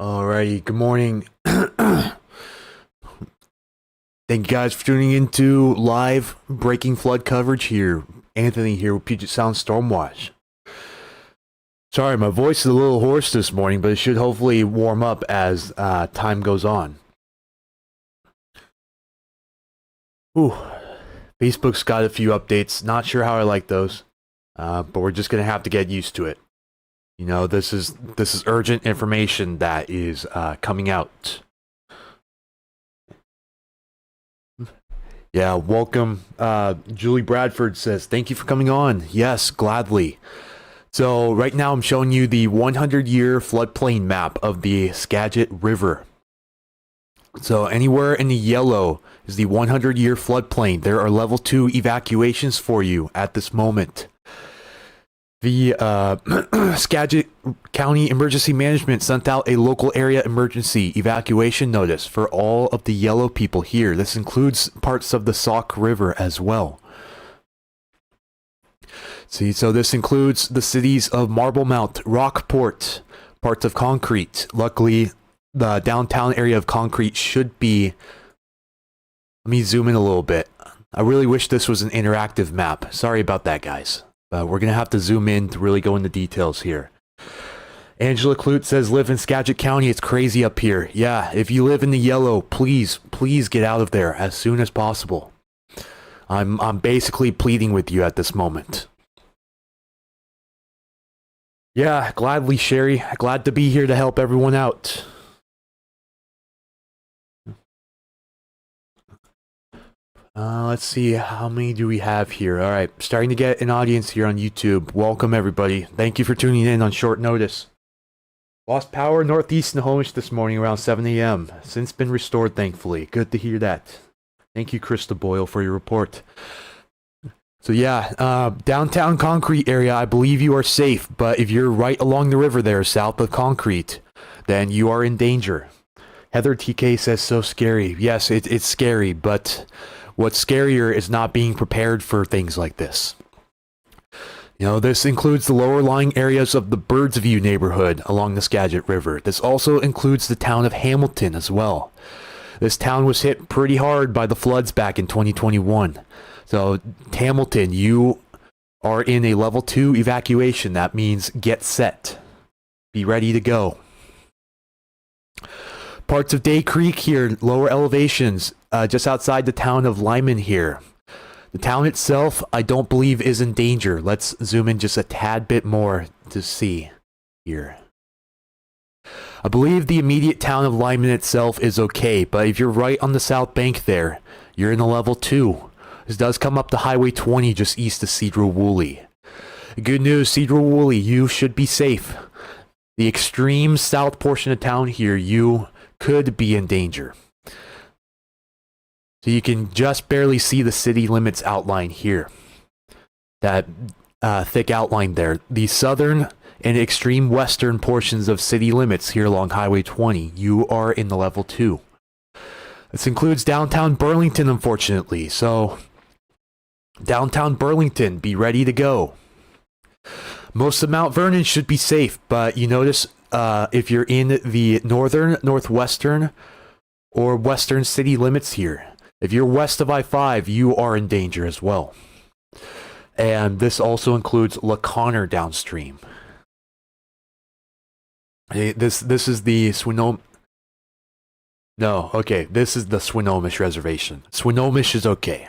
Alrighty, good morning. Thank you guys for tuning into live breaking flood coverage here. Anthony here with Puget Sound Stormwatch. Sorry, my voice is a little hoarse this morning, but it should hopefully warm up as time goes on. Ooh, Facebook's got a few updates. Not sure how I like those, but we're just gonna have to get used to it. You know, this is urgent information that is coming out. Yeah, welcome. Julie Bradford says, thank you for coming on. Yes, gladly. So right now I'm showing you the 100-year floodplain map of the Skagit River. So anywhere in the yellow is the 100-year floodplain. There are level 2 evacuations for you at this moment. The Skagit County Emergency Management sent out a local area emergency evacuation notice for all of the yellow people here. This includes parts of the Sauk River as well. See, so this includes the cities of Marblemount, Rockport, parts of Concrete. Luckily, the downtown area of Concrete should be... Let me zoom in a little bit. I really wish this was an interactive map. Sorry about that, guys. But we're going to have to zoom in to really go into details here. Angela Clute says, live in Skagit County. It's crazy up here. Yeah, if you live in the yellow, please get out of there as soon as possible. I'm basically pleading with you at this moment. Yeah, gladly, Sherry. Glad to be here to help everyone out. Let's see, how many do we have here? All right, starting to get an audience here on YouTube. Welcome, everybody. Thank you for tuning in on short notice. Lost power northeast Snohomish this morning around 7 a.m. Since been restored, thankfully. Good to hear that. Thank you, Krista Boyle, for your report. So yeah, downtown Concrete area, I believe you are safe. But if you're right along the river there, south of Concrete, then you are in danger. Heather TK says, so scary. Yes, it's scary, but... what's scarier is not being prepared for things like this. You know, this includes the lower lying areas of the Birdsview neighborhood along the Skagit River. This also includes the town of Hamilton as well. This town was hit pretty hard by the floods back in 2021. So, Hamilton, you are in a level 2 evacuation. That means get set. Be ready to go. Parts of Day Creek here, lower elevations, just outside the town of Lyman here. The town itself, I don't believe is in danger. Let's zoom in just a tad bit more to see here. I believe the immediate town of Lyman itself is okay, but if you're right on the south bank there, you're in a level 2. This does come up to Highway 20 just east of Sedro-Woolley. Good news, Sedro-Woolley, you should be safe. The extreme south portion of town here, you could be in danger. So you can just barely see the city limits outline here. That thick outline there. The southern and extreme western portions of city limits here along Highway 20, you are in the level 2. This includes downtown Burlington, unfortunately. So, downtown Burlington, be ready to go. Most of Mount Vernon should be safe, but you notice if you're in the northern, northwestern, or western city limits here, if you're west of I-5, you are in danger as well. And this also includes LaConner downstream. This is the Swinomish. No, okay, this is the Swinomish Reservation. Swinomish is okay.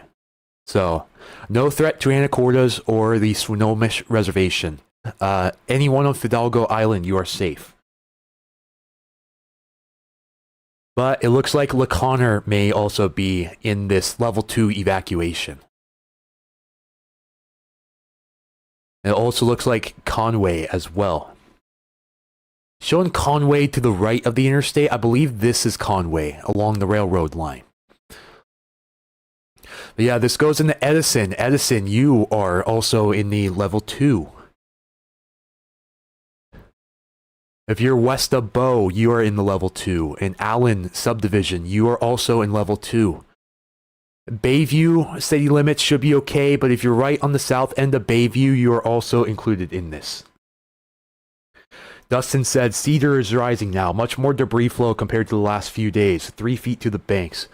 So, no threat to Anacortes or the Swinomish Reservation. Anyone on Fidalgo Island, you are safe. But it looks like LaConner may also be in this level 2 evacuation. It also looks like Conway as well. Showing Conway to the right of the interstate, I believe this is Conway along the railroad line. But yeah, this goes into Edison. Edison, you are also in the level 2. If you're west of Bow, you are in the level 2. In Allen subdivision, you are also in level 2. Bayview city limits should be okay, but if you're right on the south end of Bayview, you are also included in this. Dustin said, Cedar is rising now. Much more debris flow compared to the last few days. 3 feet to the banks.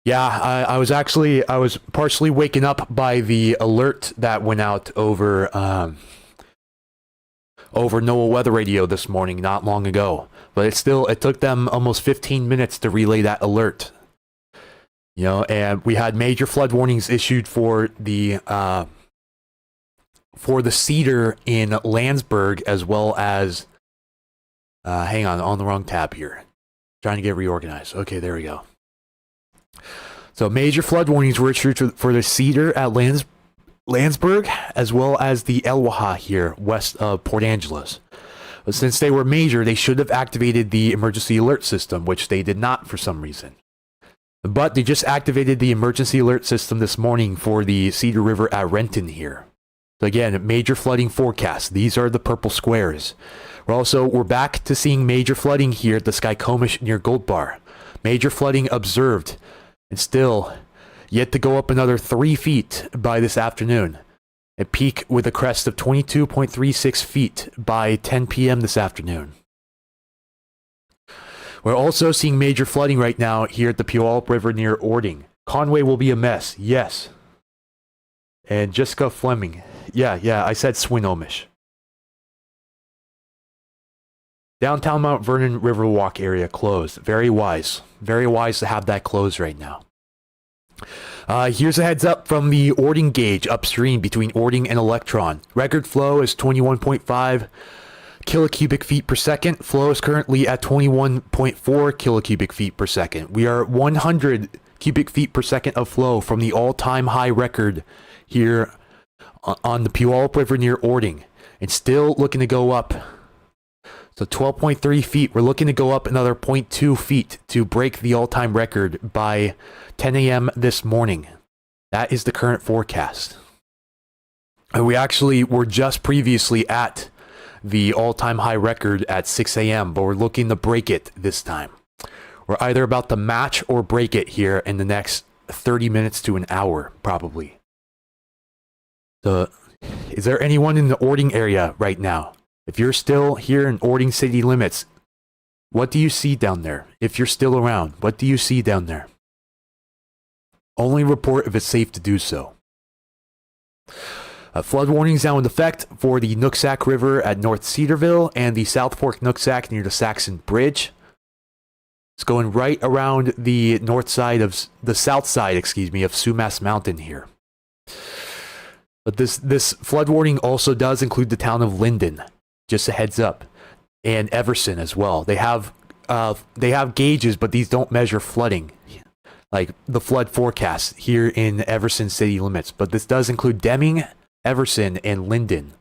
Yeah, I was partially waken up by the alert that went out over NOAA Weather Radio this morning, not long ago. But it took them almost 15 minutes to relay that alert. You know, and we had major flood warnings issued for the Cedar in Landsberg, as well as hang on the wrong tab here. Trying to get reorganized. Okay, there we go. So major flood warnings were issued for the Cedar at Landsberg, as well as the Elwha here, west of Port Angeles. But since they were major, they should have activated the emergency alert system, which they did not for some reason. But they just activated the emergency alert system this morning for the Cedar River at Renton here. So again, major flooding forecast. These are the purple squares. We're back to seeing major flooding here at the Skykomish near Gold Bar. Major flooding observed, and still yet to go up another 3 feet by this afternoon. A peak with a crest of 22.36 feet by 10 p.m. this afternoon. We're also seeing major flooding right now here at the Puyallup River near Ording. Conway will be a mess, yes. And Jessica Fleming. Yeah, I said Swinomish. Downtown Mount Vernon Riverwalk area closed. Very wise. Very wise to have that closed right now. Here's a heads up from the Ording gauge upstream between Ording and Electron. Record flow is 21.5 kilocubic feet per second. Flow is currently at 21.4 kilocubic feet per second. We are 100 cubic feet per second of flow from the all-time high record here on the Puyallup River near Ording, and still looking to go up. So 12.3 feet. We're looking to go up another 0.2 feet to break the all-time record by 10 a.m. this morning. That is the current forecast. And we actually were just previously at the all-time high record at 6 a.m., but we're looking to break it this time. We're either about to match or break it here in the next 30 minutes to an hour, probably. So, is there anyone in the Ording area right now? If you're still here in Ording city limits, what do you see down there? If you're still around, what do you see down there? Only report if it's safe to do so. Flood warnings now in effect for the Nooksack River at North Cedarville and the South Fork Nooksack near the Saxon Bridge. It's going right around the south side, of Sumas Mountain here. But this flood warning also does include the town of Linden, just a heads up, and Everson as well. They have gauges, but these don't measure flooding, like the flood forecast here in Everson city limits. But this does include Deming, Everson, and Linden.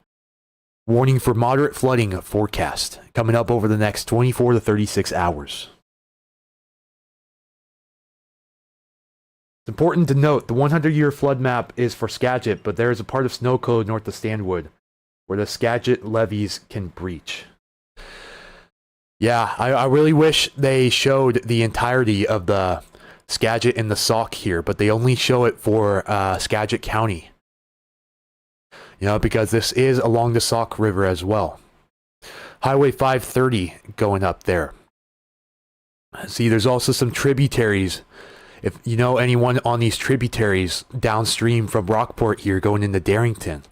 Warning for moderate flooding forecast coming up over the next 24 to 36 hours. It's important to note the 100-year flood map is for Skagit, but there is a part of snow code north of Stanwood where the Skagit levees can breach. Yeah, I really wish they showed the entirety of the Skagit and the Sauk here, but they only show it for Skagit County. You know, because this is along the Sauk River as well. Highway 530 going up there. See, there's also some tributaries. If you know anyone on these tributaries downstream from Rockport here going into Darrington,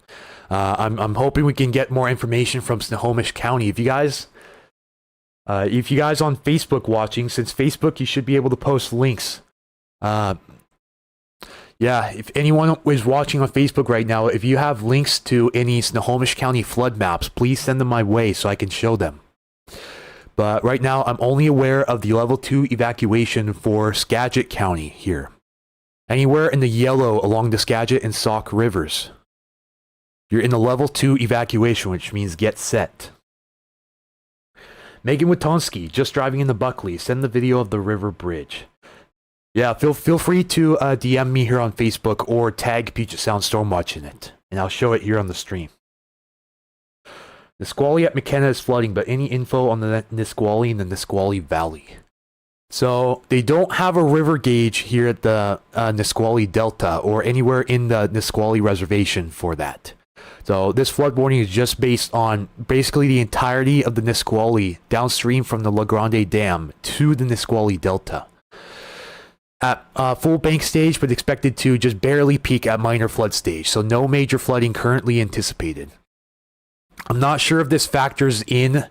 I'm hoping we can get more information from Snohomish County. If you guys on Facebook watching, since Facebook you should be able to post links. Yeah, if anyone is watching on Facebook right now, if you have links to any Snohomish County flood maps, please send them my way so I can show them. But right now, I'm only aware of the level 2 evacuation for Skagit County here. Anywhere in the yellow along the Skagit and Sauk rivers, you're in the level 2 evacuation, which means get set. Megan Witonsky, just driving into Buckley, send the video of the river bridge. Yeah, feel free to DM me here on Facebook or tag Puget Sound Stormwatch in it, and I'll show it here on the stream. Nisqually at McKenna is flooding, but any info on the Nisqually and the Nisqually Valley? So they don't have a river gauge here at the Nisqually Delta or anywhere in the Nisqually Reservation for that. So this flood warning is just based on basically the entirety of the Nisqually downstream from the La Grande Dam to the Nisqually Delta. At full bank stage, but expected to just barely peak at minor flood stage. So no major flooding currently anticipated. I'm not sure if this factors in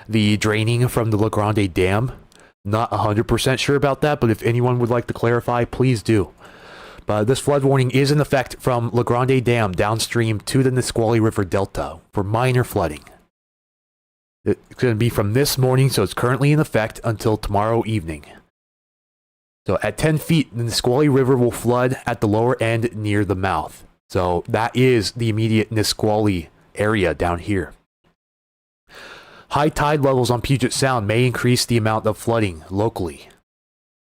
the draining from the La Grande Dam. Not 100% sure about that, but if anyone would like to clarify, please do. But this flood warning is in effect from La Grande Dam downstream to the Nisqually River Delta for minor flooding. It's going to be from this morning, so it's currently in effect until tomorrow evening. So at 10 feet, the Nisqually River will flood at the lower end near the mouth. So that is the immediate Nisqually area down here. High tide levels on Puget Sound may increase the amount of flooding locally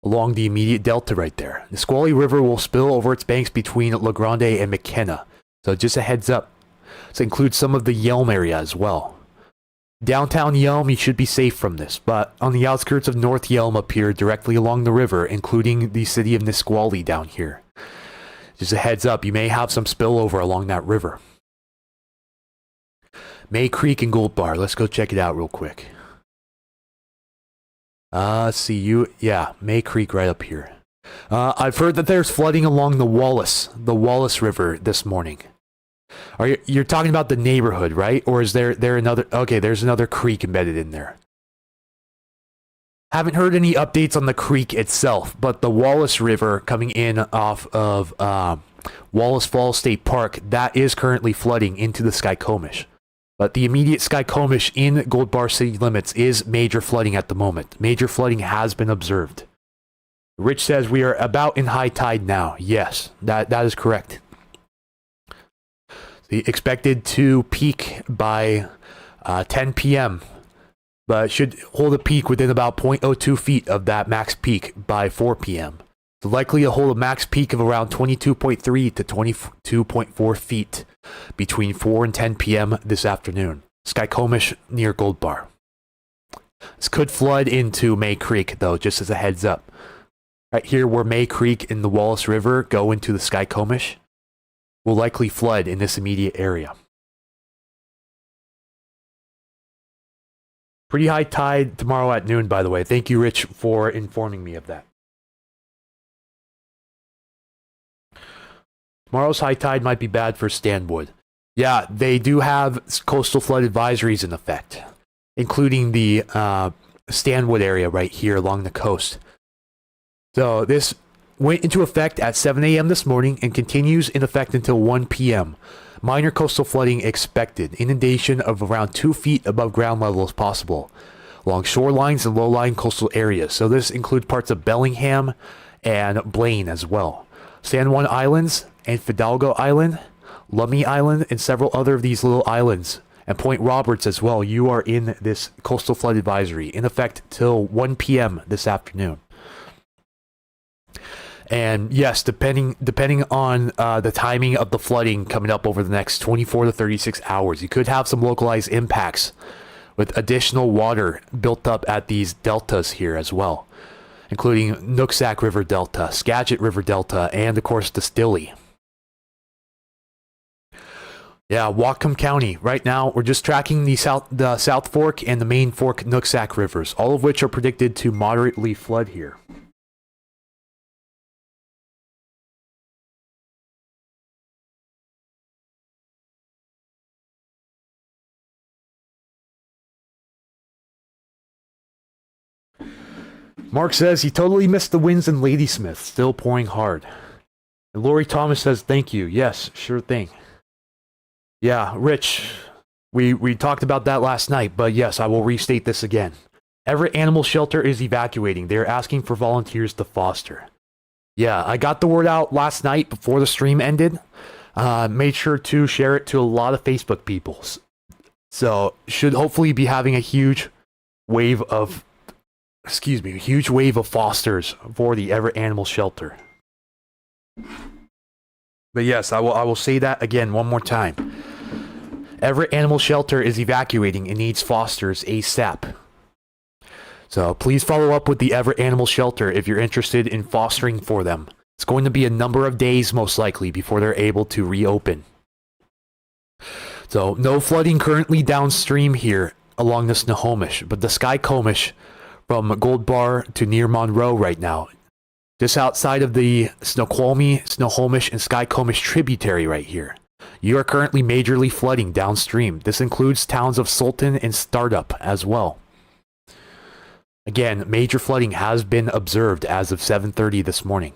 along the immediate delta right there. The Nisqually River will spill over its banks between La Grande and McKenna. So just a heads up. This includes some of the Yelm area as well. Downtown Yelm, you should be safe from this, but on the outskirts of North Yelm up here, directly along the river, including the city of Nisqually down here. Just a heads up, you may have some spillover along that river. May Creek and Gold Bar, let's go check it out real quick. Let's see, May Creek right up here. I've heard that there's flooding along the Wallace River this morning. You're talking about the neighborhood, right? Or is there another? Okay, there's another creek embedded in there. Haven't heard any updates on the creek itself, but the Wallace River coming in off of Wallace Falls State Park, that is currently flooding into the Skykomish. But the immediate Skykomish in Gold Bar city limits is major flooding at the moment. Major flooding has been observed. Rich says we are about in high tide now. Yes, that is correct. Expected to peak by 10 p.m., but should hold a peak within about 0.02 feet of that max peak by 4 p.m. So likely to hold a max peak of around 22.3 to 22.4 feet between 4 and 10 p.m. this afternoon. Skykomish near Gold Bar. This could flood into May Creek, though, just as a heads up. Right here where May Creek and the Wallace River go into the Skykomish will likely flood in this immediate area. Pretty high tide tomorrow at noon, by the way. Thank you, Rich, for informing me of that. Tomorrow's high tide might be bad for Stanwood. Yeah, they do have coastal flood advisories in effect, including the Stanwood area right here along the coast. So this went into effect at 7 a.m. this morning and continues in effect until 1 p.m. Minor coastal flooding expected. Inundation of around 2 feet above ground level is possible along shorelines and low-lying coastal areas. So this includes parts of Bellingham and Blaine as well. San Juan Islands and Fidalgo Island, Lummi Island, and several other of these little islands, and Point Roberts as well. You are in this coastal flood advisory in effect till 1 p.m. this afternoon. And yes, depending on the timing of the flooding coming up over the next 24 to 36 hours, you could have some localized impacts with additional water built up at these deltas here as well, including Nooksack River Delta, Skagit River Delta, and of course the Stilly. Yeah, Whatcom County. Right now, we're just tracking the South Fork and the Main Fork Nooksack rivers, all of which are predicted to moderately flood here. Mark says he totally missed the winds in Ladysmith, still pouring hard. And Lori Thomas says thank you. Yes, sure thing. Yeah, Rich, we talked about that last night, but yes, I will restate this again. Everett Animal Shelter is evacuating. They're asking for volunteers to foster. Yeah, I got the word out last night before the stream ended. Made sure to share it to a lot of Facebook people. So, should hopefully be having a huge wave of fosters for the Everett Animal Shelter. But yes, I will say that again one more time. Everett Animal Shelter is evacuating and needs fosters ASAP. So please follow up with the Everett Animal Shelter if you're interested in fostering for them. It's going to be a number of days most likely before they're able to reopen. So no flooding currently downstream here along the Snohomish, but the Skycomish from Gold Bar to near Monroe right now, just outside of the Snoqualmie, Snohomish, and Skycomish tributary right here. You are currently majorly flooding downstream. This includes towns of Sultan and Startup as well. Again, major flooding has been observed as of 7:30 this morning.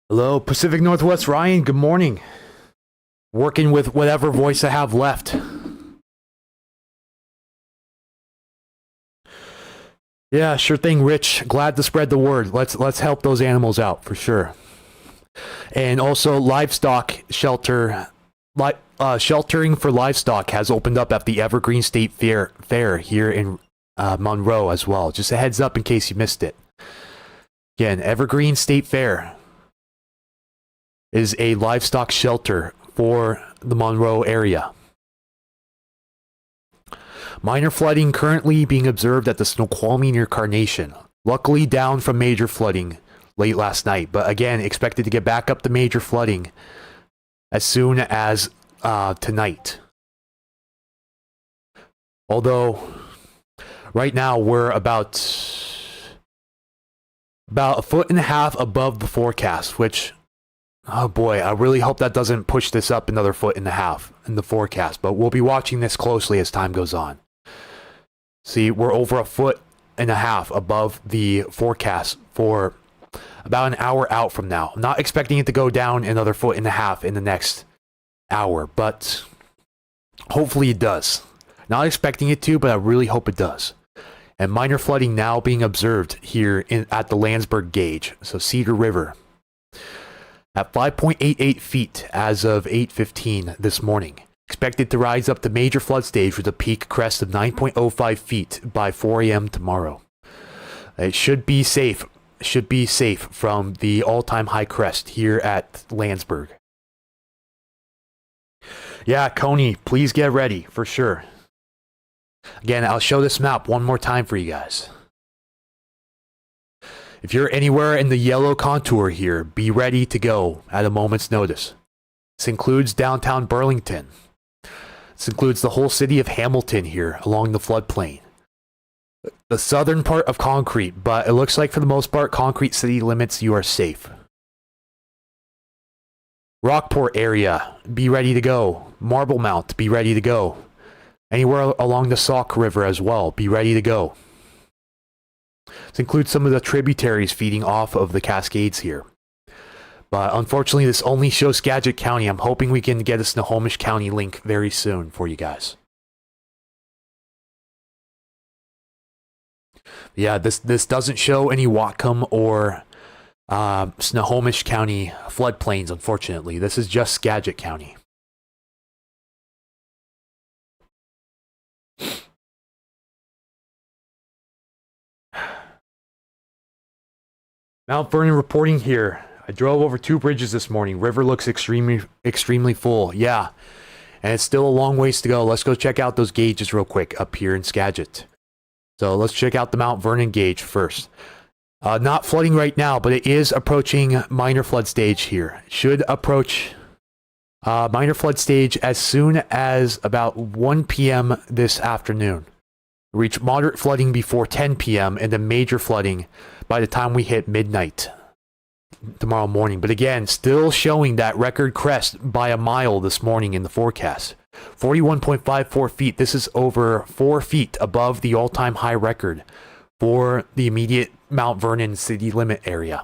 Hello, Pacific Northwest Ryan, good morning. Working with whatever voice I have left. Yeah, sure thing, Rich. Glad to spread the word. Let's help those animals out for sure. And also, livestock shelter, sheltering for livestock has opened up at the Evergreen State Fair here in Monroe as well. Just a heads up in case you missed it. Again, Evergreen State Fair is a livestock shelter for the Monroe area. Minor flooding currently being observed at the Snoqualmie near Carnation. Luckily down from major flooding late last night, but again expected to get back up to major flooding as soon as tonight. Although right now we're about a foot and a half above the forecast, which, oh boy, I really hope that doesn't push this up another foot and a half in the forecast, but we'll be watching this closely as time goes on. See, we're over a foot and a half above the forecast for about an hour out from now. I'm not expecting it to go down another foot and a half in the next hour, but hopefully it does. Not expecting it to, but I really hope it does. And minor flooding now being observed here at the Landsberg gauge, so Cedar River, at 5.88 feet as of 8:15 this morning. Expected to rise up to major flood stage with a peak crest of 9.05 feet by 4 a.m. tomorrow. It should be safe from the all-time high crest here at Landsberg. Yeah, Coney, please get ready for sure. Again, I'll show this map one more time for you guys. If you're anywhere in the yellow contour here, be ready to go at a moment's notice. This includes downtown Burlington. This includes the whole city of Hamilton here along the floodplain. The southern part of Concrete, but it looks like for the most part, Concrete city limits, you are safe. Rockport area, be ready to go. Marble Mount, be ready to go. Anywhere along the Sauk River as well, be ready to go. This includes some of the tributaries feeding off of the Cascades here. But unfortunately, this only shows Skagit County. I'm hoping we can get a Snohomish County link very soon for you guys. Yeah, this doesn't show any Whatcom or Snohomish County floodplains, unfortunately. This is just Skagit County. Mount Vernon reporting here. I drove over 2 bridges this morning. River looks extremely full. Yeah, and it's still a long ways to go. Let's go check out those gauges real quick up here in Skagit. So let's check out the Mount Vernon gauge first. Not flooding right now, but it is approaching minor flood stage here. It should approach minor flood stage as soon as about 1 p.m. this afternoon. Reach moderate flooding before 10 p.m. and then major flooding by the time we hit midnight tomorrow morning. But again, still showing that record crest by a mile this morning in the forecast. 41.54 feet. This is over 4 feet above the all-time high record for the immediate Mount Vernon city limit area.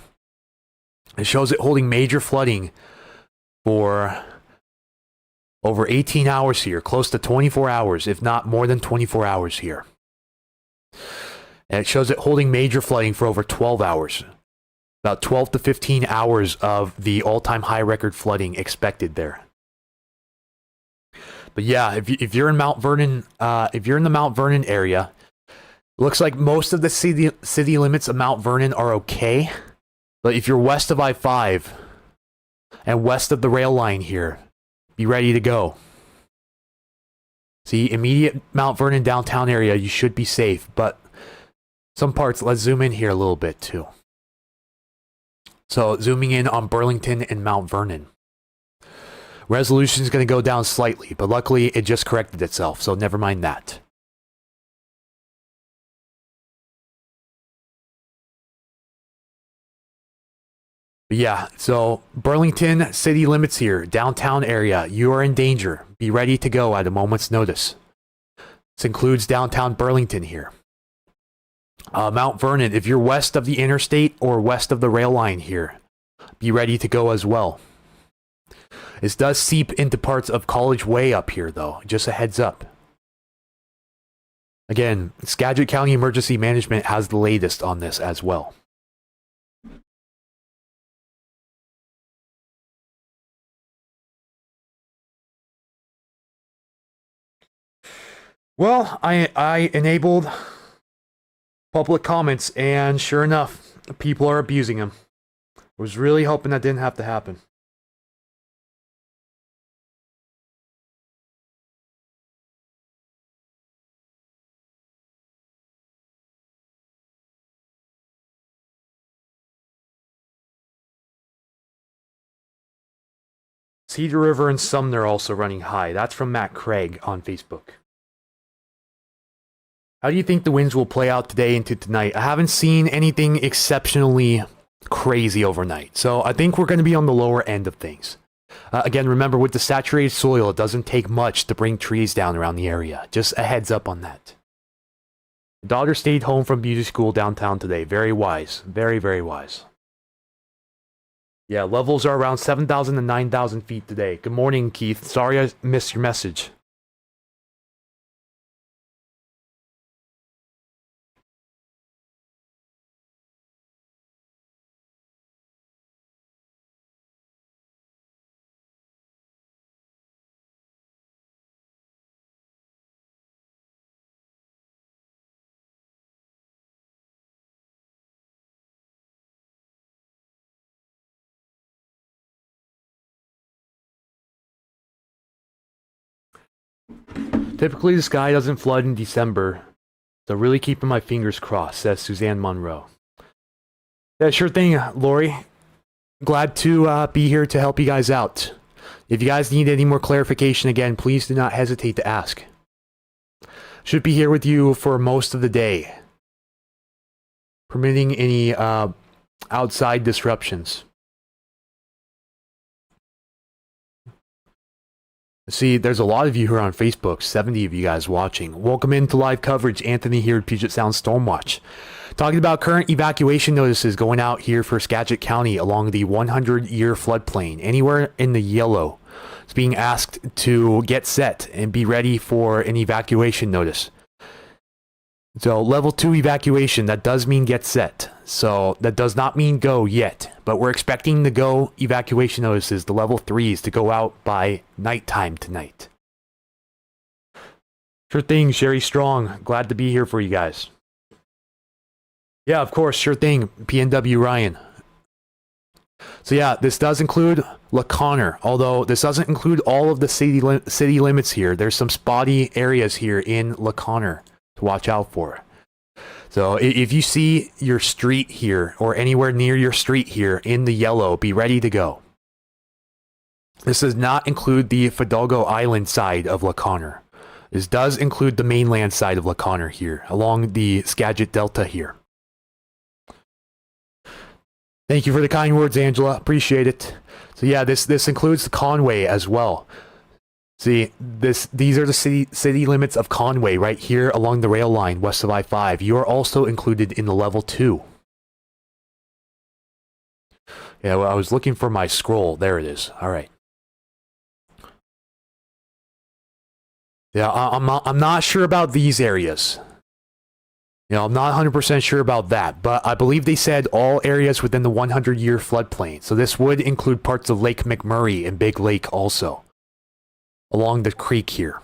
It shows it holding major flooding for over 18 hours here, close to 24 hours, if not more than 24 hours here. And it shows it holding major flooding for over 12 hours. About 12 to 15 hours of the all-time high record flooding expected there. But yeah, if you're in Mount Vernon, if you're in the Mount Vernon area, looks like most of the city limits of Mount Vernon are okay. But if you're west of I-5 and west of the rail line here, be ready to go. See, immediate Mount Vernon downtown area, you should be safe. But some parts, let's zoom in here a little bit too. So zooming in on Burlington and Mount Vernon. Resolution is going to go down slightly, but luckily it just corrected itself, so never mind that. But yeah, so Burlington city limits here, downtown area, you are in danger. Be ready to go at a moment's notice. This includes downtown Burlington here. Mount Vernon, if you're west of the interstate or west of the rail line here, be ready to go as well. This does seep into parts of College Way up here, though. Just a heads up. Again, Skagit County Emergency Management has the latest on this as well. Well, I enabled public comments, and sure enough, people are abusing them. I was really hoping that didn't have to happen. Cedar River and Sumner also running high. That's from Matt Craig on Facebook. How do you think the winds will play out today into tonight? I haven't seen anything exceptionally crazy overnight, so I think we're going to be on the lower end of things. Again, remember, with the saturated soil, it doesn't take much to bring trees down around the area. Just a heads up on that. Daughter stayed home from beauty school downtown today. Very wise. Very, very wise. Yeah, levels are around 7,000 to 9,000 feet today. Good morning, Keith. Sorry I missed your message. Typically, the sky doesn't flood in December, so really keeping my fingers crossed, says Suzanne Monroe. Yeah, sure thing, Lori. Glad to be here to help you guys out. If you guys need any more clarification, again, please do not hesitate to ask. Should be here with you for most of the day, permitting any outside disruptions. See, there's a lot of you here on Facebook, 70 of you guys watching. Welcome into live coverage. Anthony here at Puget Sound Stormwatch. Talking about current evacuation notices going out here for Skagit County along the 100-year floodplain. Anywhere in the yellow, it's being asked to get set and be ready for an evacuation notice. So level 2 evacuation, that does mean get set. So that does not mean go yet, but we're expecting the go evacuation notices, the level 3s, to go out by nighttime tonight. Sure thing, Sherry Strong. Glad to be here for you guys. Yeah, of course, sure thing, PNW Ryan. So yeah, this does include LaConner, although this doesn't include all of the city limits here. There's some spotty areas here in LaConner to watch out for. So if you see your street here or anywhere near your street here in the yellow, be ready to go. This does not include the Fidalgo Island side of LaConner. This does include the mainland side of LaConner here, along the Skagit Delta here. Thank you for the kind words, Angela. Appreciate it. So yeah, this includes the Conway as well. See, these are the city limits of Conway right here along the rail line west of I-5. You are also included in the level 2. Yeah, well, I was looking for my scroll. There it is. All right. Yeah, I'm not sure about these areas. You know, I'm not 100% sure about that, but I believe they said all areas within the 100-year floodplain. So this would include parts of Lake McMurray and Big Lake also, along the creek here.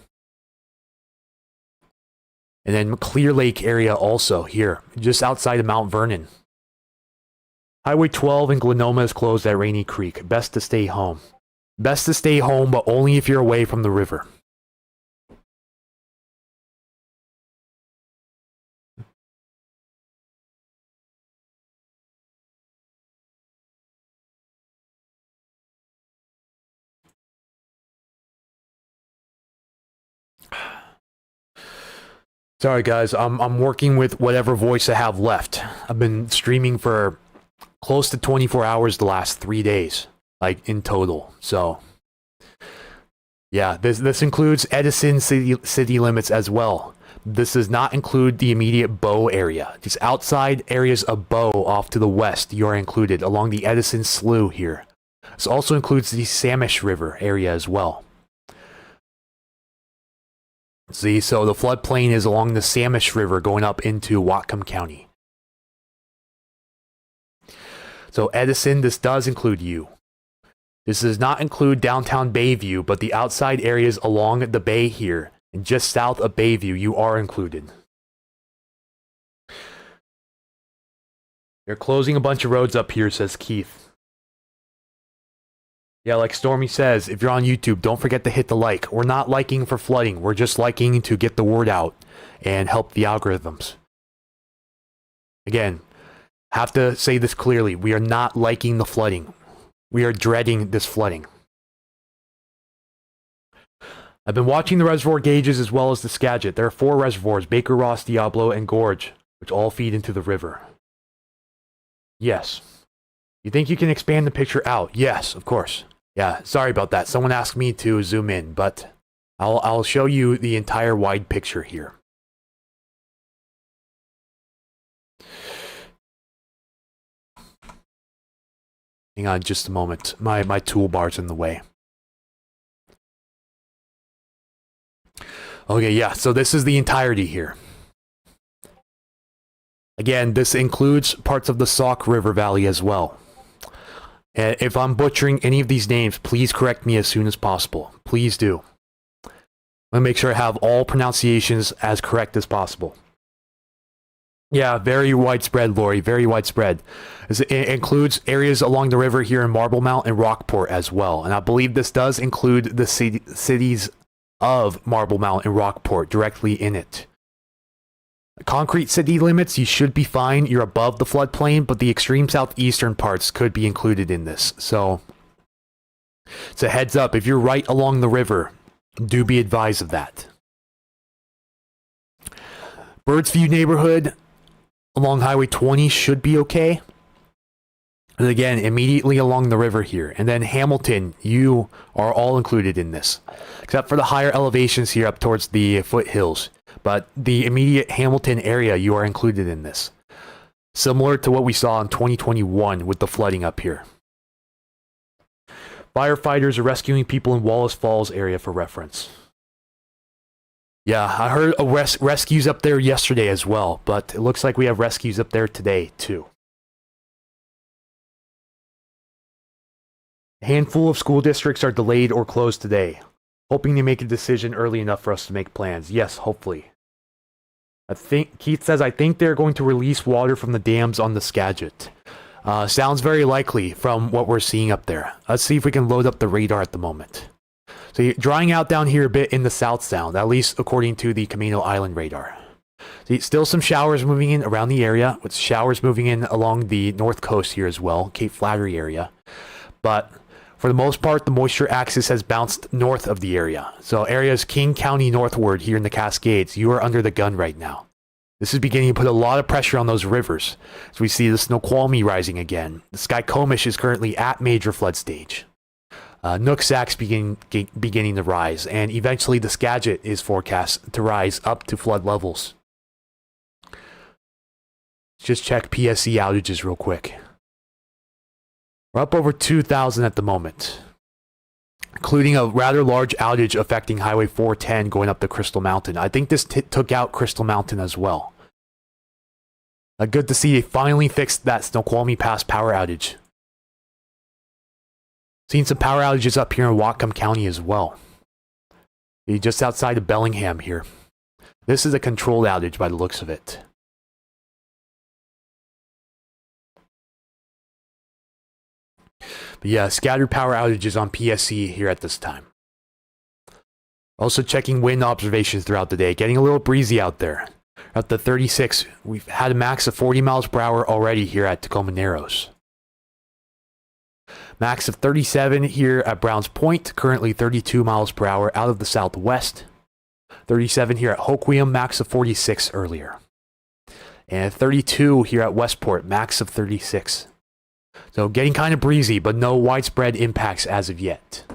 And then Clear Lake area also here, just outside of Mount Vernon. Highway 12 in Glenoma is closed at Rainy Creek. Best to stay home. Best to stay home, but only if you're away from the river. Sorry guys, I'm working with whatever voice I have left. I've been streaming for close to 24 hours the last 3 days, like in total. So yeah, this includes Edison city limits as well. This does not include the immediate Bow area. These outside areas of Bow off to the west, you are included along the Edison Slough here. This also includes the Samish River area as well. See, so the floodplain is along the Samish River going up into Whatcom County. So Edison, this does include you. This does not include downtown Bayview, but the outside areas along the bay here, and just south of Bayview, you are included. They're closing a bunch of roads up here, says Keith. Yeah, like Stormy says, if you're on YouTube, don't forget to hit the like. We're not liking for flooding. We're just liking to get the word out and help the algorithms. Again, have to say this clearly. We are not liking the flooding. We are dreading this flooding. I've been watching the reservoir gauges as well as the Skagit. There are 4 reservoirs, Baker, Ross, Diablo, and Gorge, which all feed into the river. Yes. You think you can expand the picture out? Yes, of course. Yeah, sorry about that. Someone asked me to zoom in, but I'll show you the entire wide picture here. Hang on just a moment. My toolbar's in the way. Okay, yeah, so this is the entirety here. Again, this includes parts of the Sauk River Valley as well. And if I'm butchering any of these names, please correct me as soon as possible. Please do. I'm going to make sure I have all pronunciations as correct as possible. Yeah, very widespread, Lori, very widespread. It includes areas along the river here in Marblemount and Rockport as well. And I believe this does include the cities of Marblemount and Rockport directly in it. Concrete city limits, you should be fine. You're above the floodplain, but the extreme southeastern parts could be included in this. So it's a heads up. If you're right along the river, do be advised of that. Birdsview neighborhood along Highway 20 should be okay. And again, immediately along the river here. And then Hamilton, you are all included in this. Except for the higher elevations here up towards the foothills. But the immediate Hamilton area, you are included in this. Similar to what we saw in 2021 with the flooding up here. Firefighters are rescuing people in Wallace Falls area for reference. Yeah, I heard rescues up there yesterday as well, but it looks like we have rescues up there today too. A handful of school districts are delayed or closed today, hoping to make a decision early enough for us to make plans. Yes, hopefully. Keith says, I think they're going to release water from the dams on the Skagit. Sounds very likely from what we're seeing up there. Let's see if we can load up the radar at the moment. So you're drying out down here a bit in the South Sound, at least according to the Camino Island radar. See, still some showers moving in around the area, with showers moving in along the north coast here as well, Cape Flattery area. But for the most part, the moisture axis has bounced north of the area. So areas King County northward here in the Cascades, you are under the gun right now. This is beginning to put a lot of pressure on those rivers. So we see the Snoqualmie rising again. The Skykomish is currently at major flood stage. Nooksack's beginning to rise, and eventually the Skagit is forecast to rise up to flood levels. Just check PSE outages real quick. We're up over 2,000 at the moment, including a rather large outage affecting Highway 410 going up to Crystal Mountain. I think this took out Crystal Mountain as well. Good to see they finally fixed that Snoqualmie Pass power outage. Seen some power outages up here in Whatcom County as well. Just outside of Bellingham here. This is a controlled outage by the looks of it. But yeah, scattered power outages on PSC here at this time. Also checking wind observations throughout the day. Getting a little breezy out there. At the 36, we've had a max of 40 miles per hour already here at Tacoma Narrows. Max of 37 here at Browns Point, currently 32 miles per hour out of the southwest. 37 here at Hoquiam, max of 46 earlier. And 32 here at Westport, max of 36. So getting kind of breezy, but no widespread impacts as of yet.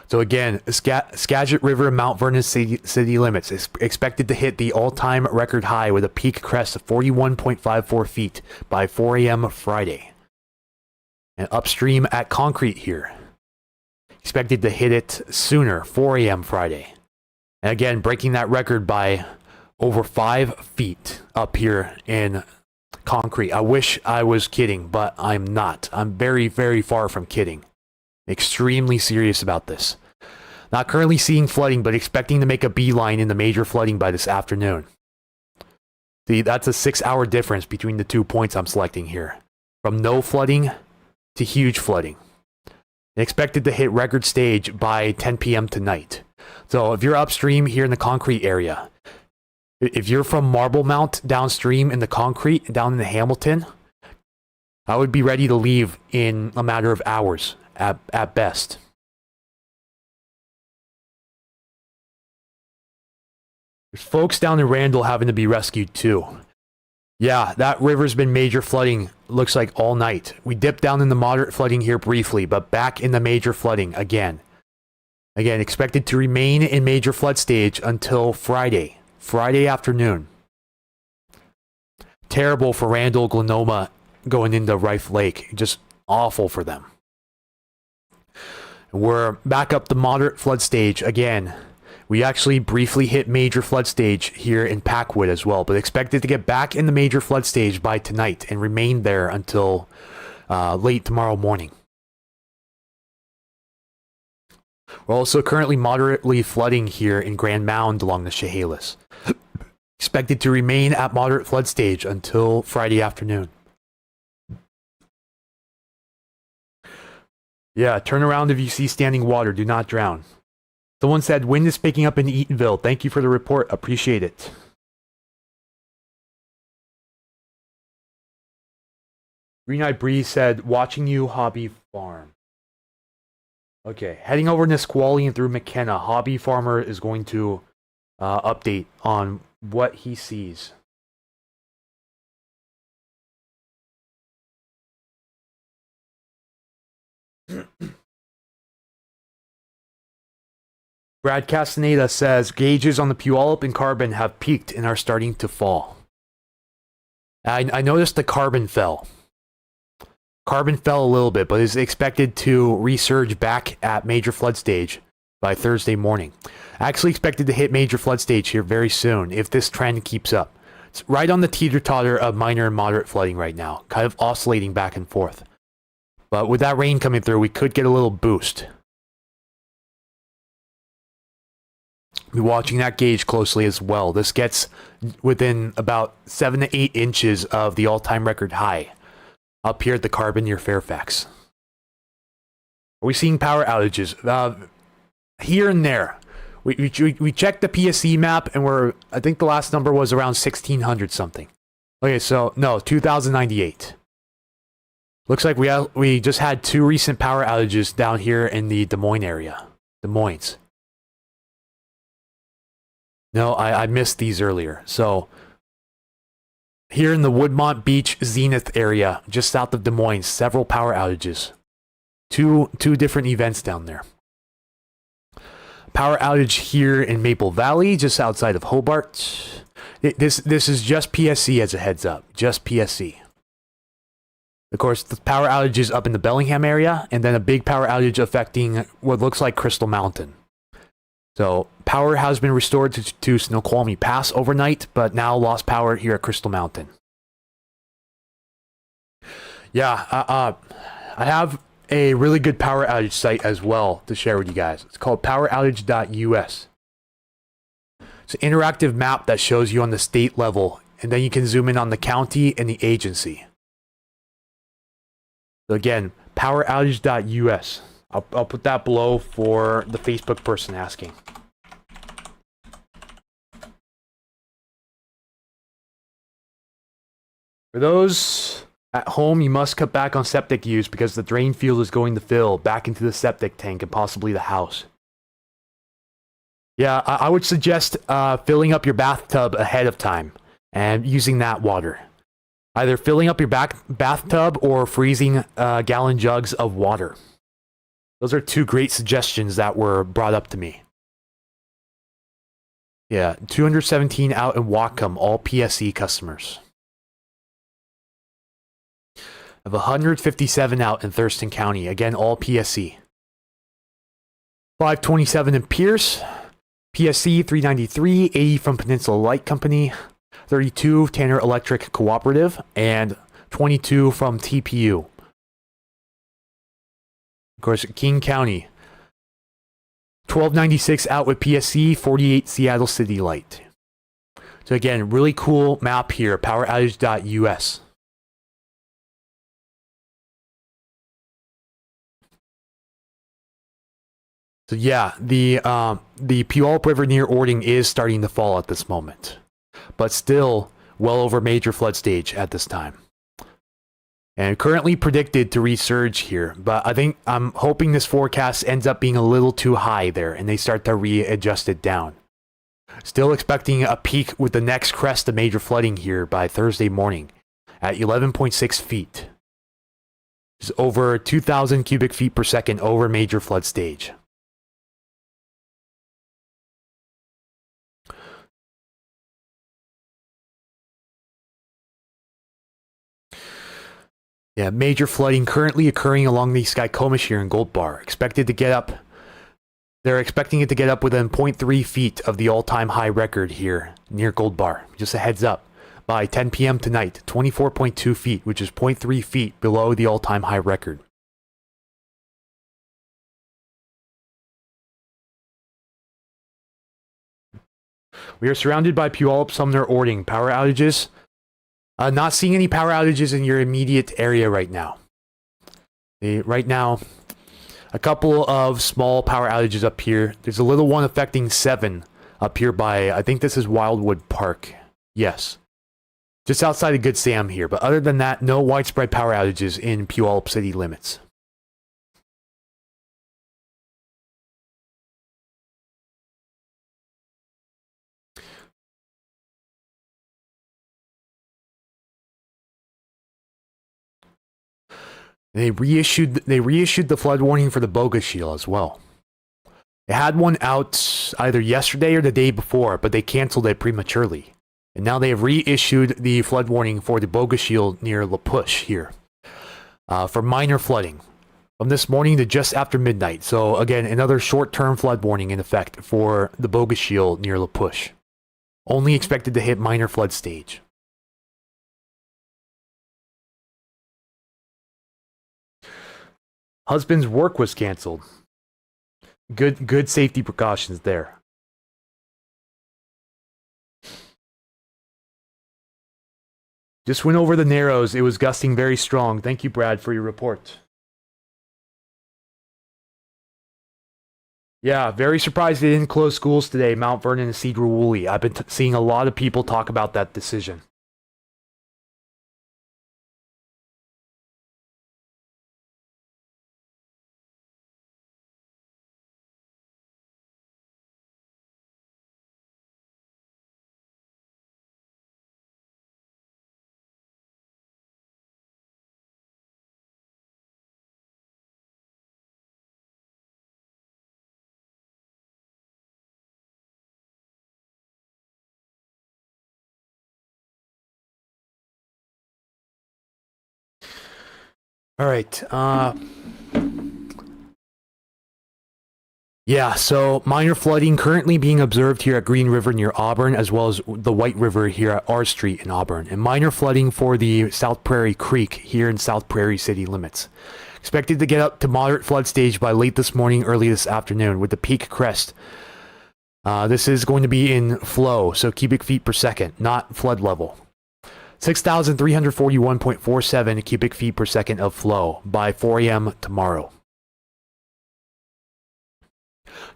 So again, Skagit River, Mount Vernon city limits is expected to hit the all-time record high with a peak crest of 41.54 feet by 4 a.m. Friday. And upstream at Concrete here, expected to hit it sooner, 4 a.m. Friday. And again, breaking that record by over 5 feet up here in Concrete. I wish I was kidding, but I'm not. I'm very, very far from kidding. Extremely serious about this. Not currently seeing flooding, but expecting to make a beeline in the major flooding by this afternoon. See, that's a 6-hour difference between the 2 points I'm selecting here. From no flooding to huge flooding. Expected to hit record stage by 10 p.m. tonight. So if you're upstream here in the Concrete area, if you're from Marble Mount downstream in the Concrete, down in the Hamilton, I would be ready to leave in a matter of hours at best. There's folks down in Randall having to be rescued too. Yeah, that river's been major flooding, looks like all night. We dipped down in the moderate flooding here briefly, but back in the major flooding again. Again, expected to remain in major flood stage until Friday afternoon. Terrible for Randall, Glenoma going into Rife Lake. Just awful for them. We're back up the moderate flood stage again. We actually briefly hit major flood stage here in Packwood as well, but expected to get back in the major flood stage by tonight and remain there until late tomorrow morning. We're also currently moderately flooding here in Grand Mound along the Chehalis. Expected to remain at moderate flood stage until Friday afternoon. Yeah, turn around if you see standing water. Do not drown. Someone said wind is picking up in Eatonville. Thank you for the report. Appreciate it. Green Eyed Breeze said, watching you hobby farm. Okay, heading over Nisqually and through McKenna. Hobby farmer is going to update on what he sees. Brad Castaneda says gauges on the Puyallup and Carbon have peaked and are starting to fall. I noticed the Carbon fell. Carbon fell a little bit, but is expected to resurge back at major flood stage by Thursday morning. Actually expected to hit major flood stage here very soon if this trend keeps up. It's right on the teeter-totter of minor and moderate flooding right now, kind of oscillating back and forth. But with that rain coming through, we could get a little boost. Be watching that gauge closely as well. This gets within about 7 to 8 inches of the all-time record high up here at the Carbon near Fairfax. Are we seeing power outages? Here and there. We checked the PSC map and I think the last number was around 1600 something. Okay, so no, 2098. Looks like we just had 2 recent power outages down here in the Des Moines area. Des Moines. No, I missed these earlier. So, here in the Woodmont Beach Zenith area, just south of Des Moines, several power outages. Two different events down there. Power outage here in Maple Valley, just outside of Hobart. This is just PSC as a heads up. Just PSC. Of course, the power outage is up in the Bellingham area, and then a big power outage affecting what looks like Crystal Mountain. So, power has been restored to Snoqualmie Pass overnight, but now lost power here at Crystal Mountain. Yeah, I have a really good power outage site as well to share with you guys. It's called poweroutage.us. It's an interactive map that shows you on the state level, and then you can zoom in on the county and the agency. So again, poweroutage.us. I'll put that below for the Facebook person asking. For those at home, you must cut back on septic use because the drain field is going to fill back into the septic tank and possibly the house. Yeah, I would suggest filling up your bathtub ahead of time and using that water. Either filling up your bathtub or freezing gallon jugs of water. Those are two great suggestions that were brought up to me. Yeah, 217 out in Whatcom, all PSE customers. I have 157 out in Thurston County, again, all PSE. 527 in Pierce, PSE 393, 80 from Peninsula Light Company, 32 Tanner Electric Cooperative, and 22 from TPU. Of course, King County. 1296 out with PSC, 48 Seattle City Light. So again, really cool map here, poweroutage.us. So yeah, the Puyallup River near Ording is starting to fall at this moment, but still well over major flood stage at this time. And currently predicted to resurge here, but I'm hoping this forecast ends up being a little too high there and they start to readjust it down. Still expecting a peak with the next crest of major flooding here by Thursday morning at 11.6 feet. It's over 2,000 cubic feet per second over major flood stage. Yeah, major flooding currently occurring along the Skykomish here in Gold Bar. They're expecting it to get up within 0.3 feet of the all-time high record here near Gold Bar. Just a heads up. By 10 p.m. tonight, 24.2 feet, which is 0.3 feet below the all-time high record. We are surrounded by Puyallup, Sumner, Ording. Power outages. Not seeing any power outages in your immediate area right now. Right now, a couple of small power outages up here. There's a little one affecting 7 up here by, I think this is Wildwood Park. Yes. Just outside of Good Sam here. But other than that, no widespread power outages in Puyallup city limits. They reissued the flood warning for the Boga Shield as well. They had one out either yesterday or the day before, but they canceled it prematurely. And now they have reissued the flood warning for the Boga Shield near La Push here for minor flooding from this morning to just after midnight. So again, another short-term flood warning in effect for the Boga Shield near La Push. Only expected to hit minor flood stage. Husband's work was canceled. Good safety precautions there. Just went over the Narrows. It was gusting very strong. Thank you, Brad, for your report. Yeah, very surprised they didn't close schools today, Mount Vernon and Cedar Woolley. I've been seeing a lot of people talk about that decision. All right. Yeah, so minor flooding currently being observed here at Green River near Auburn, as well as the White River here at R Street in Auburn. And minor flooding for the South Prairie Creek here in South Prairie city limits. Expected to get up to moderate flood stage by late this morning, early this afternoon with the peak crest. This is going to be in flow, so cubic feet per second, not flood level. 6,341.47 cubic feet per second of flow by 4 a.m. tomorrow.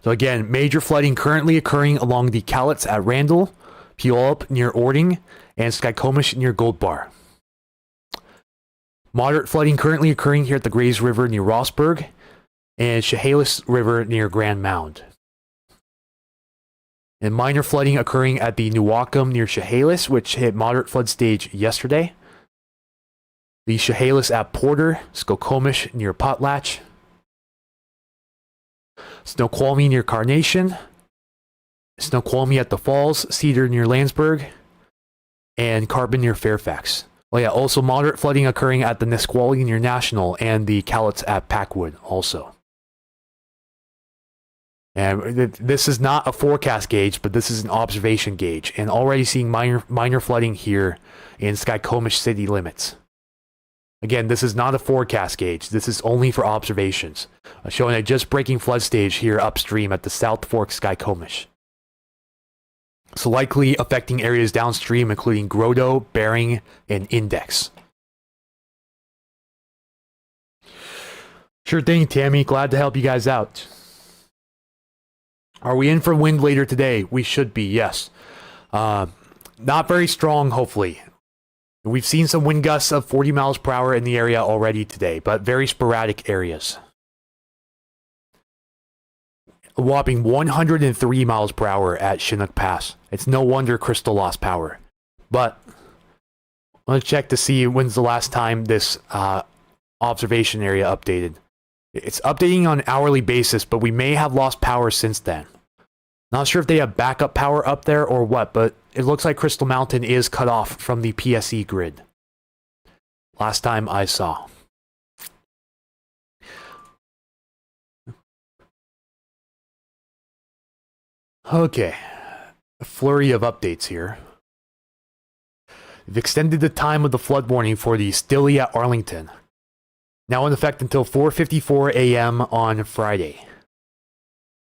So again, major flooding currently occurring along the Cowlitz at Randall, Puyallup near Ording, and Skykomish near Gold Bar. Moderate flooding currently occurring here at the Grays River near Rossburg, and Chehalis River near Grand Mound. And minor flooding occurring at the Newaukum near Chehalis, which hit moderate flood stage yesterday. The Chehalis at Porter, Skokomish near Potlatch. Snoqualmie near Carnation. Snoqualmie at the Falls, Cedar near Landsberg, and Carbon near Fairfax. Well, yeah, also moderate flooding occurring at the Nisqually near National and the Cowlitz at Packwood also. And this is not a forecast gauge, but this is an observation gauge, and already seeing minor flooding here in Skykomish city limits. Again, this is not a forecast gauge. This is only for observations, showing a just breaking flood stage here upstream at the South Fork Skykomish. So likely affecting areas downstream, including Grotto, Bering, and Index. Sure thing, Tammy. Glad to help you guys out. Are we in for wind later today? We should be, yes. Not very strong, hopefully. We've seen some wind gusts of 40 miles per hour in the area already today, but very sporadic areas. A whopping 103 miles per hour at Chinook Pass. It's no wonder Crystal lost power. But let's check to see when's the last time this observation area updated. It's updating on an hourly basis, but we may have lost power since then. Not sure if they have backup power up there or what, but it looks like Crystal Mountain is cut off from the PSE grid. Last time I saw. Okay, a flurry of updates here. They've extended the time of the flood warning for the Stilly at Arlington. Now in effect until 4:54 a.m. on Friday.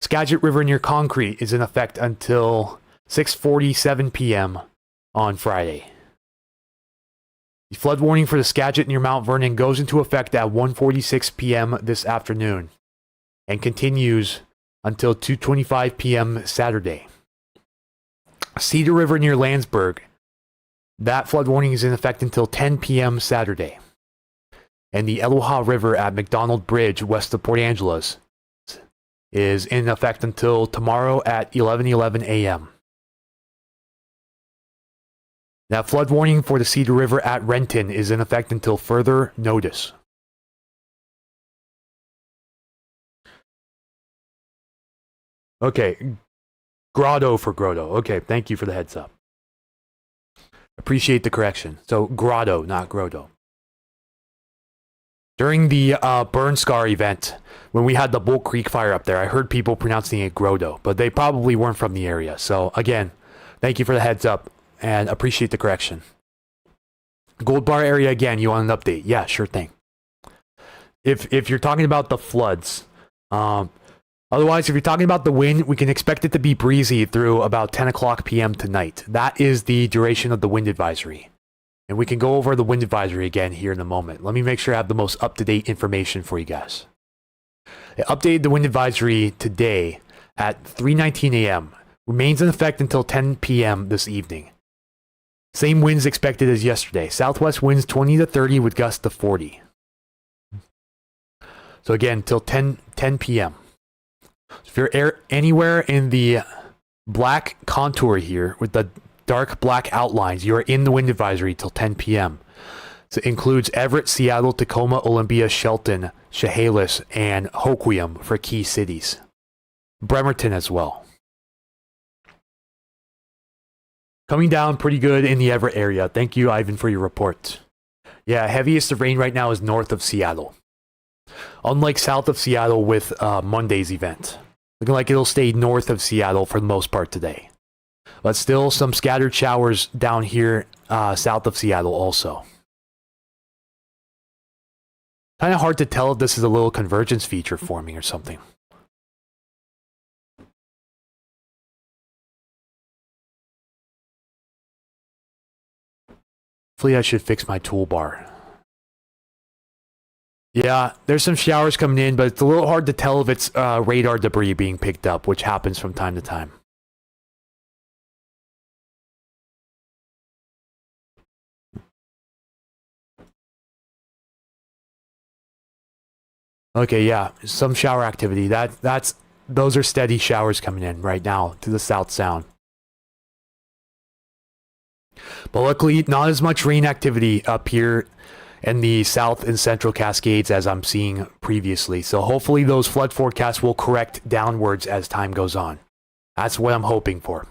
Skagit River near Concrete is in effect until 6:47 p.m. on Friday. The flood warning for the Skagit near Mount Vernon goes into effect at 1:46 p.m. this afternoon and continues until 2:25 p.m. Saturday. Cedar River near Landsberg, that flood warning is in effect until 10 p.m. Saturday. And the Eloha River at McDonald Bridge west of Port Angeles is in effect until tomorrow at 11:11 a.m. That flood warning for the Cedar River at Renton is in effect until further notice. Okay, Grotto for Grotto. Okay, thank you for the heads up. Appreciate the correction. So Grotto, not Grotto. During the Burn Scar event, when we had the Bull Creek fire up there, I heard people pronouncing it Grotto, but they probably weren't from the area. So again, thank you for the heads up and appreciate the correction. Gold Bar area again, you want an update? Yeah, sure thing. If you're talking about the floods, otherwise, if you're talking about the wind, we can expect it to be breezy through about 10 o'clock p.m. tonight. That is the duration of the wind advisory. And we can go over the wind advisory again here in a moment. Let me make sure I have the most up-to-date information for you guys. I updated the wind advisory today at 3:19 a.m. Remains in effect until 10 p.m. this evening. Same winds expected as yesterday. Southwest winds 20 to 30 with gusts to 40. So again, till 10 p.m. If you're anywhere in the black contour here with the dark black outlines, you are in the wind advisory till 10 p.m. So it includes Everett, Seattle, Tacoma, Olympia, Shelton, Chehalis, and Hoquiam for key cities. Bremerton as well. Coming down pretty good in the Everett area. Thank you, Ivan, for your report. Yeah, heaviest of rain right now is north of Seattle. Unlike south of Seattle with Monday's event. Looking like it'll stay north of Seattle for the most part today. But still some scattered showers down here south of Seattle also. Kind of hard to tell if this is a little convergence feature forming or something. Hopefully I should fix my toolbar. Yeah, there's some showers coming in, but it's a little hard to tell if it's radar debris being picked up, which happens from time to time. Okay, yeah, some shower activity. Those are steady showers coming in right now to the South Sound. But luckily, not as much rain activity up here in the South and Central Cascades as I'm seeing previously. So hopefully those flood forecasts will correct downwards as time goes on. That's what I'm hoping for.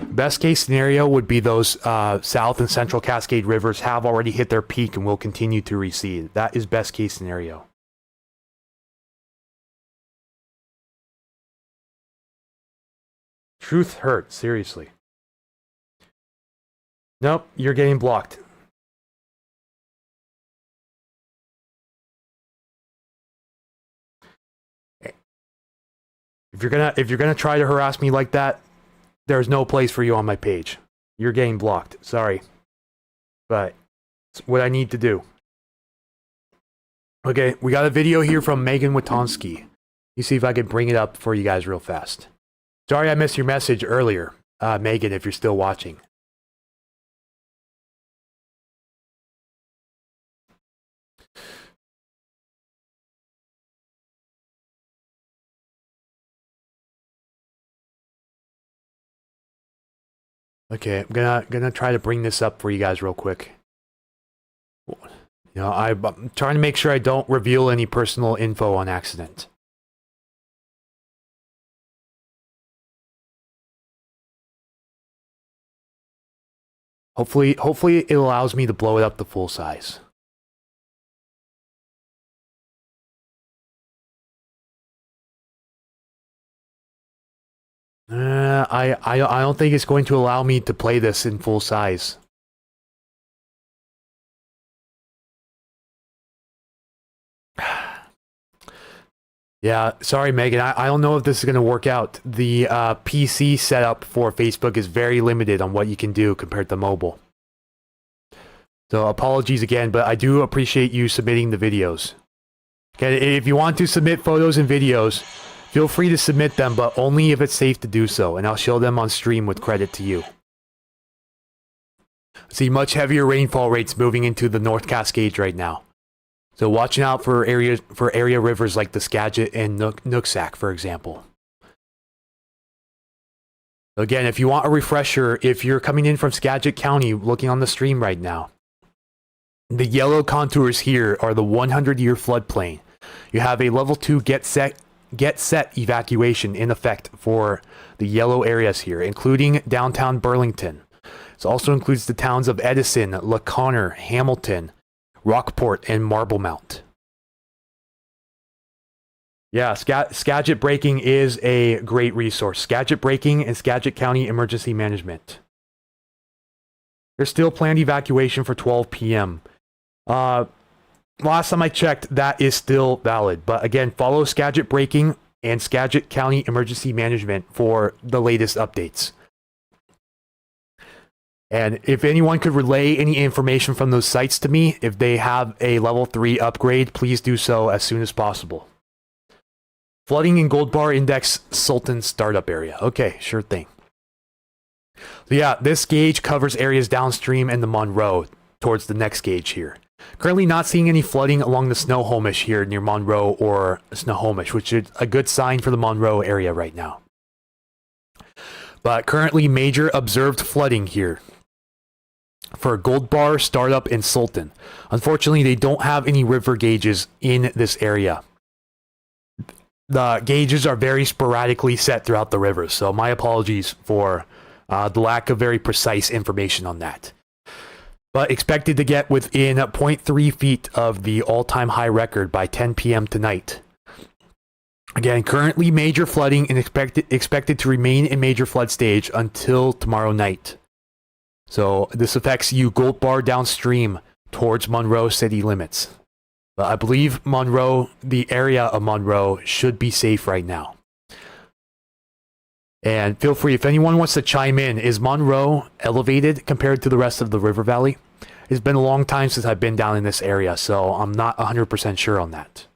Best case scenario would be those South and Central Cascade rivers have already hit their peak and will continue to recede. That is best case scenario. Truth hurts, seriously. Nope, you're getting blocked. If you're gonna try to harass me like that, there's no place for you on my page. You're getting blocked. Sorry. But it's what I need to do. Okay, we got a video here from Megan Witonsky. You see if I can bring it up for you guys real fast. Sorry I missed your message earlier, Megan, if you're still watching. Okay, I'm gonna try to bring this up for you guys real quick. You know, I'm trying to make sure I don't reveal any personal info on accident. Hopefully it allows me to blow it up to full size. I don't think it's going to allow me to play this in full size. Yeah, sorry, Megan. I don't know if this is going to work out. The PC setup for Facebook is very limited on what you can do compared to mobile. So apologies again, but I do appreciate you submitting the videos. Okay, if you want to submit photos and videos, feel free to submit them, but only if it's safe to do so, and I'll show them on stream with credit to you. See much heavier rainfall rates moving into the North Cascades right now. So watching out for area rivers like the Skagit and Nooksack, for example. Again, if you want a refresher, if you're coming in from Skagit County looking on the stream right now, the yellow contours here are the 100-year floodplain. You have a level 2 get set evacuation in effect for the yellow areas here, including downtown Burlington. It also includes the towns of Edison, LaConner, Hamilton, Rockport, and Marblemount. Yeah, Skagit Breaking is a great resource. Skagit Breaking and Skagit County Emergency Management. There's still planned evacuation for 12 p.m. Last time I checked, that is still valid. But again, follow Skagit Breaking and Skagit County Emergency Management for the latest updates. And if anyone could relay any information from those sites to me, if they have a level 3 upgrade, please do so as soon as possible. Flooding in Gold Bar Index Sultan Startup Area. Okay, sure thing. So yeah, this gauge covers areas downstream in the Monroe towards the next gauge here. Currently not seeing any flooding along the Snohomish here near Monroe or Snohomish, which is a good sign for the Monroe area right now. But currently major observed flooding here for Gold Bar, Startup, and Sultan. Unfortunately, they don't have any river gauges in this area. The gauges are very sporadically set throughout the rivers, so my apologies for the lack of very precise information on that. But expected to get within 0.3 feet of the all-time high record by 10 p.m. tonight. Again, currently major flooding and expected to remain in major flood stage until tomorrow night. So this affects you Gold Bar downstream towards Monroe city limits. But I believe Monroe, the area of Monroe, should be safe right now. And feel free, if anyone wants to chime in, is Monroe elevated compared to the rest of the river valley? It's been a long time since I've been down in this area, so I'm not 100% sure on that.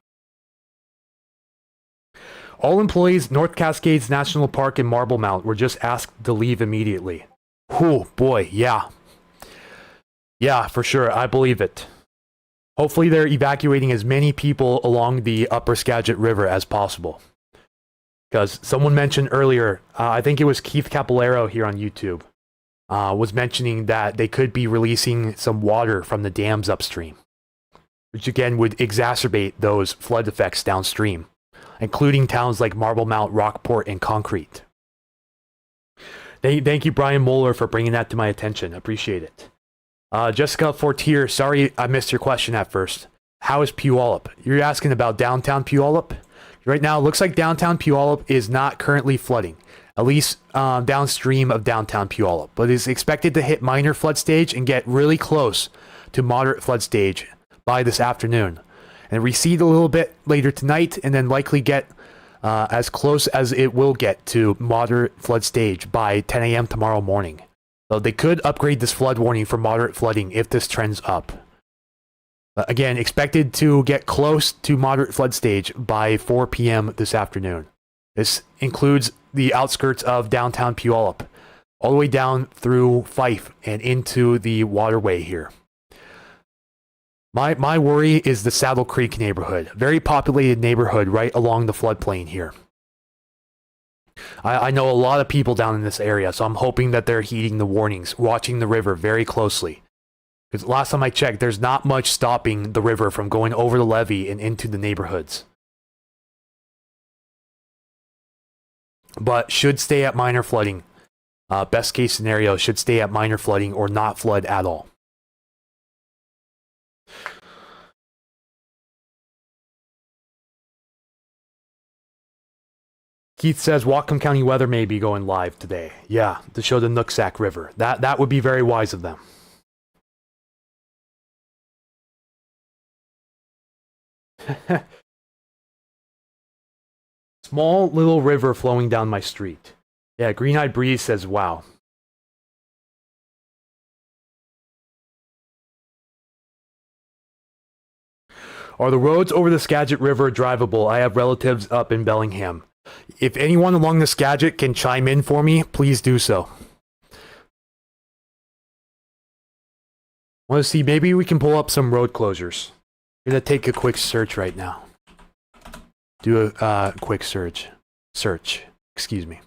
All employees, North Cascades National Park and Marble Mount were just asked to leave immediately. Oh boy, yeah. Yeah, for sure, I believe it. Hopefully they're evacuating as many people along the upper Skagit River as possible. Because someone mentioned earlier, I think it was Keith Capillero here on YouTube, was mentioning that they could be releasing some water from the dams upstream, which again would exacerbate those flood effects downstream, including towns like Marble Mount, Rockport, and Concrete. Thank you, Brian Moeller, for bringing that to my attention. Appreciate it. Jessica Fortier, sorry I missed your question at first. How is Puyallup? You're asking about downtown Puyallup? Right now, it looks like downtown Puyallup is not currently flooding, at least downstream of downtown Puyallup, but is expected to hit minor flood stage and get really close to moderate flood stage by this afternoon, and recede a little bit later tonight, and then likely get as close as it will get to moderate flood stage by 10 a.m. tomorrow morning. So they could upgrade this flood warning for moderate flooding if this trends up. Again, expected to get close to moderate flood stage by 4 p.m. this afternoon. This includes the outskirts of downtown Puyallup, all the way down through Fife and into the waterway here. My worry is the Saddle Creek neighborhood, very populated neighborhood right along the floodplain here. I know a lot of people down in this area, so I'm hoping that they're heeding the warnings, watching the river very closely. Because last time I checked, there's not much stopping the river from going over the levee and into the neighborhoods. But should stay at minor flooding. Best case scenario, should stay at minor flooding or not flood at all. Keith says Whatcom County weather may be going live today. Yeah, to show the Nooksack River. That would be very wise of them. Small little river flowing down my street. Yeah, Green Eyed Breeze says, wow. Are the roads over the Skagit River drivable? I have relatives up in Bellingham. If anyone along the Skagit can chime in for me, please do so. I want to see, maybe we can pull up some road closures. I'm going to take a quick search right now. Do a quick search. Excuse me.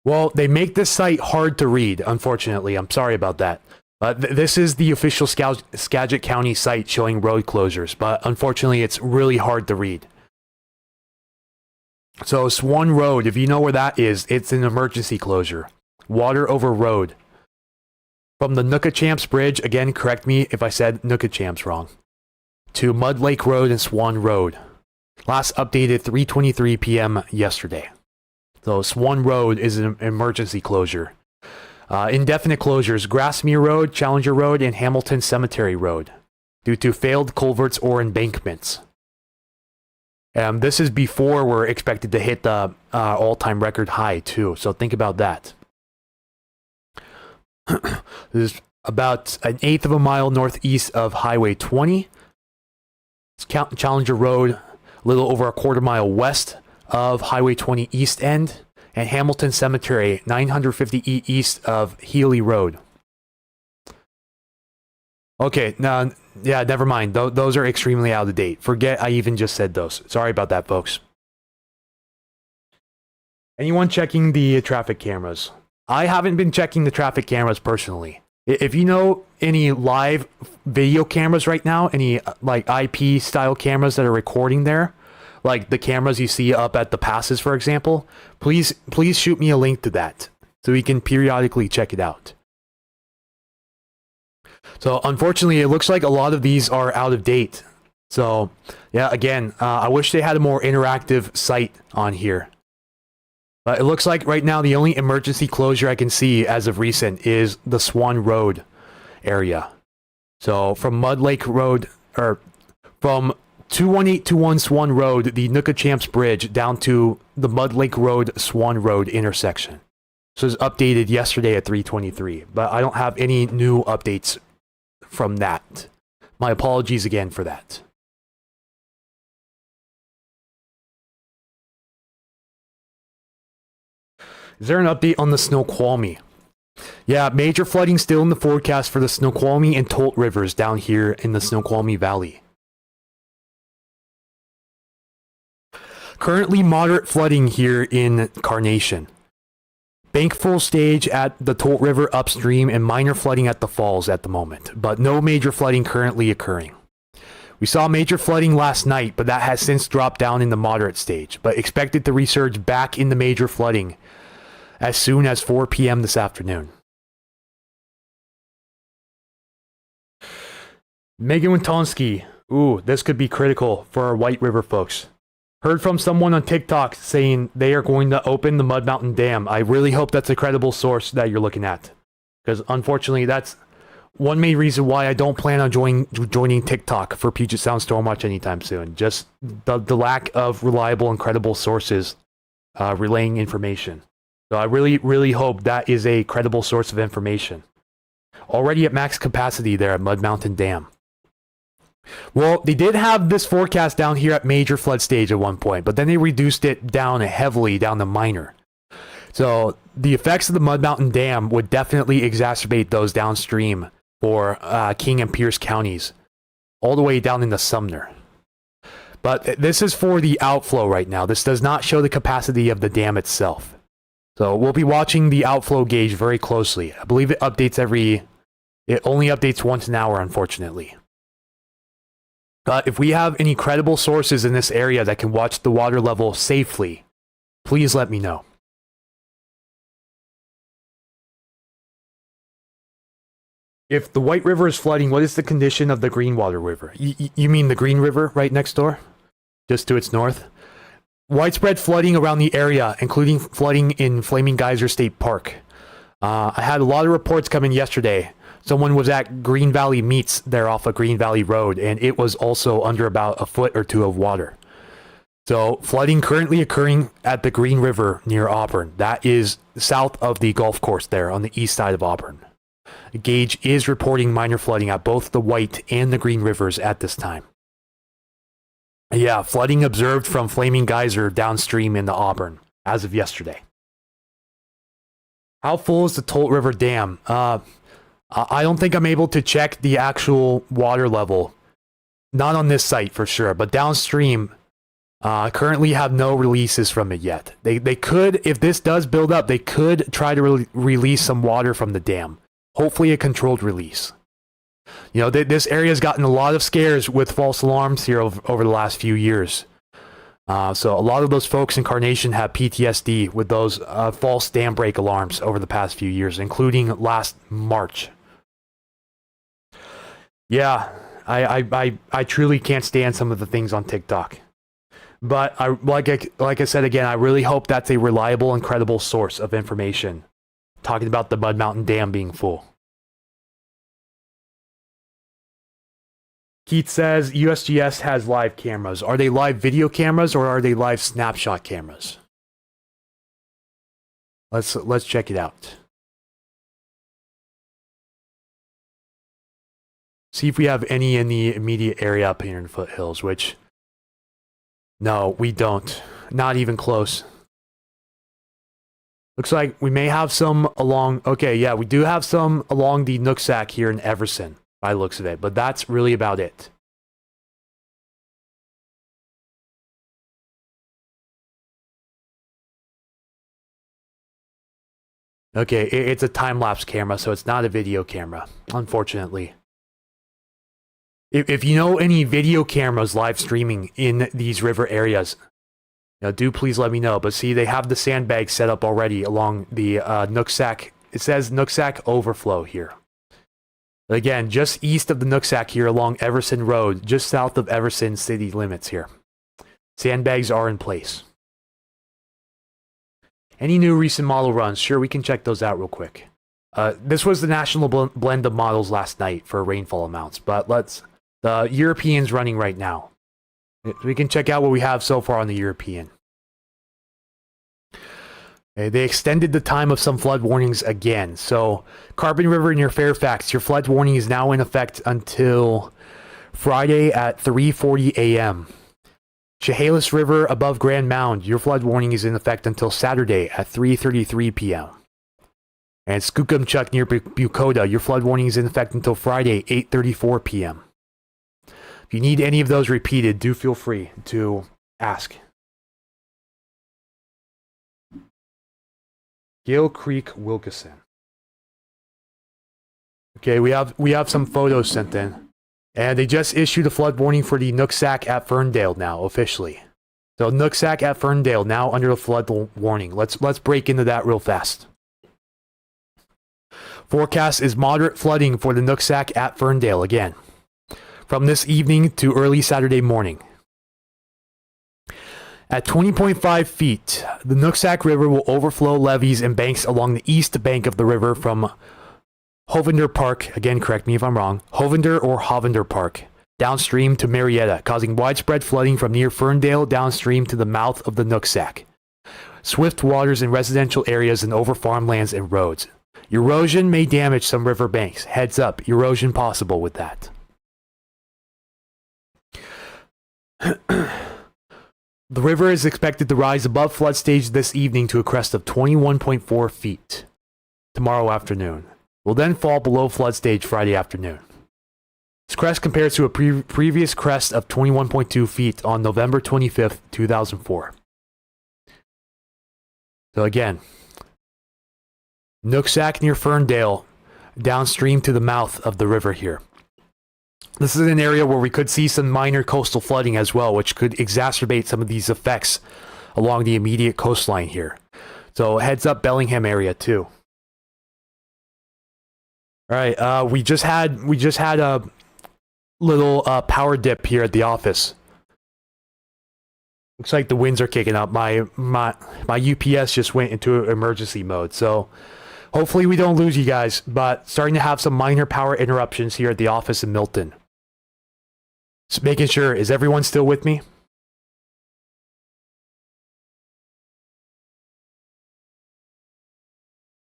Well, they make this site hard to read, unfortunately. I'm sorry about that. This is the official Skagit County site showing road closures, but unfortunately it's really hard to read. So Swan Road, if you know where that is, it's an emergency closure. Water over road. From the Nookachamps Bridge, again, correct me if I said Nookachamps wrong, to Mud Lake Road and Swan Road. Last updated 3:23 p.m. yesterday. So Swan Road is an emergency closure. Indefinite closures, Grassmere Road, Challenger Road, and Hamilton Cemetery Road, due to failed culverts or embankments. This is before we're expected to hit the all-time record high, too, so think about that. This is about 1/8 of a mile northeast of Highway 20. It's Challenger Road, a little over 1/4 mile west of Highway 20 East End, and Hamilton Cemetery, 950 east of Healy Road. Okay, now, yeah, never mind. Those are extremely out of date. Forget I even just said those. Sorry about that, folks. Anyone checking the traffic cameras? I haven't been checking the traffic cameras personally. If you know any live video cameras right now, any like IP style cameras that are recording there, like the cameras you see up at the passes, for example, please shoot me a link to that so we can periodically check it out. So unfortunately, it looks like a lot of these are out of date. So yeah, again, I wish they had a more interactive site on here. But it looks like right now the only emergency closure I can see as of recent is the Swan Road area. So from Mud Lake Road, or from 21821 Swan Road, the Nooksack Bridge, down to the Mud Lake Road, Swan Road intersection. So it was updated yesterday at 3:23, but I don't have any new updates from that. My apologies again for that. Is there an update on the Snoqualmie? Yeah, major flooding still in the forecast for the Snoqualmie and Tolt rivers down here in the Snoqualmie Valley. Currently moderate flooding here in Carnation. Bank full stage at the Tolt River upstream and minor flooding at the falls at the moment, but no major flooding currently occurring. We saw major flooding last night, but that has since dropped down in the moderate stage, but expected to resurge back into major flooding as soon as 4 p.m. this afternoon. Megan Wintonsky. Ooh, this could be critical for our White River folks. Heard from someone on TikTok saying they are going to open the Mud Mountain Dam. I really hope that's a credible source that you're looking at. Because unfortunately, that's one main reason why I don't plan on joining TikTok for Puget Sound Stormwatch anytime soon. Just the lack of reliable and credible sources relaying information. So I really, really hope that is a credible source of information. Already at max capacity there at Mud Mountain Dam. Well, they did have this forecast down here at major flood stage at one point, but then they reduced it down heavily down to minor. So the effects of the Mud Mountain Dam would definitely exacerbate those downstream for King and Pierce counties, all the way down into Sumner. But this is for the outflow right now. This does not show the capacity of the dam itself. So we'll be watching the outflow gauge very closely. I believe it only updates once an hour, unfortunately. If we have any credible sources in this area that can watch the water level safely, please let me know. If the White River is flooding, what is the condition of the Greenwater River? You mean the Green River right next door? Just to its north? Widespread flooding around the area, including flooding in Flaming Geyser State Park. I had a lot of reports come in yesterday. Someone was at Green Valley Meats there off of Green Valley Road, and it was also under about a foot or two of water. So flooding currently occurring at the Green River near Auburn. That is south of the golf course there on the east side of Auburn. The gauge is reporting minor flooding at both the White and the Green Rivers at this time. Yeah, flooding observed from Flaming Geyser downstream in the Auburn as of yesterday. How full is the Tolt River Dam? I don't think I'm able to check the actual water level. Not on this site for sure, but downstream, currently have no releases from it yet. They could, if this does build up, they could try to release some water from the dam. Hopefully a controlled release. You know, this area has gotten a lot of scares with false alarms here over the last few years. So a lot of those folks in Carnation have PTSD with those false dam break alarms over the past few years, including last March. Yeah, I truly can't stand some of the things on TikTok. But like I said again, I really hope that's a reliable and credible source of information. Talking about the Mud Mountain Dam being full. Keith says USGS has live cameras. Are they live video cameras or are they live snapshot cameras? Let's check it out. See if we have any in the immediate area up here in Foothills, which no, we don't. Not even close. Looks like we may have some along... Okay, yeah, we do have some along the Nooksack here in Everson, by the looks of it. But that's really about it. Okay, it's a time-lapse camera, so it's not a video camera, unfortunately. If you know any video cameras live streaming in these river areas... Now, do please let me know. But see, they have the sandbags set up already along the Nooksack. It says Nooksack Overflow here. But again, just east of the Nooksack here along Everson Road, just south of Everson city limits here. Sandbags are in place. Any new recent model runs? Sure, we can check those out real quick. This was the national blend of models last night for rainfall amounts. But let's The European's running right now. We can check out what we have so far on the European. Okay, they extended the time of some flood warnings again. So, Carbon River near Fairfax, your flood warning is now in effect until Friday at 3:40 a.m. Chehalis River above Grand Mound, your flood warning is in effect until Saturday at 3:33 p.m. And Skookumchuck near Bucota, your flood warning is in effect until Friday, 8:34 p.m. If you need any of those repeated, do feel free to ask. Gale Creek, Wilkeson. Okay, we have some photos sent in. And they just issued a flood warning for the Nooksack at Ferndale now, officially. So Nooksack at Ferndale now under a flood warning. Let's break into that real fast. Forecast is moderate flooding for the Nooksack at Ferndale again, from this evening to early Saturday morning. At 20.5 feet, the Nooksack River will overflow levees and banks along the east bank of the river from Hovender Park, again correct me if I'm wrong, Hovender or Hovender Park, downstream to Marietta, causing widespread flooding from near Ferndale downstream to the mouth of the Nooksack. Swift waters in residential areas and over farmlands and roads. Erosion may damage some river banks. Heads up, erosion possible with that. The river is expected to rise above flood stage this evening to a crest of 21.4 feet tomorrow afternoon. Will then fall below flood stage Friday afternoon. This crest compares to a previous crest of 21.2 feet on November 25th, 2004. So again, Nooksack near Ferndale, downstream to the mouth of the river here. This is an area where we could see some minor coastal flooding as well, which could exacerbate some of these effects along the immediate coastline here. So heads up Bellingham area too. All right, we just had a little power dip here at the office. Looks like the winds are kicking up. My UPS just went into emergency mode, so hopefully we don't lose you guys. But starting to have some minor power interruptions here at the office in Milton. Just making sure, is everyone still with me?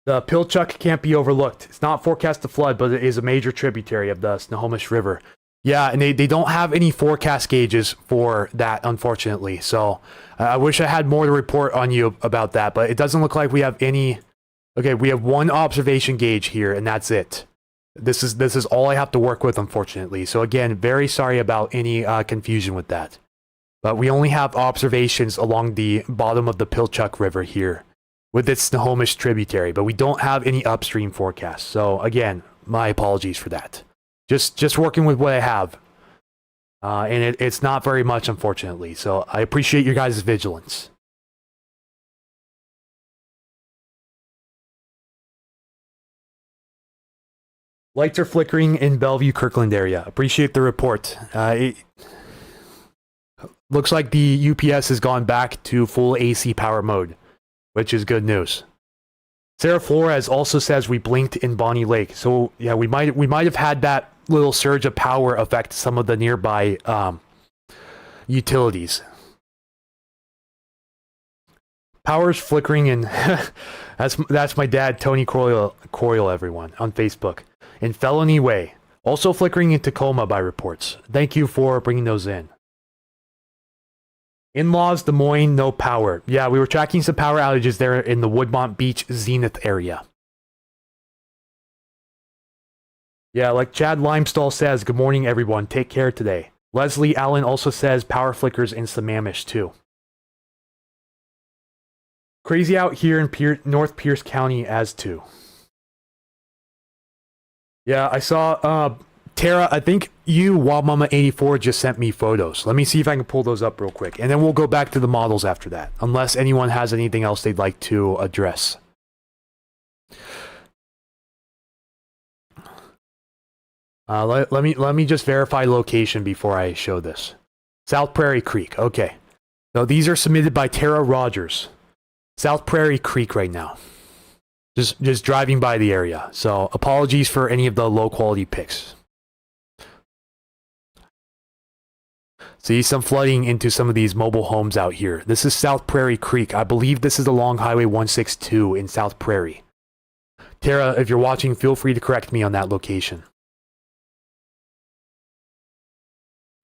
The Pilchuck can't be overlooked. It's not forecast to flood, but it is a major tributary of the Snohomish River. Yeah, and they don't have any forecast gauges for that, unfortunately. So I wish I had more to report on you about that, but it doesn't look like we have any. Okay, we have one observation gauge here, and that's it. This is all I have to work with, unfortunately. So again, very sorry about any confusion with that. But we only have observations along the bottom of the Pilchuck River here with its Snohomish tributary, but we don't have any upstream forecasts. So again, my apologies for that. Just working with what I have. And it's not very much, unfortunately. So I appreciate your guys' vigilance. Lights are flickering in Bellevue, Kirkland area. Appreciate the report. It looks like the UPS has gone back to full AC power mode, which is good news. Sarah Flores also says we blinked in Bonnie Lake. So yeah, we might have had that little surge of power affect some of the nearby utilities. Power's flickering and that's my dad, Tony Croyle, everyone, on Facebook. In Felony Way. Also flickering in Tacoma by reports. Thank you for bringing those in. In-laws, Des Moines, no power. Yeah, we were tracking some power outages there in the Woodmont Beach Zenith area. Yeah, like Chad Limestall says, good morning everyone, take care today. Leslie Allen also says power flickers in Sammamish too. Crazy out here in North Pierce County as too. Yeah, I saw, Tara, I think you, WildMama84, just sent me photos. Let me see if I can pull those up real quick. And then we'll go back to the models after that. Unless anyone has anything else they'd like to address. Let me just verify location before I show this. South Prairie Creek, okay. So these are submitted by Tara Rogers. South Prairie Creek right now. Just driving by the area. So apologies for any of the low quality pics. See some flooding into some of these mobile homes out here. This is South Prairie Creek. I believe this is along Highway 162 in South Prairie. Tara, if you're watching, feel free to correct me on that location.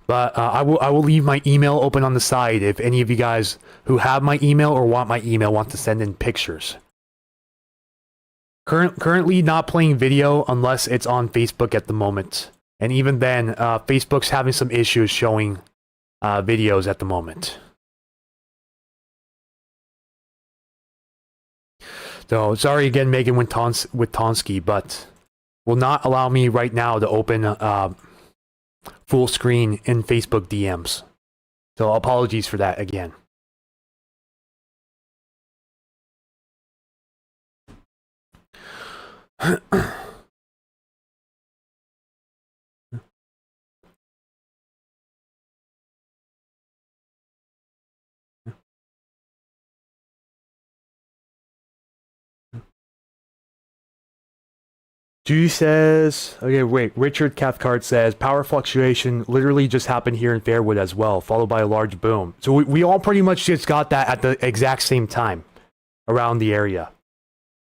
But I will leave my email open on the side if any of you guys who have my email or want my email want to send in pictures. Currently not playing video unless it's on Facebook at the moment. And even then, Facebook's having some issues showing videos at the moment. So, sorry again, Megan Witonsky, but will not allow me right now to open full screen in Facebook DMs. So, apologies for that again. Judy says, okay, wait, Richard Cathcart says, power fluctuation literally just happened here in Fairwood as well, followed by a large boom. So we all pretty much just got that at the exact same time around the area.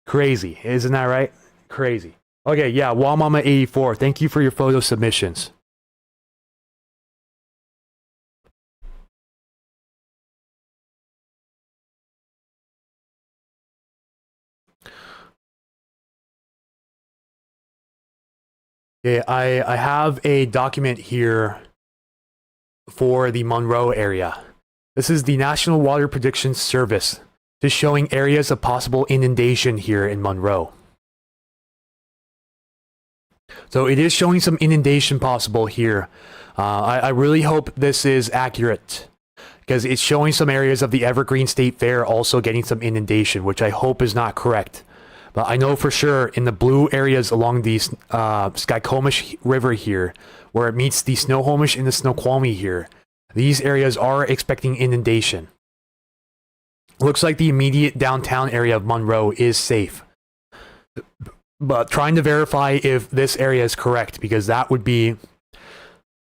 Crazy, isn't that right? Crazy. Okay, yeah, Wamama84, thank you for your photo submissions. Okay, I have a document here for the Monroe area. This is the National Water Prediction Service, just showing areas of possible inundation here in Monroe. So it is showing some inundation possible here. I really hope this is accurate, because it's showing some areas of the Evergreen State Fair also getting some inundation, which I hope is not correct. But I know for sure in the blue areas along the Skykomish River here, where it meets the Snohomish and the Snoqualmie here, these areas are expecting inundation. Looks like the immediate downtown area of Monroe is safe. But trying to verify if this area is correct, because that would be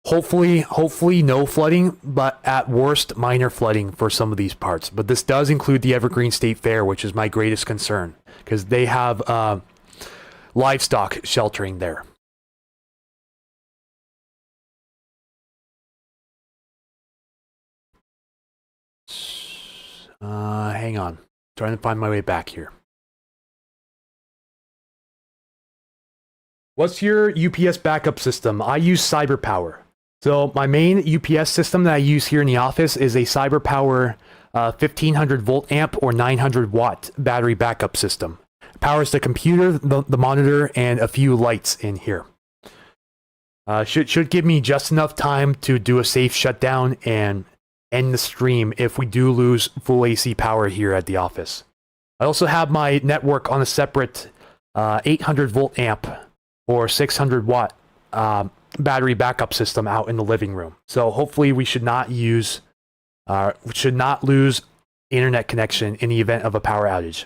hopefully no flooding, but at worst minor flooding for some of these parts. But this does include the Evergreen State Fair, which is my greatest concern, because they have livestock sheltering there. Hang on. Trying to find my way back here. What's your UPS backup system? I use CyberPower. So my main UPS system that I use here in the office is a CyberPower 1500 volt amp or 900 watt battery backup system. It powers the computer, the monitor, and a few lights in here. Should give me just enough time to do a safe shutdown and end the stream if we do lose full AC power here at the office. I also have my network on a separate 800 volt amp or 600 watt battery backup system out in the living room. So hopefully we should not lose internet connection in the event of a power outage.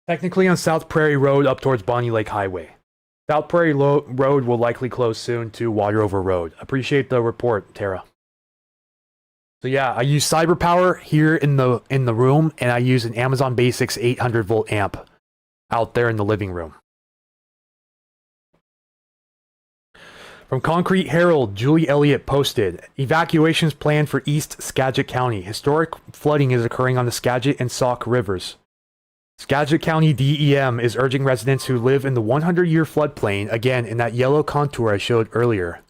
Technically on South Prairie Road up towards Bonnie Lake Highway. South Prairie Road will likely close soon to Water Over Road. Appreciate the report, Tara. So yeah, I use CyberPower here in the room, and I use an Amazon Basics 800 volt amp out there in the living room. From Concrete Herald, Julie Elliott posted, evacuations planned for East Skagit County. Historic flooding is occurring on the Skagit and Sauk rivers. Skagit County DEM is urging residents who live in the 100-year floodplain, again in that yellow contour I showed earlier,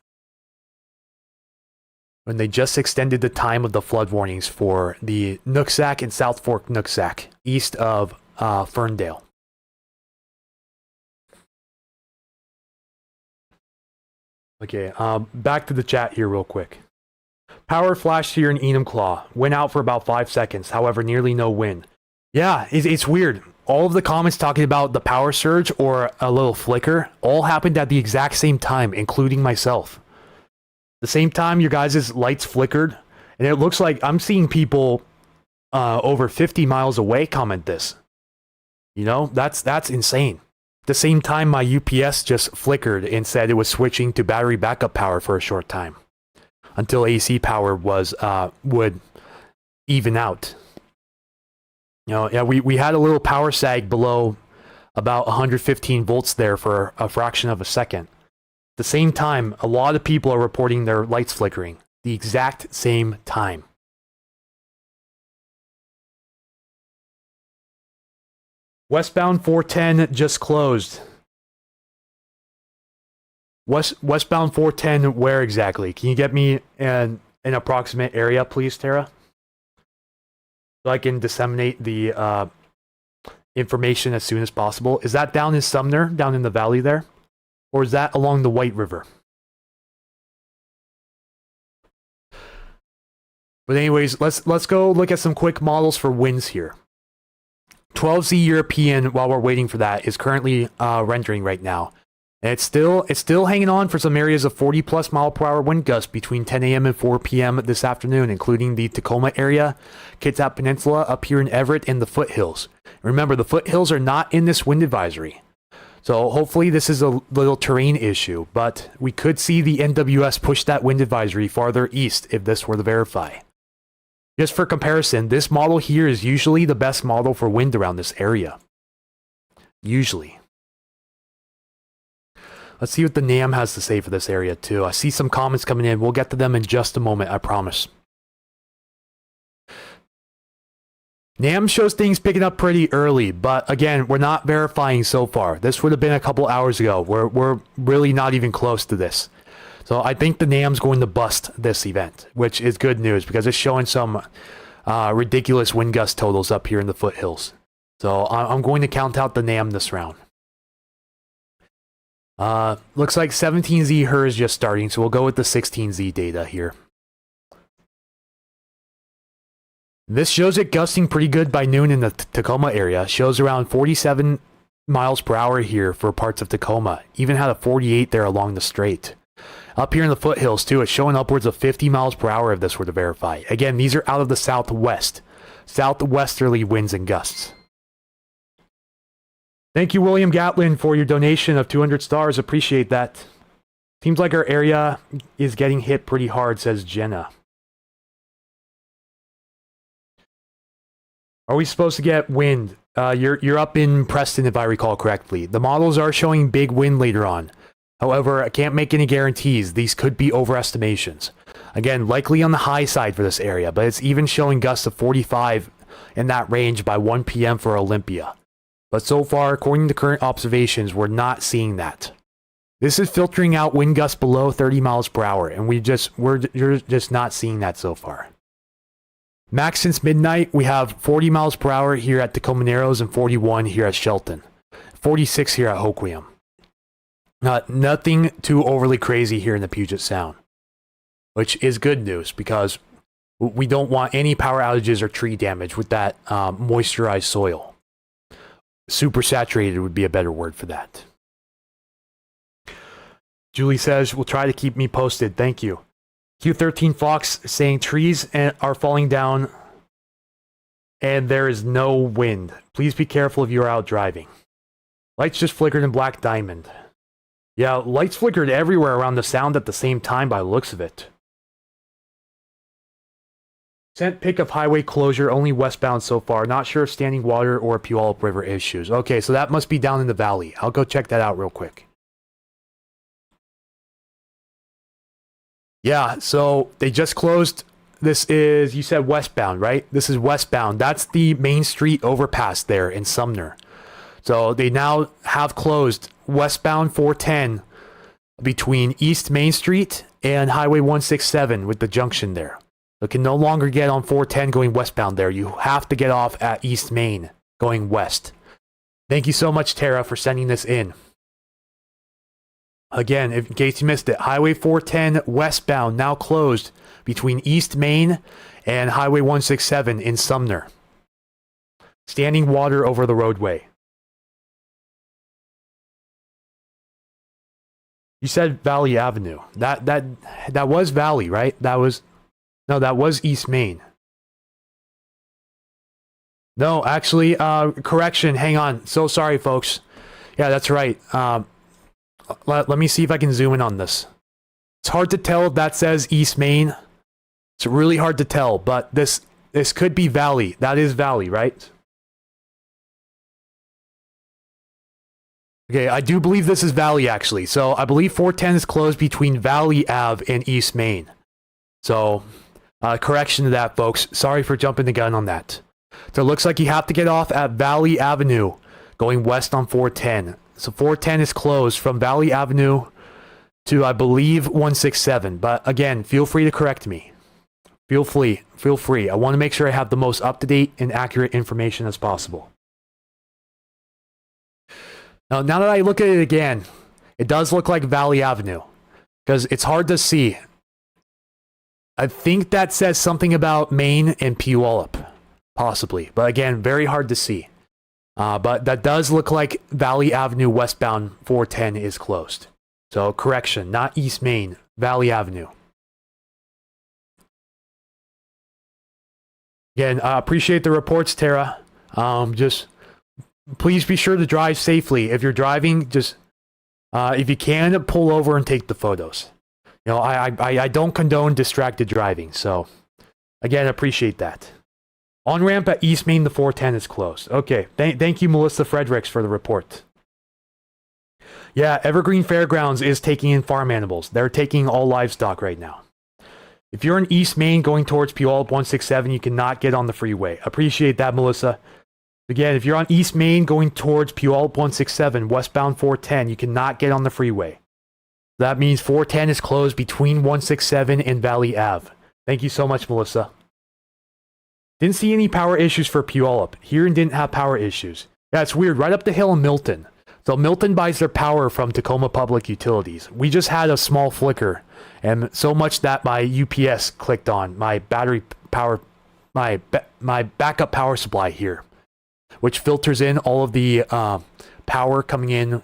when they just extended the time of the flood warnings for the Nooksack and South Fork Nooksack, east of Ferndale. Okay, back to the chat here real quick. Power flashed here in Enumclaw. Went out for about 5 seconds, however, nearly no wind. Yeah, it's weird. All of the comments talking about the power surge or a little flicker all happened at the exact same time, including myself. The same time your guys' lights flickered, and it looks like I'm seeing people over 50 miles away comment this. You know, that's insane. the same time, my UPS just flickered and said it was switching to battery backup power for a short time until AC power was would even out. You know, yeah, we had a little power sag below about 115 volts there for a fraction of a second. At the same time, a lot of people are reporting their lights flickering. The exact same time. Westbound 410 just closed. Westbound 410, where exactly? Can you get me an approximate area, please, Tara? So I can disseminate the information as soon as possible. Is that down in Sumner, down in the valley there? Or is that along the White River? But anyways, let's go look at some quick models for winds here. 12Z European, while we're waiting for that, is currently rendering right now. And it's still hanging on for some areas of 40 plus mile per hour wind gusts between 10 a.m. and 4 p.m. this afternoon, including the Tacoma area, Kitsap Peninsula, up here in Everett, and the foothills. Remember, the foothills are not in this wind advisory. So hopefully this is a little terrain issue, but we could see the NWS push that wind advisory farther east if this were to verify. Just for comparison, this model here is usually the best model for wind around this area. Usually. Let's see what the NAM has to say for this area too. I see some comments coming in. We'll get to them in just a moment, I promise. NAM shows things picking up pretty early, but again, we're not verifying so far. This would have been a couple hours ago. We're really not even close to this. So I think the NAM's going to bust this event, which is good news because it's showing some ridiculous wind gust totals up here in the foothills. So I'm going to count out the NAM this round. Looks like 17Z HER is just starting, so we'll go with the 16Z data here. This shows it gusting pretty good by noon in the Tacoma area. Shows around 47 miles per hour here for parts of Tacoma. Even had a 48 there along the strait. Up here in the foothills too, it's showing upwards of 50 miles per hour if this were to verify. Again, these are out of the southwest. Southwesterly winds and gusts. Thank you, William Gatlin, for your donation of 200 stars. Appreciate that. Seems like our area is getting hit pretty hard, says Jenna. Are we supposed to get wind? You're up in Preston, if I recall correctly. The models are showing big wind later on. However, I can't make any guarantees. These could be overestimations. Again, likely on the high side for this area, but it's even showing gusts of 45 in that range by 1 p.m. for Olympia. But so far, according to current observations, we're not seeing that. This is filtering out wind gusts below 30 miles per hour, and you're just not seeing that so far. Max since midnight, we have 40 miles per hour here at Tacoma Narrows and 41 here at Shelton. 46 here at Hoquiam. Nothing too overly crazy here in the Puget Sound, which is good news because we don't want any power outages or tree damage with that moisturized soil. Super saturated would be a better word for that. Julie says, "Will try to keep me posted. Thank you." Q13 Fox saying trees are falling down and there is no wind. Please be careful if you are out driving. Lights just flickered in Black Diamond. Yeah, lights flickered everywhere around the sound at the same time by the looks of it. Sent pic of highway closure, only westbound so far. Not sure if standing water or Puyallup River issues. Okay, so that must be down in the valley. I'll go check that out real quick. Yeah, so they just closed. This is, you said westbound, right? This is westbound. That's the Main Street overpass there in Sumner. So they now have closed westbound 410 between East Main Street and Highway 167 with the junction there. You can no longer get on 410 going westbound there. You have to get off at East Main going west. Thank you so much, Tara, for sending this in. Again, in case you missed it, Highway 410 westbound now closed between East Main and Highway 167 in Sumner. Standing water over the roadway. You said Valley Avenue. That was Valley, right? That was East Main. No, actually, correction. Hang on. So sorry, folks. Yeah, that's right. Let me see if I can zoom in on this. It's hard to tell if that says East Main. It's really hard to tell, but this could be Valley. That is Valley, right? Okay, I do believe this is Valley, actually. So I believe 410 is closed between Valley Ave and East Main. So, correction to that, folks. Sorry for jumping the gun on that. So it looks like you have to get off at Valley Avenue, going west on 410. So 410 is closed from Valley Avenue to, I believe, 167. But again, feel free to correct me. Feel free. I want to make sure I have the most up-to-date and accurate information as possible. Now that I look at it again, it does look like Valley Avenue, because it's hard to see. I think that says something about Maine and Puyallup, possibly. But again, very hard to see. But that does look like Valley Avenue westbound 410 is closed. So correction, not East Main, Valley Avenue. Again, appreciate the reports, Tara. Just please be sure to drive safely. If you're driving, just if you can, pull over and take the photos. You know, I don't condone distracted driving, so again, appreciate that. On ramp at East Main, the 410 is closed. Okay, thank you, Melissa Fredericks, for the report. Yeah, Evergreen Fairgrounds is taking in farm animals. They're taking all livestock right now. If you're in East Main going towards Puyallup 167, you cannot get on the freeway. Appreciate that, Melissa. Again, if you're on East Main going towards Puyallup 167, westbound 410, you cannot get on the freeway. That means 410 is closed between 167 and Valley Ave. Thank you so much, Melissa. Didn't see any power issues for Puyallup. Here didn't have power issues. Yeah, it's weird. Right up the hill in Milton. So Milton buys their power from Tacoma Public Utilities. We just had a small flicker, and so much that my UPS clicked on my battery power, my backup power supply here, which filters in all of the power coming in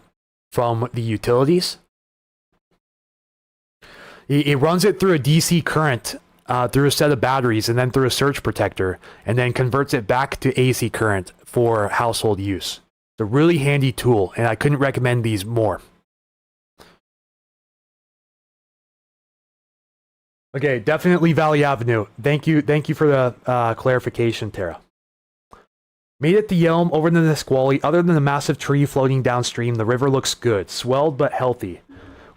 from the utilities. It runs it through a DC current, through a set of batteries, and then through a surge protector, and then converts it back to AC current for household use. It's a really handy tool, and I couldn't recommend these more. Okay, definitely Valley Avenue. Thank you for the clarification, Tara. Made it to Yelm over to the Nisqually. Other than the massive tree floating downstream, the river looks good, swelled but healthy.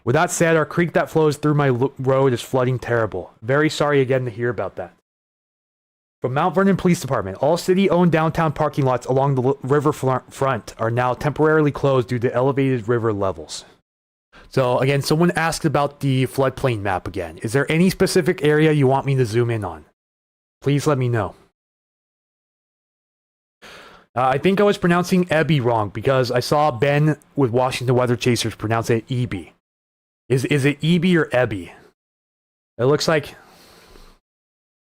With that said, our creek that flows through my road is flooding terrible. Very sorry again to hear about that. From Mount Vernon Police Department, all city-owned downtown parking lots along the river front are now temporarily closed due to elevated river levels. So again, someone asked about the floodplain map again. Is there any specific area you want me to zoom in on? Please let me know. I think I was pronouncing Ebby wrong because I saw Ben with Washington Weather Chasers pronounce it Eby. Is it Eby or Ebby? It looks like...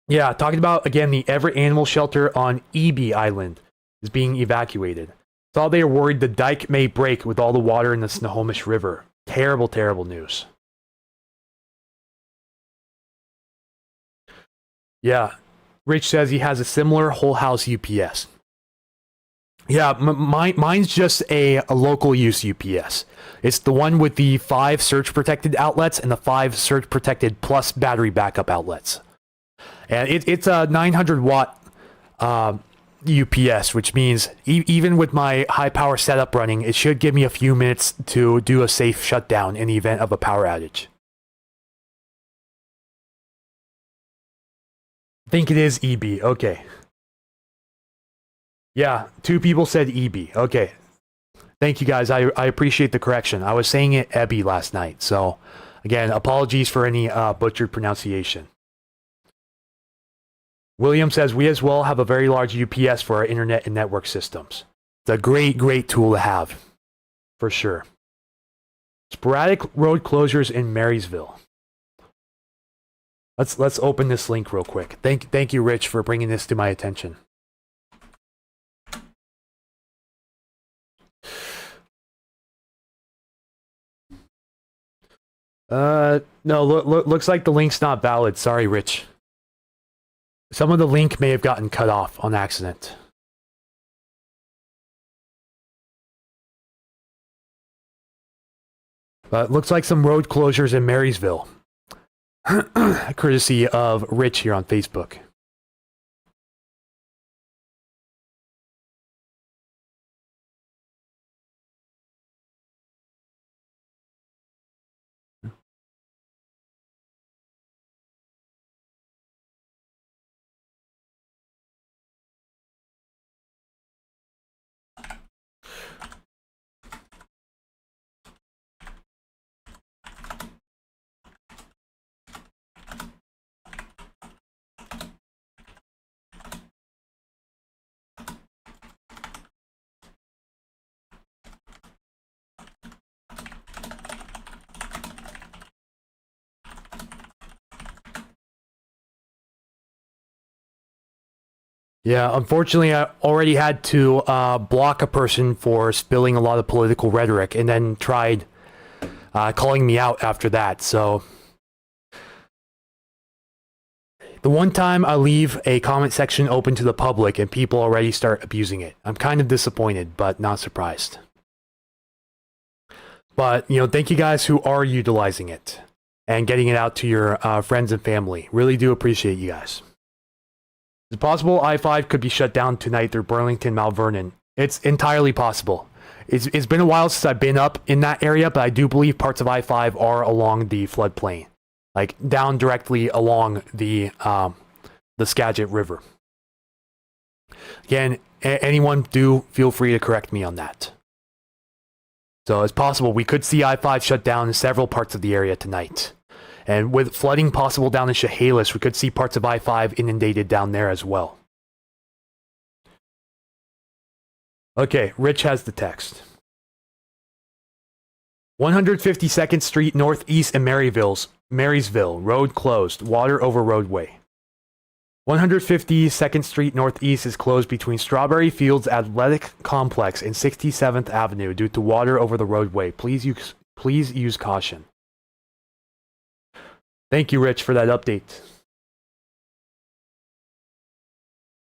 Yeah, talking about, again, the Everett Animal Shelter on Eby Island is being evacuated. Saw they are worried the dike may break with all the water in the Snohomish River. Terrible, terrible news. Yeah, Rich says he has a similar whole house UPS. Yeah, mine's just a local use UPS. It's the one with the 5 surge protected outlets and the 5 surge protected plus battery backup outlets. And it's a 900 watt UPS, which means even with my high power setup running, it should give me a few minutes to do a safe shutdown in the event of a power outage. I think it is EB. Okay. Yeah, 2 people said EB. Okay. Thank you guys. I appreciate the correction. I was saying it Ebby last night. So, again, apologies for any butchered pronunciation. William says, we as well have a very large UPS for our internet and network systems. It's a great, great tool to have. For sure. Sporadic road closures in Marysville. Let's open this link real quick. Thank you, Rich, for bringing this to my attention. No, looks like the link's not valid. Sorry, Rich. Some of the link may have gotten cut off on accident. But looks like some road closures in Marysville. Courtesy of Rich here on Facebook. Yeah, unfortunately, I already had to block a person for spilling a lot of political rhetoric and then tried calling me out after that. So the one time I leave a comment section open to the public and people already start abusing it, I'm kind of disappointed, but not surprised. But, you know, thank you guys who are utilizing it and getting it out to your friends and family. Really do appreciate you guys. It's possible I-5 could be shut down tonight through Burlington, Mount Vernon. It's entirely possible. It's been a while since I've been up in that area, but I do believe parts of I-5 are along the floodplain. Like, down directly along the Skagit River. Again, anyone do feel free to correct me on that. So it's possible we could see I-5 shut down in several parts of the area tonight. And with flooding possible down in Chehalis, we could see parts of I-5 inundated down there as well. Okay, Rich has the text. 152nd Street Northeast in Marysville, road closed, water over roadway. 152nd Street Northeast is closed between Strawberry Fields Athletic Complex and 67th Avenue due to water over the roadway. Please use caution. Thank you, Rich, for that update.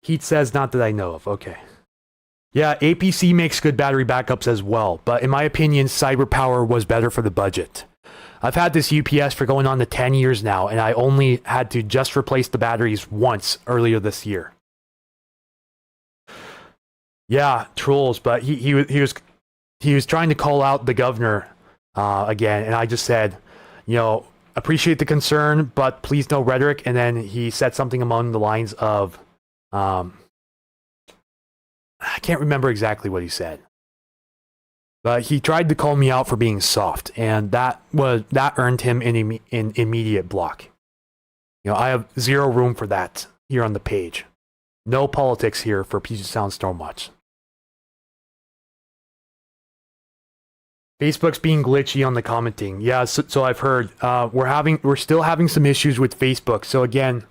Heat says, not that I know of. Okay. Yeah, APC makes good battery backups as well, but in my opinion, cyber power was better for the budget. I've had this UPS for going on to 10 years now, and I only had to just replace the batteries once earlier this year. Yeah, trolls, but he was trying to call out the governor again, and I just said, you know, appreciate the concern, but please no rhetoric. And then he said something along the lines of, I can't remember exactly what he said, but he tried to call me out for being soft, and that earned him an immediate block. You know, I have zero room for that here on the page. No politics here for Puget Sound Stormwatch. Facebook's being glitchy on the commenting. Yeah, so I've heard. We're still having some issues with Facebook. So again,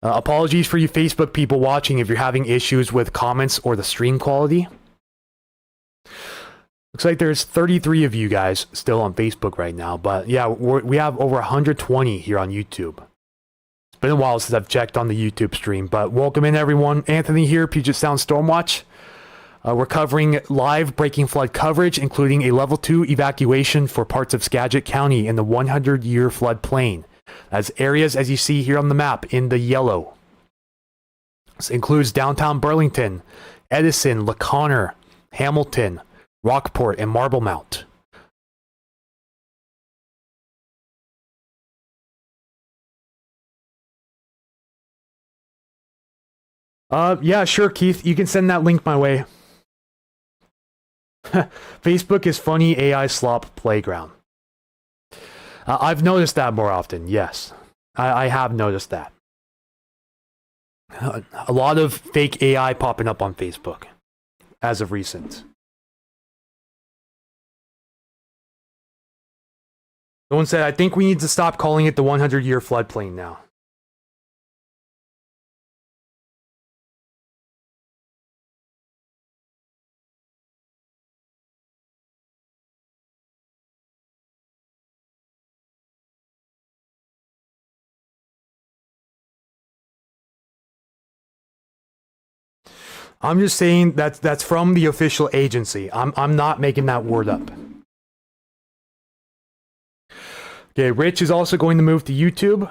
apologies for you Facebook people watching if you're having issues with comments or the stream quality. Looks like there's 33 of you guys still on Facebook right now, but yeah, we have over 120 here on YouTube. It's been a while since I've checked on the YouTube stream, but welcome in everyone. Anthony here, Puget Sound Stormwatch. We're covering live breaking flood coverage, including a level 2 evacuation for parts of Skagit County in the 100-year floodplain. As areas, as you see here on the map, in the yellow. This includes downtown Burlington, Edison, LaConner, Hamilton, Rockport, and Marblemount. Yeah, sure, Keith. You can send that link my way. Facebook is funny AI slop playground. I've noticed that more often, yes. I have noticed that. A lot of fake AI popping up on Facebook as of recent. Someone said, I think we need to stop calling it the 100-year floodplain now. I'm just saying that's from the official agency. I'm not making that word up. Okay, Rich is also going to move to YouTube.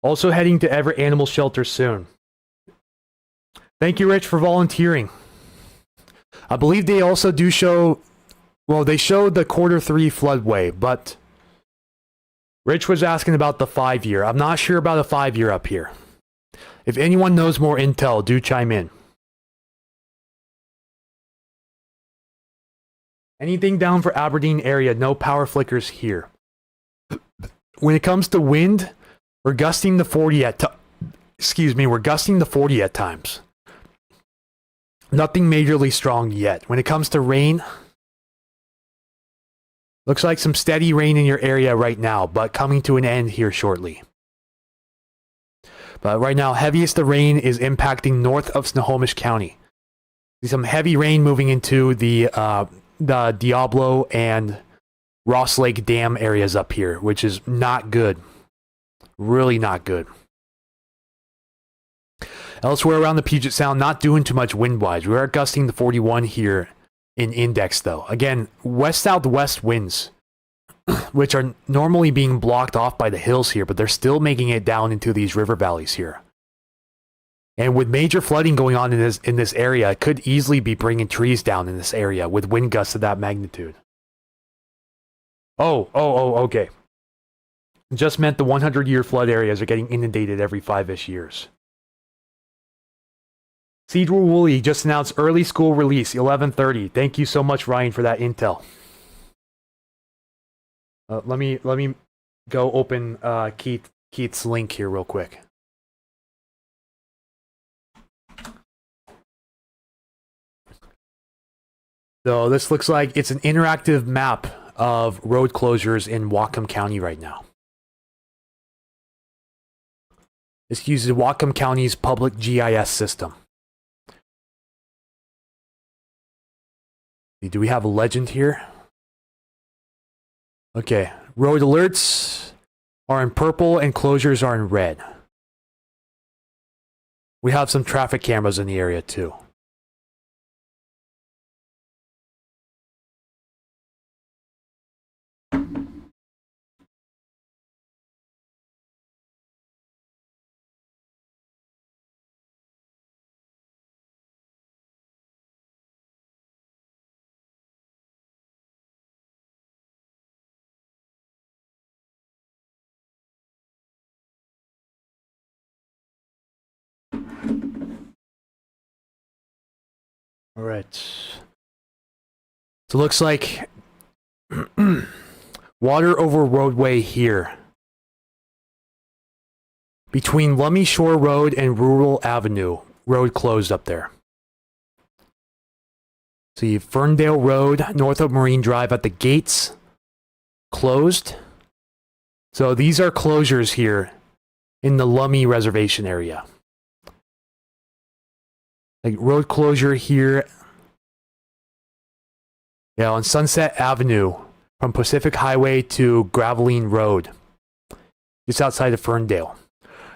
Also heading to Everett Animal Shelter soon. Thank you, Rich, for volunteering. I believe they also do show... Well, they showed the Q3 floodway, but... Rich was asking about the 5-year. I'm not sure about a 5-year up here. If anyone knows more intel, do chime in. Anything down for Aberdeen area, no power flickers here. When it comes to wind, we're gusting the 40 at we're gusting the 40 at times. Nothing majorly strong yet. When it comes to rain, looks like some steady rain in your area right now, but coming to an end here shortly. But right now, heaviest the rain is impacting north of Snohomish County. Some heavy rain moving into the Diablo and Ross Lake Dam areas up here, which is not good. Really not good. Elsewhere around the Puget Sound, not doing too much wind-wise. We are gusting the 41 here in index, though. Again, west-southwest winds, which are normally being blocked off by the hills here, but they're still making it down into these river valleys here. And with major flooding going on in this area, it could easily be bringing trees down in this area with wind gusts of that magnitude. Oh, okay. Just meant the 100-year flood areas are getting inundated every 5-ish years. Cedral Woolley just announced early school release, 11:30. Thank you so much, Ryan, for that intel. Let me go open Keith's link here real quick. So this looks like it's an interactive map of road closures in Whatcom County right now. This uses Whatcom County's public GIS system. Do we have a legend here? Okay, road alerts are in purple and closures are in red. We have some traffic cameras in the area too. All right. So it looks like water over roadway here. Between Lummi Shore Road and Rural Avenue. Road closed up there. See Ferndale Road, north of Marine Drive at the gates. Closed. So these are closures here in the Lummi Reservation area. Like road closure here. Yeah, on Sunset Avenue from Pacific Highway to Graveline Road. Just outside of Ferndale.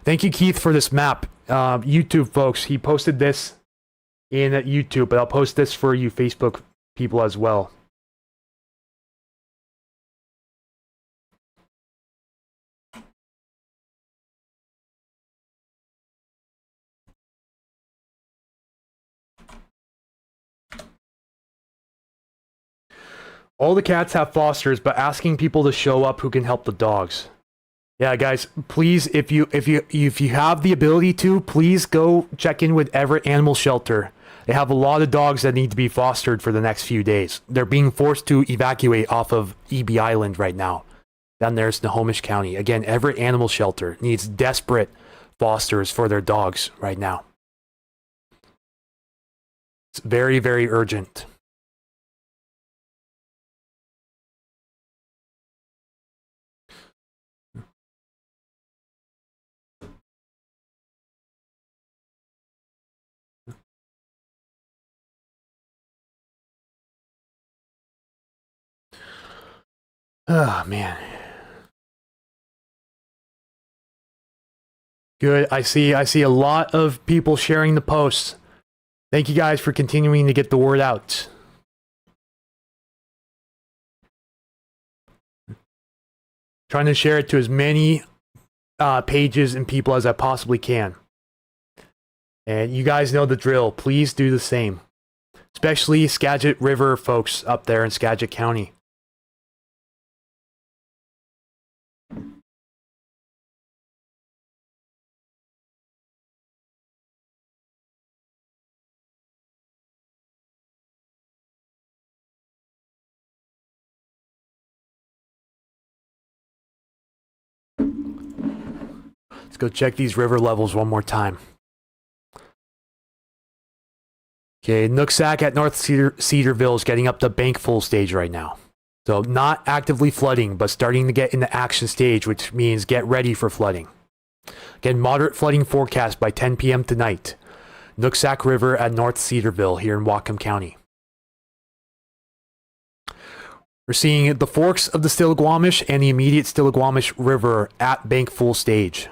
Thank you, Keith, for this map. YouTube folks, he posted this in YouTube, but I'll post this for you Facebook people as well. All the cats have fosters, but asking people to show up who can help the dogs. Yeah, guys, please, if you have the ability to, please go check in with Everett Animal Shelter. They have a lot of dogs that need to be fostered for the next few days. They're being forced to evacuate off of EB Island right now, down there in Snohomish County. Again, Everett Animal Shelter needs desperate fosters for their dogs right now. It's very, very urgent. Oh, man. Good. I see a lot of people sharing the posts. Thank you guys for continuing to get the word out. Trying to share it to as many pages and people as I possibly can. And you guys know the drill. Please do the same. Especially Skagit River folks up there in Skagit County. Let's go check these river levels one more time. Okay, Nooksack at North Cedarville is getting up to bank full stage right now. So not actively flooding, but starting to get in the action stage, which means get ready for flooding. Again, moderate flooding forecast by 10 p.m. tonight. Nooksack River at North Cedarville here in Whatcom County. We're seeing the forks of the Stillaguamish and the immediate Stillaguamish River at bank full stage.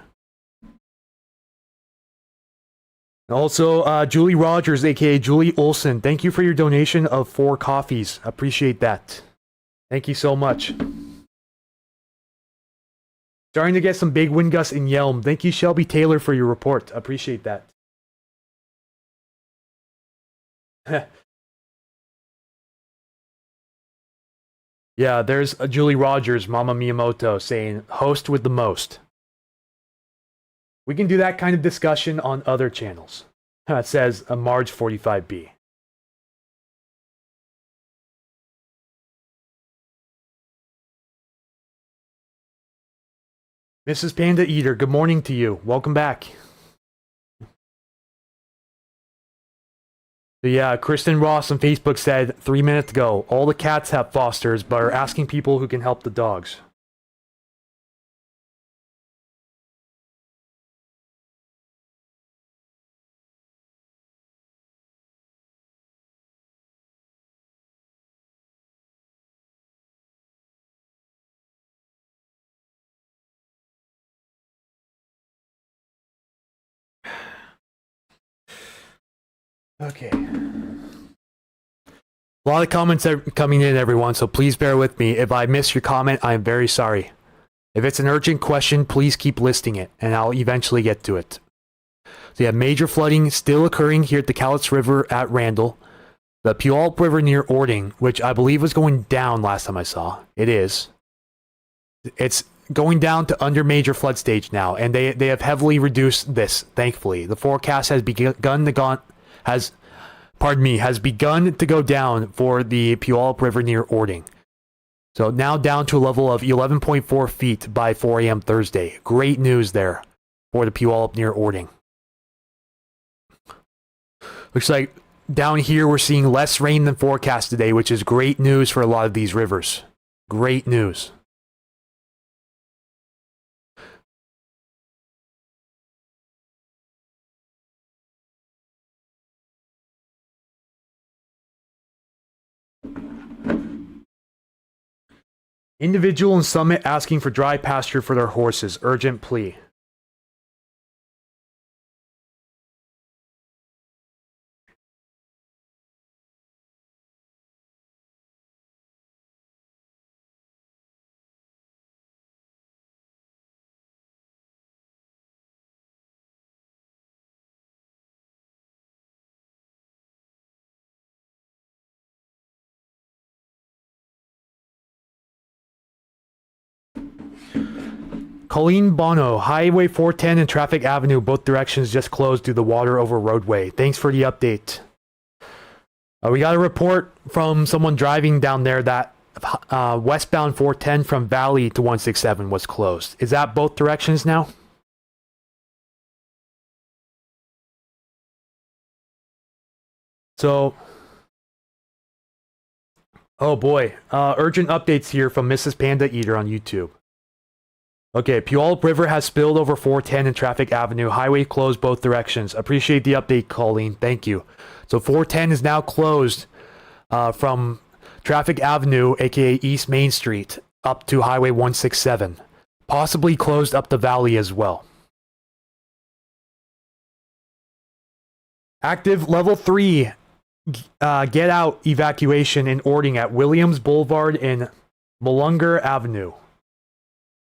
Also, Julie Rogers, aka Julie Olson, thank you for your donation of 4 coffees. Appreciate that. Thank you so much. Starting to get some big wind gusts in Yelm. Thank you, Shelby Taylor, for your report. Appreciate that. Yeah, there's Julie Rogers, Mama Miyamoto, saying, host with the most. We can do that kind of discussion on other channels. It says a Marge 45B. Mrs. Panda Eater, good morning to you. Welcome back. So yeah, Kristen Ross on Facebook said 3 minutes ago, all the cats have fosters, but are asking people who can help the dogs. Okay. A lot of comments are coming in, everyone, so please bear with me. If I miss your comment, I am very sorry. If it's an urgent question, please keep listing it, and I'll eventually get to it. So yeah, major flooding still occurring here at the Cowlitz River at Randall. The Puyallup River near Ording, which I believe was going down last time I saw. It is. It's going down to under major flood stage now, and they have heavily reduced this, thankfully. The forecast has begun to go down for the Puyallup River near Ording. So now down to a level of 11.4 feet by 4 a.m. Thursday. Great news there for the Puyallup near Ording. Looks like down here we're seeing less rain than forecast today, which is great news for a lot of these rivers. Great news. Individual in Summit asking for dry pasture for their horses. Urgent plea. Colleen Bono, Highway 410 and Traffic Avenue, both directions just closed due to the water over roadway. Thanks for the update. We got a report from someone driving down there that westbound 410 from Valley to 167 was closed. Is that both directions now? So, oh boy, urgent updates here from Mrs. Panda Eater on YouTube. Okay, Puyallup River has spilled over 410 and Traffic Avenue. Highway closed both directions. Appreciate the update, Colleen. Thank you. So 410 is now closed from Traffic Avenue, aka East Main Street, up to Highway 167. Possibly closed up the valley as well. Active level 3 get out evacuation in Ording at Williams Boulevard and Mullunger Avenue.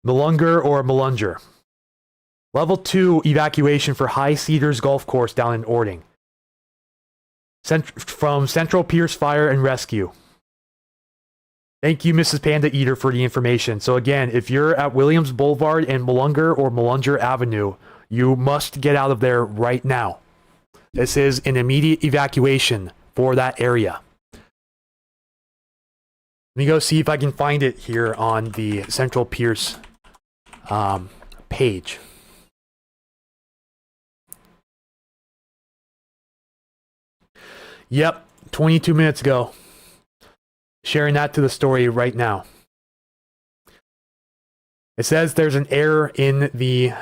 Malungar or Malunger. Level 2 evacuation for High Cedars Golf Course down in Ording. From Central Pierce Fire and Rescue. Thank you, Mrs. Panda Eater, for the information. So again, if you're at Williams Boulevard and Malungar or Malunger Avenue, you must get out of there right now. This is an immediate evacuation for that area. Let me go see if I can find it here on the Central Pierce page. Yep, 22 minutes ago. Sharing that to the story right now. It says there's an error in the...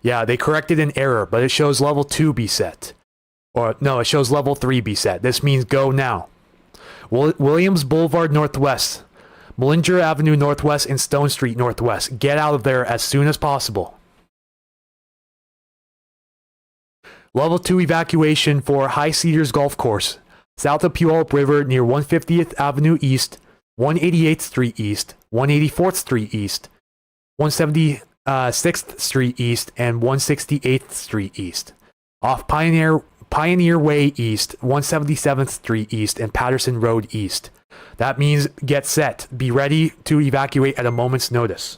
yeah, they corrected an error, but it shows level 2 be set. Or, no, it shows level 3 be set. This means go now. Williams Boulevard Northwest, Malunger Avenue Northwest, and Stone Street Northwest. Get out of there as soon as possible. Level 2 evacuation for High Cedars Golf Course, south of Puyallup River near 150th Avenue East, 188th Street East, 184th Street East, 176th Street East, and 168th Street East. Off Pioneer Way East, 177th Street East, and Patterson Road East. That means get set. Be ready to evacuate at a moment's notice.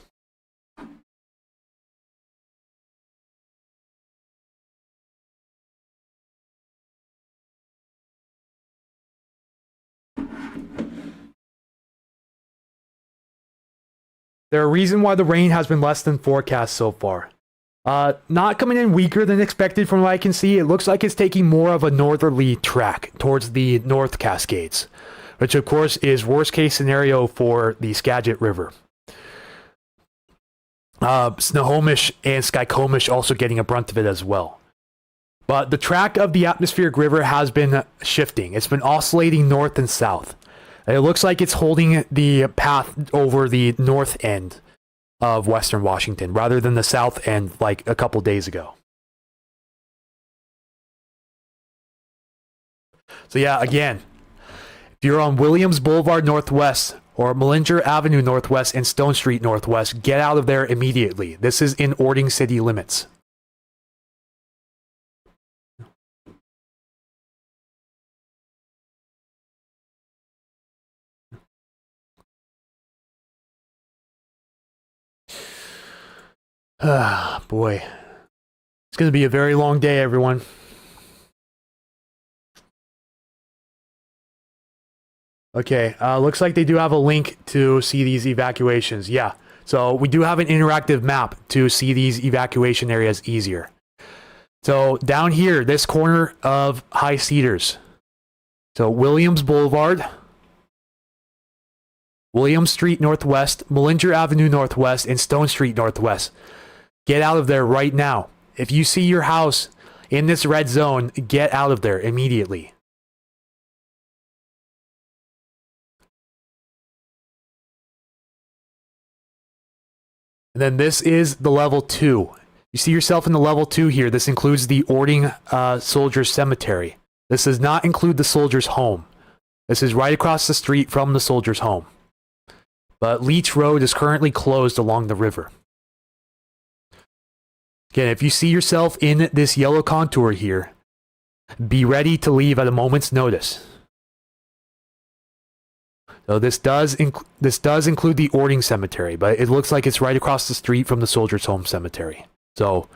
There are reasons why the rain has been less than forecast so far. Not coming in weaker than expected from what I can see. It looks like it's taking more of a northerly track towards the North Cascades, which of course is worst case scenario for the Skagit River. Snohomish and Skykomish also getting a brunt of it as well. But the track of the atmospheric river has been shifting. It's been oscillating north and south. It looks like it's holding the path over the north end of Western Washington rather than the south end like a couple days ago. So yeah, again, if you're on Williams Boulevard Northwest or Malunger Avenue Northwest and Stone Street Northwest, get out of there immediately. This is in Ording city limits. Ah, boy. It's going to be a very long day, everyone. Okay, looks like they do have a link to see these evacuations. Yeah, so we do have an interactive map to see these evacuation areas easier. So down here, this corner of High Cedars. So Williams Boulevard, Williams Street Northwest, Malunger Avenue Northwest, and Stone Street Northwest. Get out of there right now. If you see your house in this red zone, get out of there immediately. And then this is the level 2. You see yourself in the level 2 here. This includes the Ording Soldiers Cemetery. This does not include the Soldiers' Home. This is right across the street from the Soldiers' Home. But Leech Road is currently closed along the river. Again, if you see yourself in this yellow contour here, be ready to leave at a moment's notice. So this does include the Ording Cemetery, but it looks like it's right across the street from the Soldiers' Home Cemetery. So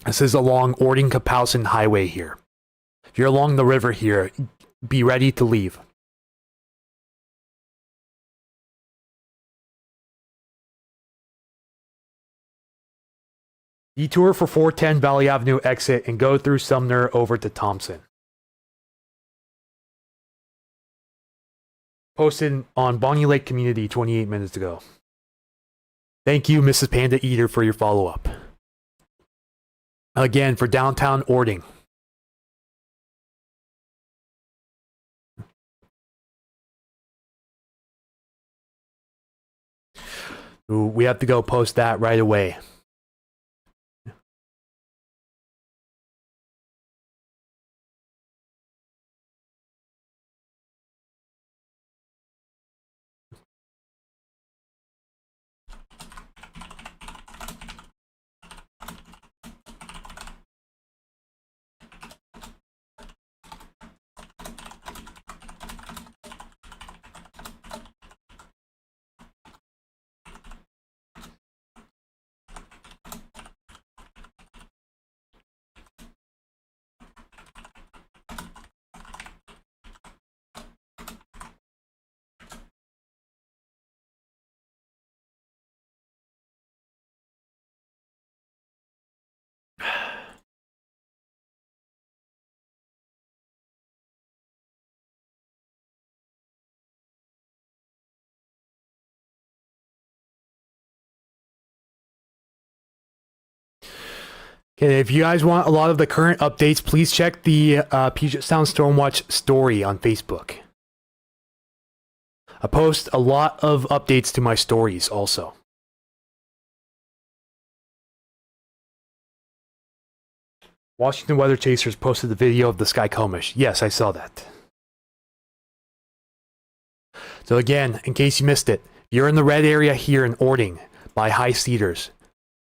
this is along Ording-Kapowson Highway here. If you're along the river here, be ready to leave. Detour for 410 Valley Avenue exit and go through Sumner over to Thompson. Posted on Bonnie Lake Community 28 minutes ago. Thank you, Mrs. Panda Eater, for your follow-up. Again, for downtown Ording. Ooh, we have to go post that right away. Okay, if you guys want a lot of the current updates, please check the Puget Sound Stormwatch story on Facebook. I post a lot of updates to my stories also. Washington Weather Chasers posted the video of the Sky Comish. Yes, I saw that. So again, in case you missed it, you're in the red area here in Ording by High Cedars.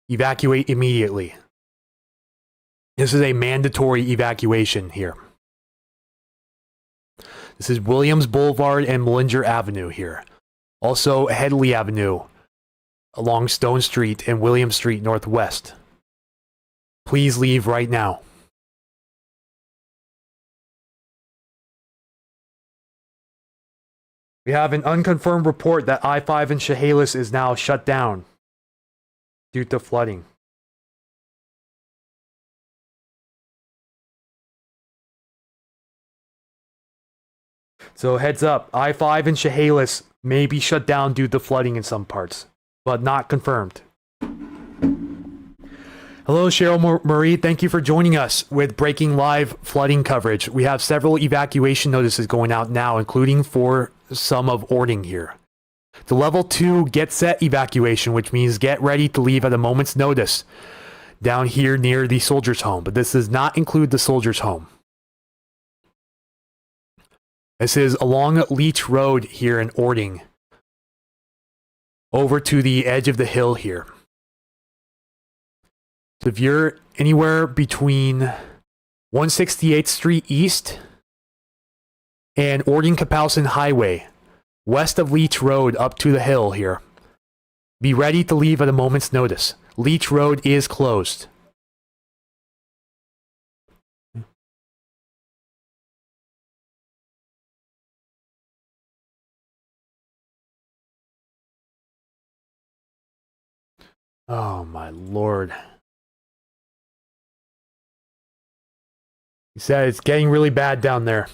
Evacuate immediately. This is a mandatory evacuation here. This is Williams Boulevard and Mellinger Avenue here. Also Headley Avenue along Stone Street and William Street Northwest. Please leave right now. We have an unconfirmed report that I-5 in Chehalis is now shut down due to flooding. So heads up, I-5 in Chehalis may be shut down due to flooding in some parts, but not confirmed. Hello, Cheryl Marie. Thank you for joining us with breaking live flooding coverage. We have several evacuation notices going out now, including for some of Ording here. The level 2 get set evacuation, which means get ready to leave at a moment's notice down here near the soldier's home, but this does not include the soldier's home. This is along Leech Road here in Ording, over to the edge of the hill here. So if you're anywhere between 168th Street East and Ording-Kapowson Highway, west of Leech Road up to the hill here, be ready to leave at a moment's notice. Leech Road is closed. Oh my lord. He said it's getting really bad down there.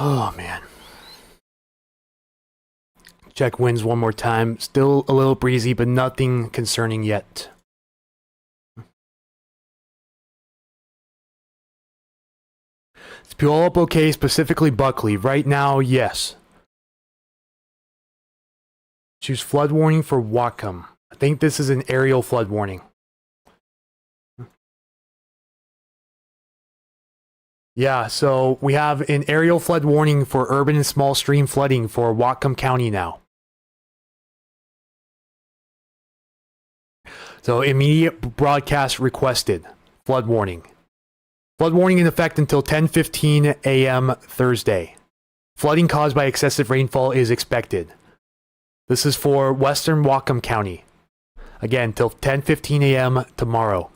Oh man. Check winds one more time. Still a little breezy, but nothing concerning yet. Is Puyallup okay, specifically Buckley? Right now, yes. Choose flood warning for Whatcom. I think this is an aerial flood warning. Yeah, so we have an aerial flood warning for urban and small stream flooding for Whatcom County now. So immediate broadcast requested. Flood warning. Flood warning in effect until 10:15 a.m. Thursday. Flooding caused by excessive rainfall is expected. This is for western Whatcom County. Again, till 10:15 a.m. tomorrow.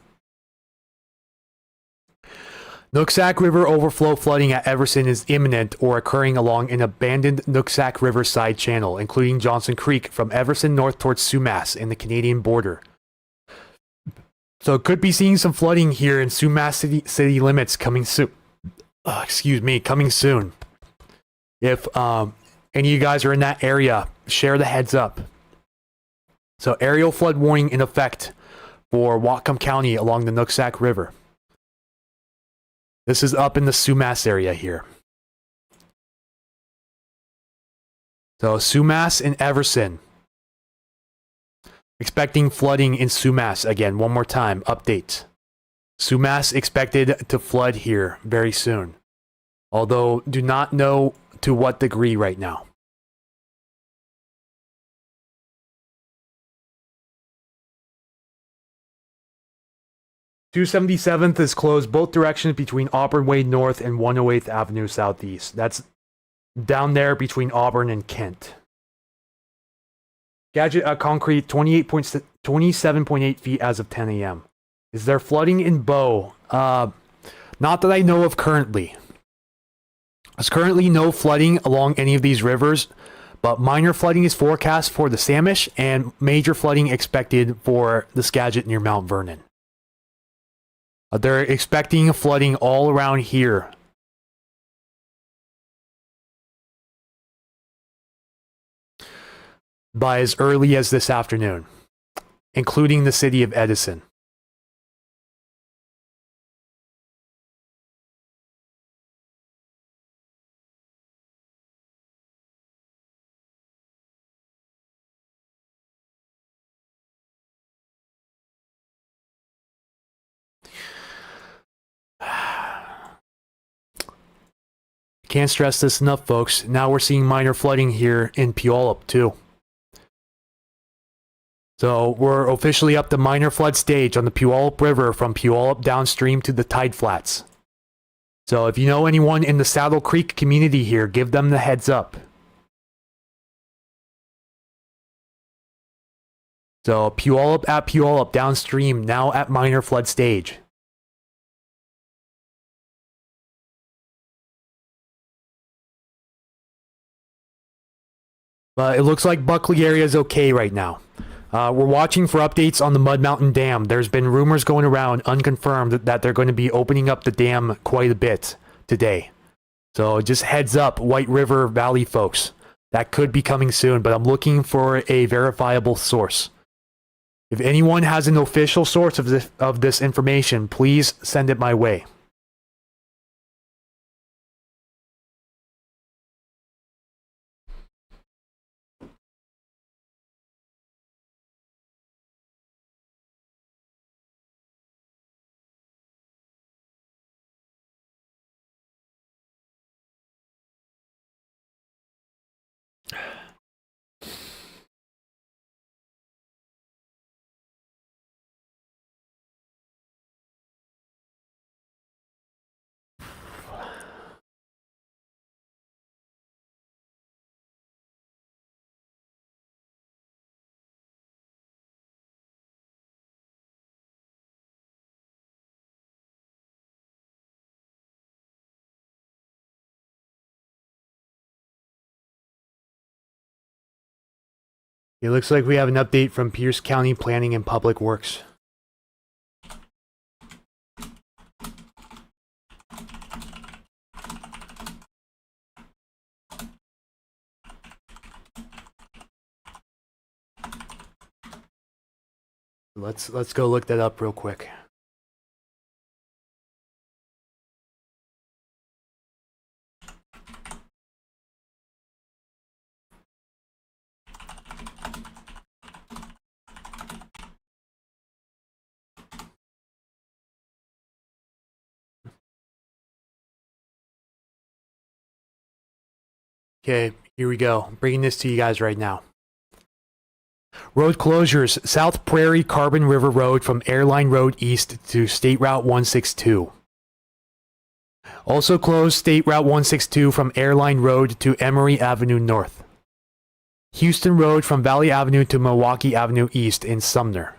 Nooksack River overflow flooding at Everson is imminent or occurring along an abandoned Nooksack River side channel, including Johnson Creek from Everson north towards Sumas in the Canadian border. So could be seeing some flooding here in Sumas city limits coming soon. Coming soon. If any of you guys are in that area, share the heads up. So aerial flood warning in effect for Whatcom County along the Nooksack River. This is up in the Sumas area here. So Sumas and Everson. Expecting flooding in Sumas again. One more time. Update. Sumas expected to flood here very soon. Although, do not know to what degree right now. .277th is closed both directions between Auburn Way North and 108th Avenue Southeast. That's down there between Auburn and Kent. Skagit concrete 27.8 feet as of 10 a.m. Is there flooding in Bow? Not that I know of currently. There's currently no flooding along any of these rivers, but minor flooding is forecast for the Samish and major flooding expected for the Skagit near Mount Vernon. They're expecting flooding all around here. By as early as this afternoon, including the city of Edison. Can't stress this enough, folks. Now we're seeing minor flooding here in Puyallup, too. So we're officially up to minor flood stage on the Puyallup River from Puyallup downstream to the tide flats. So if you know anyone in the Saddle Creek community here, give them the heads up. So Puyallup at Puyallup downstream, now at minor flood stage. But it looks like Buckley area is okay right now. We're watching for updates on the Mud Mountain Dam. There's been rumors going around, unconfirmed, that they're going to be opening up the dam quite a bit today. So just heads up, White River Valley folks. That could be coming soon, but I'm looking for a verifiable source. If anyone has an official source of this information, please send it my way. It looks like we have an update from Pierce County Planning and Public Works. Let's go look that up real quick. Okay, here we go. I'm bringing this to you guys right now. Road closures. South Prairie Carbon River Road from Airline Road East to State Route 162. Also closed State Route 162 from Airline Road to Emory Avenue North. Houston Road from Valley Avenue to Milwaukee Avenue East in Sumner.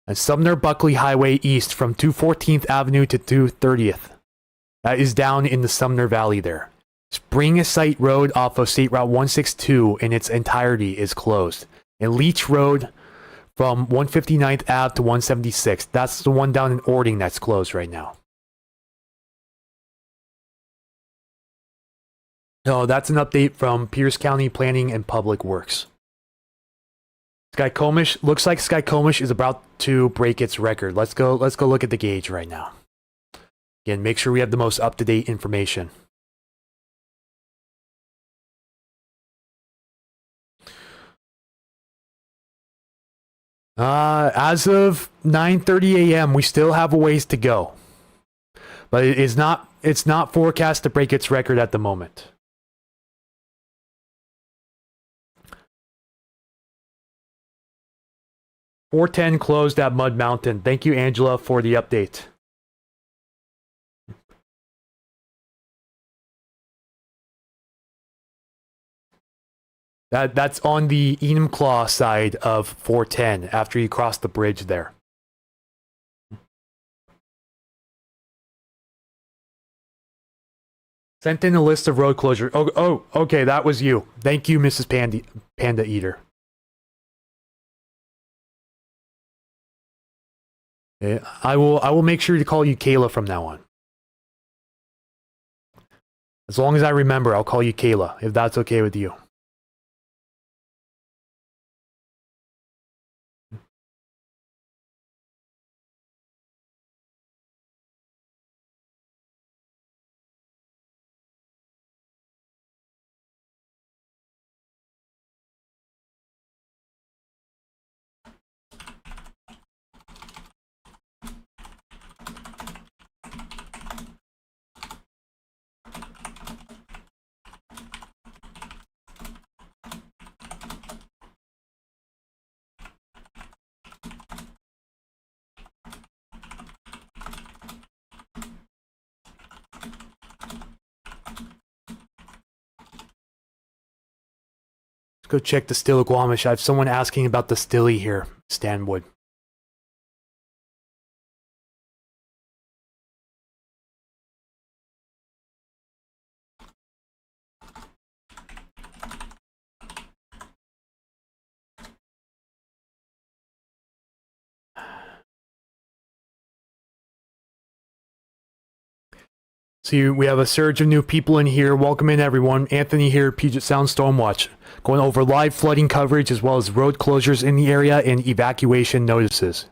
And Sumner Buckley Highway East from 214th Avenue to 230th. That is down in the Sumner Valley there. Spring Site Road off of State Route 162 in its entirety is closed. And Leach Road from 159th Ave to 176. That's the one down in Ording that's closed right now. So that's an update from Pierce County Planning and Public Works. Skykomish, looks like Skykomish is about to break its record. Let's go look at the gauge right now. Again, make sure we have the most up-to-date information. As of 9:30 a.m., we still have a ways to go. But it's not forecast to break its record at the moment. "410 closed at Mud Mountain." Thank you, Angela, for the update. That's on the Enumclaw side of 410 after you cross the bridge there. Sent in a list of road closure. Oh, okay, that was you. Thank you, Mrs. Panda Eater. Yeah, I will make sure to call you Kayla from now on. As long as I remember, I'll call you Kayla, if that's okay with you. Let's go check the Stillaguamish. I have someone asking about the Stilly here, Stanwood. See, we have a surge of new people in here. Welcome in, everyone. Anthony here, Puget Sound Stormwatch. Going over live flooding coverage as well as road closures in the area and evacuation notices.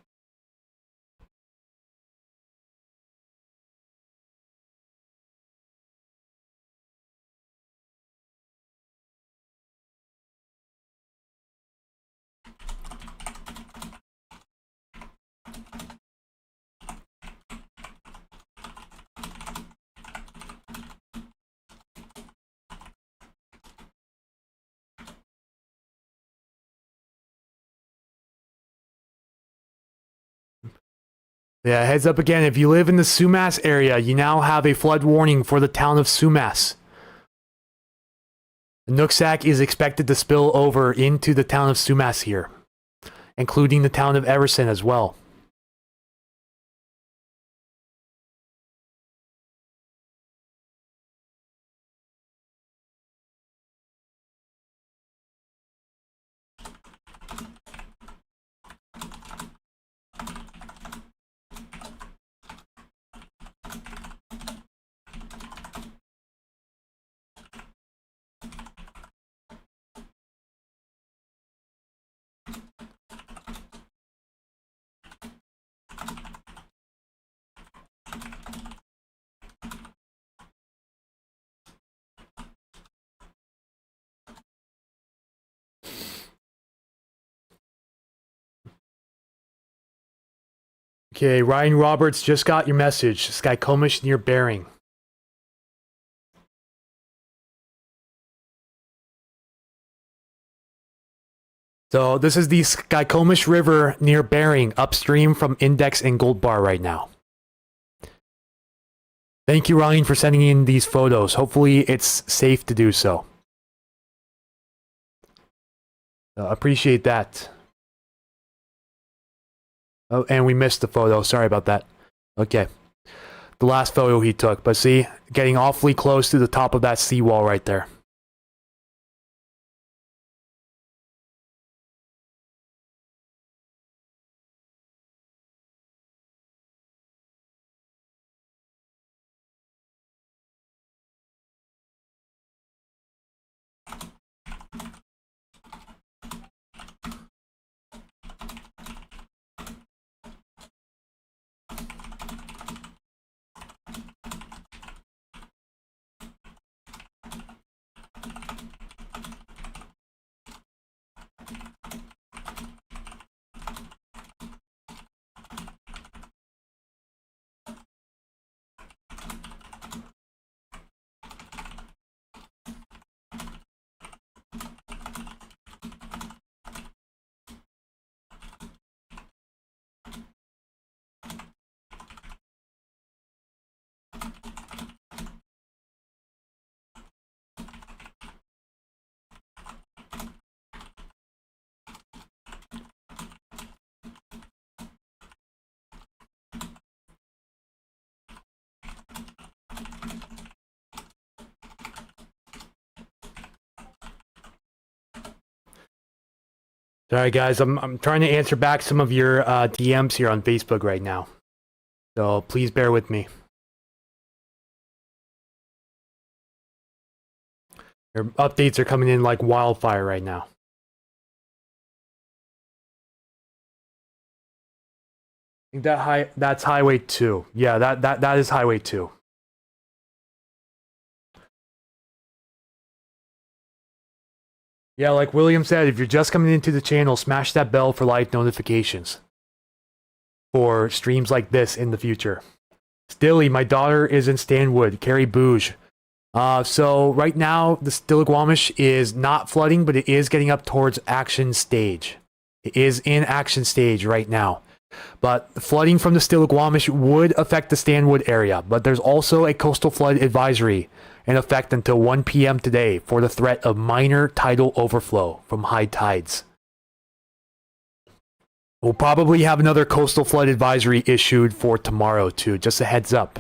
Yeah, heads up again. If you live in the Sumas area, you now have a flood warning for the town of Sumas. The Nooksack is expected to spill over into the town of Sumas here, including the town of Everson as well. Okay, Ryan Roberts just got your message. Skykomish near Bering. So this is the Skykomish River near Bering, upstream from Index and Gold Bar right now. Thank you, Ryan, for sending in these photos. Hopefully it's safe to do so. Appreciate that. Oh, and we missed the photo. Sorry about that. Okay. The last photo he took. But see, getting awfully close to the top of that seawall right there. Sorry, guys. I'm trying to answer back some of your DMs here on Facebook right now. So please bear with me. Your updates are coming in like wildfire right now. I think that's Highway 2. Yeah, that is Highway 2. Yeah, like William said, if you're just coming into the channel, smash that bell for live notifications for streams like this in the future. Stilly, my daughter is in Stanwood. Carrie Bouge. So right now, the Stillaguamish is not flooding, but it is getting up towards action stage. It is in action stage right now. But the flooding from the Stillaguamish would affect the Stanwood area. But there's also a coastal flood advisory in effect until 1 p.m. today for the threat of minor tidal overflow from high tides. We'll probably have another coastal flood advisory issued for tomorrow too, just a heads up.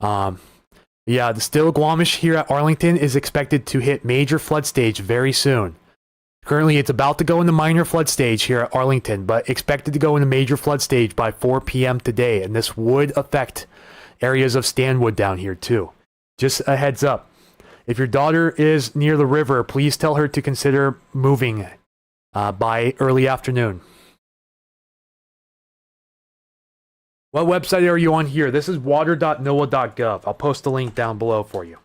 Yeah, the Stillaguamish here at Arlington is expected to hit major flood stage very soon. Currently, it's about to go into minor flood stage here at Arlington, but expected to go into major flood stage by 4 p.m. today, and this would affect areas of Stanwood down here too. Just a heads up. If your daughter is near the river, please tell her to consider moving by early afternoon. What website are you on here? This is water.noaa.gov. I'll post the link down below for you.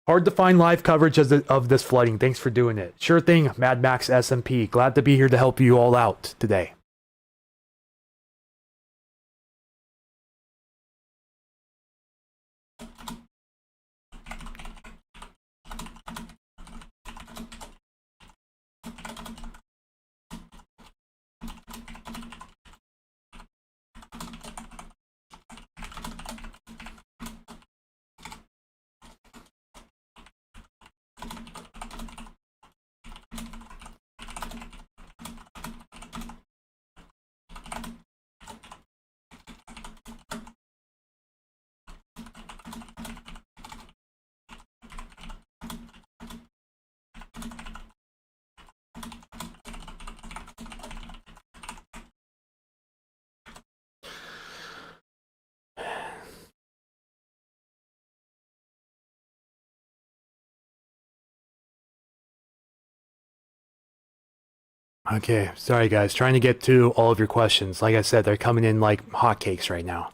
Hard to find live coverage of this flooding. Thanks for doing it. Sure thing, Mad Max SMP. Glad to be here to help you all out today. Okay, sorry guys, trying to get to all of your questions. Like I said, they're coming in like hotcakes right now.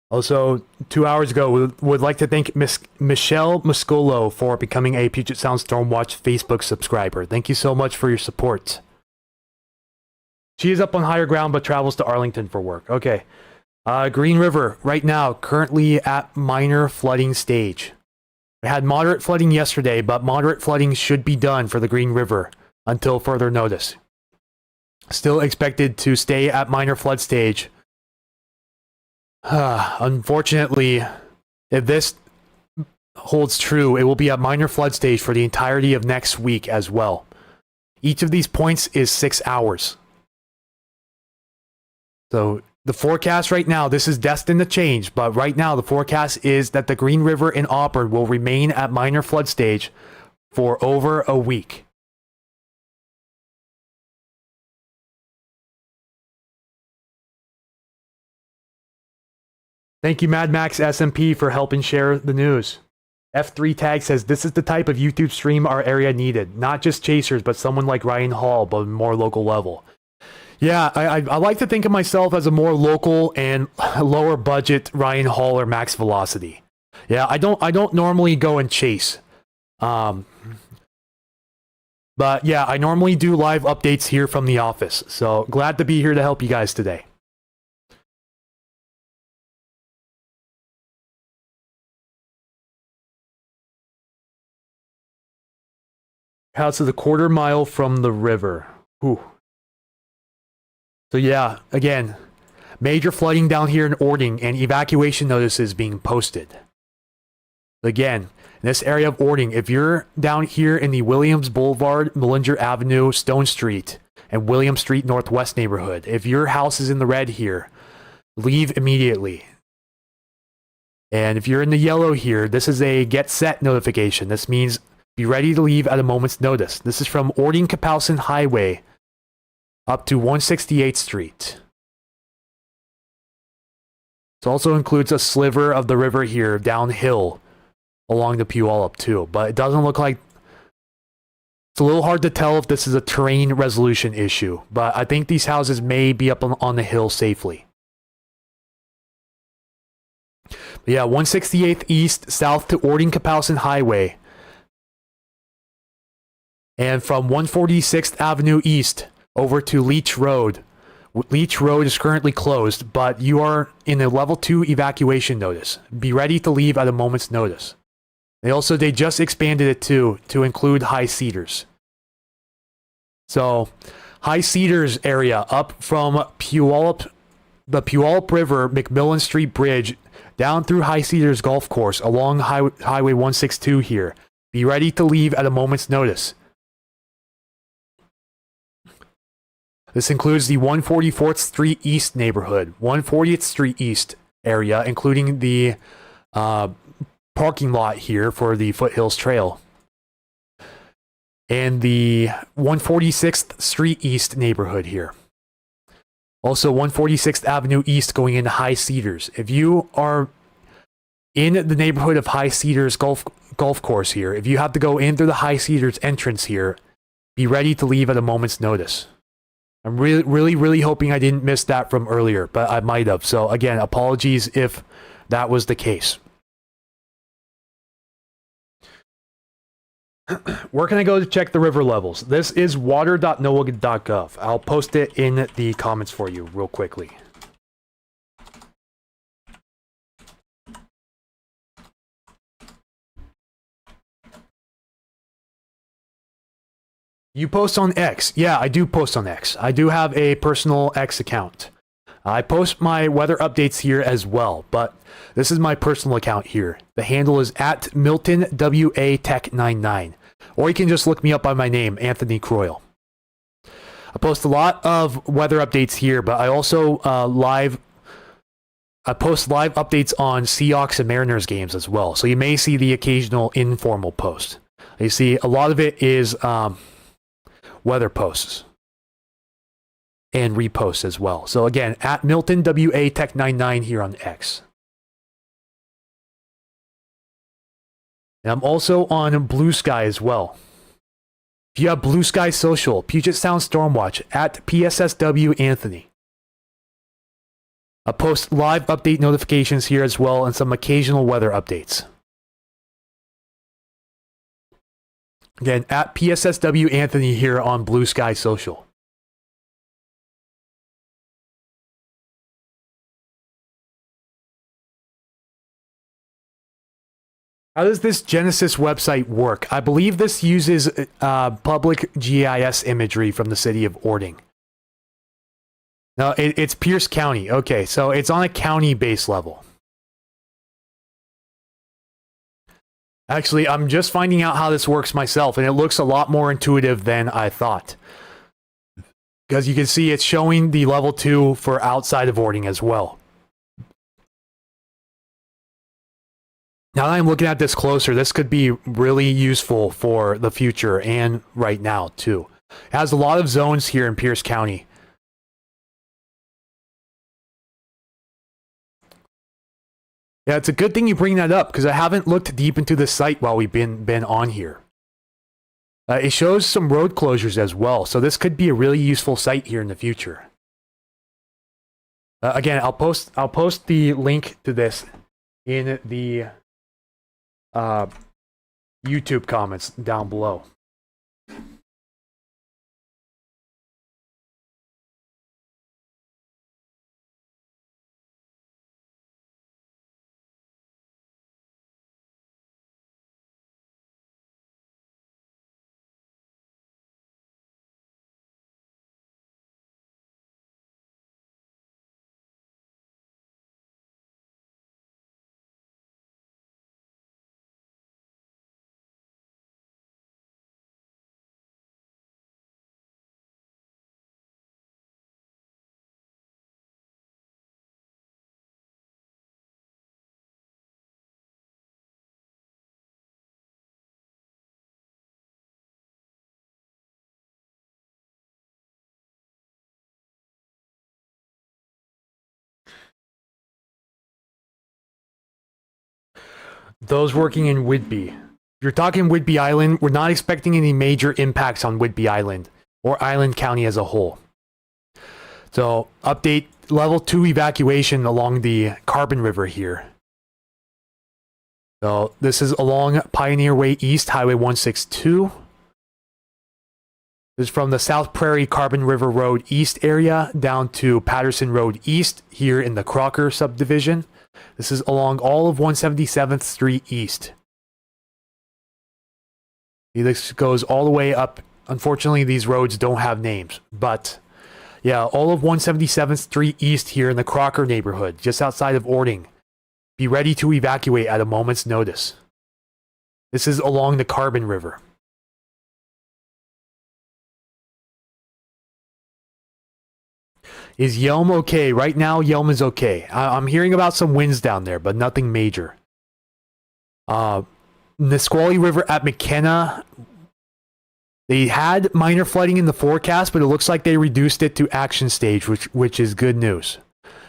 Also, 2 hours ago, we would like to thank Miss Michelle Muscolo for becoming a Puget Sound Stormwatch Facebook subscriber. Thank you so much for your support. She is up on higher ground but travels to Arlington for work. Okay. Green River, right now, currently at minor flooding stage. We had moderate flooding yesterday, but moderate flooding should be done for the Green River until further notice. Still expected to stay at minor flood stage. Unfortunately, if this holds true, it will be at minor flood stage for the entirety of next week as well. Each of these points is 6 hours. So the forecast right now, this is destined to change, but right now the forecast is that the Green River in Auburn will remain at minor flood stage for over a week. Thank you, Mad Max SMP, for helping share the news. F3 Tag says, this is the type of YouTube stream our area needed. Not just chasers, but someone like Ryan Hall, but more local level. Yeah, I like to think of myself as a more local and lower budget Ryan Hall or Max Velocity. Yeah, I don't normally go and chase. But yeah, I normally do live updates here from the office. So glad to be here to help you guys today. House is a quarter mile from the river. Whew. So yeah, again, major flooding down here in Ording and evacuation notices being posted. Again, in this area of Ording, if you're down here in the Williams Boulevard, Mellinger Avenue, Stone Street, and William Street Northwest neighborhood, if your house is in the red here, leave immediately. And if you're in the yellow here, this is a get set notification. This means be ready to leave at a moment's notice. This is from Ording-Kapowsen Highway up to 168th Street. It also includes a sliver of the river here downhill along the Puyallup too, but it doesn't look like... It's a little hard to tell if this is a terrain resolution issue, but I think these houses may be up on the hill safely. But yeah, 168th East, south to Ording-Kapowsen Highway. And from 146th Avenue East over to Leech Road. Leech Road is currently closed, but you are in a level 2 evacuation notice. Be ready to leave at a moment's notice. They just expanded it to include High Cedars. So, High Cedars area up from Puyallup, the Puyallup River, McMillan Street Bridge, down through High Cedars Golf Course along Highway 162 here. Be ready to leave at a moment's notice. This includes the 144th Street East neighborhood, 140th Street East area, including the parking lot here for the Foothills Trail. And the 146th Street East neighborhood here. Also 146th Avenue East going into High Cedars. If you are in the neighborhood of High Cedars Golf Course here, if you have to go in through the High Cedars entrance here, be ready to leave at a moment's notice. I'm really hoping I didn't miss that from earlier, but I might have. So again, apologies if that was the case. Where can I go to check the river levels? This is water.noaa.gov. I'll post it in the comments for you real quickly. You post on X. Yeah, I do post on X. I do have a personal X account. I post my weather updates here as well, but this is my personal account here. The handle is at MiltonWATech99. Or you can just look me up by my name, Anthony Croyle. I post a lot of weather updates here, but I also I post live updates on Seahawks and Mariners games as well. So you may see the occasional informal post. You see, a lot of it is weather posts and reposts as well. So again, at MiltonWATech99 here on X. And I'm also on Blue Sky as well. If you have Blue Sky Social, Puget Sound Stormwatch at PSSW Anthony. I post live update notifications here as well and some occasional weather updates. Again, at PSSW Anthony here on Blue Sky Social. How does this Genesis website work? I believe this uses public GIS imagery from the city of Ording. No, it's Pierce County. Okay, so it's on a county base level. Actually, I'm just finding out how this works myself, and it looks a lot more intuitive than I thought. Because you can see it's showing the level 2 for outside of Ording as well. Now that I'm looking at this closer, this could be really useful for the future and right now, too. It has a lot of zones here in Pierce County. Yeah, it's a good thing you bring that up, because I haven't looked deep into the site while we've been on here. It shows some road closures as well, so this could be a really useful site here in the future. Again, I'll post the link to this in the YouTube comments down below. Those working in Whidbey. If you're talking Whidbey Island, we're not expecting any major impacts on Whidbey Island or Island County as a whole. So, update level 2 evacuation along the Carbon River here. So, this is along Pioneer Way East, Highway 162. This is from the South Prairie Carbon River Road East area down to Patterson Road East here in the Crocker subdivision. This is along all of 177th Street East. This goes all the way up. Unfortunately, these roads don't have names, but yeah, all of 177th Street East here in the Crocker neighborhood, just outside of Ording. Be ready to evacuate at a moment's notice. This is along the Carbon River. Is Yelm okay? Right now, Yelm is okay. I'm hearing about some winds down there, but nothing major. Nisqually River at McKenna, they had minor flooding in the forecast, but it looks like they reduced it to action stage, which is good news.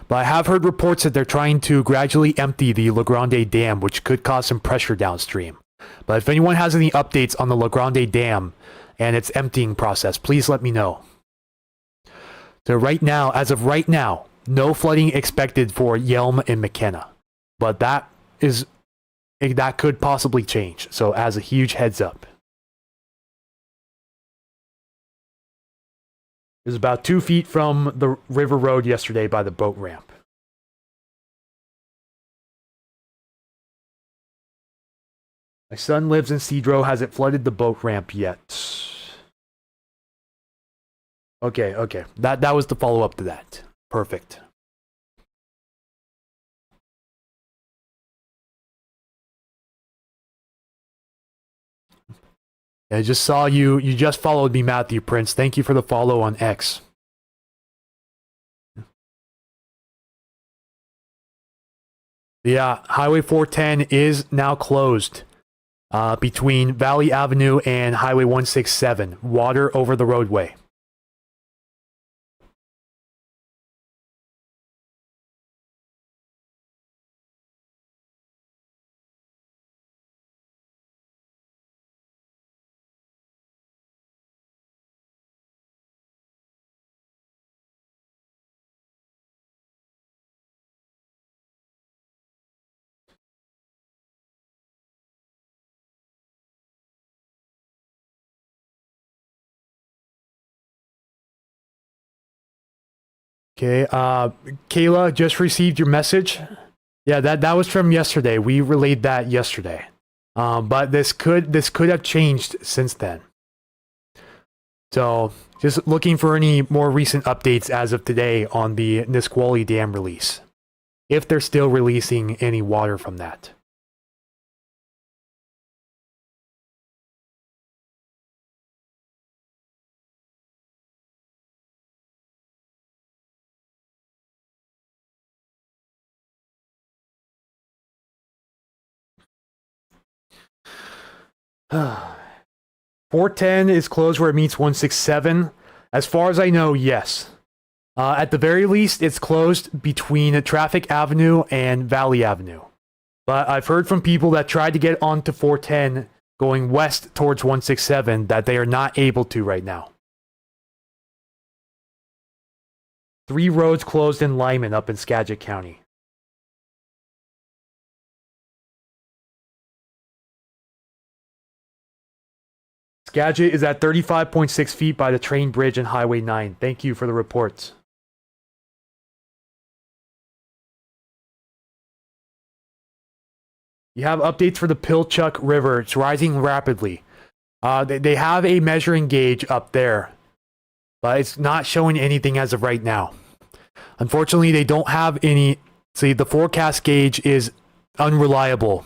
But I have heard reports that they're trying to gradually empty the La Grande Dam, which could cause some pressure downstream. But if anyone has any updates on the La Grande Dam and its emptying process, please let me know. So right now, as of right now, no flooding expected for Yelm and McKenna. But that could possibly change. So as a huge heads up. It was about 2 feet from the river road yesterday by the boat ramp. My son lives in Cedro. Hasn't flooded the boat ramp yet. Okay. That was the follow-up to that. Perfect. I just saw you. You just followed me, Matthew Prince. Thank you for the follow on X. Yeah, Highway 410 is now closed between Valley Avenue and Highway 167. Water over the roadway. Okay, Kayla, just received your message. Yeah, that was from yesterday. We relayed that yesterday. But this could have changed since then. So, just looking for any more recent updates as of today on the Nisqually Dam release. If they're still releasing any water from that. Uh, 410 is closed where it meets 167. As far as I know, yes. At the very least, it's closed between Traffic Avenue and Valley Avenue. But I've heard from people that tried to get onto 410 going west towards 167 that they are not able to right now. 3 roads closed in Lyman up in Skagit County. Skagit is at 35.6 feet by the train bridge and Highway 9. Thank you for the reports. You have updates for the Pilchuck River. It's rising rapidly. They have a measuring gauge up there, but it's not showing anything as of right now. Unfortunately, they don't have any. See, the forecast gauge is unreliable.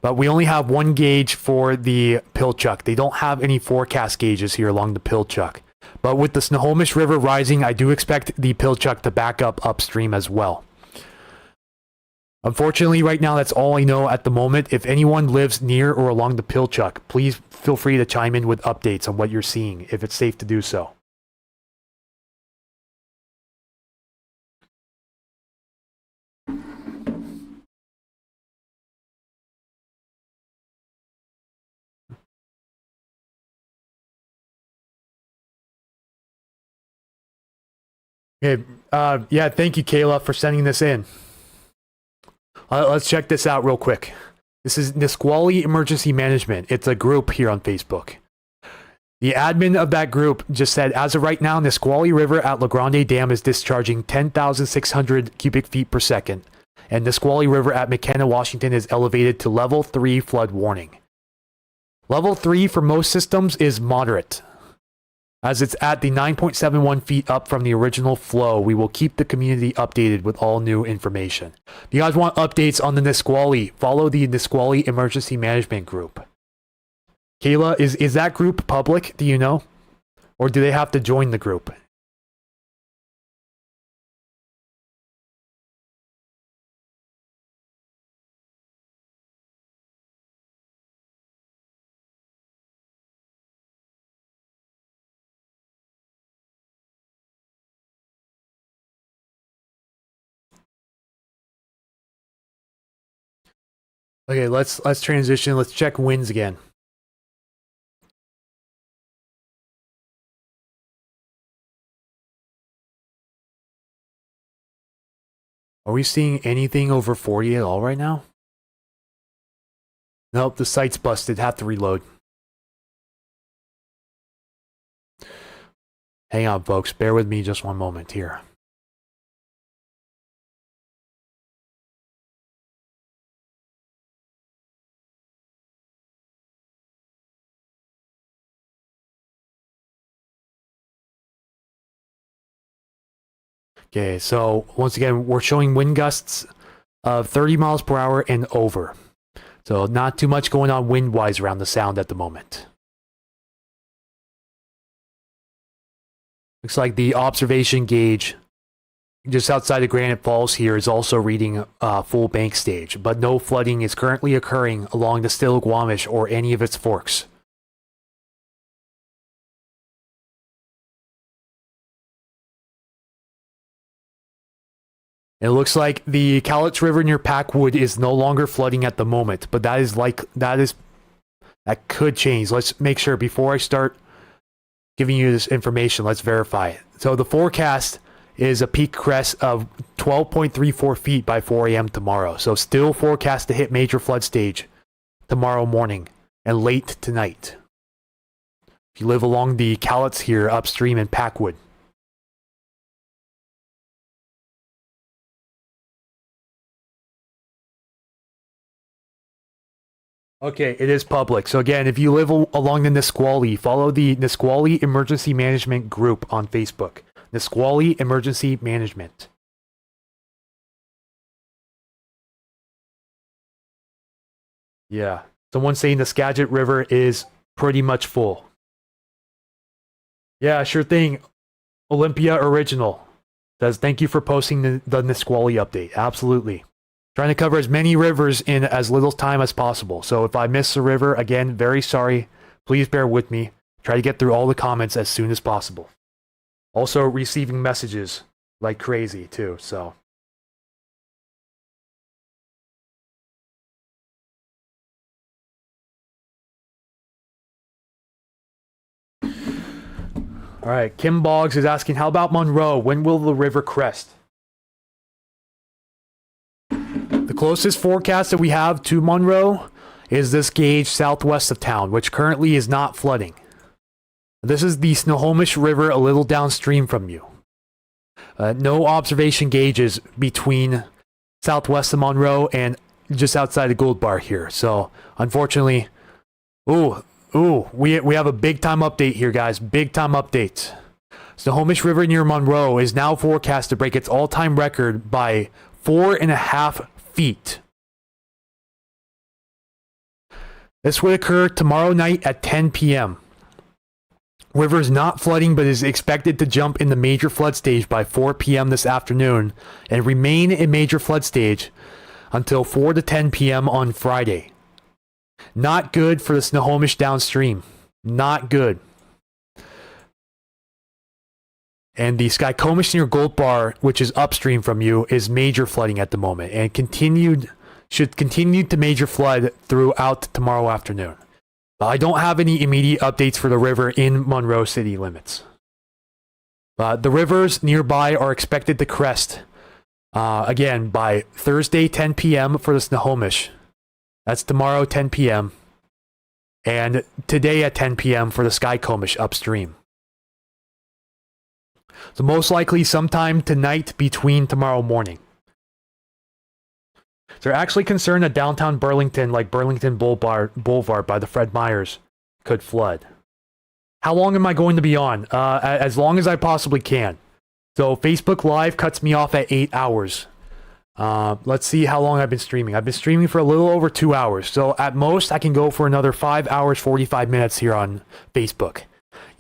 But we only have one gauge for the Pilchuck. They don't have any forecast gauges here along the Pilchuck. But with the Snohomish River rising, I do expect the Pilchuck to back up upstream as well. Unfortunately, right now, that's all I know at the moment. If anyone lives near or along the Pilchuck, please feel free to chime in with updates on what you're seeing, if it's safe to do so. Okay, yeah, thank you, Kayla, for sending this in. Let's check this out real quick. This is Nisqually Emergency Management. It's a group here on Facebook. The admin of that group just said, as of right now, Nisqually River at La Grande Dam is discharging 10,600 cubic feet per second, and Nisqually River at McKenna, Washington is elevated to level 3 flood warning. Level 3 for most systems is moderate. As it's at the 9.71 feet up from the original flow, we will keep the community updated with all new information. If you guys want updates on the Nisqually, follow the Nisqually Emergency Management Group. Kayla, is that group public? Do you know? Or do they have to join the group? Okay, let's transition. Let's check winds again. Are we seeing anything over 40 at all right now? Nope, the site's busted. Have to reload. Hang on, folks. Bear with me just one moment here. Okay, so once again, we're showing wind gusts of 30 miles per hour and over. So not too much going on wind-wise around the sound at the moment. Looks like the observation gauge just outside of Granite Falls here is also reading full bank stage, but no flooding is currently occurring along the Stillaguamish or any of its forks. It looks like the Cowlitz River near Packwood is no longer flooding at the moment, but that could change. Let's make sure before I start giving you this information. Let's verify it. So the forecast is a peak crest of 12.34 feet by 4 a.m. tomorrow. So still forecast to hit major flood stage tomorrow morning and late tonight. If you live along the Cowlitz here upstream in Packwood. Okay, it is public. So again, if you live along the Nisqually, follow the Nisqually Emergency Management Group on Facebook. Nisqually Emergency Management. Yeah. Someone's saying the Skagit River is pretty much full. Yeah, sure thing. Olympia Original says, thank you for posting the Nisqually update. Absolutely. Trying to cover as many rivers in as little time as possible. So if I miss a river, again, very sorry. Please bear with me. Try to get through all the comments as soon as possible. Also receiving messages like crazy too, so. All right, Kim Boggs is asking, how about Monroe? When will the river crest? The closest forecast that we have to Monroe is this gauge southwest of town, which currently is not flooding. This is the Snohomish River a little downstream from you. No observation gauges between southwest of Monroe and just outside of Gold Bar here. So, unfortunately, we have a big time update here, guys. Big time update. Snohomish River near Monroe is now forecast to break its all-time record by 4.5 feet. This would occur tomorrow night at 10 p.m. River is not flooding, but is expected to jump in the major flood stage by 4 p.m. this afternoon and remain in major flood stage until 4 to 10 p.m. on Friday. Not good for the Snohomish downstream. Not good. And the Skykomish near Gold Bar, which is upstream from you, is major flooding at the moment and should continue to major flood throughout tomorrow afternoon. I don't have any immediate updates for the river in Monroe city limits. The rivers nearby are expected to crest again by Thursday 10 p.m. for the Snohomish. That's tomorrow 10 p.m. And today at 10 p.m. for the Skykomish upstream. So most likely sometime tonight between tomorrow morning. They're actually concerned that downtown Burlington, like Burlington Boulevard by the Fred Meyers, could flood. How long am I going to be on? As long as I possibly can. So Facebook Live cuts me off at 8 hours. Let's see how long I've been streaming. I've been streaming for a little over 2 hours. So at most, I can go for another 5 hours, 45 minutes here on Facebook.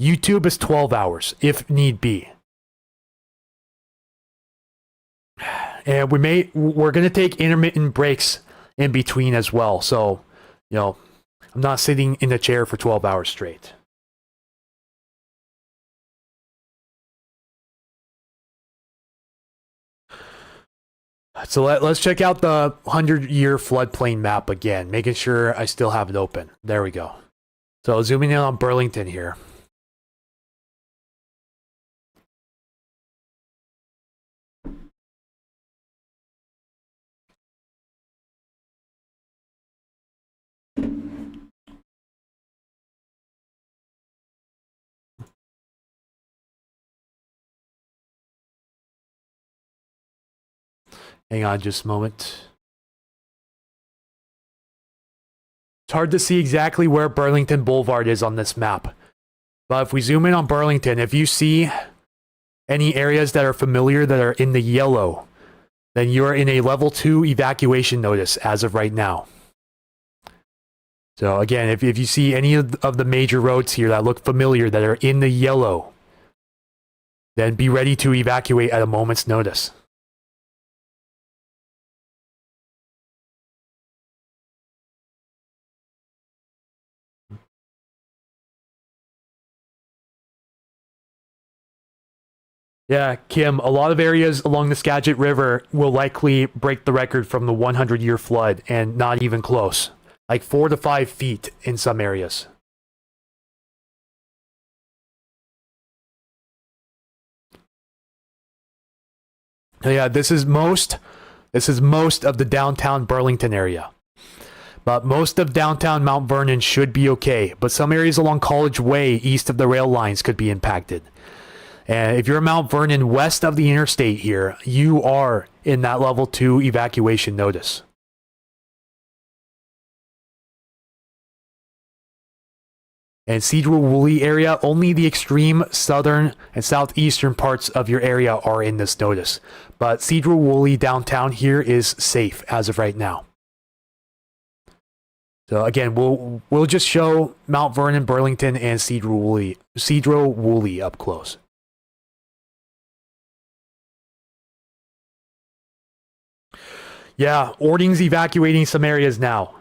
YouTube is 12 hours, if need be. And we're going to take intermittent breaks in between as well. So, you know, I'm not sitting in the chair for 12 hours straight. So let's check out the 100-year floodplain map again, making sure I still have it open. There we go. So zooming in on Burlington here. Hang on just a moment. It's hard to see exactly where Burlington Boulevard is on this map. But if we zoom in on Burlington, if you see any areas that are familiar that are in the yellow, then you are in a level 2 evacuation notice as of right now. So again, if you see any of the major roads here that look familiar that are in the yellow, then be ready to evacuate at a moment's notice. Yeah, Kim, a lot of areas along the Skagit River will likely break the record from the 100-year flood, and not even close. Like 4 to 5 feet in some areas. So yeah, this is most of the downtown Burlington area. But most of downtown Mount Vernon should be okay, but some areas along College Way east of the rail lines could be impacted. And if you're Mount Vernon west of the interstate here, you are in that level 2 evacuation notice. And Cedro-Woolley area, only the extreme southern and southeastern parts of your area are in this notice. But Cedro-Woolley downtown here is safe as of right now. So again, we'll just show Mount Vernon, Burlington, and Cedro-Woolley up close. Yeah, Ording's evacuating some areas now.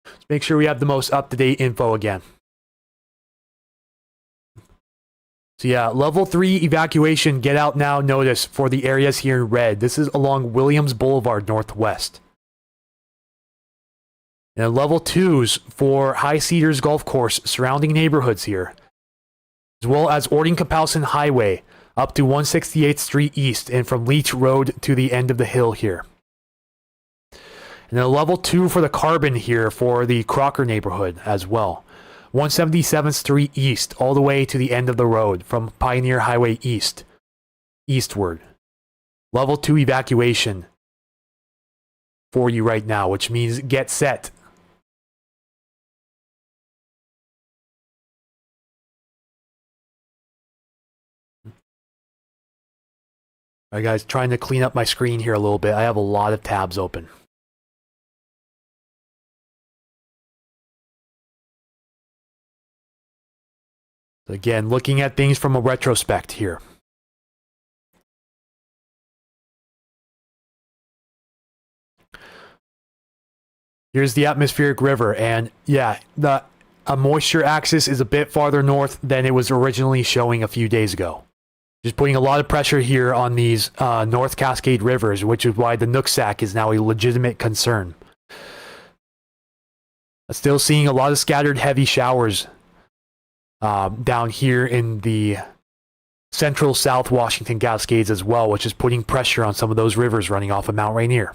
Let's make sure we have the most up-to-date info again. So yeah, level 3 evacuation get out now notice for the areas here in red. This is along Williams Boulevard Northwest. And level 2s for High Cedars Golf Course surrounding neighborhoods here. As well as Ording-Kapowson Highway up to 168th Street East and from Leach Road to the end of the hill here. And then level 2 for the Carbon here for the Crocker neighborhood as well. 177th Street East all the way to the end of the road from Pioneer Highway eastward. Level 2 evacuation for you right now, which means get set. Alright guys, trying to clean up my screen here a little bit. I have a lot of tabs open. Again, looking at things from a retrospect here. Here's the atmospheric river, and yeah, the moisture axis is a bit farther north than it was originally showing a few days ago. Just putting a lot of pressure here on these North Cascade rivers, which is why the Nooksack is now a legitimate concern. Still seeing a lot of scattered heavy showers down here in the central South Washington Cascades as well, which is putting pressure on some of those rivers running off of Mount Rainier.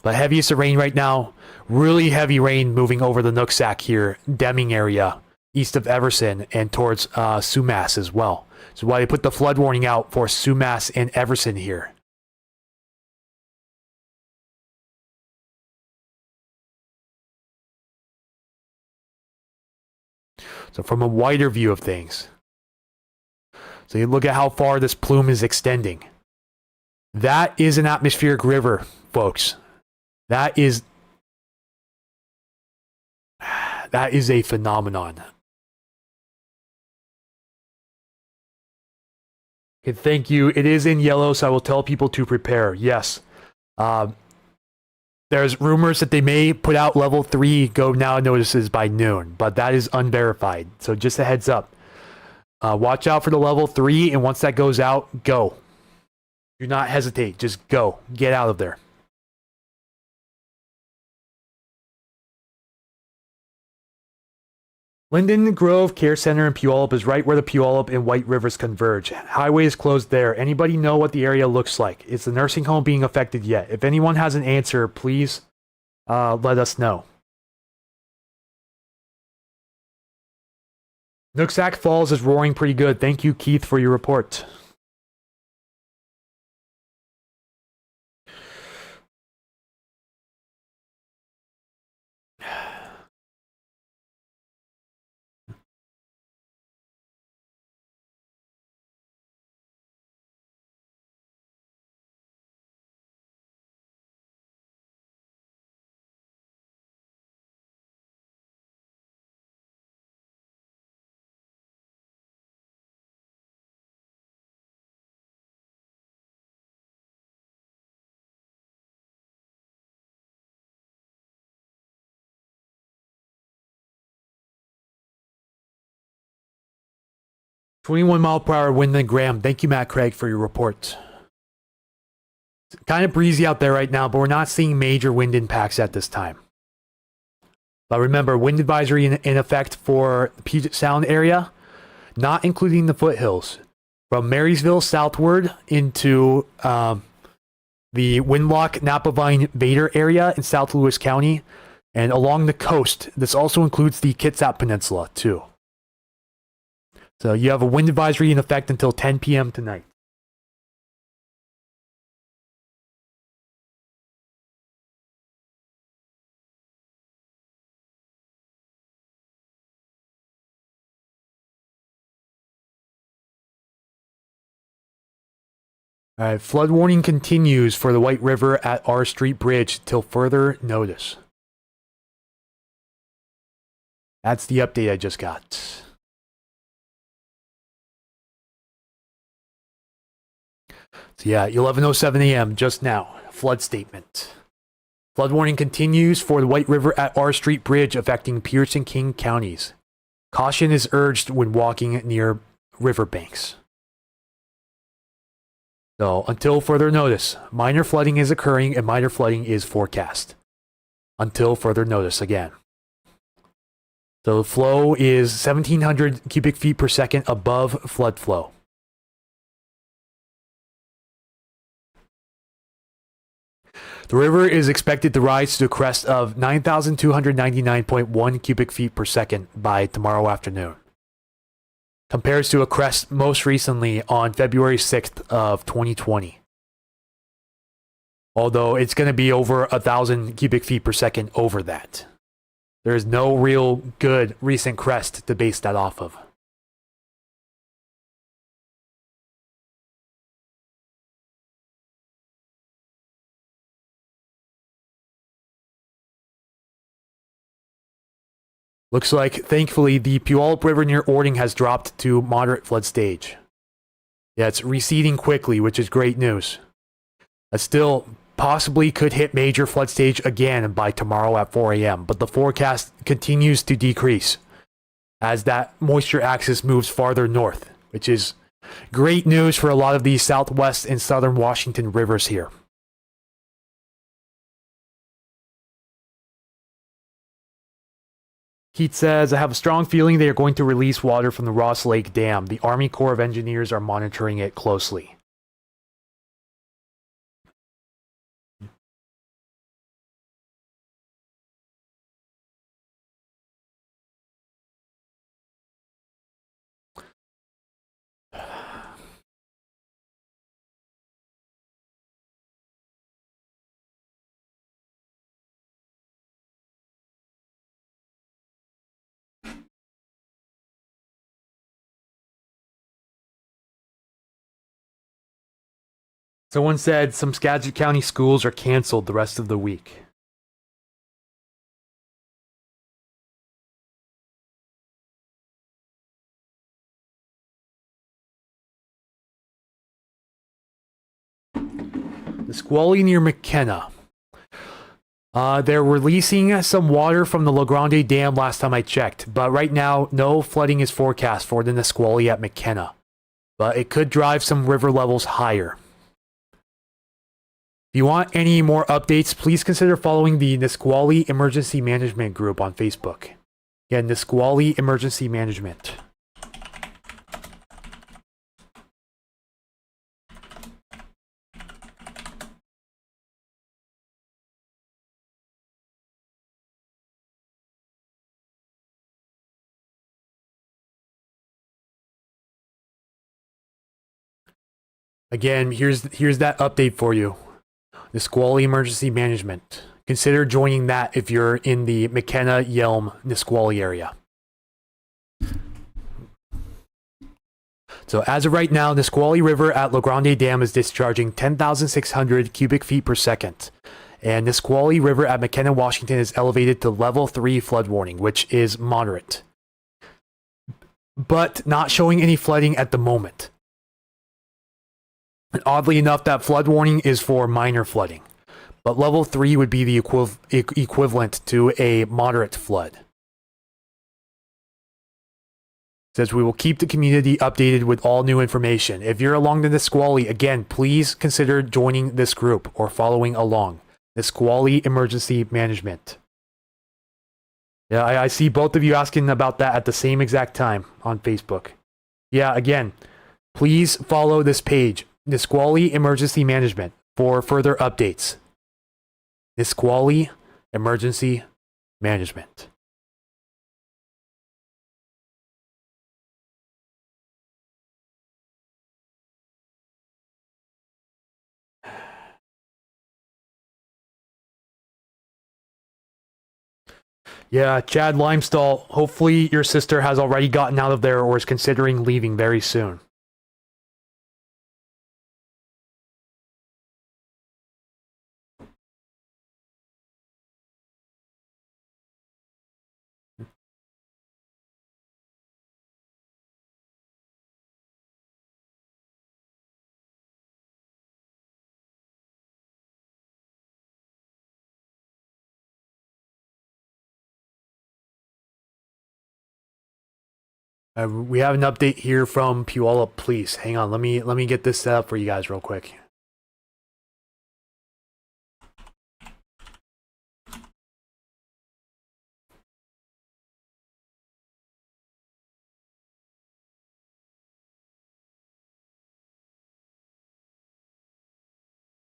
But heaviest of rain right now, really heavy rain moving over the Nooksack here, Deming area, east of Everson, and towards Sumas as well. So why they put the flood warning out for Sumas and Everson here. So from a wider view of things, so you look at how far this plume is extending. That is an atmospheric river, folks. That is a phenomenon. Okay, thank you. It is in yellow, so I will tell people to prepare. Yes. There's rumors that they may put out level 3 go now notices by noon, but that is unverified. So just a heads up. Watch out for the level 3, and once that goes out, go. Do not hesitate. Just go. Get out of there. Linden Grove Care Center in Puyallup is right where the Puyallup and White Rivers converge. Highway is closed there. Anybody know what the area looks like? Is the nursing home being affected yet? If anyone has an answer, please let us know. Nooksack Falls is roaring pretty good. Thank you, Keith, for your report. "21-mile-per-hour wind and Graham." Thank you, Matt Craig, for your report. It's kind of breezy out there right now, but we're not seeing major wind impacts at this time. But remember, wind advisory in effect for the Puget Sound area, not including the foothills. From Marysville southward into the Windlock, Napa Vine, Vader area in South Lewis County, and along the coast. This also includes the Kitsap Peninsula, too. So you have a wind advisory in effect until 10 p.m. tonight. All right, flood warning continues for the White River at R Street Bridge till further notice. That's the update I just got. So yeah, 11:07 a.m. just now. Flood statement. Flood warning continues for the White River at R Street Bridge affecting Pierce and King counties. Caution is urged when walking near riverbanks. So until further notice, minor flooding is occurring and minor flooding is forecast. Until further notice again. So the flow is 1,700 cubic feet per second above flood flow. The river is expected to rise to a crest of 9,299.1 cubic feet per second by tomorrow afternoon. Compares to a crest most recently on February 6th of 2020. Although it's going to be over 1,000 cubic feet per second over that. There is no real good recent crest to base that off of. Looks like, thankfully, the Puyallup River near Ording has dropped to moderate flood stage. Yeah, it's receding quickly, which is great news. It still possibly could hit major flood stage again by tomorrow at 4 a.m., but the forecast continues to decrease as that moisture axis moves farther north, which is great news for a lot of these southwest and southern Washington rivers here. Keith says, I have a strong feeling they are going to release water from the Ross Lake Dam. The Army Corps of Engineers are monitoring it closely. Someone said some Skagit County schools are canceled the rest of the week. The squally near McKenna. They're releasing some water from the La Grande Dam last time I checked, but right now, no flooding is forecast for the Nisqually at McKenna. But it could drive some river levels higher. If you want any more updates, please consider following the Nisqually Emergency Management Group on Facebook. Yeah, Nisqually Emergency Management. Again, here's that update for you. Nisqually Emergency Management. Consider joining that if you're in the McKenna, Yelm, Nisqually area. So as of right now, the Nisqually River at La Grande Dam is discharging 10,600 cubic feet per second. And the Nisqually River at McKenna, Washington is elevated to level 3 flood warning, which is moderate. But not showing any flooding at the moment. And oddly enough, that flood warning is for minor flooding. But level 3 would be the equivalent to a moderate flood. It says we will keep the community updated with all new information. If you're along the Nisqually, again, please consider joining this group or following along. Nisqually Emergency Management. Yeah, I see both of you asking about that at the same exact time on Facebook. Yeah, again, please follow this page, Nisqually Emergency Management, for further updates. Nisqually Emergency Management. Yeah, Chad Limestall, hopefully your sister has already gotten out of there or is considering leaving very soon. We have an update here from Puyallup Police. Hang on, let me get this set up for you guys real quick.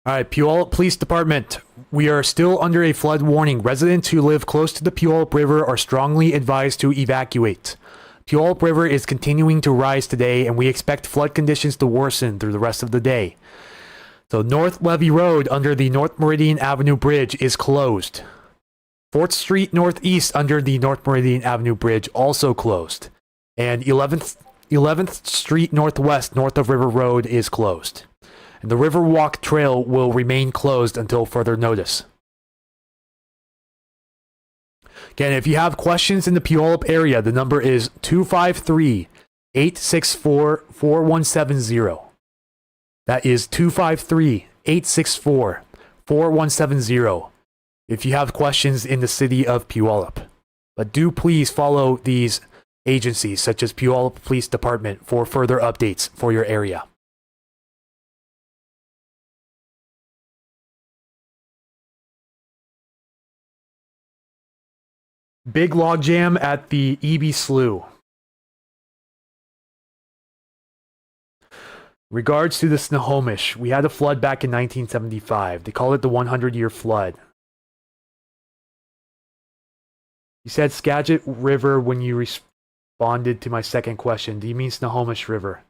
All right, Puyallup Police Department. We are still under a flood warning. Residents who live close to the Puyallup River are strongly advised to evacuate. Puyallup River is continuing to rise today, and we expect flood conditions to worsen through the rest of the day. So North Levee Road under the North Meridian Avenue Bridge is closed. 4th Street Northeast under the North Meridian Avenue Bridge also closed. And 11th Street Northwest north of River Road is closed. And the Riverwalk Trail will remain closed until further notice. Again, if you have questions in the Puyallup area, the number is 253-864-4170. That is 253-864-4170 if you have questions in the city of Puyallup. But do please follow these agencies such as Puyallup Police Department for further updates for your area. Big logjam at the EB Slough. Regards to the Snohomish, we had a flood back in 1975. They call it the 100-year flood. You said Skagit River when you responded to my second question. Do you mean Snohomish River?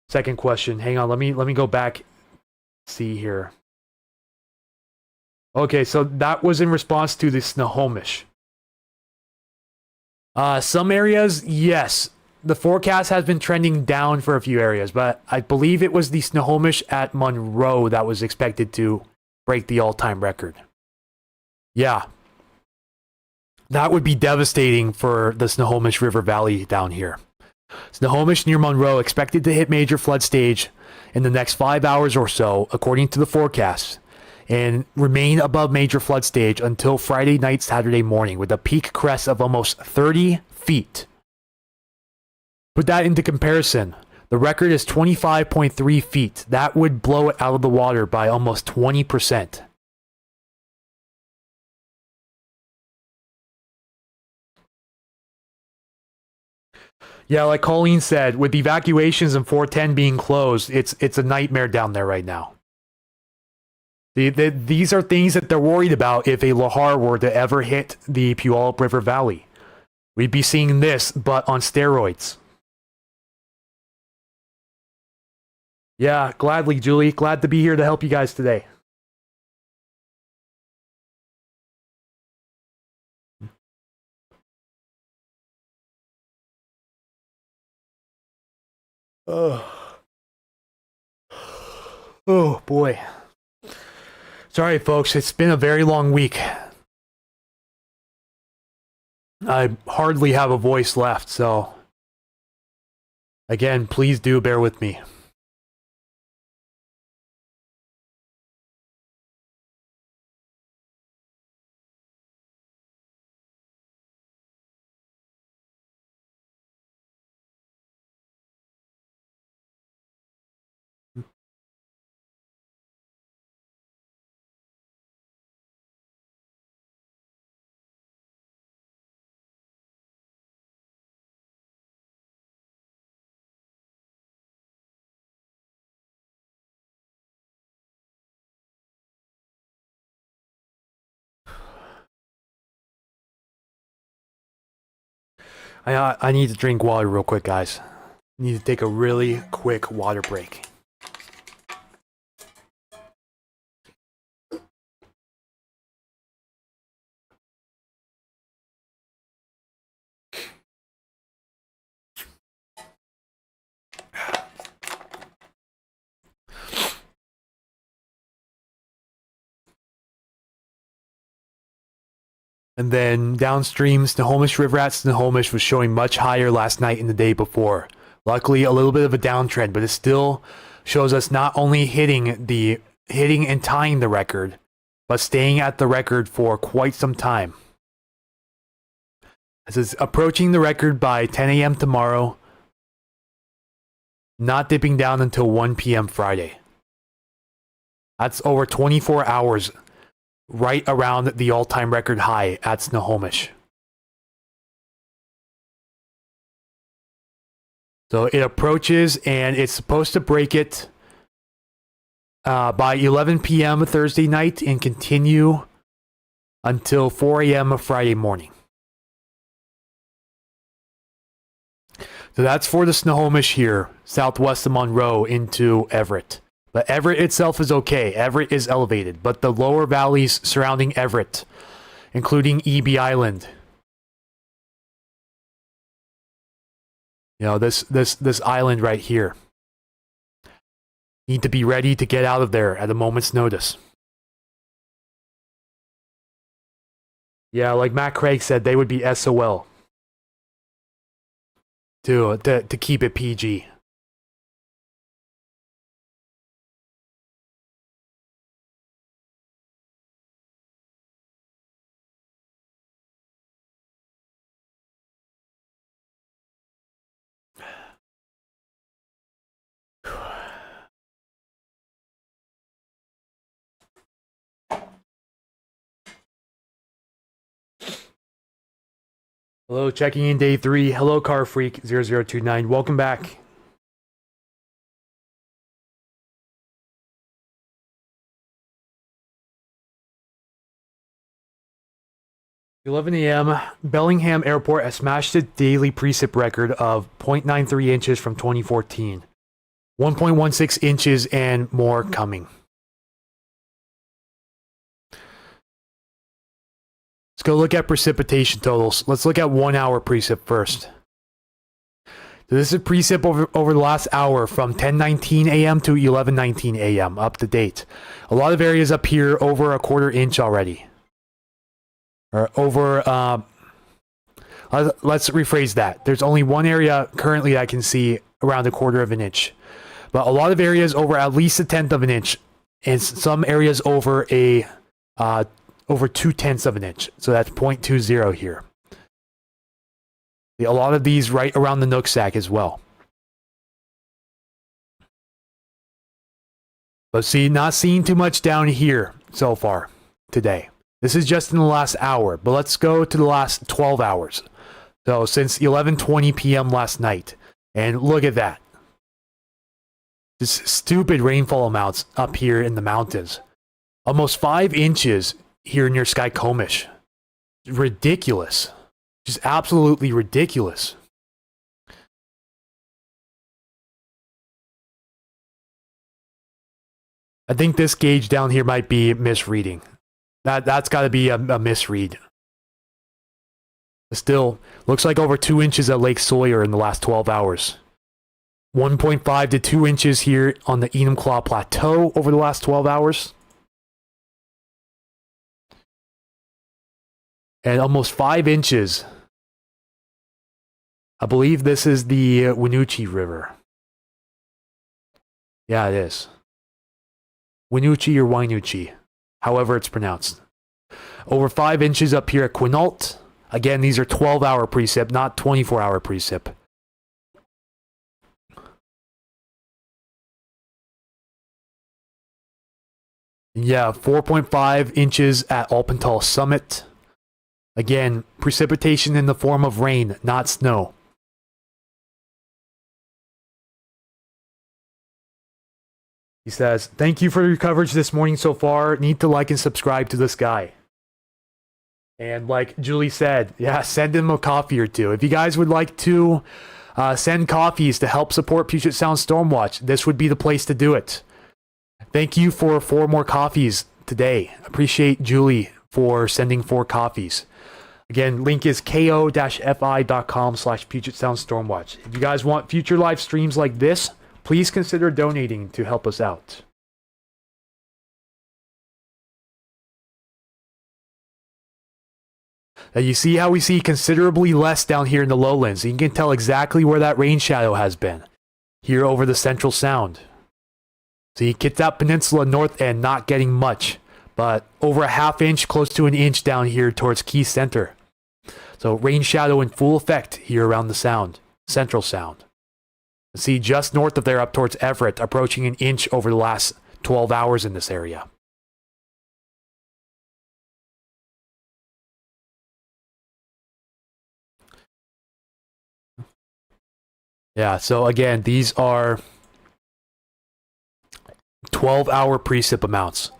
Second question. Hang on, let me go back. See here. Okay, so that was in response to the Snohomish. Some areas, yes. The forecast has been trending down for a few areas, but I believe it was the Snohomish at Monroe that was expected to break the all-time record. Yeah. That would be devastating for the Snohomish River Valley down here. Snohomish near Monroe expected to hit major flood stage in the next 5 hours or so, according to the forecast, and remain above major flood stage until Friday night, Saturday morning, with a peak crest of almost 30 feet. Put that into comparison. The record is 25.3 feet. That would blow it out of the water by almost 20%. Yeah, like Colleen said, with evacuations and 410 being closed, it's a nightmare down there right now. These are things that they're worried about if a lahar were to ever hit the Puyallup River Valley. We'd be seeing this, but on steroids. Yeah, gladly, Julie. Glad to be here to help you guys today. Oh. Oh, boy. Sorry, folks. It's been a very long week. I hardly have a voice left, so... Again, please do bear with me. I need to drink water real quick, guys. I need to take a really quick water break. And then downstream, Snohomish River at Snohomish was showing much higher last night and the day before. Luckily, a little bit of a downtrend, but it still shows us not only hitting and tying the record, but staying at the record for quite some time. This is approaching the record by 10 a.m. tomorrow, not dipping down until 1 p.m. Friday. That's over 24 hours, right around the all-time record high at Snohomish. So it approaches, and it's supposed to break it by 11 p.m. Thursday night and continue until 4 a.m. Friday morning. So that's for the Snohomish here, southwest of Monroe into Everett. But Everett itself is okay. Everett is elevated, but the lower valleys surrounding Everett, including EB Island, you know, this island right here, need to be ready to get out of there at a moment's notice. Yeah, like Matt Craig said, they would be SOL to keep it PG. Hello, checking in day 3. Hello, Car Freak 0029. Welcome back. 11 a.m. Bellingham Airport has smashed its daily precip record of 0.93 inches from 2014. 1.16 inches and more coming. Let's go look at precipitation totals. Let's look at 1 hour precip first. So this is precip over the last hour from 10:19 a.m. to 11:19 a.m. up to date. A lot of areas up here over a quarter inch already. Or over, let's rephrase that. There's only one area currently I can see around a quarter of an inch. But a lot of areas over at least a tenth of an inch. And some areas over over 2/10 of an inch. So that's 0.20 here. A lot of these right around the Nooksack as well. But see, not seeing too much down here so far today. This is just in the last hour, but let's go to the last 12 hours. So since 11:20 p.m. last night. And look at that. Just stupid rainfall amounts up here in the mountains. Almost 5 inches here near Skycomish. Ridiculous. Just absolutely ridiculous. I think this gauge down here might be misreading. That's got to be a misread. Still, looks like over 2 inches at Lake Sawyer in the last 12 hours. 1.5 to 2 inches here on the Enumclaw Plateau over the last 12 hours. And almost 5 inches. I believe this is the Winoochee River. Yeah, it is. Winoochee or Winoochee, however it's pronounced. Over 5 inches up here at Quinault. Again, these are 12-hour precip, not 24-hour precip. Yeah, 4.5 inches at Alpental Summit. Again, precipitation in the form of rain, not snow. He says, thank you for your coverage this morning so far. Need to like and subscribe to this guy. And like Julie said, yeah, send him a coffee or two. If you guys would like to send coffees to help support Puget Sound Stormwatch, this would be the place to do it. Thank you for 4 more coffees today. Appreciate Julie for sending 4 coffees. Again, link is ko-fi.com/Puget Sound Stormwatch. If you guys want future live streams like this, please consider donating to help us out. Now you see how we see considerably less down here in the lowlands. You can tell exactly where that rain shadow has been. Here over the Central Sound. See, Kitsap Peninsula north end not getting much, but over a half inch, close to an inch down here towards Key Center. So rain shadow in full effect here around the Sound, Central Sound. See, just north of there up towards Everett, approaching an inch over the last 12 hours in this area. Yeah, so again, these are 12-hour precip amounts.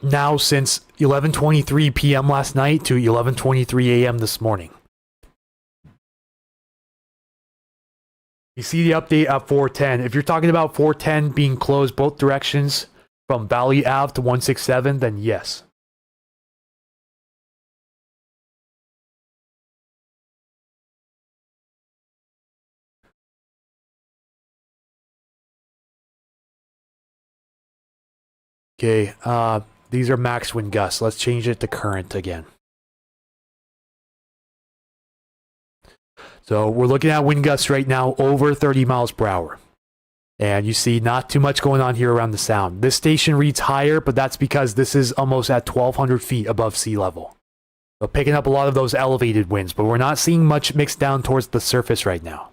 Now since 11:23 p.m. last night to 11:23 a.m. this morning. You see the update at 410. If you're talking about 410 being closed both directions from Valley Ave to 167, then yes. Okay, these are max wind gusts. Let's change it to current again. So we're looking at wind gusts right now over 30 miles per hour. And you see not too much going on here around the Sound. This station reads higher, but that's because this is almost at 1,200 feet above sea level. So picking up a lot of those elevated winds, but we're not seeing much mixed down towards the surface right now.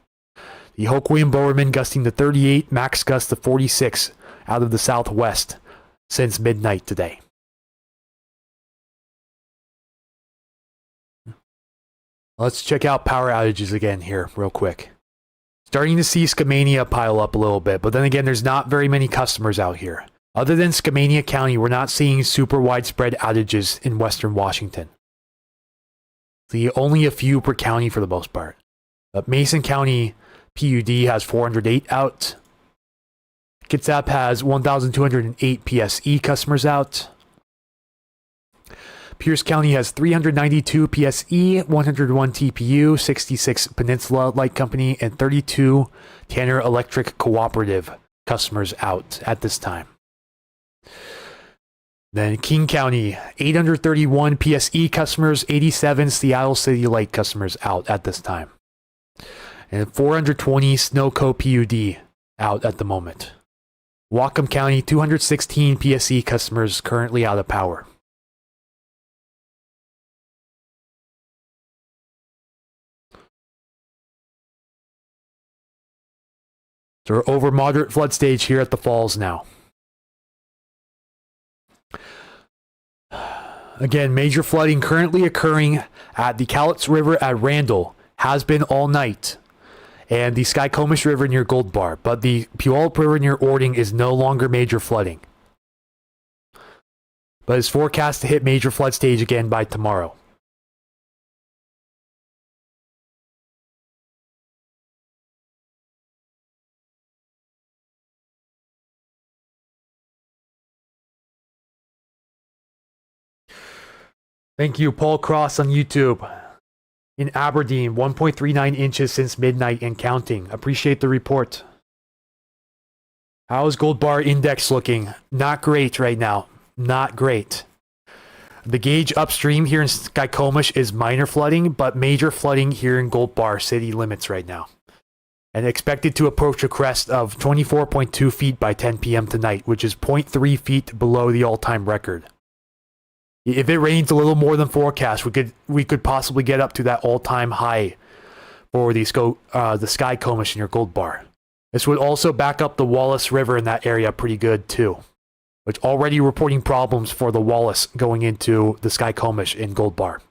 The Hoquiam Bowerman gusting to 38, max gust to 46 out of the southwest since midnight today. Let's check out power outages again here real quick. Starting to see Skamania pile up a little bit, but then again, there's not very many customers out here. Other than Skamania County, we're not seeing super widespread outages in Western Washington. See, only a few per county for the most part. But Mason County PUD has 408 out. Kitsap has 1,208 PSE customers out. Pierce County has 392 PSE, 101 TPU, 66 Peninsula Light Company, and 32 Tanner Electric Cooperative customers out at this time. Then King County, 831 PSE customers, 87 Seattle City Light customers out at this time. And 420 Snowco PUD out at the moment. Whatcom County, 216 PSE customers currently out of power. So we're over moderate flood stage here at the falls now. Again, major flooding currently occurring at the Cowlitz River at Randall. Has been all night. And the Skykomish River near Gold Bar. But the Puyallup River near Ording is no longer major flooding. But is forecast to hit major flood stage again by tomorrow. Thank you, Paul Cross on YouTube. In Aberdeen, 1.39 inches since midnight and counting. Appreciate the report. How is Gold Bar Index looking? Not great right now. Not great. The gauge upstream here in Skykomish is minor flooding, but major flooding here in Gold Bar city limits right now. And expected to approach a crest of 24.2 feet by 10 p.m. tonight, which is 0.3 feet below the all-time record. If it rains a little more than forecast, we could possibly get up to that all-time high for the Skykomish near Gold Bar. This would also back up the Wallace River in that area pretty good too, which already reporting problems for the Wallace going into the Skykomish in Gold Bar.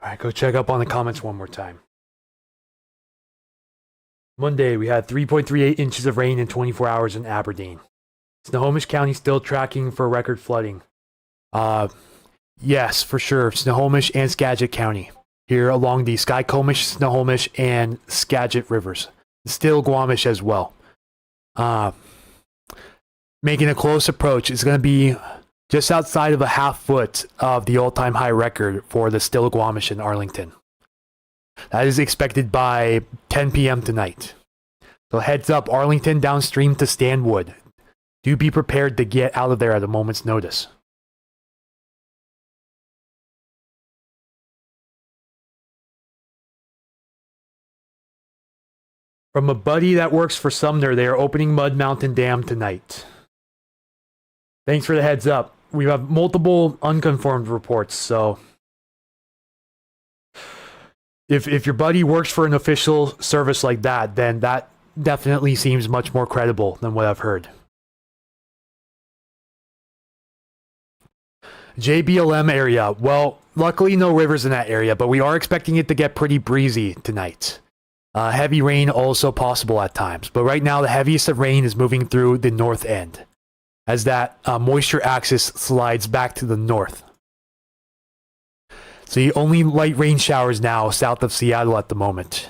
All right, go check up on the comments one more time. Monday, we had 3.38 inches of rain in 24 hours in Aberdeen. Snohomish County still tracking for record flooding. Yes, for sure. Snohomish and Skagit County. Here along the Skykomish, Snohomish, and Skagit rivers. Still Squamish as well. Making a close approach. It's going to be just outside of a half foot of the all-time high record for the Stillaguamish in Arlington. That is expected by 10 p.m. tonight. So heads up, Arlington downstream to Stanwood. Do be prepared to get out of there at a moment's notice. From a buddy that works for Sumner, they are opening Mud Mountain Dam tonight. Thanks for the heads up. We have multiple unconfirmed reports, so if your buddy works for an official service like that, then that definitely seems much more credible than what I've heard. JBLM area. Well, luckily no rivers in that area, but we are expecting it to get pretty breezy tonight. Heavy rain also possible at times, but right now the heaviest of rain is moving through the north end as that moisture axis slides back to the north. So the only light rain showers now south of Seattle at the moment.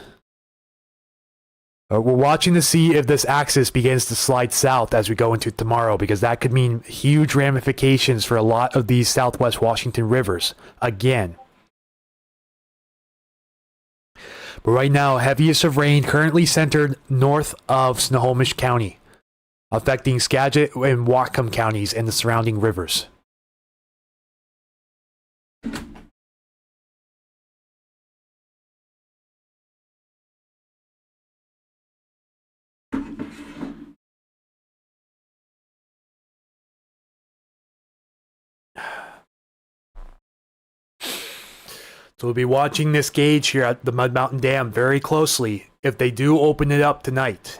We're watching to see if this axis begins to slide south as we go into tomorrow, because that could mean huge ramifications for a lot of these southwest Washington rivers again. But right now, heaviest of rain currently centered north of Snohomish County, affecting Skagit and Whatcom counties and the surrounding rivers. So we'll be watching this gauge here at the Mud Mountain Dam very closely if they do open it up tonight.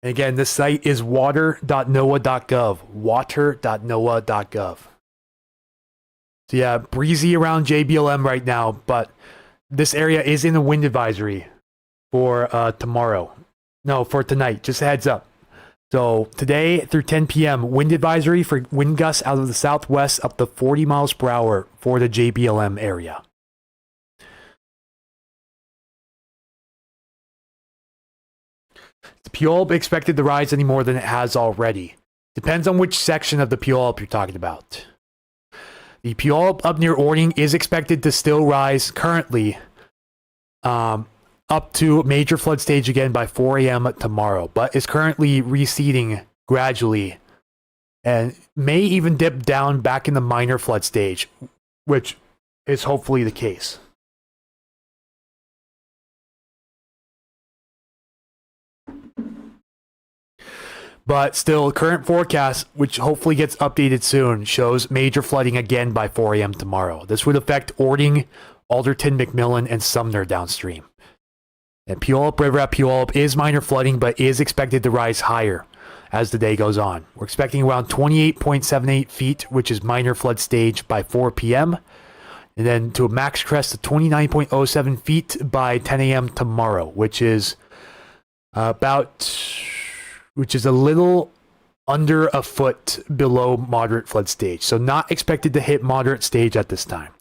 And again, this site is water.noaa.gov. Water.noaa.gov. So yeah, breezy around JBLM right now, but this area is in a wind advisory for tomorrow. No, for tonight. Just a heads up. So today through 10 p.m., wind advisory for wind gusts out of the southwest up to 40 miles per hour for the JBLM area. The Puyallup expected to rise any more than it has already. Depends on which section of the Puyallup you're talking about. The Puyallup up near Orting is expected to still rise currently up to major flood stage again by 4 a.m. tomorrow, but is currently receding gradually and may even dip down back in the minor flood stage, which is hopefully the case. But still, current forecast, which hopefully gets updated soon, shows major flooding again by 4 a.m. tomorrow. This would affect Orting, Alderton, McMillan, and Sumner downstream. And Puyallup River at Puyallup is minor flooding, but is expected to rise higher as the day goes on. We're expecting around 28.78 feet, which is minor flood stage by 4 p.m. And then to a max crest of 29.07 feet by 10 a.m. tomorrow, which is a little under a foot below moderate flood stage. So not expected to hit moderate stage at this time.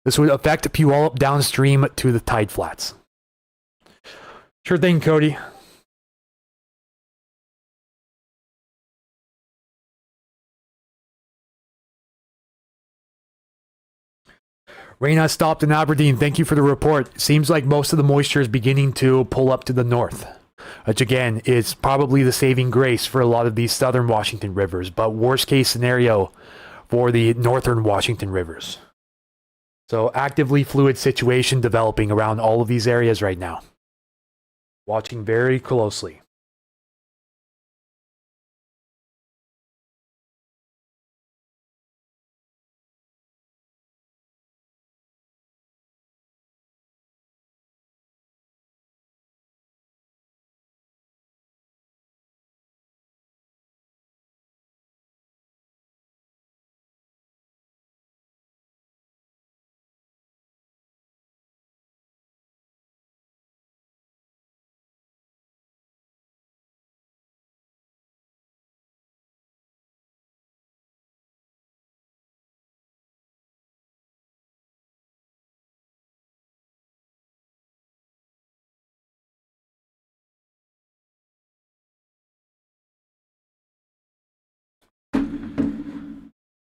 This would affect Puyallup downstream to the tide flats. Sure thing, Cody. Rain has stopped in Aberdeen. Thank you for the report. Seems like most of the moisture is beginning to pull up to the north, which again is probably the saving grace for a lot of these southern Washington rivers, but worst case scenario for the northern Washington rivers. So actively fluid situation developing around all of these areas right now. Watching very closely.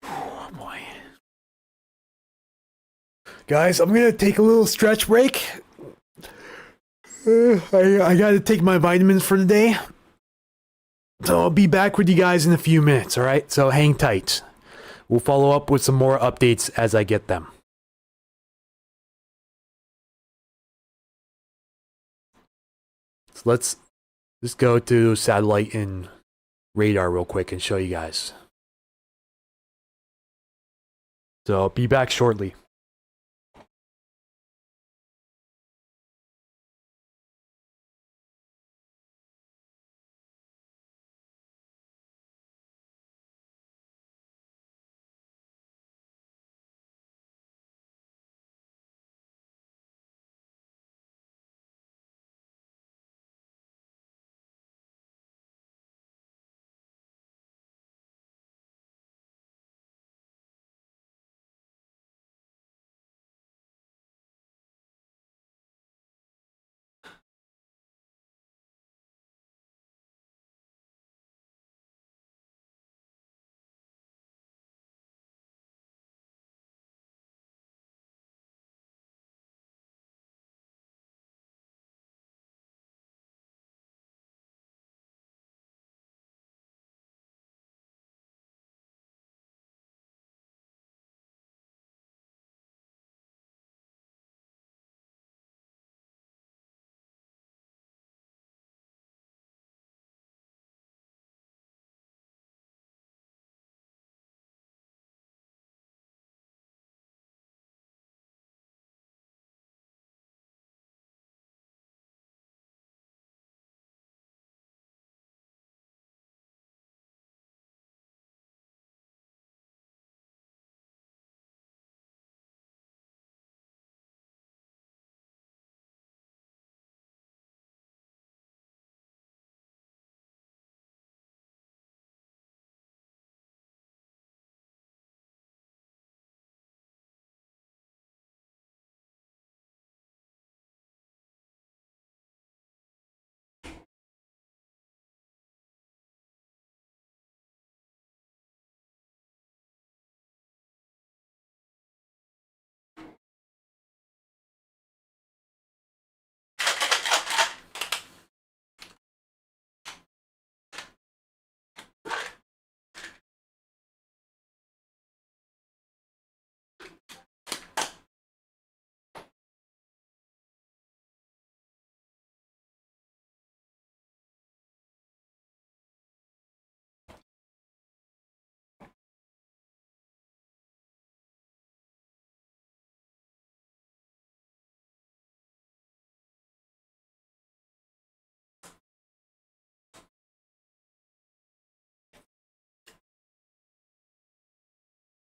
Oh boy. Guys, I'm going to take a little stretch break. I got to take my vitamins for the day. So I'll be back with you guys in a few minutes, all right? So hang tight. We'll follow up with some more updates as I get them. So let's just go to satellite and radar real quick and show you guys. So I'll be back shortly.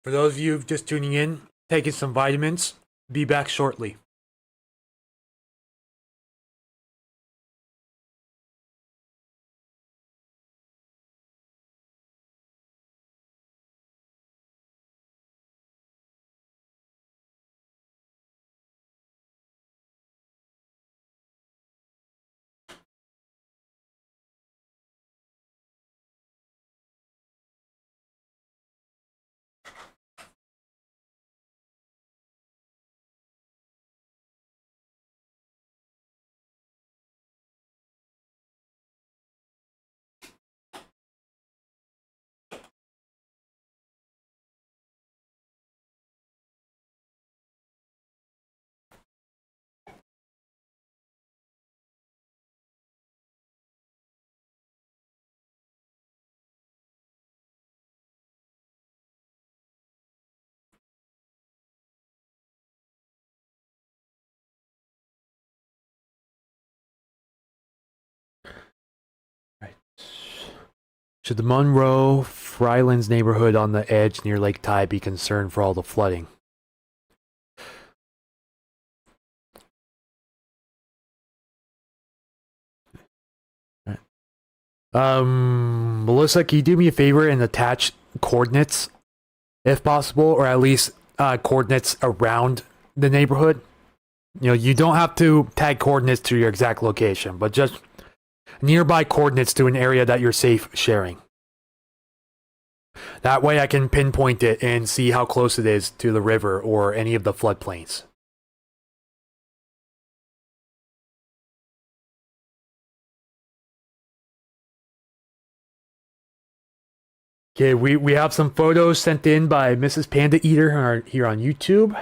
For those of you just tuning in, taking some vitamins, be back shortly. Right. Should the Monroe Frylands neighborhood on the edge near Lake Tide be concerned for all the flooding? Melissa, can you do me a favor and attach coordinates, if possible, or at least coordinates around the neighborhood? You know, you don't have to tag coordinates to your exact location, but just nearby coordinates to an area that you're safe sharing. That way I can pinpoint it and see how close it is to the river or any of the floodplains. Okay, we have some photos sent in by Mrs. Panda Eater here on YouTube.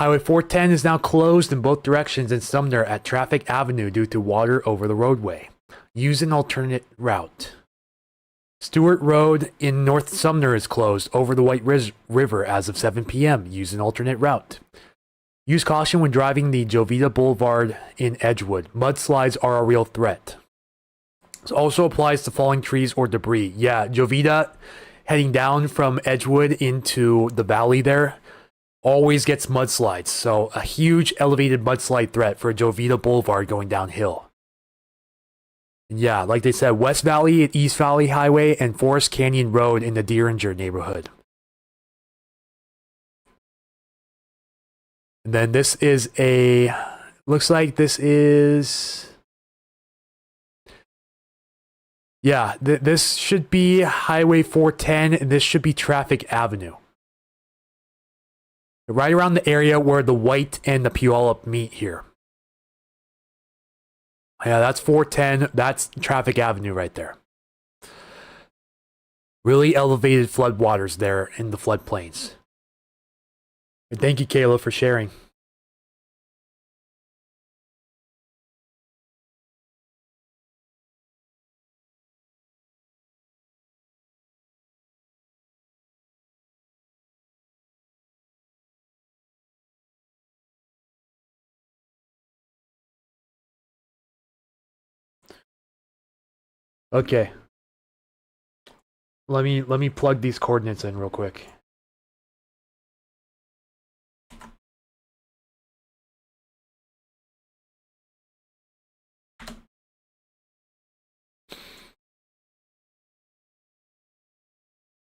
Highway 410 is now closed in both directions in Sumner at Traffic Avenue due to water over the roadway. Use an alternate route. Stewart Road in North Sumner is closed over the White River as of 7 p.m. Use an alternate route. Use caution when driving the Jovita Boulevard in Edgewood. Mudslides are a real threat. This also applies to falling trees or debris. Yeah, Jovita heading down from Edgewood into the valley there always gets mudslides. So a huge elevated mudslide threat for Jovita Boulevard going downhill. Yeah, like they said, West Valley and East Valley Highway and Forest Canyon Road in the Deeringer neighborhood. And then this is looks like this is, yeah, this should be Highway 410 and this should be Traffic Avenue. Right around the area where the White and the Puyallup meet here. Yeah, that's 410. That's Traffic Avenue right there. Really elevated floodwaters there in the floodplains. And thank you, Kayla, for sharing. Okay. Let me plug these coordinates in real quick.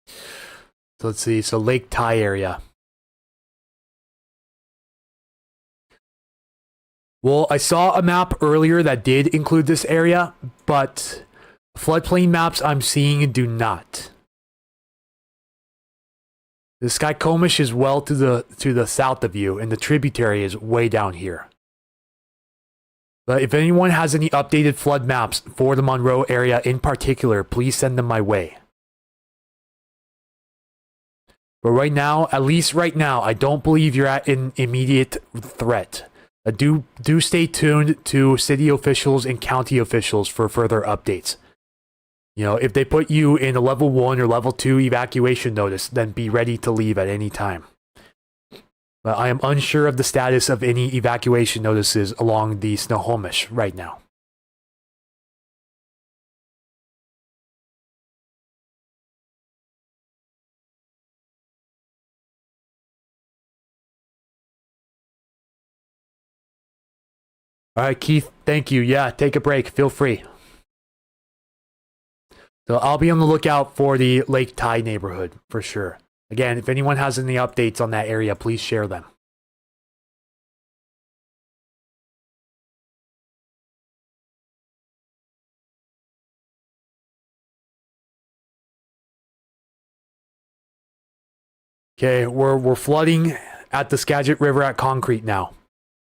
So let's see. So Lake Ty area. Well, I saw a map earlier that did include this area, but floodplain maps I'm seeing do not. The Skykomish is well to the south of you, and the tributary is way down here. But if anyone has any updated flood maps for the Monroe area in particular, please send them my way. But right now, at least right now, I don't believe you're at an immediate threat. Do stay tuned to city officials and county officials for further updates. You know, if they put you in a level 1 or level 2 evacuation notice, then be ready to leave at any time. But I am unsure of the status of any evacuation notices along the Snohomish right now. All right, Keith, thank you. Yeah, take a break. Feel free. So I'll be on the lookout for the Lake Ty neighborhood for sure. Again, if anyone has any updates on that area, please share them. Okay, we're flooding at the Skagit River at Concrete now.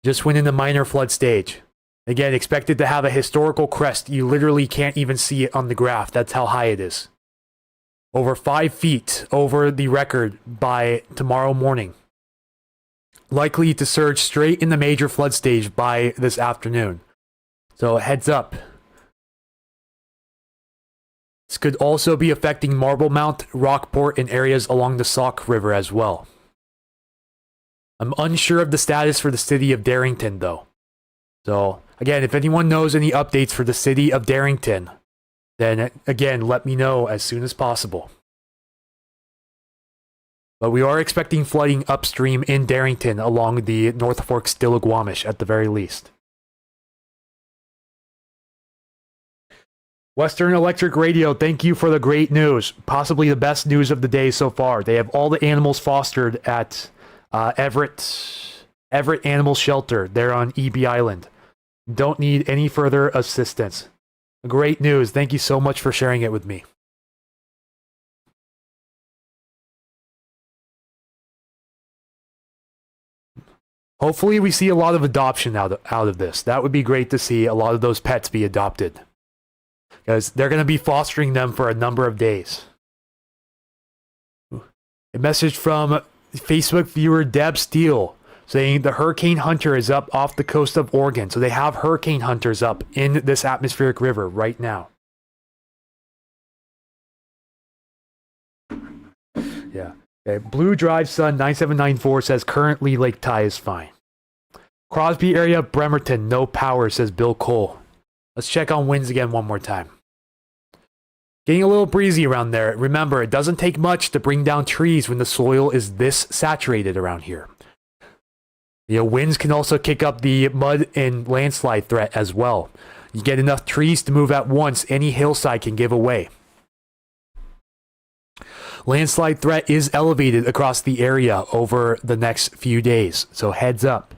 Just went in the minor flood stage. Again, expected to have a historical crest. You literally can't even see it on the graph. That's how high it is. Over 5 feet over the record by tomorrow morning. Likely to surge straight in the major flood stage by this afternoon. So heads up. This could also be affecting Marblemount, Rockport, and areas along the Sauk River as well. I'm unsure of the status for the city of Darrington, though. So, again, if anyone knows any updates for the city of Darrington, then, again, let me know as soon as possible. But we are expecting flooding upstream in Darrington along the North Fork Stillaguamish at the very least. Western Electric Radio, thank you for the great news. Possibly the best news of the day so far. They have all the animals fostered at Everett Animal Shelter there on EB Island. Don't need any further assistance. Great news. Thank you so much for sharing it with me. Hopefully we see a lot of adoption out of this. That would be great to see a lot of those pets be adopted. Because they're going to be fostering them for a number of days. A message from Facebook viewer Deb Steele saying the hurricane hunter is up off the coast of Oregon. So they have hurricane hunters up in this atmospheric river right now. Yeah. Okay. Blue Drive Sun 9794 says currently Lake Ty is fine. Crosby area, Bremerton, no power, says Bill Cole. Let's check on winds again one more time. Getting a little breezy around there. Remember, it doesn't take much to bring down trees when the soil is this saturated around here. You know, winds can also kick up the mud and landslide threat as well. You get enough trees to move at once, any hillside can give away. Landslide threat is elevated across the area over the next few days, so heads up.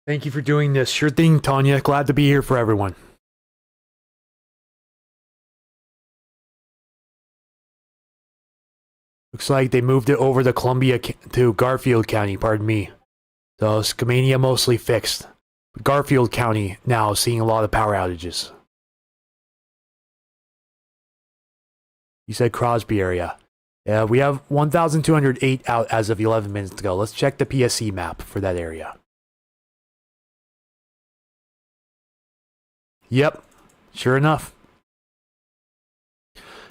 Thank you for doing this. Sure thing, Tanya. Glad to be here for everyone. Looks like they moved it over to Garfield County, pardon me. So Skamania mostly fixed. Garfield County now seeing a lot of power outages. You said Crosby area. Yeah, we have 1,208 out as of 11 minutes ago. Let's check the PSC map for that area. Yep, sure enough.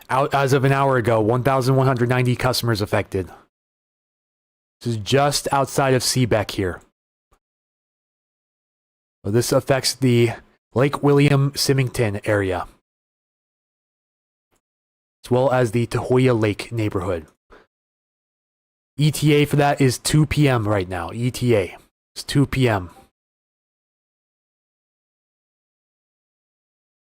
Out as of an hour ago, 1,190 customers affected. This is just outside of Seebeck here. So this affects the Lake William Symington area, as well as the Tahoya Lake neighborhood. ETA for that is 2 p.m. right now. ETA. It's 2 p.m.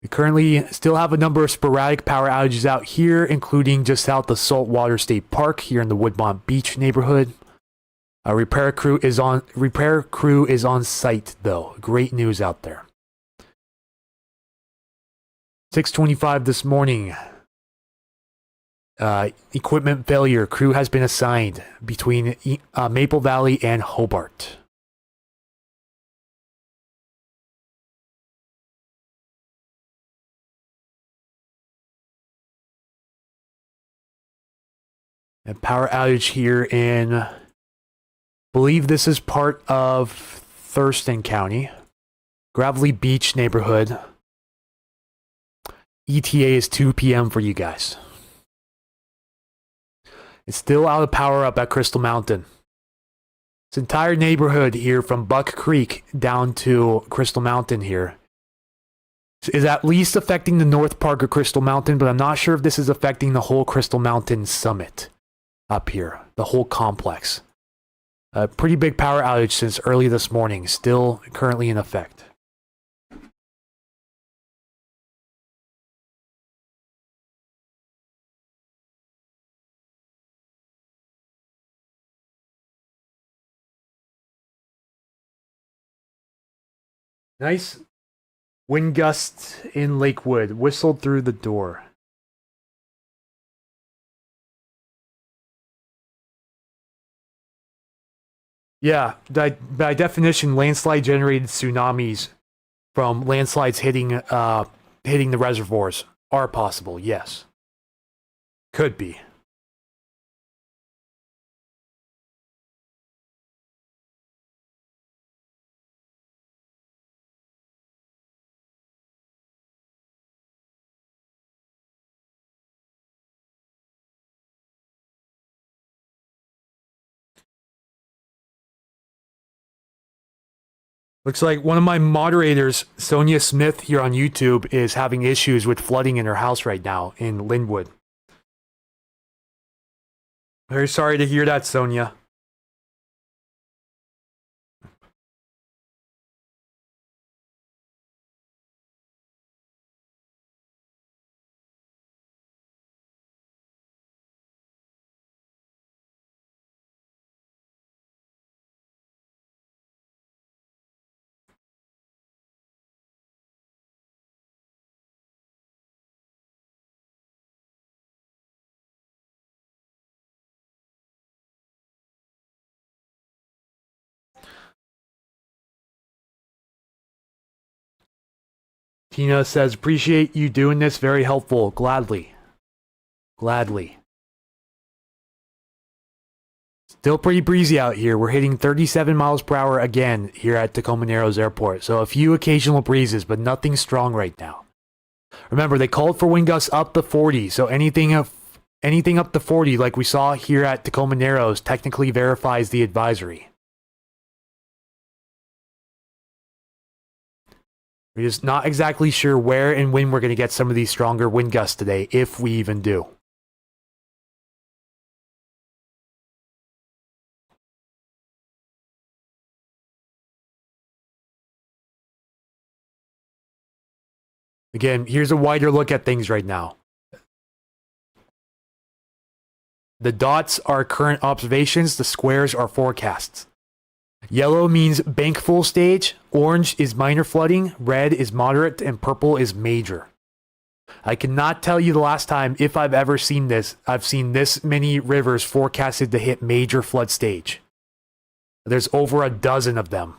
We currently still have a number of sporadic power outages out here, including just south of Saltwater State Park here in the Woodmont Beach neighborhood. A repair crew is on site though. Great news out there. 6:25 this morning. Equipment failure. Crew has been assigned between Maple Valley and Hobart. And power outage here in, I believe this is part of Thurston County. Gravelly Beach neighborhood. ETA is 2 p.m. for you guys. It's still out of power up at Crystal Mountain. This entire neighborhood here from Buck Creek down to Crystal Mountain here is at least affecting the north part of Crystal Mountain, but I'm not sure if this is affecting the whole Crystal Mountain summit up here, the whole complex. A pretty big power outage since early this morning, still currently in effect. Nice wind gusts in Lakewood whistled through the door. Yeah, by definition, landslide generated tsunamis from landslides hitting the reservoirs are possible, yes. Could be. Looks like one of my moderators, Sonia Smith, here on YouTube, is having issues with flooding in her house right now in Linwood. Very sorry to hear that, Sonia. Tina says, appreciate you doing this. Very helpful. Gladly. Gladly. Still pretty breezy out here. We're hitting 37 miles per hour again here at Tacoma Narrows Airport. So a few occasional breezes, but nothing strong right now. Remember, they called for wind gusts up to 40. So anything up to 40, like we saw here at Tacoma Narrows, technically verifies the advisory. We're just not exactly sure where and when we're going to get some of these stronger wind gusts today, if we even do. Again, here's a wider look at things right now. The dots are current observations, the squares are forecasts. Yellow means bank full stage, orange is minor flooding, red is moderate, and purple is major. I cannot tell you the last time, if I've ever seen this, I've seen this many rivers forecasted to hit major flood stage. There's over a dozen of them.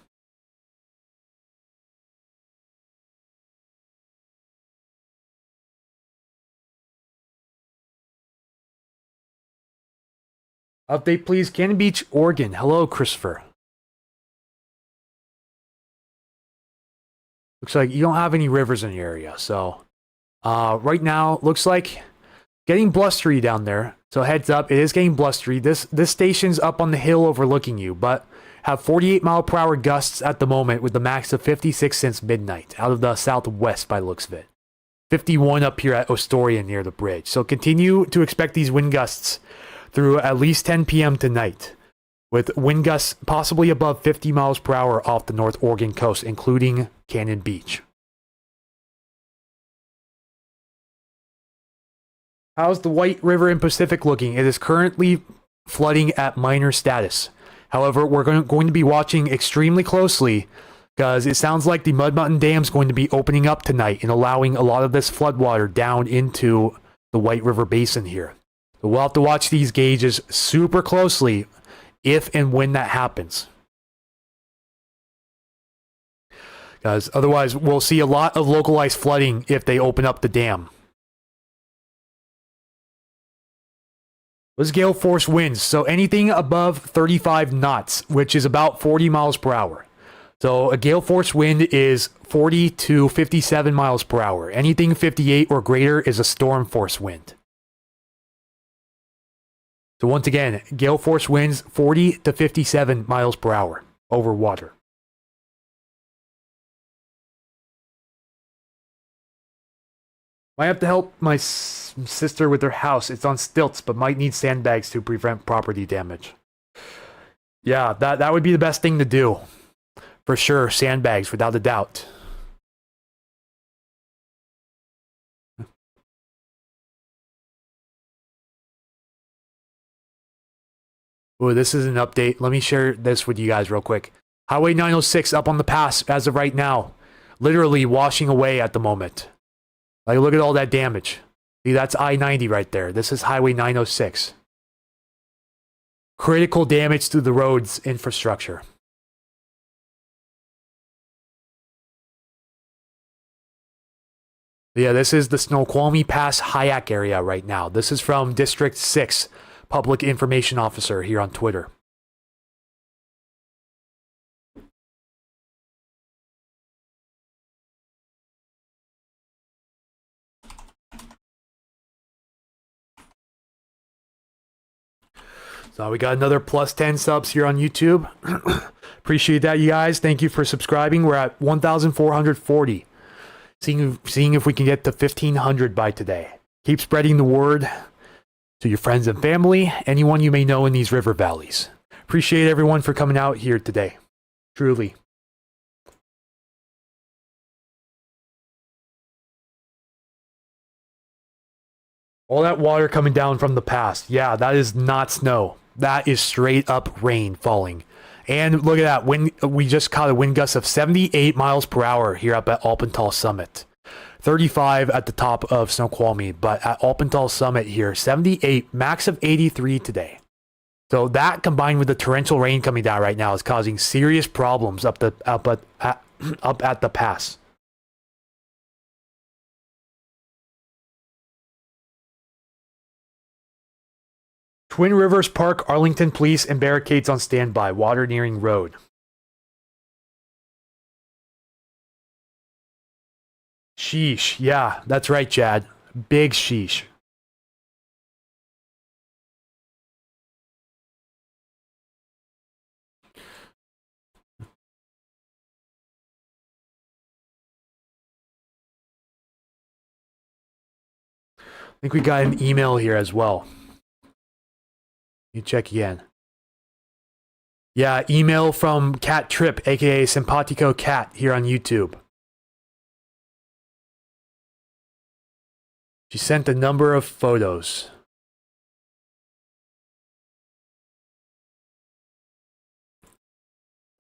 Update please, Cannon Beach, Oregon. Hello, Christopher. Looks like you don't have any rivers in the area, so right now looks like getting blustery down there. So heads up, it is getting blustery. This station's up on the hill overlooking you, but have 48 mile per hour gusts at the moment with the max of 56 since midnight out of the southwest by the looks of it. 51 up here at Ostorian near the bridge. So continue to expect these wind gusts through at least 10 p.m. tonight, with wind gusts possibly above 50 miles per hour off the North Oregon coast, including Cannon Beach. How's the White River in Pacific looking? It is currently flooding at minor status. However, we're going to be watching extremely closely because it sounds like the Mud Mountain Dam is going to be opening up tonight and allowing a lot of this floodwater down into the White River Basin here. So we'll have to watch these gauges super closely if and when that happens. Because otherwise, we'll see a lot of localized flooding if they open up the dam. Let's gale force winds. So anything above 35 knots, which is about 40 miles per hour. So a gale force wind is 40 to 57 miles per hour. Anything 58 or greater is a storm force wind. So once again, gale force winds 40 to 57 miles per hour over water. Might have to help my sister with her house. It's on stilts, but might need sandbags to prevent property damage. Yeah, that would be the best thing to do. For sure, sandbags, without a doubt. Oh, this is an update. Let me share this with you guys real quick. Highway 906 up on the pass as of right now. Literally washing away at the moment. Like, look at all that damage. See, that's I-90 right there. This is Highway 906. Critical damage to the road's infrastructure. Yeah, this is the Snoqualmie Pass Hyack area right now. This is from District 6, Public Information Officer here on Twitter. So we got another plus 10 subs here on YouTube. Appreciate that, you guys. Thank you for subscribing. We're at 1,440. Seeing if we can get to 1,500 by today. Keep spreading the word to your friends and family, anyone you may know in these river valleys. Appreciate everyone for coming out here today. Truly. All that water coming down from the pass. Yeah, that is not snow. That is straight up rain falling. And look at that. We just caught a wind gust of 78 miles per hour here up at Alpental Summit. 35 at the top of Snoqualmie, but at Alpental Summit here, 78, max of 83 today. So that combined with the torrential rain coming down right now is causing serious problems up at the pass. Twin Rivers Park, Arlington Police and barricades on standby. Water nearing road. Sheesh. Yeah, that's right, Chad. Big sheesh. I think we got an email here as well. You check again. Yeah, email from Cat Trip, aka Simpatico Cat, here on YouTube. She sent a number of photos.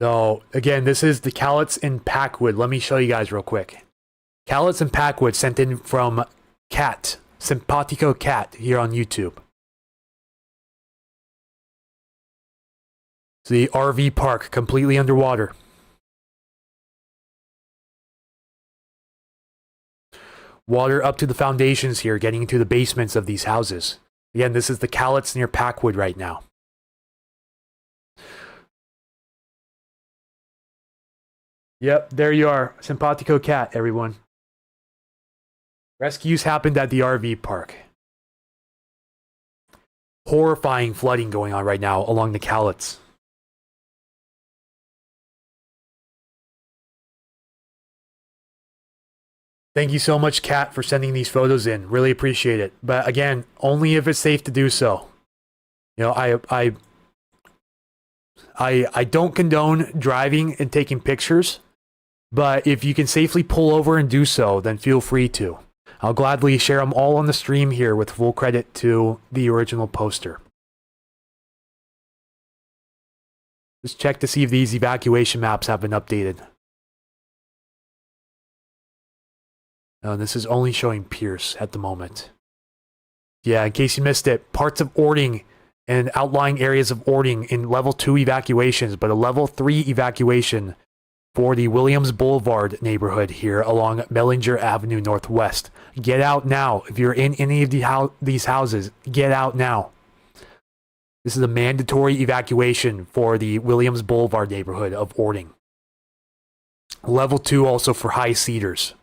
So, again, this is the Cowlitz and Packwood. Let me show you guys real quick. Cowlitz and Packwood sent in from Cat, Simpatico Cat, here on YouTube. The RV park completely underwater. Water up to the foundations here, getting into the basements of these houses. Again, this is the Cowlitz near Packwood right now. Yep, there you are. Simpatico Cat, everyone. Rescues happened at the RV park. Horrifying flooding going on right now along the Cowlitz. Thank you so much, Kat, for sending these photos in. Really appreciate it. But again, only if it's safe to do so. You know, I don't condone driving and taking pictures, but if you can safely pull over and do so, then feel free to. I'll gladly share them all on the stream here with full credit to the original poster. Just check to see if these evacuation maps have been updated. No, this is only showing Pierce at the moment. Yeah, in case you missed it, parts of Ording and outlying areas of Ording in level 2 evacuations, but a level 3 evacuation for the Williams Boulevard neighborhood here along Mellinger Avenue Northwest. Get out now. If you're in any of these houses, get out now. This is a mandatory evacuation for the Williams Boulevard neighborhood of Ording. Level 2 also for High Cedars.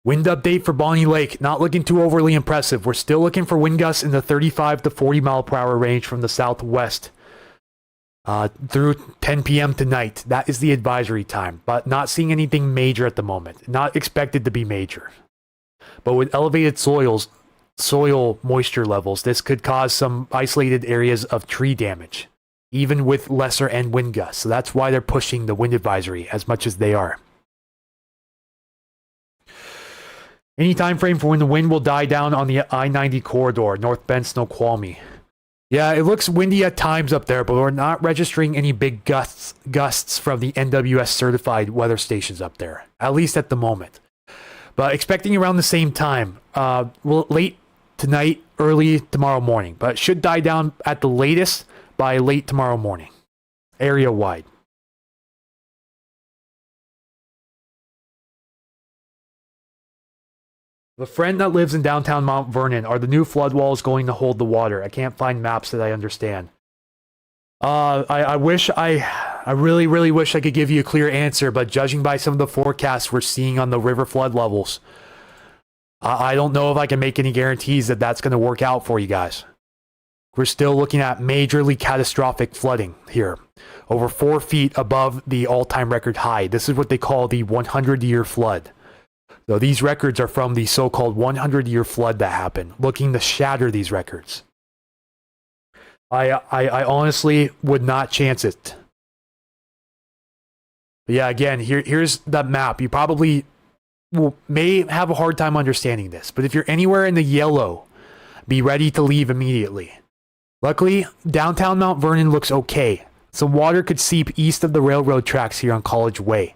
Wind update for Bonnie Lake. Not looking too overly impressive. We're still looking for wind gusts in the 35 to 40 mile per hour range from the southwest through 10 p.m. tonight. That is the advisory time, but not seeing anything major at the moment. Not expected to be major. But with elevated soil moisture levels, this could cause some isolated areas of tree damage, even with lesser end wind gusts. So that's why they're pushing the wind advisory as much as they are. Any time frame for when the wind will die down on the I-90 corridor, North Bend, Snoqualmie. Yeah, it looks windy at times up there, but we're not registering any big gusts from the NWS certified weather stations up there, at least at the moment. But expecting around the same time, late tonight, early tomorrow morning, but should die down at the latest by late tomorrow morning, area wide. The friend that lives in downtown Mount Vernon, are the new flood walls going to hold the water? I can't find maps that I understand. I really, really wish I could give you a clear answer, but judging by some of the forecasts we're seeing on the river flood levels, I don't know if I can make any guarantees that that's going to work out for you guys. We're still looking at majorly catastrophic flooding here, over 4 feet above the all-time record high. This is what they call the 100-year flood. So these records are from the so-called 100-year flood that happened, looking to shatter these records. I honestly would not chance it. But yeah, again, here's the map. You probably may have a hard time understanding this, but if you're anywhere in the yellow, be ready to leave immediately. Luckily, downtown Mount Vernon looks okay. Some water could seep east of the railroad tracks here on College Way.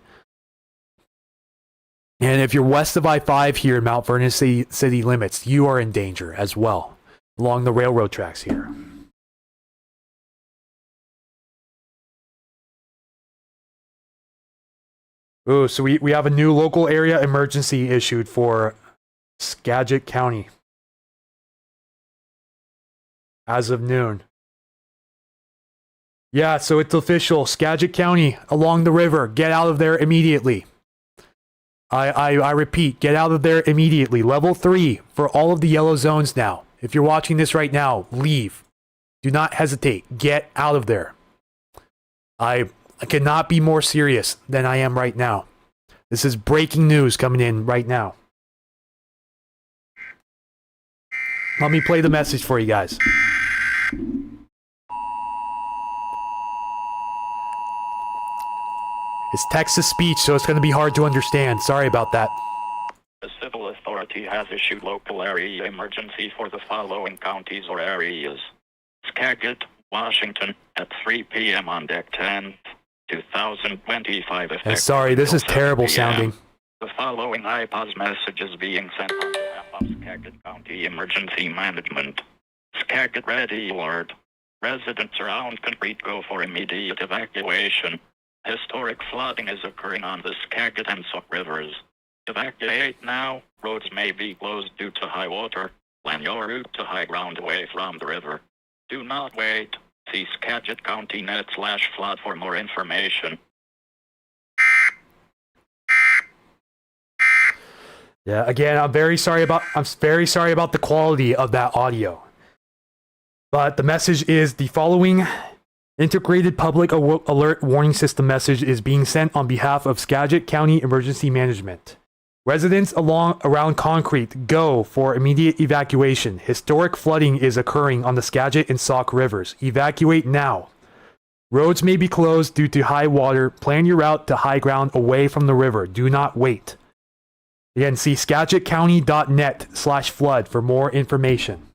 And if you're west of I-5 here in Mount Vernon city limits, you are in danger as well, along the railroad tracks here. Ooh, so we have a new local area emergency issued for Skagit County as of noon. Yeah, so it's official. Skagit County along the river. Get out of there immediately. I repeat, get out of there immediately. Level 3 for all of the yellow zones now. If you're watching this right now, leave. Do not hesitate. Get out of there. I cannot be more serious than I am right now. This is breaking news coming in right now. Let me play the message for you guys. It's text-to-speech, so it's going to be hard to understand. Sorry about that. The civil authority has issued local area emergencies for the following counties or areas. Skagit, Washington, at 3 p.m. on Deck 10, 2025. And sorry, this is terrible sounding. The following iPOS message is being sent on behalf of Skagit County Emergency Management. Skagit Red Alert. Residents around Concrete go for immediate evacuation. Historic flooding is occurring on the Skagit and Sock rivers. Evacuate now. Roads may be closed due to high water. Plan your route to high ground away from the river. Do not wait. See Skagit County net/flood for more information. Yeah, again, I'm very sorry about the quality of that audio. But the message is the following integrated public alert warning system message is being sent on behalf of Skagit County Emergency Management. Residents around Concrete go for immediate evacuation. Historic flooding is occurring on the Skagit and Sauk rivers. Evacuate now. Roads may be closed due to high water. Plan your route to high ground away from the river. Do not wait. Again, see skagitcounty.net/flood for more information.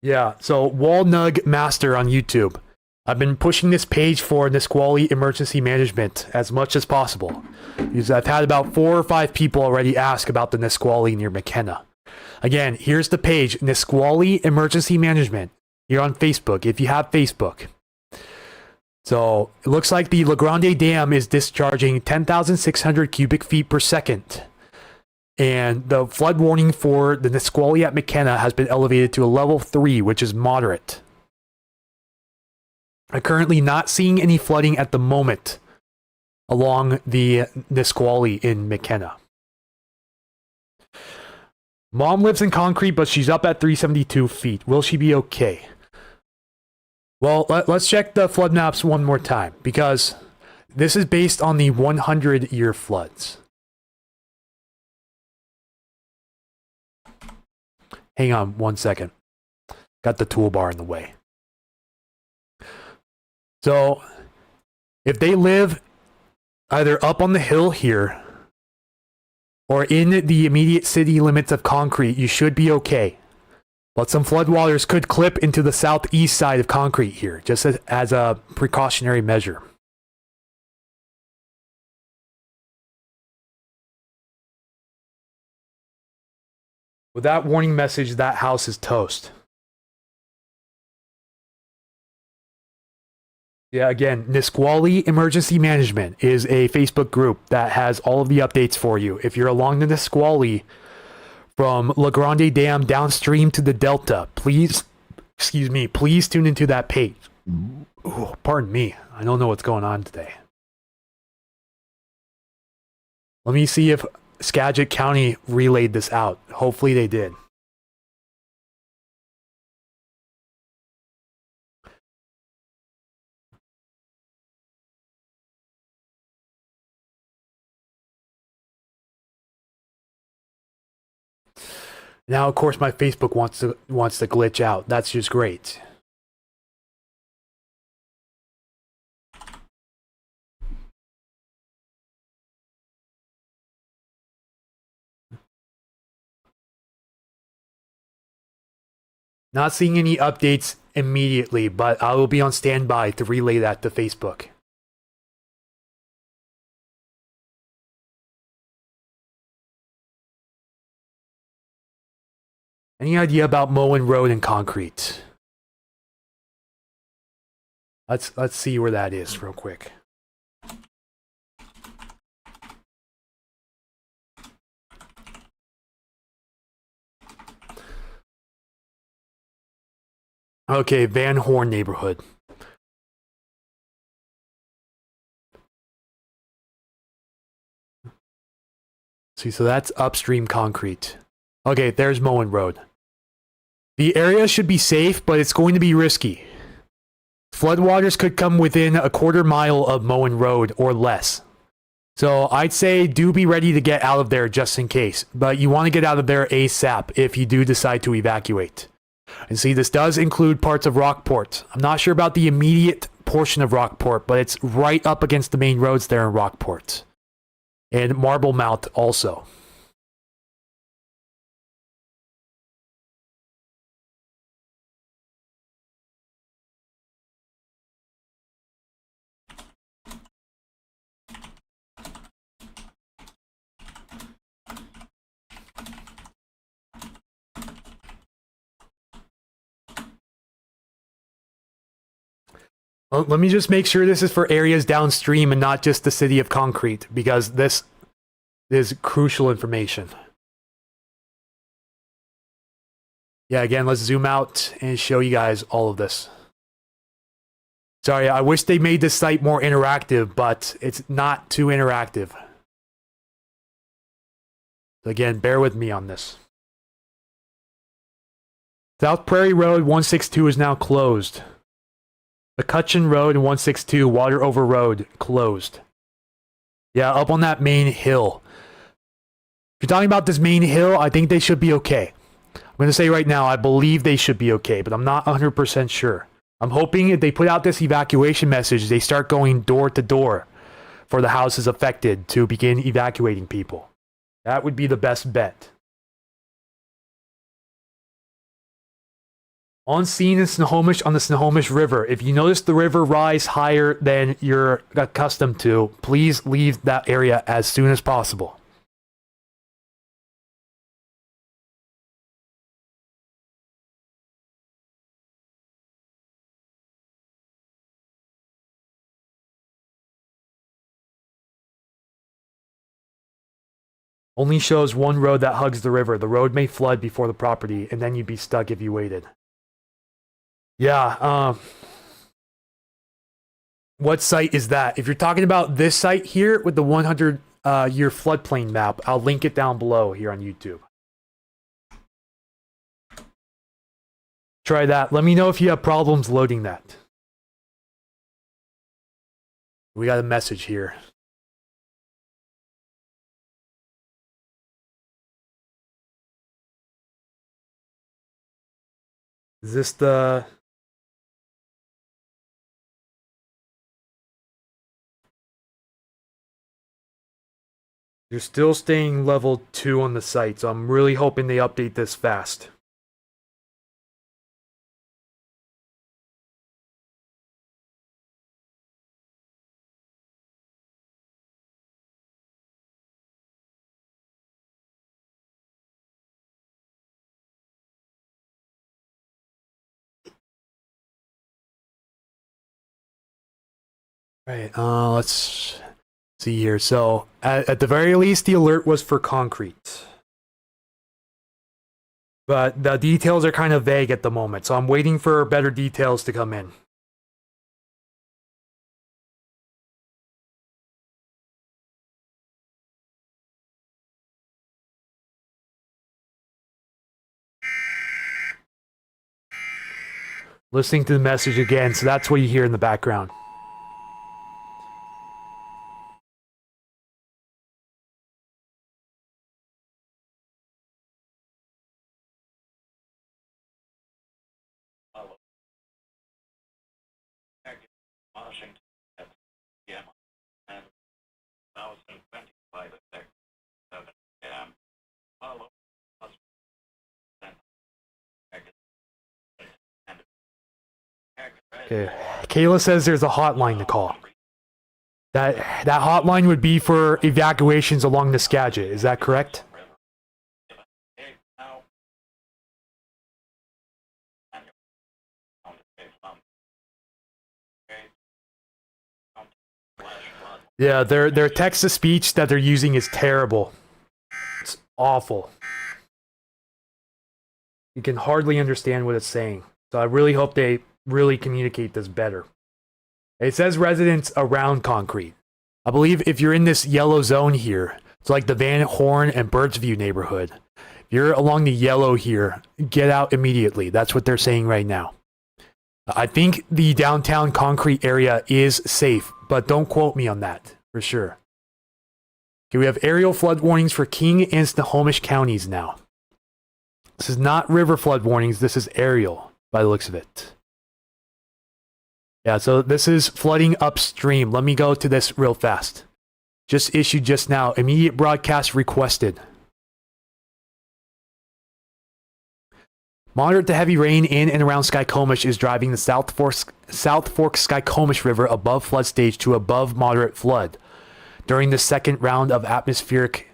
Yeah, so Walnug Master on YouTube. I've been pushing this page for Nisqually Emergency Management as much as possible, because I've had about 4 or 5 people already ask about the Nisqually near McKenna. Again, here's the page, Nisqually Emergency Management, here on Facebook, if you have Facebook. So, it looks like the La Grande Dam is discharging 10,600 cubic feet per second. And the flood warning for the Nisqually at McKenna has been elevated to a level 3, which is moderate. I'm currently not seeing any flooding at the moment along the Nisqually in McKenna. Mom lives in Concrete, but she's up at 372 feet. Will she be okay? Well, let's check the flood maps one more time, because this is based on the 100-year floods. Hang on 1 second. Got the toolbar in the way. So, if they live either up on the hill here or in the immediate city limits of Concrete, you should be okay. But some floodwaters could clip into the southeast side of Concrete here, just as a precautionary measure. With that warning message, that house is toast. Yeah, again, Nisqually Emergency Management is a Facebook group that has all of the updates for you. If you're along the Nisqually from La Grande Dam downstream to the Delta, please tune into that page. Ooh, pardon me. I don't know what's going on today. Let me see if Skagit County relayed this out. Hopefully they did. Now, of course, my Facebook wants to glitch out. That's just great. Not seeing any updates immediately, but I will be on standby to relay that to Facebook. Any idea about mowing road and concrete? Let's see where that is real quick. Okay, Van Horn neighborhood. See, so that's upstream concrete. Okay, there's Moen Road. The area should be safe, but it's going to be risky. Floodwaters could come within a quarter mile of Moen Road or less. So I'd say do be ready to get out of there just in case. But you want to get out of there ASAP if you do decide to evacuate. And see, this does include parts of Rockport. I'm not sure about the immediate portion of Rockport, but it's right up against the main roads there in Rockport. And Marblemount also. Let me just make sure this is for areas downstream and not just the city of Concrete, because this is crucial information. Yeah, again, let's zoom out and show you guys all of this. Sorry, I wish they made this site more interactive, but it's not too interactive. So again, bear with me on this. South Prairie Road 162 is now closed. McCutcheon Road and 162 Water Over Road closed. Yeah, up on that main hill. If you're talking about this main hill, I think they should be okay. I'm going to say right now, I believe they should be okay, but I'm not 100% sure. I'm hoping if they put out this evacuation message, they start going door to door for the houses affected to begin evacuating people. That would be the best bet. On scene in Snohomish on the Snohomish River. If you notice the river rise higher than you're accustomed to, please leave that area as soon as possible. Only shows one road that hugs the river. The road may flood before the property, and then you'd be stuck if you waited. Yeah, what site is that? If you're talking about this site here with the 100-year floodplain map, I'll link it down below here on YouTube. Try that. Let me know if you have problems loading that. We got a message here. Is this the... You're still staying level 2 on the site, so I'm really hoping they update this fast. Right. Let's see here. So, at the very least, the alert was for concrete. But the details are kind of vague at the moment, so I'm waiting for better details to come in. Listening to the message again, so that's what you hear in the background. Washington at p.m. and 1025 at 7 p.m. Follow Okay. Kayla says there's a hotline to call. That hotline would be for evacuations along the Skagit. Is that correct? Yeah, their text to speech that they're using is terrible. It's awful. You can hardly understand what it's saying. So I really hope they really communicate this better. It says residents around concrete. I believe if you're in this yellow zone here, it's like the Van Horn and Birdsview neighborhood. If you're along the yellow here, get out immediately. That's what they're saying right now. I think the downtown concrete area is safe, but don't quote me on that for sure. Okay, we have aerial flood warnings for King and Snohomish counties now. This is not river flood warnings, this is aerial by the looks of it. Yeah, so this is flooding upstream. Let me go to this real fast. Just issued just now. Immediate broadcast requested. Moderate to heavy rain in and around Skykomish is driving the South Fork Skykomish River above flood stage to above moderate flood during the second round of the atmospheric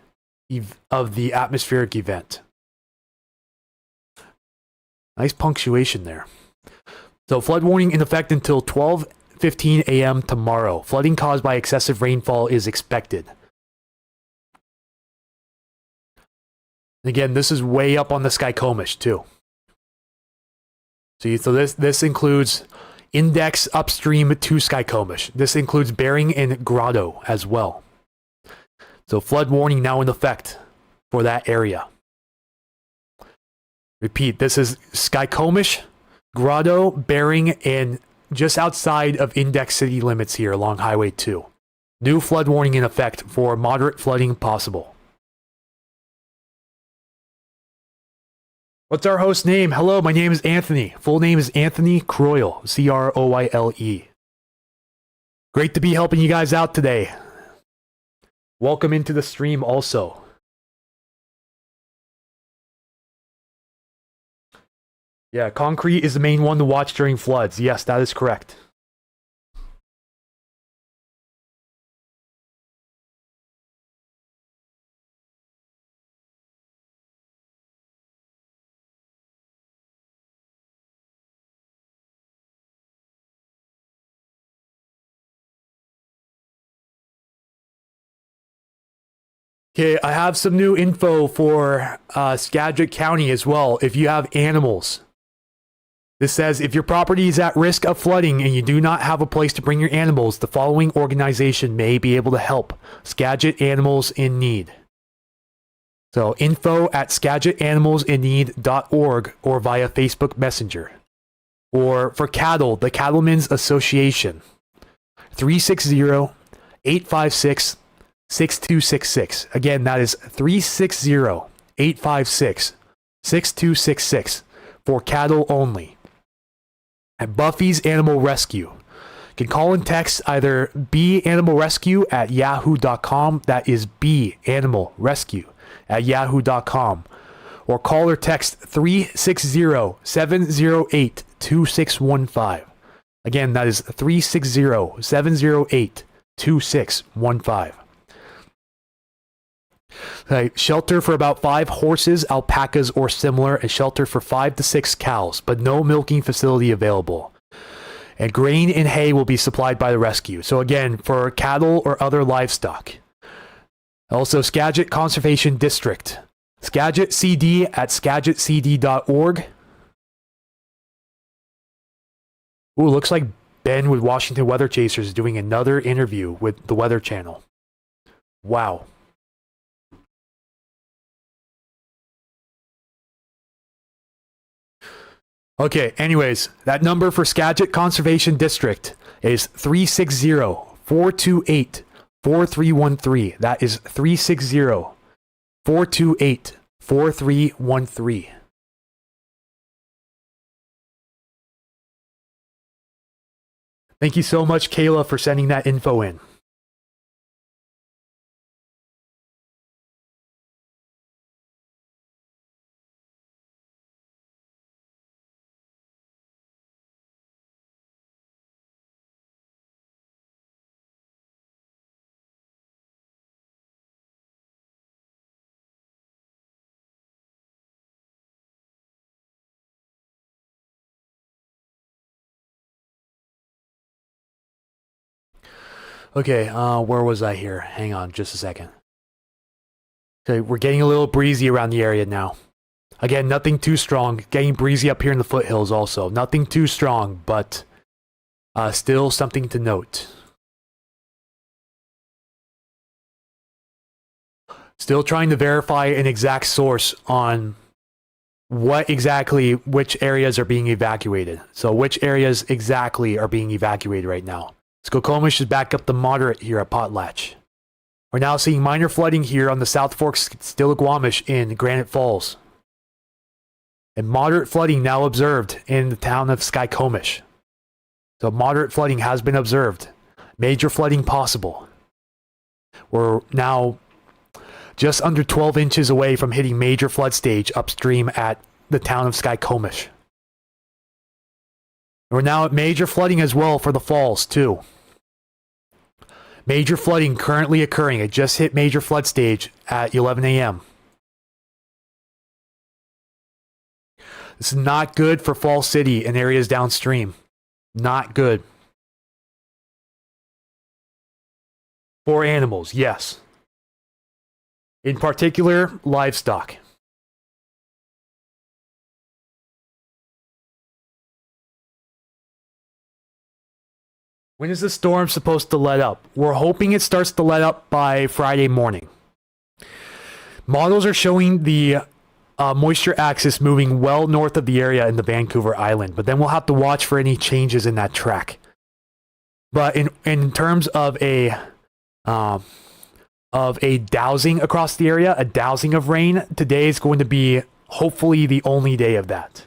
event. Nice punctuation there. So flood warning in effect until 12:15 a.m. tomorrow. Flooding caused by excessive rainfall is expected. Again, this is way up on the Skykomish too. So this includes index upstream to Skykomish. This includes Bering and Grotto as well. So flood warning now in effect for that area. Repeat, this is Skykomish, Grotto, Bering, and just outside of index city limits here along Highway 2. New flood warning in effect for moderate flooding possible. What's our host name? Hello, my name is Anthony. Full name is Anthony Croyle, Croyle. Great to be helping you guys out today. Welcome into the stream also. Yeah, concrete is the main one to watch during floods. Yes, that is correct. Okay, I have some new info for Skagit County as well. If you have animals, this says if your property is at risk of flooding and you do not have a place to bring your animals, the following organization may be able to help. Skagit Animals in Need. So info@skagitanimalsinneed.org or via Facebook Messenger. Or for cattle, the Cattlemen's Association. 360-856-6266. Again, that is 360-856-6266 for cattle only. And Buffy's Animal Rescue. You can call and text either banimalrescue@yahoo.com. That is banimalrescue@yahoo.com. Or call or text 360-708-2615. Again, that is 360-708-2615. Right, shelter for about 5 horses, alpacas, or similar, and shelter for 5 to 6 cows, but no milking facility available. And grain and hay will be supplied by the rescue. So again, for cattle or other livestock. Also, Skagit Conservation District. Skagit CD at skagitcd.org. Ooh, looks like Ben with Washington Weather Chasers is doing another interview with the Weather Channel. Wow. Okay, anyways, that number for Skagit Conservation District is 360-428-4313. That is 360-428-4313. Thank you so much, Kayla, for sending that info in. Okay, where was I here? Hang on just a second. Okay, we're getting a little breezy around the area now. Again, nothing too strong. Getting breezy up here in the foothills also. Nothing too strong, but still something to note. Still trying to verify an exact source on which areas are being evacuated. So which areas exactly are being evacuated right now. Skokomish is back up to moderate here at Potlatch. We're now seeing minor flooding here on the South Fork Stillaguamish in Granite Falls. And moderate flooding now observed in the town of Skykomish. So moderate flooding has been observed. Major flooding possible. We're now just under 12 inches away from hitting major flood stage upstream at the town of Skykomish. We're now at major flooding as well for the falls, too. Major flooding currently occurring. It just hit major flood stage at 11 a.m. This is not good for Falls City and areas downstream. Not good. For animals, yes. In particular, livestock. When is the storm supposed to let up? We're hoping it starts to let up by Friday morning. Models are showing the moisture axis moving well north of the area in the Vancouver Island, but then we'll have to watch for any changes in that track. But in terms of a dousing across the area, a dousing of rain, today is going to be hopefully the only day of that.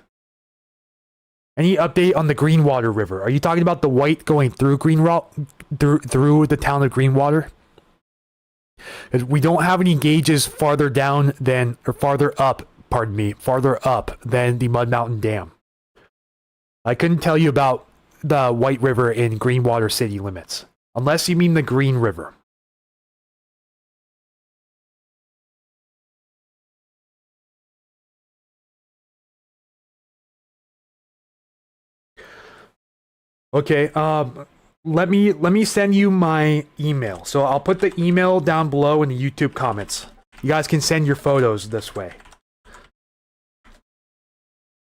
Any update on the Greenwater River? Are you talking about the white going through through the town of Greenwater? We don't have any gauges farther down than, or farther up than the Mud Mountain Dam. I couldn't tell you about the White River in Greenwater city limits, unless you mean the Green River. Okay, let me send you my email. So I'll put the email down below in the YouTube comments. You guys can send your photos this way.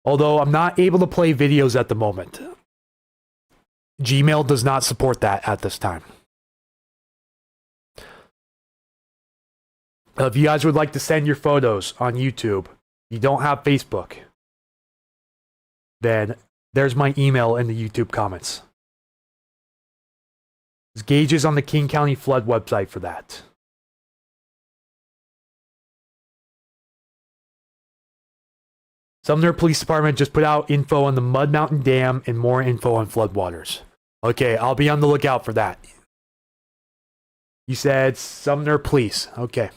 Although I'm not able to play videos at the moment. Gmail does not support that at this time. If you guys would like to send your photos on YouTube, you don't have Facebook, then there's my email in the YouTube comments. There's gauges on the King County Flood website for that. Sumner Police Department just put out info on the Mud Mountain Dam and more info on floodwaters. Okay, I'll be on the lookout for that. You said Sumner Police. Okay.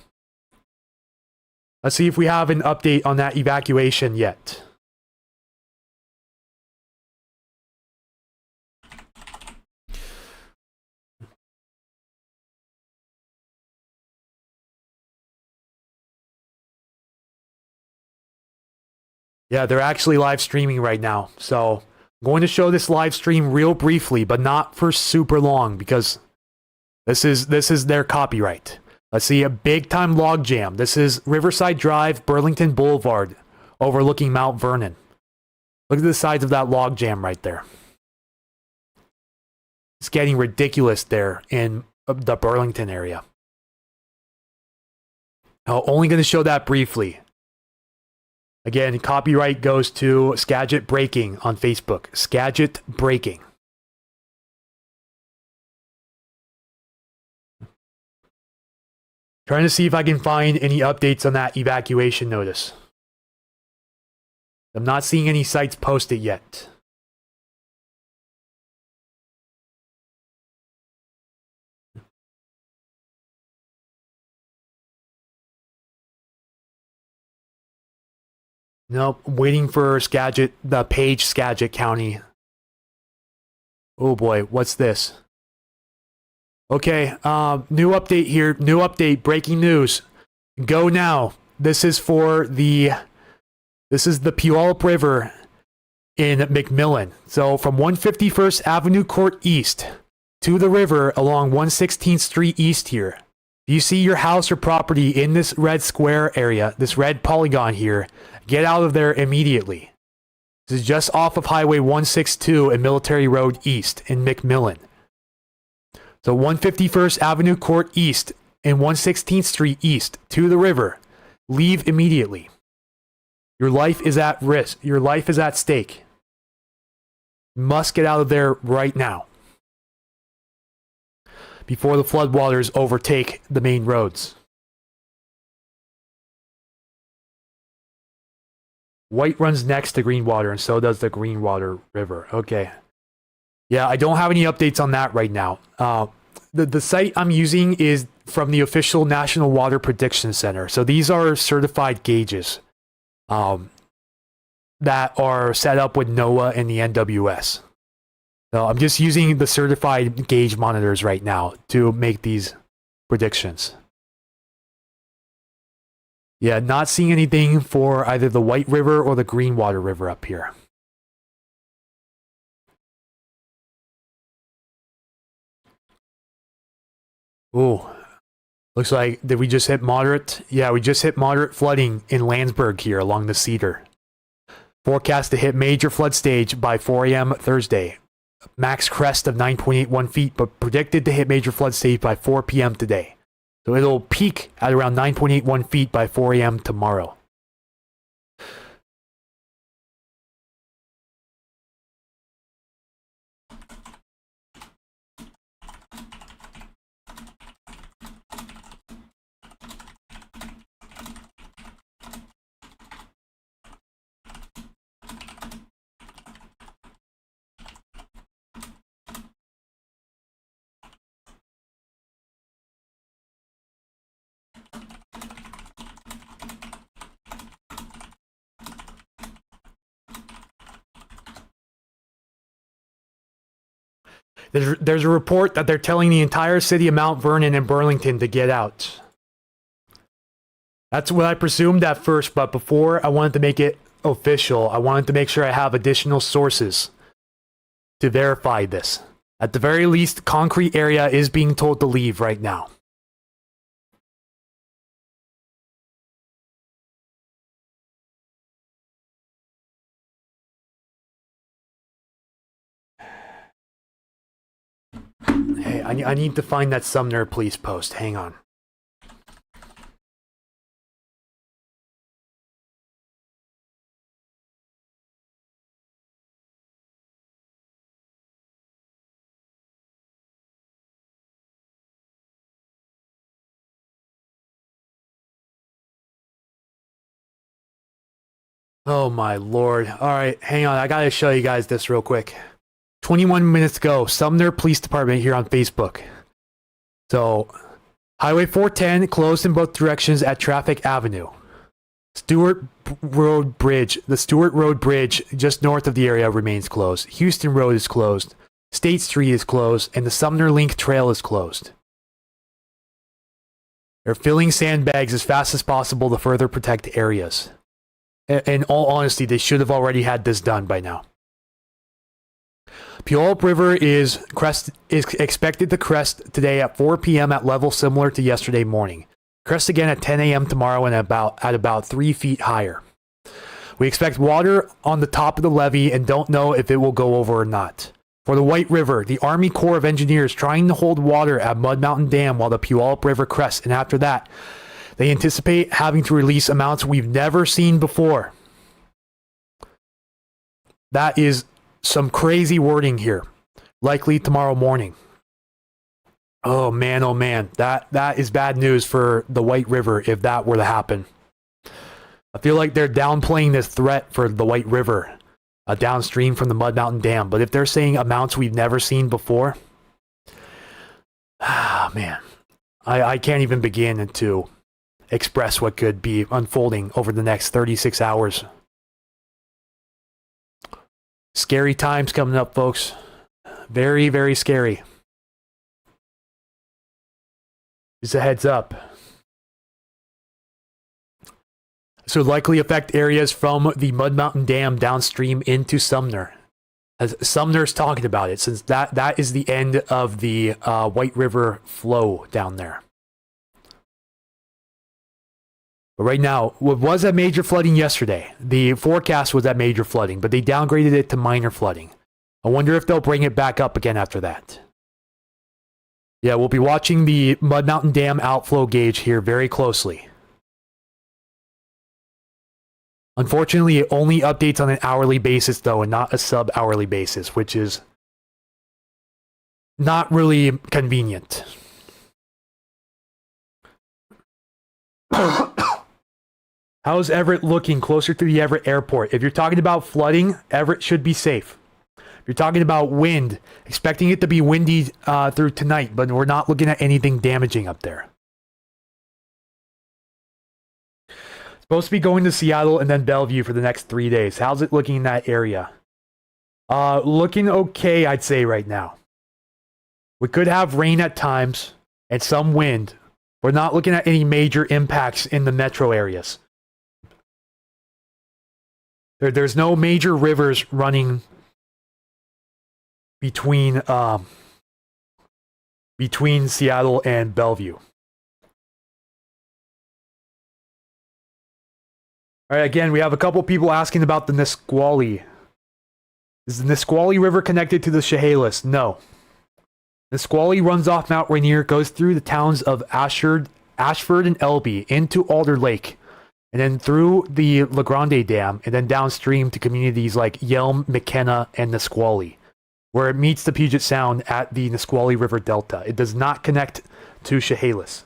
Let's see if we have an update on that evacuation yet. Yeah, they're actually live streaming right now. So I'm going to show this live stream real briefly, but not for super long because this is their copyright. Let's see a big time log jam. This is Riverside Drive, Burlington Boulevard, overlooking Mount Vernon. Look at the size of that log jam right there. It's getting ridiculous there in the Burlington area. I'm only going to show that briefly. Again, copyright goes to Skagit Breaking on Facebook. Skagit Breaking. Trying to see if I can find any updates on that evacuation notice. I'm not seeing any sites posted yet. Nope, I'm waiting for Skagit, the page Skagit County. Oh boy, what's this? Okay, new update here. New update, breaking news. Go now. This is the Puyallup River in McMillan. So from 151st Avenue Court East to the river along 116th Street East here. If you see your house or property in this red square area, this red polygon here, get out of there immediately. This is just off of Highway 162 and Military Road East in McMillan. So 151st Avenue Court East and 116th Street East to the river. Leave immediately. Your life is at risk. Your life is at stake. You must get out of there right now before the floodwaters overtake the main roads. White runs next to Greenwater, and so does the Greenwater River. Okay. Yeah, I don't have any updates on that right now. The site I'm using is from the official National Water Prediction Center. So these are certified gauges that are set up with NOAA and the NWS. So I'm just using the certified gauge monitors right now to make these predictions. Yeah, not seeing anything for either the White River or the Greenwater River up here. Ooh, looks like, did we just hit moderate? Yeah, we just hit moderate flooding in Landsberg here along the Cedar. Forecast to hit major flood stage by 4 a.m. Thursday. Max crest of 9.81 feet, but predicted to hit major flood stage by 4 p.m. today. So it'll peak at around 9.81 feet by 4 a.m. tomorrow. There's a report that they're telling the entire city of Mount Vernon and Burlington to get out. That's what I presumed at first, but before I wanted to make it official, I wanted to make sure I have additional sources to verify this. At the very least, concrete area is being told to leave right now. Hey, I need to find that Sumner police post. Hang on. Oh my lord. Alright, hang on. I gotta show you guys this real quick. 21 minutes ago, Sumner Police Department here on Facebook. So, Highway 410 closed in both directions at Traffic Avenue. The Stewart Road Bridge just north of the area remains closed. Houston Road is closed. State Street is closed, and the Sumner Link Trail is closed. They're filling sandbags as fast as possible to further protect areas. In all honesty, they should have already had this done by now. Puyallup River is expected to crest today at 4 p.m. at level similar to yesterday morning. Crest again at 10 a.m. tomorrow and at about 3 feet higher. We expect water on the top of the levee and don't know if it will go over or not. For the White River, the Army Corps of Engineers trying to hold water at Mud Mountain Dam while the Puyallup River crests, and after that, they anticipate having to release amounts we've never seen before. That is some crazy wording here. Likely tomorrow morning. Oh man, that is bad news for the White River if that were to happen. I feel like they're downplaying this threat for the White River downstream from the Mud Mountain Dam. But if they're saying amounts we've never seen before, man, I can't even begin to express what could be unfolding over the next 36 hours. Scary times coming up, folks. Very, very scary. Just a heads up. This would likely affect areas from the Mud Mountain Dam downstream into Sumner. As Sumner's talking about it, since that is the end of the White River flow down there. But right now, what was at major flooding yesterday? The forecast was at major flooding, but they downgraded it to minor flooding. I wonder if they'll bring it back up again after that. Yeah, we'll be watching the Mud Mountain Dam outflow gauge here very closely. Unfortunately, it only updates on an hourly basis, though, and not a sub-hourly basis, which is not really convenient. How's Everett looking closer to the Everett airport? If you're talking about flooding, Everett should be safe. If you're talking about wind, expecting it to be windy through tonight, but we're not looking at anything damaging up there. Supposed to be going to Seattle and then Bellevue for the next 3 days. How's it looking in that area? Looking okay, I'd say right now. We could have rain at times and some wind. We're not looking at any major impacts in the metro areas. There's no major rivers running between Seattle and Bellevue. All right, again, we have a couple people asking about the Nisqually. Is the Nisqually River connected to the Chehalis? No. Nisqually runs off Mount Rainier, goes through the towns of Ashford and Elby into Alder Lake, and then through the La Grande Dam, and then downstream to communities like Yelm, McKenna, and Nisqually, where it meets the Puget Sound at the Nisqually River Delta. It does not connect to Chehalis.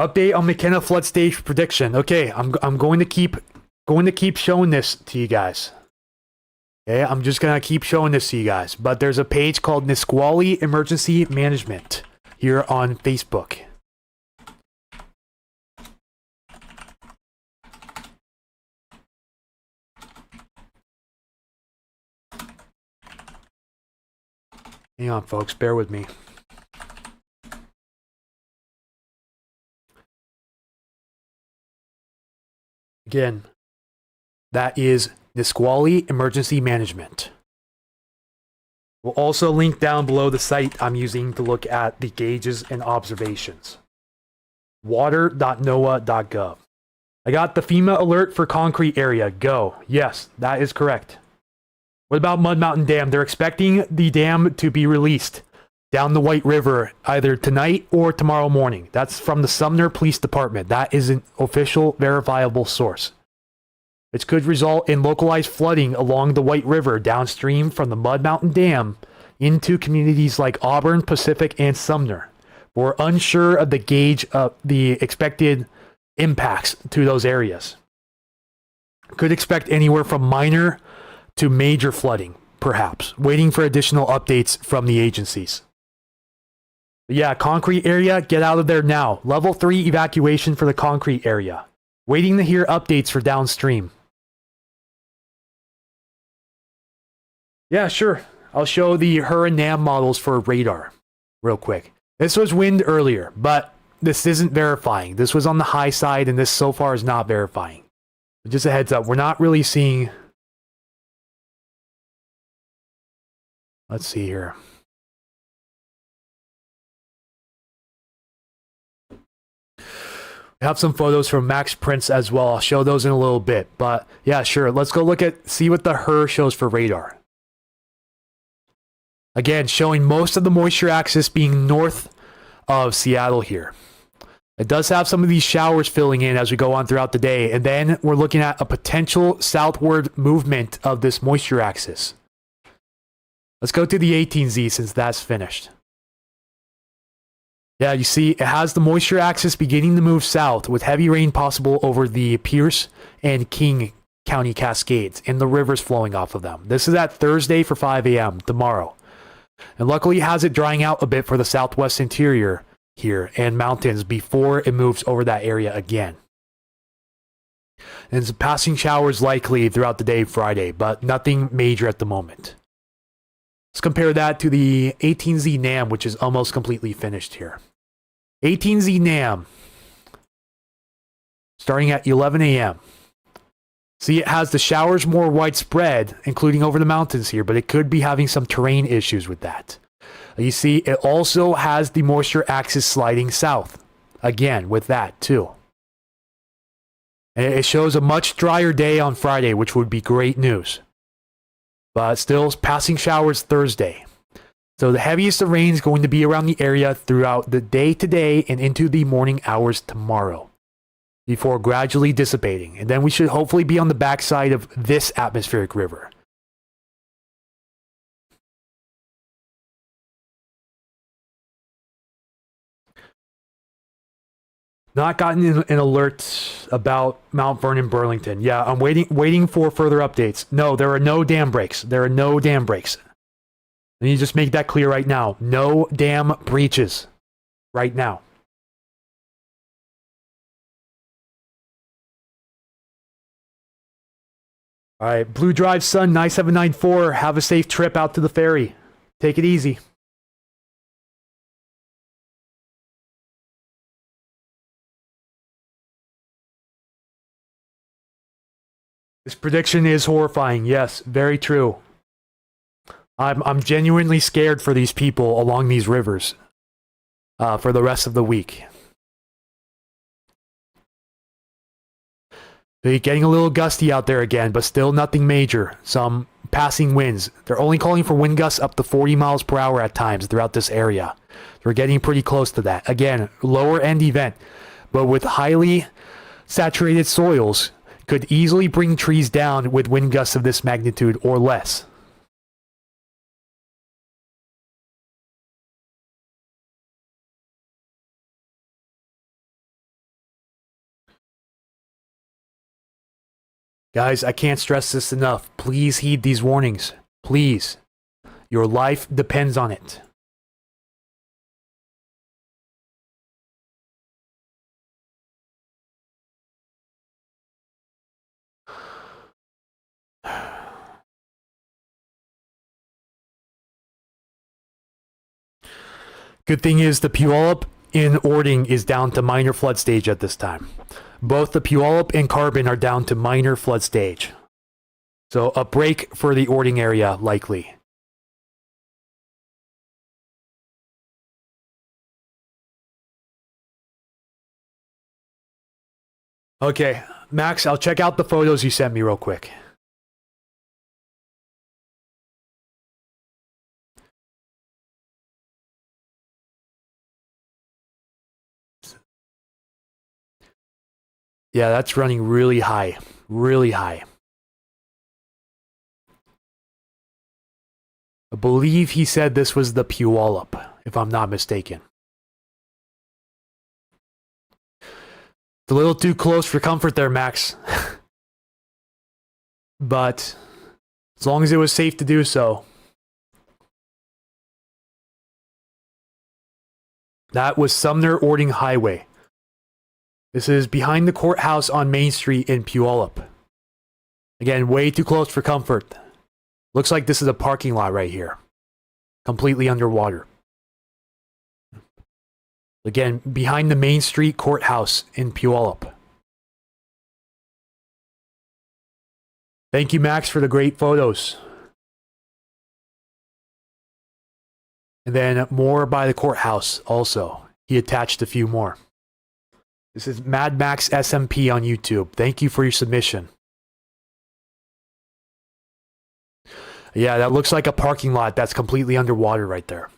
Update on McKenna flood stage prediction. Okay, I'm going to keep showing this to you guys. Okay, I'm just gonna keep showing this to you guys. But there's a page called Nisqually Emergency Management here on Facebook. Hang on, folks, bear with me. Again, that is Nisqually Emergency Management. We'll also link down below the site I'm using to look at the gauges and observations. Water.noaa.gov. I got the FEMA alert for concrete area. Go. Yes, that is correct. What about Mud Mountain Dam? They're expecting the dam to be released down the White River either tonight or tomorrow morning. That's from the Sumner Police Department. That is an official, verifiable source. It could result in localized flooding along the White River downstream from the Mud Mountain Dam into communities like Auburn, Pacific, and Sumner. We're unsure of the gauge of the expected impacts to those areas. Could expect anywhere from minor to major flooding, perhaps. Waiting for additional updates from the agencies. But yeah, concrete area, get out of there now. Level 3 evacuation for the concrete area. Waiting to hear updates for downstream. Yeah, sure. I'll show the HUR and NAM models for radar real quick. This was wind earlier, but this isn't verifying. This was on the high side, and this so far is not verifying. But just a heads up, we're not really seeing Let's see here. We have some photos from Max Prince as well. I'll show those in a little bit. But yeah, sure. Let's go see what the HRRR shows for radar. Again, showing most of the moisture axis being north of Seattle here. It does have some of these showers filling in as we go on throughout the day. And then we're looking at a potential southward movement of this moisture axis. Let's go to the 18Z since that's finished. Yeah, you see, it has the moisture axis beginning to move south with heavy rain possible over the Pierce and King County Cascades and the rivers flowing off of them. This is at Thursday for 5 a.m. tomorrow. And luckily it has it drying out a bit for the southwest interior here and mountains before it moves over that area again. And some passing showers likely throughout the day Friday, but nothing major at the moment. Let's compare that to the 18Z NAM, which is almost completely finished here. 18Z NAM, starting at 11 a.m. See, it has the showers more widespread, including over the mountains here, but it could be having some terrain issues with that. You see, it also has the moisture axis sliding south. Again, with that too. And it shows a much drier day on Friday, which would be great news. But still, passing showers Thursday. So the heaviest of rain is going to be around the area throughout the day today and into the morning hours tomorrow, before gradually dissipating. And then we should hopefully be on the backside of this atmospheric river. Not gotten an alert about Mount Vernon, Burlington. Yeah, I'm waiting for further updates. No, there are no dam breaks. There are no dam breaks. Let me just make that clear right now. No dam breaches right now. All right, Blue Drive Sun 9794. Have a safe trip out to the ferry. Take it easy. This prediction is horrifying. Yes, very true. I'm genuinely scared for these people along these rivers for the rest of the week. They're getting a little gusty out there again, but still nothing major. Some passing winds. They're only calling for wind gusts up to 40 miles per hour at times throughout this area. We're getting pretty close to that. Again, lower end event, but with highly saturated soils, could easily bring trees down with wind gusts of this magnitude or less. Guys, I can't stress this enough. Please heed these warnings. Please. Your life depends on it. Good thing is the Puyallup in Ording is down to minor flood stage at this time. Both the Puyallup and Carbon are down to minor flood stage. So a break for the Ording area likely. Okay, Max, I'll check out the photos you sent me real quick. Yeah, that's running really high. Really high. I believe he said this was the Puyallup, if I'm not mistaken. It's a little too close for comfort there, Max. But as long as it was safe to do so. That was Sumner Ording Highway. This is behind the courthouse on Main Street in Puyallup. Again, way too close for comfort. Looks like this is a parking lot right here. Completely underwater. Again, behind the Main Street courthouse in Puyallup. Thank you, Max, for the great photos. And then more by the courthouse also. He attached a few more. This is Mad Max SMP on YouTube. Thank you for your submission. Yeah, that looks like a parking lot that's completely underwater right there.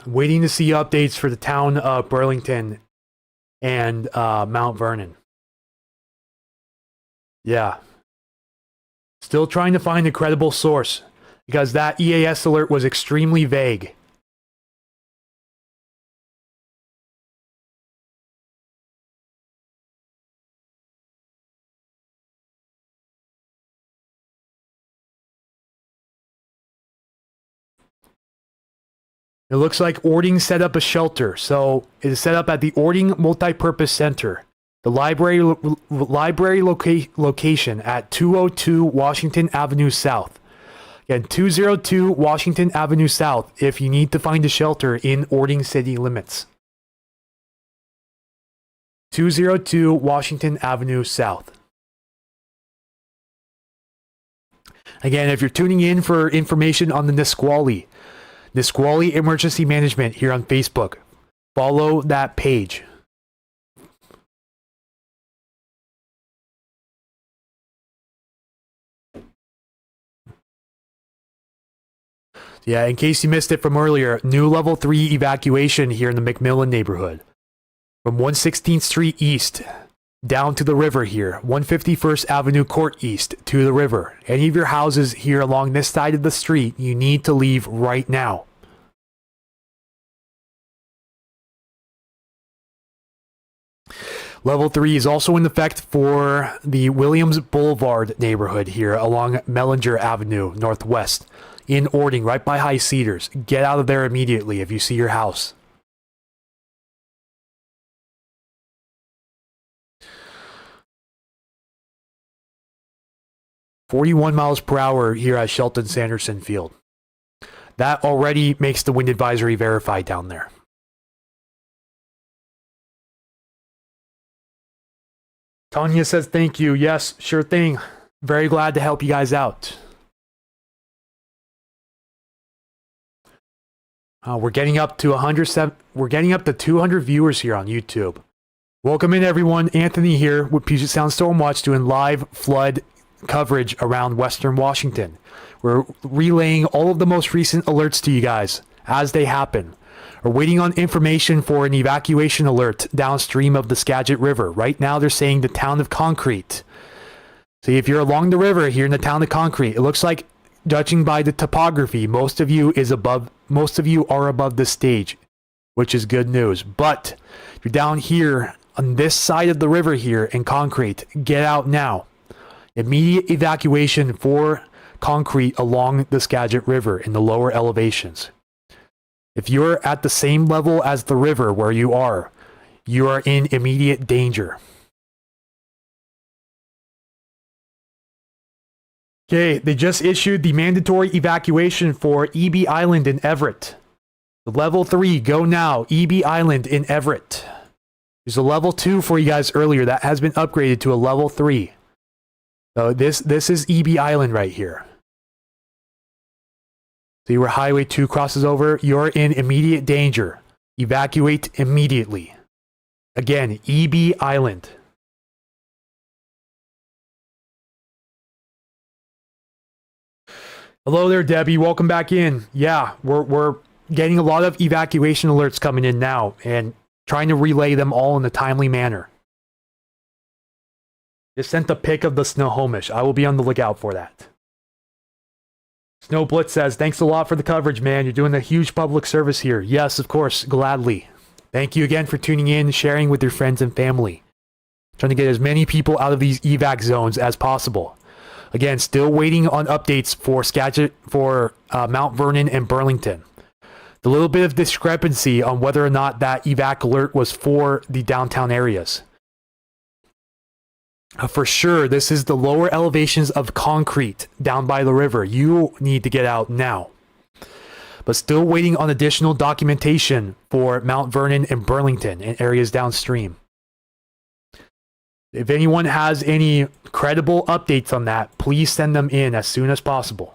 Waiting to see updates for the town of Burlington and Mount Vernon. Yeah. Still trying to find a credible source because that EAS alert was extremely vague. It looks like Ording set up a shelter, so it is set up at the Ording Multipurpose Center. The library location at 202 Washington Avenue South. Again, 202 Washington Avenue South if you need to find a shelter in Ording city limits. 202 Washington Avenue South. Again, if you're tuning in for information on the Nisqually Emergency Management here on Facebook, follow that page. Yeah, in case you missed it from earlier, new level 3 evacuation here in the McMillan neighborhood. From 116th Street East down to the river here, 151st Avenue Court East to the river. Any of your houses here along this side of the street, you need to leave right now. Level 3 is also in effect for the Williams Boulevard neighborhood here along Mellinger Avenue Northwest in Ording, right by High Cedars. Get out of there immediately if you see your house. .41 miles per hour here at Shelton Sanderson Field. That already makes the wind advisory verified down there. Tanya says thank you. Yes, sure thing. Very glad to help you guys out. We're getting up to 200 viewers here on YouTube. Welcome in everyone. Anthony here with Puget Sound Stormwatch doing live flood coverage around Western Washington. We're relaying all of the most recent alerts to you guys as they happen. We're waiting on information for an evacuation alert downstream of the Skagit River. Right now they're saying the town of Concrete. See, if you're along the river here in the town of Concrete, it looks like, judging by the topography, most of you are above this stage, which is good news. But if you're down here on this side of the river here in Concrete, get out now. Immediate evacuation for Concrete along the Skagit River in the lower elevations. If you're at the same level as the river where you are in immediate danger. Okay, they just issued the mandatory evacuation for EB Island in Everett. Level 3, go now. EB Island in Everett. There's a level 2 for you guys earlier that has been upgraded to a level 3. So this is EB Island right here. See where Highway 2 crosses over? You're in immediate danger. Evacuate immediately. Again, EB Island. Hello there, Debbie. Welcome back in. Yeah, we're getting a lot of evacuation alerts coming in now and trying to relay them all in a timely manner. Just sent a pic of the Snohomish. I will be on the lookout for that. Snowblitz says, thanks a lot for the coverage, man. You're doing a huge public service here. Yes, of course, gladly. Thank you again for tuning in, sharing with your friends and family. Trying to get as many people out of these evac zones as possible. Again, still waiting on updates for Skagit, for Mount Vernon and Burlington. The little bit of discrepancy on whether or not that evac alert was for the downtown areas. For sure, this is the lower elevations of Concrete down by the river. You need to get out now. but still waiting on additional documentation for Mount Vernon and Burlington and areas downstream. If anyone has any credible updates on that, please send them in as soon as possible.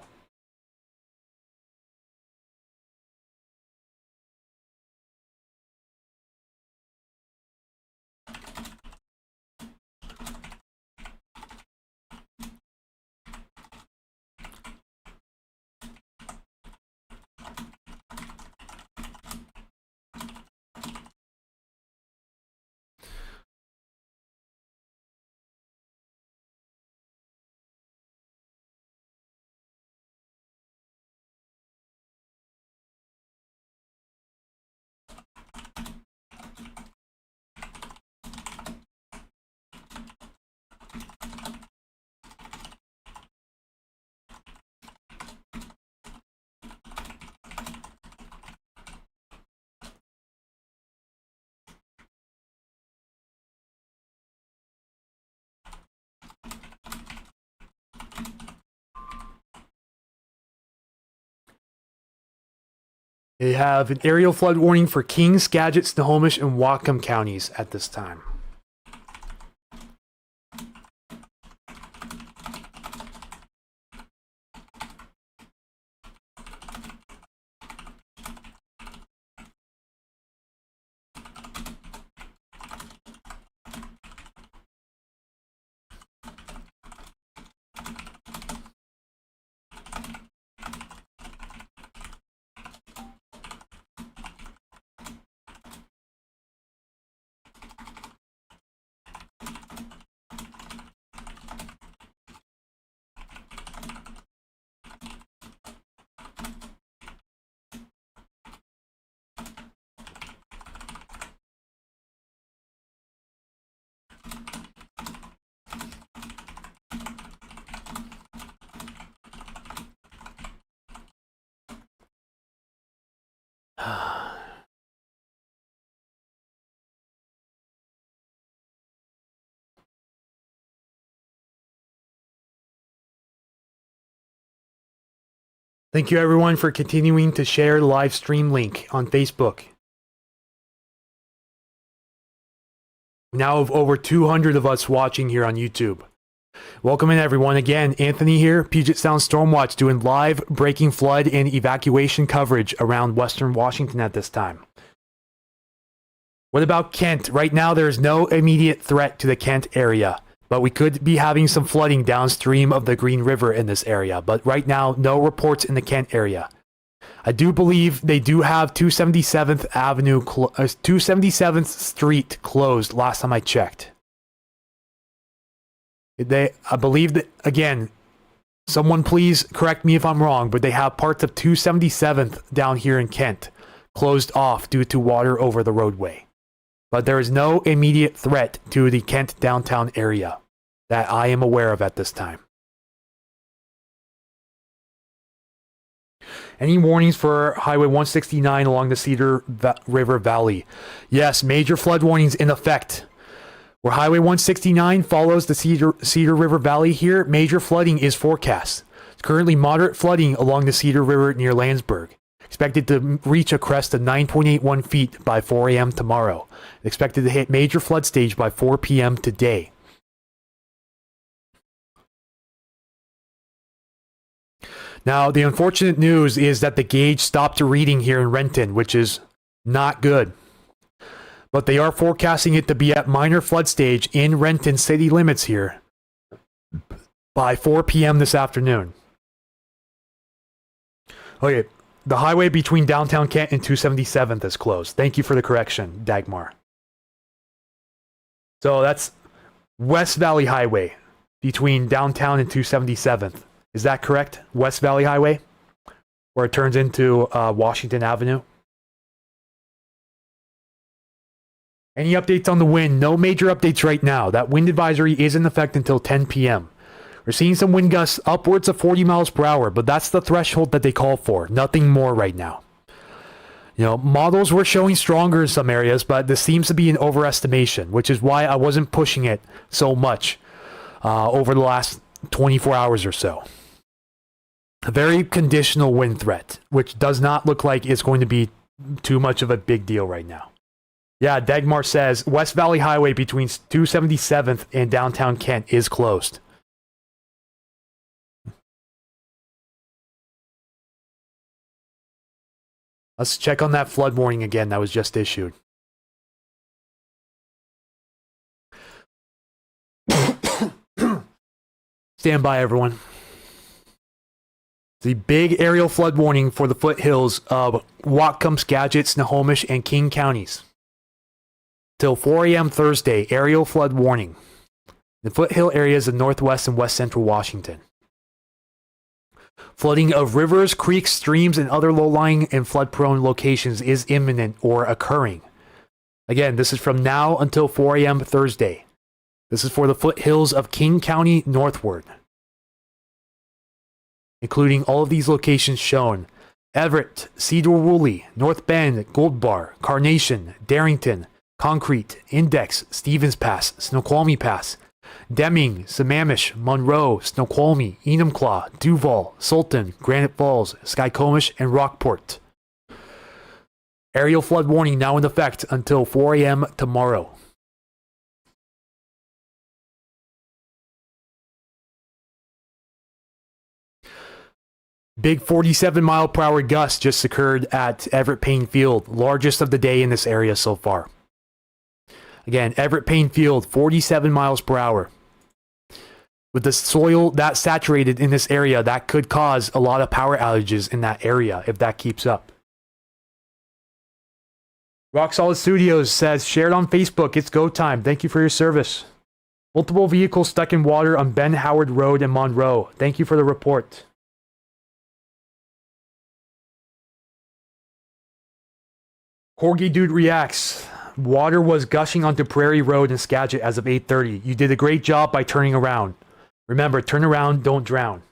They have an aerial flood warning for King, Skagit, Snohomish, and Whatcom counties at this time. Thank you everyone for continuing to share the live stream link on Facebook. We now have over 200 of us watching here on YouTube. Welcome in everyone. Again, Anthony here, Puget Sound Stormwatch, doing live breaking flood and evacuation coverage around Western Washington at this time. What about Kent? Right now there is no immediate threat to the Kent area, but we could be having some flooding downstream of the Green River in this area. But right now, no reports in the Kent area. I do believe they do have 277th Avenue, 277th Street closed last time I checked. I believe that, again, someone please correct me if I'm wrong, but they have parts of 277th down here in Kent closed off due to water over the roadway. But there is no immediate threat to the Kent downtown area that I am aware of at this time. Any warnings for Highway 169 along the Cedar River Valley? Yes, major flood warnings in effect. Where Highway 169 follows the Cedar River Valley here, major flooding is forecast. It's currently moderate flooding along the Cedar River near Landsberg. Expected to reach a crest of 9.81 feet by 4 a.m. tomorrow. Expected to hit major flood stage by 4 p.m. today. Now, the unfortunate news is that the gauge stopped reading here in Renton, which is not good. But they are forecasting it to be at minor flood stage in Renton city limits here by 4 p.m. this afternoon. Okay, the highway between downtown Kent and 277th is closed. Thank you for the correction, Dagmar. So that's West Valley Highway between downtown and 277th. Is that correct? West Valley Highway, where it turns into Washington Avenue. Any updates on the wind? No major updates right now. That wind advisory is in effect until 10 p.m. We're seeing some wind gusts upwards of 40 miles per hour, but that's the threshold that they call for. Nothing more right now. You know, models were showing stronger in some areas, but this seems to be an overestimation, which is why I wasn't pushing it so much over the last 24 hours or so. A very conditional wind threat, which does not look like it's going to be too much of a big deal right now. Yeah, Dagmar says West Valley Highway between 277th and downtown Kent is closed. Let's check on that flood warning again that was just issued. Stand by, everyone. The big aerial flood warning for the foothills of Whatcom, Skagit, Snohomish, and King counties. Till 4 a.m. Thursday, aerial flood warning. The foothill areas of northwest and west central Washington. Flooding of rivers, creeks, streams, and other low-lying and flood-prone locations is imminent or occurring. Again, this is from now until 4 a.m. Thursday. This is for the foothills of King County northward, including all of these locations shown: Everett, Cedar Woolley, North Bend, Gold Bar, Carnation, Darrington, Concrete, Index, Stevens Pass, Snoqualmie Pass, Deming, Sammamish, Monroe, Snoqualmie, Enumclaw, Duval, Sultan, Granite Falls, Skykomish, and Rockport. Aerial flood warning now in effect until 4 a.m. tomorrow. Big 47-mile-per-hour gust just occurred at Everett Payne Field, largest of the day in this area so far. Again, Everett Payne Field, 47 miles per hour. With the soil that saturated in this area, that could cause a lot of power outages in that area if that keeps up. Rock Solid Studios says, shared on Facebook, it's go time. Thank you for your service. Multiple vehicles stuck in water on Ben Howard Road in Monroe. Thank you for the report. Corgi Dude reacts. Water was gushing onto Prairie Road in Skagit as of 8:30. You did a great job by turning around. Remember, turn around, don't drown.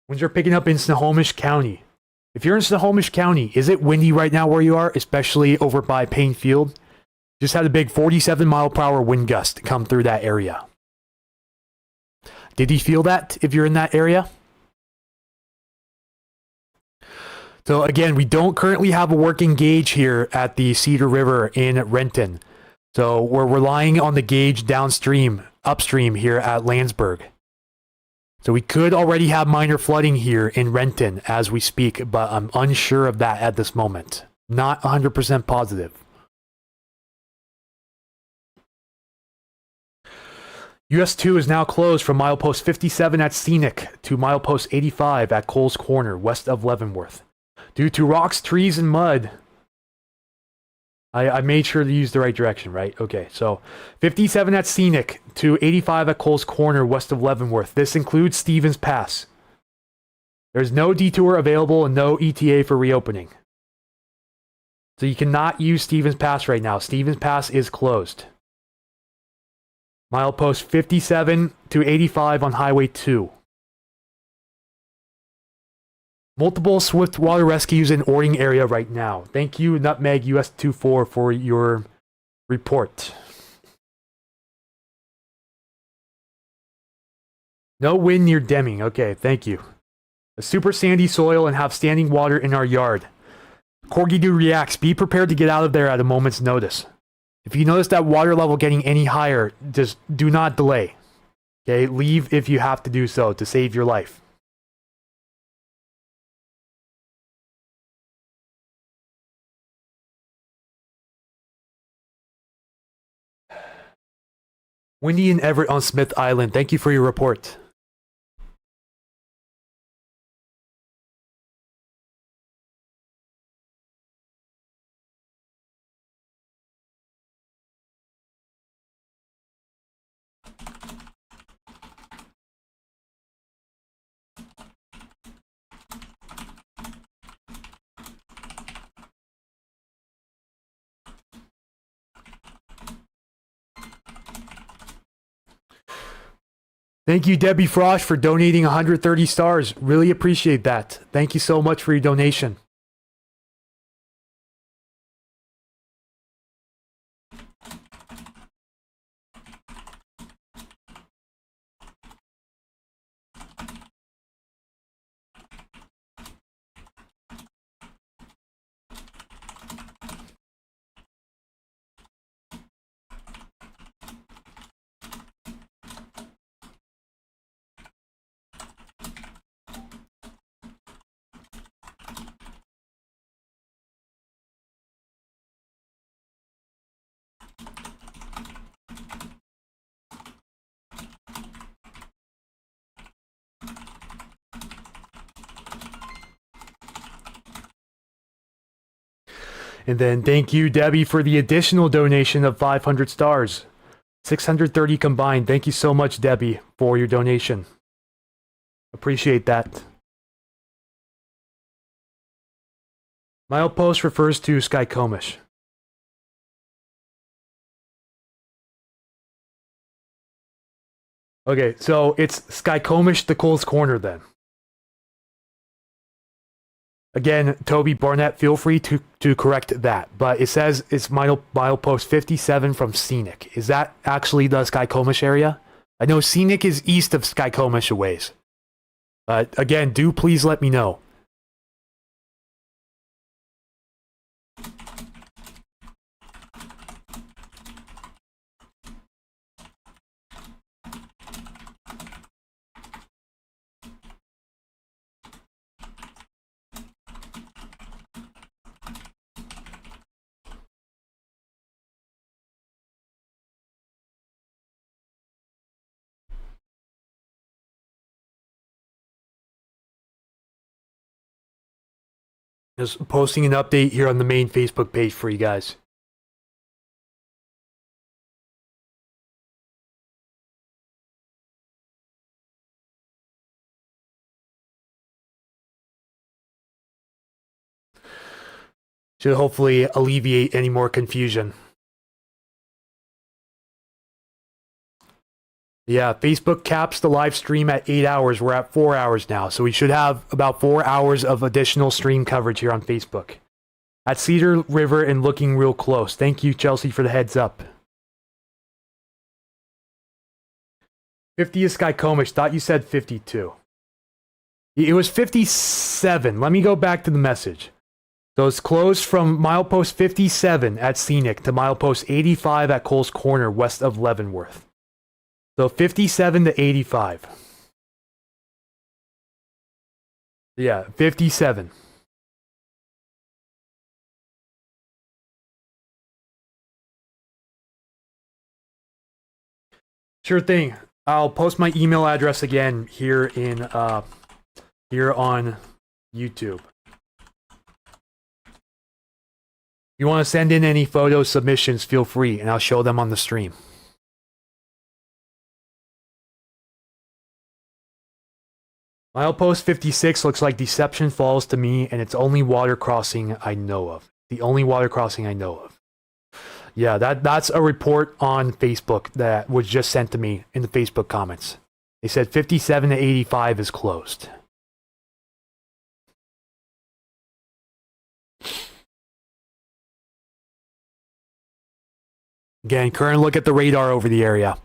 Winds are picking up in Snohomish County. If you're in Snohomish County, is it windy right now where you are, especially over by Payne Field? Just had a big 47-mile-per-hour wind gust come through that area. Did you feel that if you're in that area? So again, we don't currently have a working gauge here at the Cedar River in Renton. So we're relying on the gauge downstream, upstream here at Landsberg. So we could already have minor flooding here in Renton as we speak, but I'm unsure of that at this moment. Not 100% positive. US 2 is now closed from milepost 57 at Scenic to milepost 85 at Coles Corner, west of Leavenworth. Due to rocks, trees, and mud. I made sure to use the right direction, right? Okay, so 57 at Scenic to 85 at Coles Corner, west of Leavenworth. This includes Stevens Pass. There's no detour available and no ETA for reopening. So you cannot use Stevens Pass right now. Stevens Pass is closed. Milepost 57 to 85 on Highway 2. Multiple swift water rescues in Ording area right now. Thank you, Nutmeg US 24, for your report. No wind near Deming. Okay, thank you. A super sandy soil and have standing water in our yard. Corgi Dude reacts. Be prepared to get out of there at a moment's notice. If you notice that water level getting any higher, just do not delay. Okay, leave if you have to do so to save your life. Windy and Everett on Smith Island. Thank you for your report. Thank you, Debbie Frosch, for donating 130 stars. Really appreciate that. Thank you so much for your donation. And then thank you, Debbie, for the additional donation of 500 stars. 630 combined. Thank you so much, Debbie, for your donation. Appreciate that. Milepost refers to Skycomish. Okay, so it's Skycomish to Cole's Corner then. Again, Toby Barnett, feel free to correct that. But it says it's milepost 57 from Scenic. Is that actually the Skycomish area? I know Scenic is east of Skycomish a ways. Again, do please let me know. Just posting an update here on the main Facebook page for you guys. Should hopefully alleviate any more confusion. Yeah, Facebook caps the live stream at 8 hours. We're at 4 hours now, so we should have about 4 hours of additional stream coverage here on Facebook. At Cedar River and looking real close. Thank you, Chelsea, for the heads up. 50 is Skycomish. Thought you said 52. It was 57. Let me go back to the message. So it's closed from milepost 57 at Scenic to milepost 85 at Cole's Corner, west of Leavenworth. So 57 to 85. Yeah, 57. Sure thing. I'll post my email address again here in here on YouTube. If you want to send in any photo submissions, feel free, and I'll show them on the stream. Milepost 56 looks like Deception Falls to me, and it's only water crossing I know of. The only water crossing I know of. Yeah, that's a report on Facebook that was just sent to me in the Facebook comments. They said 57 to 85 is closed. Again, current look at the radar over the area.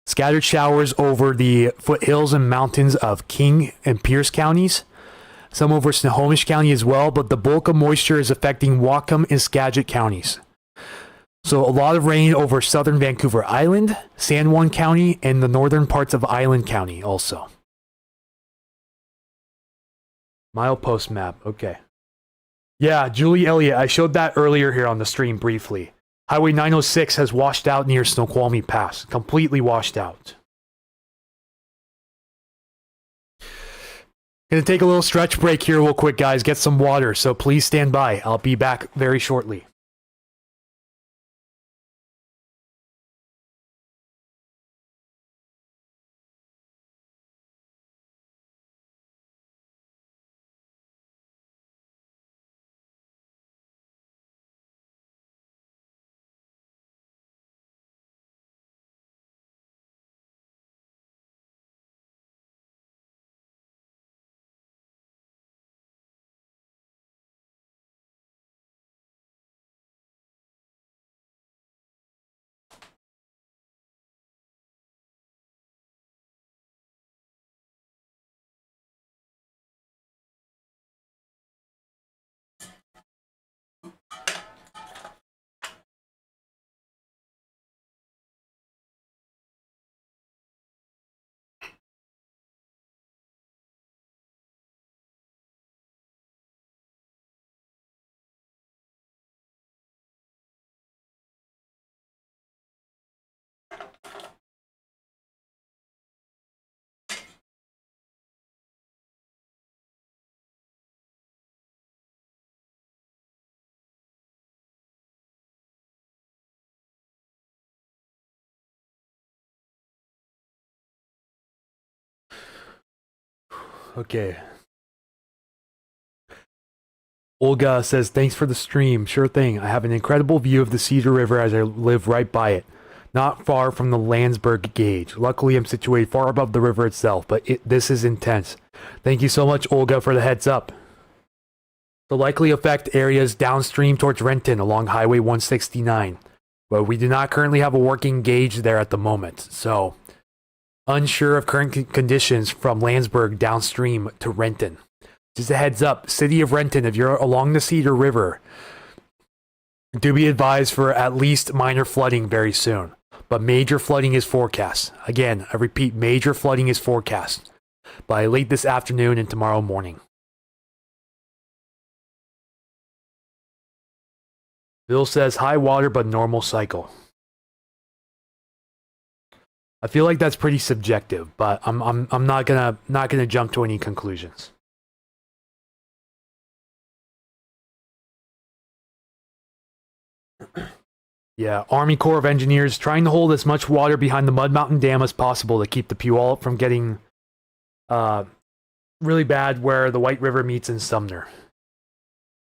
Scattered showers over the foothills and mountains of King and Pierce counties. Some over Snohomish County as well, but the bulk of moisture is affecting Whatcom and Skagit counties. So a lot of rain over southern Vancouver Island, San Juan County, and the northern parts of Island County also. Milepost map, okay. Yeah, Julie Elliott, I showed that earlier here on the stream briefly. Highway 906 has washed out near Snoqualmie Pass. Completely washed out. Gonna take a little stretch break here real quick, guys. Get some water, so please stand by. I'll be back very shortly. Okay. Olga says, thanks for the stream. Sure thing. I have an incredible view of the Cedar River as I live right by it, not far from the Landsberg gauge. Luckily, I'm situated far above the river itself, but this is intense. Thank you so much, Olga, for the heads up. The likely affect areas downstream towards Renton along Highway 169, but we do not currently have a working gauge there at the moment, so unsure of current conditions from Landsberg downstream to Renton. Just a heads up, City of Renton, if you're along the Cedar River, do be advised for at least minor flooding very soon. But major flooding is forecast. Again, I repeat, major flooding is forecast by late this afternoon and tomorrow morning. Bill says high water but normal cycle. I feel like that's pretty subjective, but I'm not gonna jump to any conclusions. Yeah, Army Corps of Engineers trying to hold as much water behind the Mud Mountain Dam as possible to keep the Puyallup from getting really bad where the White River meets in Sumner.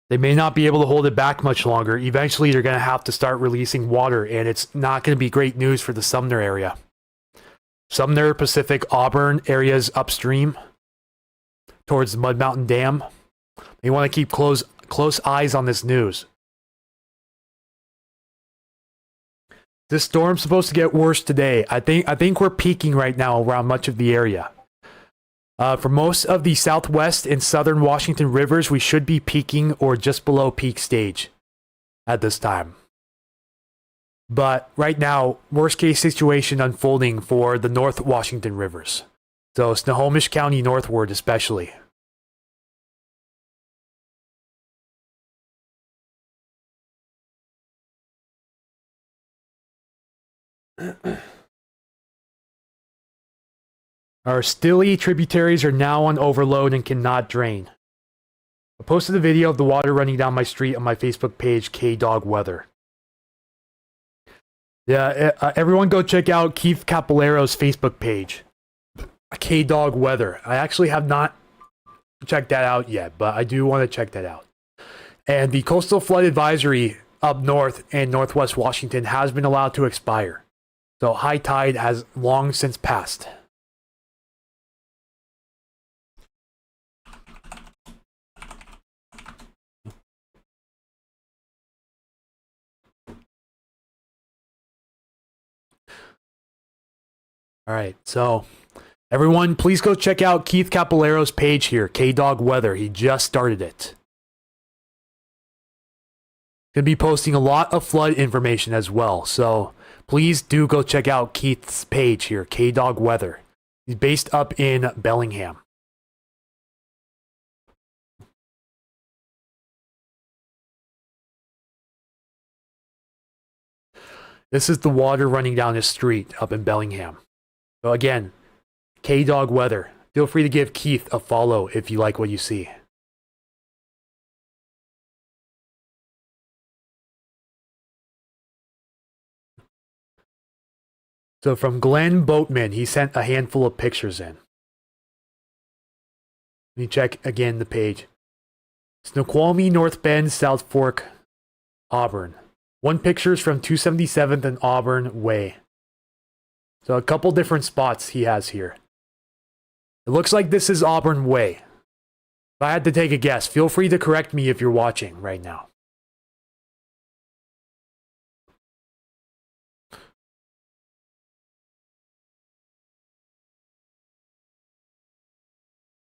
They may not be able to hold it back much longer. Eventually, they're going to have to start releasing water, and it's not going to be great news for the Sumner area. Sumner, Pacific, Auburn areas upstream towards the Mud Mountain Dam. They want to keep close eyes on this news. This storm's supposed to get worse today. I think we're peaking right now around much of the area. For most of the southwest and southern Washington rivers, we should be peaking or just below peak stage at this time. But right now, worst case situation unfolding for the North Washington rivers. So Snohomish County northward especially. Our Stilly tributaries are now on overload and cannot drain. I posted a video of the water running down my street on my Facebook page, K-Dog Weather. Yeah, everyone go check out Keith Capolero's Facebook page, K-Dog Weather. I actually have not checked that out yet, but I do want to check that out. And the coastal flood advisory up north and northwest Washington has been allowed to expire. So high tide has long since passed. All right, so everyone, please go check out Keith Capolero's page here, K-Dog Weather. He just started it. Gonna be posting a lot of flood information as well, so please do go check out Keith's page here, K-Dog Weather. He's based up in Bellingham. This is the water running down his street up in Bellingham. So again, K-Dog Weather. Feel free to give Keith a follow if you like what you see. So from Glenn Boatman, he sent a handful of pictures in. Let me check again the page. Snoqualmie, North Bend, South Fork, Auburn. One picture is from 277th and Auburn Way. So a couple different spots he has here. It looks like this is Auburn Way. If I had to take a guess, feel free to correct me if you're watching right now.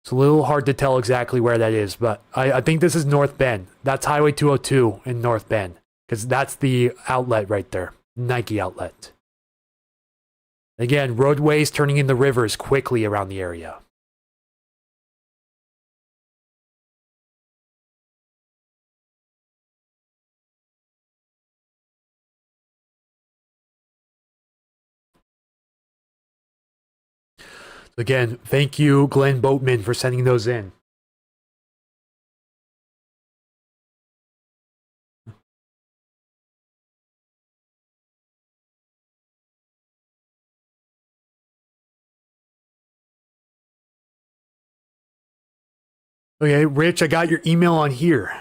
It's a little hard to tell exactly where that is, but I think this is North Bend. That's Highway 202 in North Bend, because that's the outlet right there, Nike outlet. Again, roadways turning into rivers quickly around the area. Again, thank you, Glenn Boatman, for sending those in. Okay, Rich, I got your email on here.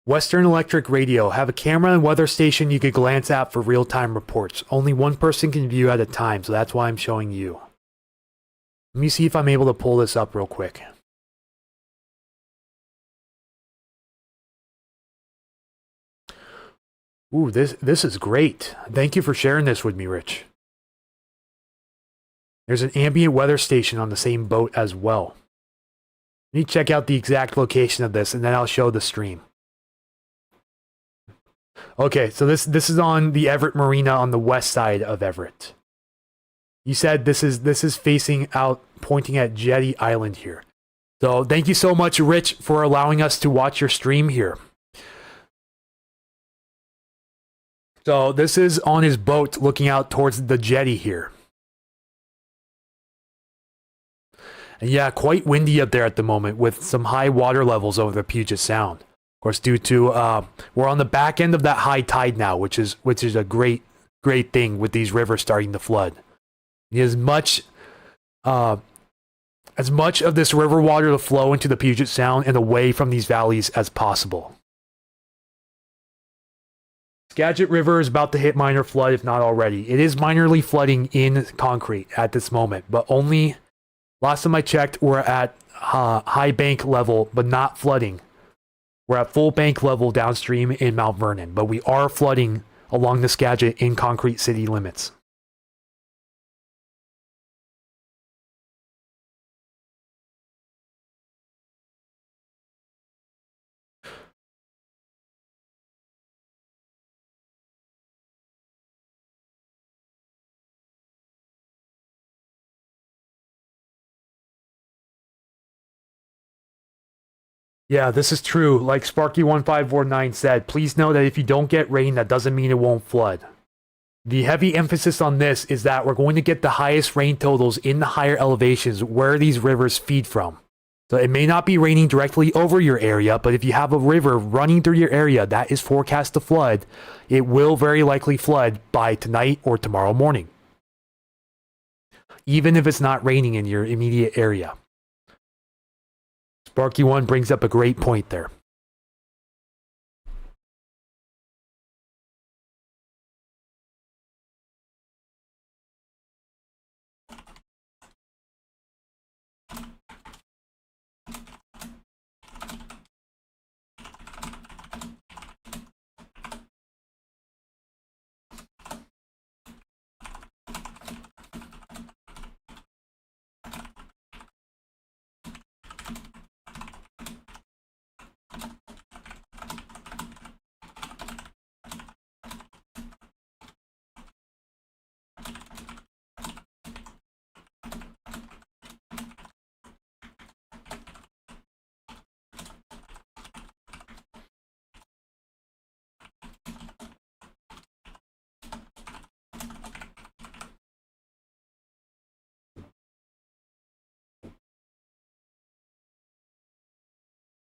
Western Electric Radio. Have a camera and weather station you could glance at for real-time reports. Only one person can view at a time, so that's why I'm showing you. Let me see if I'm able to pull this up real quick. Ooh, this is great. Thank you for sharing this with me, Rich. There's an ambient weather station on the same boat as well. Let me check out the exact location of this, and then I'll show the stream. Okay, so this is on the Everett Marina on the west side of Everett. You said this is facing out, pointing at Jetty Island here. So thank you so much, Rich, for allowing us to watch your stream here. So this is on his boat looking out towards the jetty here. And yeah, quite windy up there at the moment with some high water levels over the Puget Sound. Of course, due to we're on the back end of that high tide now, which is a great thing with these rivers starting to flood. As much of this river water to flow into the Puget Sound and away from these valleys as possible. Skagit River is about to hit minor flood, if not already. It is minorly flooding in concrete at this moment, but only, last time I checked, we're at high bank level, but not flooding. We're at full bank level downstream in Mount Vernon, but we are flooding along the Skagit in concrete city limits. Yeah, this is true. Like Sparky1549 said, please know that if you don't get rain, that doesn't mean it won't flood. The heavy emphasis on this is that we're going to get the highest rain totals in the higher elevations where these rivers feed from. So it may not be raining directly over your area, but if you have a river running through your area that is forecast to flood, it will very likely flood by tonight or tomorrow morning. Even if it's not raining in your immediate area. Sparky1 brings up a great point there.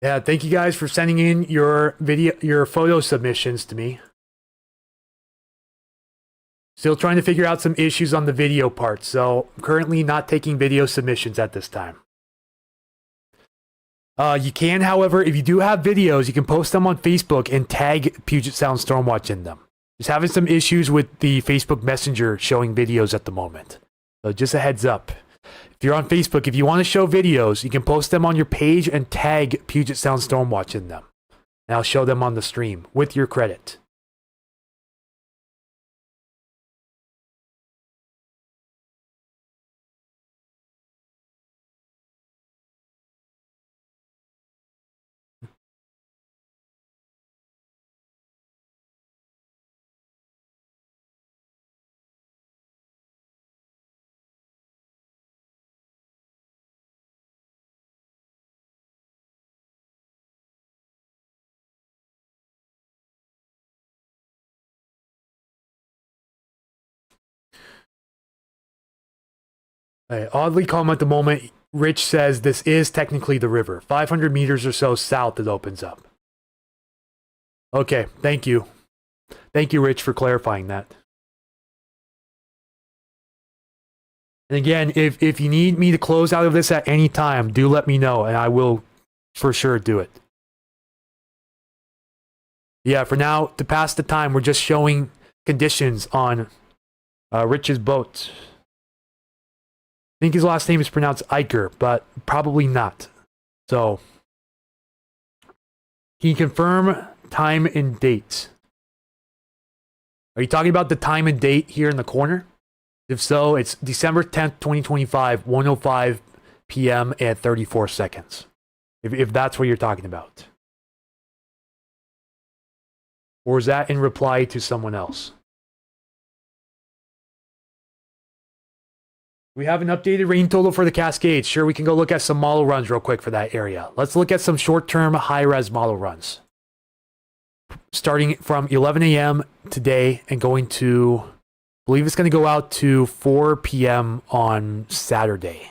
Yeah, thank you guys for sending in your photo submissions to me. Still trying to figure out some issues on the video part, so I'm currently not taking video submissions at this time. You can, however, if you do have videos, you can post them on Facebook and tag Puget Sound Stormwatch in them. Just having some issues with the Facebook Messenger showing videos at the moment. So just a heads up. If you're on Facebook, if you want to show videos, you can post them on your page and tag Puget Sound Stormwatch in them. And I'll show them on the stream with your credit. Oddly calm at the moment. Rich says this is technically the river. 500 meters or so south it opens up. Okay, thank you. Thank you, Rich, for clarifying that. And again, if you need me to close out of this at any time, do let me know, and I will for sure do it. Yeah, for now, to pass the time, we're just showing conditions on Rich's boat. I think his last name is pronounced Iker, but probably not. So, can you confirm time and date? Are you talking about the time and date here in the corner? If so, it's December 10th, 2025, 1:05 p.m. and 34 seconds. If that's what you're talking about. Or is that in reply to someone else? We have an updated rain total for the Cascades. Sure, we can go look at some model runs real quick for that area. Let's look at some short-term high-res model runs. Starting from 11 a.m. today and going to, I believe it's going to go out to 4 p.m. on Saturday.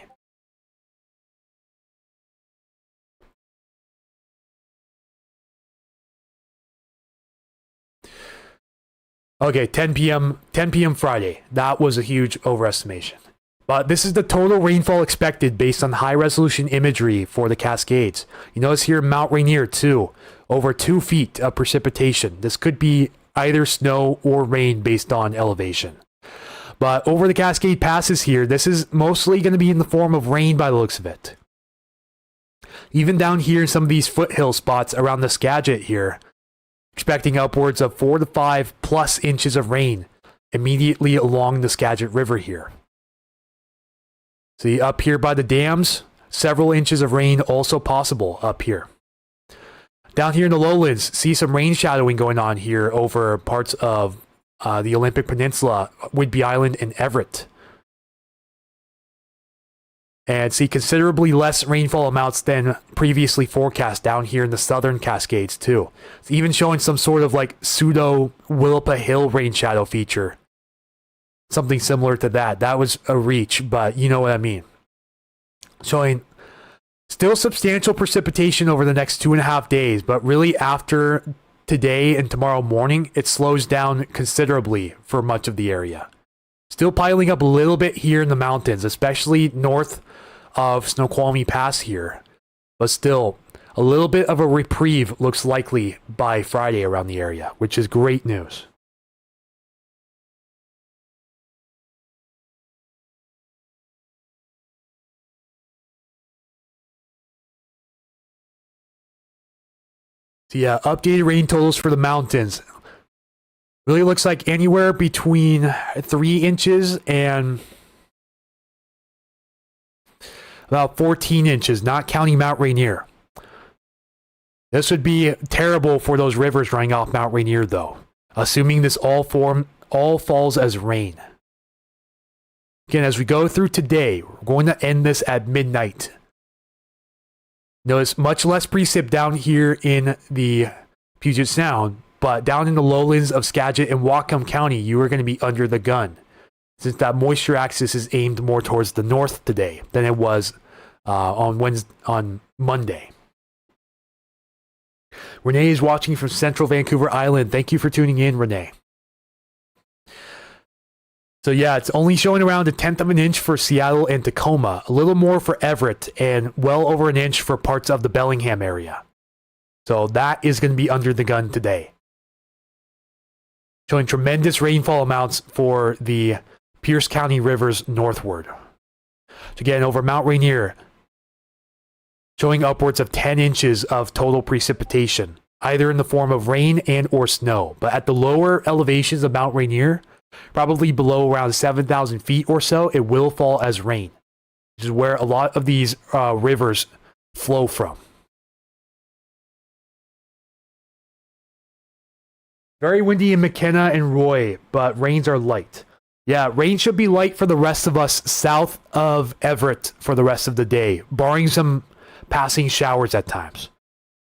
Okay, 10 p.m. Friday. That was a huge overestimation. But this is the total rainfall expected based on high-resolution imagery for the Cascades. You notice here Mount Rainier, too. Over 2 feet of precipitation. This could be either snow or rain based on elevation. But over the Cascade passes here, this is mostly going to be in the form of rain by the looks of it. Even down here in some of these foothill spots around the Skagit here, expecting upwards of 4 to 5 plus inches of rain immediately along the Skagit River here. See, up here by the dams, several inches of rain also possible up here. Down here in the lowlands, see some rain shadowing going on here over parts of the Olympic Peninsula, Whidbey Island, and Everett. And see considerably less rainfall amounts than previously forecast down here in the southern Cascades too. It's even showing some sort of like pseudo Willapa Hill rain shadow feature. Something similar to that. That was a reach, but you know what I mean. Showing still substantial precipitation over the next 2.5 days, but really after today and tomorrow morning, it slows down considerably for much of the area. Still piling up a little bit here in the mountains, especially north of Snoqualmie Pass here. But still, a little bit of a reprieve looks likely by Friday around the area, which is great news. So yeah, updated rain totals for the mountains. Really looks like anywhere between 3 inches and about 14 inches, not counting Mount Rainier. This would be terrible for those rivers running off Mount Rainier, though, assuming this all falls as rain. Again, as we go through today, we're going to end this at midnight. Notice much less precip down here in the Puget Sound, but down in the lowlands of Skagit and Whatcom County, you are going to be under the gun, since that moisture axis is aimed more towards the north today than it was on Monday. Renee is watching from Central Vancouver Island. Thank you for tuning in, Renee. So yeah, it's only showing around 1/10 of an inch for Seattle and Tacoma, a little more for Everett, and well over an inch for parts of the Bellingham area. So that is going to be under the gun today. Showing tremendous rainfall amounts for the Pierce County rivers northward. So again, over Mount Rainier, showing upwards of 10 inches of total precipitation, either in the form of rain and or snow. But at the lower elevations of Mount Rainier, probably below around 7,000 feet or so, it will fall as rain, which is where a lot of these rivers flow from. Very windy in McKenna and Roy, but rains are light. Yeah, rain should be light for the rest of us south of Everett for the rest of the day, barring some passing showers at times.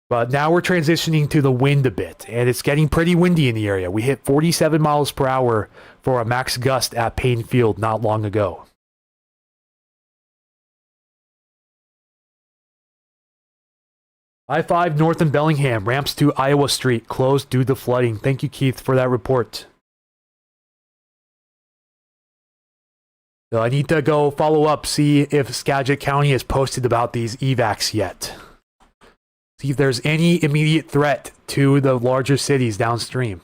But now we're transitioning to the wind a bit, and it's getting pretty windy in the area. We hit 47 miles per hour for a max gust at Payne Field not long ago. I-5 north in Bellingham, ramps to Iowa Street closed due to flooding. Thank you, Keith, for that report. So I need to go follow up, see if Skagit County has posted about these evacs yet. See if there's any immediate threat to the larger cities downstream.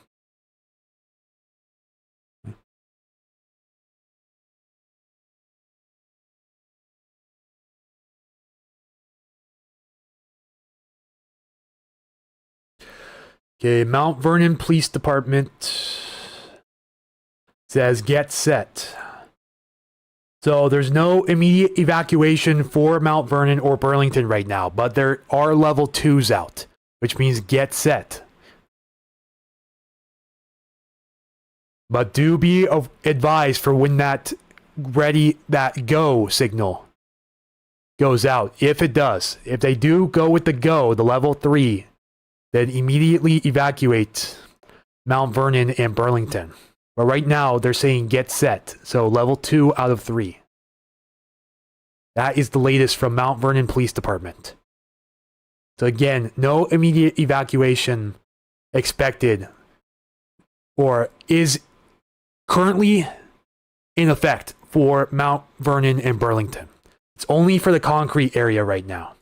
Okay, Mount Vernon Police Department says get set. So there's no immediate evacuation for Mount Vernon or Burlington right now, but there are level 2s out, which means get set. But do be advised for when that go signal goes out. If it does, if they do go with the go, the level 3, then immediately evacuate Mount Vernon and Burlington. But right now, they're saying get set. So level 2 out of 3. That is the latest from Mount Vernon Police Department. So again, no immediate evacuation expected or is currently in effect for Mount Vernon and Burlington. It's only for the concrete area right now.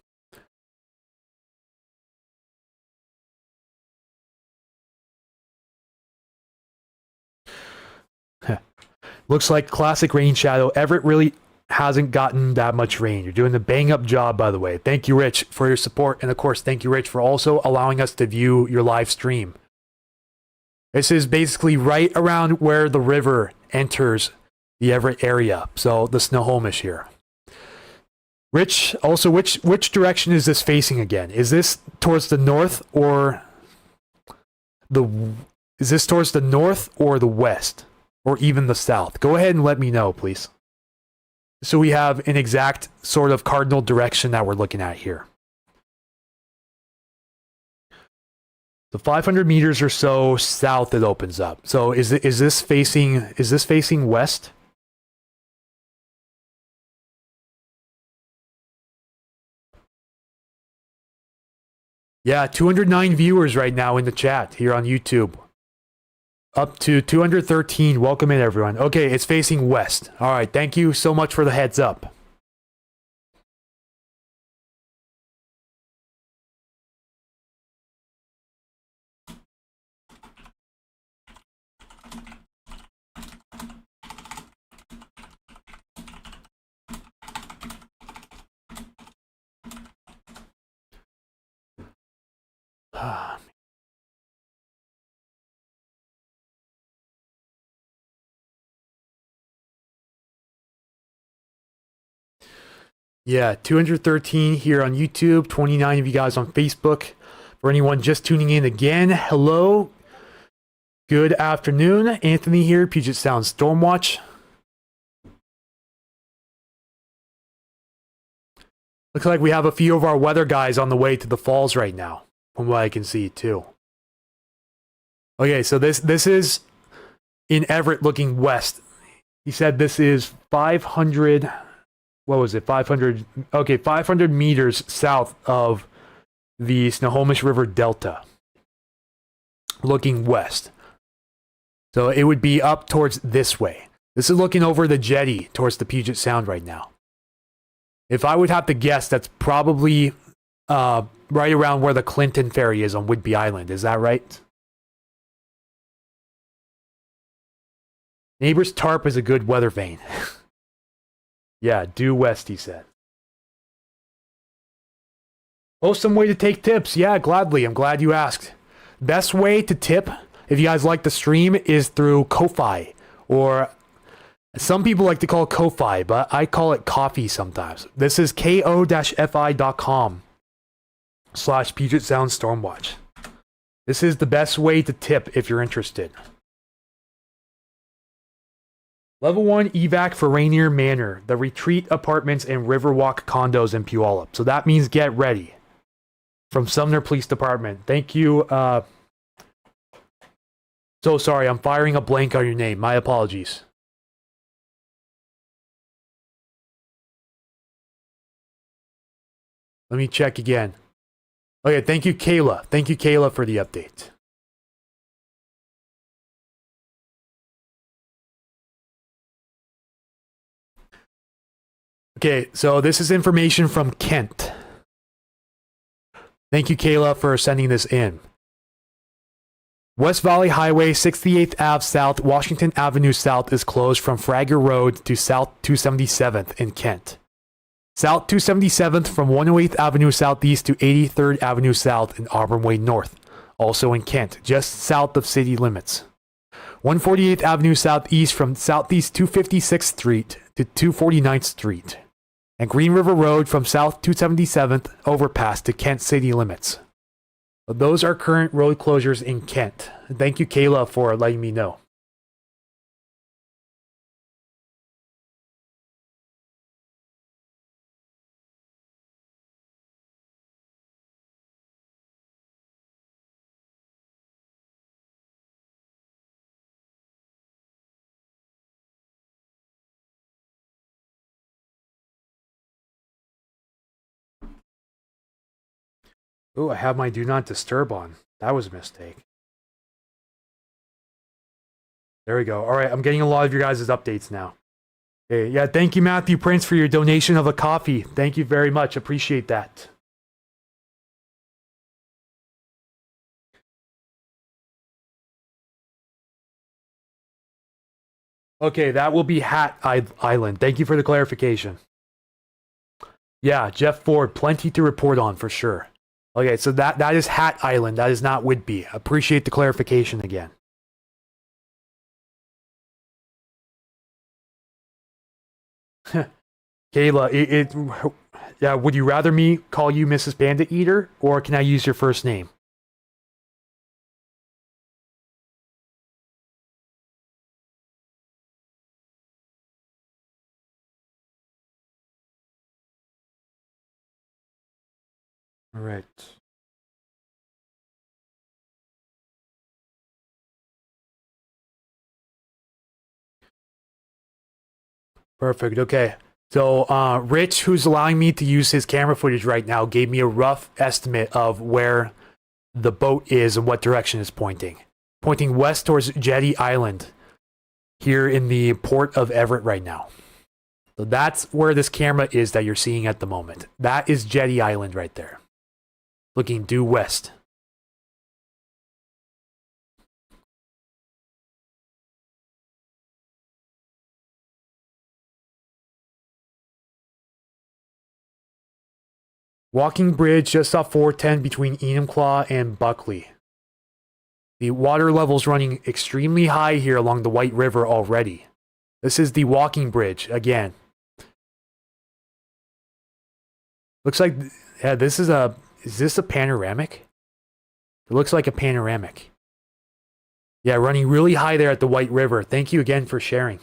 Looks like classic rain shadow. Everett really hasn't gotten that much rain. You're doing a bang up job, by the way. Thank you, Rich, for your support. And of course, thank you, Rich, for also allowing us to view your live stream. This is basically right around where the river enters the Everett area. So the Snohomish here. Rich, also, which direction is this facing again? Is this towards the north or is this towards the north or the west? Or even the south? Go ahead and let me know, please. So we have an exact sort of cardinal direction that we're looking at here. So 500 meters or so south it opens up. So is this facing west? Yeah, 209 viewers right now in the chat here on YouTube. Up to 213. Welcome in, everyone. Okay, it's facing west. All right, thank you so much for the heads up. Yeah, 213 here on YouTube, 29 of you guys on Facebook. For anyone just tuning in again, hello. Good afternoon. Anthony here, Puget Sound Stormwatch. Looks like we have a few of our weather guys on the way to the falls right now, from what I can see too. Okay, so this is in Everett looking west. He said this is 500... What was it? 500. Okay, 500 meters south of the Snohomish River Delta, looking west. So it would be up towards this way. This is looking over the jetty towards the Puget Sound right now. If I would have to guess, that's probably right around where the Clinton Ferry is on Whidbey Island. Is that right? Neighbor's Tarp is a good weather vane. Yeah, due west, he said. Oh, some way to take tips. Yeah, gladly. I'm glad you asked. Best way to tip, if you guys like the stream, is through Ko-Fi. Or some people like to call it Ko-Fi, but I call it coffee sometimes. This is ko-fi.com/Puget Sound Stormwatch. This is the best way to tip if you're interested. Level 1 evac for Rainier Manor, the retreat apartments and Riverwalk condos in Puyallup. So that means get ready. From Sumner Police Department. Thank you. So sorry, I'm firing a blank on your name. My apologies. Let me check again. Okay, thank you, Kayla. Thank you, Kayla, for the update. Okay, so this is information from Kent. Thank you, Kayla, for sending this in. West Valley Highway 68th Ave South, Washington Avenue South is closed from Fragger Road to South 277th in Kent. South 277th from 108th Avenue Southeast to 83rd Avenue South in Auburn Way North, also in Kent, just south of city limits. 148th Avenue Southeast from Southeast 256th Street to 249th Street. And Green River Road from South 277th overpass to Kent city limits. Those are current road closures in Kent. Thank you, Kayla, for letting me know. Oh, I have my do not disturb on. That was a mistake. There we go. All right, I'm getting a lot of your guys' updates now. Okay, yeah, thank you, Matthew Prince, for your donation of a coffee. Thank you very much. Appreciate that. Okay, that will be Hat Island. Thank you for the clarification. Yeah, Jeff Ford, plenty to report on for sure. Okay, so that is Hat Island. That is not Whidbey. Appreciate the clarification again. Kayla, yeah, would you rather me call you Mrs. Bandit Eater, or can I use your first name? All right. Perfect. Okay. So, Rich, who's allowing me to use his camera footage right now, gave me a rough estimate of where the boat is and what direction it's pointing. Pointing west towards Jetty Island, here in the port of Everett right now. So that's where this camera is that you're seeing at the moment. That is Jetty Island right there. Looking due west. Walking bridge just off 410 between Enumclaw and Buckley. The water level's running extremely high here along the White River already. This is the walking bridge again. Looks like, yeah, is this a panoramic? It looks like a panoramic. Yeah, running really high there at the White River. Thank you again for sharing.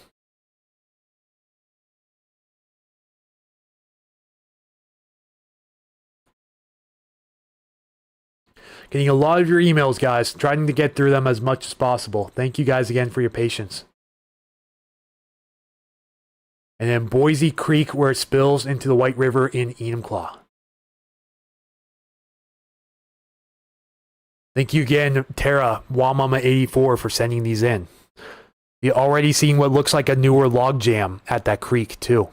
Getting a lot of your emails, guys. Trying to get through them as much as possible. Thank you guys again for your patience. And then Boise Creek, where it spills into the White River in Enumclaw. Thank you again, Tara, Wamama84, for sending these in. You're already seeing what looks like a newer log jam at that creek, too.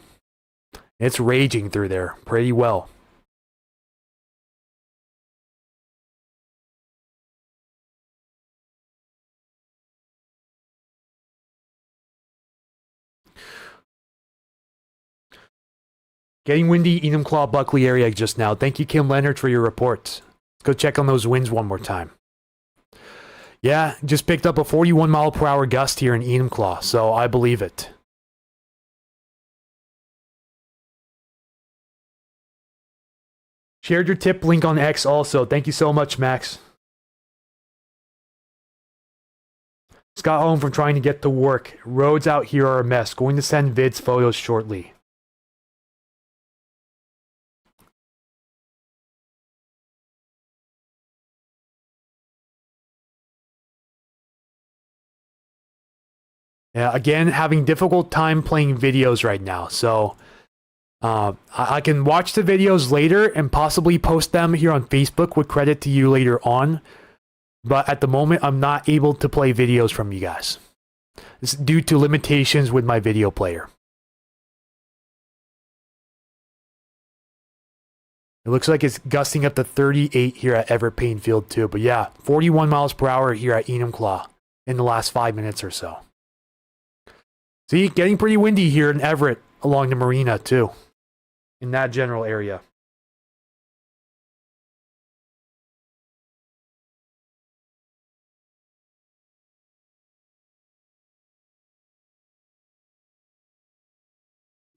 It's raging through there pretty well. Getting windy, Enumclaw, Buckley area just now. Thank you, Kim Leonard, for your report. Let's go check on those winds one more time. Yeah, just picked up a 41 mile per hour gust here in Enumclaw, so I believe it. Shared your tip link on X also. Thank you so much, Max. Just got home from trying to get to work. Roads out here are a mess. Going to send vids photos shortly. Yeah, again, having difficult time playing videos right now. So I can watch the videos later and possibly post them here on Facebook with credit to you later on. But at the moment, I'm not able to play videos from you guys. It's due to limitations with my video player. It looks like it's gusting up to 38 here at Everett Painfield too. But yeah, 41 miles per hour here at Enumclaw in the last 5 minutes or so. See, getting pretty windy here in Everett along the marina too, in that general area.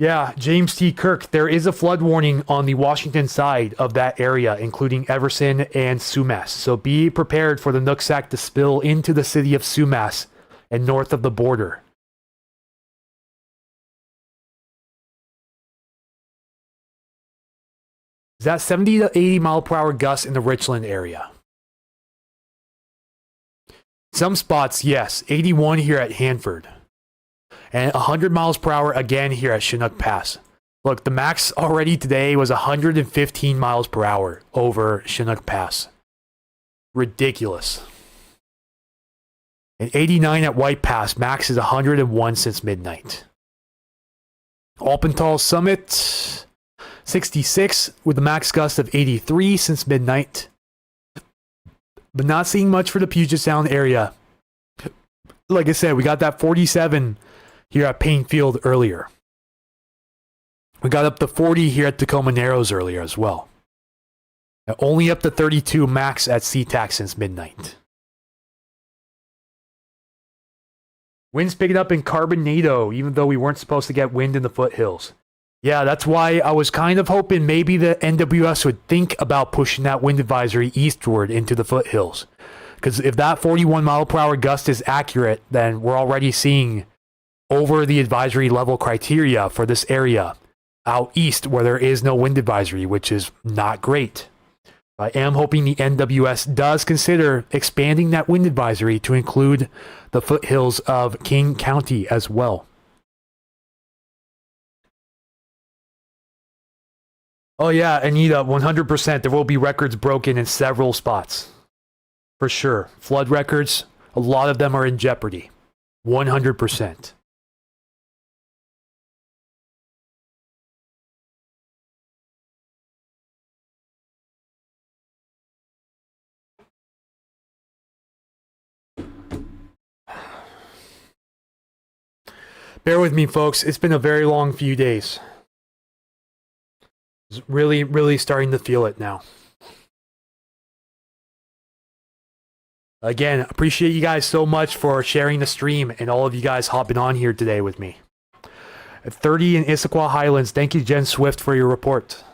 Yeah, James T. Kirk, there is a flood warning on the Washington side of that area, including Everson and Sumas. So be prepared for the Nooksack to spill into the city of Sumas and north of the border. Is that 70 to 80 mile per hour gusts in the Richland area? Some spots, yes. 81 here at Hanford. And 100 miles per hour again here at Chinook Pass. Look, the max already today was 115 miles per hour over Chinook Pass. Ridiculous. And 89 at White Pass. Max is 101 since midnight. Alpental Summit, 66 with a max gust of 83 since midnight. But not seeing much for the Puget Sound area. Like I said, we got that 47 here at Painfield earlier. We got up to 40 here at Tacoma Narrows earlier as well. And only up to 32 max at SeaTac since midnight. Wind's picking up in Carbonado, even though we weren't supposed to get wind in the foothills. Yeah, that's why I was kind of hoping maybe the NWS would think about pushing that wind advisory eastward into the foothills. Because if that 41 mile per hour gust is accurate, then we're already seeing over the advisory level criteria for this area out east where there is no wind advisory, which is not great. I am hoping the NWS does consider expanding that wind advisory to include the foothills of King County as well. Oh yeah, Anita, 100%. There will be records broken in several spots. For sure. Flood records, a lot of them are in jeopardy. 100%. Bear with me, folks. It's been a very long few days. It's really starting to feel it now. Again, appreciate you guys so much for sharing the stream and all of you guys hopping on here today with me. At 30 in Issaquah Highlands, thank you, Jen Swift, for your report.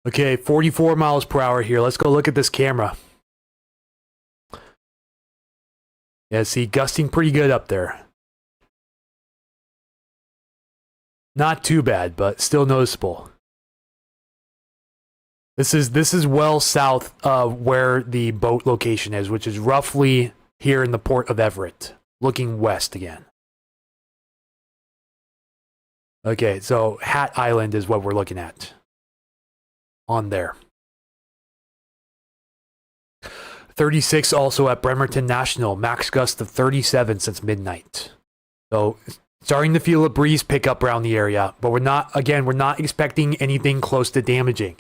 Okay, 44 miles per hour here. Let's go look at this camera. Yeah, see, gusting pretty good up there. Not too bad, but still noticeable. This is well south of where the boat location is, which is roughly here in the port of Everett, looking west again. Okay, so Hat Island is what we're looking at. On there. 36 also at Bremerton National, max gust of 37 since midnight. So starting to feel a breeze pick up around the area, but we're not expecting anything close to damaging.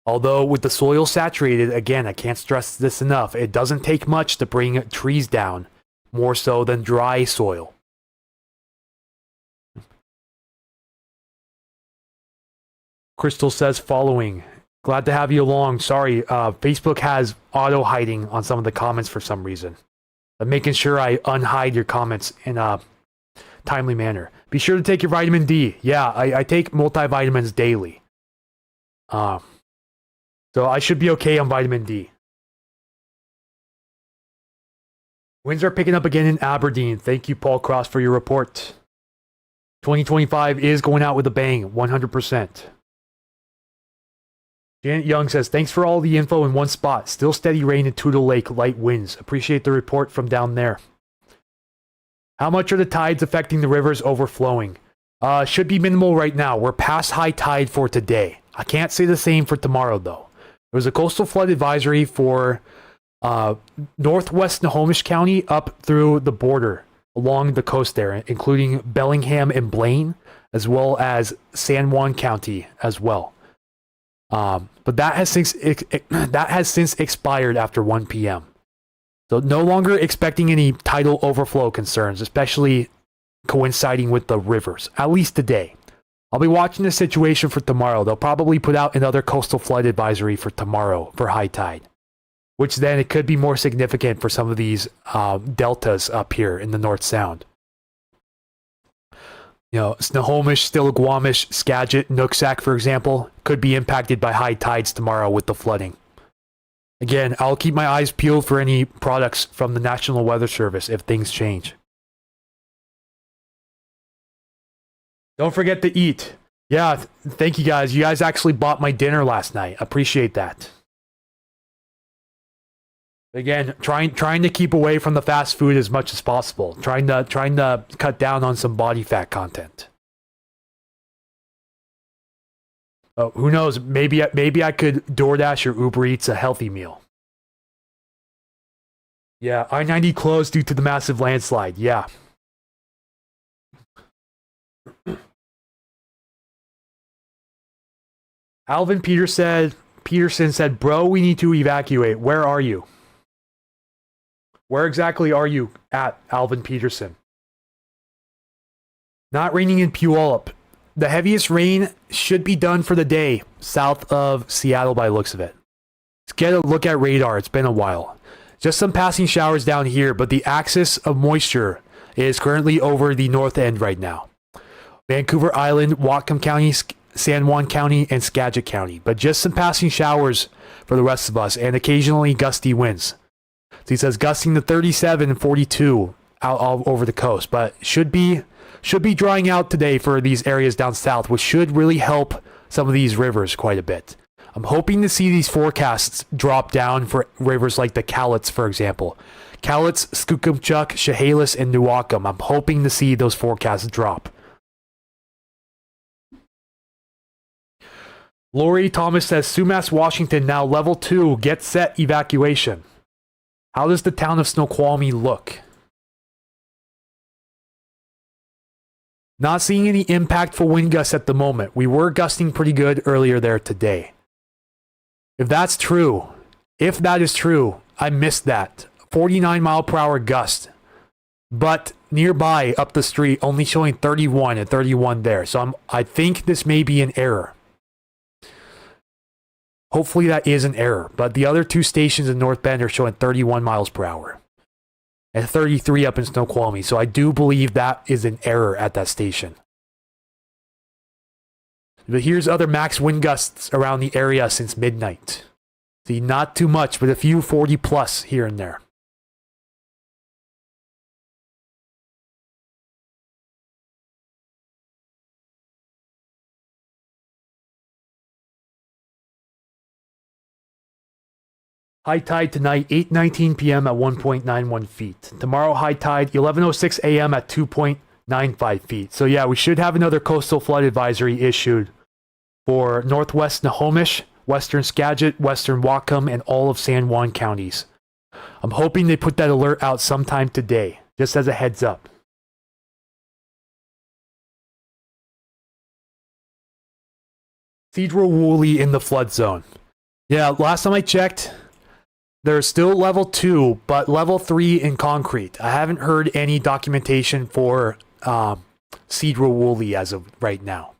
Although with the soil saturated, again, I can't stress this enough, it doesn't take much to bring trees down, more so than dry soil. Crystal says following. Glad to have you along. Sorry, Facebook has auto hiding on some of the comments for some reason. I'm making sure I unhide your comments in a timely manner. Be sure to take your vitamin D. Yeah, I take multivitamins daily. So I should be okay on vitamin D. Winds are picking up again in Aberdeen. Thank you, Paul Cross, for your report. 2025 is going out with a bang, 100%. Janet Young says, thanks for all the info in one spot. Still steady rain in Toutle Lake, light winds. Appreciate the report from down there. How much are the tides affecting the rivers overflowing? Should be minimal right now. We're past high tide for today. I can't say the same for tomorrow, though. There was a coastal flood advisory for northwest Snohomish County up through the border along the coast there, including Bellingham and Blaine, as well as San Juan County as well. But that has since expired after 1 p.m. So no longer expecting any tidal overflow concerns, especially coinciding with the rivers, at least today. I'll be watching the situation for tomorrow. They'll probably put out another coastal flood advisory for tomorrow for high tide, which then it could be more significant for some of these deltas up here in the North Sound. You know, Snohomish, Stillaguamish, Skagit, Nooksack, for example, could be impacted by high tides tomorrow with the flooding. Again, I'll keep my eyes peeled for any products from the National Weather Service if things change. Don't forget to eat. Yeah, thank you guys. You guys actually bought my dinner last night. Appreciate that. Again, trying to keep away from the fast food as much as possible. Trying to cut down on some body fat content. Oh, who knows? Maybe I could DoorDash or Uber Eats a healthy meal. Yeah, I-90 closed due to the massive landslide. Yeah. Alvin Peterson said, bro, we need to evacuate. Where are you? Where exactly are you at, Alvin Peterson? Not raining in Puyallup. The heaviest rain should be done for the day, south of Seattle by the looks of it. Let's get a look at radar. It's been a while. Just some passing showers down here, but the axis of moisture is currently over the north end right now. Vancouver Island, Whatcom County, San Juan County, and Skagit County. But just some passing showers for the rest of us, and occasionally gusty winds. So he says gusting to 37 and 42 out all over the coast, but should be drying out today for these areas down south, which should really help some of these rivers quite a bit. I'm hoping to see these forecasts drop down for rivers like the Cowlitz, for example. Cowlitz, Skookumchuck, Chehalis, and Newaukum. I'm hoping to see those forecasts drop. Lori Thomas says, Sumas, Washington, now level 2, get set evacuation. How does the town of Snoqualmie look? Not seeing any impactful wind gusts at the moment. We were gusting pretty good earlier there today. If that is true, I missed that. 49 mile per hour gust. But nearby, up the street, only showing 31 and 31 there. So I think this may be an error. Hopefully that is an error. But the other two stations in North Bend are showing 31 miles per hour. And 33 up in Snoqualmie. So I do believe that is an error at that station. But here's other max wind gusts around the area since midnight. See, not too much, but a few 40 plus here and there. High tide tonight, 8:19 p.m. at 1.91 feet. Tomorrow, high tide, 11:06 a.m. at 2.95 feet. So yeah, we should have another coastal flood advisory issued for northwest Snohomish, western Skagit, western Whatcom, and all of San Juan counties. I'm hoping they put that alert out sometime today, just as a heads up. Cedro Woolley in the flood zone. Yeah, last time I checked, there's still level 2, but level 3 in concrete. I haven't heard any documentation for Cedro Woolley as of right now.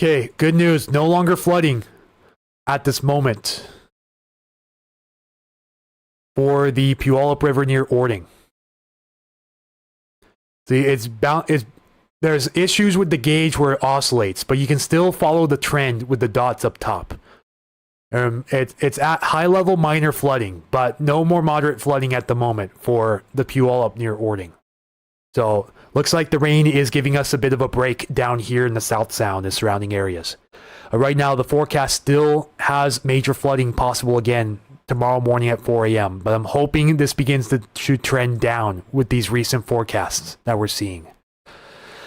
Okay, good news. No longer flooding at this moment for the Puyallup River near Ording. See, there's issues with the gauge where it oscillates, but you can still follow the trend with the dots up top. It's at high level minor flooding, but no more moderate flooding at the moment for the Puyallup up near Ording. So looks like the rain is giving us a bit of a break down here in the South Sound and surrounding areas. Right now, the forecast still has major flooding possible again tomorrow morning at 4 a.m., but I'm hoping this begins to trend down with these recent forecasts that we're seeing.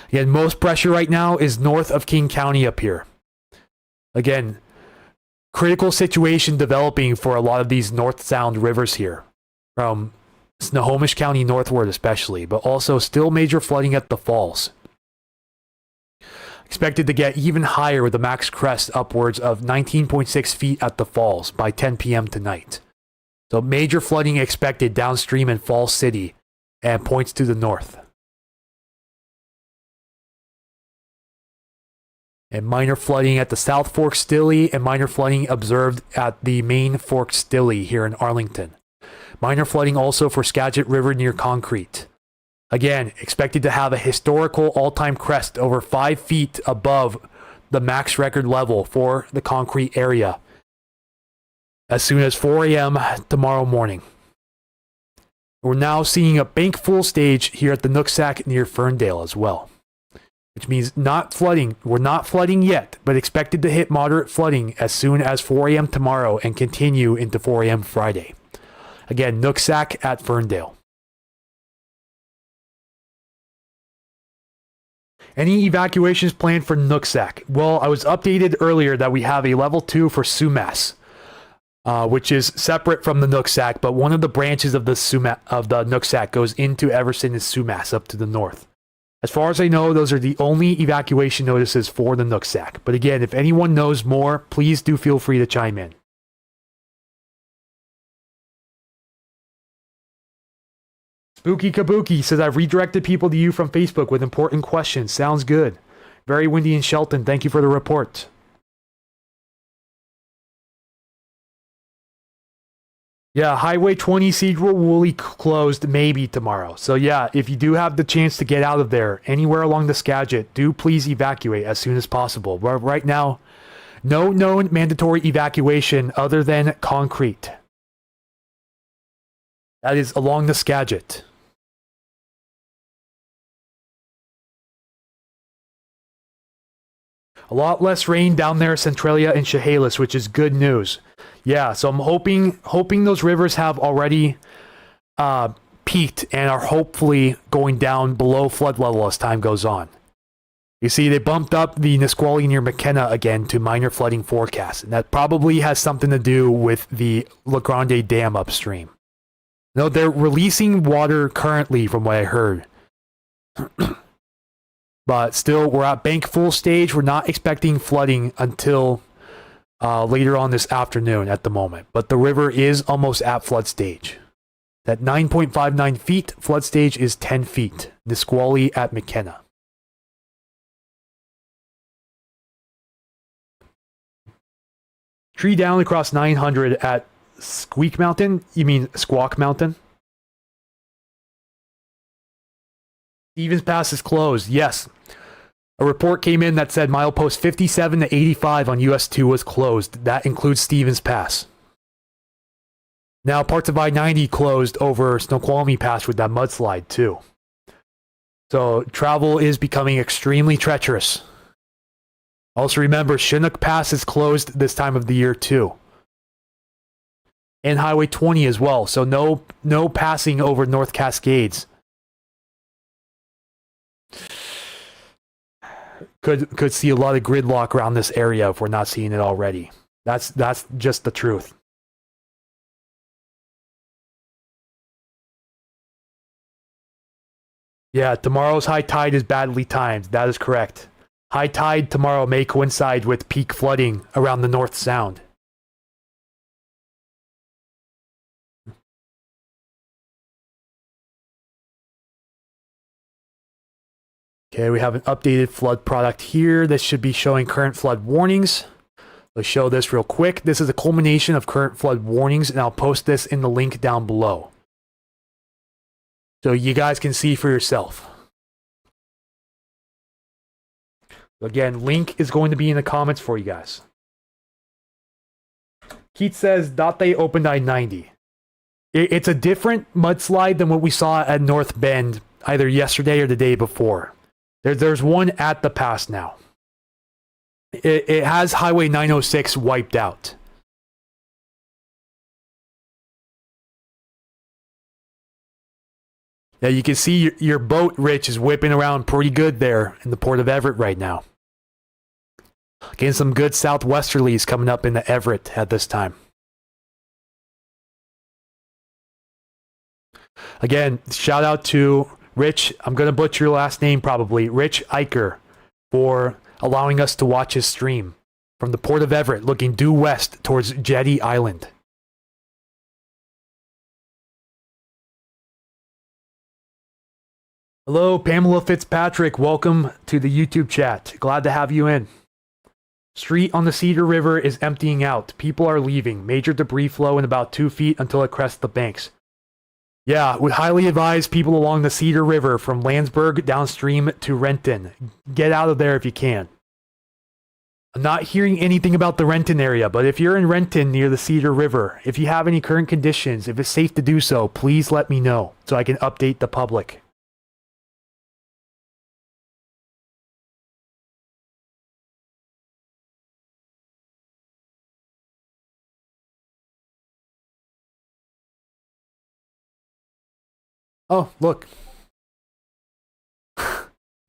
Again, most pressure right now is north of King County up here. Again, critical situation developing for a lot of these North Sound rivers here, from Snohomish County northward especially, but also still major flooding at the falls. Expected to get even higher with a max crest upwards of 19.6 feet at the falls by 10 p.m. tonight. So major flooding expected downstream in Falls City and points to the north. And minor flooding at the South Fork Stille and minor flooding observed at the Main Fork Stille here in Arlington. Minor flooding also for Skagit River near Concrete. Again, expected to have a historical all-time crest over 5 feet above the max record level for the Concrete area as soon as 4 a.m. tomorrow morning. We're now seeing a bank full stage here at the Nooksack near Ferndale as well, which means not flooding. We're not flooding yet, but expected to hit moderate flooding as soon as 4 a.m. tomorrow and continue into 4 a.m. Friday. Again, Nooksack at Ferndale. Any evacuations planned for Nooksack? Well, I was updated earlier that we have a level 2 for Sumas, which is separate from the Nooksack, but one of the branches of the Nooksack goes into Everson and Sumas up to the north. As far as I know, those are the only evacuation notices for the Nooksack. But again, if anyone knows more, please do feel free to chime in. Spooky Kabuki says, I've redirected people to you from Facebook with important questions. Sounds good. Very windy in Shelton. Thank you for the report. Yeah, Highway 20 Cedral Woolley closed maybe tomorrow. So yeah, if you do have the chance to get out of there anywhere along the Skagit, do please evacuate as soon as possible. Right now, no known mandatory evacuation other than Concrete. That is along the Skagit. A lot less rain down there, Centralia and Chehalis, which is good news. Yeah, so I'm hoping those rivers have already peaked and are hopefully going down below flood level as time goes on. You see, they bumped up the Nisqually near McKenna again to minor flooding forecast, and that probably has something to do with the La Grande Dam upstream. No, they're releasing water currently, from what I heard. But still, we're at bank full stage. We're not expecting flooding until later on this afternoon at the moment. But the river is almost at flood stage. At 9.59 feet, flood stage is 10 feet. Nisqually at McKenna. Tree down across 900 at Squeak Mountain? You mean Squawk Mountain? Stevens Pass is closed. Yes. A report came in that said milepost 57 to 85 on US 2 was closed. That includes Stevens Pass. Now parts of I-90 closed over Snoqualmie Pass with that mudslide too. So travel is becoming extremely treacherous. Also remember, Chinook Pass is closed this time of the year too. And Highway 20 as well. So no passing over North Cascades. Could see a lot of gridlock around this area if we're not seeing it already. That's just the truth. Yeah, tomorrow's high tide is badly timed. That is correct. High tide tomorrow may coincide with peak flooding around the North Sound. Okay, we have an updated flood product here. This should be showing current flood warnings. Let's show this real quick. This is a culmination of current flood warnings, and I'll post this in the link down below, so you guys can see for yourself. Again, link is going to be in the comments for you guys. Keith says Date opened I-90. It's a different mudslide than what we saw at North Bend either yesterday or the day before. There's one at the pass now. It has Highway 906 wiped out. Yeah, you can see your boat, Rich, is whipping around pretty good there in the port of Everett right now. Getting some good southwesterlies coming up into Everett at this time. Again, shout out to Rich, I'm going to butcher your last name probably, Rich Eicher, for allowing us to watch his stream from the port of Everett looking due west towards Jetty Island. Hello, Pamela Fitzpatrick. Welcome to the YouTube chat. Glad to have you in. Street on the Cedar River is emptying out. People are leaving. Major debris flow in about 2 feet until it crests the banks. Yeah, would highly advise people along the Cedar River from Landsberg downstream to Renton. Get out of there if you can. I'm not hearing anything about the Renton area, but if you're in Renton near the Cedar River, if you have any current conditions, if it's safe to do so, please let me know so I can update the public. Oh, look.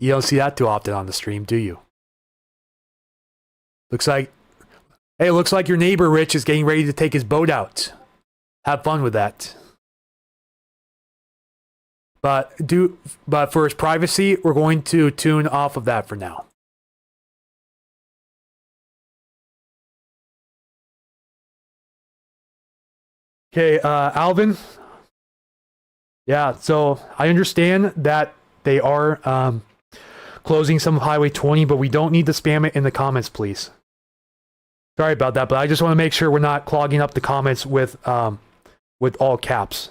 You don't see that too often on the stream, do you? Looks like your neighbor Rich is getting ready to take his boat out. Have fun with that. But for his privacy, we're going to tune off of that for now. Okay, Alvin. Yeah, so I understand that they are closing some of Highway 20, but we don't need to spam it in the comments, please. Sorry about that, but I just want to make sure we're not clogging up the comments with all caps.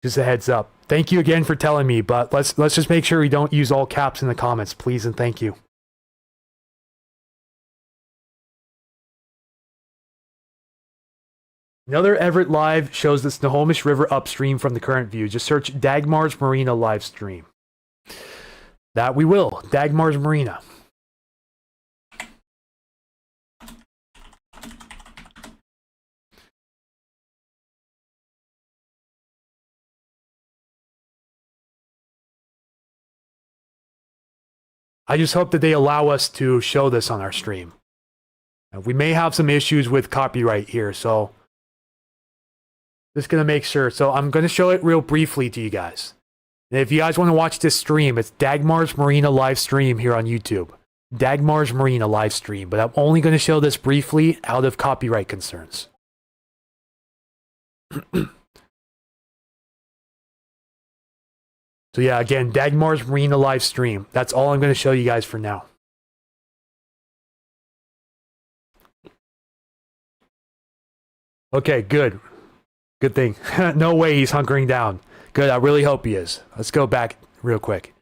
Just a heads up. Thank you again for telling me, but let's just make sure we don't use all caps in the comments, please, and thank you. Another Everett live shows the Snohomish River upstream from the current view. Just search Dagmar's Marina live stream. That we will. Dagmar's Marina. I just hope that they allow us to show this on our stream. We may have some issues with copyright here, so just going to make sure. So I'm going to show it real briefly to you guys. And if you guys want to watch this stream, it's Dagmar's Marina live stream here on YouTube. Dagmar's Marina live stream. But I'm only going to show this briefly out of copyright concerns. So yeah, again, Dagmar's Marina live stream. That's all I'm going to show you guys for now. Okay, good. Good thing. No way he's hunkering down. Good, I really hope he is. Let's go back real quick.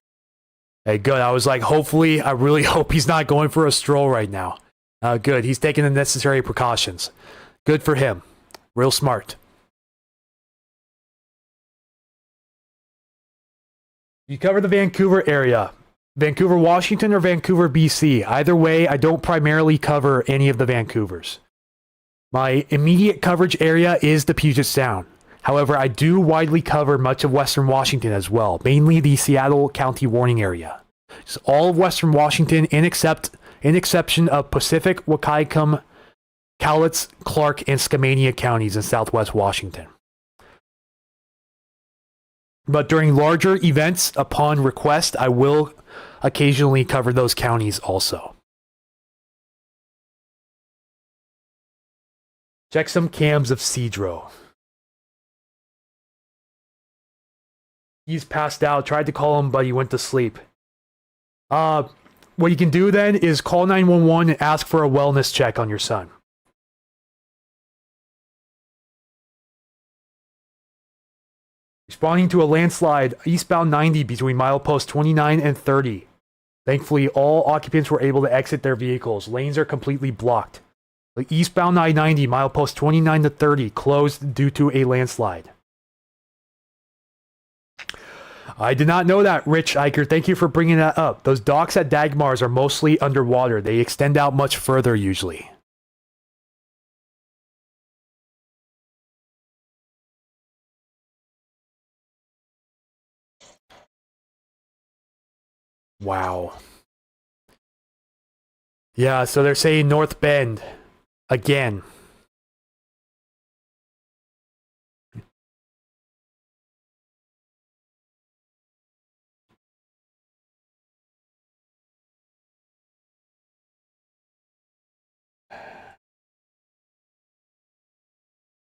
Hey, good. I was like, hopefully, I really hope he's not going for a stroll right now. Good, he's taking the necessary precautions. Good for him. Real smart. You cover the Vancouver area. Vancouver, Washington, or Vancouver, BC. Either way, I don't primarily cover any of the Vancouvers. My immediate coverage area is the Puget Sound. However, I do widely cover much of Western Washington as well, mainly the Seattle County warning area. Just all of Western Washington, in exception of Pacific, Wahkiakum, Cowlitz, Clark, and Skamania counties in Southwest Washington. But during larger events, upon request, I will occasionally cover those counties also. Check some cams of Cedro. He's passed out. Tried to call him, but he went to sleep. What you can do then is call 911 and ask for a wellness check on your son. Responding to a landslide eastbound 90 between milepost 29 and 30. Thankfully, all occupants were able to exit their vehicles. Lanes are completely blocked. The eastbound I-90, milepost 29 to 30, closed due to a landslide. I did not know that, Rich Eicher. Thank you for bringing that up. Those docks at Dagmars are mostly underwater. They extend out much further usually. Wow. Yeah, so they're saying North Bend again.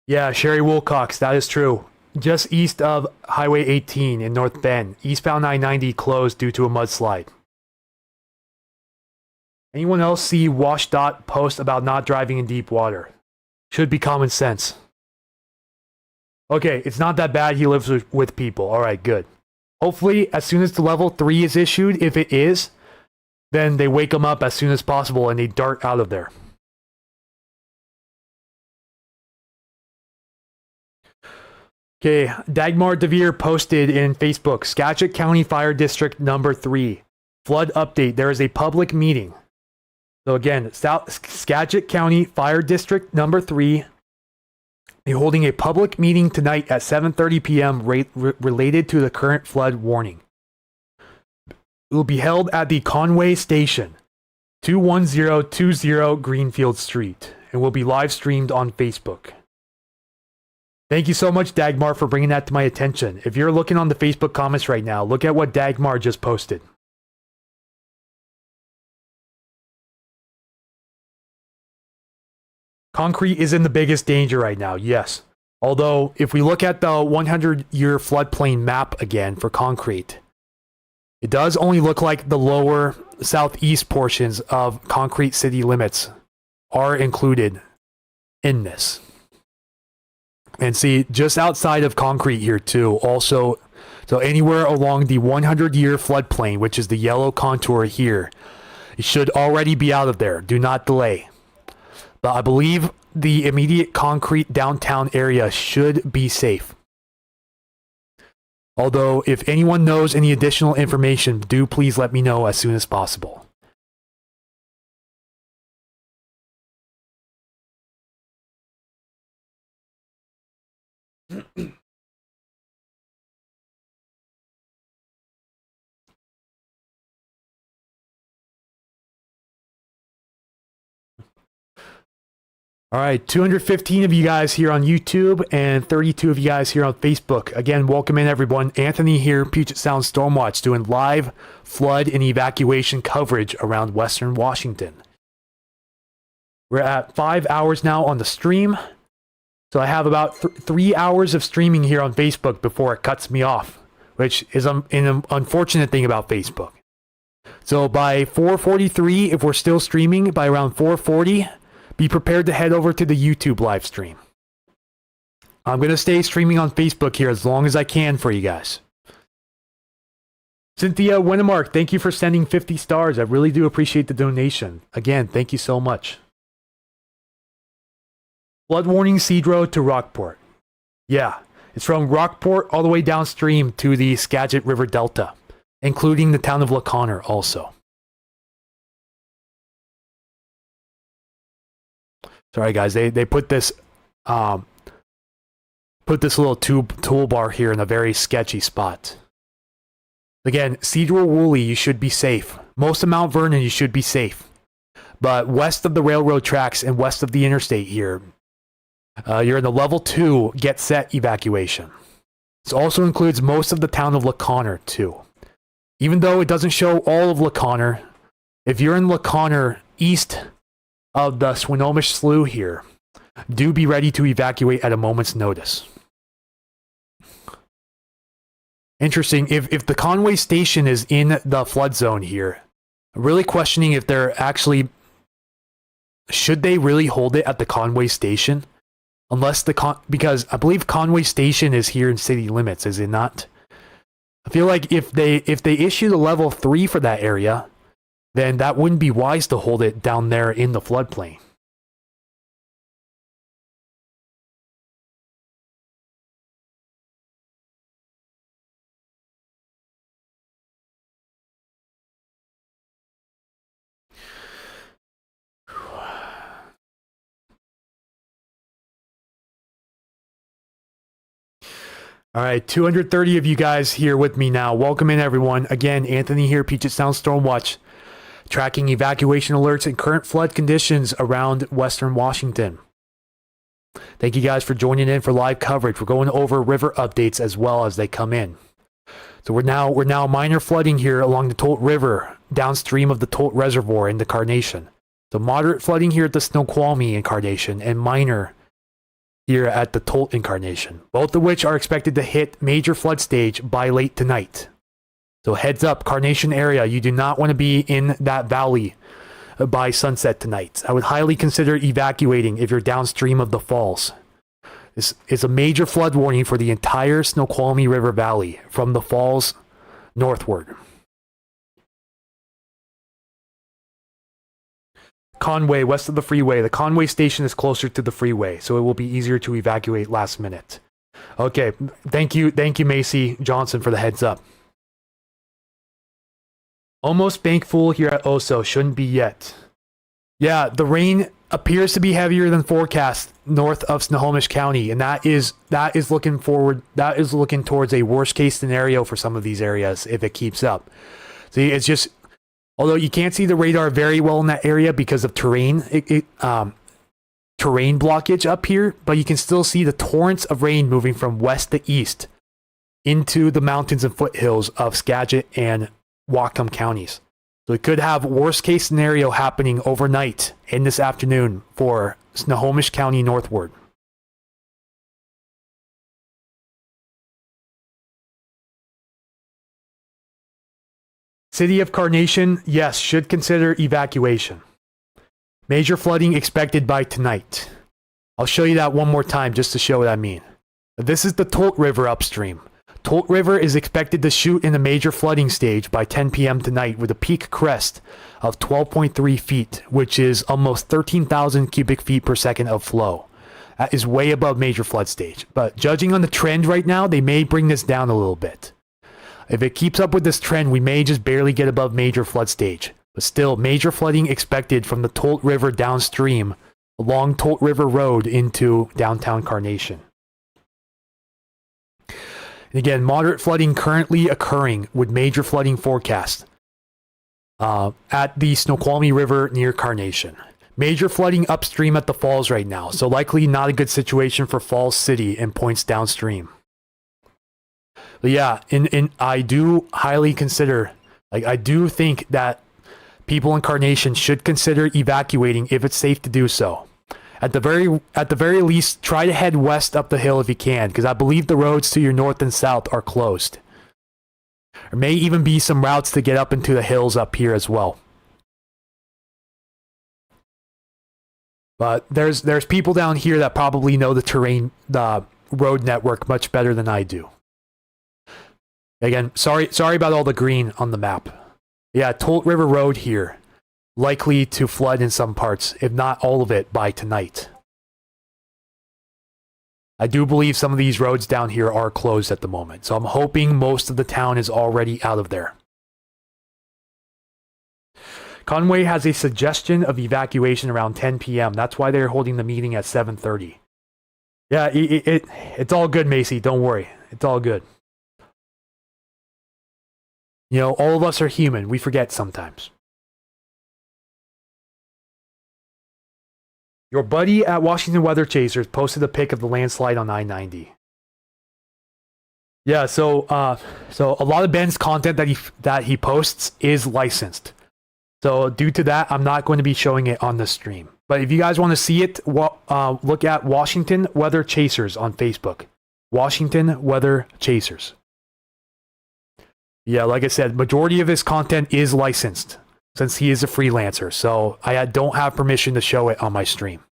Yeah, Sherry Wilcox, that is true. Just east of Highway 18 in North Bend. Eastbound I-90 closed due to a mudslide. Anyone else see WashDOT post about not driving in deep water? Should be common sense. Okay, it's not that bad. He lives with people. All right, good. Hopefully, as soon as the level 3 is issued, if it is, then they wake him up as soon as possible and they dart out of there. Okay, Dagmar DeVere posted in Facebook, Skagit County Fire District number 3. Flood update. There is a public meeting. So again, Skagit County Fire District number 3. They're holding a public meeting tonight at 7:30 p.m. Related to the current flood warning. It will be held at the Conway Station, 21020 Greenfield Street, and will be live streamed on Facebook. Thank you so much, Dagmar, for bringing that to my attention. If you're looking on the Facebook comments right now, look at what Dagmar just posted. Concrete is in the biggest danger right now, yes. Although, if we look at the 100-year floodplain map again for concrete, it does only look like the lower southeast portions of concrete city limits are included in this. And see, just outside of concrete here too, also, so anywhere along the 100-year floodplain, which is the yellow contour here, it should already be out of there. Do not delay. But I believe the immediate concrete downtown area should be safe. Although, if anyone knows any additional information, do please let me know as soon as possible. All right, 215 of you guys here on YouTube and 32 of you guys here on Facebook. Again, welcome in everyone. Anthony here, Puget Sound Stormwatch, doing live flood and evacuation coverage around Western Washington. We're at 5 hours now on the stream. So I have about 3 hours of streaming here on Facebook before it cuts me off, which is an unfortunate thing about Facebook. So by 4:43, if we're still streaming, by around 4:40, be prepared to head over to the YouTube live stream. I'm going to stay streaming on Facebook here as long as I can for you guys. Cynthia Winnemark, thank you for sending 50 stars. I really do appreciate the donation. Again, thank you so much. Flood warning Cedro to Rockport. Yeah, it's from Rockport all the way downstream to the Skagit River Delta, including the town of LaConner also. Sorry guys, they put this little toolbar here in a very sketchy spot. Again, Cedro Woolley, you should be safe. Most of Mount Vernon, you should be safe. But west of the railroad tracks and west of the interstate here, you're in the level 2 get set evacuation. This also includes most of the town of LaConner too. Even though it doesn't show all of LaConner, if you're in LaConner east of the Swinomish Slough here, do be ready to evacuate at a moment's notice. Interesting, if the Conway Station is in the flood zone here, I'm really questioning if they're actually, should they really hold it at the Conway Station? Unless because I believe Conway Station is here in city limits, is it not? I feel like if they issue the level 3 for that area, then that wouldn't be wise to hold it down there in the floodplain. All right, 230 of you guys here with me now. Welcome in, everyone. Again, Anthony here, Puget Sound Storm Watch, tracking evacuation alerts and current flood conditions around Western Washington. Thank you guys for joining in for live coverage. We're going over river updates as well as they come in. So we're now minor flooding here along the Tolt River, downstream of the Tolt Reservoir in the Carnation. So moderate flooding here at the Snoqualmie Incarnation and minor here at the Tolt Incarnation, both of which are expected to hit major flood stage by late tonight. So heads up, Carnation area, you do not want to be in that valley by sunset tonight. I would highly consider evacuating if you're downstream of the falls. This is a major flood warning for the entire Snoqualmie River Valley from the falls northward. Conway, west of the freeway. The Conway station is closer to the freeway, so it will be easier to evacuate last minute. Okay, thank you, Macy Johnson, for the heads up. Almost bank full here at Oso. Shouldn't be yet. Yeah, the rain appears to be heavier than forecast north of Snohomish County, and that is looking forward. That is looking towards a worst case scenario for some of these areas if it keeps up. See, it's just, although you can't see the radar very well in that area because of terrain, terrain blockage up here, but you can still see the torrents of rain moving from west to east into the mountains and foothills of Skagit and Whatcom counties. So it could have worst case scenario happening overnight in this afternoon for Snohomish County northward. City of Carnation, yes, should consider evacuation. Major flooding expected by tonight. I'll show you that one more time just to show what I mean. This is the Tolt River upstream. Tolt River is expected to shoot in a major flooding stage by 10 p.m. tonight with a peak crest of 12.3 feet, which is almost 13,000 cubic feet per second of flow. That is way above major flood stage. But judging on the trend right now, they may bring this down a little bit. If it keeps up with this trend, we may just barely get above major flood stage. But still, major flooding expected from the Tolt River downstream along Tolt River Road into downtown Carnation. And again, moderate flooding currently occurring with major flooding forecast at the Snoqualmie River near Carnation. Major flooding upstream at the falls right now, so likely not a good situation for Falls City and points downstream. But yeah, I do highly consider, I do think that people in Carnation should consider evacuating if it's safe to do so. At the very least, try to head west up the hill if you can, because I believe the roads to your north and south are closed. There may even be some routes to get up into the hills up here as well. But there's people down here that probably know the terrain, the road network much better than I do. Again, sorry about all the green on the map. Yeah, Tolt River Road here. Likely to flood in some parts, if not all of it, by tonight. I do believe some of these roads down here are closed at the moment, so I'm hoping most of the town is already out of there. Conway has a suggestion of evacuation around 10 p.m. That's why they're holding the meeting at 7:30. Yeah, it's all good, Macy. Don't worry. It's all good. You know, all of us are human. We forget sometimes. Your buddy at Washington Weather Chasers posted a pic of the landslide on I-90. Yeah, so a lot of Ben's content that he posts is licensed. So due to that, I'm not going to be showing it on the stream. But if you guys want to see it, look at Washington Weather Chasers on Facebook. Washington Weather Chasers. Yeah, like I said, majority of his content is licensed, since he is a freelancer, so I don't have permission to show it on my stream.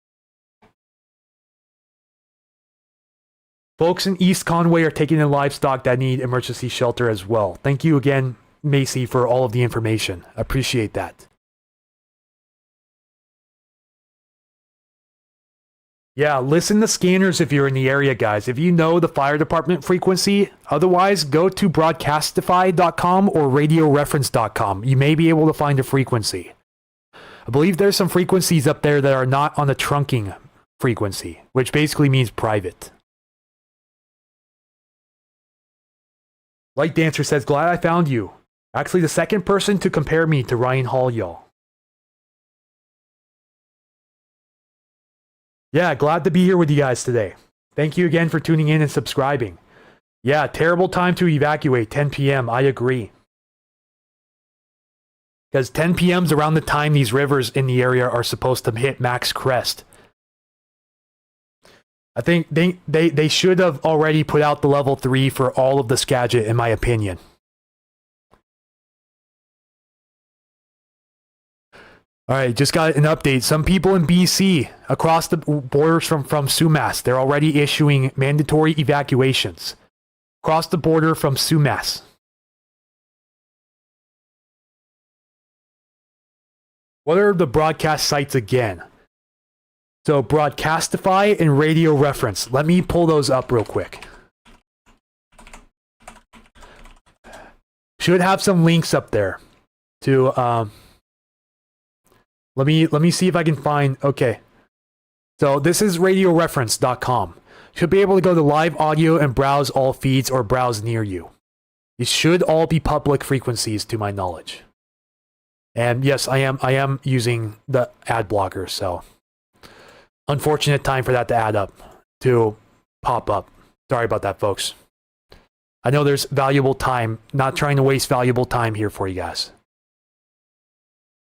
Folks in East Conway are taking in livestock that need emergency shelter as well. Thank you again, Macy, for all of the information. Appreciate that. Yeah, listen to scanners if you're in the area, guys. If you know the fire department frequency, otherwise go to broadcastify.com or radioreference.com. You may be able to find a frequency. I believe there's some frequencies up there that are not on the trunking frequency, which basically means private. Light Dancer says, glad I found you. Actually, the second person to compare me to Ryan Hall, y'all. Yeah, glad to be here with you guys today. Thank you again for tuning in and subscribing. Yeah, terrible time to evacuate, 10 p.m. I agree. Because 10 p.m. is around the time these rivers in the area are supposed to hit max crest. I think they should have already put out the level 3 for all of the Skagit, in my opinion. All right, just got an update. Some people in BC, across the borders from Sumas, they're already issuing mandatory evacuations. Across the border from Sumas. What are the broadcast sites again? So Broadcastify and Radio Reference. Let me pull those up real quick. Should have some links up there to let me see if I can find. Okay. So this is radioreference.com. Should be able to go to live audio and browse all feeds or browse near you. These should all be public frequencies to my knowledge. And yes, I am using the ad blocker, so unfortunate time for that to add up, to pop up. Sorry about that, folks. I know there's valuable time, not trying to waste valuable time here for you guys.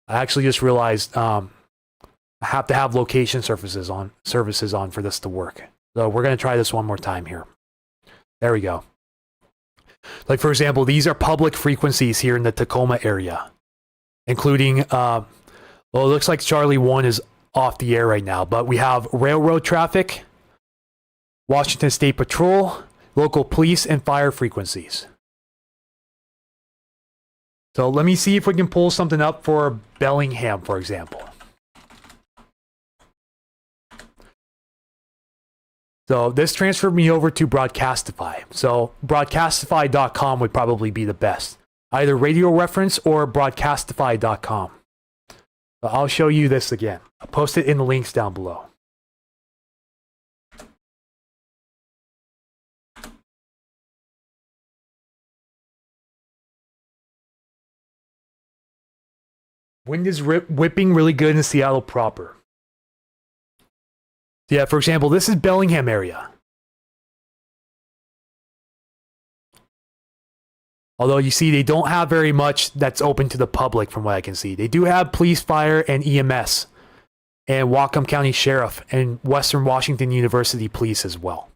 I actually just realized I have to have location services on for this to work. So we're going to try this one more time here. There we go. Like, for example, these are public frequencies here in the Tacoma area, including, well, it looks like Charlie 1 is off the air right now, but we have railroad traffic, Washington State Patrol, local police, and fire frequencies. So let me see if we can pull something up for Bellingham, for example. So this transferred me over to Broadcastify. So broadcastify.com would probably be the best. Either Radio Reference or broadcastify.com. I'll show you this again. I'll post it in the links down below. Wind is whipping really good in Seattle proper. Yeah, for example, this is Bellingham area. Although you see, they don't have very much that's open to the public from what I can see. They do have police, fire, and EMS, and Whatcom County Sheriff, and Western Washington University Police as well.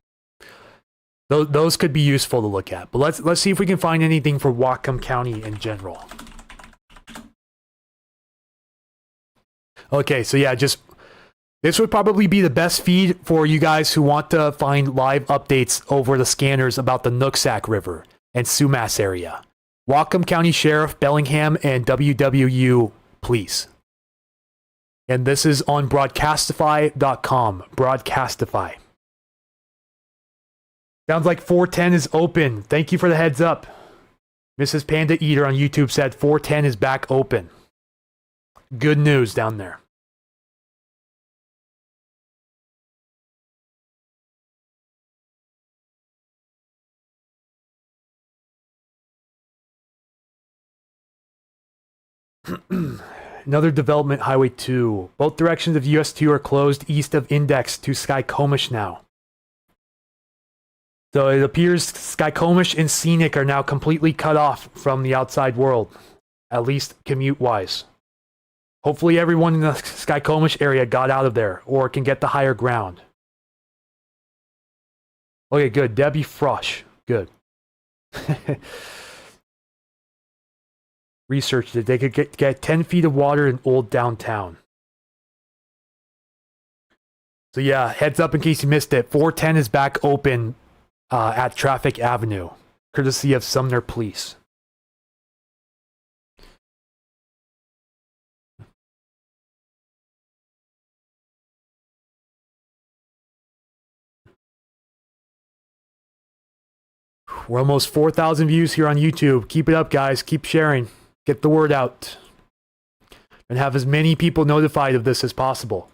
Those could be useful to look at. But let's see if we can find anything for Whatcom County in general. Okay, so yeah, this would probably be the best feed for you guys who want to find live updates over the scanners about the Nooksack River and Sumas area. Whatcom County Sheriff, Bellingham, and WWU Police. And this is on broadcastify.com. Broadcastify. Sounds like 410 is open. Thank you for the heads up. Mrs. Panda Eater on YouTube said 410 is back open. Good news down there. Another development, Highway 2. Both directions of US 2 are closed east of Index to Skykomish now. So it appears Skykomish and Scenic are now completely cut off from the outside world, at least commute-wise. Hopefully everyone in the Skykomish area got out of there or can get the higher ground. Okay, good. Debbie Frosh. Good. Researched that they could get 10 feet of water in old downtown. So yeah, heads up in case you missed it. 410 is back open at Traffic Avenue, courtesy of Sumner Police. We're almost 4,000 views here on YouTube. Keep it up, guys. Keep sharing. Get the word out. And have as many people notified of this as possible.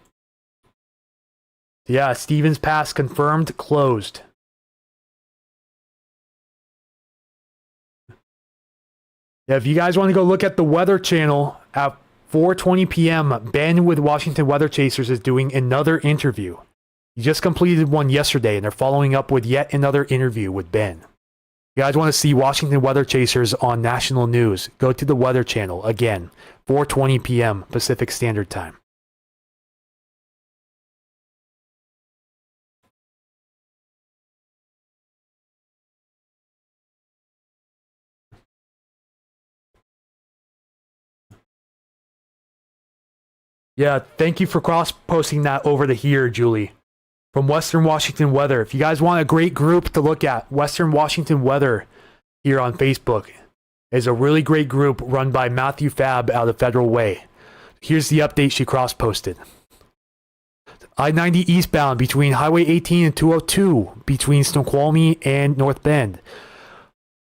Yeah, Stevens Pass confirmed closed. Yeah, if you guys want to go look at the Weather Channel at 4:20 p.m., Ben with Washington Weather Chasers is doing another interview. He just completed one yesterday, and they're following up with yet another interview with Ben. If you guys want to see Washington Weather Chasers on national news, go to the Weather Channel, again, 4:20 p.m. Pacific Standard Time. Yeah, thank you for cross-posting that over to here, Julie. From Western Washington Weather. If you guys want a great group to look at, Western Washington Weather here on Facebook is a really great group run by Matthew Fab out of Federal Way. Here's the update she cross-posted. I-90 eastbound between Highway 18 and 202 between Snoqualmie and North Bend.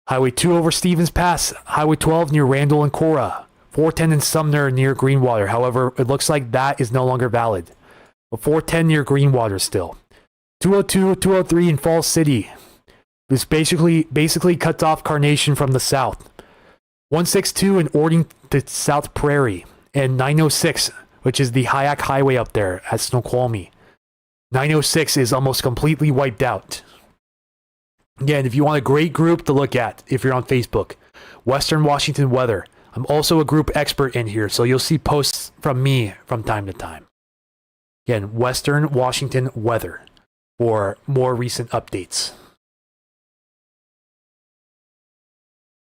Highway 2 over Stevens Pass. Highway 12 near Randall and Cora. 410 in Sumner near Greenwater. However, it looks like that is no longer valid. But 410 near Greenwater still. 202, 203 in Falls City. This basically cuts off Carnation from the south. 162 in Ording to South Prairie. And 906, which is the Hyack Highway up there at Snoqualmie. 906 is almost completely wiped out. Again, if you want a great group to look at, if you're on Facebook, Western Washington Weather. I'm also a group expert in here, so you'll see posts from me from time to time. Again, Western Washington Weather for more recent updates.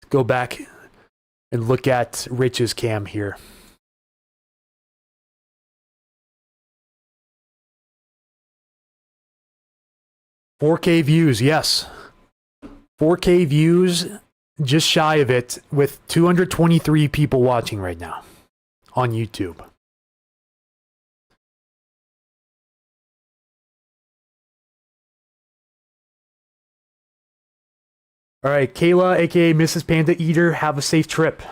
Go back and look at Rich's cam here. "4K views, yes. 4K views, just shy of it, with 223 people watching right now on YouTube. All right, Kayla, aka Mrs. Panda Eater, have a safe trip.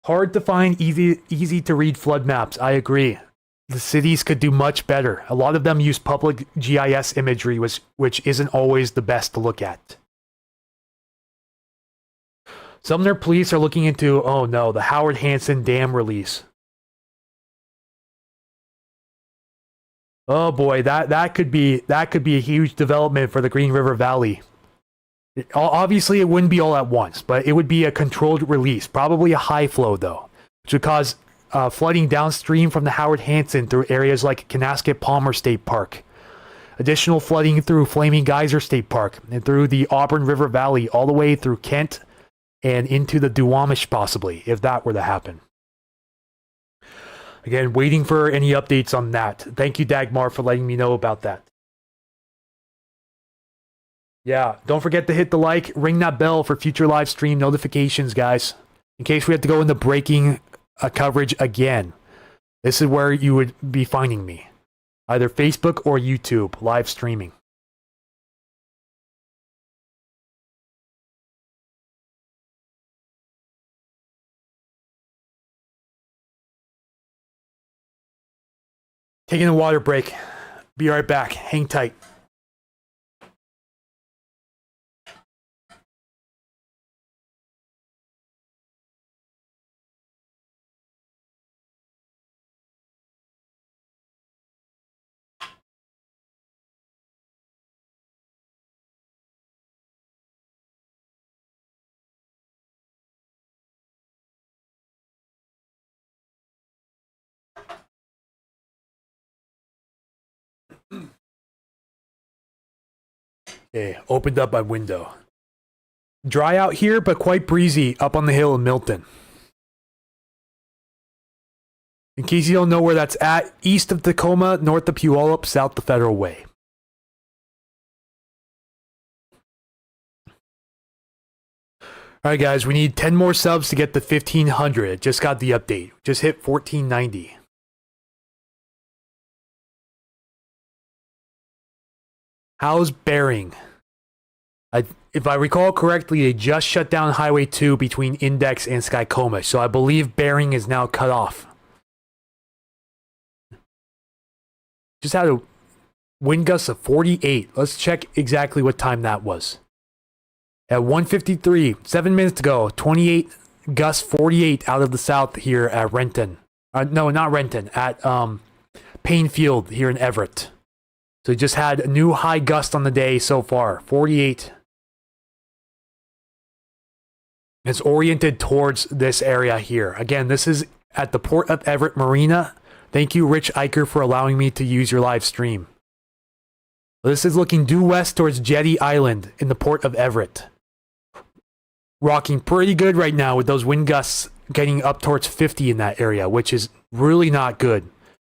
Hard to find easy to read flood maps. I agree. The cities could do much better. A lot of them use public GIS imagery, which isn't always the best to look at. Sumner police are looking into, oh no, the Howard Hansen Dam release. Oh boy, that could be a huge development for the Green River Valley. Obviously, it wouldn't be all at once, but it would be a controlled release, probably a high flow though, which would cause flooding downstream from the Howard Hansen through areas like Canasket Palmer State Park. Additional flooding through Flaming Geyser State Park and through the Auburn River Valley all the way through Kent and into the Duwamish possibly, if that were to happen. Again, waiting for any updates on that. Thank you, Dagmar, for letting me know about that. Yeah, don't forget to hit the like, ring that bell for future live stream notifications, guys. In case we have to go into breaking coverage again. This is where you would be finding me. Either Facebook or YouTube, live streaming. Taking a water break. Be right back. Hang tight. Okay, opened up my window. Dry out here, but quite breezy up on the hill in Milton. In case you don't know where that's at, east of Tacoma, north of Puyallup, south of Federal Way. Alright guys, we need 10 more subs to get to 1,500. Just got the update. Just hit 1,490. How's Bering? If I recall correctly, they just shut down Highway 2 between Index and Skycoma, so I believe Bering is now cut off. Just had a wind gust of 48. Let's check exactly what time that was. At 1:53, 7 minutes ago, 28 gust 48 out of the south here at Renton. No, not Renton, at Painfield here in Everett. So we just had a new high gust on the day so far, 48. It's oriented towards this area here. Again, this is at the Port of Everett Marina. Thank you, Rich Eicher, for allowing me to use your live stream. This is looking due west towards Jetty Island in the Port of Everett. Rocking pretty good right now with those wind gusts getting up towards 50 in that area, which is really not good.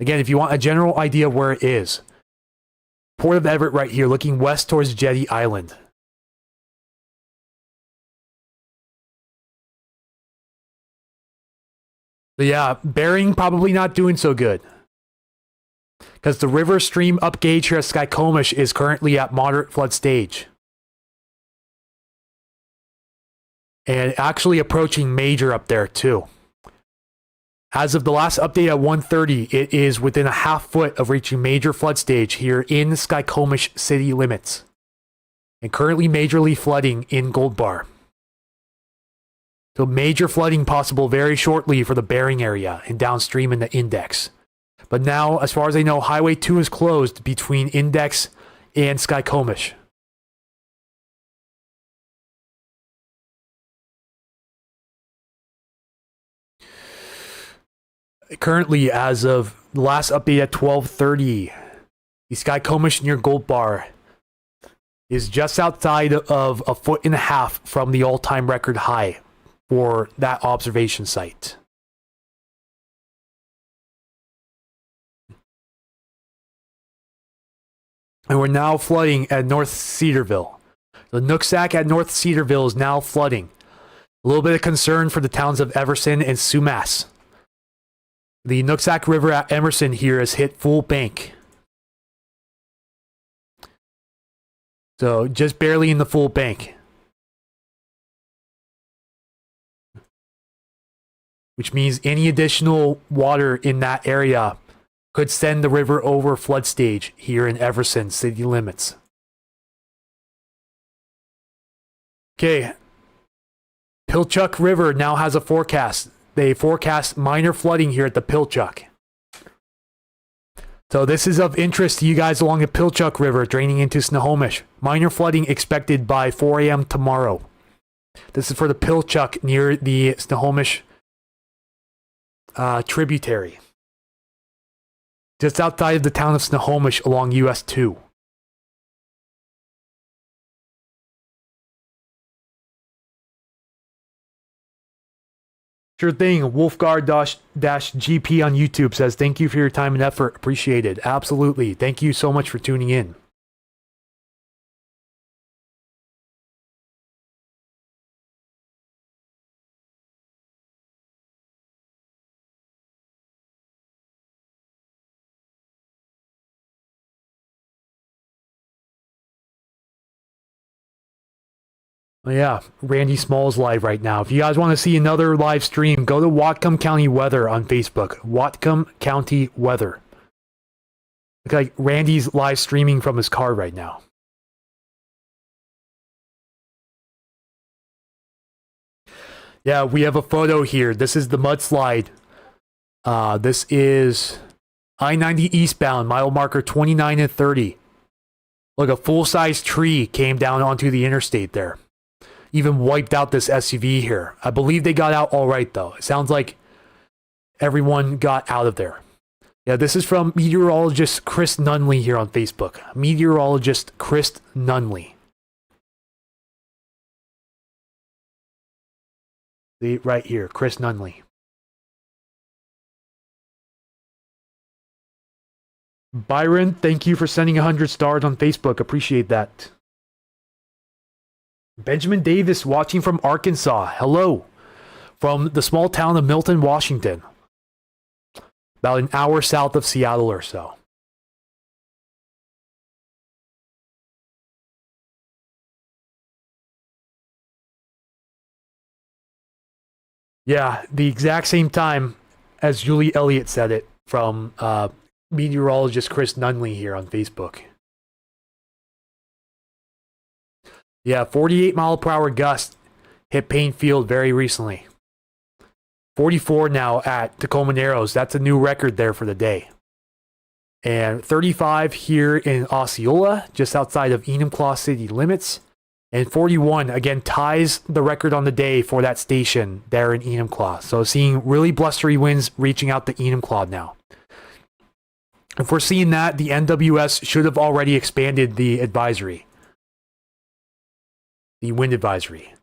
Again, if you want a general idea of where it is, Port of Everett right here, looking west towards Jetty Island. But yeah, Bering probably not doing so good. Because the river stream up gauge here at Skykomish is currently at moderate flood stage. And actually approaching major up there too. As of the last update at 1:30, it is within a half foot of reaching major flood stage here in Skykomish city limits. And currently majorly flooding in Gold Bar. So major flooding possible very shortly for the Bering area and downstream in the Index. But now, as far as I know, Highway 2 is closed between Index and Skykomish. Currently, as of the last update at 12:30, the Skykomish near Gold Bar is just outside of a foot and a half from the all-time record high for that observation site. And we're now flooding at North Cedarville. The Nooksack at North Cedarville is now flooding. A little bit of concern for the towns of Everson and Sumas. The Nooksack River at Emerson here has hit full bank. So just barely in the full bank. Which means any additional water in that area could send the river over flood stage here in Everson city limits. Okay. Pilchuck River now has a forecast. They forecast minor flooding here at the Pilchuck. So this is of interest to you guys along the Pilchuck River draining into Snohomish. Minor flooding expected by 4 a.m. tomorrow. This is for the Pilchuck near the Snohomish tributary. Just outside of the town of Snohomish along US 2. Sure thing. Wolfguard-GP on YouTube says, thank you for your time and effort. Appreciate it. Absolutely. Thank you so much for tuning in. Oh, yeah, Randy Small's live right now. If you guys want to see another live stream, go to Whatcom County Weather on Facebook. Whatcom County Weather. Look like Randy's live streaming from his car right now. Yeah, we have a photo here. This is the mudslide. This is I-90 eastbound, mile marker 29 and 30. Look, a full-size tree came down onto the interstate there. Even wiped out this SUV here. I believe they got out all right, though. It sounds like everyone got out of there. Yeah, this is from meteorologist Chris Nunley here on Facebook. Meteorologist Chris Nunley. See, right here, Chris Nunley. Byron, thank you for sending 100 stars on Facebook. Appreciate that. Benjamin Davis watching from Arkansas. Hello. From the small town of Milton, Washington. About an hour south of Seattle or so. Yeah, the exact same time as Julie Elliott said it from meteorologist Chris Nunley here on Facebook. Yeah, 48 mile per hour gust hit Payne Field very recently. 44 now at Tacoma Narrows. That's a new record there for the day. And 35 here in Osceola, just outside of Enumclaw city limits. And 41, again, ties the record on the day for that station there in Enumclaw. So seeing really blustery winds reaching out to Enumclaw now. If we're seeing that, the NWS should have already expanded the advisory. The wind advisory.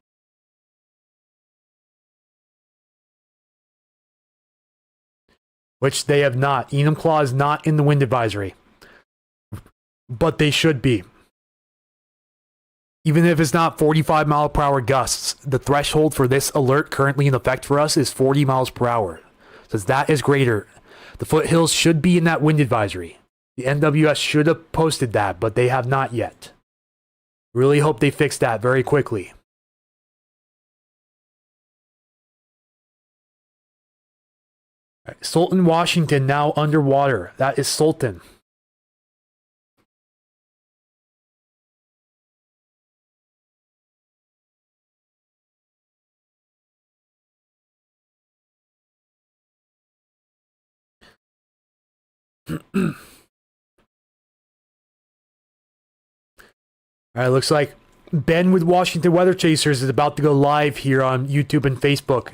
Which they have not. Enumclaw is not in the wind advisory. But they should be. Even if it's not 45 mile per hour gusts, the threshold for this alert currently in effect for us is 40 miles per hour. Since that is greater, the foothills should be in that wind advisory. The NWS should have posted that, but they have not yet. Really hope they fix that very quickly. All right, Sultan, Washington now underwater. That is Sultan. All right, looks like Ben with Washington Weather Chasers is about to go live here on YouTube and Facebook.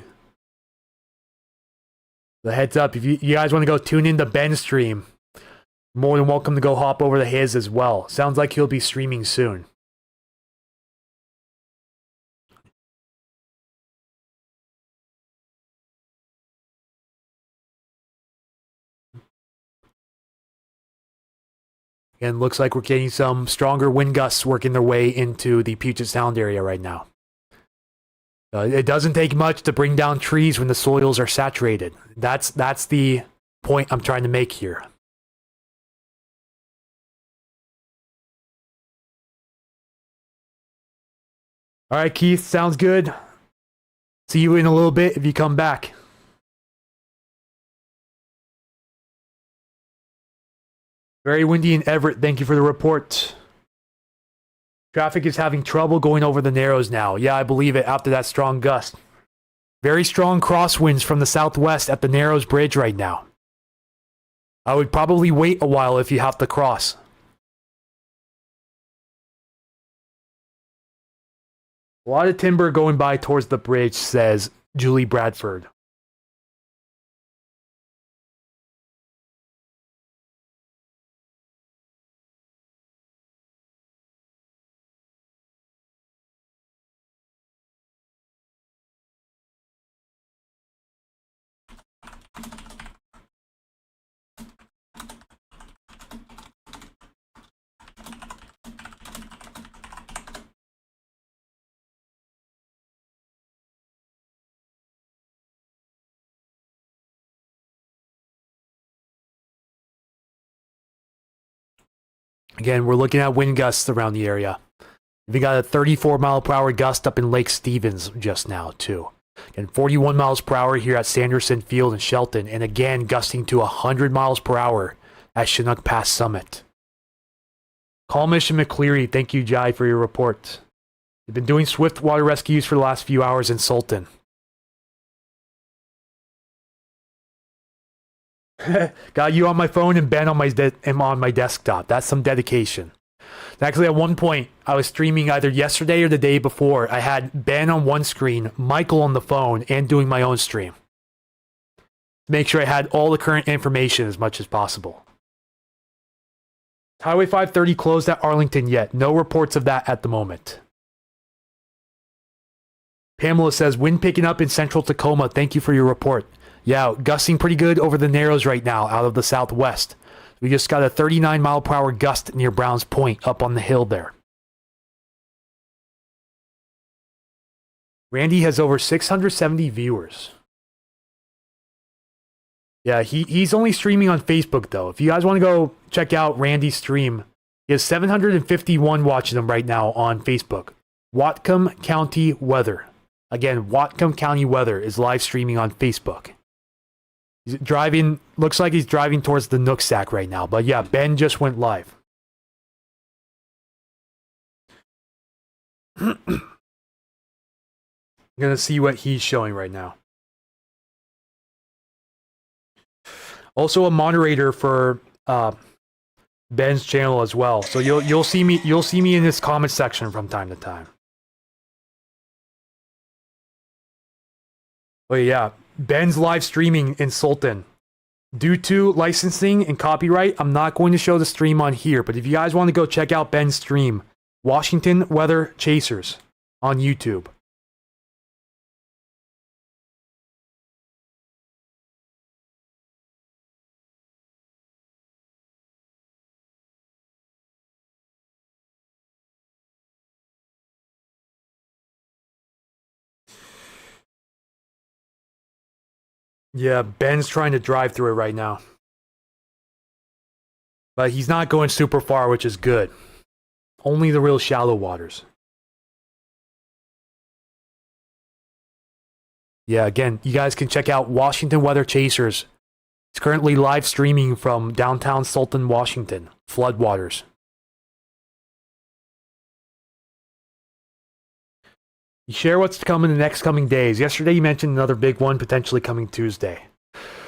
The heads up, if you guys want to go tune in to Ben's stream, more than welcome to go hop over to his as well. Sounds like he'll be streaming soon. And looks like we're getting some stronger wind gusts working their way into the Puget Sound area right now. It doesn't take much to bring down trees when the soils are saturated. That's the point I'm trying to make here. All right, Keith, sounds good. See you in a little bit if you come back. Very windy in Everett. Thank you for the report. Traffic is having trouble going over the Narrows now. Yeah, I believe it after that strong gust. Very strong crosswinds from the southwest at the Narrows Bridge right now. I would probably wait a while if you have to cross. A lot of timber going by towards the bridge, says Julie Bradford. Again, we're looking at wind gusts around the area. We got a 34 mile per hour gust up in Lake Stevens just now, too. And 41 miles per hour here at Sanderson Field in Shelton. And again, gusting to 100 miles per hour at Chinook Pass Summit. Calmish and McCleary, thank you, Jai, for your report. We've been doing swift water rescues for the last few hours in Sultan. Got you on my phone and Ben on my desktop. That's some dedication. Actually, at one point, I was streaming either yesterday or the day before. I had Ben on one screen, Michael on the phone, and doing my own stream. Make sure I had all the current information as much as possible. Highway 530 closed at Arlington yet. No reports of that at the moment. Pamela says, wind picking up in central Tacoma. Thank you for your report. Yeah, gusting pretty good over the Narrows right now out of the southwest. We just got a 39 mile per hour gust near Browns Point up on the hill there. Randy has over 670 viewers. Yeah, he's only streaming on Facebook though. If you guys want to go check out Randy's stream, he has 751 watching him right now on Facebook. Whatcom County Weather. Again, Whatcom County Weather is live streaming on Facebook. He's driving, looks like he's driving towards the Nooksack right now. But yeah, Ben just went live. I'm gonna see what he's showing right now. Also a moderator for Ben's channel as well. So you'll see me in this comment section from time to time. Oh yeah, Ben's live streaming in Sultan. Due to licensing and copyright, I'm not going to show the stream on here, but if you guys want to go check out Ben's stream, Washington Weather Chasers on YouTube. Yeah, Ben's trying to drive through it right now. But he's not going super far, which is good. Only the real shallow waters. Yeah, again, you guys can check out Washington Weather Chasers. It's currently live streaming from downtown Sultan, Washington. Floodwaters. You share what's coming in the next coming days. Yesterday you mentioned another big one potentially coming Tuesday.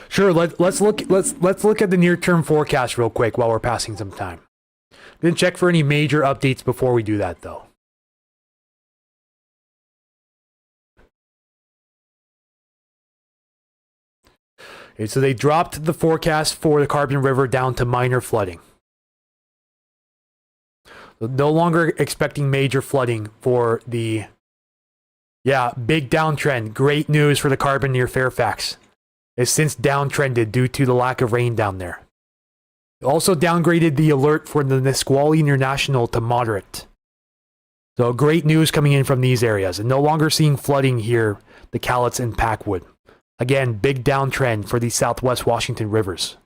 Sure, let's look at the near-term forecast real quick while we're passing some time. Then check for any major updates before we do that though. Okay, so they dropped the forecast for the Carbon River down to minor flooding. So no longer expecting major flooding for the big downtrend. Great news for the Carbon near Fairfax. It's since downtrended due to the lack of rain down there. Also downgraded the alert for the Nisqually International to moderate. So great news coming in from these areas, and no longer seeing flooding here, the Cowlitz and Packwood. Again, big downtrend for the southwest Washington rivers.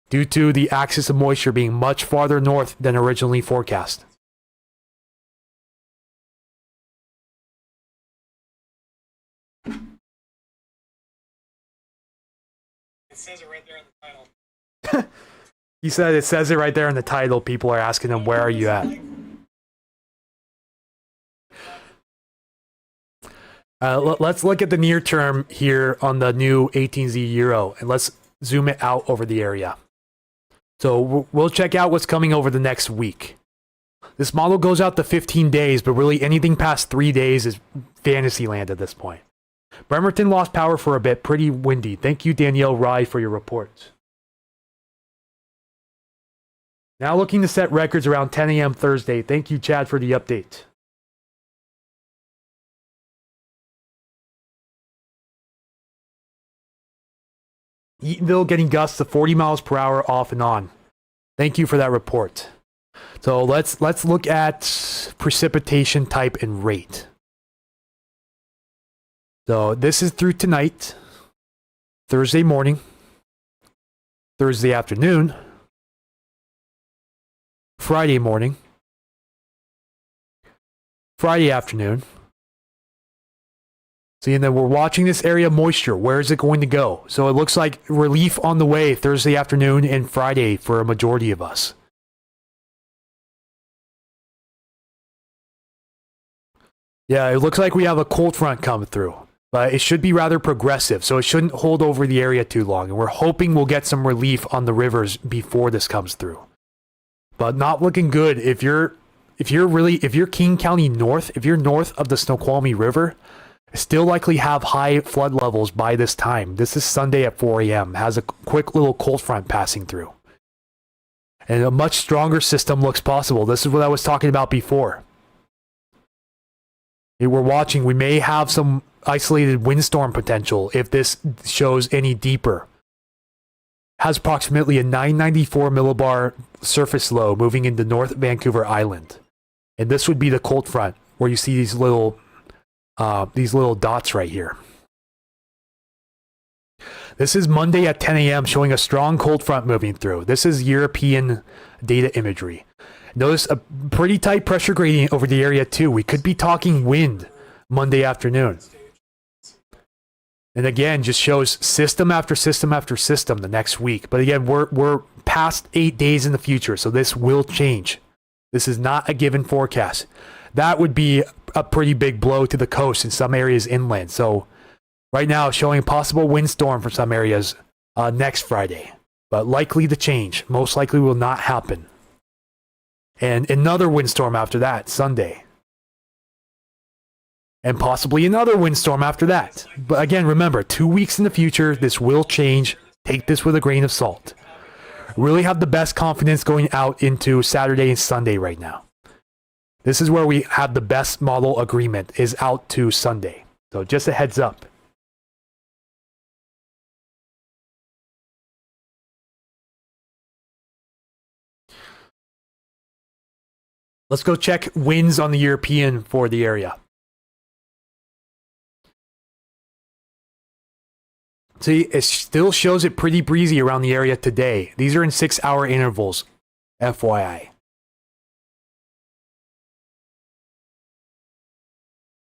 Due to the axis of moisture being much farther north than originally forecast. It says it right there in the title. He said it says it right there in the title. People are asking him, where are you at? Let's look at the near term here on the new 18Z Euro, and let's zoom it out over the area. So we'll check out what's coming over the next week. This model goes out to 15 days, but really anything past 3 days is fantasy land at this point. Bremerton lost power for a bit, pretty windy. Thank you, Danielle Rye, for your report. Now looking to set records around 10 a.m. Thursday. Thank you, Chad, for the update. Eatonville getting gusts of 40 miles per hour off and on. Thank you for that report. So let's look at precipitation type and rate. So this is through tonight, Thursday morning, Thursday afternoon, Friday morning, Friday afternoon. See, and then we're watching this area of moisture. Where is it going to go? So it looks like relief on the way Thursday afternoon and Friday for a majority of us. Yeah, it looks like we have a cold front coming through, but it should be rather progressive, so it shouldn't hold over the area too long. And we're hoping we'll get some relief on the rivers before this comes through. But not looking good if you're King County north, if you're north of the Snoqualmie River. Still likely have high flood levels by this time. This is Sunday at 4 a.m. Has a quick little cold front passing through. And a much stronger system looks possible. This is what I was talking about before. We're watching. We may have some isolated windstorm potential if this shows any deeper. Has approximately a 994 millibar surface low moving into North Vancouver Island. And this would be the cold front where you see these little dots right here. This is Monday at 10 a.m. showing a strong cold front moving through. This is European data imagery. Notice a pretty tight pressure gradient over the area too. We could be talking wind Monday afternoon. And again, just shows system after system after system the next week. But again, we're past 8 days in the future, so this will change. This is not a given forecast. That would be a pretty big blow to the coast in some areas inland. So right now, showing a possible windstorm for some areas next Friday, but likely to change. Most likely will not happen. And another windstorm after that, Sunday. And possibly another windstorm after that. But again, remember, 2 weeks in the future, this will change. Take this with a grain of salt. Really have the best confidence going out into Saturday and Sunday right now. This is where we have the best model agreement, is out to Sunday. So just a heads up. Let's go check winds on the European for the area. See, it still shows it pretty breezy around the area today. These are in 6-hour intervals, FYI.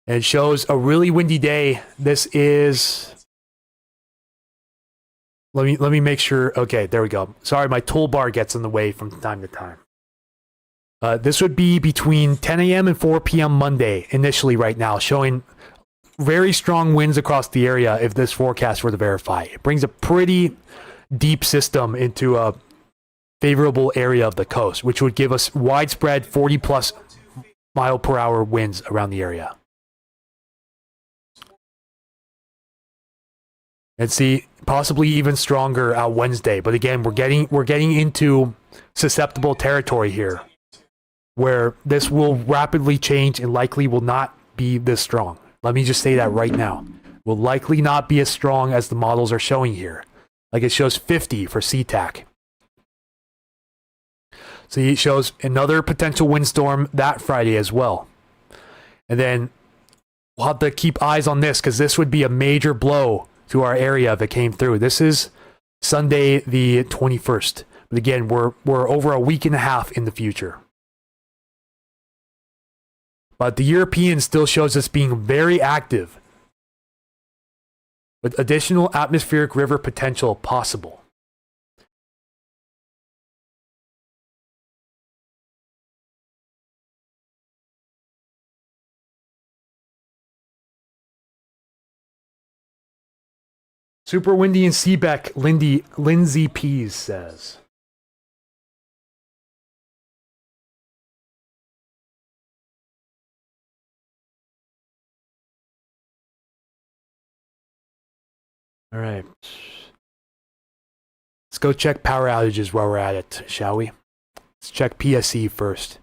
And it shows a really windy day. This is... Let me make sure. Okay, there we go. Sorry, my toolbar gets in the way from time to time. This would be between 10 a.m. and 4 p.m. Monday, initially right now, showing very strong winds across the area if this forecast were to verify. It brings a pretty deep system into a favorable area of the coast, which would give us widespread 40-plus mile per hour winds around the area. And see, possibly even stronger Wednesday. But again, we're getting into susceptible territory here, where this will rapidly change and likely will not be this strong. Let me just say that right now. Will likely not be as strong as the models are showing here. Like it shows 50 for SeaTac. So it shows another potential windstorm that Friday as well. And then we'll have to keep eyes on this because this would be a major blow to our area if it came through. This is Sunday the 21st. But again, we're over a week and a half in the future. But the European still shows us being very active, with additional atmospheric river potential possible. Super windy in Seebeck, Lindsay Pease says. All right. Let's go check power outages while we're at it, shall we? Let's check PSE first.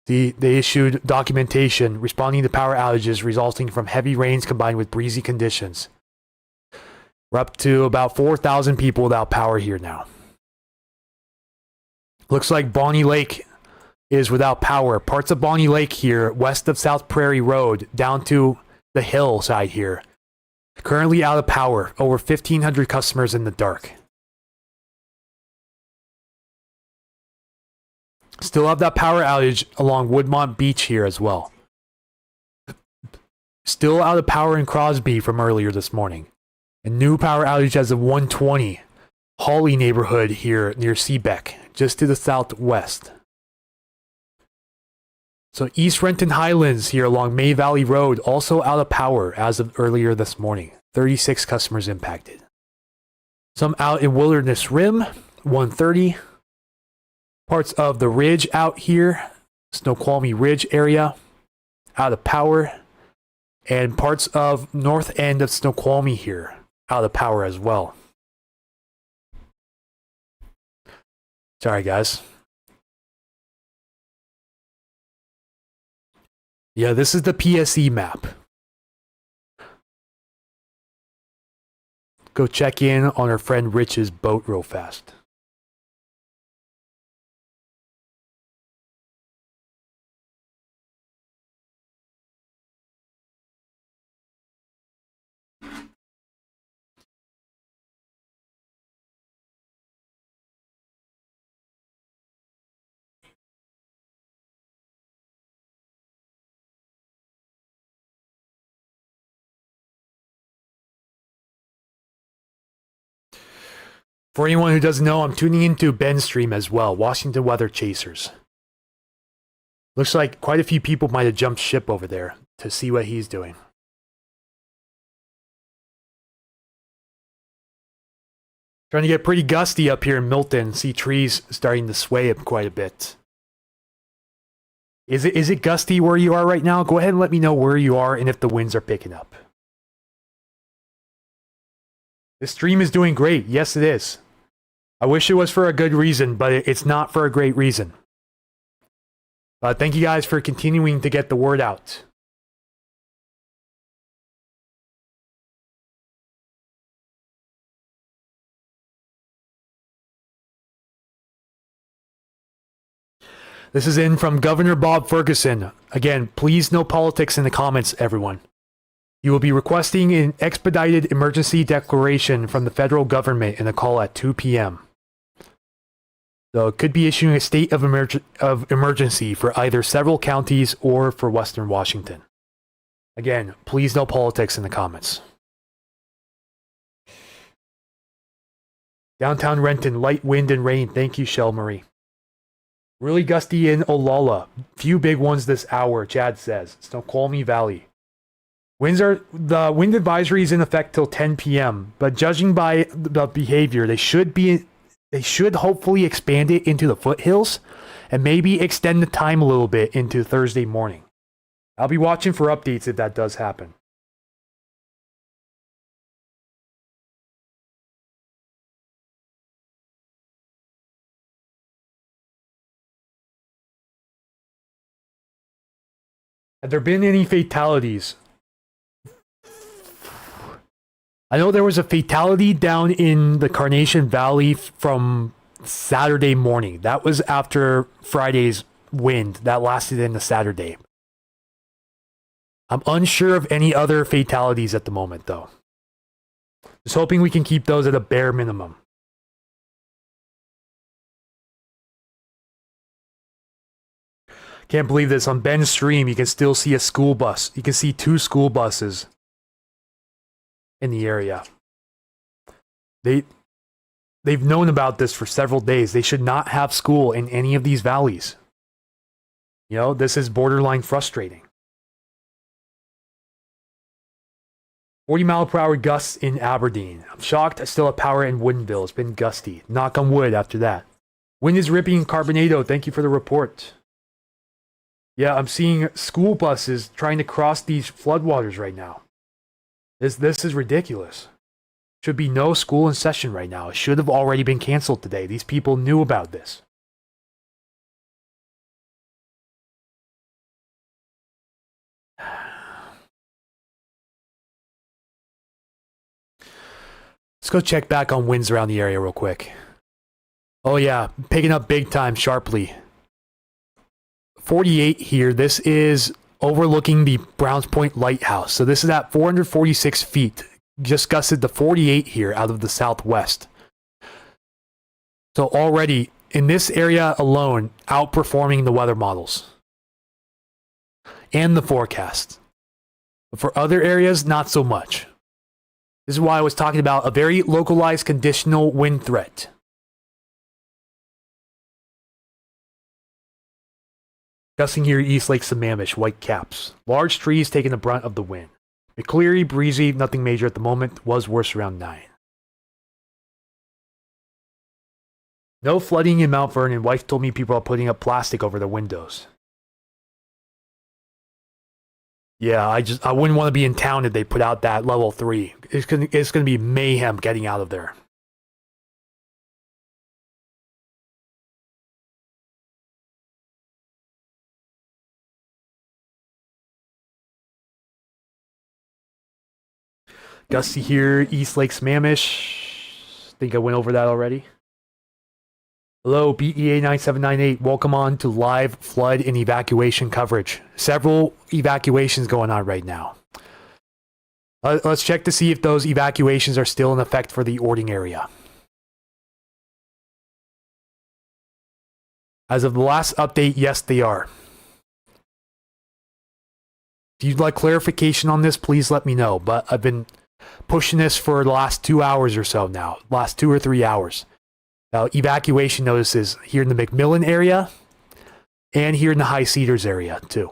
They issued documentation responding to power outages resulting from heavy rains combined with breezy conditions. We're up to about 4,000 people without power here now. Looks like Bonnie Lake is without power. Parts of Bonnie Lake here, west of South Prairie Road, down to the hillside here. Currently out of power. Over 1,500 customers in the dark. Still have that power outage along Woodmont Beach here as well. Still out of power in Crosby from earlier this morning. A new power outage as of 1:20. Hawley neighborhood here near Seebeck, just to the southwest. So East Renton Highlands here along May Valley Road, also out of power as of earlier this morning. 36 customers impacted. Some out in Wilderness Rim, 1:30. Parts of the Ridge out here, Snoqualmie Ridge area, out of power. And parts of north end of Snoqualmie here, out of power as well. Sorry, guys. Yeah, this is the PSE map. Go check in on our friend Rich's boat real fast. For anyone who doesn't know, I'm tuning into Ben's stream as well, Washington Weather Chasers. Looks like quite a few people might have jumped ship over there to see what he's doing. Trying to get pretty gusty up here in Milton. See trees starting to sway up quite a bit. Is it gusty where you are right now? Go ahead and let me know where you are and if the winds are picking up. The stream is doing great. Yes, it is. I wish it was for a good reason, but it's not for a great reason. Thank you guys for continuing to get the word out. This is in from Governor Bob Ferguson. Again, please no politics in the comments, everyone. You will be requesting an expedited emergency declaration from the federal government in a call at 2 p.m. So it could be issuing a state of emergency for either several counties or for Western Washington. Again, please no politics in the comments. Downtown Renton, light wind and rain. Thank you, Shell Marie. Really gusty in Olalla. Few big ones this hour, Chad says. Snoqualmie Valley. The wind advisory is in effect till 10 p.m. But judging by the behavior, they should hopefully expand it into the foothills and maybe extend the time a little bit into Thursday morning. I'll be watching for updates if that does happen. Have there been any fatalities? I know there was a fatality down in the Carnation Valley from Saturday morning. That was after Friday's wind that lasted into Saturday. I'm unsure of any other fatalities at the moment, though. Just hoping we can keep those at a bare minimum. Can't believe this. On Ben's stream, you can still see a school bus. You can see 2 school buses in the area. They've known about this for several days. They should not have school in any of these valleys. You know, this is borderline frustrating. 40-mile-per-hour gusts in Aberdeen. I'm shocked I still have power in Woodinville. It's been gusty. Knock on wood after that. Wind is ripping in Carbonado. Thank you for the report. Yeah, I'm seeing school buses trying to cross these floodwaters right now. This is ridiculous. Should be no school in session right now. It should have already been canceled today. These people knew about this. Let's go check back on winds around the area real quick. Oh yeah, picking up big time sharply. 48 here. This is overlooking the Browns Point Lighthouse. So this is at 446 feet. Just gusted to 48 here out of the southwest. So already in this area alone, outperforming the weather models and the forecast. But for other areas, not so much. This is why I was talking about a very localized conditional wind threat. Gusting here east Lake Sammamish, white caps. Large trees taking the brunt of the wind. McCleary, breezy, nothing major at the moment. Was worse around 9. No flooding in Mount Vernon. Wife told me people are putting up plastic over their windows. Yeah, I wouldn't want to be in town if they put out that level 3. It's gonna be mayhem getting out of there. Gusty here, East Lake Sammamish. Think I went over that already. Hello, BEA 9798. Welcome on to live flood and evacuation coverage. Several evacuations going on right now. Let's check to see if those evacuations are still in effect for the Ording area. As of the last update, yes, they are. If you'd like clarification on this, please let me know. But I've been pushing this for the last 2 hours or so now, last 2 or 3 hours. Now, evacuation notices here in the McMillan area and here in the High Cedars area too.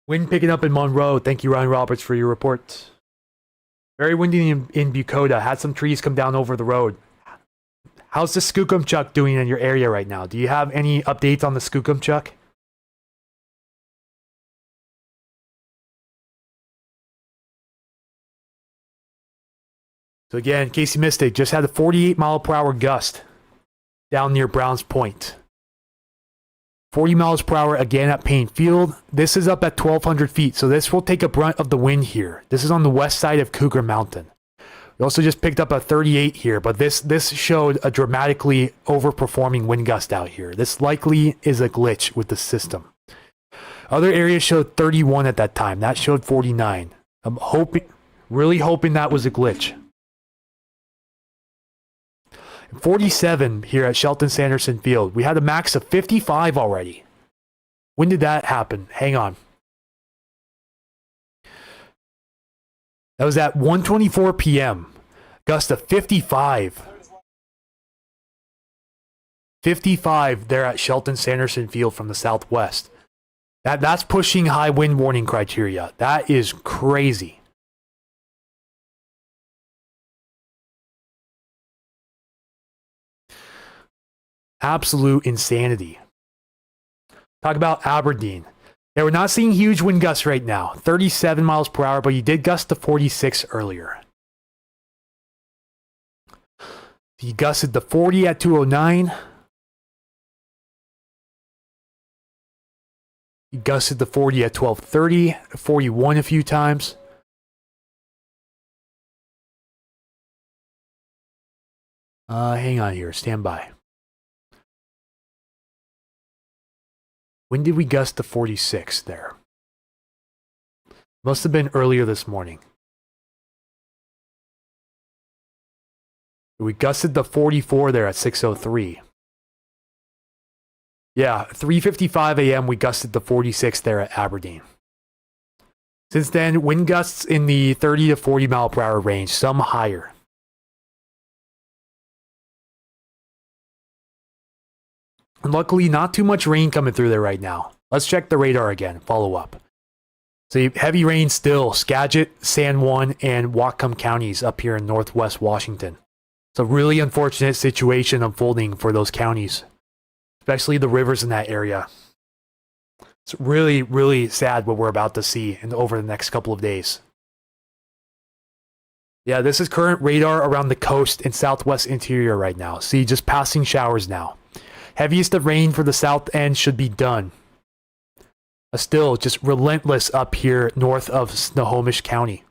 Wind picking up in Monroe. Thank you, Ryan Roberts, for your report. Very windy in Bucota. Had some trees come down over the road. How's the Skookumchuck doing in your area right now? Do you have any updates on the Skookumchuck? So again, Casey Mystic just had a 48-mile-per-hour gust down near Browns Point. 40 miles per hour again at Payne Field. This is up at 1,200 feet, so this will take a brunt of the wind here. This is on the west side of Cougar Mountain. We also just picked up a 38 here, but this showed a dramatically overperforming wind gust out here. This likely is a glitch with the system. Other areas showed 31 at that time. That showed 49. I'm really hoping that was a glitch. 47 here at Shelton Sanderson Field. We had a max of 55 already. When did that happen? Hang on. That was at 1:24 p.m. Gust of 55. 55 there at Shelton Sanderson Field from the southwest. That's pushing high wind warning criteria. That is crazy. Absolute insanity. Talk about Aberdeen. Yeah, we're not seeing huge wind gusts right now. 37 miles per hour, but you did gust to 46 earlier. He gusted to 40 at 209. He gusted to 40 at 1230, 41 a few times. Hang on here, stand by. When did we gust to 46 there? Must have been earlier this morning. We gusted to 44 there at 6:03. Yeah, 3:55 a.m. we gusted to 46 there at Aberdeen. Since then, wind gusts in the 30 to 40 mile per hour range, some higher. And luckily, not too much rain coming through there right now. Let's check the radar again, follow up. So heavy rain still, Skagit, San Juan, and Whatcom counties up here in northwest Washington. It's a really unfortunate situation unfolding for those counties, especially the rivers in that area. It's really, really sad what we're about to see over the next couple of days. Yeah, this is current radar around the coast and southwest interior right now. See, just passing showers now. Heaviest of rain for the south end should be done. Still, just relentless up here north of Snohomish County.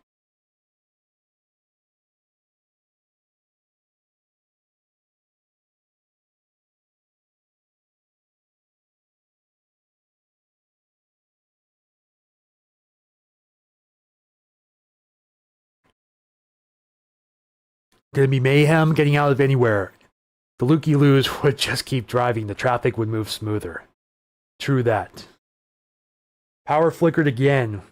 Gonna be mayhem getting out of anywhere. The looky-loos would just keep driving. The traffic would move smoother. True that. Power flickered again.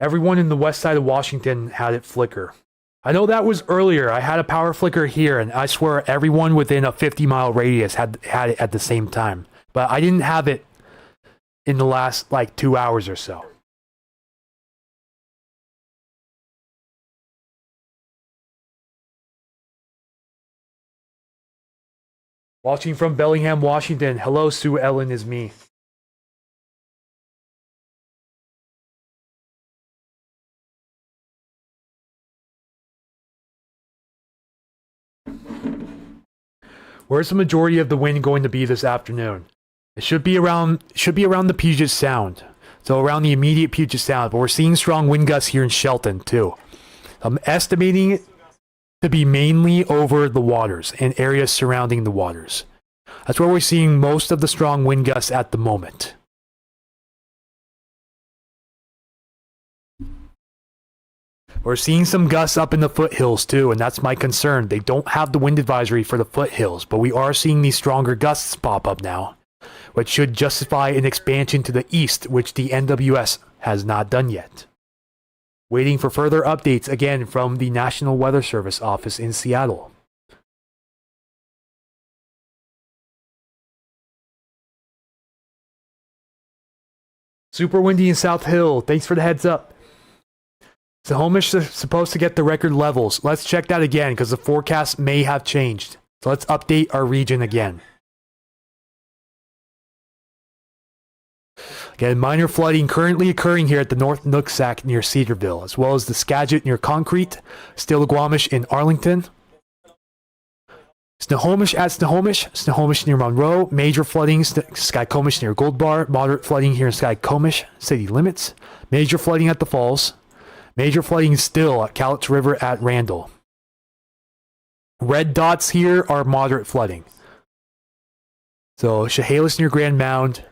Everyone in the west side of Washington had it flicker. I know that was earlier. I had a power flicker here, and I swear everyone within a 50-mile radius had it at the same time. But I didn't have it in the last, 2 hours or so. Watching from Bellingham, Washington. Hello, Sue Ellen is me. Where's the majority of the wind going to be this afternoon? It should be around the Puget Sound. So around the immediate Puget Sound, but we're seeing strong wind gusts here in Shelton too. I'm estimating it to be mainly over the waters and areas surrounding the waters. That's where we're seeing most of the strong wind gusts at the moment. We're seeing some gusts up in the foothills too, and that's my concern. They don't have the wind advisory for the foothills, but we are seeing these stronger gusts pop up now, which should justify an expansion to the east, which the NWS has not done yet. Waiting for further updates again from the National Weather Service office in Seattle. Super windy in South Hill. Thanks for the heads up. Snohomish is supposed to get the record levels. Let's check that again because the forecast may have changed. So let's update our region again. Again, minor flooding currently occurring here at the North Nooksack near Cedarville, as well as the Skagit near Concrete, Stillaguamish in Arlington. Snohomish at Snohomish, Snohomish near Monroe, major flooding, Skykomish near Gold Bar, moderate flooding here in Skykomish, city limits, major flooding at the Falls, major flooding still at Skagit River at Randall. Red dots here are moderate flooding. So Chehalis near Grand Mound,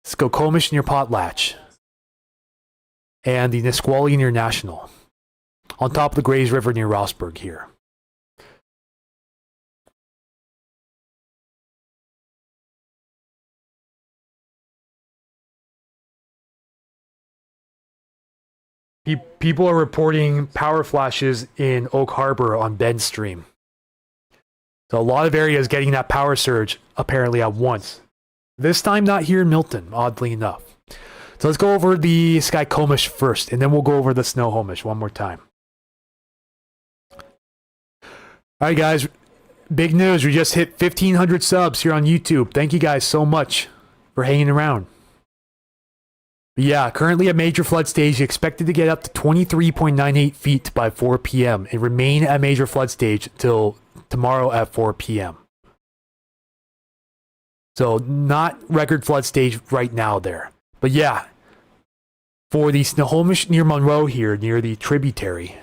Skokomish near Potlatch, and the Nisqually near National. On top of the Grays River near Rossburg here. People are reporting power flashes in Oak Harbor on Bend Stream. So a lot of areas getting that power surge apparently at once. This time not here in Milton, oddly enough. So let's go over the Skykomish first, and then we'll go over the Snohomish one more time. Alright guys, big news. We just hit 1,500 subs here on YouTube. Thank you guys so much for hanging around. But yeah, currently at major flood stage, expected to get up to 23.98 feet by 4 p.m. and remain at major flood stage till tomorrow at 4 p.m. So not record flood stage right now there. But yeah, for the Snohomish near Monroe here, near the tributary,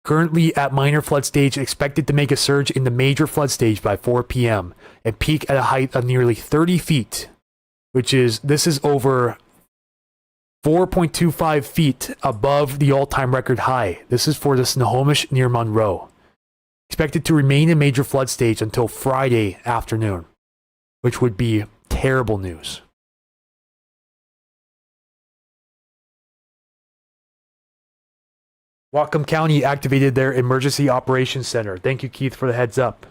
currently at minor flood stage, expected to make a surge in the major flood stage by 4 p.m. and peak at a height of nearly 30 feet, this is over 4.25 feet above the all-time record high. This is for the Snohomish near Monroe. Expected to remain in major flood stage until Friday afternoon, which would be terrible news. Whatcom County activated their emergency operations center. Thank you, Keith, for the heads up.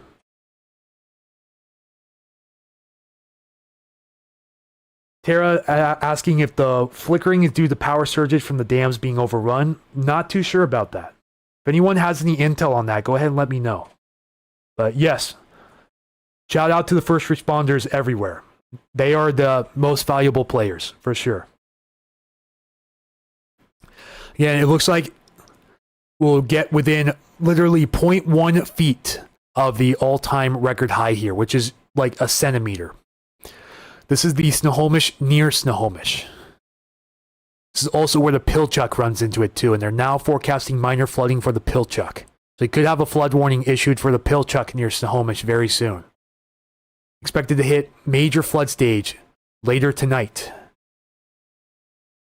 Tara asking if the flickering is due to power surges from the dams being overrun. Not too sure about that. If anyone has any intel on that, go ahead and let me know. But yes, shout out to the first responders everywhere. They are the most valuable players, for sure. Yeah, it looks like we'll get within literally 0.1 feet of the all-time record high here, which is like a centimeter. This is the Snohomish near Snohomish. This is also where the Pilchuck runs into it too, and they're now forecasting minor flooding for the Pilchuck. So you could have a flood warning issued for the Pilchuck near Snohomish very soon. Expected to hit major flood stage later tonight.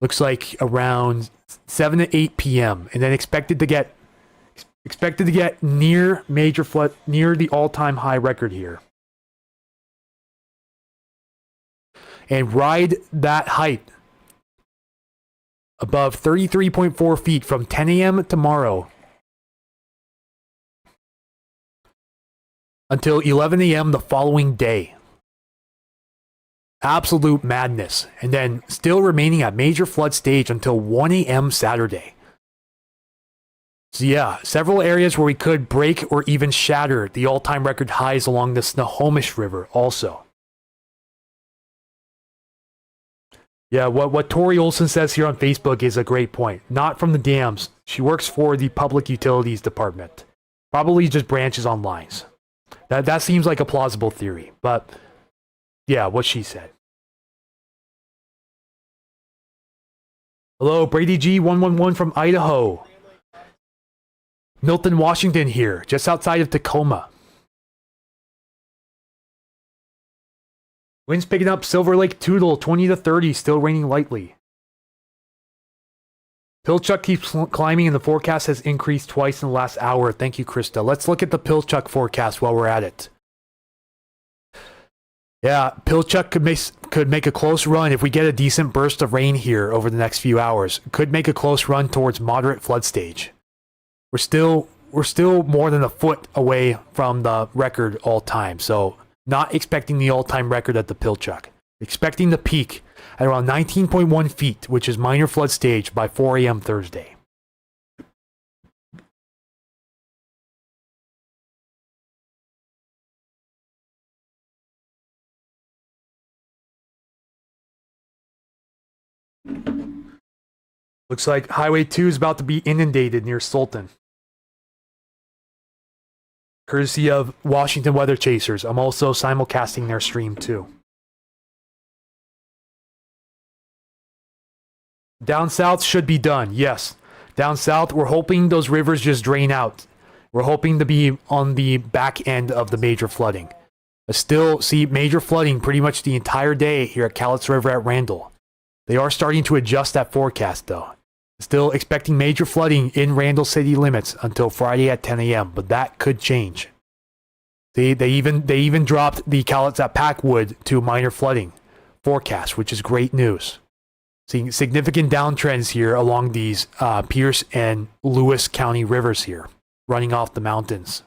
Looks like around 7 to 8 p.m. and then expected to get near major flood, near the all-time high record here. And ride that height above 33.4 feet from 10 a.m. tomorrow until 11 a.m. the following day. Absolute madness. And then still remaining at major flood stage until 1 a.m. Saturday. So yeah, several areas where we could break or even shatter the all-time record highs along the Snohomish River also. Yeah, what Tori Olson says here on Facebook is a great point. Not from the dams. She works for the Public Utilities Department. Probably just branches on lines. That seems like a plausible theory. But, yeah, what she said. Hello, Brady G111 from Idaho. Milton, Washington here, just outside of Tacoma. Winds picking up. Silver Lake Toodle 20 to 30. Still raining lightly. Pilchuck keeps climbing and the forecast has increased twice in the last hour. Thank you, Krista. Let's look at the Pilchuck forecast while we're at it. Yeah, Pilchuck could make a close run if we get a decent burst of rain here over the next few hours. Could make a close run towards moderate flood stage. We're still more than a foot away from the record all time, so not expecting the all-time record at the Pilchuck. Expecting the peak at around 19.1 feet, which is minor flood stage by 4 a.m. Thursday. Looks like Highway 2 is about to be inundated near Sultan. Courtesy of Washington Weather Chasers. I'm also simulcasting their stream too. Down south should be done, yes. Down south, we're hoping those rivers just drain out. We're hoping to be on the back end of the major flooding. I still see major flooding pretty much the entire day here at Cowlitz River at Randall. They are starting to adjust that forecast though. Still expecting major flooding in Randall city limits until Friday at 10 a.m., but that could change. They even dropped the Cowlitz at Packwood to minor flooding forecast, which is great news. Seeing significant downtrends here along these Pierce and Lewis County rivers here, running off the mountains.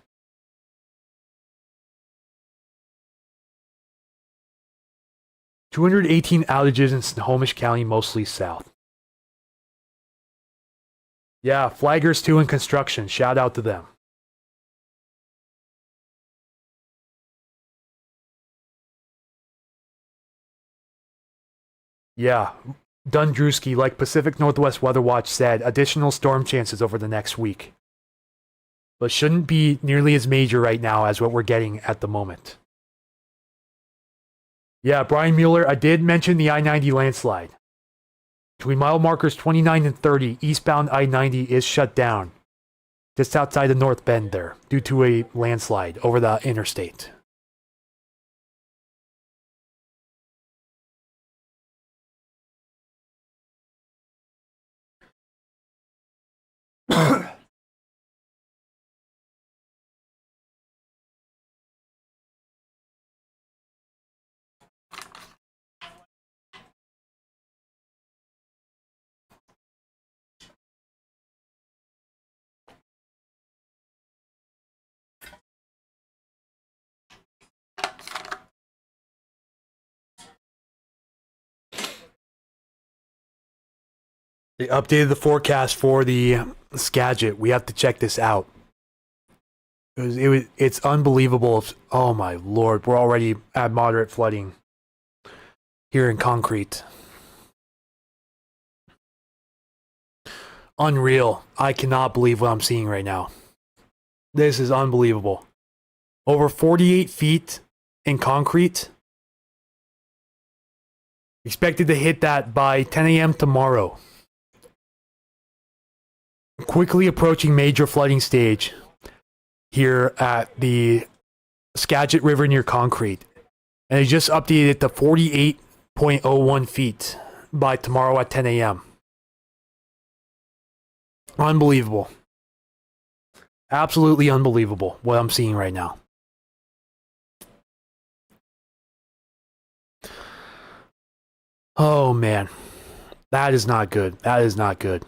$218 outages in Snohomish County, mostly south. Yeah, Flaggers 2 in construction. Shout out to them. Yeah, Dundrewski, like Pacific Northwest Weather Watch said, additional storm chances over the next week. But shouldn't be nearly as major right now as what we're getting at the moment. Yeah, Brian Mueller, I did mention the I-90 landslide. Between mile markers 29 and 30, eastbound I-90 is shut down. Just outside of North Bend there, due to a landslide over the interstate. They updated the forecast for the Skagit. We have to check this out. It's unbelievable. Oh my lord, we're already at moderate flooding here in Concrete. Unreal. I cannot believe what I'm seeing right now. This is unbelievable. Over 48 feet in Concrete. Expected to hit that by 10 a.m. tomorrow. Quickly approaching major flooding stage here at the Skagit River near Concrete. And they just updated it to 48.01 feet by tomorrow at 10 a.m. Unbelievable. Absolutely unbelievable what I'm seeing right now. Oh man. That is not good. That is not good.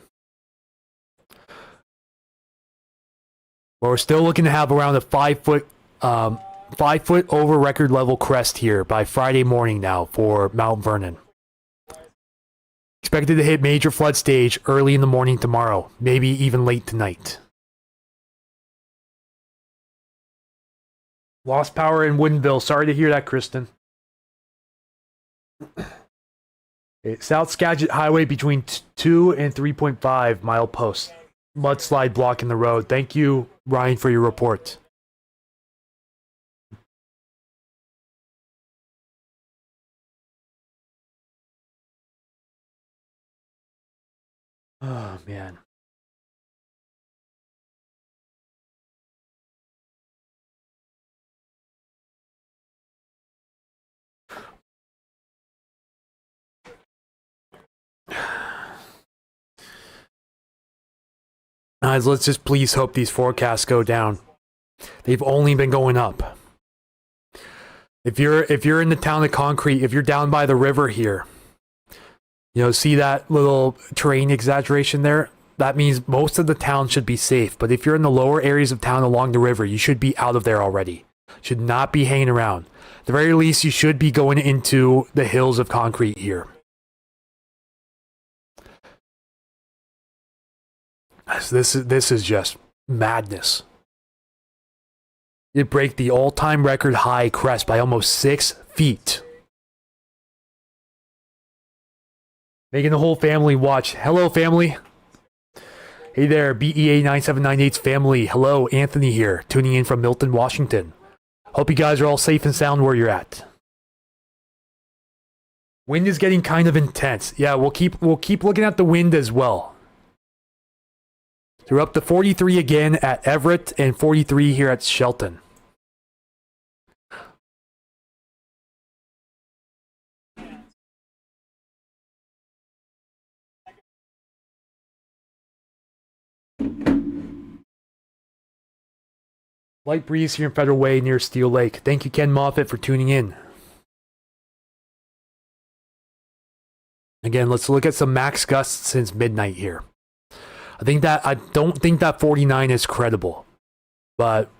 But we're still looking to have around a 5 foot over record level crest here by Friday morning now for Mount Vernon. Expected to hit major flood stage early in the morning tomorrow, maybe even late tonight. Lost power in Woodinville. Sorry to hear that, Kristen. South Skagit Highway between 2 and 3.5 mile post. Mudslide blocking the road. Thank you, Ryan, for your report. Oh, man. Guys, let's just please hope these forecasts go down. They've only been going up. If you're in the town of Concrete, if you're down by the river here, you know, see that little terrain exaggeration there? That means most of the town should be safe. But if you're in the lower areas of town along the river, you should be out of there already. Should not be hanging around. At the very least, you should be going into the hills of Concrete here. This is just madness. It break the all-time record high crest by almost 6 feet. Making the whole family watch. Hello, family. Hey there, BEA 9798's family. Hello, Anthony here, tuning in from Milton, Washington. Hope you guys are all safe and sound where you're at. Wind is getting kind of intense. Yeah, we'll keep looking at the wind as well. So we're up to 43 again at Everett and 43 here at Shelton. Light breeze here in Federal Way near Steel Lake. Thank you, Ken Moffitt, for tuning in. Again, let's look at some max gusts since midnight here. I don't think that 49 is credible, but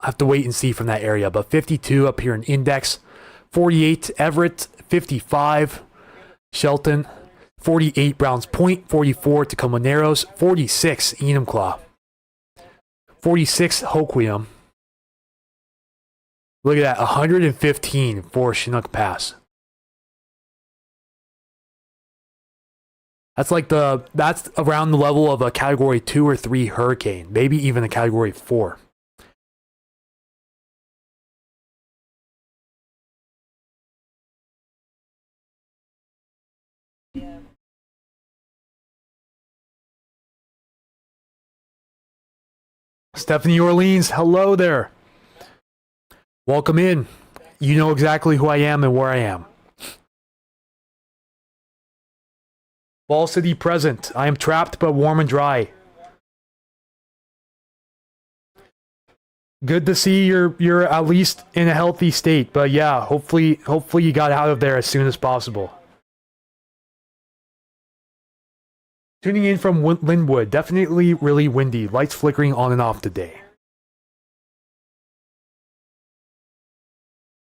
I have to wait and see from that area. But 52 up here in Index, 48 Everett, 55 Shelton, 48 Browns Point, 44 Tacoma Narrows, 46 Enumclaw, 46 Hoquiam. Look at that, 115 for Chinook Pass. That's around the level of a category 2 or 3 hurricane, maybe even a category 4. Yeah. Stephanie Orleans, hello there. Welcome in. You know exactly who I am and where I am. Ball City present. I am trapped but warm and dry. Good to see you're at least in a healthy state, but yeah, hopefully you got out of there as soon as possible. Tuning in from Linwood, definitely really windy, lights flickering on and off today.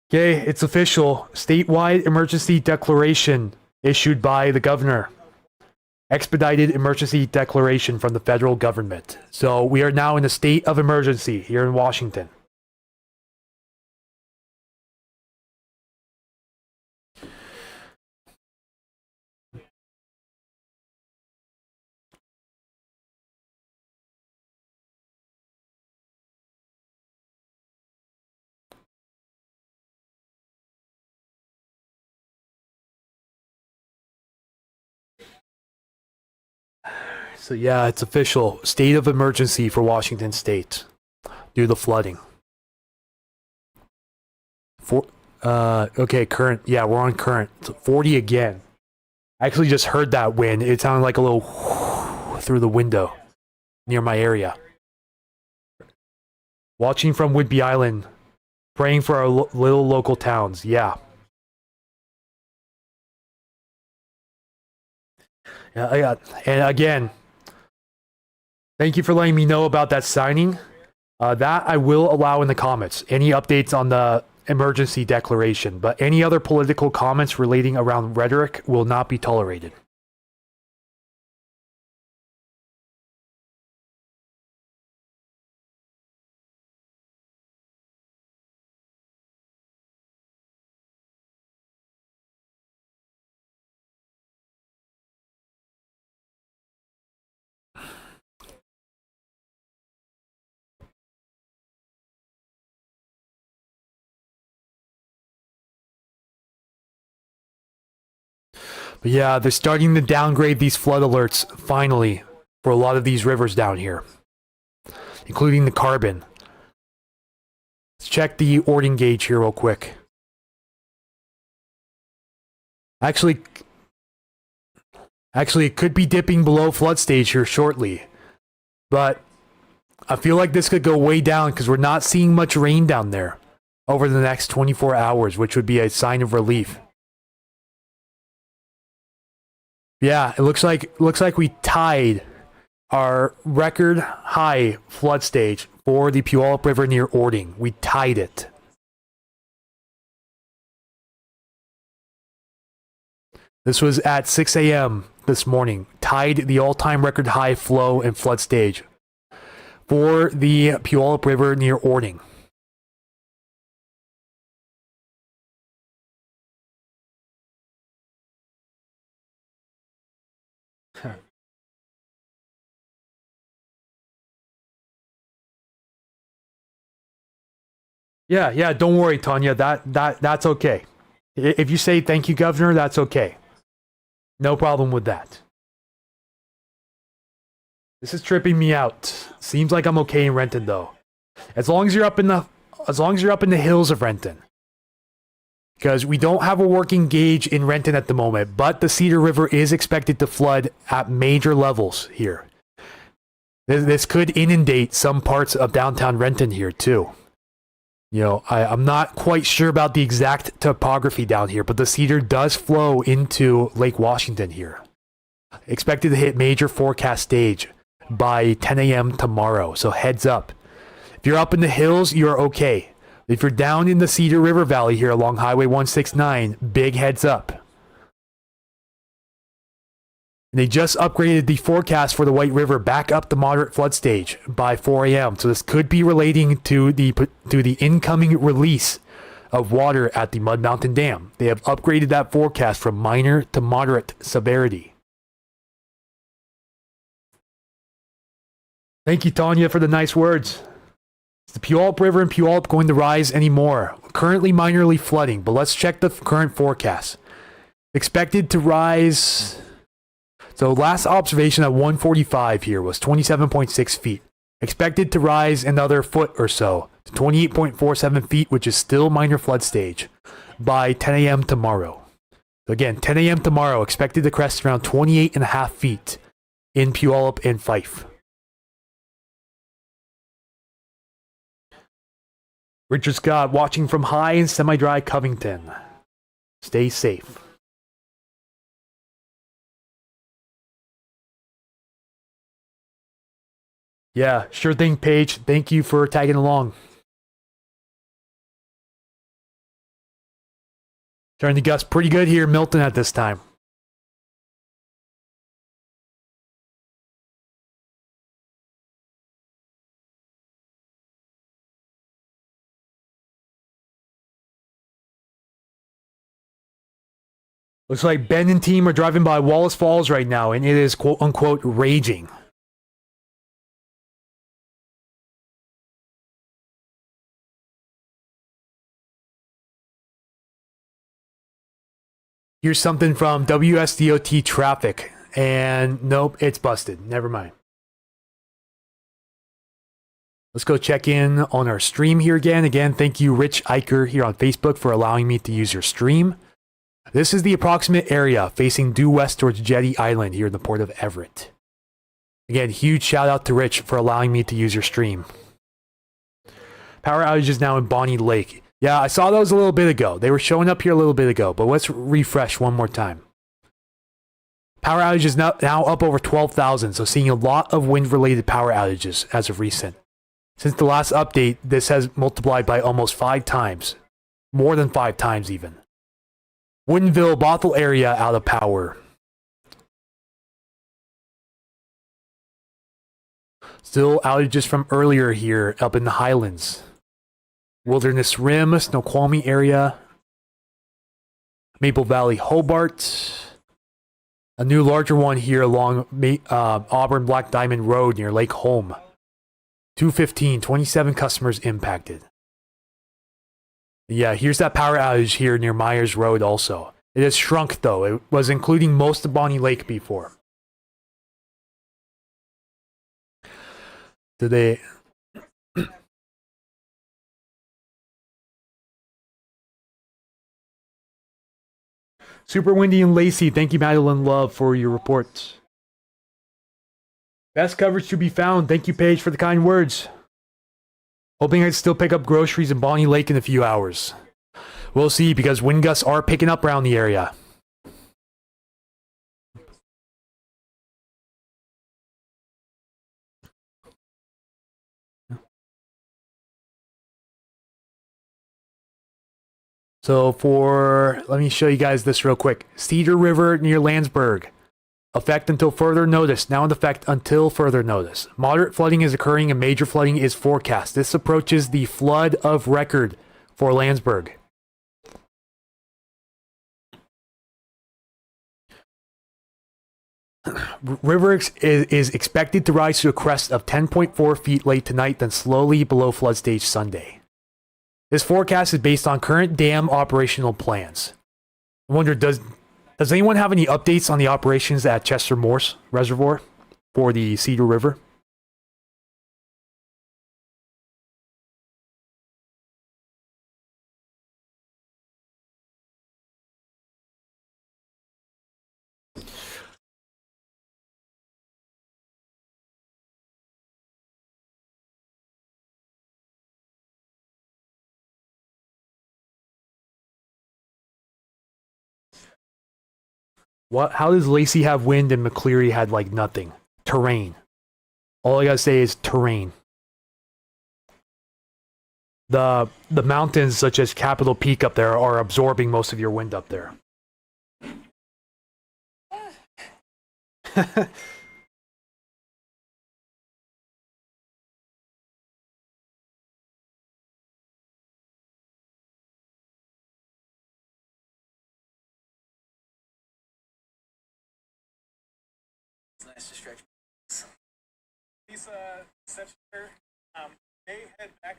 Okay, it's official. Statewide emergency declaration issued by the governor. Expedited emergency declaration from the federal government. So we are now in a state of emergency here in Washington. So yeah, it's official. State of emergency for Washington State due to flooding. Okay, current. Yeah, we're on current. 40 again. I actually just heard that wind. It sounded like a little through the window near my area. Watching from Whidbey Island. Praying for our little local towns. Yeah. Yeah, and again, thank you for letting me know about that signing. That I will allow in the comments. Any updates on the emergency declaration, but any other political comments relating around rhetoric will not be tolerated. But yeah, they're starting to downgrade these flood alerts, finally, for a lot of these rivers down here, including the Carbon. Let's check the Ording gauge here real quick. Actually, it could be dipping below flood stage here shortly. But I feel like this could go way down because we're not seeing much rain down there over the next 24 hours, which would be a sign of relief. Yeah, it looks like we tied our record high flood stage for the Puyallup River near Ording. We tied it. This was at 6 a.m. this morning. Tied the all-time record high flow and flood stage for the Puyallup River near Ording. Yeah, don't worry, Tanya. That's okay. If you say thank you, Governor, that's okay. No problem with that. This is tripping me out. Seems like I'm okay in Renton though. As long as you're up in the hills of Renton. Because we don't have a working gauge in Renton at the moment, but the Cedar River is expected to flood at major levels here. This could inundate some parts of downtown Renton here too. You know, I'm not quite sure about the exact topography down here, but the Cedar does flow into Lake Washington here. Expected to hit major forecast stage by 10 a.m. tomorrow, so heads up. If you're up in the hills, you're okay. If you're down in the Cedar River Valley here along Highway 169, big heads up. And they just upgraded the forecast for the White River back up the moderate flood stage by 4 a.m. So this could be relating to the incoming release of water at the Mud Mountain Dam. They have upgraded that forecast from minor to moderate severity. Thank you, Tanya, for the nice words. Is the Puyallup River and Puyallup going to rise anymore? Currently minorly flooding, but let's check the current forecast. Expected to rise... So last observation at 1:45 here was 27.6 feet. Expected to rise another foot or so to 28.47 feet, which is still minor flood stage, by 10 a.m. tomorrow. So again, 10 a.m. tomorrow, expected to crest around 28.5 feet in Puyallup and Fife. Richard Scott watching from high and semi-dry Covington. Stay safe. Yeah, sure thing, Paige. Thank you for tagging along. Starting to gust pretty good here in Milton at this time. Looks like Ben and team are driving by Wallace Falls right now, and it is quote-unquote raging. Here's something from WSDOT traffic, and nope, it's busted. Never mind. Let's go check in on our stream here again. Again, thank you, Rich Eicher, here on Facebook for allowing me to use your stream. This is the approximate area facing due west towards Jetty Island here in the port of Everett. Again, huge shout out to Rich for allowing me to use your stream. Power outages now in Bonnie Lake. Yeah, I saw those a little bit ago. They were showing up here a little bit ago, but let's refresh one more time. Power outages now up over 12,000, so seeing a lot of wind-related power outages as of recent. Since the last update, this has multiplied by almost 5 times. More than 5 times even. Woodinville, Bothell area out of power. Still outages from earlier here up in the Highlands. Wilderness Rim, Snoqualmie area. Maple Valley, Hobart. A new larger one here along Auburn Black Diamond Road near Lake Holm. 215, 27 customers impacted. Yeah, here's that power outage here near Myers Road also. It has shrunk though. It was including most of Bonnie Lake before. Today. Super Windy and Lacey, thank you, Madeline Love, for your report. Best coverage to be found. Thank you, Paige, for the kind words. Hoping I still pick up groceries in Bonnie Lake in a few hours. We'll see, because wind gusts are picking up around the area. So let me show you guys this real quick. Cedar River near Landsberg. Effect until further notice. Now in effect until further notice. Moderate flooding is occurring and major flooding is forecast. This approaches the flood of record for Landsberg. River is expected to rise to a crest of 10.4 feet late tonight, then slowly below flood stage Sunday. This forecast is based on current dam operational plans. I wonder, does anyone have any updates on the operations at Chester Morse Reservoir for the Cedar River? How does Lacey have wind and McCleary had like nothing? Terrain. All I gotta say is terrain. The mountains such as Capitol Peak up there are absorbing most of your wind up there. It's nice to stretch. These sections here, they head back.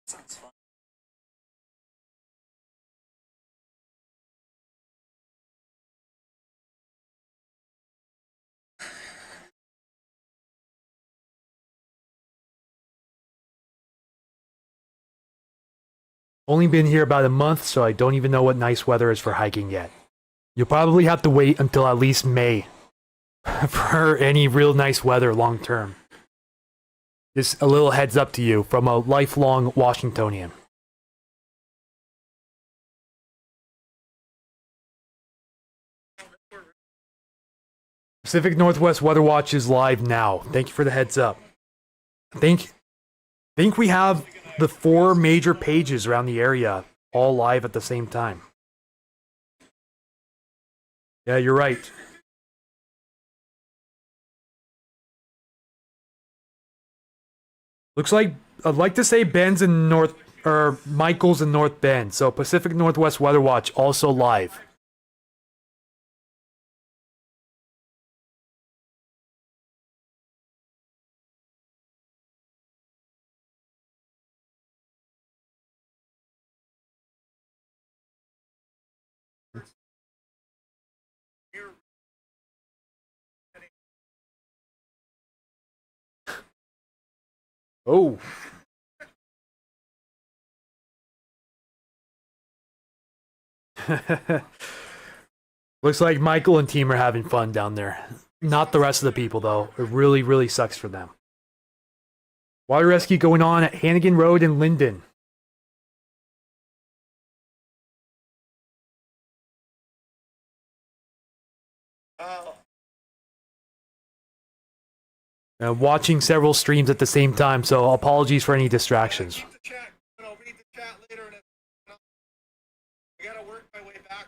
Sounds fun. Only been here about a month, so I don't even know what nice weather is for hiking yet. You'll probably have to wait until at least May for any real nice weather long term. Just a little heads up to you from a lifelong Washingtonian. Pacific Northwest Weather Watch is live now. Thank you for the heads up. Think we have the 4 major pages around the area all live at the same time. Yeah, you're right. Looks like I'd like to say Ben's in Michael's in North Bend. So Pacific Northwest Weather Watch also live. Oh. Looks like Michael and team are having fun down there. Not the rest of the people, though. It really, really sucks for them. Water rescue going on at Hannigan Road in Linden. Watching several streams at the same time, so apologies for any distractions. Read the chat. I'll read the chat later, and I gotta work my way back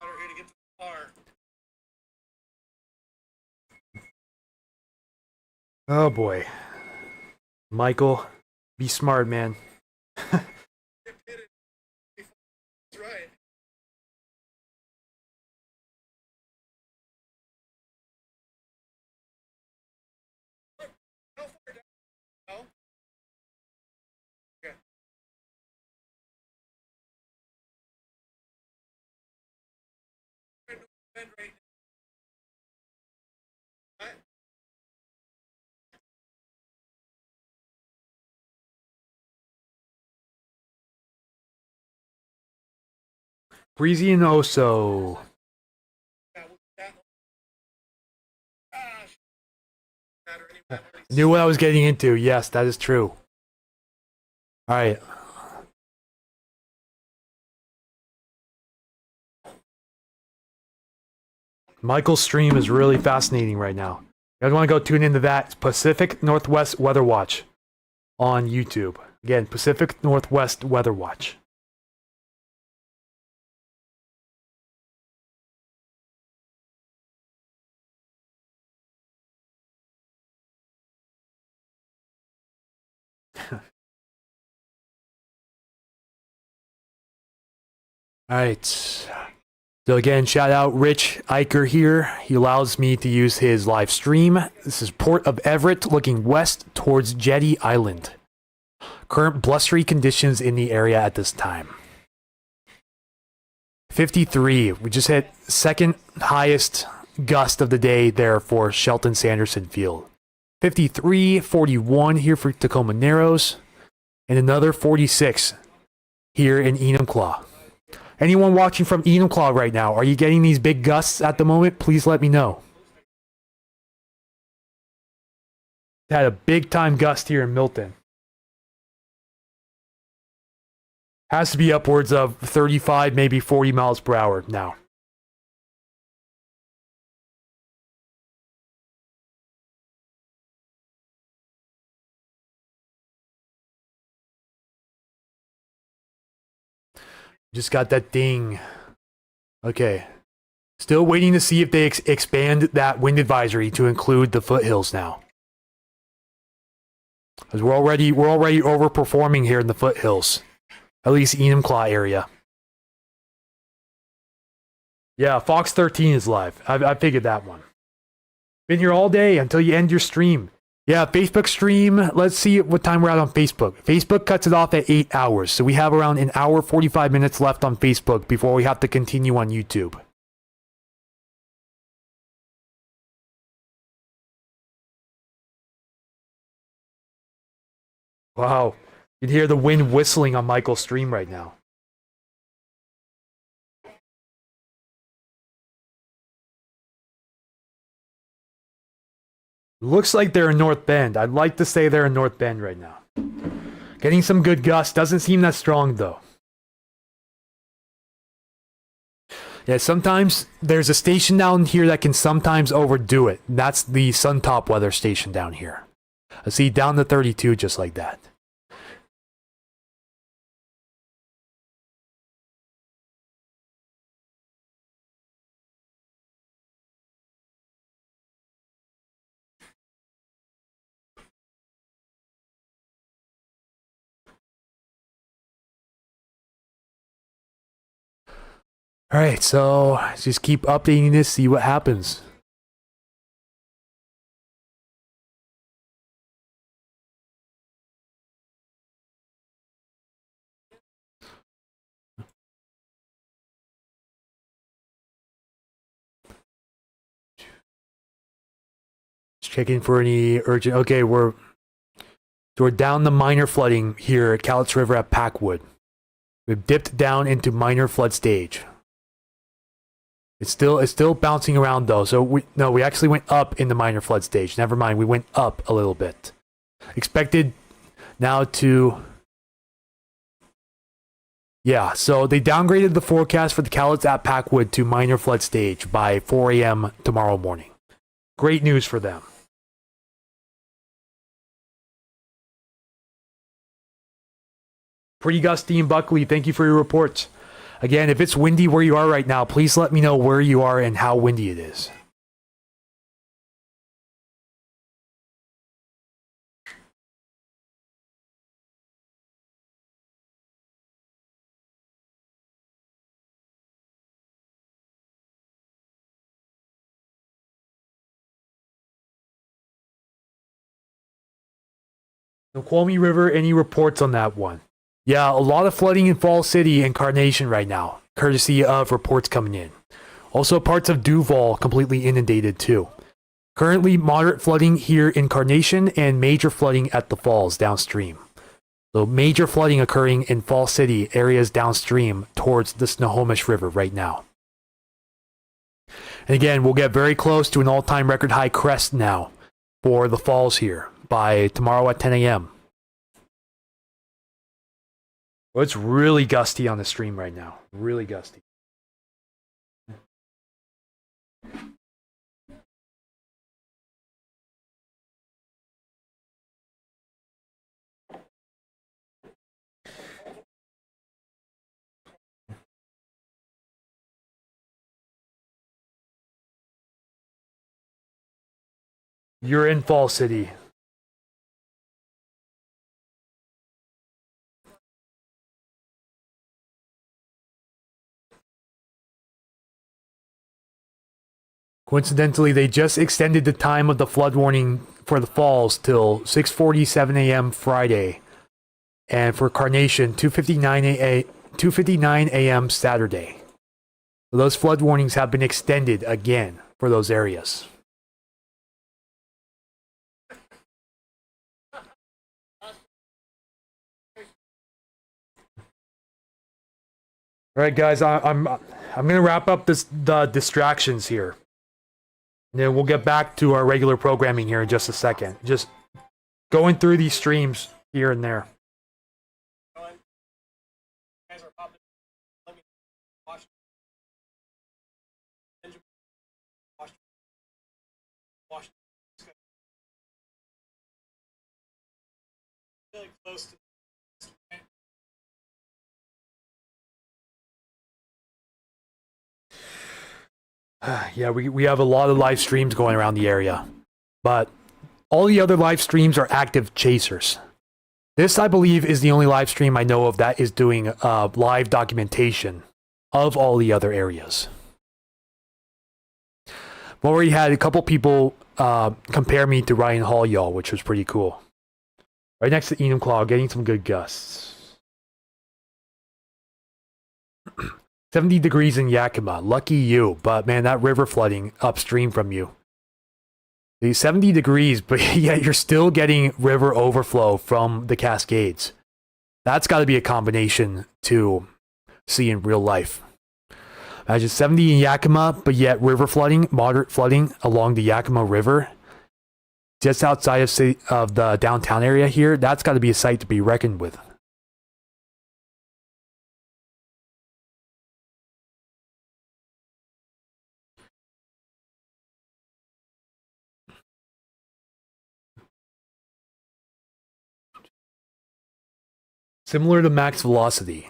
out here to get to the car. Oh boy. Michael, be smart, man. Get pitted before it's right. How far down? No? Okay. Bend right now. What? Breezy and Oso. Knew what I was getting into. Yes, that is true. All right. Michael's stream is really fascinating right now. You guys want to go tune into that? It's Pacific Northwest Weather Watch on YouTube. Again, Pacific Northwest Weather Watch. All right. So again, shout out Rich Eicher here. He allows me to use his live stream. This is Port of Everett looking west towards Jetty Island. Current blustery conditions in the area at this time. 53. We just hit second highest gust of the day there for Shelton Sanderson Field. 53, 41 here for Tacoma Narrows, and another 46 here in Enumclaw. Anyone watching from Enumclaw right now, are you getting these big gusts at the moment? Please let me know. Had a big time gust here in Milton. Has to be upwards of 35, maybe 40 miles per hour now. Just got that ding. Okay. Still waiting to see if they expand that wind advisory to include the foothills now. Because we're already overperforming here in the foothills. At least Enumclaw area. Yeah, Fox 13 is live. I figured that one. Been here all day until you end your stream. Yeah, Facebook stream. Let's see what time we're at on Facebook. Facebook cuts it off at 8 hours. So we have around an hour, 45 minutes left on Facebook before we have to continue on YouTube. Wow. You can hear the wind whistling on Michael's stream right now. Looks like they're in North Bend. I'd like to say they're in North Bend right now. Getting some good gusts. Doesn't seem that strong, though. Yeah, sometimes there's a station down here that can sometimes overdo it. That's the Suntop weather station down here. I see down to 32 just like that. All right, so just keep updating this, see what happens. Just checking for any urgent. Okay, we're down the minor flooding here at Skagit River at Packwood. We've dipped down into minor flood stage. It's still bouncing around though. So we actually went up in the minor flood stage. Never mind, we went up a little bit. Expected now to. Yeah, so they downgraded the forecast for the Cowlitz at Packwood to minor flood stage by 4 a.m. tomorrow morning. Great news for them. Pretty gusty in Buckley. Thank you for your reports. Again, if it's windy where you are right now, please let me know where you are and how windy it is. Nooksack River, any reports on that one? Yeah, a lot of flooding in Fall City and Carnation right now, courtesy of reports coming in. Also, parts of Duval completely inundated too. Currently, moderate flooding here in Carnation and major flooding at the falls downstream. So, major flooding occurring in Fall City areas downstream towards the Snohomish River right now. And again, we'll get very close to an all-time record high crest now for the falls here. by tomorrow at 10 a.m. Well, it's really gusty on the stream right now. Really gusty. You're in Fall City. Coincidentally, they just extended the time of the flood warning for the falls till 6:47 a.m. Friday, and for Carnation 2:59 a.m. Saturday. So those flood warnings have been extended again for those areas. All right, guys, I'm gonna wrap up the distractions here. And then we'll get back to our regular programming here in just a second. Just going through these streams here and there. Really close to Yeah, we have a lot of live streams going around the area, but all the other live streams are active chasers. This, I believe, is the only live stream I know of that is doing live documentation of all the other areas. We already had a couple people compare me to Ryan Hall, y'all, which was pretty cool. Right next to Enumclaw, getting some good gusts. 70 degrees in Yakima. Lucky you. But man, that river flooding upstream from you. The 70 degrees, but yet you're still getting river overflow from the Cascades. That's got to be a combination to see in real life. Imagine 70 in Yakima, but yet river flooding, moderate flooding along the Yakima River, just outside of the downtown area here. That's got to be a sight to be reckoned with. Similar to max velocity.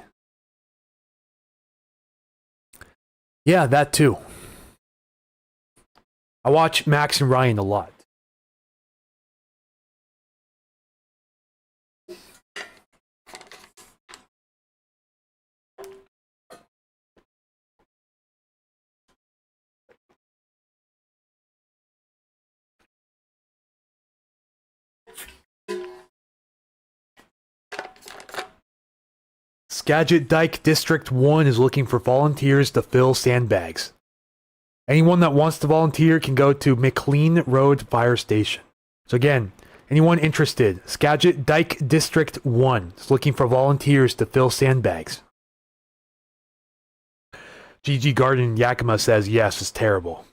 Yeah, that too. I watch Max and Ryan a lot. Skagit Dike District 1 is looking for volunteers to fill sandbags. Anyone that wants to volunteer can go to McLean Road Fire Station. So again, anyone interested, Skagit Dike District 1 is looking for volunteers to fill sandbags. GG Garden Yakima says, yes, it's terrible.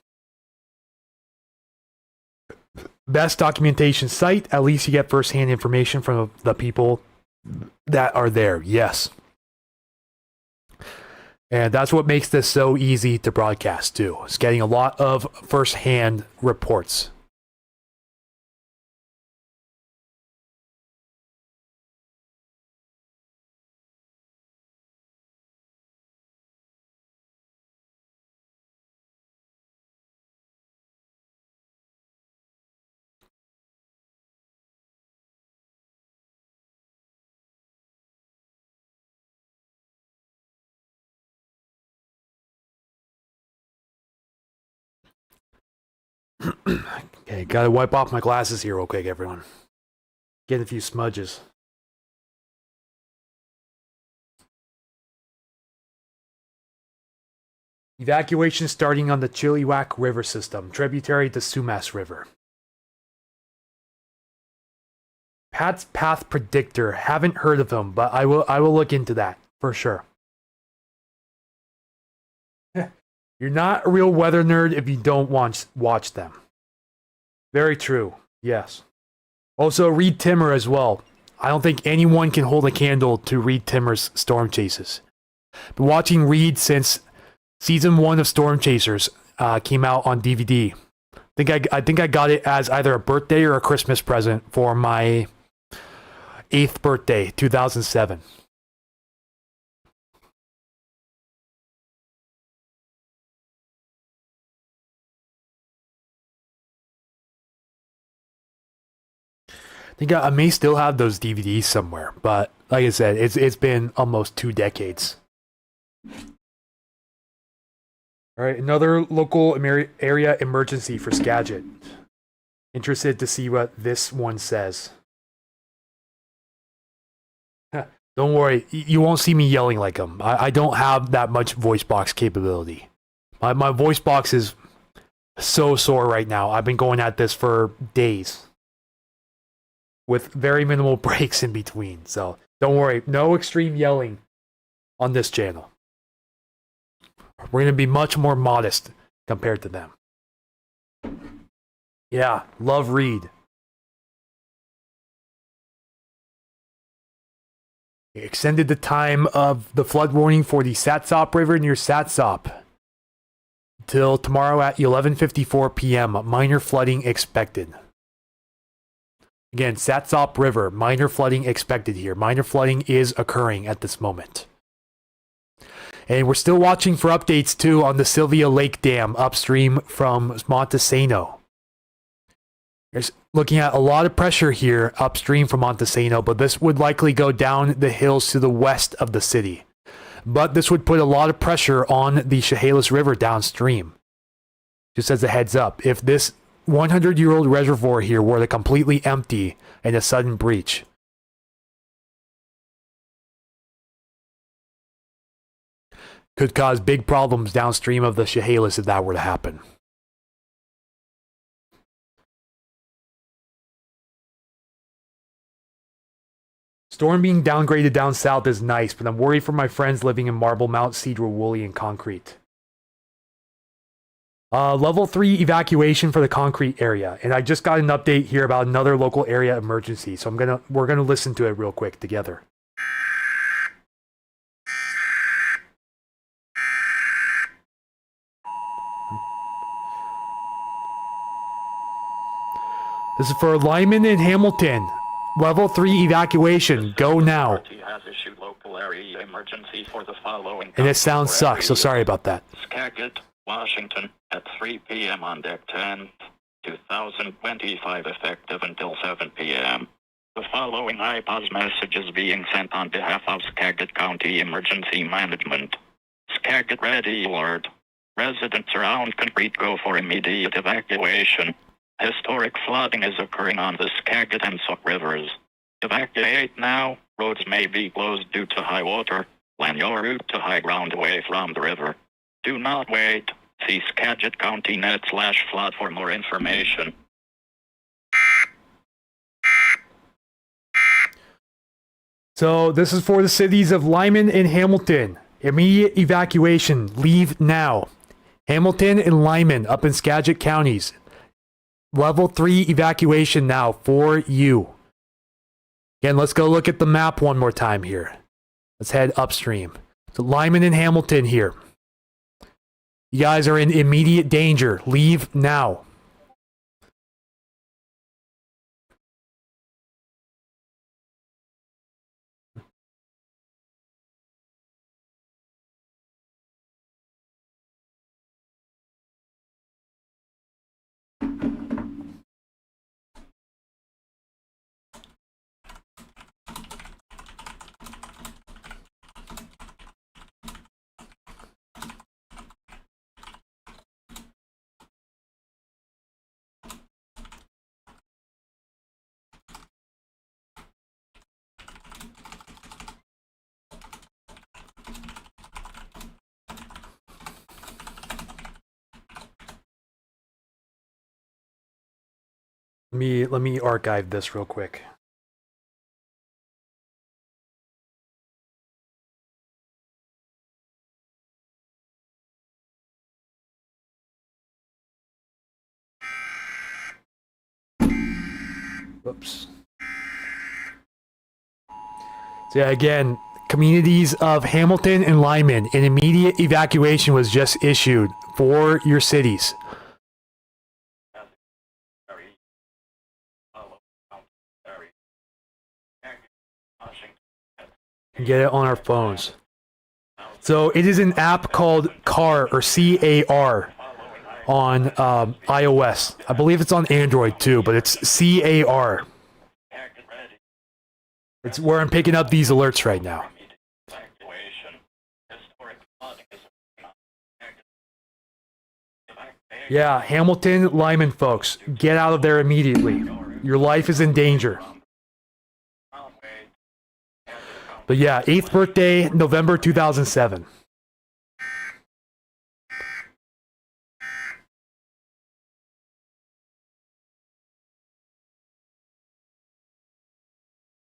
Best documentation site, at least you get first-hand information from the people that are there, yes. And that's what makes this so easy to broadcast too. It's getting a lot of first-hand reports. Okay, gotta wipe off my glasses here real quick, everyone. Getting a few smudges. Evacuation starting on the Chilliwack River system, tributary to Sumas River. Pat's Path Predictor, haven't heard of him, but I will look into that for sure. You're not a real weather nerd if you don't watch them. Very true. Yes. Also, Reed Timmer as well. I don't think anyone can hold a candle to Reed Timmer's Storm Chases. Been watching Reed since season 1 of Storm Chasers came out on DVD. I think I got it as either a birthday or a Christmas present for my 8th birthday, 2007. I think I may still have those DVDs somewhere, but like I said, it's been almost 2 decades. All right, another local area emergency for Skagit. Interested to see what this one says. Don't worry, you won't see me yelling like him. I don't have that much voice box capability. My voice box is so sore right now. I've been going at this for days with very minimal breaks in between. So don't worry, no extreme yelling on this channel. We're going to be much more modest compared to them. Yeah, love Reed. Extended the time of the flood warning for the Satsop River near Satsop till tomorrow at 11:54 p.m. Minor flooding expected. Again, Satsop River, minor flooding expected here. Minor flooding is occurring at this moment. And we're still watching for updates too on the Sylvia Lake Dam upstream from Montesano. There's looking at a lot of pressure here upstream from Montesano, but this would likely go down the hills to the west of the city. But this would put a lot of pressure on the Chehalis River downstream. Just as a heads up, if this 100-year-old reservoir here were to completely empty in a sudden breach, could cause big problems downstream of the Chehalis if that were to happen. Storm being downgraded down south is nice, but I'm worried for my friends living in Marble Mount, Cedar Woolley, and Concrete. Level 3 evacuation for the Concrete area, and I just got an update here about another local area emergency, so we're gonna listen to it real quick together. This is for Lyman and Hamilton. Level 3 evacuation. Go now. Has issued local area emergency for the following. And this sound sucks, so sorry about that. Skagit, Washington, at 3 p.m. on deck 10, 2025, effective until 7 p.m. The following iPause message is being sent on behalf of Skagit County Emergency Management. Skagit Ready Alert. Residents around Concrete go for immediate evacuation. Historic flooding is occurring on the Skagit and Sauk rivers. Evacuate now. Roads may be closed due to high water. Plan your route to high ground away from the river. Do not wait. See Skagit County net/flood for more information. So this is for the cities of Lyman and Hamilton. Immediate evacuation. Leave now. Hamilton and Lyman up in Skagit counties. Level 3 evacuation now for you. Again, let's go look at the map one more time here. Let's head upstream. So Lyman and Hamilton here. You guys are in immediate danger. Leave now. Let me archive this real quick. Whoops. So yeah, again, communities of Hamilton and Lyman, an immediate evacuation was just issued for your cities. And get it on our phones. So it is an app called CAR or CAR on iOS. I believe it's on Android too, but it's CAR. It's where I'm picking up these alerts right now. Yeah, Hamilton, Lyman folks, get out of there immediately. Your life is in danger. But yeah, 8th birthday, November 2007.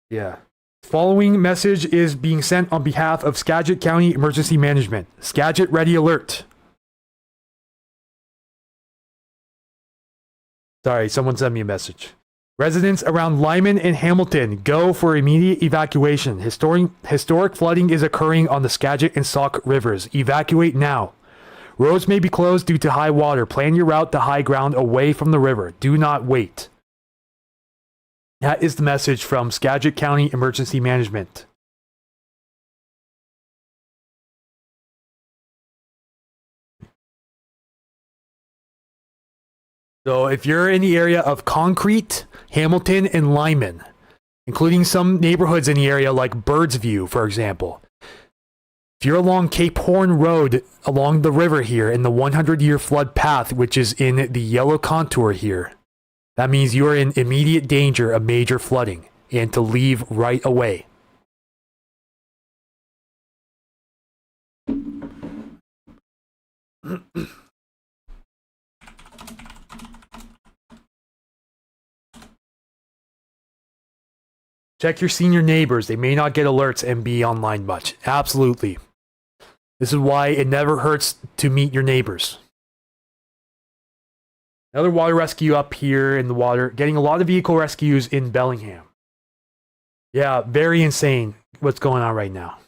Yeah. Following message is being sent on behalf of Skagit County Emergency Management. Skagit Ready Alert. Sorry, someone sent me a message. Residents around Lyman and Hamilton, go for immediate evacuation. Historic flooding is occurring on the Skagit and Sauk rivers. Evacuate now. Roads may be closed due to high water. Plan your route to high ground away from the river. Do not wait. That is the message from Skagit County Emergency Management. So if you're in the area of Concrete, Hamilton, and Lyman, including some neighborhoods in the area like Birdsview, for example, if you're along Cape Horn Road along the river here in the 100-year flood path, which is in the yellow contour here, that means you are in immediate danger of major flooding and to leave right away. Check your senior neighbors. They may not get alerts and be online much. Absolutely. This is why it never hurts to meet your neighbors. Another water rescue up here in the water. Getting a lot of vehicle rescues in Bellingham. Yeah, very insane what's going on right now.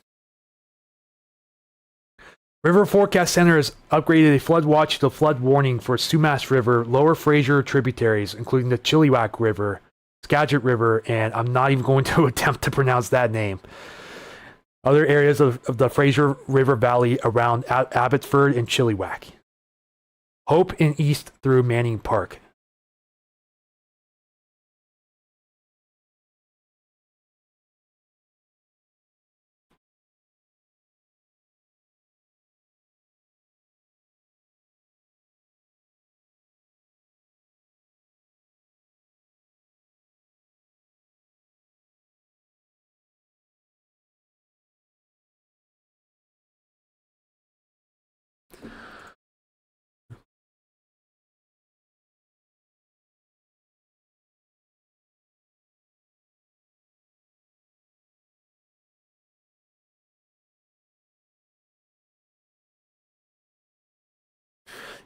River Forecast Center has upgraded a flood watch to flood warning for Sumas River, Lower Fraser tributaries, including the Chilliwack River, Skagit River, and I'm not even going to attempt to pronounce that name. Other areas of the Fraser River Valley around Abbotsford and Chilliwack. Hope and east through Manning Park.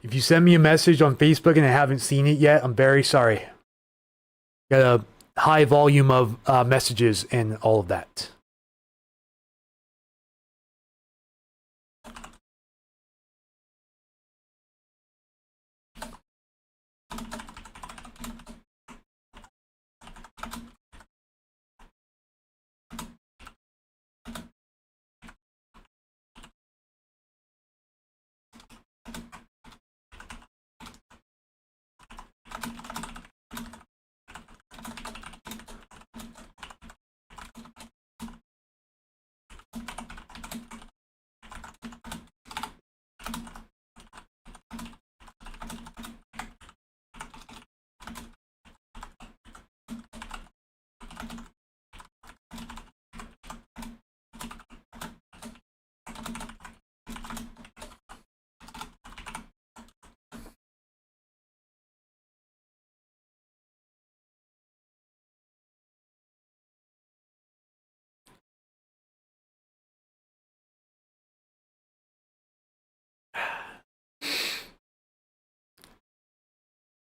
If you send me a message on Facebook and I haven't seen it yet, I'm very sorry. Got a high volume of messages and all of that.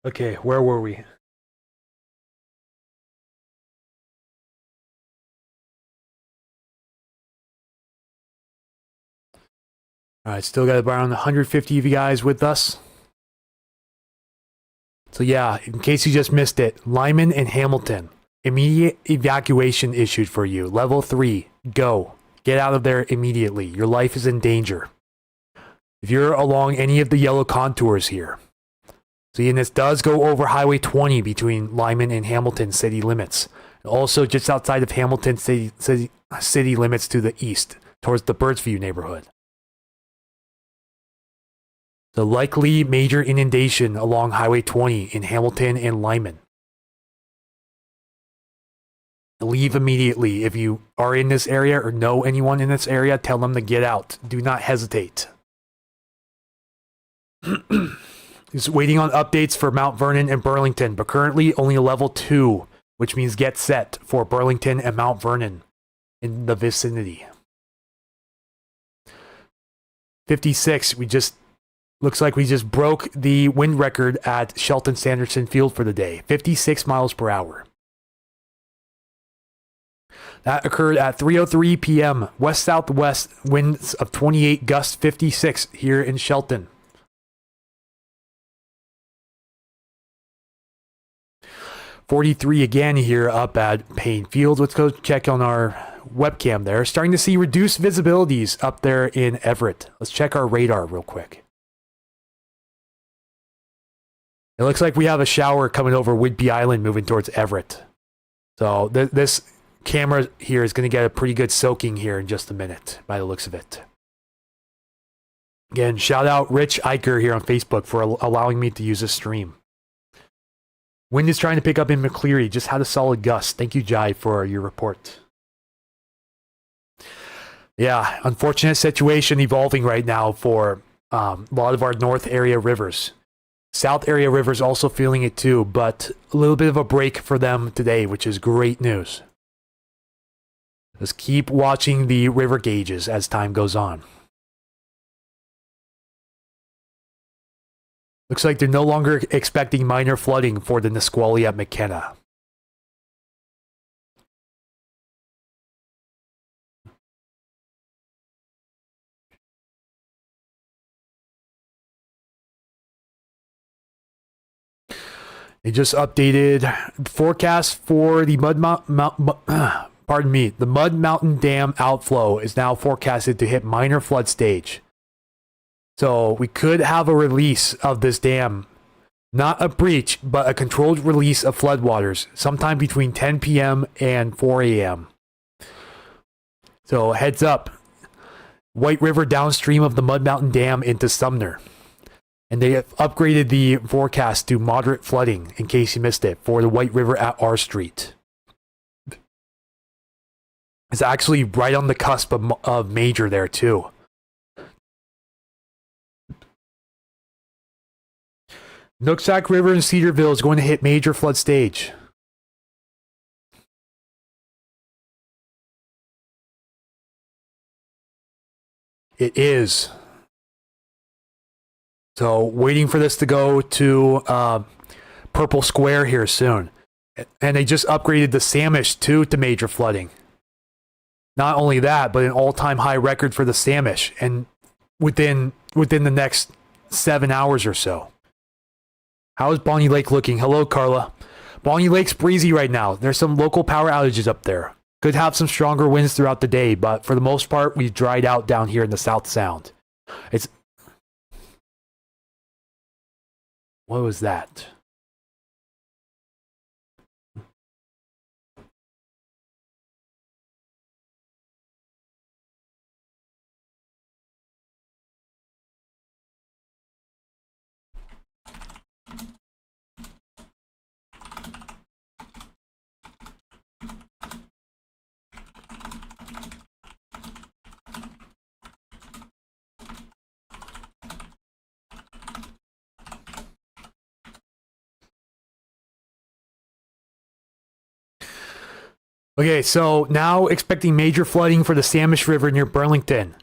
Okay, where were we? All right, still got around 150 of you guys with us. So yeah, in case you just missed it, Lyman and Hamilton, immediate evacuation issued for you. Level 3, go. Get out of there immediately. Your life is in danger. If you're along any of the yellow contours here. See, and this does go over Highway 20 between Lyman and Hamilton city limits. Also just outside of Hamilton city limits to the east, towards the Birdsview neighborhood. The likely major inundation along Highway 20 in Hamilton and Lyman. Leave immediately. If you are in this area or know anyone in this area, tell them to get out. Do not hesitate. Just waiting on updates for Mount Vernon and Burlington, but currently only a level 2, which means get set for Burlington and Mount Vernon in the vicinity. 56, looks like we just broke the wind record at Shelton-Sanderson Field for the day. 56 miles per hour. That occurred at 3:03 p.m. West-southwest winds of 28, gust 56 here in Shelton. .43 again here up at Payne Field. Let's go check on our webcam there. Starting to see reduced visibilities up there in Everett. Let's check our radar real quick. It looks like we have a shower coming over Whidbey Island moving towards Everett. So this camera here is going to get a pretty good soaking here in just a minute by the looks of it. Again, shout out Rich Eicher here on Facebook for allowing me to use this stream. Wind is trying to pick up in McCleary. Just had a solid gust. Thank you, Jai, for your report. Yeah, unfortunate situation evolving right now for a lot of our north area rivers. South area rivers also feeling it too, but a little bit of a break for them today, which is great news. Just keep watching the river gauges as time goes on. Looks like they're no longer expecting minor flooding for the Nisqually at McKenna. They just updated the forecast for the Mud Mountain Dam outflow is now forecasted to hit minor flood stage. So we could have a release of this dam. Not a breach, but a controlled release of floodwaters sometime between 10 p.m. and 4 a.m. So heads up. White River downstream of the Mud Mountain Dam into Sumner. And they have upgraded the forecast to moderate flooding, in case you missed it, for the White River at R Street. It's actually right on the cusp of major there, too. Nooksack River in Cedarville is going to hit major flood stage. It is. So waiting for this to go to Purple Square here soon. And they just upgraded the Samish too to major flooding. Not only that, but an all-time high record for the Samish, and within the next 7 hours or so. How is Bonnie Lake looking? Hello, Carla. Bonnie Lake's breezy right now. There's some local power outages up there. Could have some stronger winds throughout the day, but for the most part, we've dried out down here in the South Sound. What was that? Okay, so now expecting major flooding for the Samish River near Burlington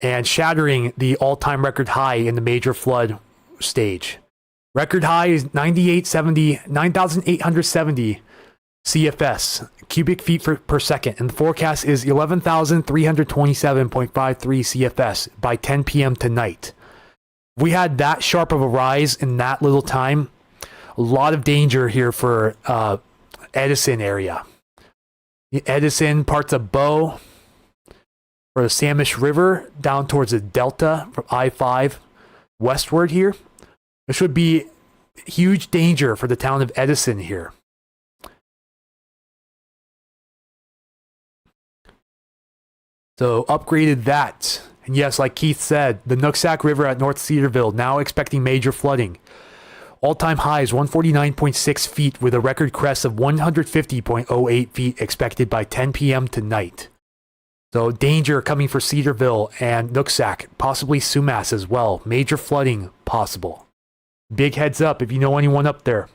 and shattering the all-time record high in the major flood stage. Record high is 9,870 CFS, cubic feet per second, and the forecast is 11,327.53 CFS by 10 p.m. tonight. We had that sharp of a rise in that little time. A lot of danger here for Edison area. Edison, parts of Bow, or the Samish River, down towards the Delta from I-5 westward here. There should be huge danger for the town of Edison here. So upgraded that. And yes, like Keith said, the Nooksack River at North Cedarville now expecting major flooding. All-time highs 149.6 feet with a record crest of 150.08 feet expected by 10 p.m. tonight. So danger coming for Cedarville and Nooksack, possibly Sumas as well. Major flooding possible. Big heads up if you know anyone up there.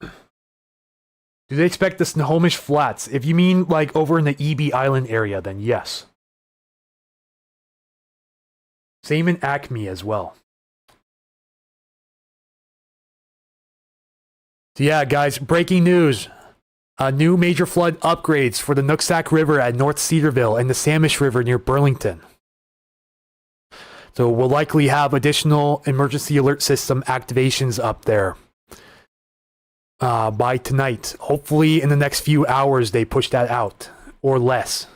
Do they expect the Snohomish Flats? If you mean like over in the EB Island area, then yes. Same in Acme as well. So yeah, guys, breaking news. New major flood upgrades for the Nooksack River at North Cedarville and the Samish River near Burlington. So we'll likely have additional emergency alert system activations up there by tonight. Hopefully in the next few hours they push that out or less.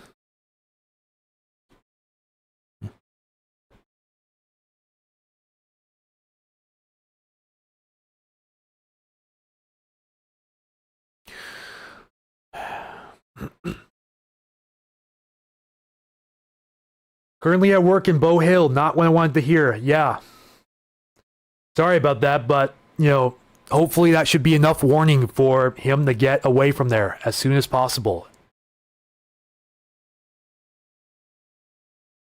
Currently at work in Bow Hill, not what I wanted to hear. Yeah. Sorry about that, but, you know, hopefully that should be enough warning for him to get away from there as soon as possible.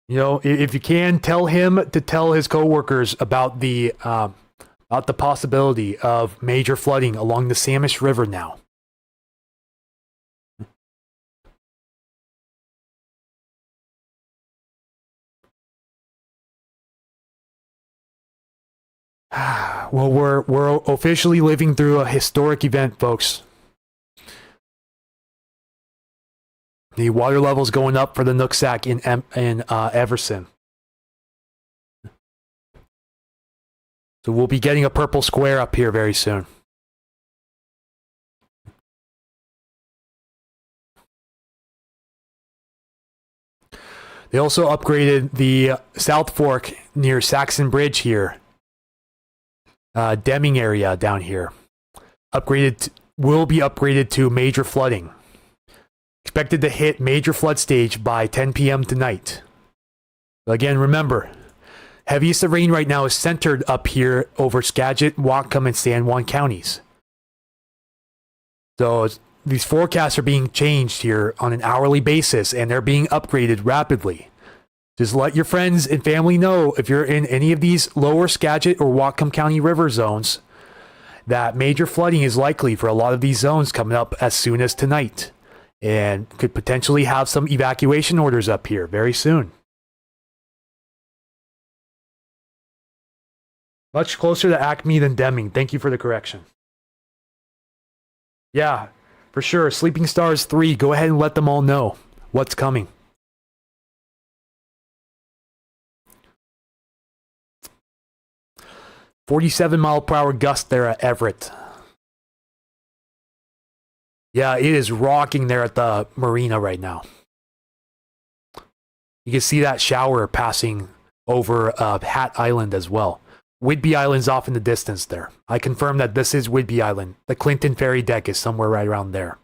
You know, if you can, tell him to tell his coworkers about the possibility of major flooding along the Samish River now. Well, we're officially living through a historic event, folks. The water level's going up for the Nooksack in Everson. So we'll be getting a purple square up here very soon. They also upgraded the South Fork near Saxon Bridge here. Deming area down here. Will be upgraded to major flooding. Expected to hit major flood stage by 10 p.m. tonight. Again, remember, heaviest of rain right now is centered up here over Skagit, Whatcom, and San Juan counties. So these forecasts are being changed here on an hourly basis, and they're being upgraded rapidly. Just let your friends and family know if you're in any of these lower Skagit or Whatcom County river zones that major flooding is likely for a lot of these zones coming up as soon as tonight, and could potentially have some evacuation orders up here very soon. Much closer to Acme than Deming. Thank you for the correction. Yeah, for sure. Sleeping Stars 3, go ahead and let them all know what's coming. "47-mile-per-hour gust there at Everett." Yeah, it is rocking there at the marina right now. You can see that shower passing over Hat Island as well. Whidbey Island's off in the distance there. I confirm that this is Whidbey Island. The Clinton Ferry deck is somewhere right around there.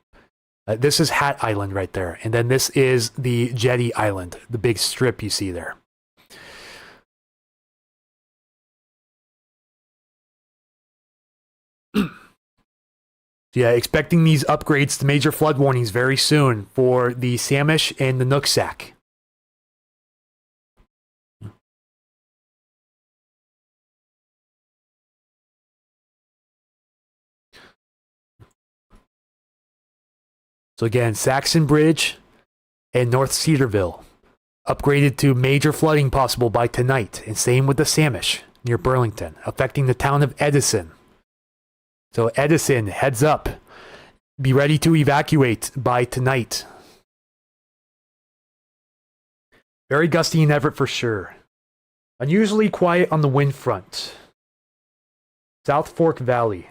This is Hat Island right there. And then this is the Jetty Island, the big strip you see there. Yeah, expecting these upgrades to major flood warnings very soon for the Samish and the Nooksack. So again, Saxon Bridge and North Cedarville upgraded to major flooding possible by tonight, and same with the Samish. near Burlington, affecting the town of Edison. So Edison, heads up. Be ready to evacuate by tonight. Very gusty in Everett for sure. Unusually quiet on the wind front. South Fork Valley.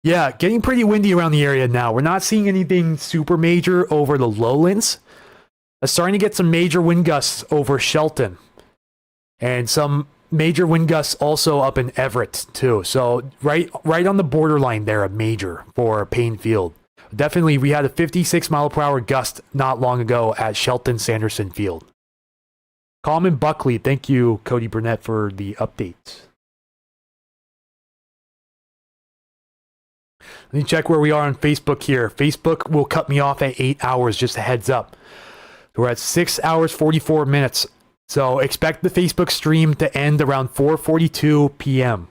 Yeah, getting pretty windy around the area now. We're not seeing anything super major over the lowlands. I'm starting to get some major wind gusts over Shelton. And some major wind gusts also up in Everett too. So right on the borderline there, a major for Payne-Field. Definitely, we had a 56 mile per hour gust not long ago at Shelton Sanderson Field. Common Buckley, thank you, Cody Burnett, for the update. Let me check where we are on Facebook here. Facebook will cut me off at 8 hours, just a heads up. We're at 6 hours, 44 minutes. So expect the Facebook stream to end around 4:42 p.m.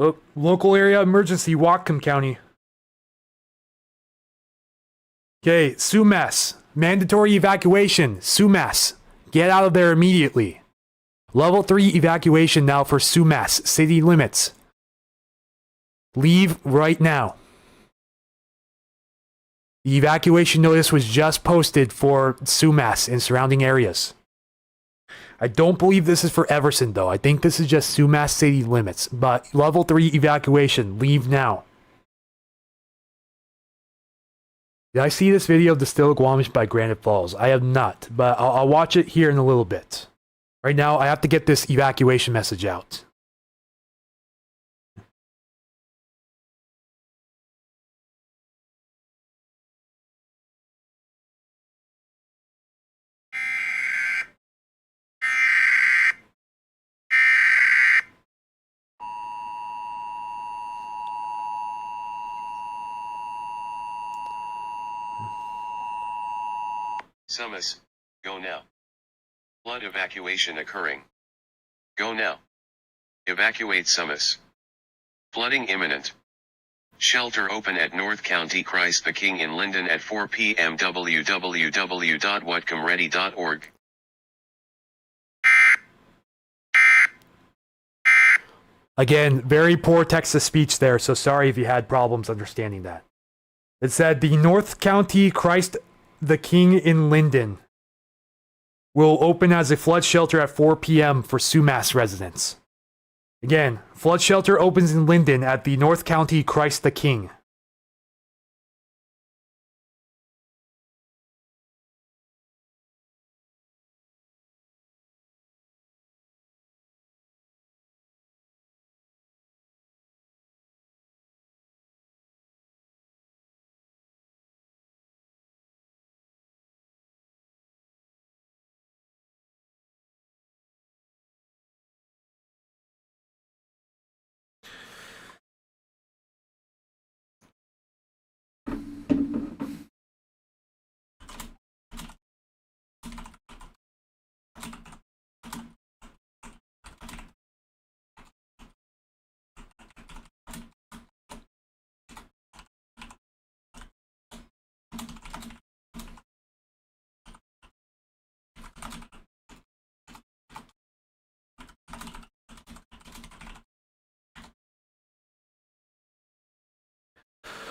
Oh, local area emergency, Whatcom County. Okay, Sumas. Mandatory evacuation. Sumas. Get out of there immediately. Level 3 evacuation now for Sumas. City limits. Leave right now. The evacuation notice was just posted for Sumas and surrounding areas. I don't believe this is for Everson, though. I think this is just Sumas city limits. But level 3 evacuation. Leave now. Did I see this video of the Stillaguamish by Granite Falls? I have not, but I'll watch it here in a little bit. Right now, I have to get this evacuation message out. Sumas, go now. Flood evacuation occurring. Go now. Evacuate Sumas. Flooding imminent. Shelter open at North County Christ the King in Linden at 4 p.m. www.whatcomready.org. Again, very poor text-to-speech there, so sorry if you had problems understanding that. It said the North County Christ the King in Linden will open as a flood shelter at 4 p.m. for Sumas residents. Again, flood shelter opens in Linden at the North County Christ the King.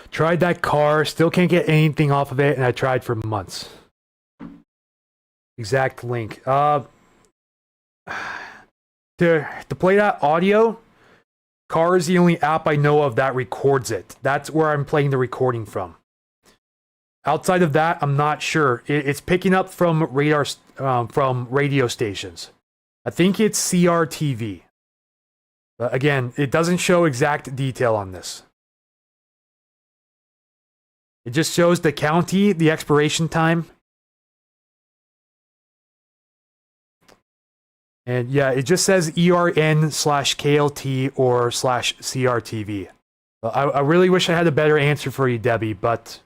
Tried that car, still can't get anything off of it, and I tried for months. Exact link. To play that audio, Car is the only app I know of that records it. That's where I'm playing the recording from. Outside of that, I'm not sure. It's picking up from radio stations. I think it's CRTV. But again, it doesn't show exact detail on this. It just shows the county, the expiration time. And yeah, it just says ERN/KLT or /CRTV. I really wish I had a better answer for you, Debbie, but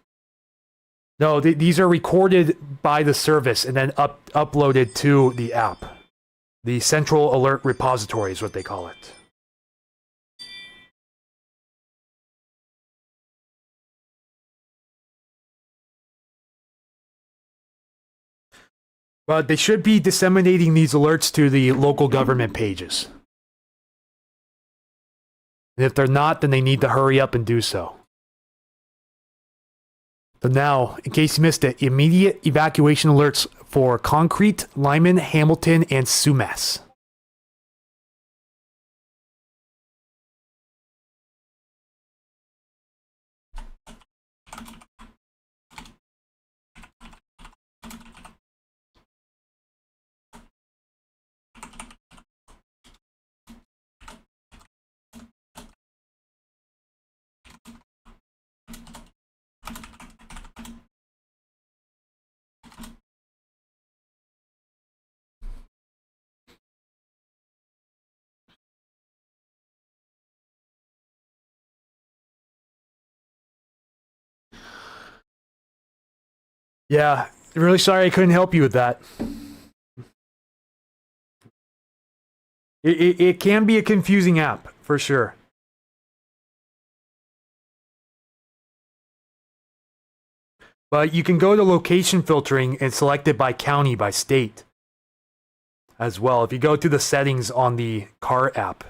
no, these are recorded by the service and then uploaded to the app. The Central Alert Repository is what they call it. But they should be disseminating these alerts to the local government pages. And if they're not, then they need to hurry up and do so. So now, in case you missed it, immediate evacuation alerts for Concrete, Lyman, Hamilton, and Sumas. Yeah, really sorry I couldn't help you with that. It can be a confusing app, for sure. But you can go to location filtering and select it by county, by state as well. If you go to the settings on the car app.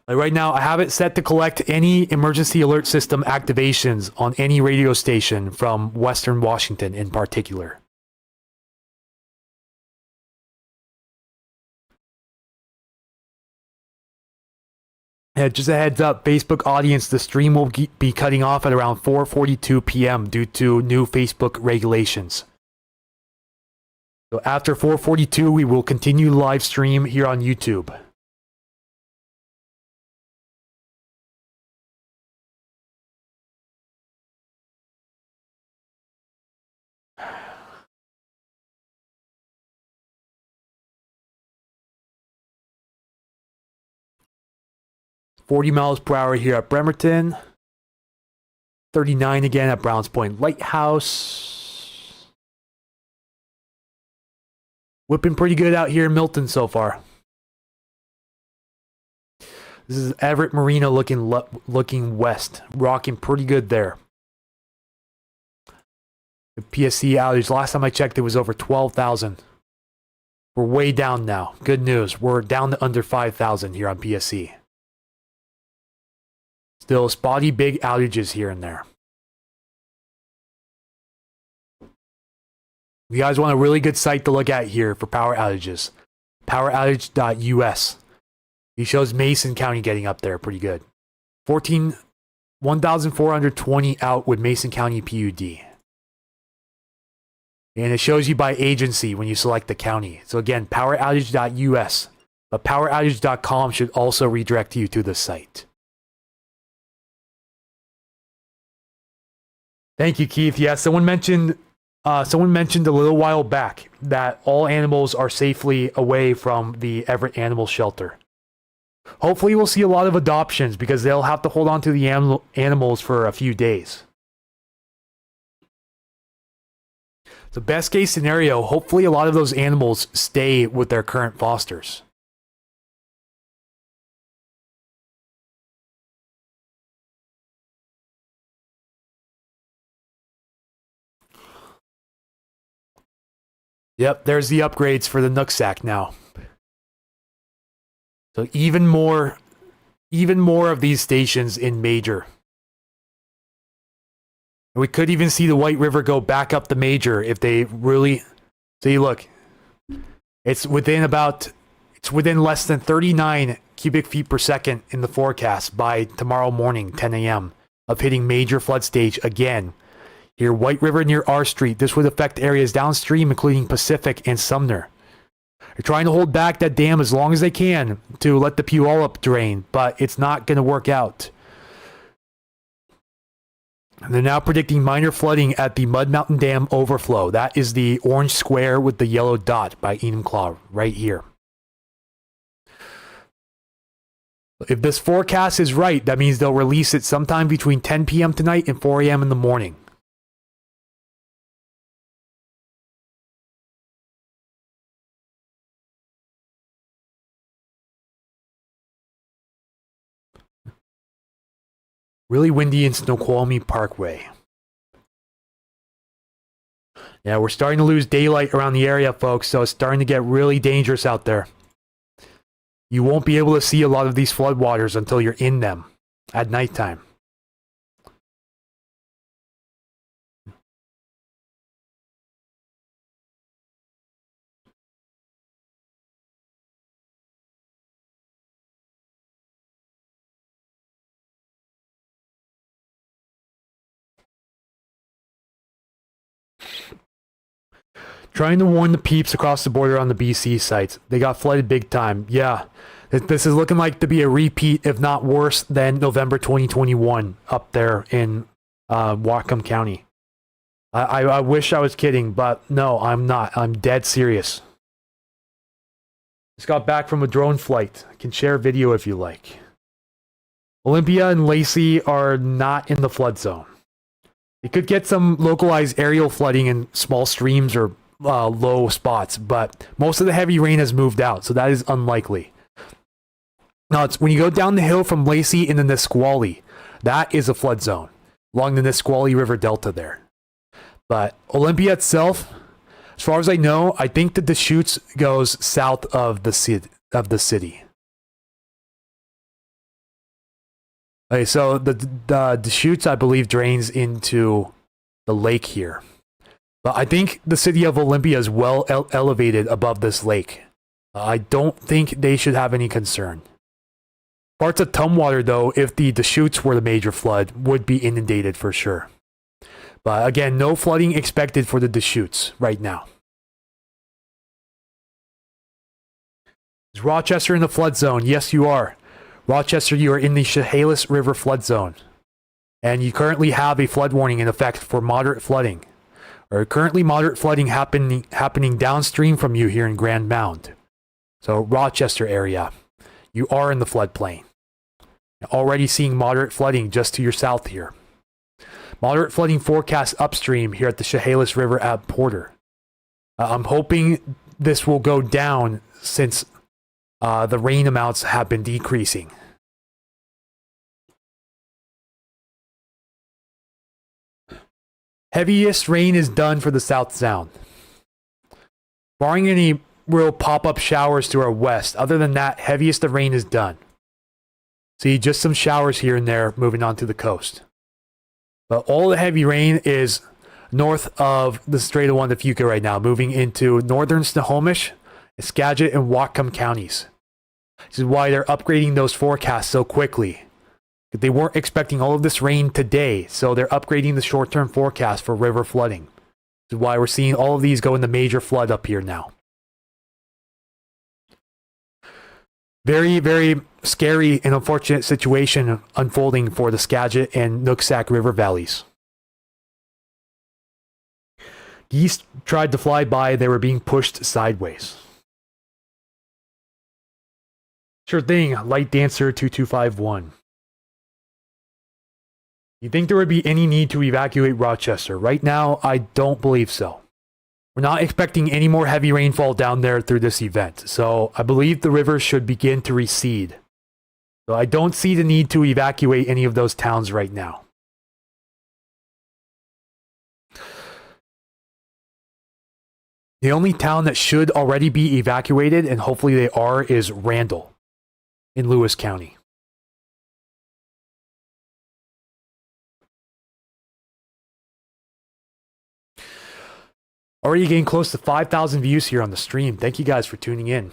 Like right now, I have it set to collect any emergency alert system activations on any radio station from Western Washington in particular. Yeah, just a heads up, Facebook audience, the stream will be cutting off at around 4:42 p.m. due to new Facebook regulations. So after 4:42, we will continue live stream here on YouTube. $40 miles per hour here at Bremerton. 39 again at Browns Point Lighthouse. Whipping pretty good out here in Milton so far. This is Everett Marina looking west. Rocking pretty good there. The PSC outage, last time I checked, it was over 12,000. We're way down now. Good news. We're down to under 5,000 here on PSC. Still spotty big outages here and there. You guys want a really good site to look at here for power outages. Poweroutage.us. He shows Mason County getting up there pretty good. 1,420 out with Mason County PUD. And it shows you by agency when you select the county. So again, poweroutage.us. But poweroutage.com should also redirect you to the site. Thank you, Keith. Yeah, someone mentioned a little while back that all animals are safely away from the Everett Animal Shelter. Hopefully we'll see a lot of adoptions because they'll have to hold on to the animals for a few days. The best case scenario, hopefully a lot of those animals stay with their current fosters. Yep, there's the upgrades for the Nooksack now. So even more of these stations in major. We could even see the White River go back up the major if they really... See, look. It's within less than 39 cubic feet per second in the forecast by tomorrow morning, 10 a.m. of hitting major flood stage again. Here, White River near R Street. This would affect areas downstream, including Pacific and Sumner. They're trying to hold back that dam as long as they can to let the Puyallup drain, but it's not going to work out. They're now predicting minor flooding at the Mud Mountain Dam overflow. That is the orange square with the yellow dot by Enumclaw right here. If this forecast is right, that means they'll release it sometime between 10 p.m. tonight and 4 a.m. in the morning. Really windy in Snoqualmie Parkway. Yeah, we're starting to lose daylight around the area, folks, so it's starting to get really dangerous out there. You won't be able to see a lot of these floodwaters until you're in them at nighttime. Trying to warn the peeps across the border on the BC sites. They got flooded big time. Yeah, this is looking like to be a repeat, if not worse, than November 2021 up there in Whatcom County. I wish I was kidding, but no, I'm not. I'm dead serious. Just got back from a drone flight. I can share a video if you like. Olympia and Lacey are not in the flood zone. You could get some localized aerial flooding in small streams or low spots, but most of the heavy rain has moved out, so that is unlikely. Now, it's when you go down the hill from Lacey in the Nisqually, that is a flood zone along the Nisqually River Delta there. But Olympia itself, as far as I know, I think the Deschutes goes south of the city. Okay, so the Deschutes, I believe, drains into the lake here. But I think the city of Olympia is well elevated above this lake. I don't think they should have any concern. Parts of Tumwater, though, if the Deschutes were the major flood, would be inundated for sure. But again, no flooding expected for the Deschutes right now. Is Rochester in the flood zone? Yes, you are. Rochester, you are in the Chehalis River flood zone. And you currently have a flood warning in effect for moderate flooding. Or currently moderate flooding happening downstream from you here in Grand Mound. So Rochester area, you are in the floodplain. Already seeing moderate flooding just to your south here. Moderate flooding forecast upstream here at the Chehalis River at Porter. I'm hoping this will go down since the rain amounts have been decreasing. Heaviest rain is done for the South Sound. Barring any real pop-up showers to our west, other than that, heaviest of rain is done. See, just some showers here and there moving on to the coast. But all the heavy rain is north of the Strait of Juan de Fuca right now, moving into northern Snohomish, Skagit, and Whatcom counties. This is why they're upgrading those forecasts so quickly. They weren't expecting all of this rain today, so they're upgrading the short-term forecast for river flooding. This is why we're seeing all of these go into major flood up here now. Very, very scary and unfortunate situation unfolding for the Skagit and Nooksack River valleys. Geese tried to fly by, they were being pushed sideways. Sure thing, Light Dancer 2251. You think there would be any need to evacuate Rochester? Right now, I don't believe so. We're not expecting any more heavy rainfall down there through this event, so I believe the river should begin to recede. So I don't see the need to evacuate any of those towns right now. The only town that should already be evacuated, and hopefully they are, is Randall in Lewis County. Already getting close to 5,000 views here on the stream. Thank you guys for tuning in.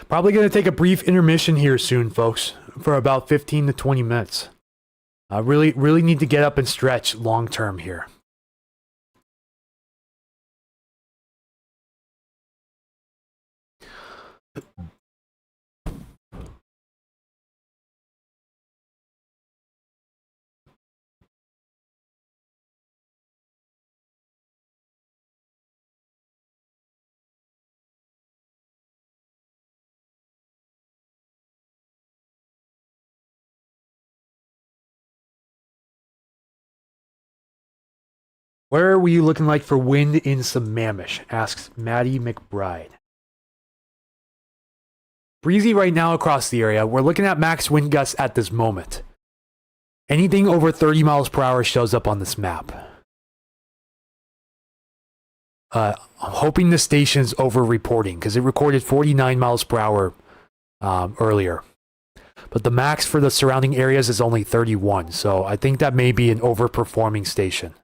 Probably going to take a brief intermission here soon, folks, for about 15 to 20 minutes. I really need to get up and stretch long term here. Where were you looking like for wind in Sammamish? Asks Maddie McBride. Breezy right now across the area. We're looking at max wind gusts at this moment. Anything over 30 miles per hour shows up on this map. I'm hoping the station's over-reporting because it recorded 49 miles per hour earlier. But the max for the surrounding areas is only 31, so I think that may be an overperforming station.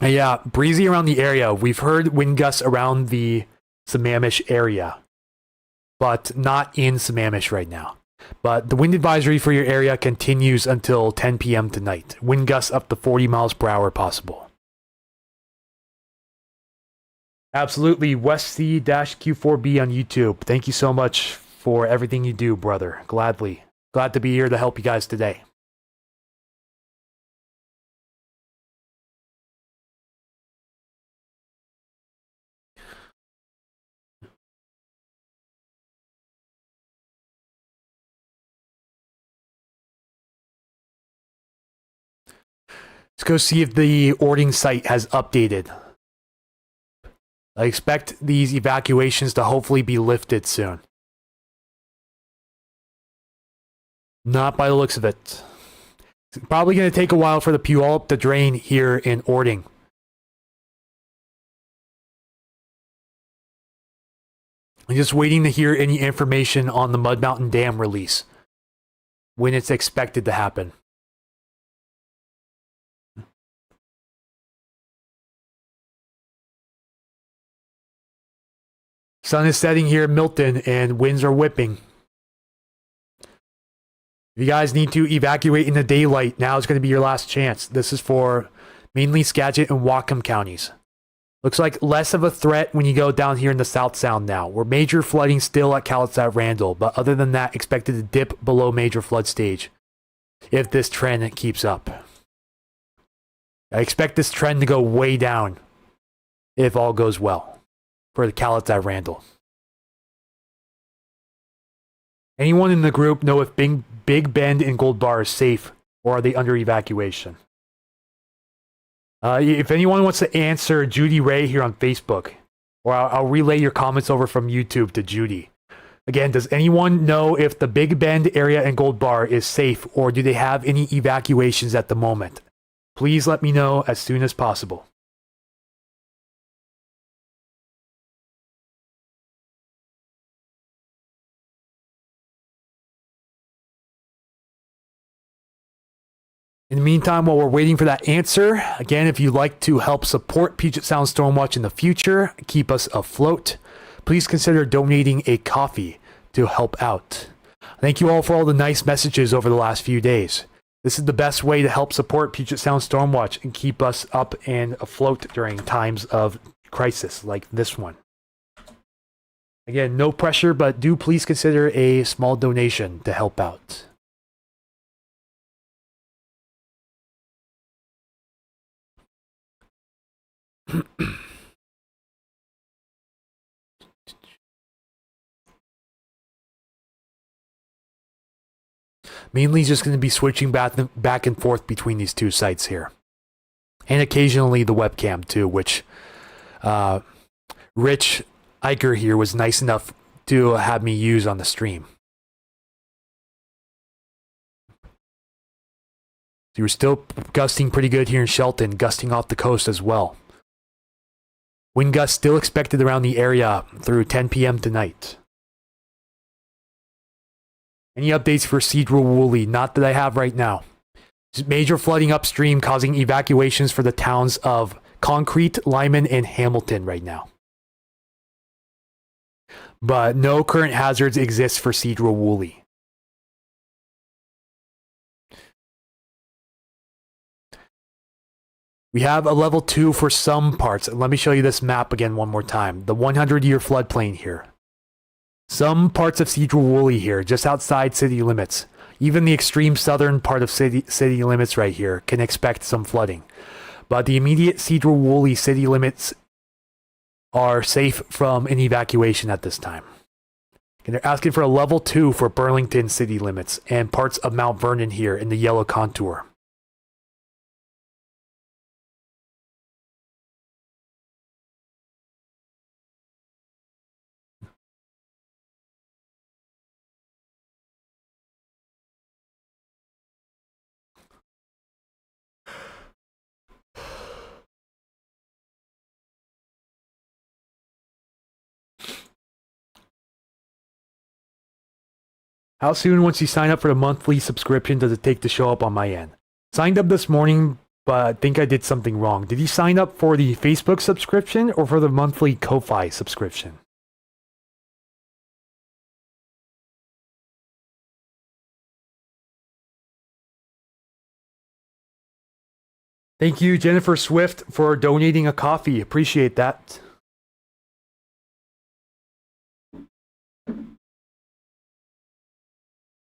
And yeah, breezy around the area. We've heard wind gusts around the Sammamish area, but not in Sammamish right now. But the wind advisory for your area continues until 10 p.m. tonight. Wind gusts up to 40 miles per hour possible. Absolutely. Westsea-Q4B on YouTube. Thank you so much for everything you do, brother. Gladly. Glad to be here to help you guys today. Let's go see if the ording site has updated. I expect these evacuations to hopefully be lifted soon. Not by the looks of it. It's probably going to take a while for the Puyallup to drain here in Ording. I'm just waiting to hear any information on the Mud Mountain Dam release. When it's expected to happen. Sun is setting here in Milton and winds are whipping. If you guys need to evacuate in the daylight, now is going to be your last chance. This is for mainly Skagit and Whatcom counties. Looks like less of a threat when you go down here in the South Sound now. We're major flooding still at Calitza Randall, but other than that, expected to dip below major flood stage if this trend keeps up. I expect this trend to go way down if all goes well for the Calitza Randall. Anyone in the group know if Big Bend and Gold Bar is safe or are they under evacuation? If anyone wants to answer Judy Ray here on Facebook, or I'll relay your comments over from YouTube to Judy. Again, does anyone know if the Big Bend area and Gold Bar is safe or do they have any evacuations at the moment? Please let me know as soon as possible. In the meantime, while we're waiting for that answer, again, if you'd like to help support Puget Sound Stormwatch in the future, keep us afloat, please consider donating a coffee to help out. Thank you all for all the nice messages over the last few days. This is the best way to help support Puget Sound Stormwatch and keep us up and afloat during times of crisis like this one. Again, no pressure, but do please consider a small donation to help out. Mainly just going to be switching back and forth between these two sites here. And occasionally the webcam too, which Rich Iker here was nice enough to have me use on the stream. So we're still gusting pretty good here in Shelton, gusting off the coast as well. Wind gusts still expected around the area through 10 p.m. tonight. Any updates for Cedro Woolley? Not that I have right now. Major flooding upstream causing evacuations for the towns of Concrete, Lyman, and Hamilton right now. But no current hazards exist for Cedro Woolley. We have a level 2 for some parts. Let me show you this map again one more time. The 100-year floodplain here. Some parts of Cedar Woolley here, just outside city limits. Even the extreme southern part of city limits right here can expect some flooding. But the immediate Cedar Woolley city limits are safe from an evacuation at this time. And they're asking for a level 2 for Burlington city limits and parts of Mount Vernon here in the yellow contour. How soon, once you sign up for the monthly subscription, does it take to show up on my end? Signed up this morning, but I think I did something wrong. Did you sign up for the Facebook subscription or for the monthly Ko-Fi subscription? Thank you, Jennifer Swift, for donating a coffee. Appreciate that.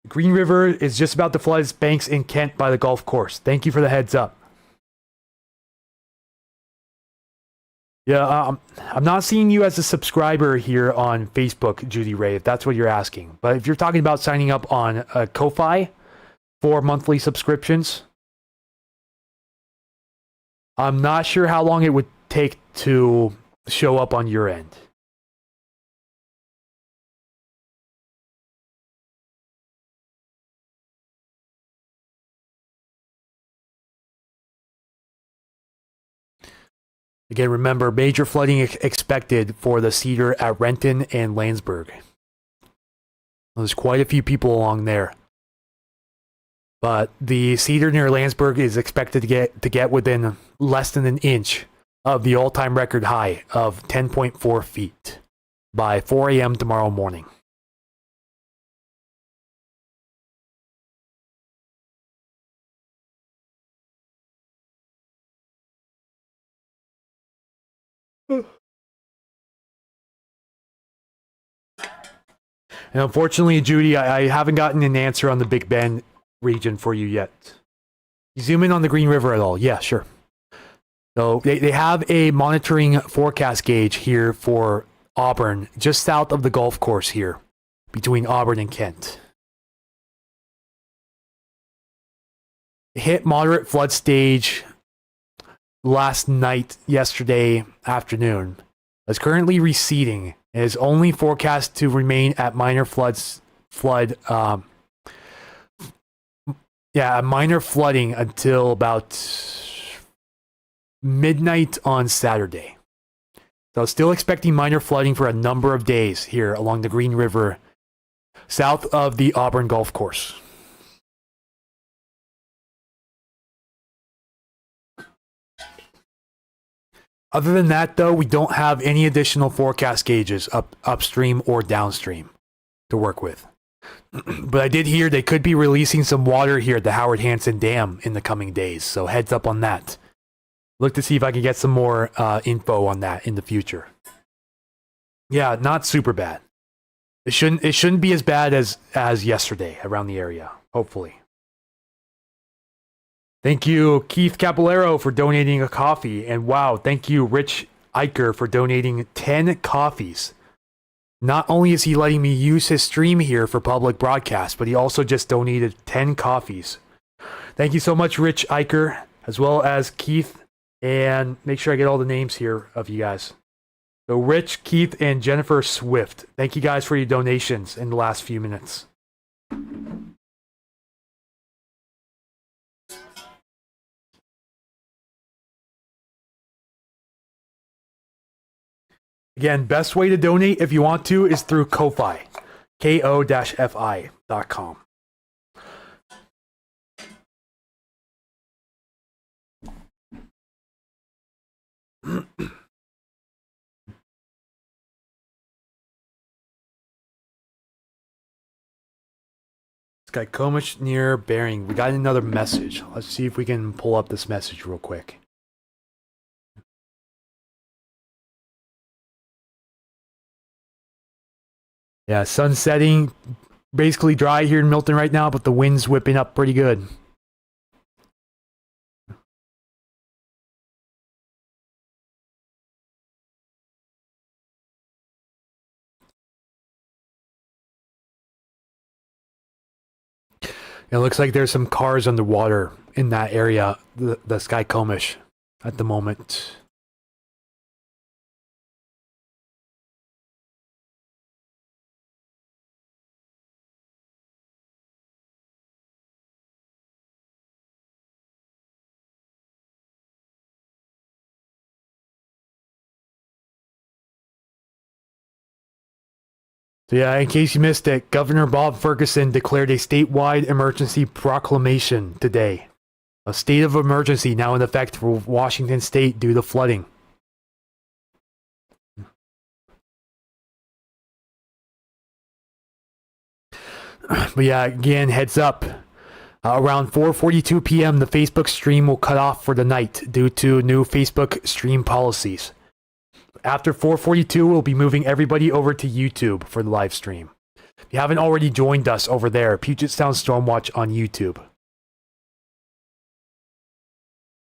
Green River is just about to flood its banks in Kent by the golf course. Thank you for the heads up. Yeah, I'm not seeing you as a subscriber here on Facebook, Judy Ray, if that's what you're asking. But if you're talking about signing up on Ko-Fi for monthly subscriptions, I'm not sure how long it would take to show up on your end. Again, remember, major flooding expected for the Cedar at Renton and Landsberg. There's quite a few people along there. But the Cedar near Landsberg is expected to get within less than an inch of the all-time record high of 10.4 feet by 4 a.m. tomorrow morning. And unfortunately, Judy, I haven't gotten an answer on the Big Bend region for you yet. You zoom in on the Green River at all? Yeah, sure. So they have a monitoring forecast gauge here for Auburn, just south of the golf course here, between Auburn and Kent. It hit moderate flood stage yesterday afternoon. It's currently receding. It is only forecast to remain at minor minor flooding until about midnight on Saturday. So still expecting minor flooding for a number of days here along the Green River, south of the Auburn Golf Course. Other than that, though, we don't have any additional forecast gauges upstream or downstream to work with. But I did hear they could be releasing some water here at the Howard Hansen Dam in the coming days, so heads up on that. Look to see if I can get some more info on that in the future. Yeah, not super bad. It shouldn't be as bad as yesterday around the area, hopefully. Thank you, Keith Capolero, for donating a coffee. And wow, thank you, Rich Eicher, for donating 10 coffees. Not only is he letting me use his stream here for public broadcast, but he also just donated 10 coffees. Thank you so much, Rich Eicher, as well as Keith. And make sure I get all the names here of you guys. So Rich, Keith, and Jennifer Swift. Thank you guys for your donations in the last few minutes. Again, best way to donate if you want to is through Ko-Fi. ko-fi.com. Skykomish near Bering. We got another message. Let's see if we can pull up this message real quick. Yeah, sun setting, basically dry here in Milton right now, but the wind's whipping up pretty good. It looks like there's some cars underwater in that area, the Skycomish, at the moment. So yeah, in case you missed it, Governor Bob Ferguson declared a statewide emergency proclamation today. A state of emergency now in effect for Washington State due to flooding. But yeah, again, heads up. Around 4:42 p.m., the Facebook stream will cut off for the night due to new Facebook stream policies. After 4:42, we'll be moving everybody over to YouTube for the live stream. If you haven't already joined us over there, Puget Sound Stormwatch on YouTube.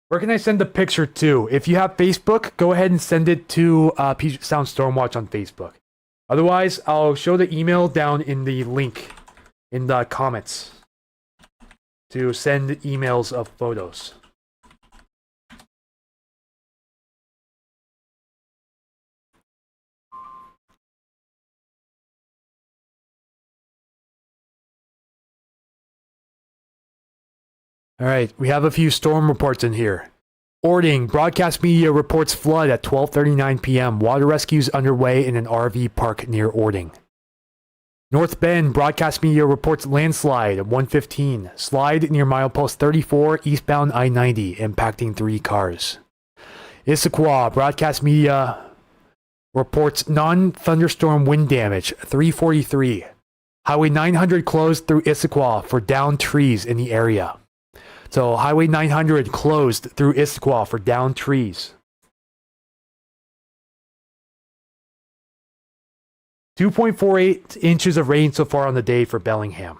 Where can I send the picture to? If you have Facebook, go ahead and send it to Puget Sound Stormwatch on Facebook. Otherwise, I'll show the email down in the link in the comments to send emails of photos. All right, we have a few storm reports in here. Ording, broadcast media reports flood at 12:39 p.m. Water rescues underway in an RV park near Ording. North Bend, broadcast media reports landslide at 1:15. Slide near milepost 34, eastbound I-90, impacting 3 cars. Issaquah, broadcast media reports non-thunderstorm wind damage, 3:43. Highway 900 closed through Issaquah for downed trees in the area. So Highway 900 closed through Issaquah for downed trees. 2.48 inches of rain so far on the day for Bellingham.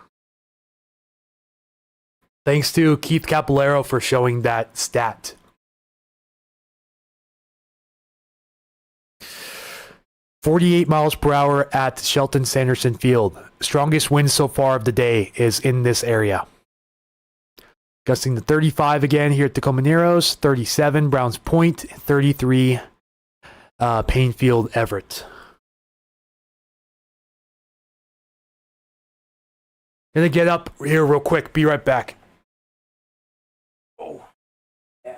Thanks to Keith Capillero for showing that stat. .48 miles per hour at Shelton Sanderson Field. Strongest wind so far of the day is in this area. Gusting to 35 again here at Tacoma Narrows, 37 Browns Point, 33 Painfield Everett. Gonna get up here real quick. Be right back. Oh, yeah.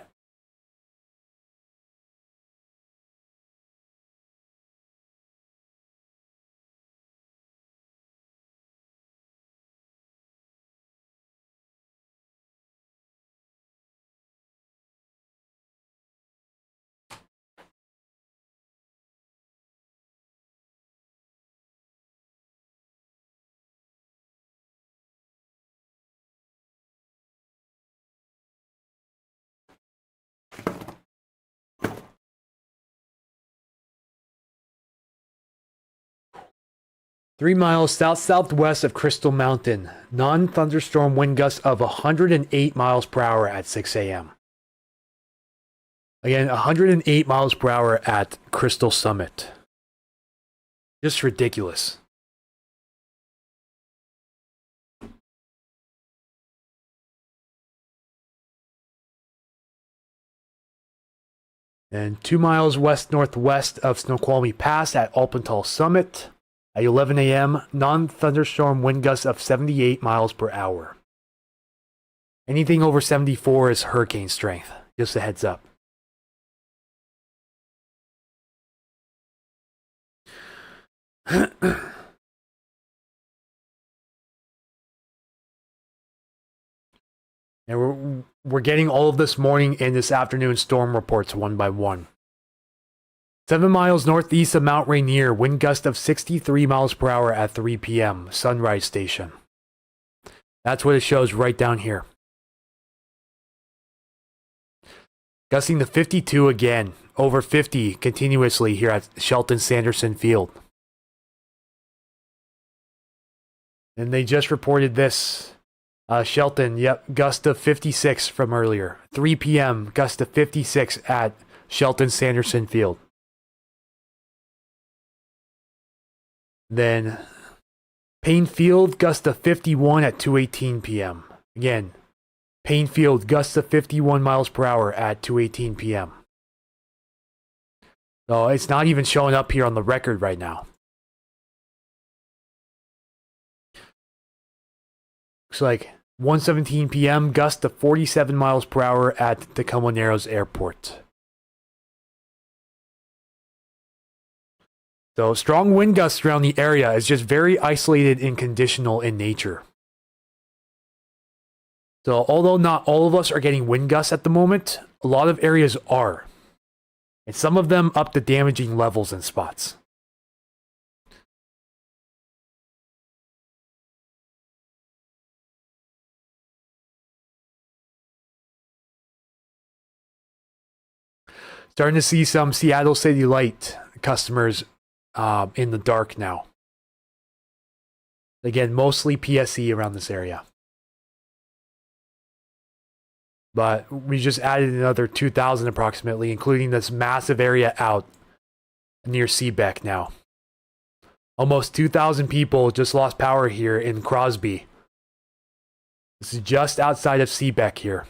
Three miles south-southwest of Crystal Mountain. Non-thunderstorm wind gusts of 108 miles per hour at 6 a.m. Again, 108 miles per hour at Crystal Summit. Just ridiculous. And 2 miles west-northwest of Snoqualmie Pass at Alpental Summit. At 11 a.m., non-thunderstorm wind gusts of 78 miles per hour. Anything over 74 is hurricane strength. Just a heads up. And we're getting all of this morning and this afternoon storm reports one by one. 7 miles northeast of Mount Rainier, wind gust of 63 miles per hour at 3 p.m. Sunrise Station. That's what it shows right down here. Gusting to 52 again, over 50 continuously here at Shelton Sanderson Field. And they just reported this. Shelton, yep, gust of 56 from earlier. 3 p.m., gust of 56 at Shelton Sanderson Field. Then Payne Field, gust of 51 at 2:18 p.m. Again, Payne Field, gust of 51 miles per hour at 2:18 p.m. So it's not even showing up here on the record right now. Looks like 1:17 p.m., gust of 47 miles per hour at Tacoma Narrows Airport. So strong wind gusts around the area is just very isolated and conditional in nature. So although not all of us are getting wind gusts at the moment, a lot of areas are. And some of them up to damaging levels in spots. Starting to see some Seattle City Light customers in the dark now. Again, mostly PSE around this area. But we just added another 2,000 approximately, including this massive area out near Seebeck now. Almost 2,000 people just lost power here in Crosby. This is just outside of Seebeck here.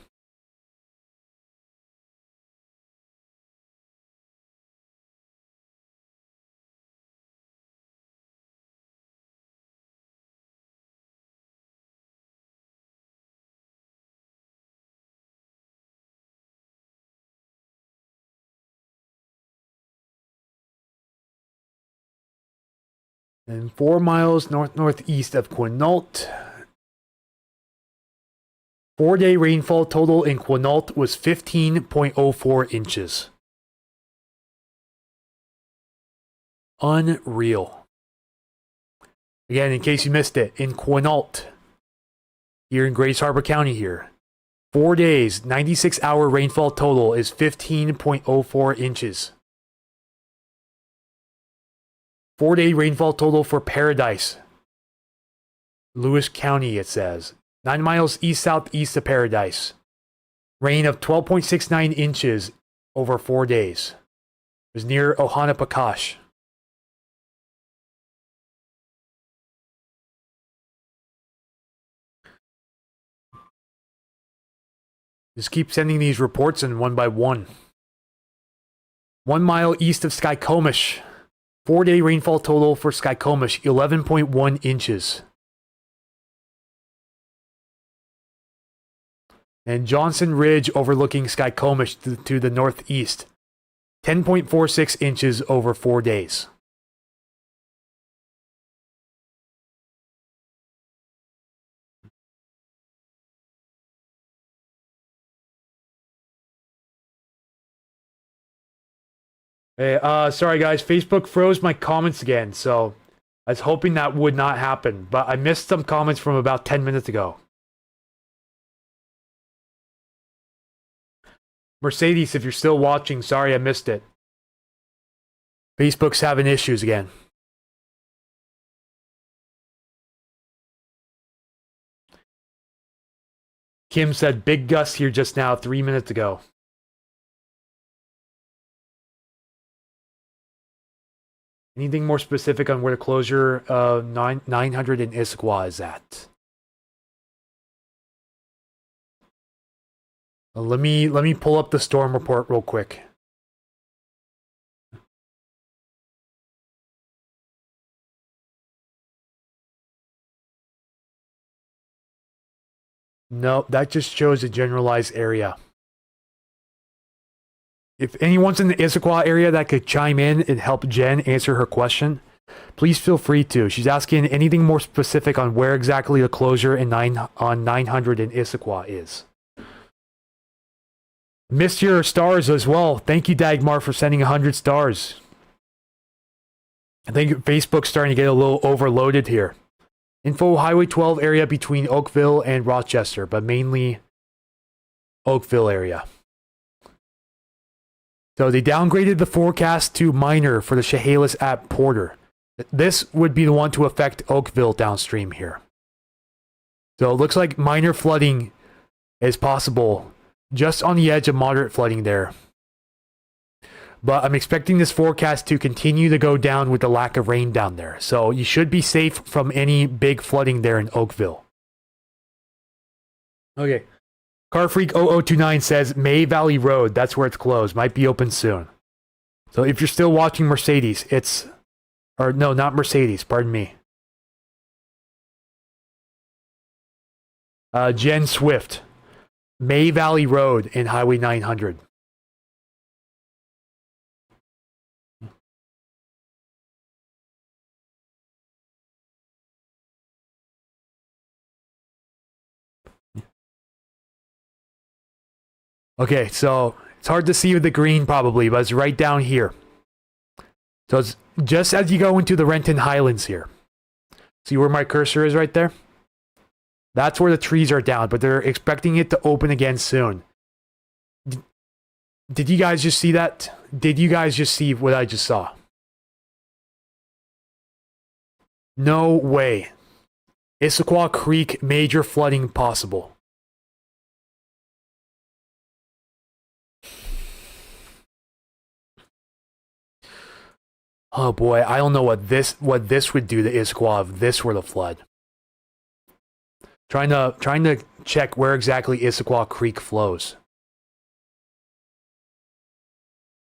And 4 miles north-northeast of Quinault. 4-day rainfall total in Quinault was 15.04 inches. Unreal. Again, in case you missed it, in Quinault, here in Grays Harbor County here, 4 days, 96-hour rainfall total is 15.04 inches. 4-day rainfall total for Paradise, Lewis County, it says. 9 miles east-southeast of Paradise. Rain of 12.69 inches over 4 days. It was near Ohanapecosh. Just keep sending these reports in one by one. 1 mile east of Skykomish. 4-day rainfall total for Skykomish, 11.1 inches. And Johnson Ridge overlooking Skykomish to the northeast, 10.46 inches over 4 days. Hey, sorry guys, Facebook froze my comments again, so I was hoping that would not happen, but I missed some comments from about 10 minutes ago. Mercedes, if you're still watching, sorry I missed it. Facebook's having issues again. Kim said big gust here just now, 3 minutes ago. Anything more specific on where the closure of 900 in Issaquah is at? Let me pull up the storm report real quick. No, that just shows a generalized area. If anyone's in the Issaquah area that could chime in and help Jen answer her question, please feel free to. She's asking anything more specific on where exactly the closure on 900 in Issaquah is. Missed your stars as well. Thank you, Dagmar, for sending 100 stars. I think Facebook's starting to get a little overloaded here. Info Highway 12 area between Oakville and Rochester, but mainly Oakville area. So they downgraded the forecast to minor for the Chehalis at Porter. This would be the one to affect Oakville downstream here. So it looks like minor flooding is possible, just on the edge of moderate flooding there. But I'm expecting this forecast to continue to go down with the lack of rain down there. So you should be safe from any big flooding there in Oakville. Okay. Carfreak0029 says May Valley Road, that's where it's closed. Might be open soon. So if you're still watching Mercedes, or no, not Mercedes, pardon me. Jen Swift, May Valley Road and Highway 900. Okay, so it's hard to see with the green probably, but it's right down here. So it's just as you go into the Renton Highlands here. See where my cursor is right there? That's where the trees are down, but they're expecting it to open again soon. Did you guys just see that? Did you guys just see what I just saw? No way. Issaquah Creek, major flooding possible. Oh boy, I don't know what this would do to Issaquah if this were to flood. Trying to check where exactly Issaquah Creek flows.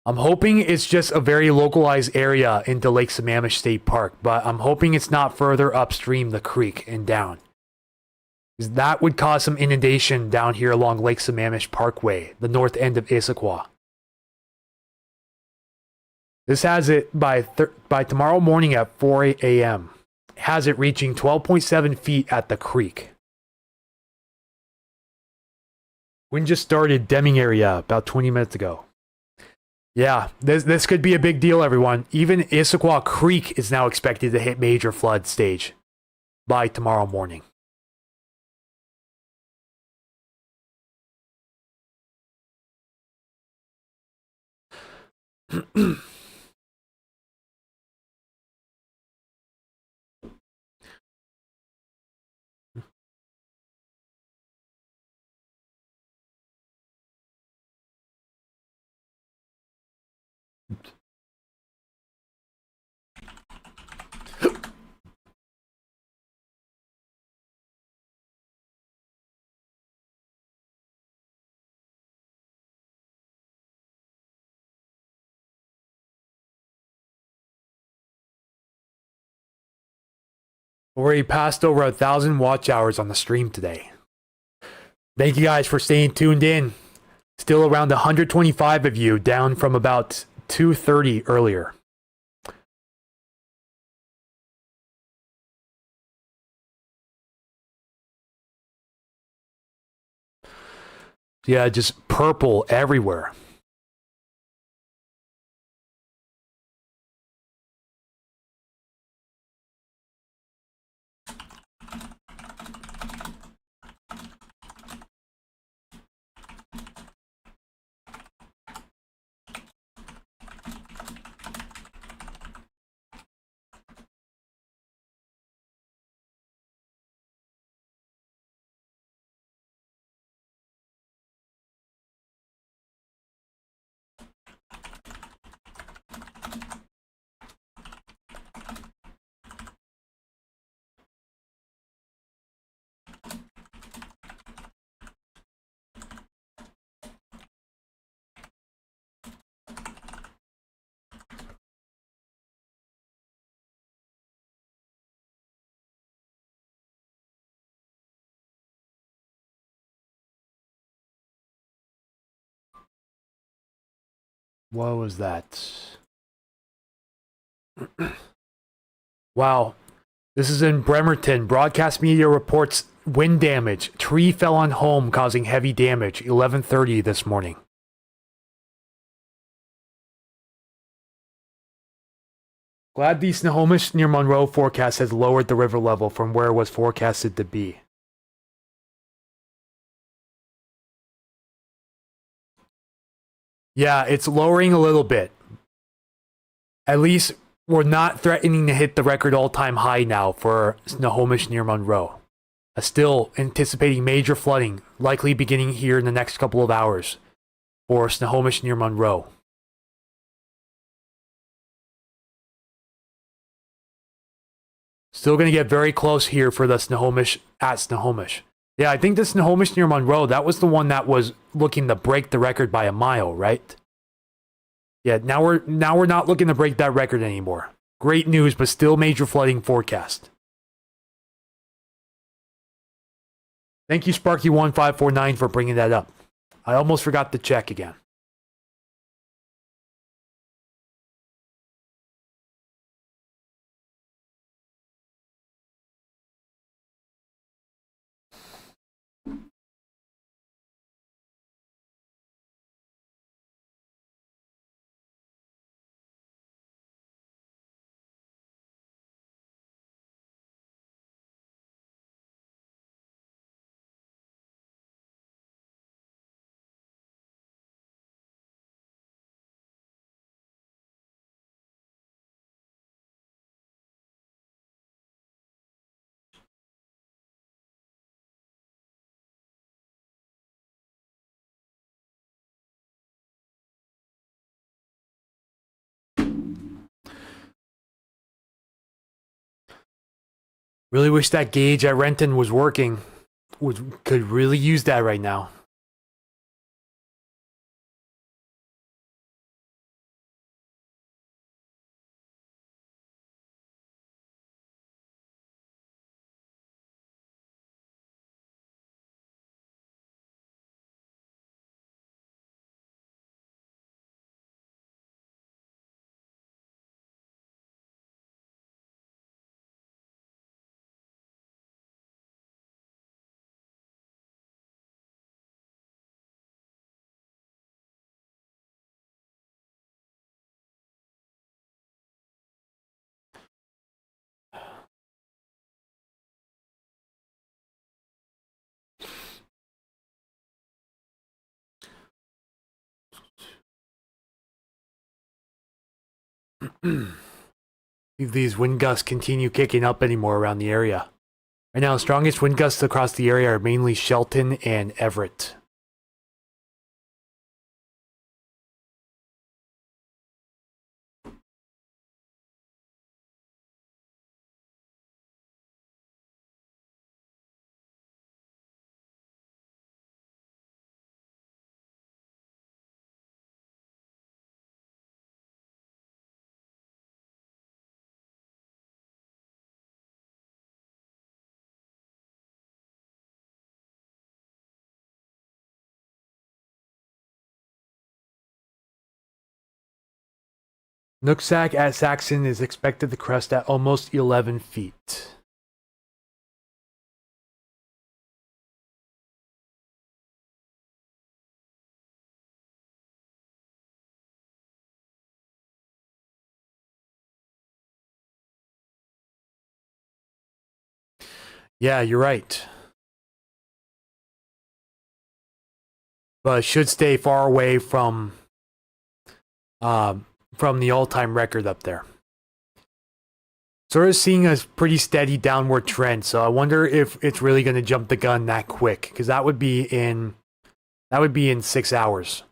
I'm hoping it's just a very localized area into Lake Sammamish State Park, but I'm hoping it's not further upstream the creek and down. Because that would cause some inundation down here along Lake Sammamish Parkway, the north end of Issaquah. This has it by tomorrow morning at 4 a.m. Has it reaching 12.7 feet at the creek. Wind just started Deming area about 20 minutes ago. Yeah, this could be a big deal, everyone. Even Issaquah Creek is now expected to hit major flood stage by tomorrow morning. Already passed over 1,000 watch hours on the stream today. Thank you guys for staying tuned in. Still around 125 of you, down from about 230 earlier. Yeah, just purple everywhere. What was that? Wow. This is in Bremerton. Broadcast media reports wind damage. Tree fell on home causing heavy damage. 11:30 this morning. Glad the Snohomish near Monroe forecast has lowered the river level from where it was forecasted to be. Yeah, it's lowering a little bit. At least we're not threatening to hit the record all-time high now for Snohomish near Monroe. Still anticipating major flooding, likely beginning here in the next couple of hours for Snohomish near Monroe. Still going to get very close here for the Snohomish at Snohomish. Yeah, I think the Snohomish near Monroe, that was the one that was looking to break the record by a mile, right? Yeah, now we're not looking to break that record anymore. Great news, but still major flooding forecast. Thank you, Sparky1549, for bringing that up. I almost forgot to check again. Really wish that gauge at Renton was working. Could really use that right now. If these wind gusts continue kicking up anymore around the area. Right now, the strongest wind gusts across the area are mainly Shelton and Everett. Nooksack at Saxon is expected to crest at almost 11 feet. Yeah, you're right. But it should stay far away from the all-time record up there. Sort of seeing a pretty steady downward trend, so I wonder if it's really going to jump the gun that quick, because that would be in 6 hours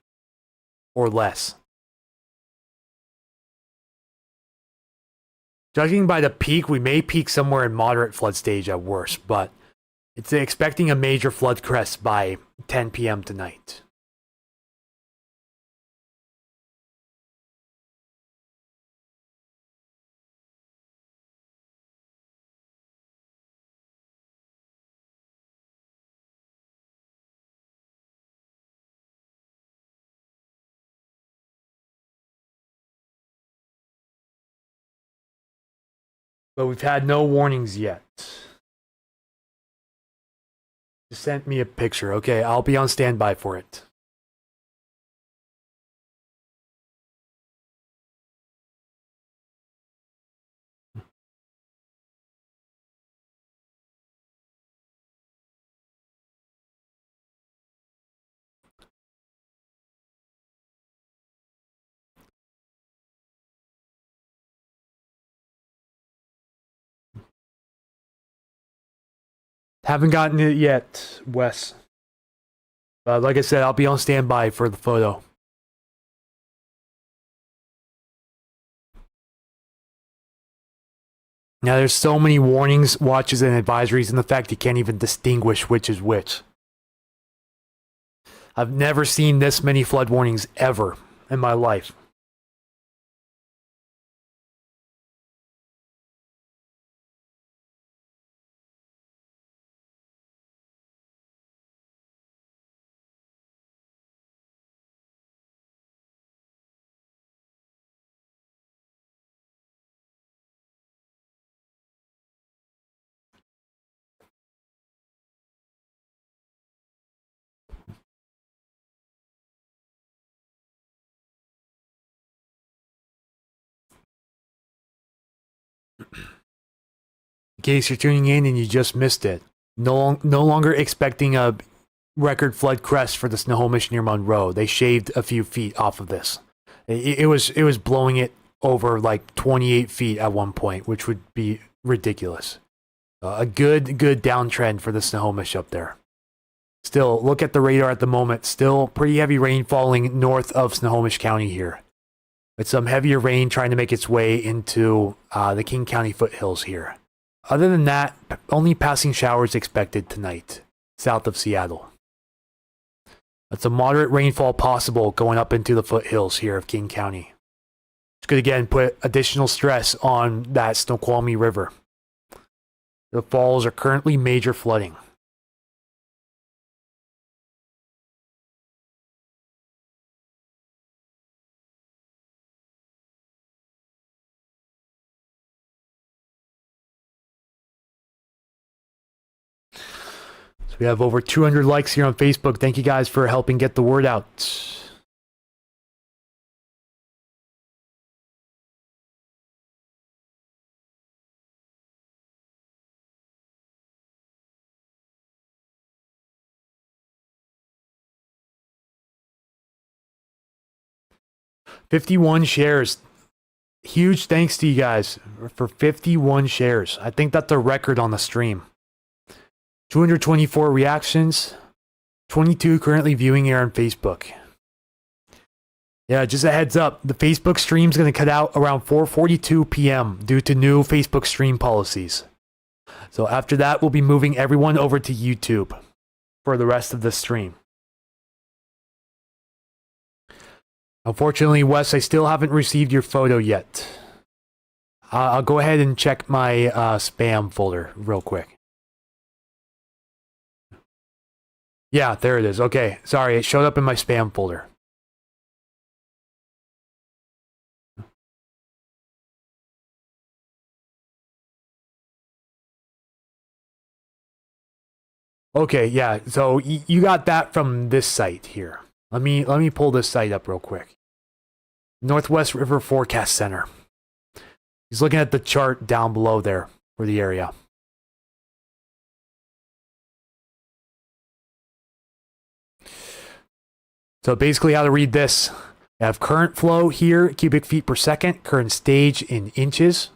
or less. Judging by the peak, we may peak somewhere in moderate flood stage at worst, but it's expecting a major flood crest by 10 p.m. tonight. But we've had no warnings yet. Just sent me a picture. Okay, I'll be on standby for it. Haven't gotten it yet, Wes. But like I said, I'll be on standby for the photo. Now, there's so many warnings, watches, and advisories, and the fact you can't even distinguish which is which. I've never seen this many flood warnings ever in my life. In case you're tuning in and you just missed it, no longer expecting a record flood crest for the Snohomish near Monroe. They shaved a few feet off of this. It was blowing it over like 28 feet at one point, which would be ridiculous. A good downtrend for the Snohomish up there. Still, look at the radar at the moment. Still pretty heavy rain falling north of Snohomish County here. With some heavier rain trying to make its way into the King County foothills here. Other than that, only passing showers expected tonight, south of Seattle. That's a moderate rainfall possible going up into the foothills here of King County. Which could again put additional stress on that Snoqualmie River. The falls are currently major flooding. So we have over 200 likes here on Facebook. Thank you guys for helping get the word out. $51 shares. Huge thanks to you guys for 51 shares. I think that's a record on the stream. 224 reactions. 22 currently viewing here on Facebook. Yeah, just a heads up. The Facebook stream's going to cut out around 4:42 p.m. due to new Facebook stream policies. So after that, we'll be moving everyone over to YouTube for the rest of the stream. Unfortunately, Wes, I still haven't received your photo yet. I'll go ahead and check my spam folder real quick. Yeah, there it is. Okay, sorry, it showed up in my spam folder. Okay, yeah, so you got that from this site here. Let me pull this site up real quick. Northwest River Forecast Center. He's looking at the chart down below there for the area. So basically how to read this. I have current flow here, cubic feet per second, current stage in inches.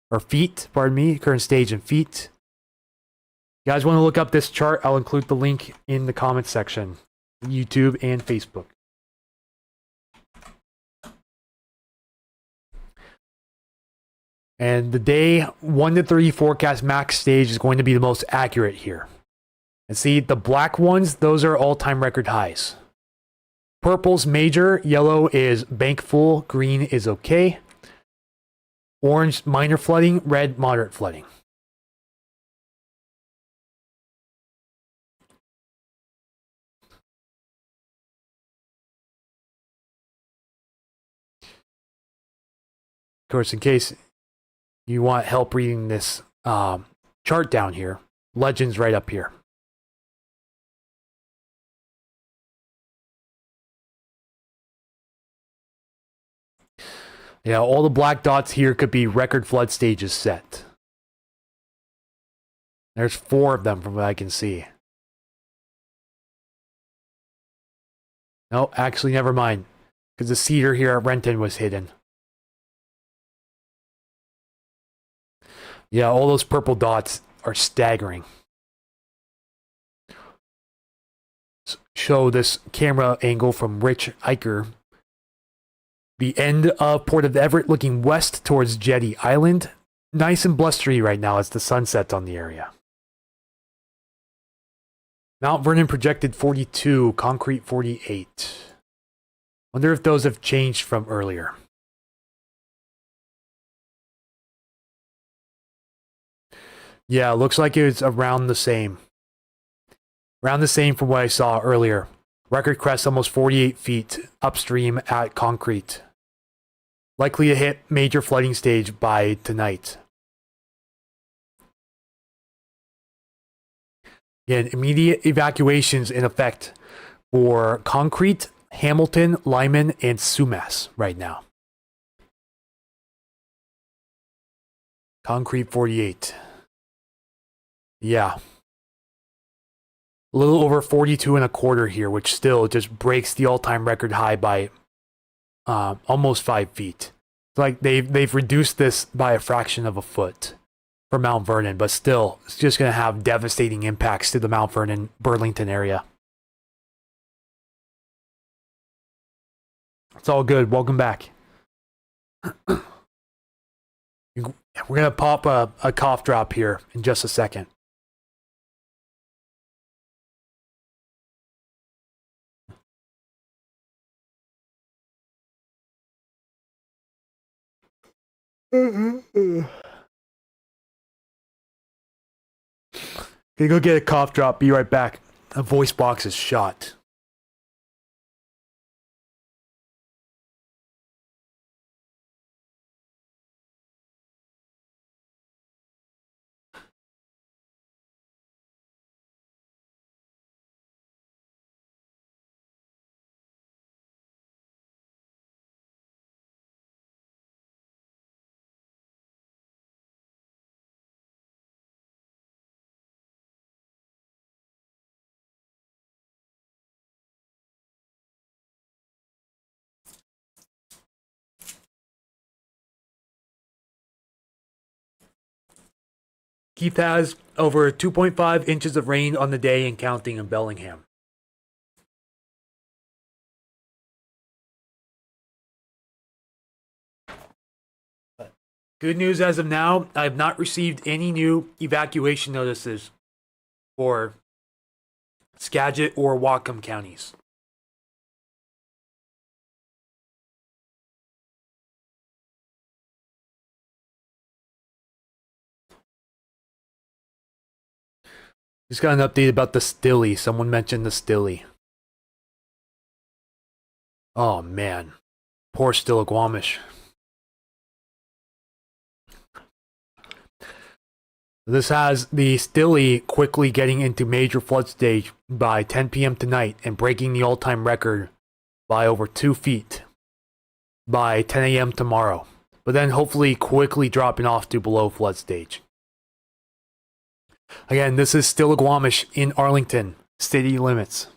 Or feet, pardon me, current stage in feet. You guys want to look up this chart, I'll include the link in the comments section. YouTube and Facebook. And the day 1 to 3 forecast max stage is going to be the most accurate here. And see, the black ones, those are all-time record highs. Purple's major, yellow is bank full, green is okay. Orange, minor flooding, red, moderate flooding. Of course, in case you want help reading this chart down here, Legend's right up here. Yeah, all the black dots here could be record flood stages set. There's 4 of them from what I can see. No, actually, never mind. Because the cedar here at Renton was hidden. Yeah, all those purple dots are staggering. show this camera angle from Rich Eicher. The end of Port of Everett looking west towards Jetty Island. Nice and blustery right now as the sun sets on the area. Mount Vernon projected 42, concrete 48. Wonder if those have changed from earlier. Yeah, looks like it's around the same. Around the same from what I saw earlier. Record crest almost 48 feet upstream at concrete. Likely to hit major flooding stage by tonight. Again, immediate evacuations in effect for concrete, Hamilton, Lyman, and Sumas right now. Concrete 48. Yeah. A little over 42 and a quarter here, which still just breaks the all-time record high by almost 5 feet. It's like they've reduced this by a fraction of a foot for Mount Vernon, but still, it's just going to have devastating impacts to the Mount Vernon, Burlington area. It's all good. Welcome back. We're going to pop a cough drop here in just a second. Gonna go get a cough drop. Be right back. A voice box is shot. Keith has over 2.5 inches of rain on the day and counting in Bellingham. Good news as of now, I have not received any new evacuation notices for Skagit or Whatcom counties. Just got an update about the Stilly. Someone mentioned the Stilly. Oh man. Poor Stillaguamish. This has the Stilly quickly getting into major flood stage by 10 p.m. tonight and breaking the all-time record by over 2 feet by 10 a.m. tomorrow. But then hopefully quickly dropping off to below flood stage. Again, this is Stillaguamish in Arlington, city limits.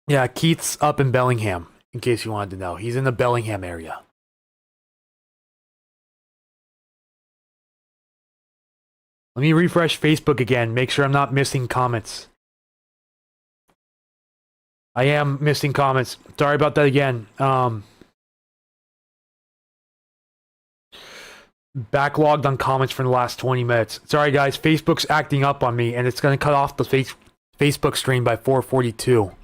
Yeah, Keith's up in Bellingham, in case you wanted to know. He's in the Bellingham area. Let me refresh Facebook again, make sure I'm not missing comments. I am missing comments. Sorry about that again. Backlogged on comments for the last 20 minutes. Sorry guys, Facebook's acting up on me and it's going to cut off the Facebook stream by 4:42.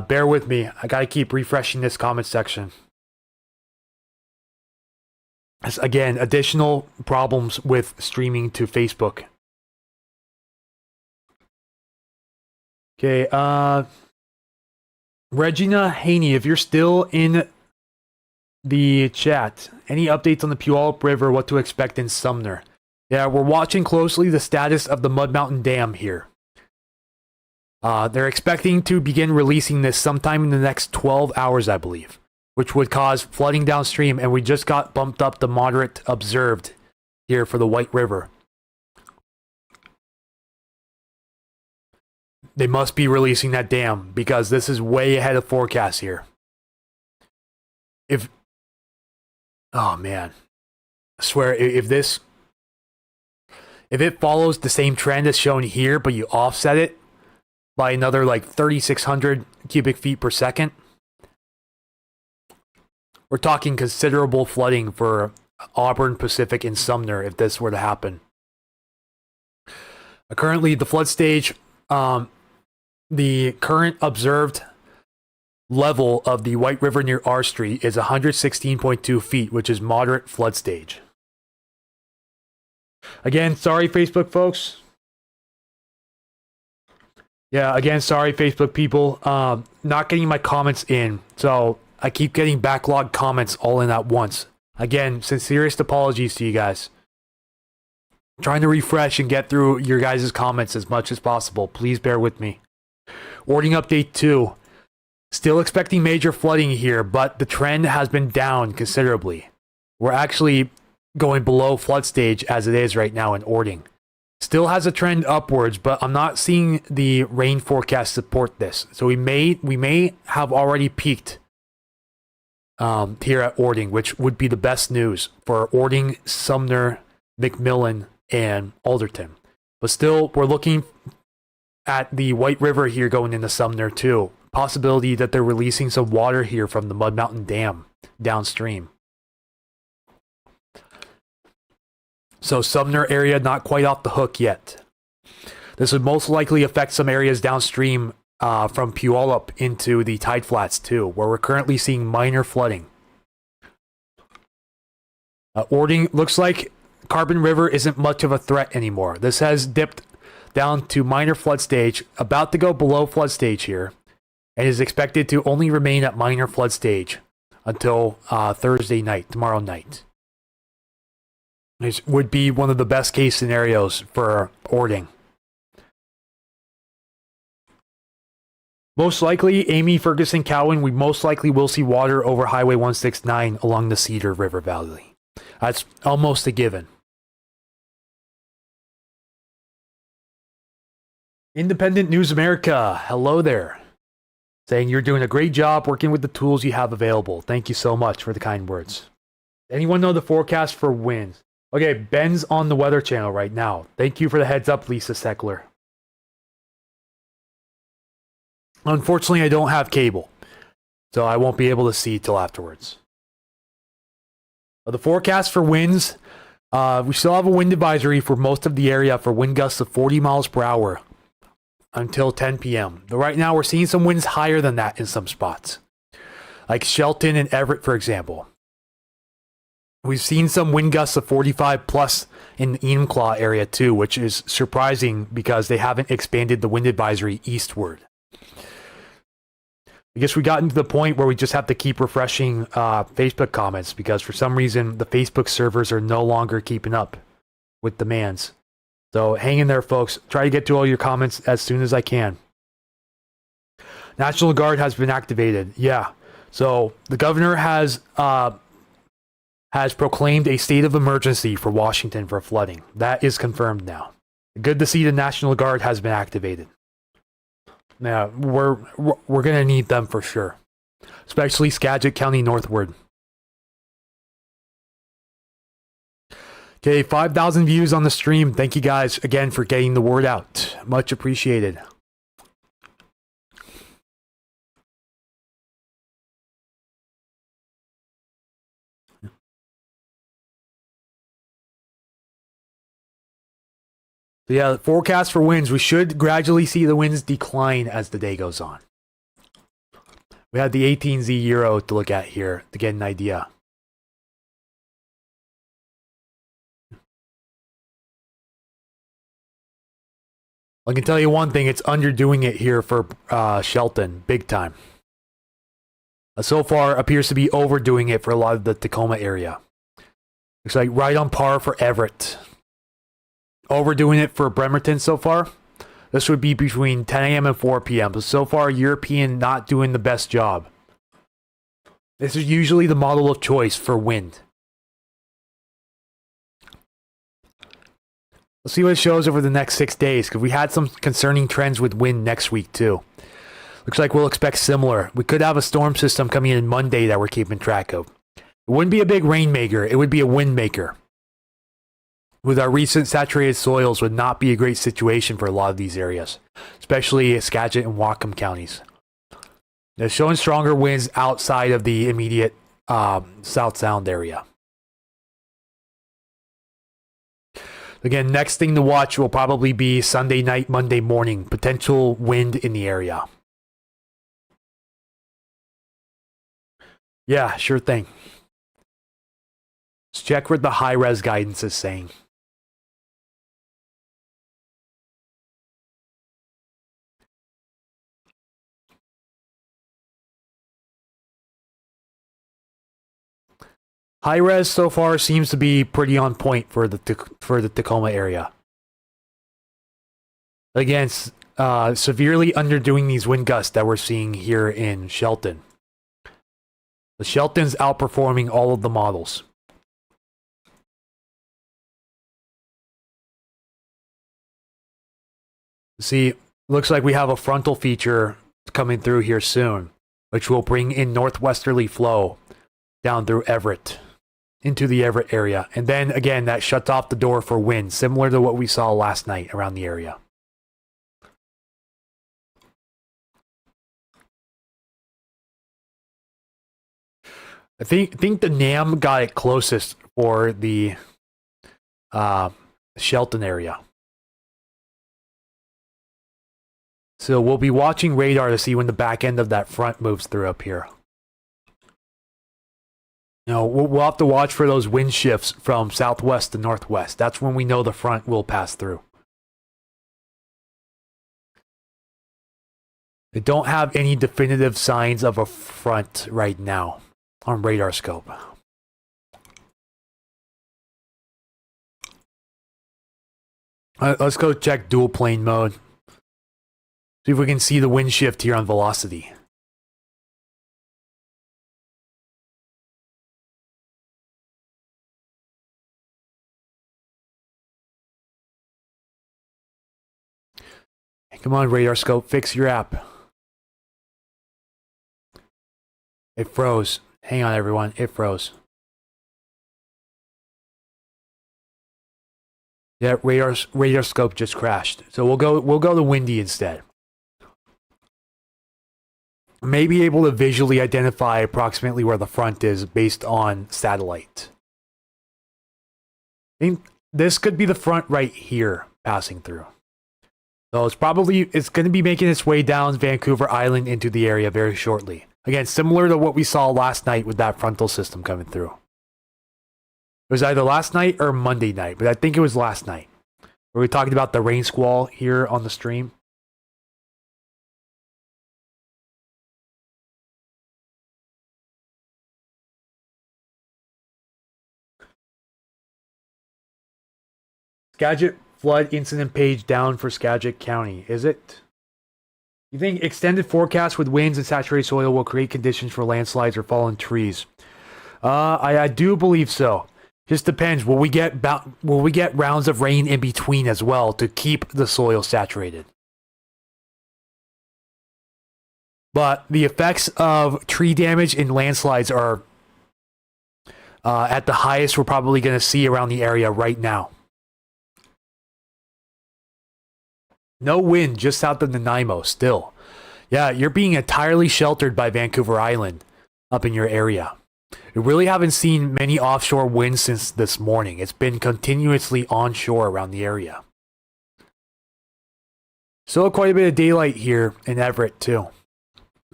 Bear with me. I got to keep refreshing this comment section. As, again, additional problems with streaming to Facebook. Okay, Regina Haney, if you're still in the chat, any updates on the Puyallup River, what to expect in Sumner? Yeah, we're watching closely the status of the Mud Mountain Dam here. They're expecting to begin releasing this sometime in the next 12 hours, I believe, which would cause flooding downstream, and we just got bumped up to moderate observed here for the White River. They must be releasing that dam because this is way ahead of forecast here. Oh man, I swear if this if it follows the same trend as shown here, but you offset it by another like 3,600 cubic feet per second, we're talking considerable flooding for Auburn, Pacific, and Sumner if this were to happen. Currently, the flood stage, the current observed level of the White River near R Street is 116.2 feet, which is moderate flood stage. Again, sorry, Facebook folks. Yeah, again, sorry, Facebook people. Not getting my comments in, so I keep getting backlogged comments all in at once. Again, sincerest apologies to you guys. I'm trying to refresh and get through your guys' comments as much as possible. Please bear with me. Warding update 2. Still expecting major flooding here, but the trend has been down considerably. We're actually going below flood stage as it is right now in Ording. Still has a trend upwards, but I'm not seeing the rain forecast support this. So we may have already peaked here at Ording, which would be the best news for Ording, Sumner, McMillan, and Alderton. But still, we're looking at the White River here going into Sumner too. Possibility that they're releasing some water here from the Mud Mountain Dam downstream. So Sumner area not quite off the hook yet. This would most likely affect some areas downstream from Puyallup into the tide flats too, where we're currently seeing minor flooding. Ording looks like Carbon River isn't much of a threat anymore. This has dipped down to minor flood stage, about to go below flood stage here, and is expected to only remain at minor flood stage until Thursday night, tomorrow night. This would be one of the best case scenarios for Ording. Most likely, Amy, Ferguson, Cowan, we most likely will see water over Highway 169 along the Cedar River Valley. That's almost a given. Independent News America, hello there. Saying you're doing a great job working with the tools you have available. Thank you so much for the kind words. Anyone know the forecast for winds? Okay, Ben's on the Weather Channel right now. Thank you for the heads up, Lisa Seckler. Unfortunately, I don't have cable, so I won't be able to see till afterwards. The forecast for winds, we still have a wind advisory for most of the area for wind gusts of 40 miles per hour until 10 p.m. But right now, we're seeing some winds higher than that in some spots, like Shelton and Everett, for example. We've seen some wind gusts of 45 plus in the Enumclaw area too, which is surprising because they haven't expanded the wind advisory eastward. I guess we gotten to the point where we just have to keep refreshing Facebook comments because for some reason the Facebook servers are no longer keeping up with demands. So hang in there, folks. Try to get to all your comments as soon as I can. National Guard has been activated. Yeah. So the governor has proclaimed a state of emergency for Washington for flooding. That is confirmed now. Good to see the National Guard has been activated. Now, we're going to need them for sure, especially Skagit County northward. Okay, 5,000 views on the stream. Thank you guys again for getting the word out. Much appreciated. So yeah, forecast for winds. We should gradually see the winds decline as the day goes on. We had the 18Z Euro to look at here to get an idea. I can tell you one thing, it's underdoing it here for Shelton, big time. So far, appears to be overdoing it for a lot of the Tacoma area. Looks like right on par for Everett. Overdoing it for Bremerton so far. This would be between 10 a.m. and 4 p.m. So far, European not doing the best job. This is usually the model of choice for wind. Let's see what it shows over the next 6 days, because we had some concerning trends with wind next week too. Looks like we'll expect similar. We could have a storm system coming in Monday that we're keeping track of. It wouldn't be a big rainmaker, it would be a wind maker. with our recent saturated soils would not be a great situation for a lot of these areas, especially Skagit and Whatcom counties. They're showing stronger winds outside of the immediate South Sound area. Again, next thing to watch will probably be Sunday night, Monday morning. Potential wind in the area. Yeah, sure thing. Let's check what the high-res guidance is saying. High-res so far seems to be pretty on point for the Tacoma area. Again, severely underdoing these wind gusts that we're seeing here in Shelton. The Shelton's outperforming all of the models. See, looks like we have a frontal feature coming through here soon, which will bring in northwesterly flow down through Everett, into the Everett area. And then again, that shuts off the door for wind, similar to what we saw last night around the area. I think the NAM got it closest for the Shelton area. So we'll be watching radar to see when the back end of that front moves through up here. You know, we'll have to watch for those wind shifts from southwest to northwest. That's when we know the front will pass through. They don't have any definitive signs of a front right now on radar scope. Let's go check dual plane mode. See if we can see the wind shift here on velocity. Come on, radar scope, fix your app. It froze. Hang on, everyone. It froze. Yeah, radar scope just crashed. So we'll go to windy instead. May be able to visually identify approximately where the front is based on satellite. I think this could be the front right here passing through. So it's going to be making its way down Vancouver Island into the area very shortly. Again, similar to what we saw last night with that frontal system coming through. It was either last night or Monday night, but I think it was last night. Where we talked about the rain squall here on the stream. Skagit flood incident page down for Skagit County. Is it? You think extended forecast with winds and saturated soil will create conditions for landslides or fallen trees? I do believe so. Just depends. Will we get rounds of rain in between as well to keep the soil saturated? But the effects of tree damage and landslides are at the highest we're probably going to see around the area right now. No wind just south of Nanaimo still. Yeah, you're being entirely sheltered by Vancouver Island up in your area. We really haven't seen many offshore winds since this morning. It's been continuously onshore around the area. Still quite a bit of daylight here in Everett too.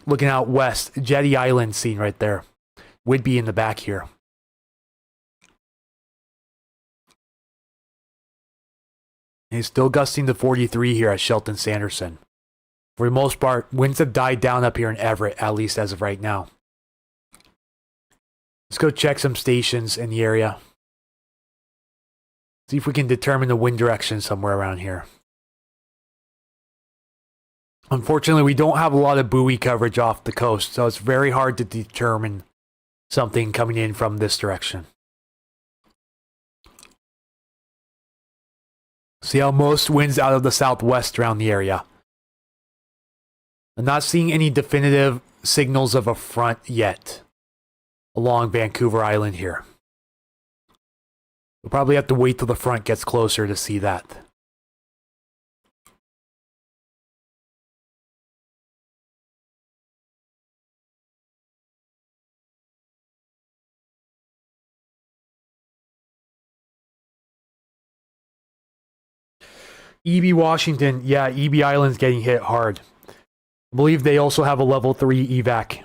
Looking out west, Jetty Island seen right there. Whidbey in the back here. It's still gusting to 43 here at Shelton Sanderson. For the most part, winds have died down up here in Everett, at least as of right now. Let's go check some stations in the area. See if we can determine the wind direction somewhere around here. Unfortunately, we don't have a lot of buoy coverage off the coast, so it's very hard to determine something coming in from this direction. See how most winds out of the southwest around the area. I'm not seeing any definitive signals of a front yet along Vancouver Island here. We'll probably have to wait till the front gets closer to see that. EB Washington, yeah, EB Island's getting hit hard. I believe they also have a level 3 evac.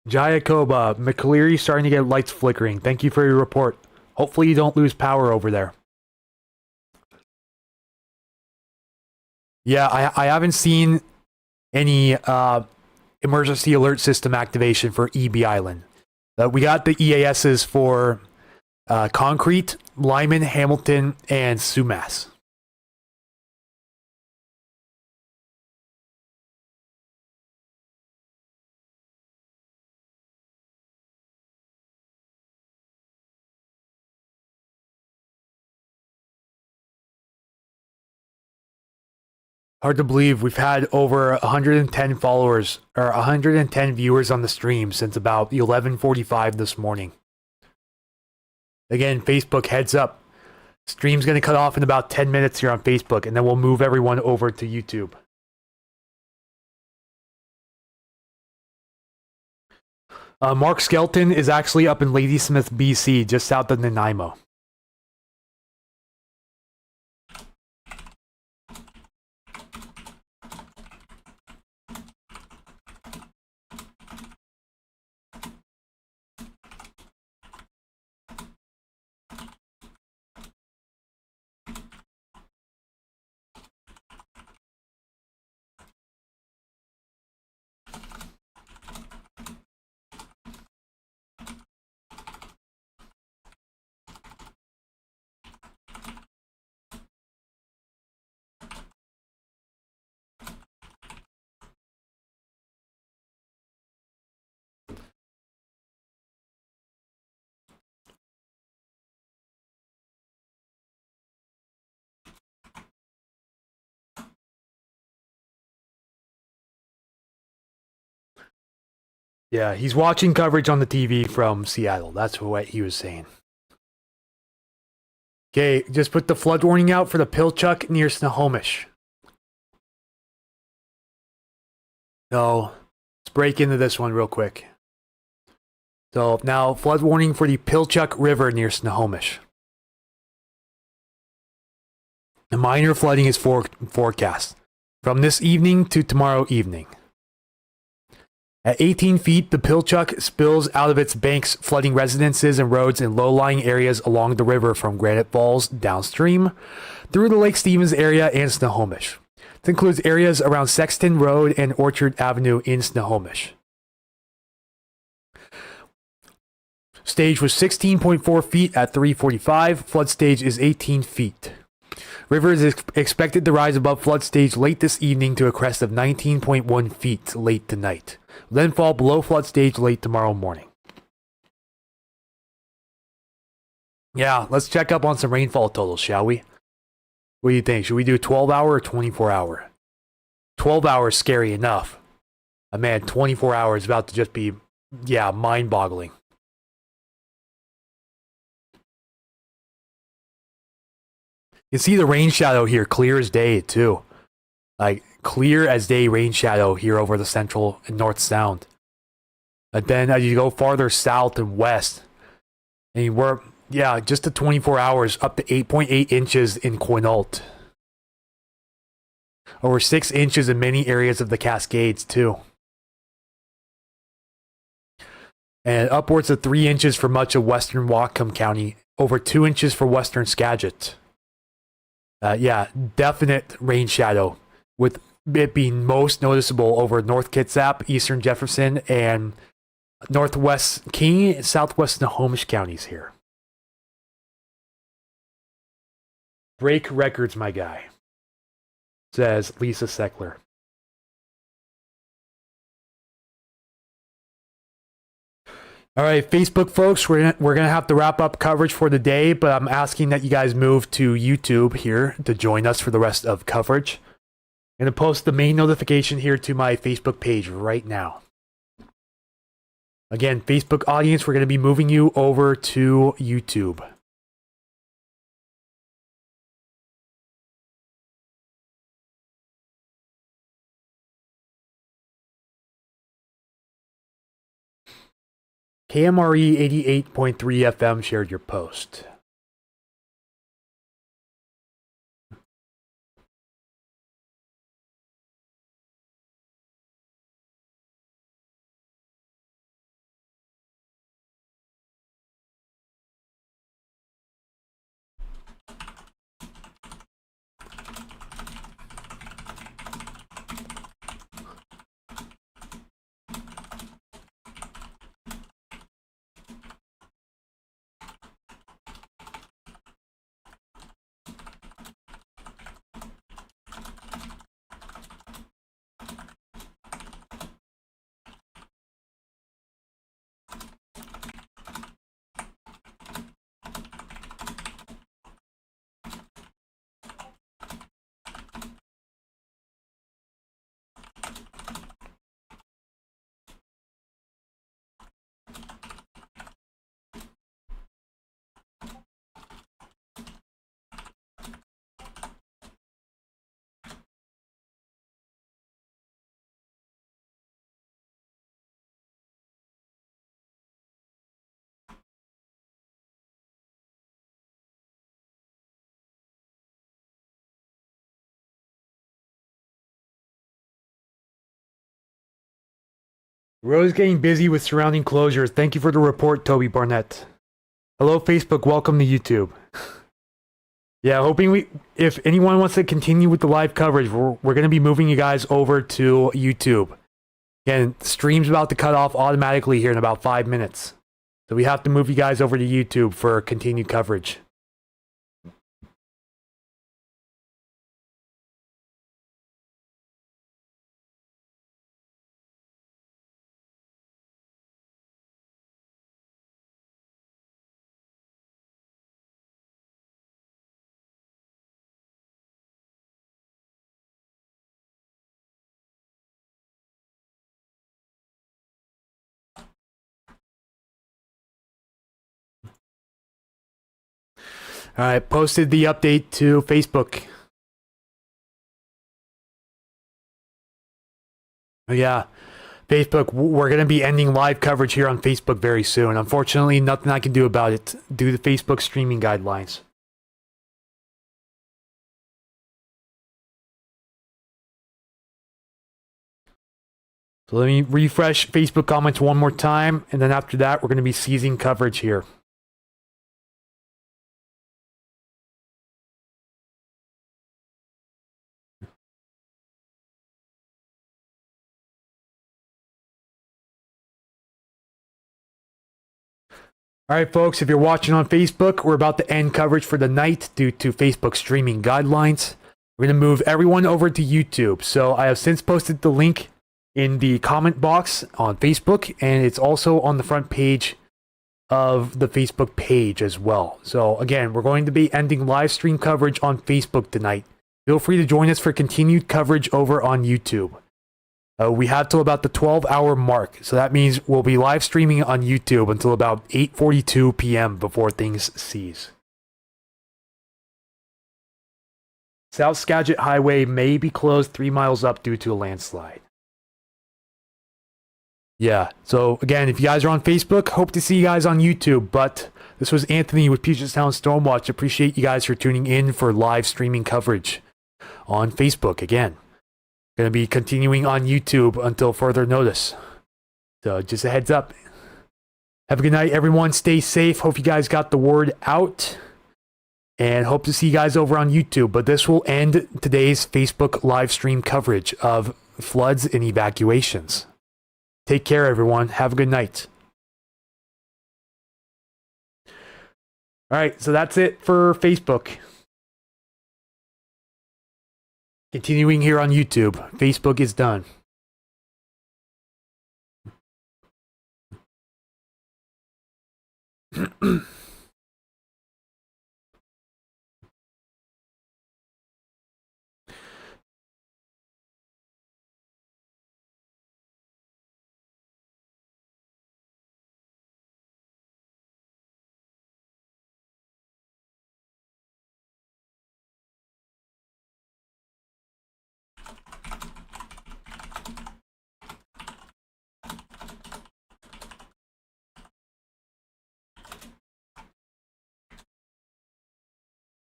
Jayakoba, McCleary starting to get lights flickering. Thank you for your report. Hopefully you don't lose power over there. Yeah, I haven't seen any emergency alert system activation for EB Island. We got the EASs for Concrete, Lyman, Hamilton, and Sumas. Hard to believe we've had over 110 followers or 110 viewers on the stream since about 11:45 this morning. Again, Facebook, heads up. Stream's going to cut off in about 10 minutes here on Facebook, and then we'll move everyone over to YouTube. Mark Skelton is actually up in Ladysmith, BC, just south of Nanaimo. Yeah, he's watching coverage on the TV from Seattle. That's what he was saying. Okay, just put the flood warning out for the Pilchuck near Snohomish. So, let's break into this one real quick. So, now, flood warning for the Pilchuck River near Snohomish. The minor flooding is forecast from this evening to tomorrow evening. At 18 feet, the Pilchuck spills out of its banks, flooding residences and roads in low-lying areas along the river from Granite Falls downstream through the Lake Stevens area and Snohomish. This includes areas around Sexton Road and Orchard Avenue in Snohomish. Stage was 16.4 feet at 3:45. Flood stage is 18 feet. River is expected to rise above flood stage late this evening to a crest of 19.1 feet late tonight. Then fall below flood stage late tomorrow morning. Yeah, let's check up on some rainfall totals, shall we? What do you think? Should we do 12-hour or 24-hour? 12 hours scary enough. Man, 24 hours is about to just be, yeah, mind-boggling. You can see the rain shadow here, clear as day, too. Like, clear as day rain shadow here over the central and north sound. And then as you go farther south and west, and we're, yeah, just to 24 hours, up to 8.8 inches in Quinault. Over 6 inches in many areas of the Cascades, too. And upwards of 3 inches for much of western Whatcom County. Over 2 inches for western Skagit. Yeah, definite rain shadow, with it being most noticeable over North Kitsap, Eastern Jefferson, and Northwest King, Southwest Snohomish counties here. Break records, my guy, says Lisa Seckler. All right, Facebook folks, we're gonna have to wrap up coverage for the day, but I'm asking that you guys move to YouTube here to join us for the rest of coverage. I'm gonna post the main notification here to my Facebook page right now. Again, Facebook audience, we're going to be moving you over to YouTube. KMRE 88.3 FM shared your post. Road's getting busy with surrounding closures. Thank you for the report, Toby Barnett. Hello, Facebook. Welcome to YouTube. Yeah, hoping if anyone wants to continue with the live coverage, we're going to be moving you guys over to YouTube. And stream's about to cut off automatically here in about 5 minutes. So we have to move you guys over to YouTube for continued coverage. All right, posted the update to Facebook. Yeah, Facebook, we're going to be ending live coverage here on Facebook very soon. Unfortunately, nothing I can do about it due to Facebook streaming guidelines. So let me refresh Facebook comments one more time, and then after that, we're going to be ceasing coverage here. All right, folks, if you're watching on Facebook, we're about to end coverage for the night due to Facebook streaming guidelines. We're going to move everyone over to YouTube. So I have since posted the link in the comment box on Facebook, and it's also on the front page of the Facebook page as well. So again, we're going to be ending live stream coverage on Facebook tonight. Feel free to join us for continued coverage over on YouTube. We have till about the 12-hour mark, so that means we'll be live streaming on YouTube until about 8:42 p.m. before things cease. South Skagit Highway may be closed 3 miles up due to a landslide. Yeah, so again, if you guys are on Facebook, hope to see you guys on YouTube, but this was Anthony with Puget Sound Stormwatch. Appreciate you guys for tuning in for live streaming coverage on Facebook again. Going to be continuing on YouTube until further notice. So just a heads up. Have a good night, everyone. Stay safe. Hope you guys got the word out. And hope to see you guys over on YouTube. But this will end today's Facebook live stream coverage of floods and evacuations. Take care, everyone. Have a good night. All right, so that's it for Facebook. Continuing here on YouTube. Facebook is done.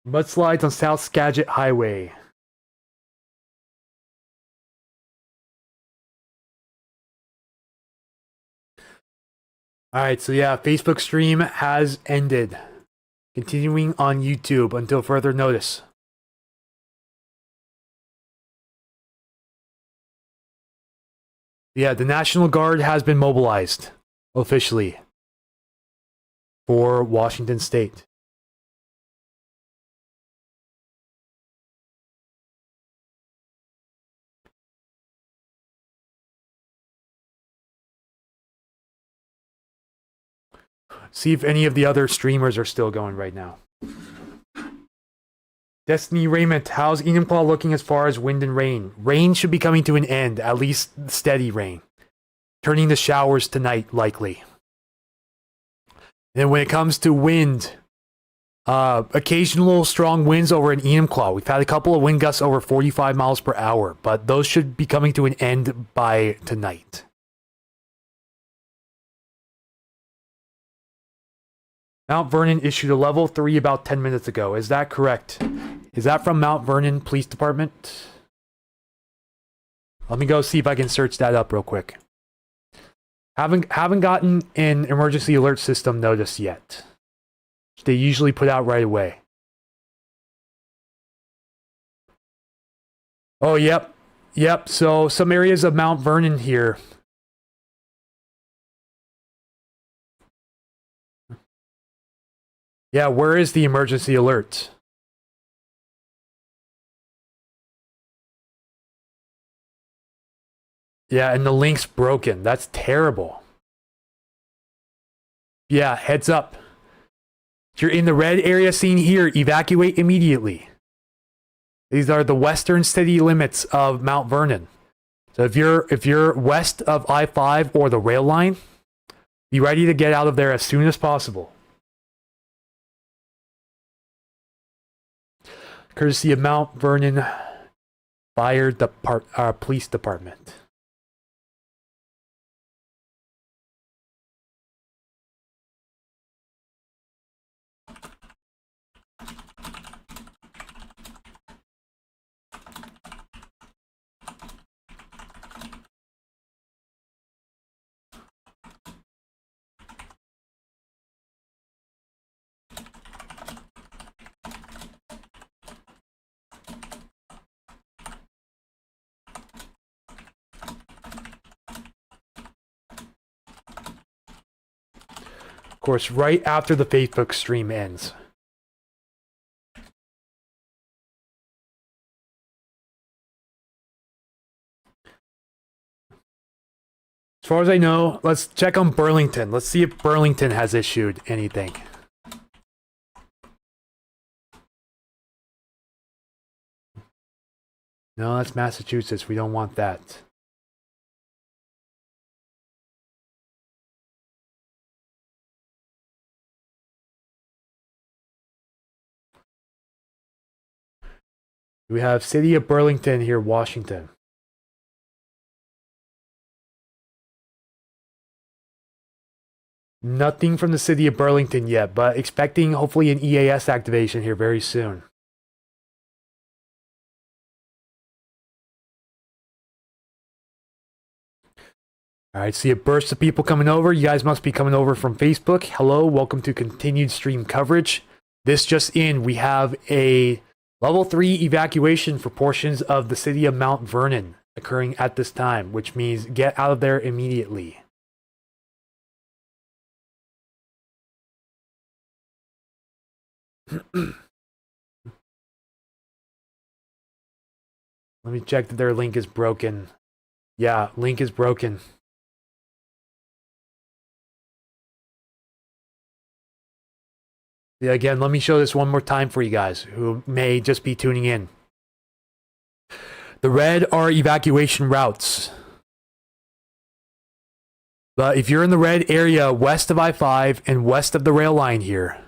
Mudslides on South Skagit Highway. Alright, so yeah, Facebook stream has ended. Continuing on YouTube until further notice. Yeah, the National Guard has been mobilized officially for Washington State. See if any of the other streamers are still going right now. Destiny Raymond, how's Enumclaw looking as far as wind and rain? Rain should be coming to an end, at least steady rain. Turning to showers tonight, likely. And when it comes to wind, occasional strong winds over in Enumclaw. We've had a couple of wind gusts over 45 miles per hour, but those should be coming to an end by tonight. Mount Vernon issued a level 3 about 10 minutes ago. Is that correct? Is that from Mount Vernon Police Department? Let me go see if I can search that up real quick. Haven't gotten an emergency alert system notice yet. They usually put out right away. Oh, yep. Yep, so some areas of Mount Vernon here. Yeah, where is the emergency alert? Yeah, and the link's broken. That's terrible. Yeah, heads up. If you're in the red area seen here, evacuate immediately. These are the western city limits of Mount Vernon. So if you're west of I-5 or the rail line, be ready to get out of there as soon as possible. Courtesy of Mount Vernon Police Department. Of course, right after the Facebook stream ends. As far as I know, let's check on Burlington. Let's see if Burlington has issued anything. No, that's Massachusetts. We don't want that. We have City of Burlington here, Washington. Nothing from the City of Burlington yet, but expecting hopefully an EAS activation here very soon. Alright, see a burst of people coming over. You guys must be coming over from Facebook. Hello, welcome to continued stream coverage. This just in, we have a Level 3 evacuation for portions of the city of Mount Vernon occurring at this time, which means get out of there immediately. Let me check that their link is broken. Yeah, link is broken. Yeah, again, let me show this one more time for you guys who may just be tuning in. The red are evacuation routes. But if you're in the red area west of I-5 and west of the rail line here,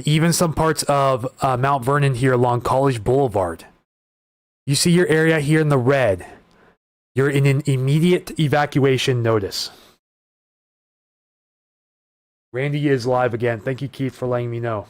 even some parts of Mount Vernon here along College Boulevard, you see your area here in the red, you're in an immediate evacuation notice. Randy is live again. Thank you, Keith, for letting me know.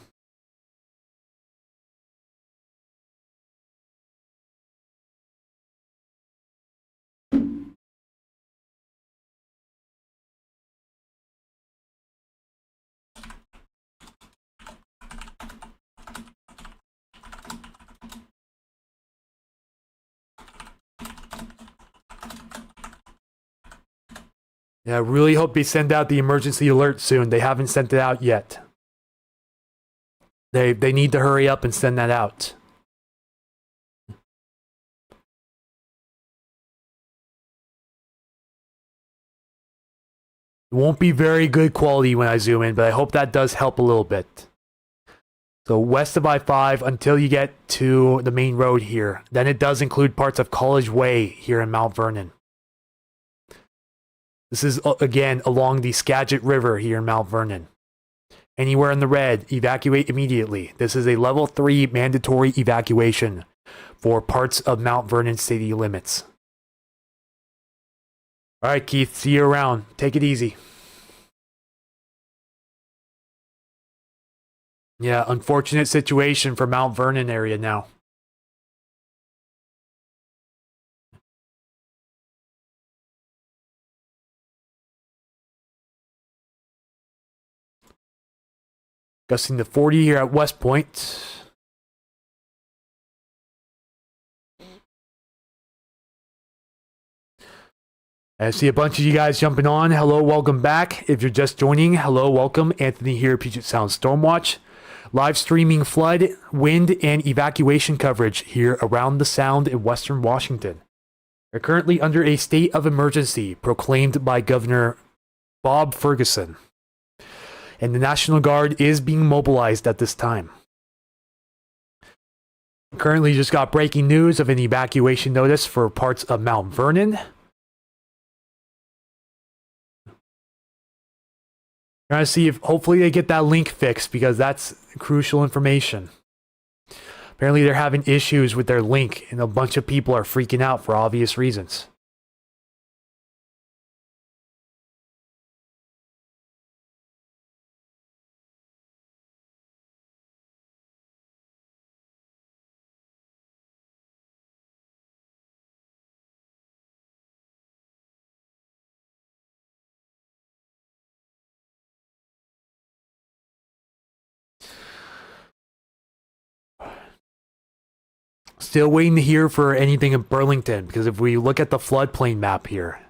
Yeah, I really hope they send out the emergency alert soon. They haven't sent it out yet. They need to hurry up and send that out. It won't be very good quality when I zoom in, but I hope that does help a little bit. So west of I-5 until you get to the main road here. Then it does include parts of College Way here in Mount Vernon. This is, again, along the Skagit River here in Mount Vernon. Anywhere in the red, evacuate immediately. This is a level 3 mandatory evacuation for parts of Mount Vernon city limits. All right, Keith, see you around. Take it easy. Yeah, unfortunate situation for Mount Vernon area now. Gusting to 40 here at West Point. I see a bunch of you guys jumping on. Hello, welcome back. If you're just joining, hello, welcome. Anthony here, Puget Sound Stormwatch. Live streaming flood, wind, and evacuation coverage here around the Sound in Western Washington. We're currently under a state of emergency proclaimed by Governor Bob Ferguson. And the National Guard is being mobilized at this time. Currently just got breaking news of an evacuation notice for parts of Mount Vernon. Trying to see if hopefully they get that link fixed because that's crucial information. Apparently they're having issues with their link and a bunch of people are freaking out for obvious reasons. Still waiting to hear for anything in Burlington, because if we look at the floodplain map here,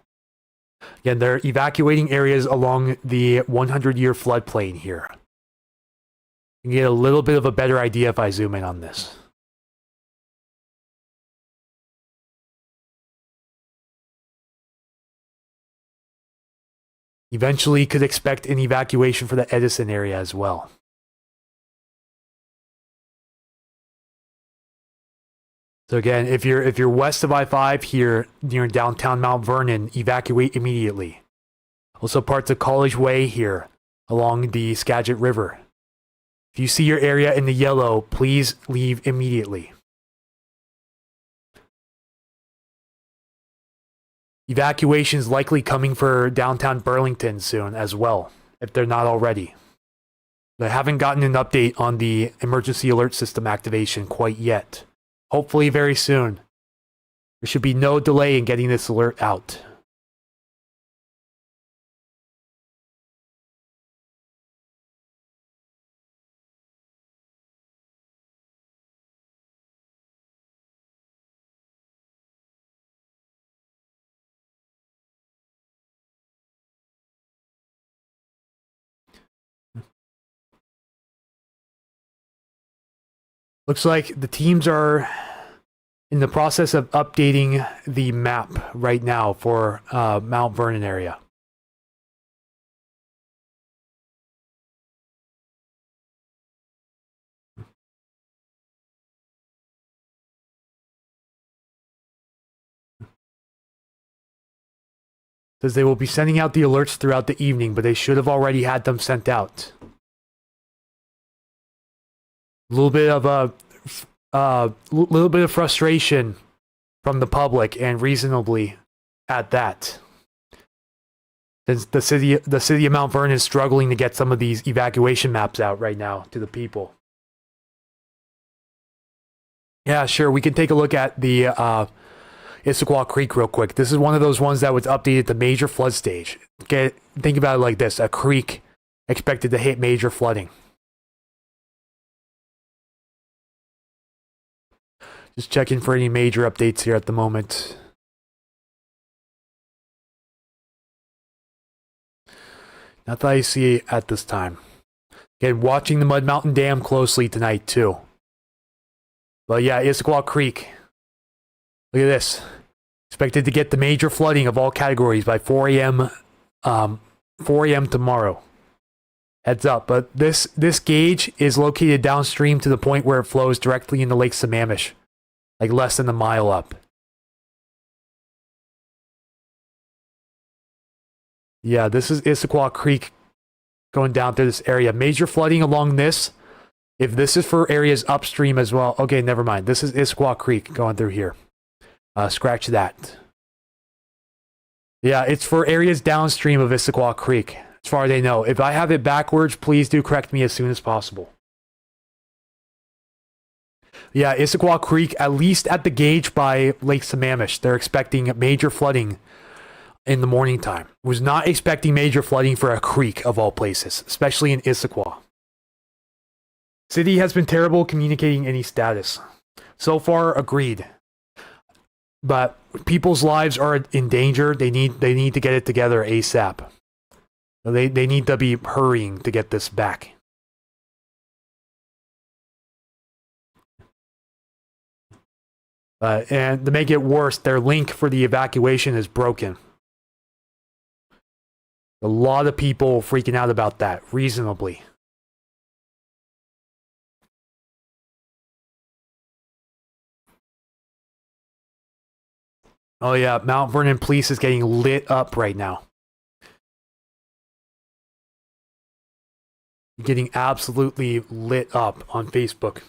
again, they're evacuating areas along the 100-year floodplain here. You can get a little bit of a better idea if I zoom in on this. Eventually could expect an evacuation for the Edison area as well. So again, if you're west of I-5 here near downtown Mount Vernon, evacuate immediately. Also parts of College Way here along the Skagit River. If you see your area in the yellow, please leave immediately. Evacuations likely coming for downtown Burlington soon as well, if they're not already. I haven't gotten an update on the emergency alert system activation quite yet. Hopefully very soon. There should be no delay in getting this alert out. Looks like the teams are in the process of updating the map right now for Mount Vernon area. Says they will be sending out the alerts throughout the evening, but they should have already had them sent out. A little bit of frustration from the public, and reasonably at that. Since the city of Mount Vernon is struggling to get some of these evacuation maps out right now to the people. Yeah, sure. We can take a look at the Issaquah Creek real quick. This is one of those ones that was updated to major flood stage. Think about it like this: a creek expected to hit major flooding. Just checking for any major updates here at the moment. Not that I see at this time. Again, watching the Mud Mountain Dam closely tonight, too. But yeah, Issaquah Creek. Look at this. Expected to get the major flooding of all categories by 4 a.m. 4 a.m. tomorrow. Heads up. But this gauge is located downstream to the point where it flows directly into Lake Sammamish. Like less than a mile up. Yeah, this is Issaquah Creek going down through this area. Major flooding along this. If this is for areas upstream as well. Okay, never mind. This is Issaquah Creek going through here. Scratch that. Yeah, it's for areas downstream of Issaquah Creek, as far as I know. If I have it backwards, please do correct me as soon as possible. Yeah, Issaquah Creek, at least at the gauge by Lake Sammamish, they're expecting major flooding in the morning time. Was not expecting major flooding for a creek of all places, especially in Issaquah. City has been terrible communicating any status. So far, agreed. But people's lives are in danger. They need to get it together ASAP. They need to be hurrying to get this back. And to make it worse, their link for the evacuation is broken. A lot of people freaking out about that, reasonably. Oh yeah, Mount Vernon Police is getting lit up right now. Getting absolutely lit up on Facebook.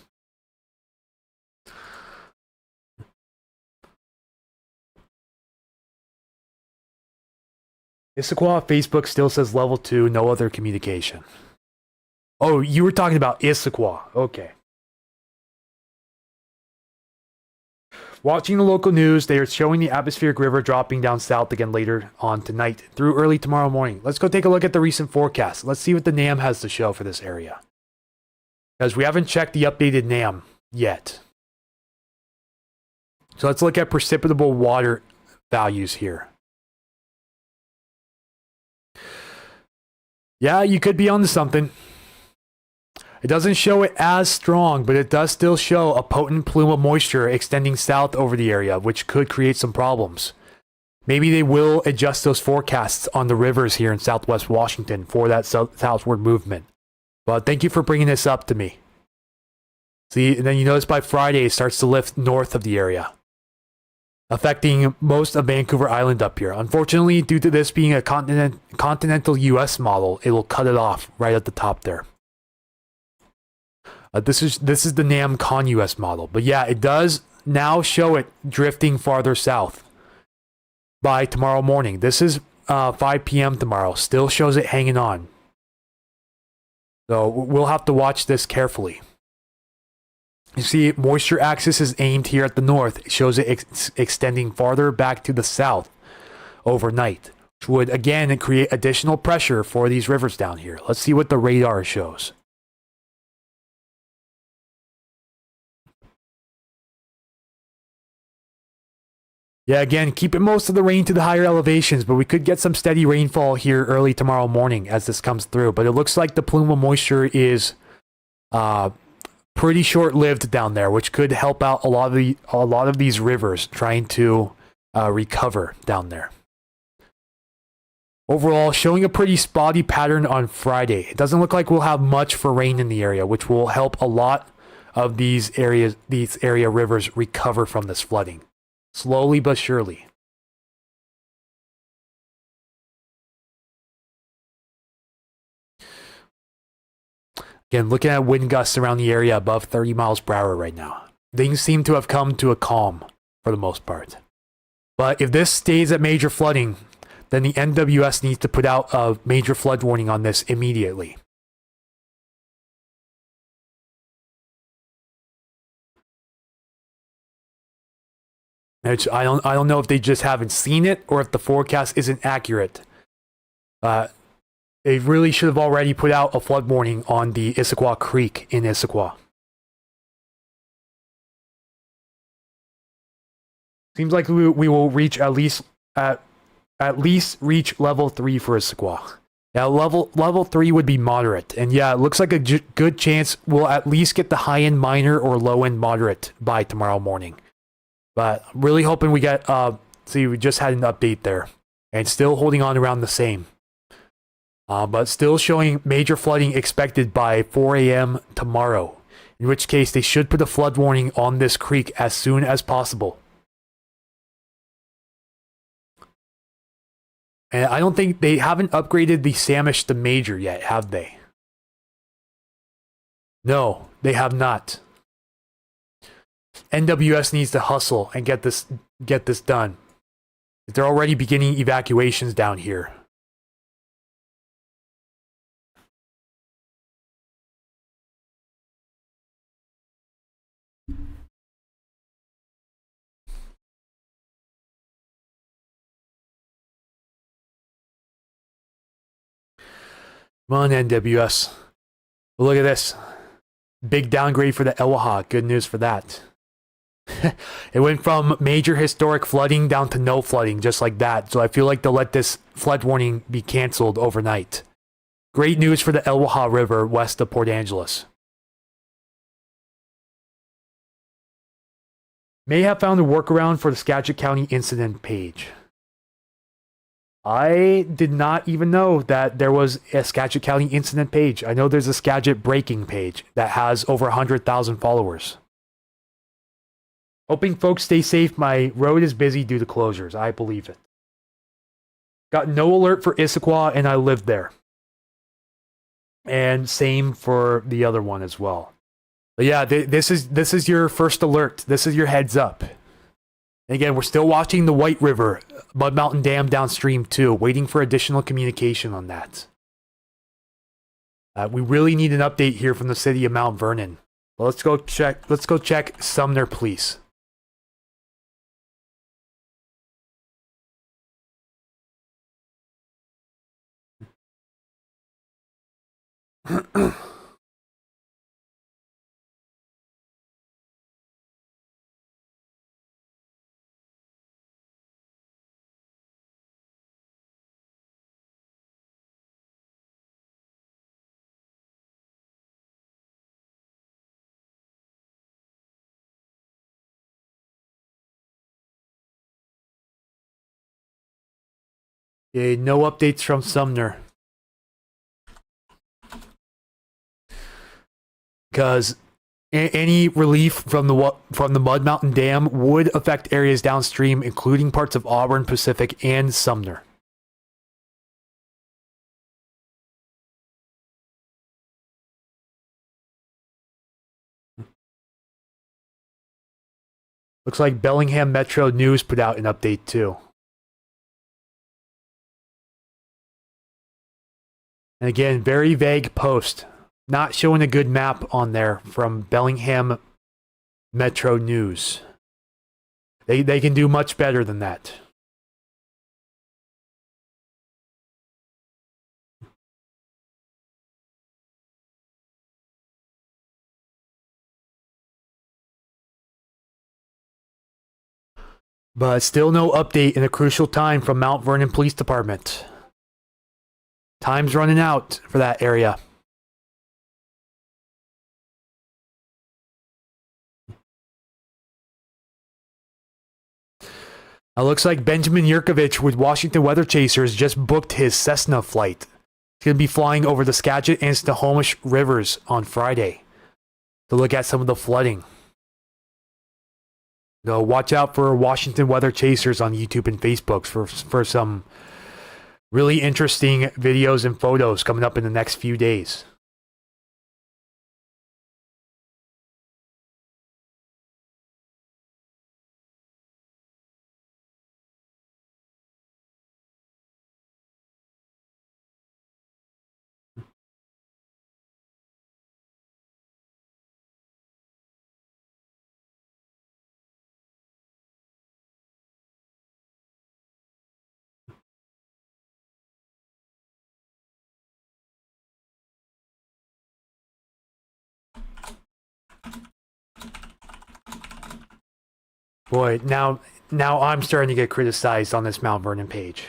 Issaquah Facebook still says level 2, no other communication. Oh, you were talking about Issaquah. Okay. Watching the local news, they are showing the atmospheric river dropping down south again later on tonight through early tomorrow morning. Let's go take a look at the recent forecast. Let's see what the NAM has to show for this area. Because we haven't checked the updated NAM yet. So let's look at precipitable water values here. Yeah, you could be onto something. It doesn't show it as strong, but it does still show a potent plume of moisture extending south over the area, which could create some problems. Maybe they will adjust those forecasts on the rivers here in southwest Washington for that southward movement. But thank you for bringing this up to me. See, and then you notice by Friday it starts to lift north of the area, affecting most of Vancouver Island up here. Unfortunately, due to this being a continental US model, it will cut it off right at the top there. This is the NAM Con US model. But yeah, it does now show it drifting farther south by tomorrow morning. This is 5 p.m. tomorrow. Still shows it hanging on. So we'll have to watch this carefully. You see, moisture axis is aimed here at the north. It shows it extending farther back to the south overnight, which would again create additional pressure for these rivers down here. Let's see what the radar shows. Yeah, again, keeping most of the rain to the higher elevations, but we could get some steady rainfall here early tomorrow morning as this comes through. But it looks like the plume of moisture is pretty short-lived down there, which could help out a lot of these rivers trying to recover down there. Overall, showing a pretty spotty pattern on Friday. It doesn't look like we'll have much for rain in the area, which will help a lot of these area rivers recover from this flooding. Slowly but surely. Again, looking at wind gusts around the area above 30 miles per hour right now. Things seem to have come to a calm for the most part. But if this stays at major flooding, then the NWS needs to put out a major flood warning on this immediately. Which I don't know if they just haven't seen it or if the forecast isn't accurate. They really should have already put out a flood warning on the Issaquah Creek in Issaquah. Seems like we will reach at least reach level 3 for Issaquah. Yeah, level 3 would be moderate. And yeah, it looks like a good chance we'll at least get the high-end minor or low-end moderate by tomorrow morning. But really hoping we get, see, we just had an update there. And still holding on around the same. But still showing major flooding expected by 4 a.m. tomorrow. In which case, they should put a flood warning on this creek as soon as possible. And I don't think they haven't upgraded the Samish to major yet, have they? No, they have not. NWS needs to hustle and get this done. They're already beginning evacuations down here. Come on, NWS. Look at this. Big downgrade for the Elwha. Good news for that. It went from major historic flooding down to no flooding, just like that. So I feel like they'll let this flood warning be canceled overnight. Great news for the Elwha River west of Port Angeles. May have found a workaround for the Skagit County incident page. I did not even know that there was a Skagit County incident page. I know there's a Skagit breaking page that has over 100,000 followers. Hoping folks stay safe. My road is busy due to closures. I believe it. Got no alert for Issaquah, and I lived there. And same for the other one as well. But yeah, this is your first alert. This is your heads up. Again, we're still watching the White River, Mud Mountain Dam downstream too, waiting for additional communication on that. We really need an update here from the city of Mount Vernon. Well, let's go check Sumner, please. Okay, no updates from Sumner. Because any relief from the Mud Mountain Dam would affect areas downstream, including parts of Auburn, Pacific, and Sumner. Looks like Bellingham Metro News put out an update too. And again, very vague post. Not showing a good map on there from Bellingham Metro News. They can do much better than that. But still no update in a crucial time from Mount Vernon Police Department. Time's running out for that area. It looks like Benjamin Yurkovich with Washington Weather Chasers just booked his Cessna flight. He's going to be flying over the Skagit and Snohomish rivers on Friday to look at some of the flooding. So watch out for Washington Weather Chasers on YouTube and Facebook for some really interesting videos and photos coming up in the next few days. Boy, now I'm starting to get criticized on this Mount Vernon page.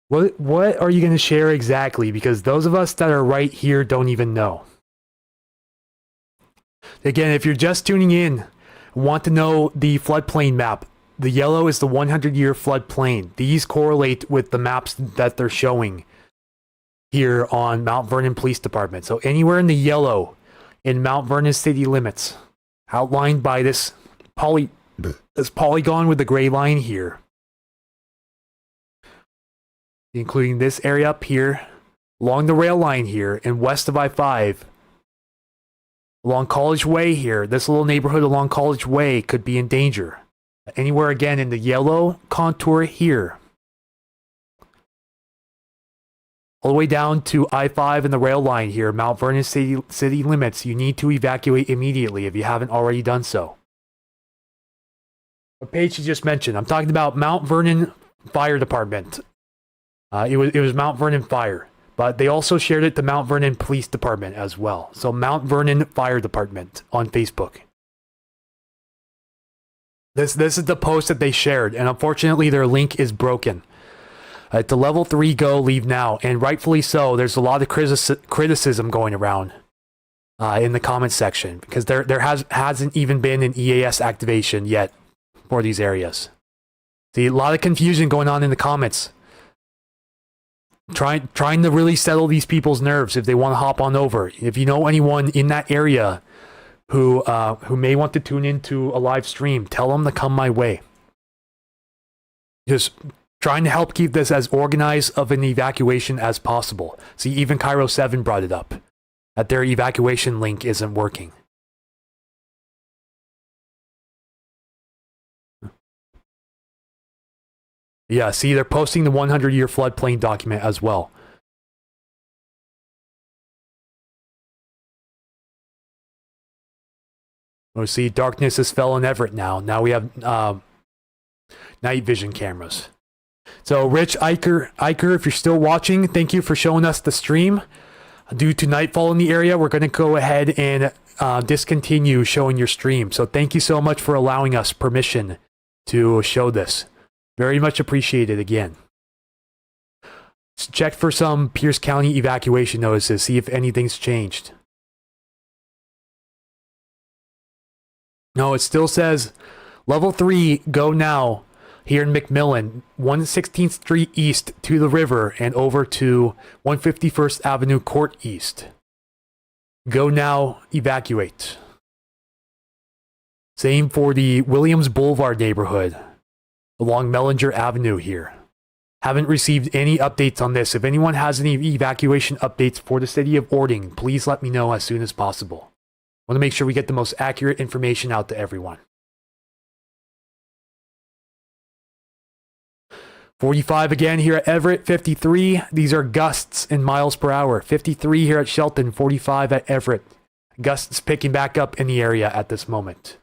What are you going to share exactly? Because those of us that are right here don't even know. Again, if you're just tuning in, want to know the floodplain map, the yellow is the 100-year floodplain. These correlate with the maps that they're showing here on Mount Vernon Police Department. So anywhere in the yellow in Mount Vernon city limits, outlined by this polygon with the gray line here, including this area up here, along the rail line here, and west of I-5, along College Way here, this little neighborhood along College Way could be in danger. Anywhere again in the yellow contour here, all the way down to I-5 and the rail line here, Mount Vernon city limits, you need to evacuate immediately if you haven't already done so. What page you just mentioned? I'm talking about Mount Vernon Fire Department. It was Mount Vernon Fire, but they also shared it to Mount Vernon Police Department as well. So Mount Vernon Fire Department on Facebook. This is the post that they shared, and unfortunately their link is broken. To level 3 go, leave now, and rightfully so. There's a lot of criticism going around in the comment section because there hasn't even been an EAS activation yet for these areas. See, a lot of confusion going on in the comments. Trying to really settle these people's nerves if they want to hop on over. If you know anyone in that area who may want to tune into a live stream, tell them to come my way. Just trying to help keep this as organized of an evacuation as possible. See, even Cairo 7 brought it up, that their evacuation link isn't working. Yeah, see, they're posting the 100-year floodplain document as well. Oh, see, darkness has fell in Everett now. Now we have night vision cameras. So, Rich Iker, if you're still watching, thank you for showing us the stream. Due to nightfall in the area, we're going to go ahead and discontinue showing your stream. So, thank you so much for allowing us permission to show this. Very much appreciated again. Check for some Pierce County evacuation notices, see if anything's changed. No, it still says level 3, go now, here in McMillan, 116th Street East to the river and over to 151st Avenue Court East. Go now, evacuate. Same for the Williams Boulevard neighborhood along Mellinger Avenue here. Haven't received any updates on this. If anyone has any evacuation updates for the city of Ording, please let me know as soon as possible. I want to make sure we get the most accurate information out to everyone. 45 again here at Everett, 53. These are gusts in miles per hour. 53 here at Shelton, 45 at Everett. Gusts picking back up in the area at this moment.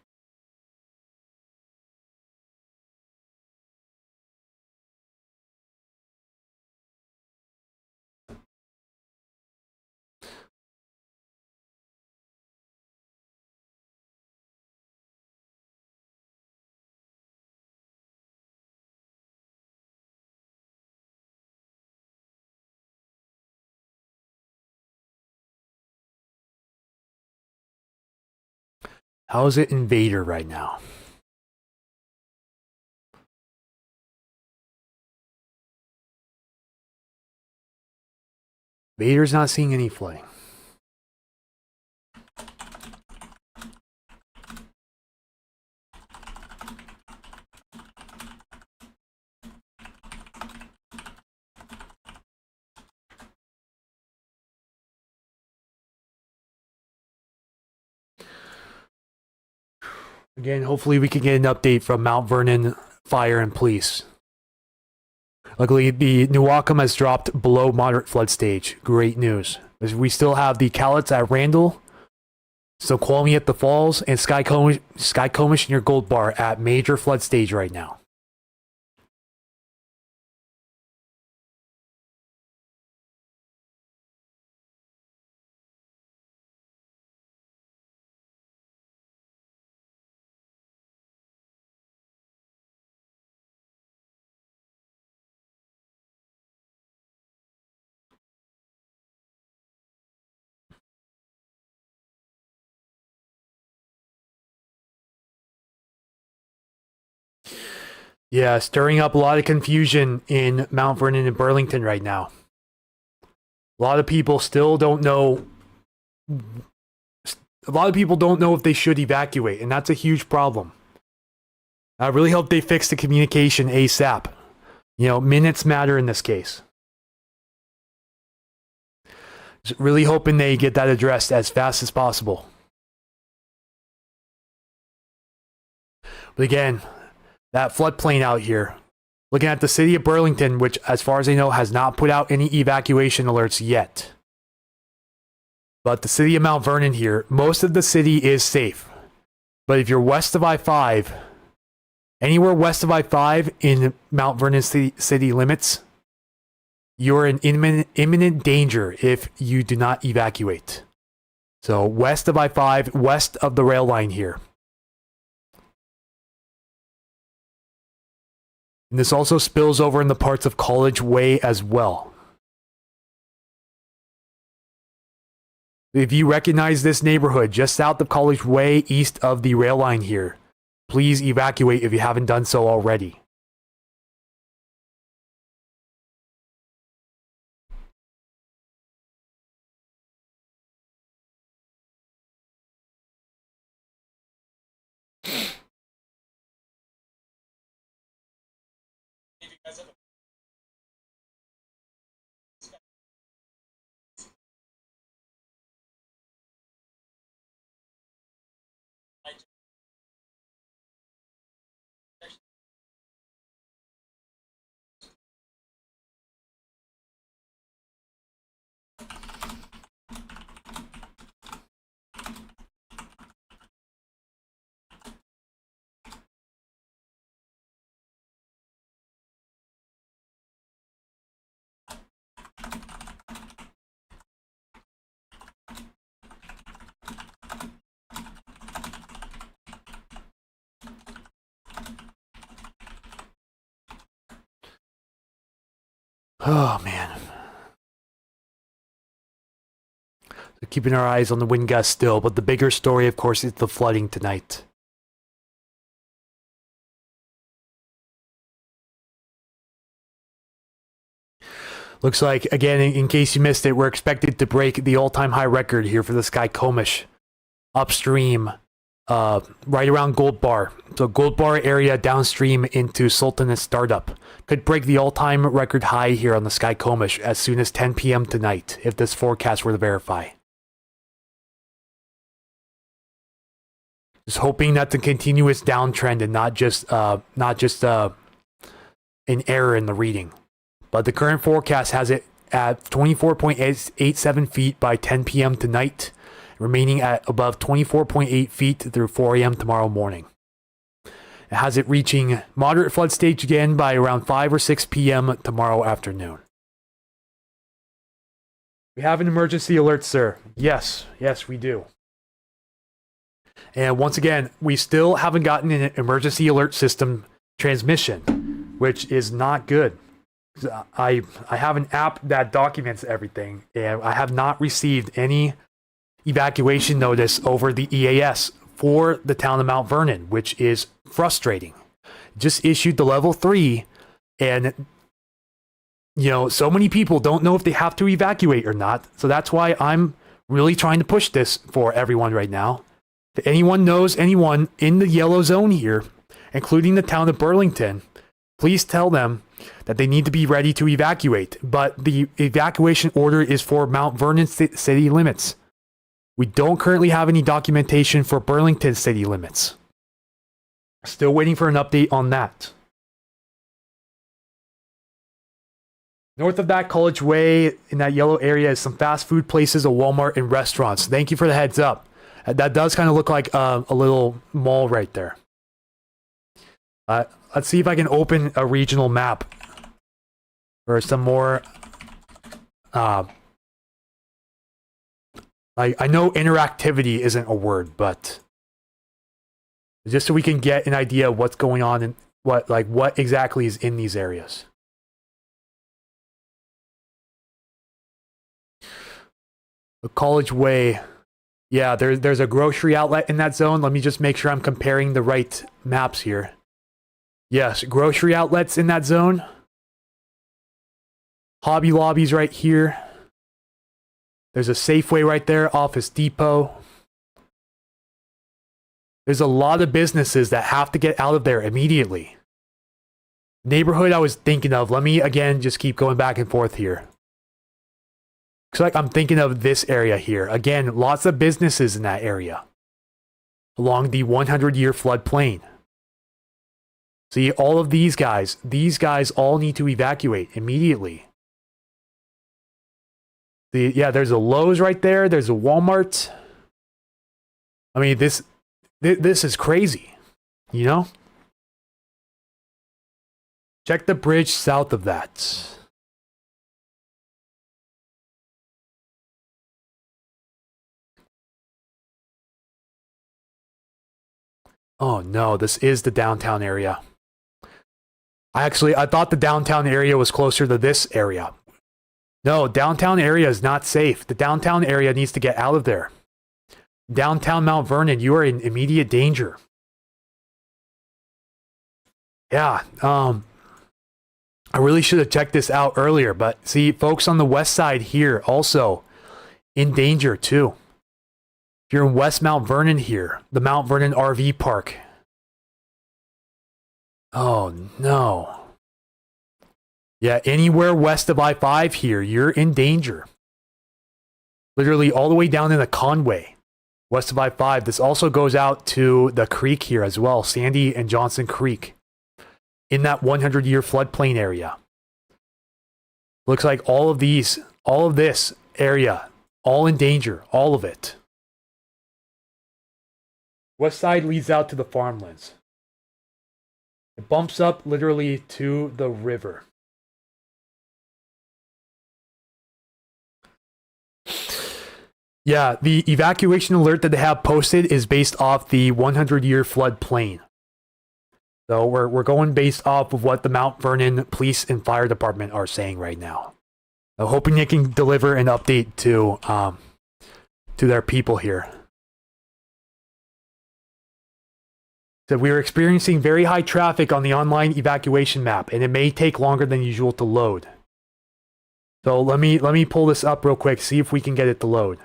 How is it in Vader right now? Vader's not seeing any flooding. Again, hopefully we can get an update from Mount Vernon Fire and Police. Luckily, the Newaukum has dropped below moderate flood stage. Great news. We still have the Cowlitz at Randall, Snoqualmie at the Falls, and Skycomish near Gold Bar at major flood stage right now. Yeah, stirring up a lot of confusion in Mount Vernon and Burlington right now. A lot of people still don't know. A lot of people don't know if they should evacuate, and that's a huge problem. I really hope they fix the communication ASAP. You know, minutes matter in this case. Just really hoping they get that addressed as fast as possible. But again, that floodplain out here, looking at the city of Burlington, which as far as I know has not put out any evacuation alerts yet. But the city of Mount Vernon here, most of the city is safe. But if you're west of I-5, anywhere west of I-5 in Mount Vernon city limits, you're in imminent danger if you do not evacuate. So west of I-5, west of the rail line here. And this also spills over in the parts of College Way as well. If you recognize this neighborhood just south of College Way, east of the rail line here, please evacuate if you haven't done so already. Oh, man. So keeping our eyes on the wind gust still, but the bigger story, of course, is the flooding tonight. Looks like, again, in case you missed it, we're expected to break the all-time high record here for the Skykomish upstream, right around Gold Bar. So Gold Bar area downstream into Sultan and Startup. Could break the all-time record high here on the Skykomish as soon as 10 p.m. tonight, if this forecast were to verify. Just hoping that's a continuous downtrend and not just an error in the reading. But the current forecast has it at 24.87 feet by 10 p.m. tonight, remaining at above 24.8 feet through 4 a.m. tomorrow morning. It has it reaching moderate flood stage again by around 5 or 6 p.m. tomorrow afternoon. We have an emergency alert, sir. Yes, we do. And once again, we still haven't gotten an emergency alert system transmission, which is not good. I have an app that documents everything, and I have not received any evacuation notice over the EAS for the town of Mount Vernon, which is frustrating. Just issued the level 3, and so many people don't know if they have to evacuate or not. So that's why I'm really trying to push this for everyone right now. If anyone knows anyone in the yellow zone here, including the town of Burlington, please tell them that they need to be ready to evacuate. But the evacuation order is for Mount Vernon city limits. We don't currently have any documentation for Burlington city limits. Still waiting for an update on that. North of that, College Way, in that yellow area, is some fast food places, a Walmart, and restaurants. Thank you for the heads up. That does kind of look like a little mall right there. Let's see if I can open a regional map for some more. I know interactivity isn't a word, but just so we can get an idea of what's going on and what exactly is in these areas. The College Way. Yeah, there's a grocery outlet in that zone. Let me just make sure I'm comparing the right maps here. Yes, grocery outlets in that zone. Hobby Lobby's right here. There's a Safeway right there, Office Depot. There's a lot of businesses that have to get out of there immediately. Neighborhood I was thinking of, let me again just keep going back and forth here. Looks like I'm thinking of this area here. Again, lots of businesses in that area. Along the 100-year floodplain. See, all of these guys all need to evacuate immediately. Yeah, there's a Lowe's right there. There's a Walmart. I mean, this is crazy, you know? Check the bridge south of that. Oh no, this is the downtown area. I thought the downtown area was closer to this area. No, downtown area is not safe. The downtown area needs to get out of there. Downtown Mount Vernon, you are in immediate danger. Yeah, I really should have checked this out earlier, but see, folks on the west side here also in danger too. If you're in West Mount Vernon here, the Mount Vernon RV Park. Oh no. Yeah, anywhere west of I-5 here, you're in danger. Literally all the way down into Conway, west of I-5. This also goes out to the creek here as well, Sandy and Johnson Creek, in that 100-year floodplain area. Looks like all of this area, all in danger, all of it. West side leads out to the farmlands. It bumps up literally to the river. Yeah, the evacuation alert that they have posted is based off the 100-year floodplain. So we're going based off of what the Mount Vernon Police and Fire Department are saying right now. I'm hoping they can deliver an update to their people here. So we are experiencing very high traffic on the online evacuation map, and it may take longer than usual to load. So let me pull this up real quick, see if we can get it to load.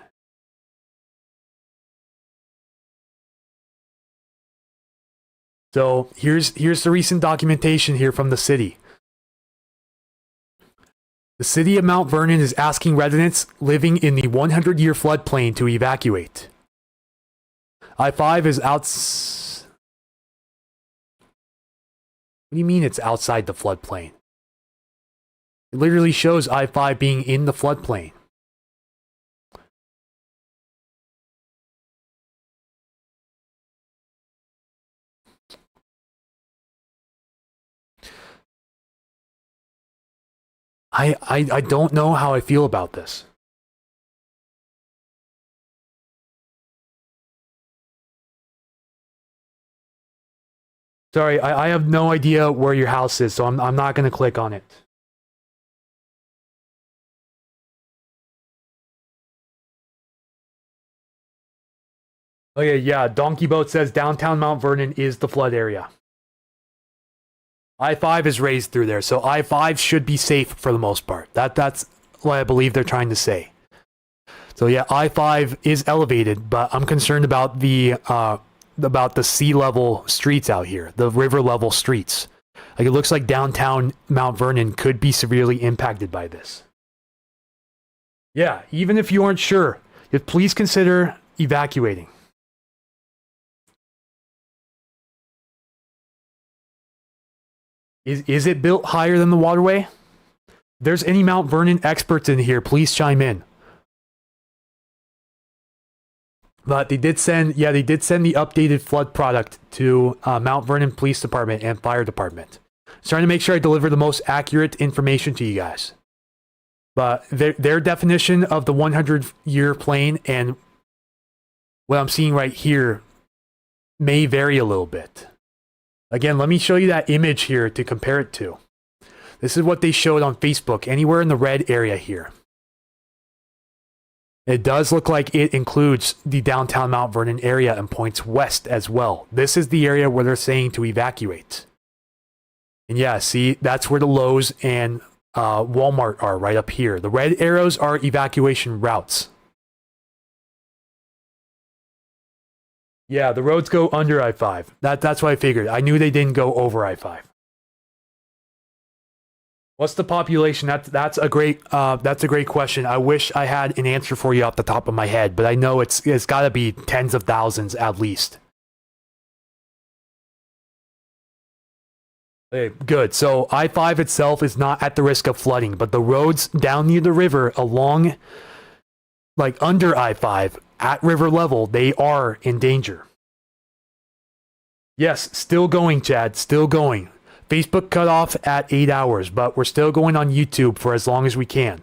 So here's the recent documentation here from the city. The city of Mount Vernon is asking residents living in the 100-year floodplain to evacuate. I-5 is What do you mean it's outside the floodplain? It literally shows I-5 being in the floodplain. I don't know how I feel about this. Sorry, I have no idea where your house is, so I'm not going to click on it. Okay, yeah, Donkey Boat says downtown Mount Vernon is the flood area. I-5 is raised through there, so I-5 should be safe for the most part. That's what I believe they're trying to say. So yeah, I-5 is elevated, but I'm concerned about the sea level streets out here, the river level streets. Like it looks like downtown Mount Vernon could be severely impacted by this. Yeah, even if you aren't sure, please consider evacuating. Is it built higher than the waterway? If there's any Mount Vernon experts in here, please chime in. But they did send the updated flood product to Mount Vernon Police Department and Fire Department. I was trying to make sure I deliver the most accurate information to you guys. But their definition of the 100-year plain and what I'm seeing right here may vary a little bit. Again, let me show you that image here to compare it to. This is what they showed on Facebook, anywhere in the red area here. It does look like it includes the downtown Mount Vernon area and points west as well. This is the area where they're saying to evacuate. And yeah, see, that's where the Lowe's and Walmart are, right up here. The red arrows are evacuation routes. Yeah, the roads go under I-5. That's what I figured. I knew they didn't go over I-5. What's the population? That's a great question. I wish I had an answer for you off the top of my head, but I know it's got to be tens of thousands at least. Okay, good. So I-5 itself is not at the risk of flooding, but the roads down near the river along, like under I-5 at river level, they are in danger. Yes, still going, Chad. Still going. Facebook cut off at 8 hours, but we're still going on YouTube for as long as we can.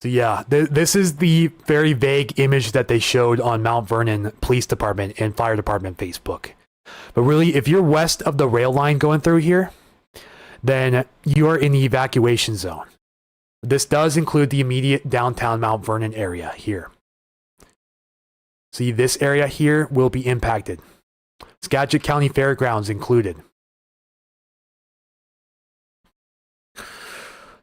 So yeah, this is the very vague image that they showed on Mount Vernon Police Department and Fire Department Facebook. But really, if you're west of the rail line going through here, then you are in the evacuation zone. This does include the immediate downtown Mount Vernon area here. See, this area here will be impacted. Skagit County Fairgrounds included.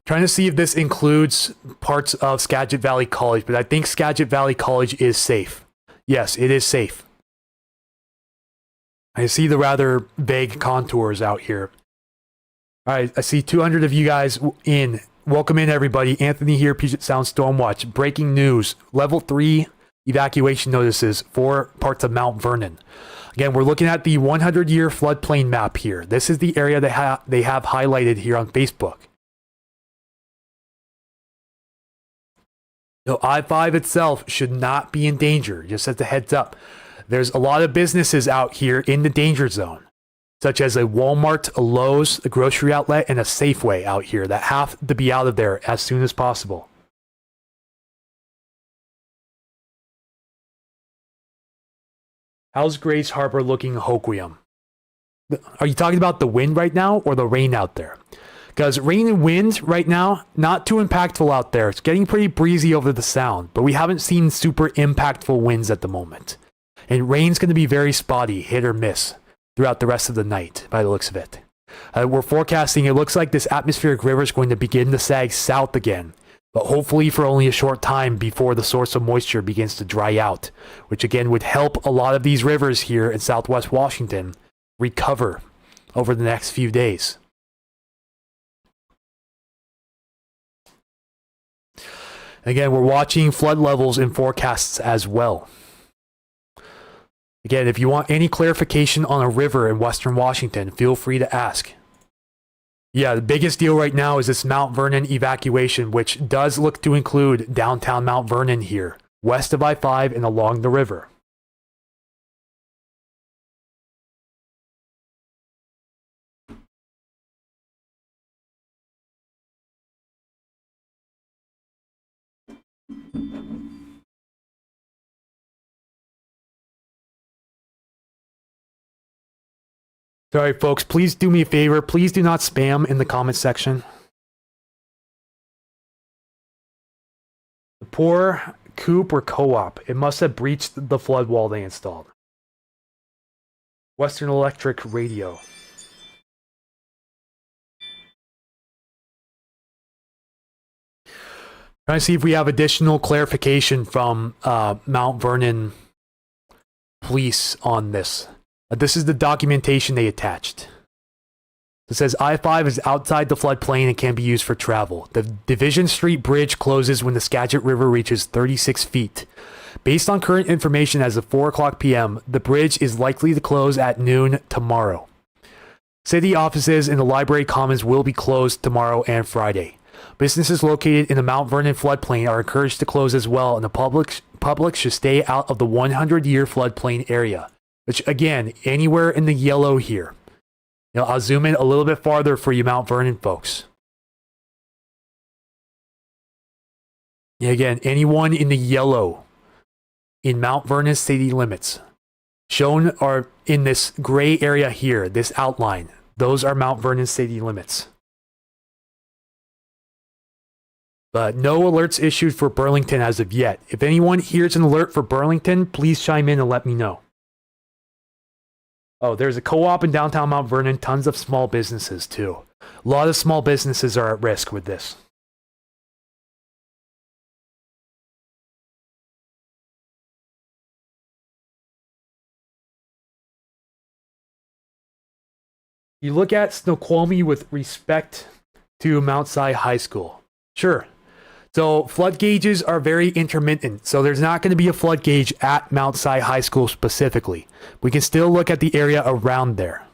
Trying to see if this includes parts of Skagit Valley College, but I think Skagit Valley College is safe. Yes, it is safe. I see the rather vague contours out here. All right, I see 200 of you guys in. Welcome in, everybody. Anthony here, Puget Sound Stormwatch. Breaking news. Level 3 evacuation notices for parts of Mount Vernon. Again, we're looking at the 100-year floodplain map here. This is the area they have highlighted here on Facebook. So I-5 itself should not be in danger, just as a heads up. There's a lot of businesses out here in the danger zone, such as a Walmart, a Lowe's, a grocery outlet, and a Safeway out here that have to be out of there as soon as possible. How's Grace Harbor looking in Hoquiam? Are you talking about the wind right now or the rain out there? Because rain and wind right now, not too impactful out there. It's getting pretty breezy over the sound, but we haven't seen super impactful winds at the moment. And rain's going to be very spotty, hit or miss, throughout the rest of the night, by the looks of it. We're forecasting, it looks like this atmospheric river is going to begin to sag south again, but hopefully for only a short time before the source of moisture begins to dry out, which again would help a lot of these rivers here in southwest Washington recover over the next few days. Again, we're watching flood levels in forecasts as well. Again, if you want any clarification on a river in western Washington, feel free to ask. Yeah, the biggest deal right now is this Mount Vernon evacuation, which does look to include downtown Mount Vernon here, west of I-5 and along the river. Sorry, folks, please do me a favor. Please do not spam in the comment section. The poor coop or co-op. It must have breached the flood wall they installed. Western Electric Radio. Trying to see if we have additional clarification from Mount Vernon police on this. This is the documentation they attached. It says I-5 is outside the floodplain and can be used for travel. The Division Street Bridge closes when the Skagit River reaches 36 feet. Based on current information as of 4 o'clock p.m., the bridge is likely to close at noon tomorrow. City offices and the library commons will be closed tomorrow and Friday. Businesses located in the Mount Vernon floodplain are encouraged to close as well, and the public should stay out of the 100-year floodplain area. Which, again, anywhere in the yellow here. You know, I'll zoom in a little bit farther for you Mount Vernon folks. Yeah, again, anyone in the yellow in Mount Vernon city limits. Shown are in this gray area here, this outline. Those are Mount Vernon city limits. But no alerts issued for Burlington as of yet. If anyone hears an alert for Burlington, please chime in and let me know. Oh, there's a co-op in downtown Mount Vernon, tons of small businesses too. A lot of small businesses are at risk with this. You look at Snoqualmie with respect to Mount Si High School. Sure. So flood gauges are very intermittent. So there's not going to be a flood gauge at Mount Si High School specifically. We can still look at the area around there.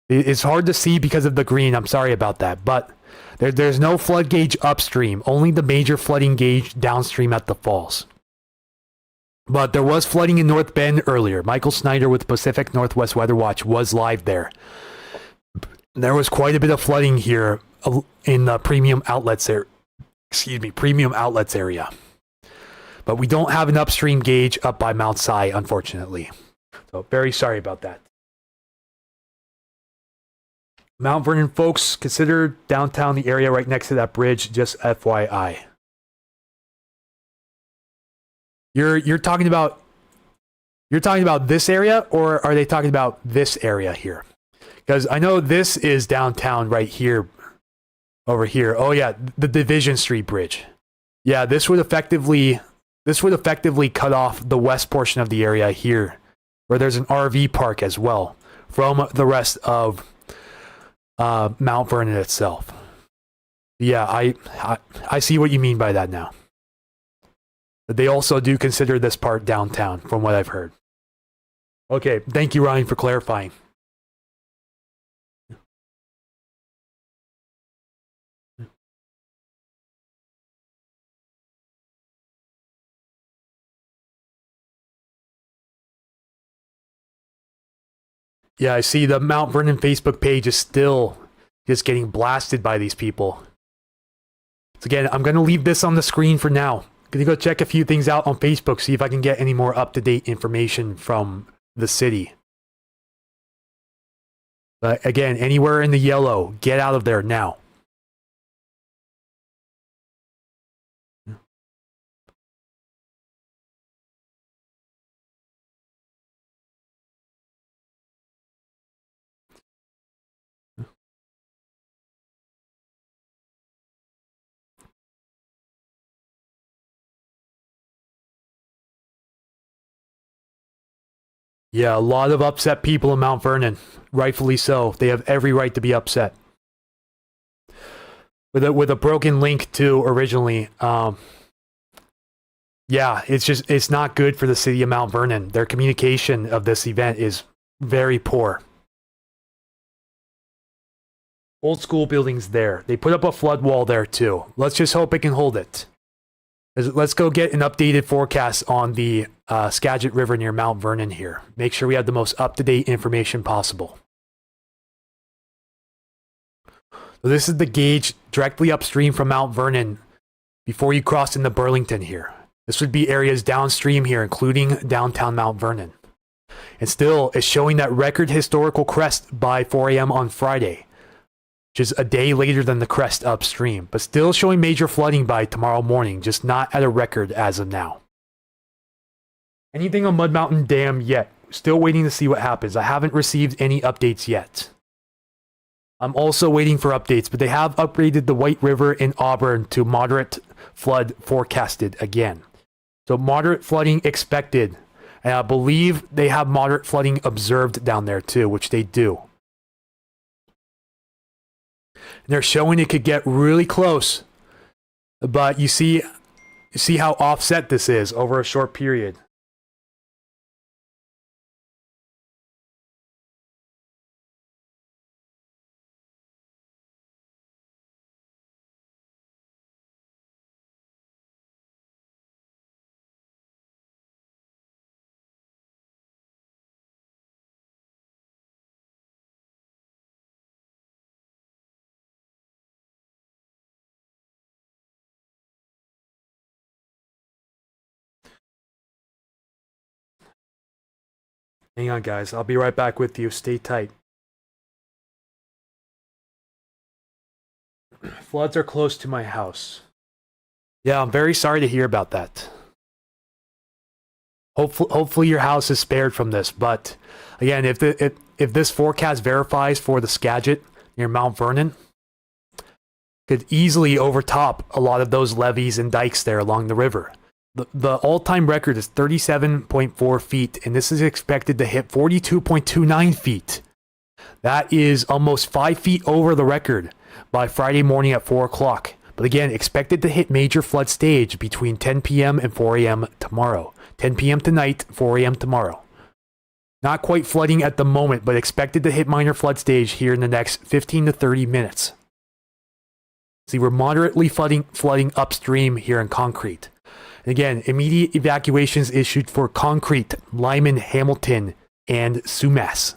It's hard to see because of the green. I'm sorry about that. But there's no flood gauge upstream. Only the major flooding gauge downstream at the falls. But there was flooding in North Bend earlier. Michael Snyder with Pacific Northwest Weather Watch was live there. There was quite a bit of flooding here in the premium outlets area. But we don't have an upstream gauge up by Mount Si, unfortunately. So very sorry about that. Mount Vernon folks, consider downtown the area right next to that bridge, just FYI. You're talking about this area, or are they talking about this area here? Because I know this is downtown right here, over here. Oh yeah, the Division Street Bridge. Yeah, this would effectively cut off the west portion of the area here, where there's an RV park as well, from the rest of Mount Vernon itself. Yeah, I see what you mean by that now. But they also do consider this part downtown, from what I've heard. Okay, thank you, Ryan, for clarifying. Yeah, I see the Mount Vernon Facebook page is still just getting blasted by these people. So again, I'm going to leave this on the screen for now. Gonna go check a few things out on Facebook, see if I can get any more up-to-date information from the city. But again, anywhere in the yellow, get out of there now. Yeah, a lot of upset people in Mount Vernon. Rightfully so. They have every right to be upset. With a broken link too originally. Yeah, it's not good for the city of Mount Vernon. Their communication of this event is very poor. Old school buildings there. They put up a flood wall there too. Let's just hope it can hold it. Let's go get an updated forecast on the Skagit River near Mount Vernon here. Make sure we have the most up-to-date information possible. So this is the gauge directly upstream from Mount Vernon before you cross into Burlington here. This would be areas downstream here, including downtown Mount Vernon. And still, it's showing that record historical crest by 4 a.m. on Friday, which is a day later than the crest upstream, but still showing major flooding by tomorrow morning, just not at a record as of now. Anything on Mud Mountain Dam yet? Still waiting to see what happens. I haven't received any updates yet. I'm also waiting for updates, but they have upgraded the White River in Auburn to moderate flood forecasted again. So moderate flooding expected. And I believe they have moderate flooding observed down there too, which they do. And they're showing it could get really close. But you see how offset this is over a short period. Hang on, guys. I'll be right back with you. Stay tight. Floods are close to my house. Yeah, I'm very sorry to hear about that. Hopefully your house is spared from this. But again, if this forecast verifies for the Skagit near Mount Vernon, could easily overtop a lot of those levees and dikes there along the river. The all-time record is 37.4 feet, and this is expected to hit 42.29 feet. That is almost 5 feet over the record by Friday morning at 4 o'clock. But again, expected to hit major flood stage between 10 p.m. and 4 a.m. tomorrow. 10 p.m. tonight, 4 a.m. tomorrow. Not quite flooding at the moment, but expected to hit minor flood stage here in the next 15 to 30 minutes. See, we're moderately flooding upstream here in Concrete. And again, immediate evacuations issued for Concrete, Lyman, Hamilton, and Sumas.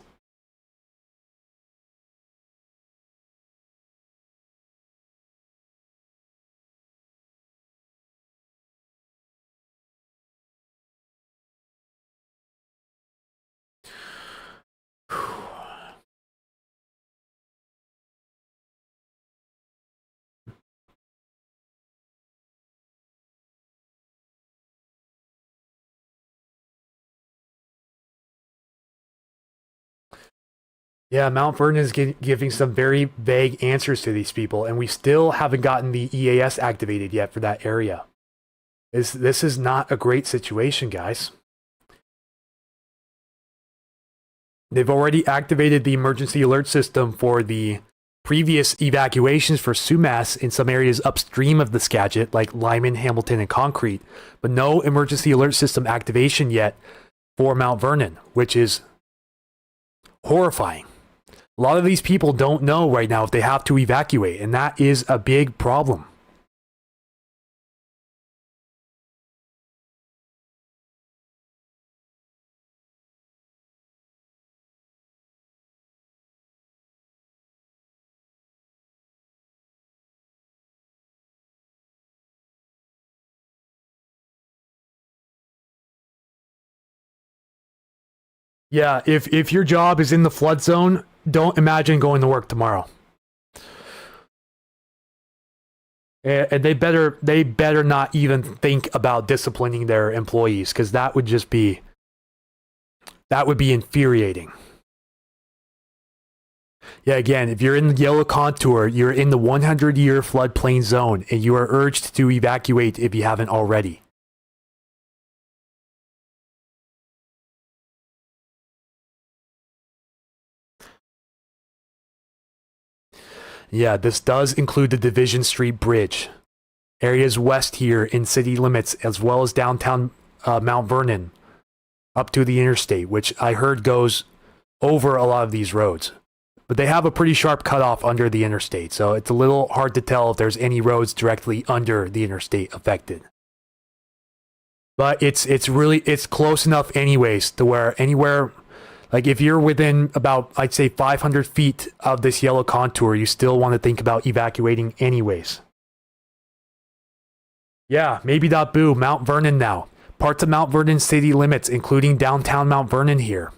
Yeah, Mount Vernon is giving some very vague answers to these people, and we still haven't gotten the EAS activated yet for that area. This is not a great situation, guys. They've already activated the emergency alert system for the previous evacuations for Sumas in some areas upstream of the Skagit, like Lyman, Hamilton, and Concrete, but no emergency alert system activation yet for Mount Vernon, which is horrifying. A lot of these people don't know right now if they have to evacuate, and that is a big problem. Yeah, if your job is in the flood zone, don't imagine going to work tomorrow. And they better not even think about disciplining their employees, because that would be infuriating. Yeah, again, if you're in the yellow contour, you're in the 100-year floodplain zone, and you are urged to evacuate if you haven't already. Yeah, this does include the Division Street Bridge. Areas west here in city limits, as well as downtown Mount Vernon, up to the interstate, which I heard goes over a lot of these roads. But they have a pretty sharp cutoff under the interstate, so it's a little hard to tell if there's any roads directly under the interstate affected. But it's close enough anyways to where anywhere, like if you're within about, I'd say 500 feet of this yellow contour, you still want to think about evacuating anyways. Yeah, maybe .boo, Mount Vernon now. Parts of Mount Vernon city limits, including downtown Mount Vernon here.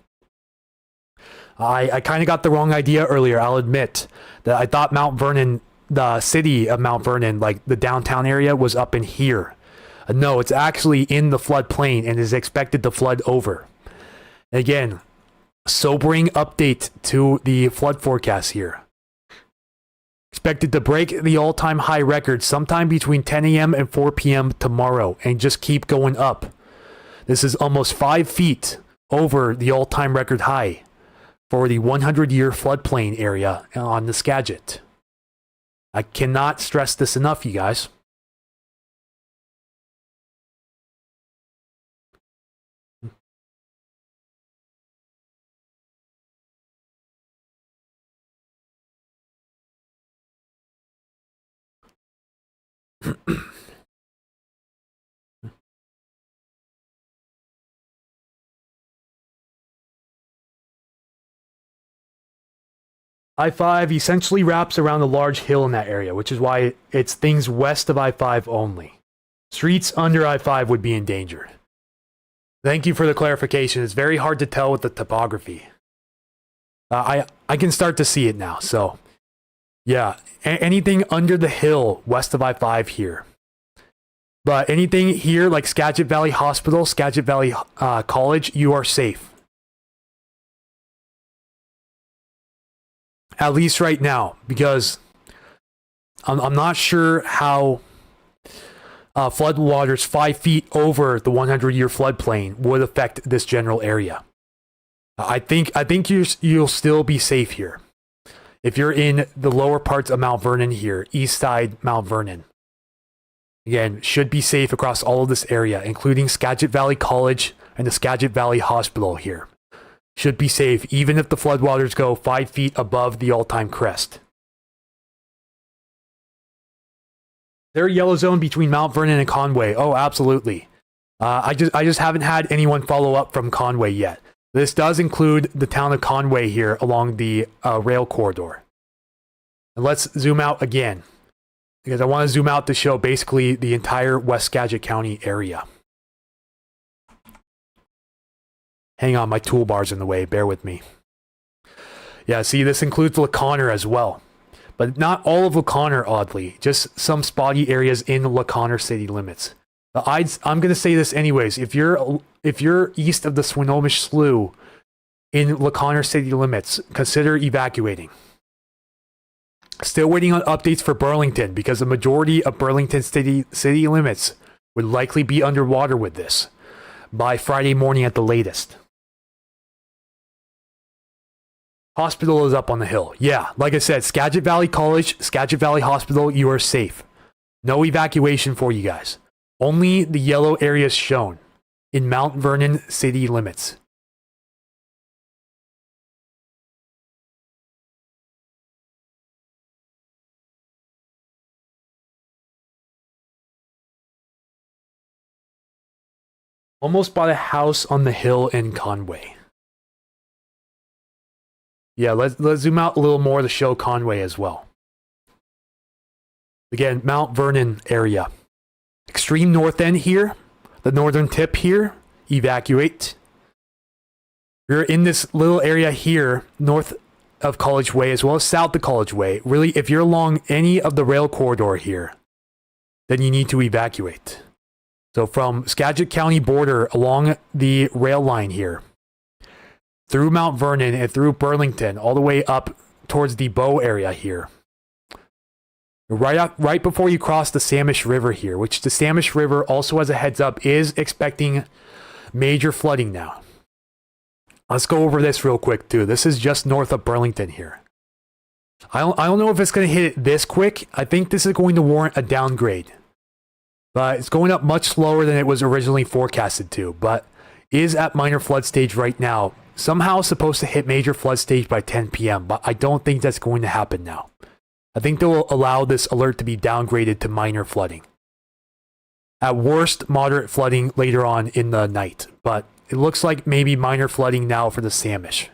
I kind of got the wrong idea earlier, I'll admit. That I thought Mount Vernon, the city of Mount Vernon, like the downtown area, was up in here. No, it's actually in the floodplain and is expected to flood over. Again, sobering update to the flood forecast here. Expected to break the all-time high record sometime between 10 a.m. and 4 p.m. tomorrow and just keep going up. This is almost 5 feet over the all-time record high for the 100-year floodplain area on the Skagit. I cannot stress this enough, you guys. I-5 essentially wraps around a large hill in that area, which is why it's things west of I-5 only. Streets under I-5 would be in danger. Thank you for the clarification. It's very hard to tell with the topography. I can start to see it now. So, yeah, anything under the hill west of I-5 here. But anything here like Skagit Valley Hospital, Skagit Valley College, you are safe. At least right now, because I'm not sure how flood waters 5 feet over the 100-year floodplain would affect this general area. I think you'll still be safe here. If you're in the lower parts of Mount Vernon here, east side Mount Vernon. Again, should be safe across all of this area, including Skagit Valley College and the Skagit Valley Hospital here. Should be safe, even if the floodwaters go 5 feet above the all-time crest. There a yellow zone between Mount Vernon and Conway? Oh, absolutely. I just haven't had anyone follow up from Conway yet. This does include the town of Conway here along the rail corridor. And let's zoom out again, because I want to zoom out to show basically the entire West Skagit County area. Hang on, my toolbar's in the way, bear with me. Yeah, see, this includes LaConner as well. But not all of LaConner, oddly. Just some spotty areas in LaConner city limits. I'm going to say this anyways. If you're east of the Swinomish Slough in LaConner city limits, consider evacuating. Still waiting on updates for Burlington, because the majority of Burlington city limits would likely be underwater with this by Friday morning at the latest. Hospital is up on the hill. Yeah, like I said, Skagit Valley College, Skagit Valley Hospital, you are safe. No evacuation for you guys. Only the yellow areas shown in Mount Vernon city limits. Almost bought a house on the hill in Conway. Yeah, let's zoom out a little more to show Conway as well. Again, Mount Vernon area. Extreme north end here, the northern tip here, evacuate. You're in this little area here, north of College Way as well as south of College Way. Really, if you're along any of the rail corridor here, then you need to evacuate. So from Skagit County border along the rail line here, through Mount Vernon and through Burlington, all the way up towards the Bow area here. Right before you cross the Samish River here, which the Samish River, also as a heads up, is expecting major flooding now. Let's go over this real quick too. This is just north of Burlington here. I don't know if it's going to hit it this quick. I think this is going to warrant a downgrade. But it's going up much slower than it was originally forecasted to, but is at minor flood stage right now. Somehow supposed to hit major flood stage by 10 p.m., but I don't think that's going to happen now. I think they'll allow this alert to be downgraded to minor flooding. At worst, moderate flooding later on in the night, but it looks like maybe minor flooding now for the Samish.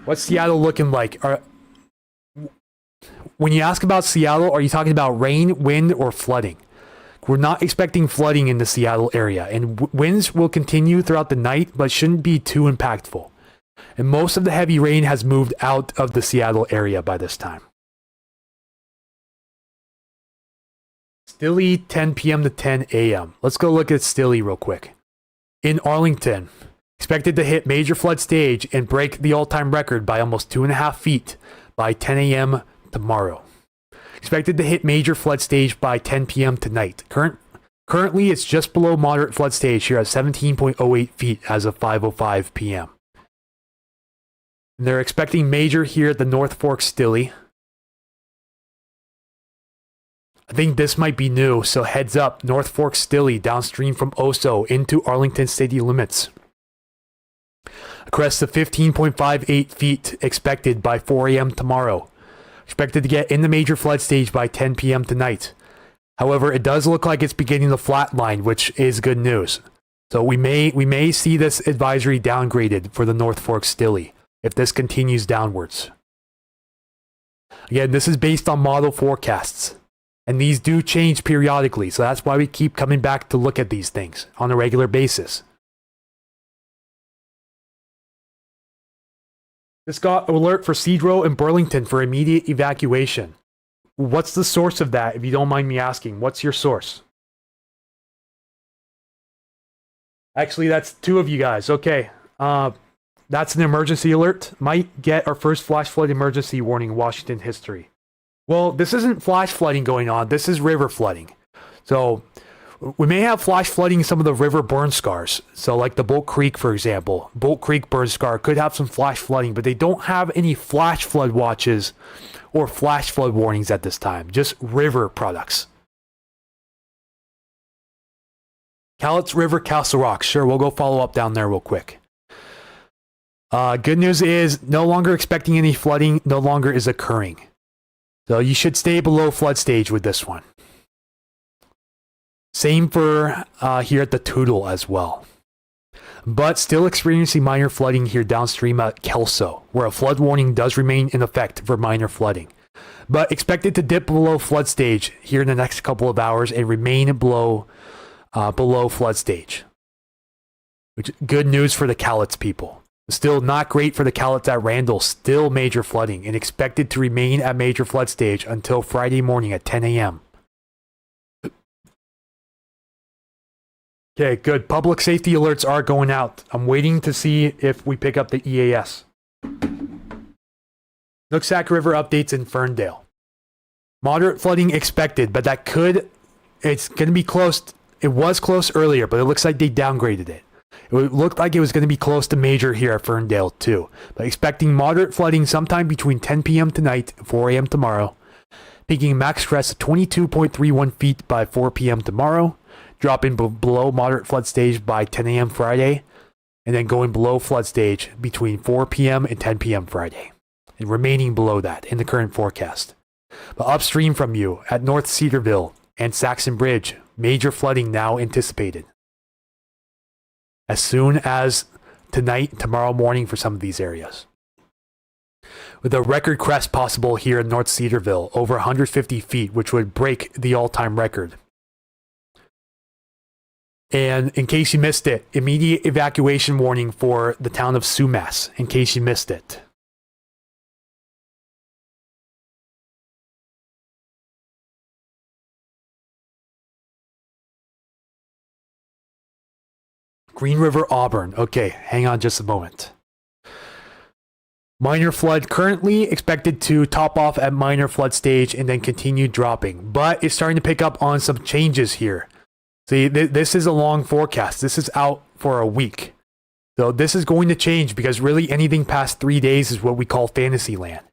What's Seattle looking like? When you ask about Seattle, are you talking about rain, wind, or flooding? We're not expecting flooding in the Seattle area, and winds will continue throughout the night, but shouldn't be too impactful. And most of the heavy rain has moved out of the Seattle area by this time. Stilly, 10 p.m. to 10 a.m. Let's go look at Stilly real quick. In Arlington, expected to hit major flood stage and break the all-time record by almost 2.5 feet by 10 a.m. tomorrow. Expected to hit major flood stage by 10 p.m. tonight. Currently, it's just below moderate flood stage here at 17.08 feet as of 5:05 p.m. And they're expecting major here at the North Fork Stilly. I think this might be new, so heads up, North Fork Stilly downstream from Oso into Arlington city limits. A crest of 15.58 feet expected by 4 a.m. tomorrow. Expected to get in the major flood stage by 10 p.m. tonight. However, it does look like it's beginning to flatline, which is good news. So we may see this advisory downgraded for the North Fork Stilly if this continues downwards. Again, this is based on model forecasts. And these do change periodically, so that's why we keep coming back to look at these things on a regular basis. Just got alert for Cedro and Burlington for immediate evacuation. What's the source of that, if you don't mind me asking? What's your source? Actually, that's two of you guys. Okay. That's an emergency alert. Might get our first flash flood emergency warning in Washington history. Well, this isn't flash flooding going on. This is river flooding. So we may have flash flooding in some of the river burn scars. So like the Bolt Creek, for example. Bolt Creek burn scar could have some flash flooding, but they don't have any flash flood watches or flash flood warnings at this time. Just river products. Cowlitz River, Castle Rock. Sure, we'll go follow up down there real quick. Good news is no longer expecting any flooding. No longer is occurring. So you should stay below flood stage with this one. Same for here at the Tootle as well. But still experiencing minor flooding here downstream at Kelso, where a flood warning does remain in effect for minor flooding. But expected to dip below flood stage here in the next couple of hours and remain below flood stage. Which good news for the Cowlitz people. Still not great for the Cowlitz at Randall. Still major flooding and expected to remain at major flood stage until Friday morning at 10 a.m. Okay, good. Public safety alerts are going out. I'm waiting to see if we pick up the EAS. Nooksack River updates in Ferndale. Moderate flooding expected, but it's going to be close. It was close earlier, but it looks like they downgraded it. It looked like it was going to be close to major here at Ferndale too, but expecting moderate flooding sometime between 10 p.m. tonight and 4 a.m. tomorrow, peaking max crest of 22.31 feet by 4 p.m. tomorrow, dropping below moderate flood stage by 10 a.m. Friday, and then going below flood stage between 4 p.m. and 10 p.m. Friday, and remaining below that in the current forecast. But upstream from you at North Cedarville and Saxon Bridge, major flooding now anticipated. As soon as tonight and tomorrow morning for some of these areas. With a record crest possible here in North Cedarville, over 150 feet, which would break the all-time record. And in case you missed it, immediate evacuation warning for the town of Sumas, in case you missed it. Green River, Auburn. Okay, hang on just a moment. Minor flood currently expected to top off at minor flood stage and then continue dropping, but it's starting to pick up on some changes here. See, this is a long forecast. This is out for a week. So this is going to change because really anything past 3 days is what we call fantasy land.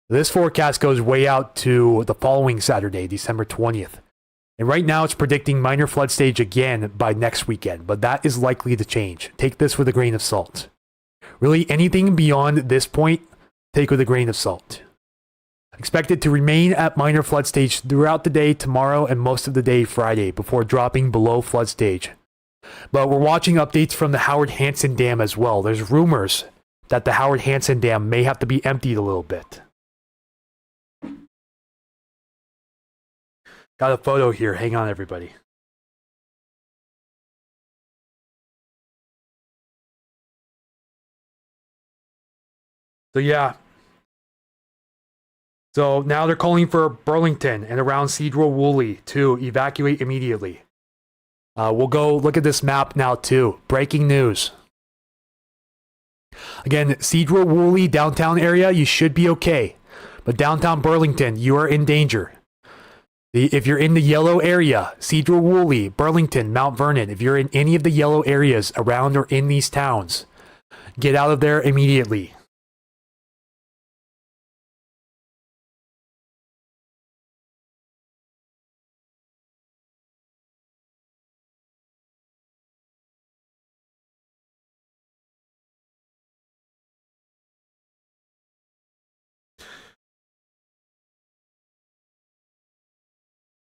This forecast goes way out to the following Saturday, December 20th. And right now it's predicting minor flood stage again by next weekend, but that is likely to change. Take this with a grain of salt. Really, anything beyond this point, take with a grain of salt. Expected to remain at minor flood stage throughout the day tomorrow and most of the day Friday before dropping below flood stage. But we're watching updates from the Howard Hansen Dam as well. There's rumors that the Howard Hansen Dam may have to be emptied a little bit. Got a photo here. Hang on, everybody. So yeah. So now they're calling for Burlington and around Cedro Woolley to evacuate immediately. We'll go look at this map now too. Breaking news. Again, Cedro Woolley downtown area, you should be okay. But downtown Burlington, you are in danger. If you're in the yellow area, Cedro Woolley, Burlington, Mount Vernon, if you're in any of the yellow areas around or in these towns, get out of there immediately.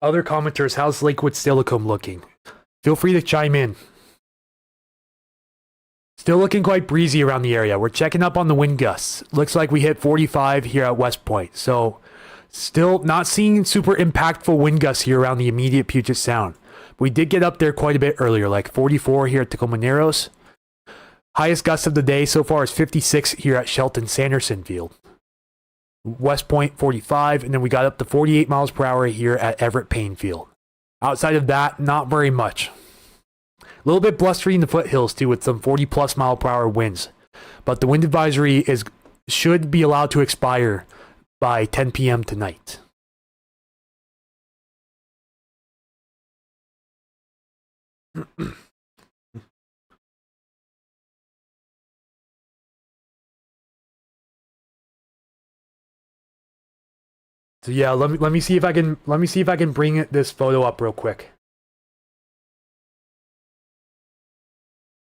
Other commenters, how's Lakewood Steilacoom looking? Feel free to chime in. Still looking quite breezy around the area. We're checking up on the wind gusts. Looks like we hit 45 here at West Point. So Still not seeing super impactful wind gusts here around the immediate Puget Sound. We did get up there quite a bit earlier, like 44 here at Tacoma Narrows. Highest gust of the day so far is 56 here at Shelton Sanderson Field. West Point 45, and then we got up to 48 miles per hour here at Everett Payne Field. Outside of that, not very much. A little bit blustery in the foothills too, with some 40 plus mile per hour winds. But the wind advisory should be allowed to expire by 10 p.m. tonight. So yeah, let me see if I can bring this photo up real quick.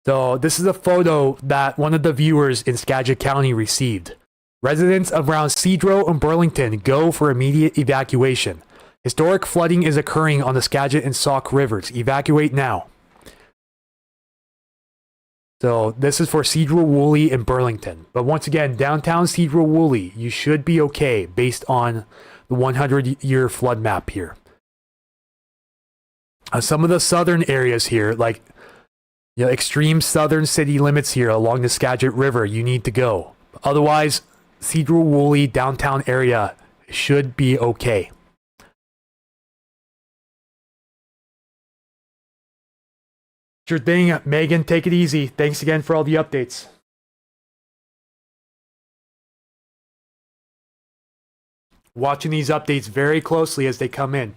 So this is a photo that one of the viewers in Skagit County received. Residents around Cedro and Burlington go for immediate evacuation. Historic flooding is occurring on the Skagit and Sauk rivers. Evacuate now. So this is for Cedro Woolley and Burlington. But once again, downtown Cedro Woolley, you should be okay based on the 100-year flood map here. Some of the southern areas here, like extreme southern city limits here along the Skagit River, you need to go. Otherwise, Cedro Woolley downtown area should be okay. Sure thing, Megan. Take it easy. Thanks again for all the updates. Watching these updates very closely as they come in.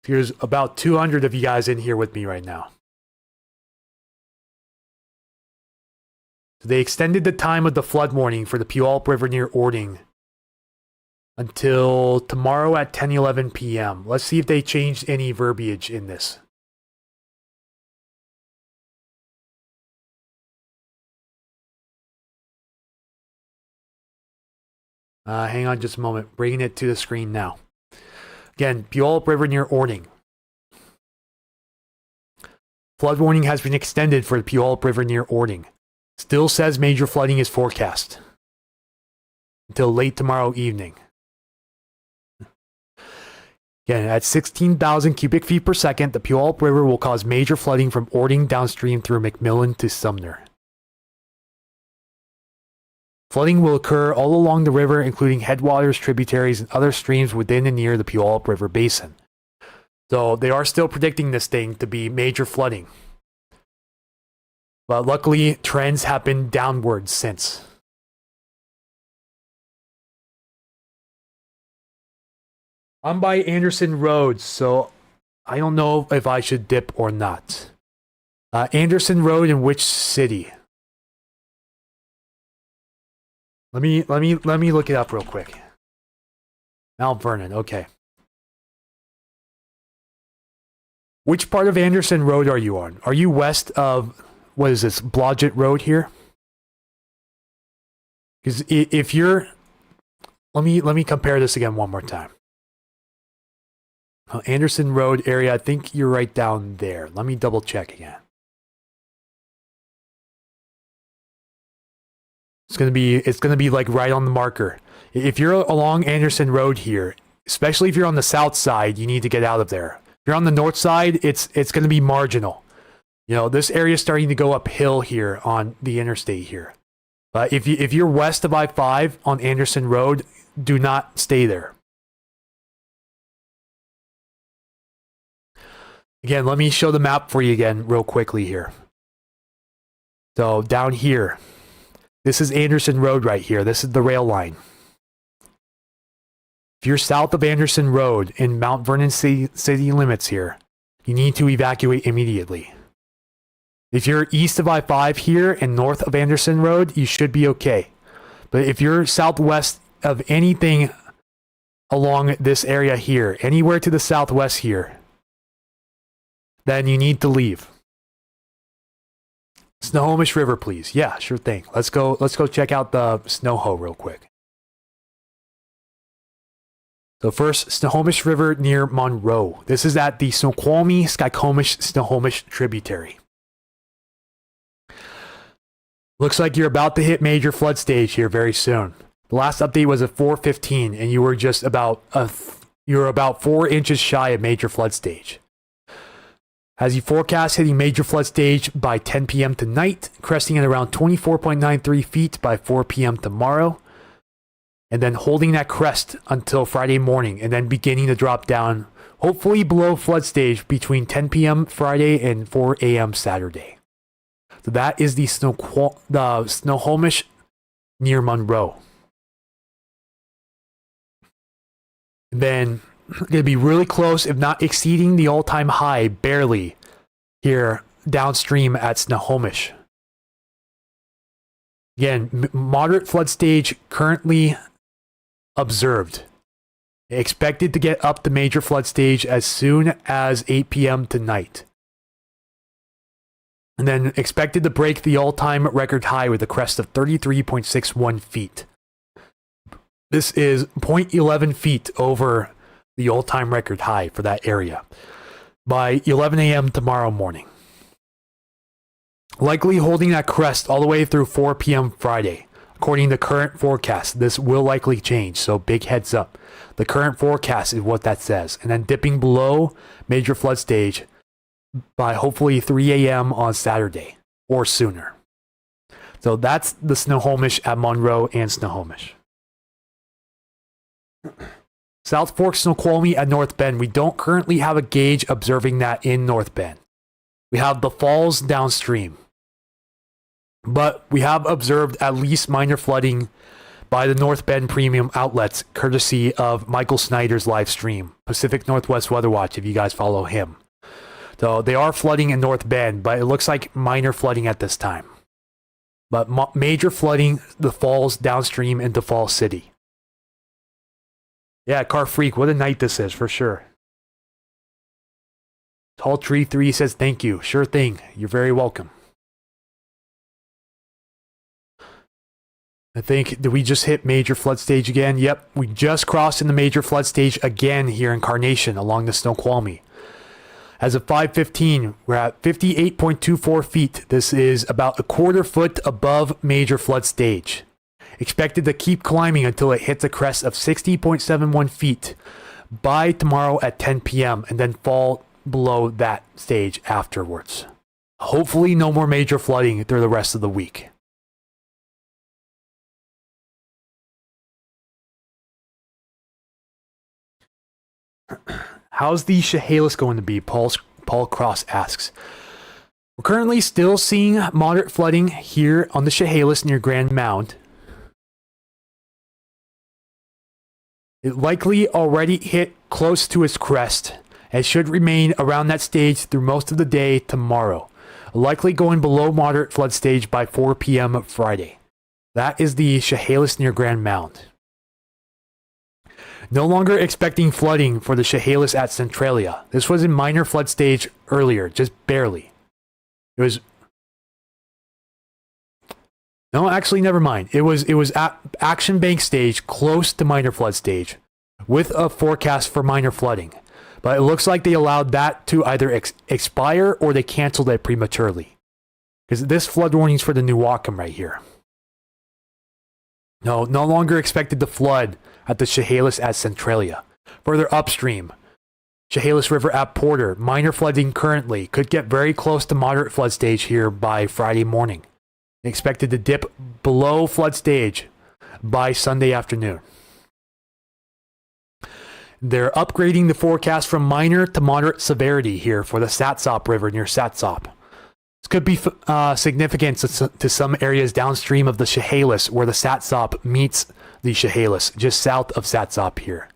There's about 200 of you guys in here with me right now. So they extended the time of the flood warning for the Puyallup River near Ording until tomorrow at 10:11 p.m. Let's see if they changed any verbiage in this. Hang on just a moment. Bringing it to the screen now. Again, Puyallup River near Ording. Flood warning has been extended for the Puyallup River near Ording. Still says major flooding is forecast until late tomorrow evening. Again, at 16,000 cubic feet per second, the Puyallup River will cause major flooding from Ording downstream through McMillan to Sumner. Flooding will occur all along the river, including headwaters, tributaries, and other streams within and near the Puyallup River basin. So they are still predicting this thing to be major flooding. But luckily, trends have been downwards since. I'm by Anderson Road, so I don't know if I should dip or not. Anderson Road in which city? Let me look it up real quick. Mount Vernon, okay. Which part of Anderson Road are you on? Are you west of, what is this, Blodgett Road here? Because if you're, let me compare this again one more time. Anderson Road area, I think you're right down there. Let me double check again. It's gonna be like right on the marker. If you're along Anderson Road here, especially if you're on the south side, you need to get out of there. If you're on the north side, it's gonna be marginal. You know, this area is starting to go uphill here on the interstate here. But if you're west of I-5 on Anderson Road, do not stay there. Again, let me show the map for you again real quickly here. So down here, this is Anderson Road right here. This is the rail line. If you're south of Anderson Road in Mount Vernon city limits here, you need to evacuate immediately. If you're east of I-5 here and north of Anderson Road, you should be okay. But if you're southwest of anything along this area here, anywhere to the southwest here, then you need to leave. Snohomish River, please. Yeah, sure thing. Let's go check out the Snoho real quick. So first, Snohomish River near Monroe. This is at the Snoqualmie, Skykomish, Snohomish tributary. Looks like you're about to hit major flood stage here very soon. The last update was at 4:15, and you were just about you were about 4 inches shy of major flood stage. As you forecast hitting major flood stage by 10 p.m. tonight, cresting at around 24.93 feet by 4 p.m. tomorrow, and then holding that crest until Friday morning, and then beginning to drop down, hopefully below flood stage between 10 p.m. Friday and 4 a.m. Saturday. So that is the Snohomish near Monroe. And then going to be really close, if not exceeding the all-time high, barely, here downstream at Snohomish. Again, moderate flood stage currently observed. Expected to get up to major flood stage as soon as 8 p.m. tonight. And then expected to break the all-time record high with a crest of 33.61 feet. This is 0.11 feet over the all-time record high for that area by 11 a.m. tomorrow morning. Likely holding that crest all the way through 4 p.m. Friday. According to current forecast, this will likely change, so big heads up. The current forecast is what that says. And then dipping below major flood stage by hopefully 3 a.m. on Saturday or sooner. So that's the Snohomish at Monroe and Snohomish. South Fork Snoqualmie at North Bend. We don't currently have a gauge observing that in North Bend. We have the falls downstream. But we have observed at least minor flooding by the North Bend premium outlets, courtesy of Michael Snyder's live stream, Pacific Northwest Weather Watch, if you guys follow him. So they are flooding in North Bend, but it looks like minor flooding at this time. But major flooding, the falls downstream into Falls City. Yeah, Car Freak, what a night this is, for sure. Tall Tree 3 says thank you. Sure thing. You're very welcome. I think, did we just hit major flood stage again? Yep, we just crossed into major flood stage again here in Carnation along the Snoqualmie. As of 5:15, we're at 58.24 feet. This is about a quarter foot above major flood stage. Expected to keep climbing until it hits a crest of 60.71 feet by tomorrow at 10 p.m. and then fall below that stage afterwards. Hopefully no more major flooding through the rest of the week. How's the Chehalis going to be? Paul Cross asks. We're currently still seeing moderate flooding here on the Chehalis near Grand Mound. It likely already hit close to its crest and should remain around that stage through most of the day tomorrow. Likely going below moderate flood stage by 4 p.m. Friday. That is the Chehalis near Grand Mound. No longer expecting flooding for the Chehalis at Centralia. This was in minor flood stage earlier, just barely. It was... No, actually, never mind. It was at Action Bank stage, close to minor flood stage, with a forecast for minor flooding. But it looks like they allowed that to either expire or they canceled it prematurely. Because this flood warning is for the New Wacom right here. No longer expected to flood at the Chehalis at Centralia. Further upstream, Chehalis River at Porter, minor flooding currently, could get very close to moderate flood stage here by Friday morning. Expected to dip below flood stage by Sunday afternoon. They're upgrading the forecast from minor to moderate severity here for the Satsop River near Satsop. This could be significant to some areas downstream of the Chehalis where the Satsop meets the Chehalis, just south of Satsop here.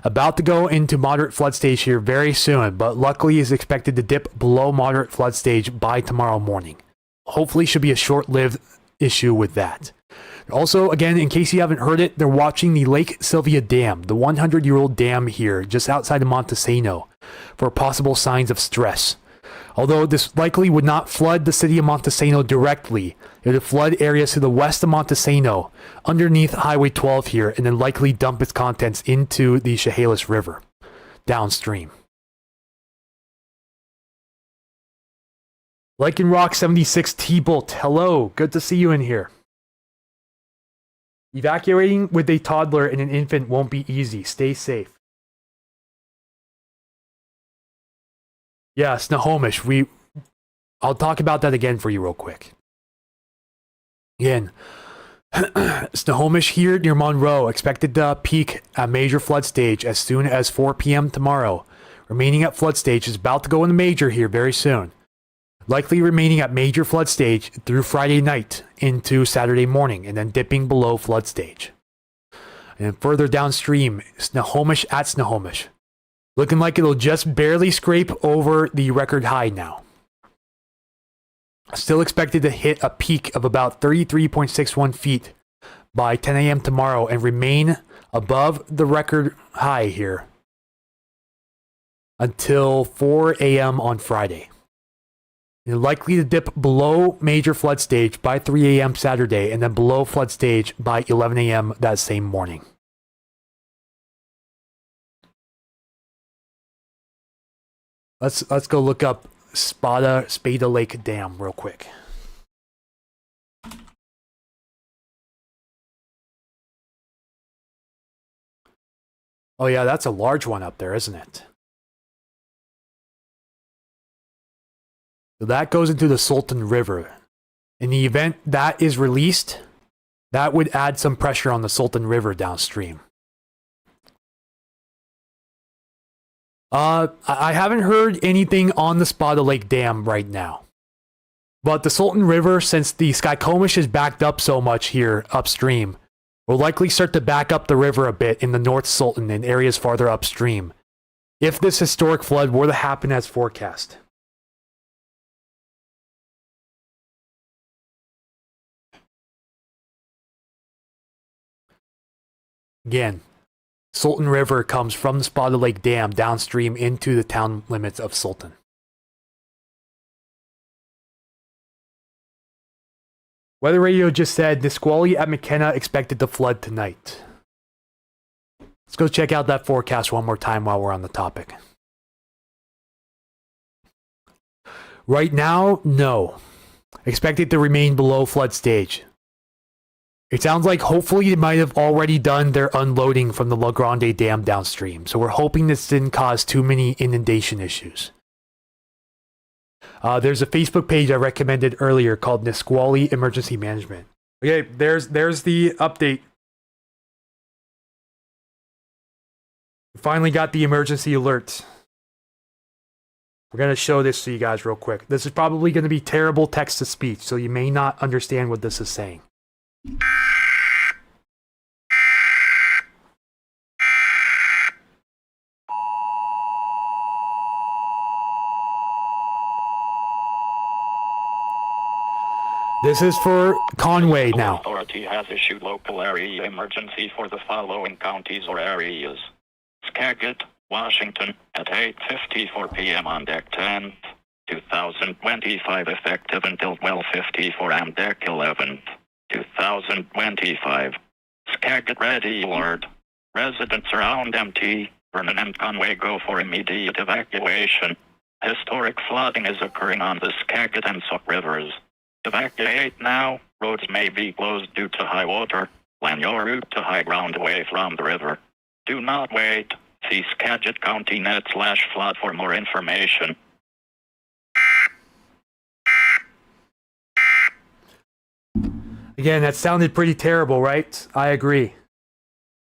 About to go into moderate flood stage here very soon, but luckily is expected to dip below moderate flood stage by tomorrow morning. Hopefully should be a short-lived issue with that. Also, again, in case you haven't heard it, they're watching the Lake Sylvia Dam, the 100-year-old dam here just outside of Montesano, for possible signs of stress. Although this likely would not flood the city of Montesano directly, it would flood areas to the west of Montesano, underneath Highway 12 here, and then likely dump its contents into the Chehalis River, downstream. Lycan Rock 76 T-Bolt, hello, good to see you in here. Evacuating with a toddler and an infant won't be easy. Stay safe. Yeah, Snohomish, I'll talk about that again for you real quick. Again, Snohomish here near Monroe, expected to peak at major flood stage as soon as 4 p.m. tomorrow. Remaining at flood stage is about to go into major here very soon. Likely remaining at major flood stage through Friday night into Saturday morning, and then dipping below flood stage. And then further downstream, Snohomish at Snohomish. Looking like it'll just barely scrape over the record high now. Still expected to hit a peak of about 33.61 feet by 10 a.m. tomorrow and remain above the record high here until 4 a.m. on Friday. You're likely to dip below major flood stage by 3 a.m. Saturday and then below flood stage by 11 a.m. that same morning. Let's go look up Spada Lake Dam real quick. Oh yeah, that's a large one up there, isn't it? So that goes into the Sultan River. In the event that is released, that would add some pressure on the Sultan River downstream. I haven't heard anything on the Spada Lake Dam right now. But the Sultan River, since the Skykomish is backed up so much here upstream, will likely start to back up the river a bit in the North Sultan and areas farther upstream, if this historic flood were to happen as forecast. Again, Sultan River comes from the Spada Lake Dam downstream into the town limits of Sultan. Weather Radio just said Nisqually at McKenna expected to flood tonight. Let's go check out that forecast one more time while we're on the topic. Right now, no. Expected to remain below flood stage. It sounds like hopefully they might have already done their unloading from the La Grande Dam downstream, so we're hoping this didn't cause too many inundation issues. There's a Facebook page I recommended earlier called Nisqually Emergency Management. Okay, there's the update. We finally got the emergency alert. We're going to show this to you guys real quick. This is probably going to be terrible text-to-speech, so you may not understand what this is saying. This is for Conway now. Authority has issued local area emergency for the following counties or areas. Skagit, Washington, at 8:54 p.m. on deck 10th, 2025, effective until 12:54 on deck 11th, 2025. Skagit ready alert. Residents around MT, Vernon and Conway go for immediate evacuation. Historic flooding is occurring on the Skagit and Sauk rivers. Evacuate now. Roads may be closed due to high water. Plan your route to high ground away from the river. Do not wait. See Skagit County net/flood for more information. Again, that sounded pretty terrible, right? I agree.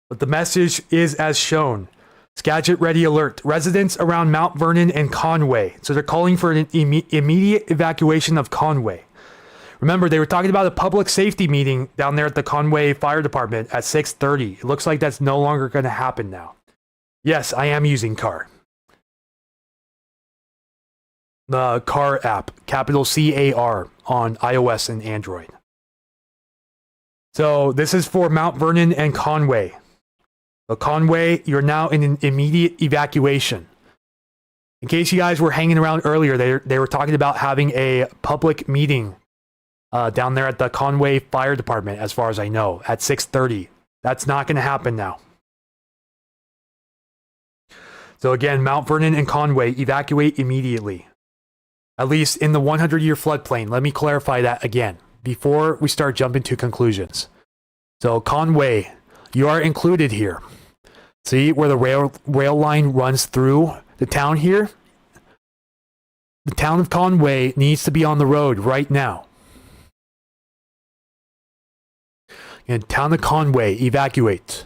But the message is as shown. Skagit ready alert. Residents around Mount Vernon and Conway. So they're calling for an immediate evacuation of Conway. Remember, they were talking about a public safety meeting down there at the Conway Fire Department at 6:30. It looks like that's no longer going to happen now. Yes, I am using CAR. The CAR app, capital CAR, on iOS and Android. So this is for Mount Vernon and Conway. So Conway, you're now in an immediate evacuation. In case you guys were hanging around earlier, they were talking about having a public meeting down there at the Conway Fire Department, as far as I know, at 6:30. That's not going to happen now. So again, Mount Vernon and Conway, evacuate immediately. At least in the 100-year floodplain. Let me clarify that again before we start jumping to conclusions. So Conway, you are included here. See where the rail line runs through the town here? The town of Conway needs to be on the road right now. And town of Conway, evacuate.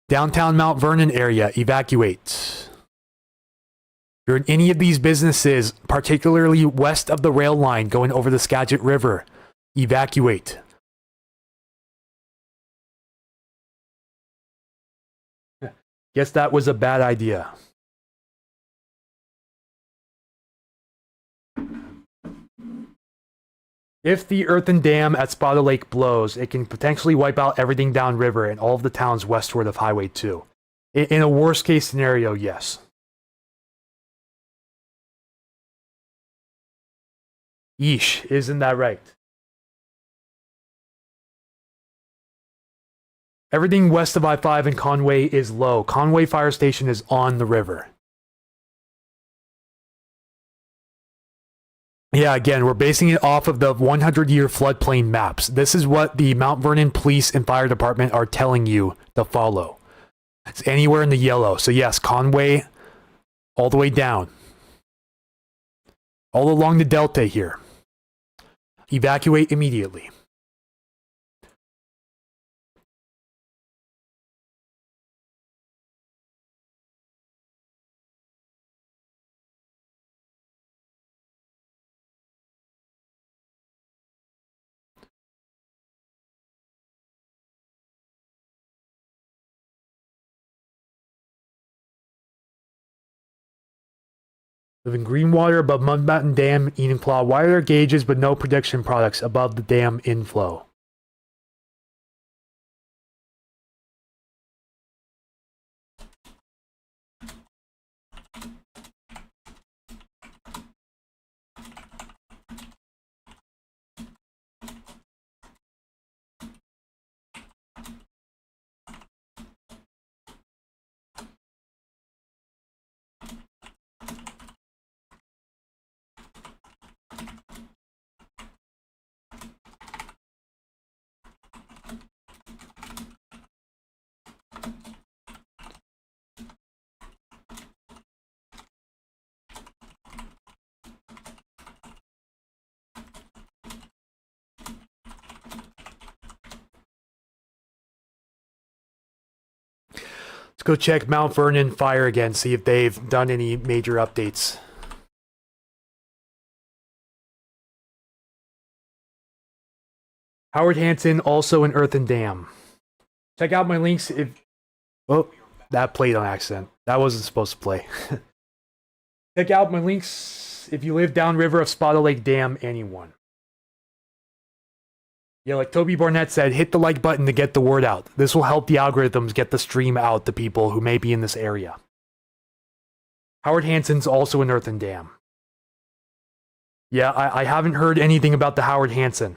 Downtown Mount Vernon area, evacuate. If you're in any of these businesses, particularly west of the rail line going over the Skagit River, evacuate. Guess that was a bad idea. If the earthen dam at Spotted Lake blows, it can potentially wipe out everything downriver and all of the towns westward of Highway 2. In a worst case scenario, yes. Yeesh, isn't that right? Everything west of I-5 and Conway is low. Conway Fire Station is on the river. Yeah, again, we're basing it off of the 100-year floodplain maps. This is what the Mount Vernon Police and Fire Department are telling you to follow. It's anywhere in the yellow. So yes, Conway all the way down. All along the delta here. Evacuate immediately. Live in Greenwater above Mud Mountain Dam, Enumclaw. Why are there gauges but no protection products above the dam inflow? Let's go check Mount Vernon Fire again, see if they've done any major updates. Howard Hansen, also an earthen dam. Check out my links if... Oh, that played on accident. That wasn't supposed to play. Check out my links if you live downriver of Spotted Lake Dam, anyone. Yeah, like Toby Barnett said, hit the like button to get the word out. This will help the algorithms get the stream out to people who may be in this area. Howard Hansen's also an earthen dam. Yeah, I haven't heard anything about the Howard Hansen.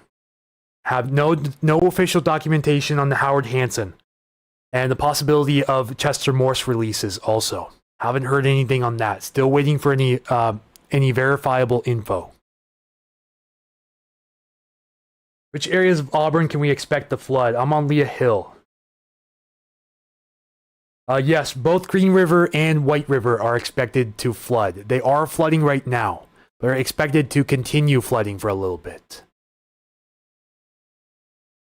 Have no official documentation on the Howard Hansen. And the possibility of Chester Morse releases also. Haven't heard anything on that. Still waiting for any verifiable info. Which areas of Auburn can we expect to flood? I'm on Leah Hill. Yes, both Green River and White River are expected to flood. They are flooding right now. They're expected to continue flooding for a little bit.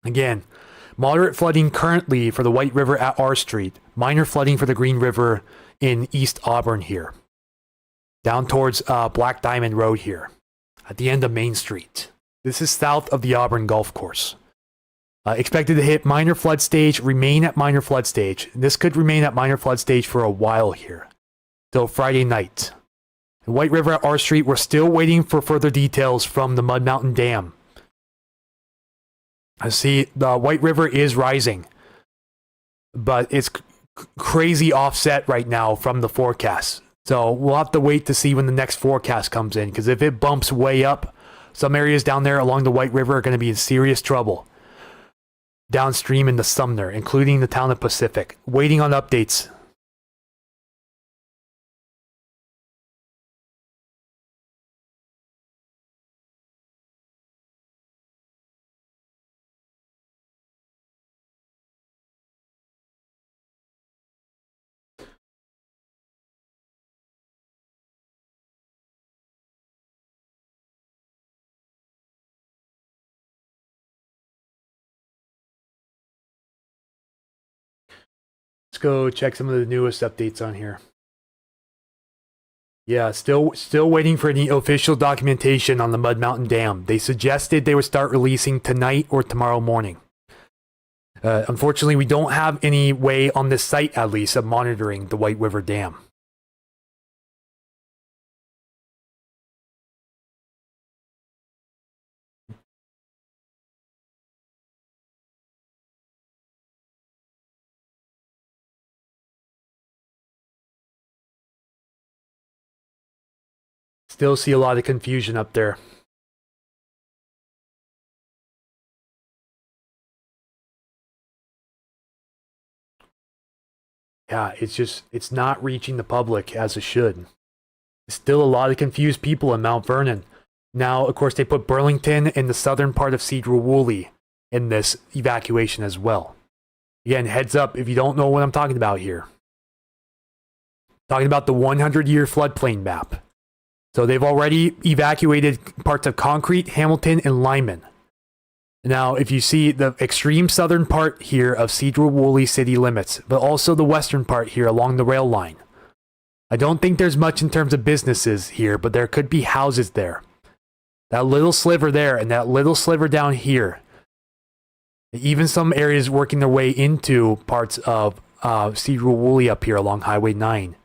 Again, moderate flooding currently for the White River at R Street. Minor flooding for the Green River in East Auburn here. Down towards Black Diamond Road here. At the end of Main Street. This is south of the Auburn Golf Course. Expected to hit minor flood stage, remain at minor flood stage. This could remain at minor flood stage for a while here. Till Friday night. In White River at R Street, we're still waiting for further details from the Mud Mountain Dam. I see the White River is rising. But it's crazy offset right now from the forecast. So we'll have to wait to see when the next forecast comes in. Because if it bumps way up, some areas down there along the White River are going to be in serious trouble. Downstream in the Sumner, including the town of Pacific. Waiting on updates. Let's go check some of the newest updates on here. Yeah, still waiting for any official documentation on the Mud Mountain Dam. They suggested they would start releasing tonight or tomorrow morning. Unfortunately, we don't have any way on this site, at least, of monitoring the White River Dam. Still see a lot of confusion up there. Yeah, it's not reaching the public as it should. Still a lot of confused people in Mount Vernon. Now, of course, they put Burlington and the southern part of Cedar-Woolley in this evacuation as well. Again, heads up if you don't know what I'm talking about here. Talking about the 100-year floodplain map. So they've already evacuated parts of Concrete, Hamilton, and Lyman. Now, if you see the extreme southern part here of Cedar-Woolley city limits, but also the western part here along the rail line. I don't think there's much in terms of businesses here, but there could be houses there. That little sliver there and that little sliver down here. Even some areas working their way into parts of Cedar-Woolley up here along Highway 9.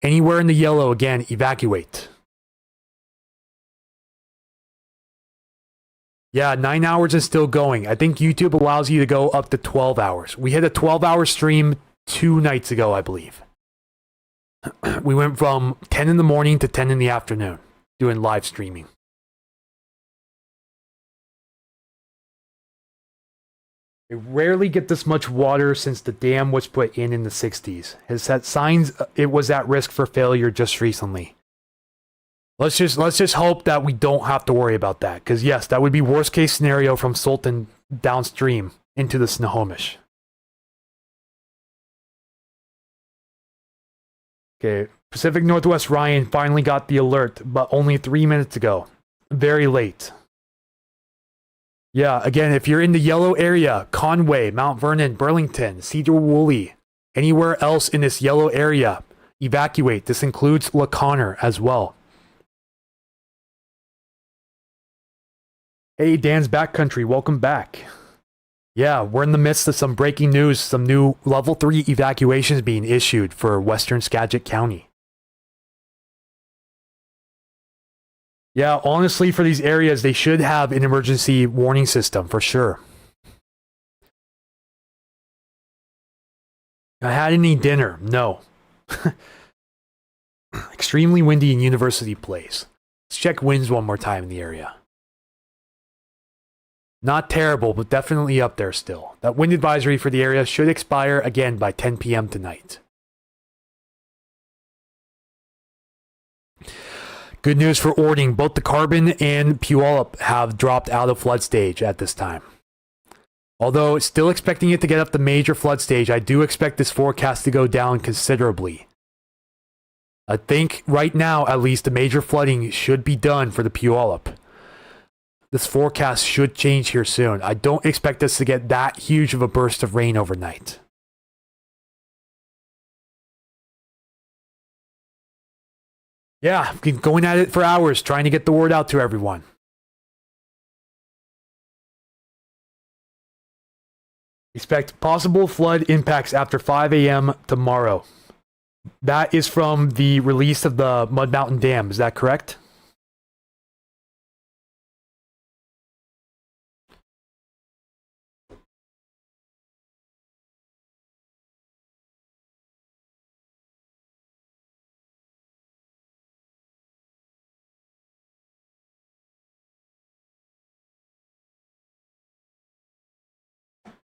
Anywhere in the yellow, again, evacuate. Yeah, 9 hours is still going. I think YouTube allows you to go up to 12 hours. We had a 12-hour stream 2 nights ago, I believe. We went from 10 in the morning to 10 in the afternoon doing live streaming. They rarely get this much water since the dam was put in the 60s. Has had signs it was at risk for failure just recently. Let's just hope that we don't have to worry about that. Because yes, that would be worst case scenario from Sultan downstream into the Snohomish. Okay, Pacific Northwest Ryan finally got the alert, but only 3 minutes ago. Very late. Yeah, again, if you're in the yellow area, Conway, Mount Vernon, Burlington, Cedar-Woolley, anywhere else in this yellow area, evacuate. This includes La Conner as well. Hey, Dan's Backcountry, welcome back. Yeah, we're in the midst of some breaking news, some new level 3 evacuations being issued for western Skagit County. Yeah, honestly, for these areas, they should have an emergency warning system for sure. I had any dinner? No. Extremely windy in University Place. Let's check winds one more time in the area. Not terrible, but definitely up there still. That wind advisory for the area should expire again by 10 p.m. tonight. Good news for Ording. Both the Carbon and Puyallup have dropped out of flood stage at this time. Although still expecting it to get up the major flood stage, I do expect this forecast to go down considerably. I think right now, at least, the major flooding should be done for the Puyallup. This forecast should change here soon. I don't expect us to get that huge of a burst of rain overnight. Yeah, been going at it for hours, trying to get the word out to everyone. Expect possible flood impacts after 5 a.m. tomorrow. That is from the release of the Mud Mountain Dam, is that correct?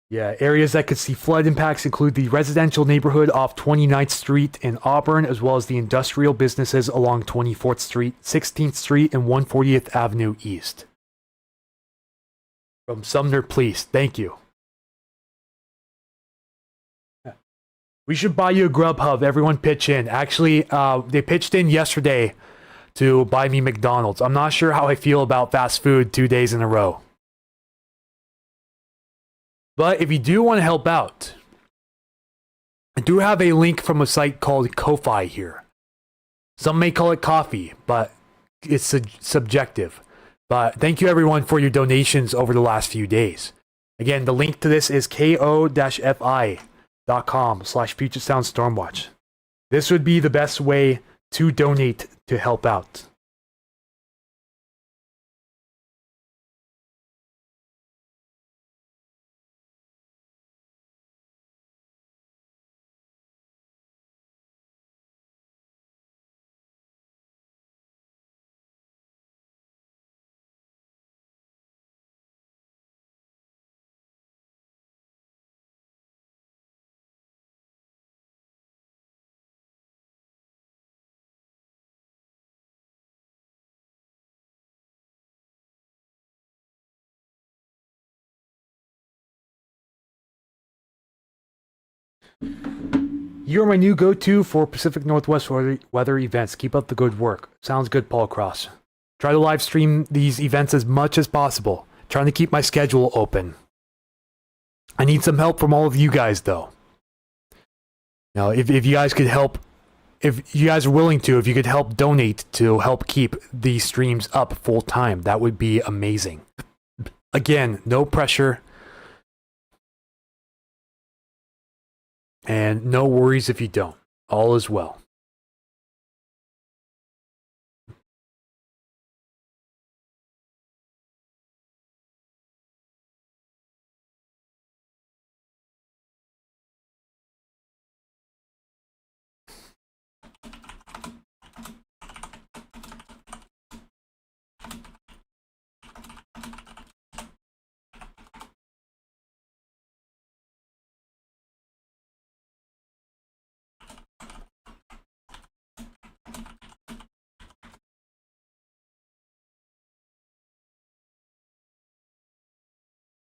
Yeah, areas that could see flood impacts include the residential neighborhood off 29th Street in Auburn, as well as the industrial businesses along 24th Street, 16th Street, and 140th Avenue East. From Sumner Police, thank you. We should buy you a Grubhub. Everyone pitch in. Actually, they pitched in yesterday to buy me McDonald's. I'm not sure how I feel about fast food 2 days in a row. But if you do want to help out, I do have a link from a site called Ko-Fi here. Some may call it coffee, but it's subjective. But thank you everyone for your donations over the last few days. Again, the link to this is ko-fi.com/Puget Sound Stormwatch. This would be the best way to donate to help out. You're my new go-to for Pacific Northwest weather events. Keep up the good work. Sounds good, Paul Cross. Try to live stream these events as much as possible. Trying to keep my schedule open. I need some help from all of you guys, though. Now, if you guys could help, if you guys are willing to, if you could help donate to help keep these streams up full time, that would be amazing. Again, no pressure. And no worries if you don't. All is well.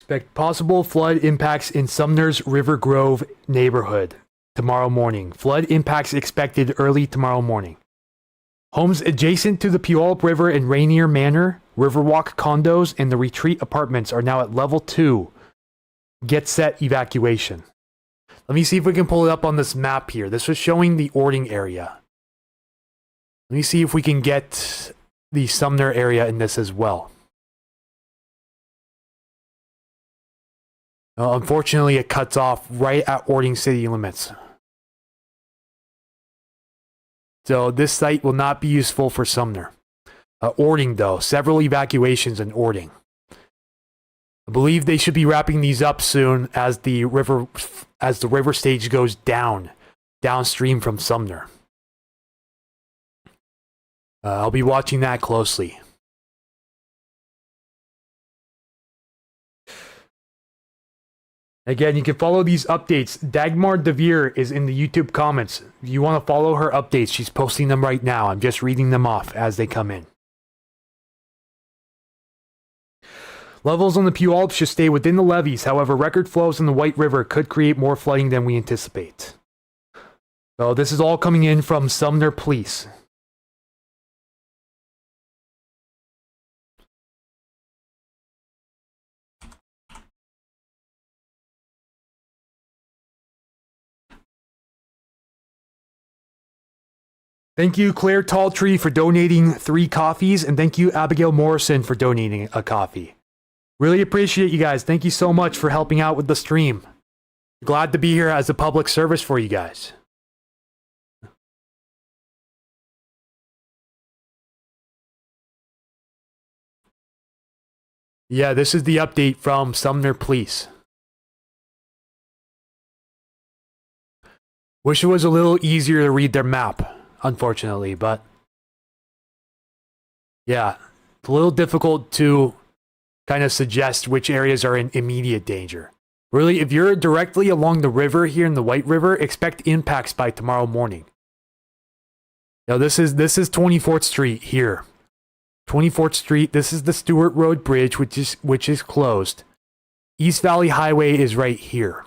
Expect possible flood impacts in Sumner's River Grove neighborhood tomorrow morning. Flood impacts expected early tomorrow morning. Homes adjacent to the Puyallup River and Rainier Manor, Riverwalk condos, and the Retreat apartments are now at level 2. Get set evacuation. Let me see if we can pull it up on this map here. This was showing the Ording area. Let me see if we can get the Sumner area in this as well. Unfortunately, it cuts off right at Ording city limits. So this site will not be useful for Sumner. Ording, though, several evacuations in Ording. I believe they should be wrapping these up soon as the river stage goes downstream from Sumner. I'll be watching that closely. Again, you can follow these updates. Dagmar Devere is in the YouTube comments. If you want to follow her updates, she's posting them right now. I'm just reading them off as they come in. Levels on the Puyallup should stay within the levees. However, record flows in the White River could create more flooding than we anticipate. So this is all coming in from Sumner Police. Thank you, Claire Talltree, for donating 3 coffees, and thank you, Abigail Morrison, for donating a coffee. Really appreciate you guys. Thank you so much for helping out with the stream. Glad to be here as a public service for you guys. Yeah, this is the update from Sumner Police. Wish it was a little easier to read their map. Unfortunately, but yeah, it's a little difficult to kind of suggest which areas are in immediate danger. Really, if you're directly along the river here in the White River, expect impacts by tomorrow morning. Now, this is 24th Street here. 24th Street, this is the Stewart Road Bridge, which is closed. East Valley Highway is right here.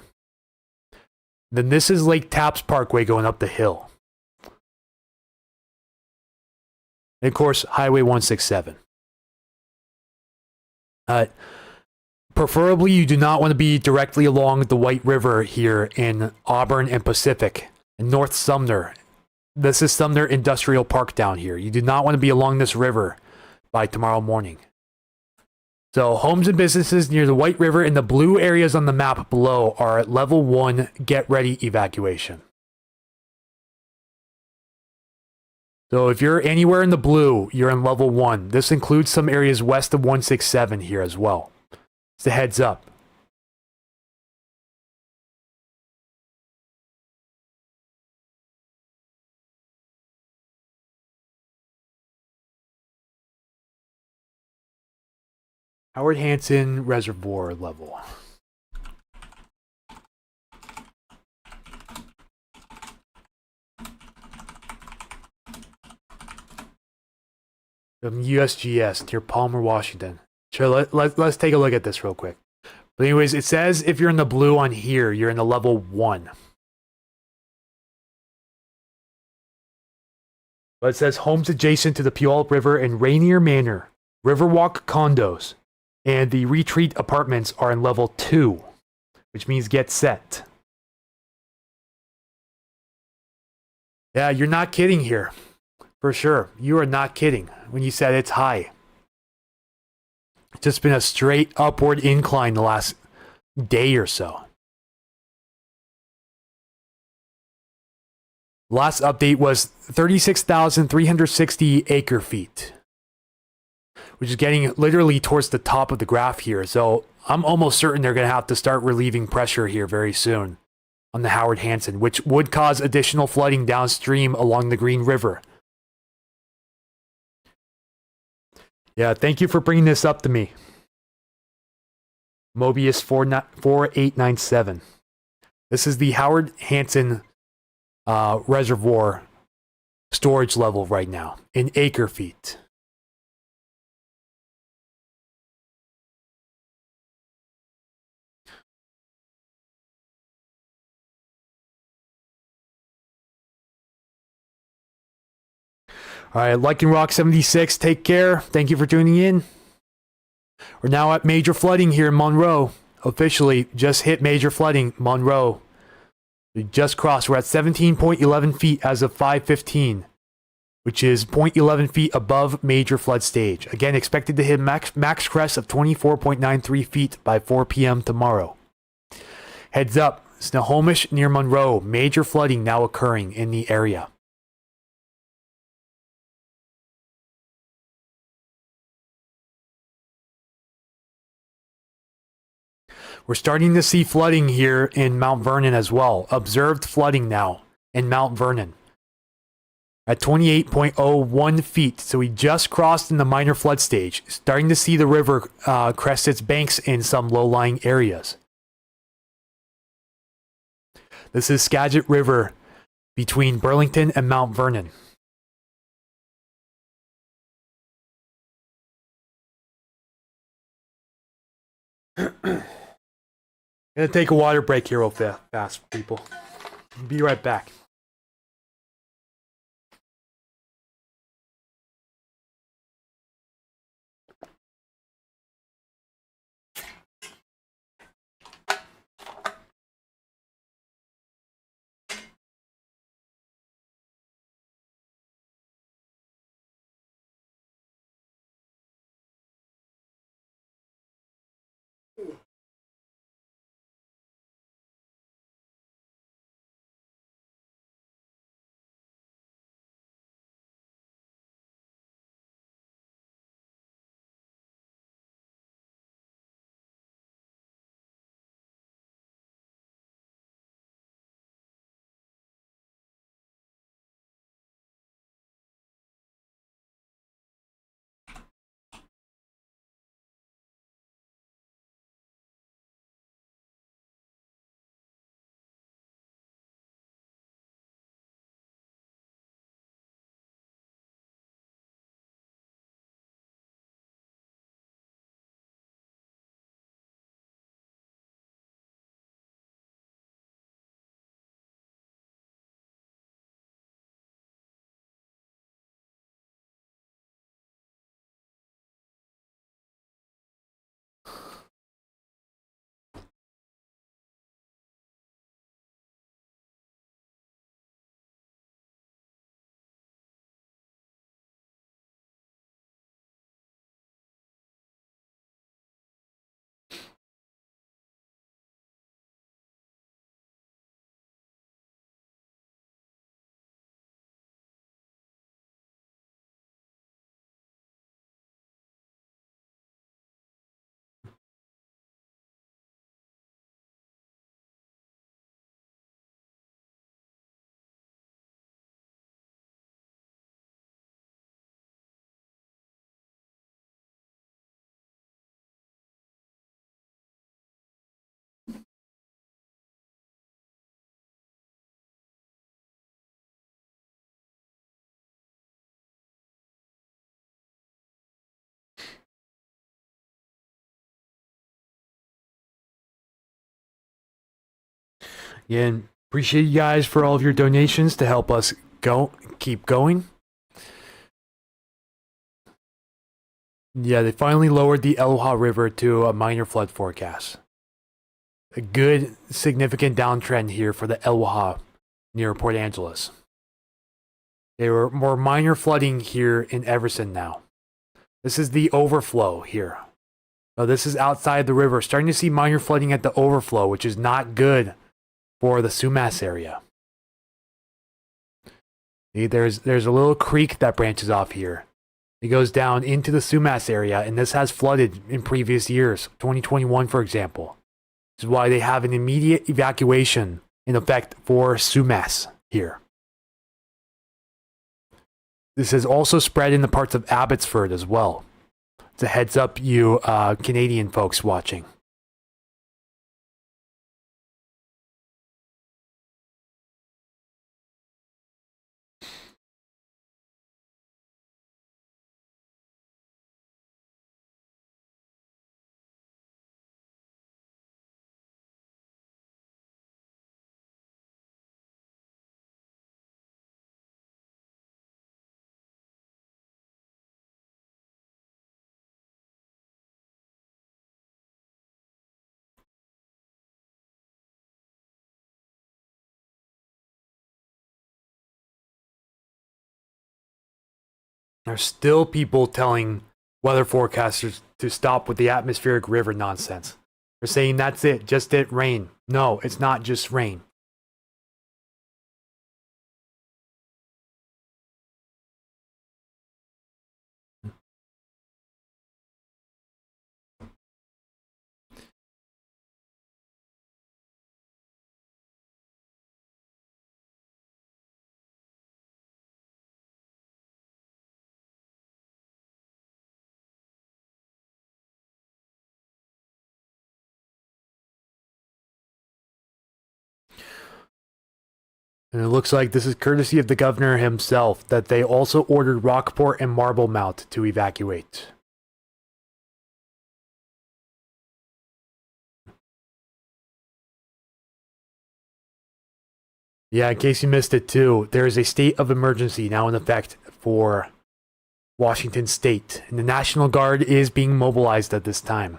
Then this is Lake Tapps Parkway going up the hill. And of course, Highway 167. preferably, you do not want to be directly along the White River here in Auburn and Pacific and North Sumner. This is Sumner Industrial Park down here. You do not want to be along this river by tomorrow morning. So homes and businesses near the White River and the blue areas on the map below are at level 1 get ready evacuation. So if you're anywhere in the blue, you're in level 1. This includes some areas west of 167 here as well. It's a heads up. Howard Hansen Reservoir level. From USGS near Palmer, Washington. Sure, let's take a look at this real quick. But anyways, it says if you're in the blue on here, you're in the level 1. But it says homes adjacent to the Puyallup River and Rainier Manor, Riverwalk condos, and the retreat apartments are in level 2, which means get set. Yeah, you're not kidding here. For sure. You are not kidding when you said it's high. It's just been a straight upward incline the last day or so. Last update was 36,360 acre feet, which is getting literally towards the top of the graph here. So I'm almost certain they're going to have to start relieving pressure here very soon on the Howard Hansen, which would cause additional flooding downstream along the Green River. Yeah, thank you for bringing this up to me. Mobius 4897. This is the Howard Hansen reservoir storage level right now in acre feet. All right, Lycan Rock 76, take care. Thank you for tuning in. We're now at major flooding here in Monroe. Officially just hit major flooding, Monroe. We just crossed. We're at 17.11 feet as of 5:15, which is 0.11 feet above major flood stage. Again, expected to hit max crest of 24.93 feet by 4 p.m. tomorrow. Heads up, Snohomish near Monroe. Major flooding now occurring in the area. We're starting to see flooding here in Mount Vernon as well. Observed flooding now in Mount Vernon at 28.01 feet. So we just crossed in the minor flood stage. Starting to see the river crest its banks in some low-lying areas. This is Skagit River between Burlington and Mount Vernon. Gonna take a water break here real fast, people. Be right back. Again, appreciate you guys for all of your donations to help us keep going. Yeah, they finally lowered the Aloha River to a minor flood forecast. A good, significant downtrend here for the Aloha near Port Angeles. There were more minor flooding here in Everson now. This is the overflow here. So this is outside the river. Starting to see minor flooding at the overflow, which is not good for the Sumas area. See, there's a little creek that branches off here. It goes down into the Sumas area, and this has flooded in previous years, 2021 for example. This is why they have an immediate evacuation in effect for Sumas here. This has also spread in the parts of Abbotsford as well. It's a heads up, you Canadian folks watching. There's still people telling weather forecasters to stop with the atmospheric river nonsense. They're saying that's it, just it rain. No, it's not just rain. And it looks like this is courtesy of the governor himself that they also ordered Rockport and Marblemount to evacuate. Yeah, in case you missed it too, there is a state of emergency now in effect for Washington State, and the National Guard is being mobilized at this time.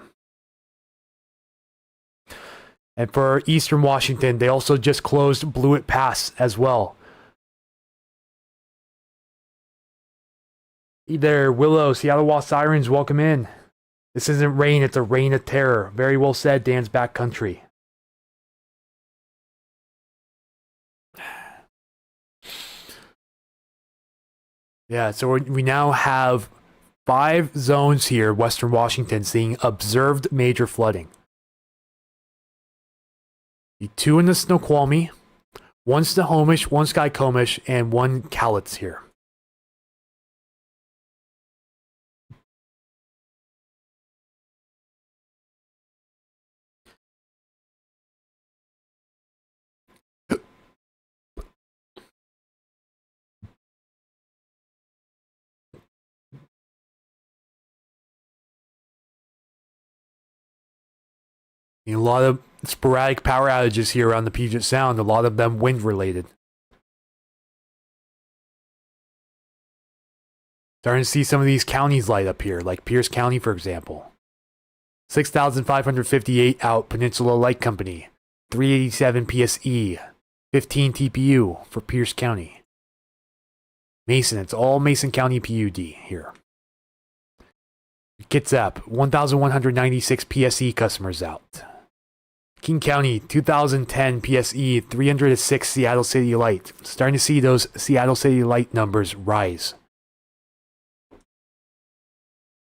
And for Eastern Washington, they also just closed Blewett Pass as well. Hey there, Willow, Seattle Wall Sirens, welcome in. This isn't rain, it's a reign of terror. Very well said, Dan's backcountry. Yeah, so we now have 5 zones here, Western Washington, seeing observed major flooding. The 2 in the Snoqualmie, 1 Snohomish, 1 Skykomish, and 1 Cowlitz here. A lot of sporadic power outages here around the Puget Sound, a lot of them wind related. Starting to see some of these counties light up here, like Pierce County, for example. 6,558 out Peninsula Light Company, 387 PSE, 15 TPU for Pierce County. Mason, it's all Mason County PUD here. Kitsap, 1,196 PSE customers out. King County, 2010 PSE, 306 Seattle City Light. Starting to see those Seattle City Light numbers rise.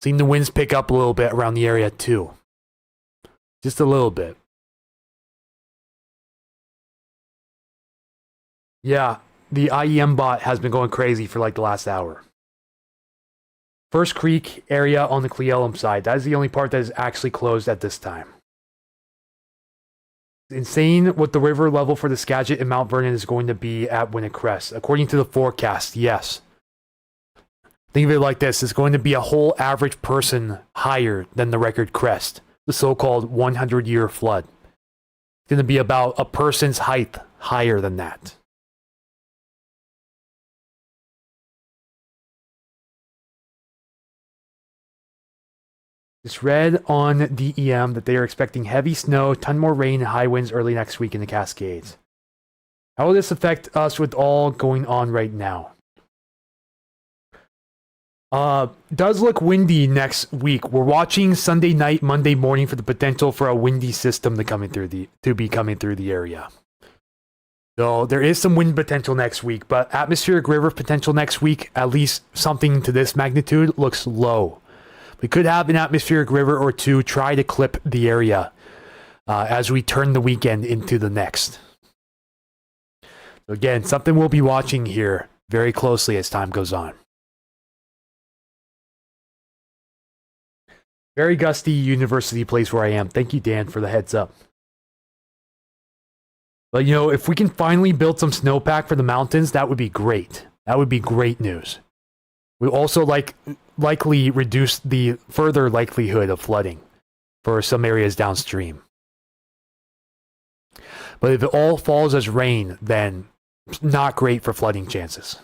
Seeing the winds pick up a little bit around the area too. Just a little bit. Yeah, the IEM bot has been going crazy for like the last hour. First Creek area on the Cle Elum side. That is the only part that is actually closed at this time. Insane what the river level for the Skagit and Mount Vernon is going to be at when it crests. According to the forecast, yes. Think of it like this. It's going to be a whole average person higher than the record crest. The so-called 100-year flood. going to be about a person's height higher than that. It's read on DEM that they are expecting heavy snow, ton more rain, and high winds early next week in the Cascades. How will this affect us with all going on right now? Does look windy next week. We're watching Sunday night, Monday morning for the potential for a windy system to be coming through the area. So there is some wind potential next week, but atmospheric river potential next week, at least something to this magnitude, looks low. We could have an atmospheric river or two try to clip the area as we turn the weekend into the next. So again, something we'll be watching here very closely as time goes on. Very gusty university place where I am. Thank you, Dan, for the heads up. But, you know, if we can finally build some snowpack for the mountains, that would be great. That would be great news. We also likely reduce the further likelihood of flooding for some areas downstream. But if it all falls as rain, then it's not great for flooding chances.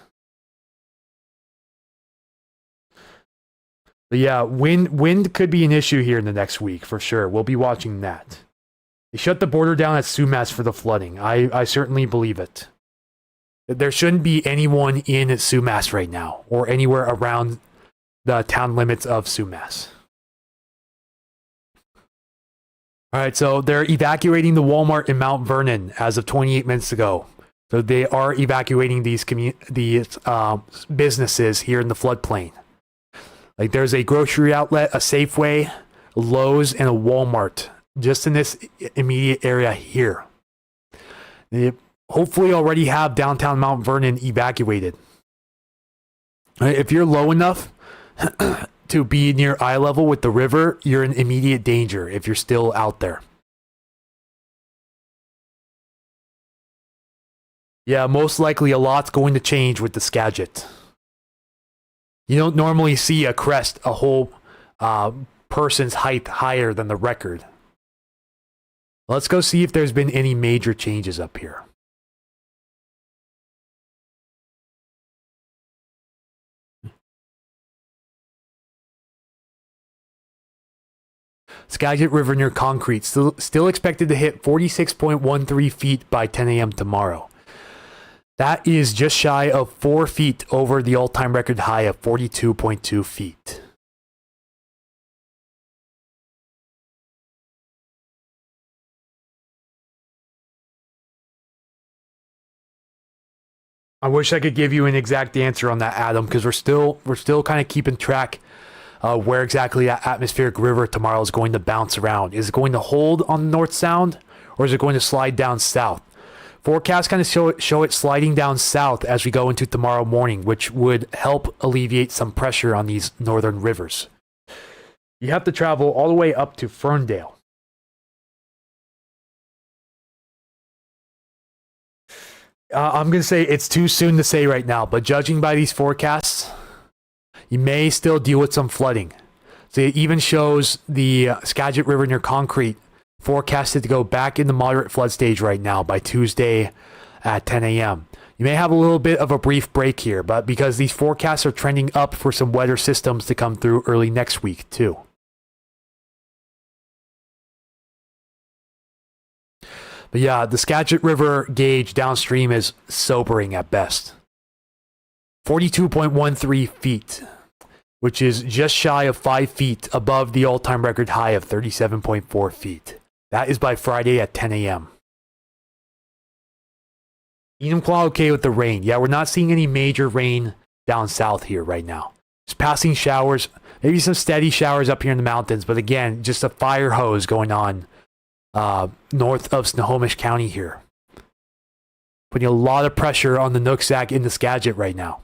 But yeah, wind could be an issue here in the next week for sure. We'll be watching that. They shut the border down at Sumas for the flooding. I certainly believe it. There shouldn't be anyone in Sumas right now or anywhere around the town limits of Sumas. All right, so they're evacuating the Walmart in Mount Vernon as of 28 minutes ago. So they are evacuating these businesses here in the floodplain. Like there's a grocery outlet, a Safeway, a Lowe's, and a Walmart just in this immediate area here. They hopefully already have downtown Mount Vernon evacuated. If you're low enough to be near eye level with the river, you're in immediate danger if you're still out there. Yeah, most likely a lot's going to change with the Skagit. You don't normally see a crest a whole person's height higher than the record. Let's go see if there's been any major changes up here. Skagit River near concrete, still expected to hit 46.13 feet by 10 a.m. tomorrow. That is just shy of 4 feet over the all-time record high of 42.2 feet. I wish I could give you an exact answer on that, Adam, because we're still kind of keeping track where exactly that atmospheric river tomorrow is going to bounce around. Is it going to hold on the North Sound, or is it going to slide down south? Forecasts kind of show it sliding down south as we go into tomorrow morning, which would help alleviate some pressure on these northern rivers. You have to travel all the way up to Ferndale. I'm going to say it's too soon to say right now, but judging by these forecasts, you may still deal with some flooding. So it even shows the Skagit River near concrete forecasted to go back in the moderate flood stage right now by Tuesday at 10 a.m. You may have a little bit of a brief break here, but because these forecasts are trending up for some weather systems to come through early next week too. But yeah, the Skagit River gauge downstream is sobering at best. 42.13 feet, which is just shy of 5 feet above the all-time record high of 37.4 feet. That is by Friday at 10 a.m. Enumclaw okay with the rain. Yeah, we're not seeing any major rain down south here right now. Just passing showers, maybe some steady showers up here in the mountains, but again, just a fire hose going on north of Snohomish County here. Putting a lot of pressure on the Nooksack in the Skagit right now.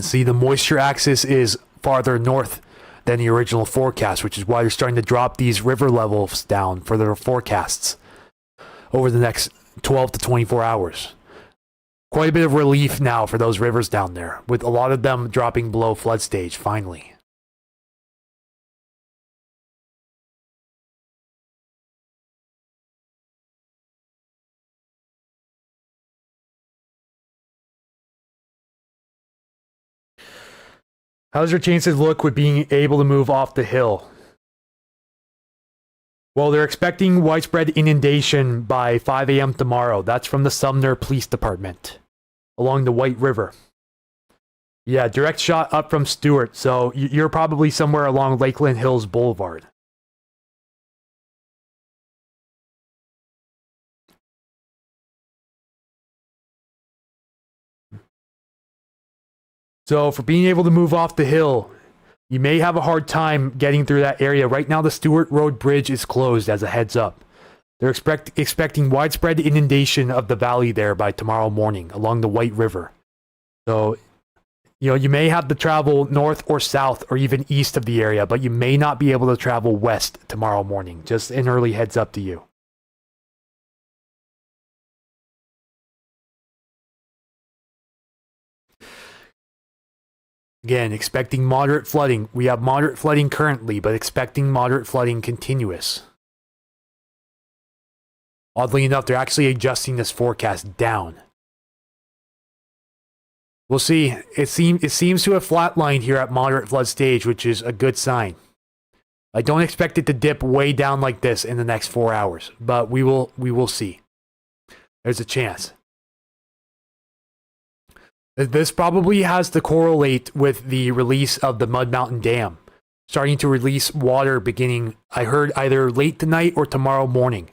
See, the moisture axis is farther north than the original forecast, which is why they're starting to drop these river levels down for their forecasts over the next 12 to 24 hours. Quite a bit of relief now for those rivers down there, with a lot of them dropping below flood stage finally. How's your chances look with being able to move off the hill? Well, they're expecting widespread inundation by 5 a.m. tomorrow. That's from the Sumner Police Department along the White River. Yeah, direct shot up from Stewart, so you're probably somewhere along Lakeland Hills Boulevard. So for being able to move off the hill, you may have a hard time getting through that area. Right now, the Stewart Road Bridge is closed as a heads up. They're expecting widespread inundation of the valley there by tomorrow morning along the White River. So, you may have to travel north or south or even east of the area, but you may not be able to travel west tomorrow morning. Just an early heads up to you. Again, expecting moderate flooding. We have moderate flooding currently, but expecting moderate flooding continuous. Oddly enough, they're actually adjusting this forecast down. We'll see. It seems to have flatlined here at moderate flood stage, which is a good sign. I don't expect it to dip way down like this in the next 4 hours, but we will see. There's a chance. This probably has to correlate with the release of the Mud Mountain Dam, starting to release water beginning, I heard, either late tonight or tomorrow morning,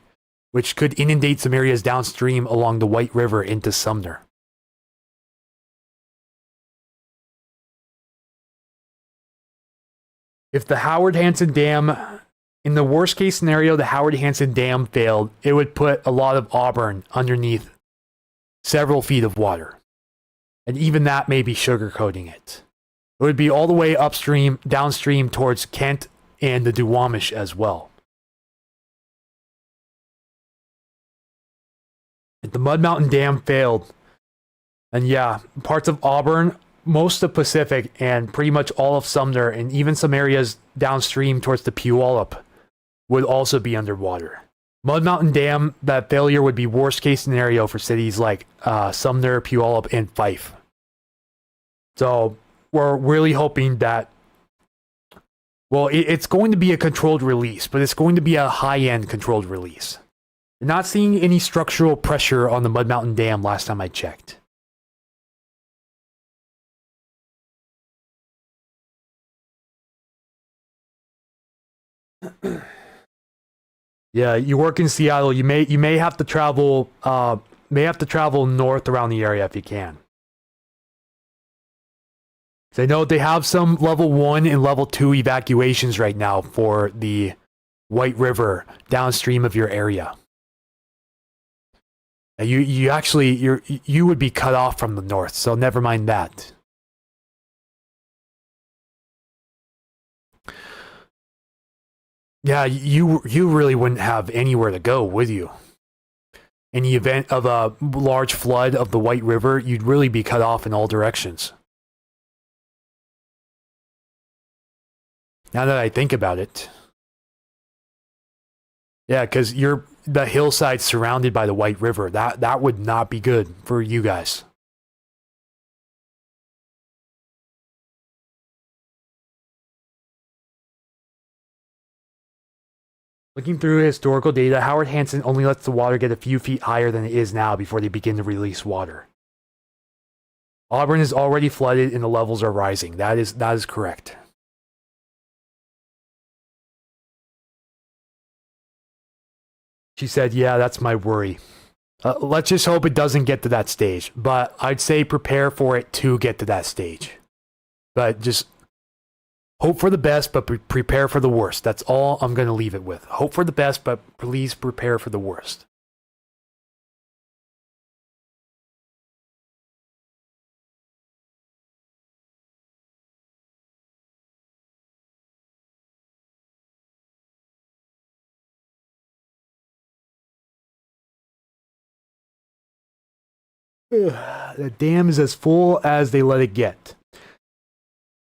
which could inundate some areas downstream along the White River into Sumner. If the Howard Hansen Dam, in the worst case scenario, the Howard Hansen Dam failed, it would put a lot of Auburn underneath several feet of water. And even that may be sugarcoating it. It would be all the way upstream, downstream towards Kent and the Duwamish as well. If the Mud Mountain Dam failed, and yeah, parts of Auburn, most of Pacific, and pretty much all of Sumner, and even some areas downstream towards the Puyallup would also be underwater. Mud Mountain Dam, that failure would be worst case scenario for cities like Sumner, Puyallup, and Fife. So we're really hoping that, well, it's going to be a controlled release, but it's going to be a high-end controlled release. Not seeing any structural pressure on the Mud Mountain Dam last time I checked. Yeah, you work in Seattle. You may have to travel north around the area if you can. So I know they have some level 1 and level 2 evacuations right now for the White River downstream of your area. You would be cut off from the north, so never mind that. Yeah, you really wouldn't have anywhere to go, would you? In the event of a large flood of the White River, you'd really be cut off in all directions. Now that I think about it. Yeah, because you're the hillside surrounded by the White River. That would not be good for you guys. Looking through historical data, Howard Hansen only lets the water get a few feet higher than it is now before they begin to release water. Auburn is already flooded and the levels are rising. That is correct. She said, yeah, that's my worry. Let's just hope it doesn't get to that stage. But I'd say prepare for it to get to that stage. But just hope for the best, but prepare for the worst. That's all I'm going to leave it with. Hope for the best, but please prepare for the worst. The dam is as full as they let it get.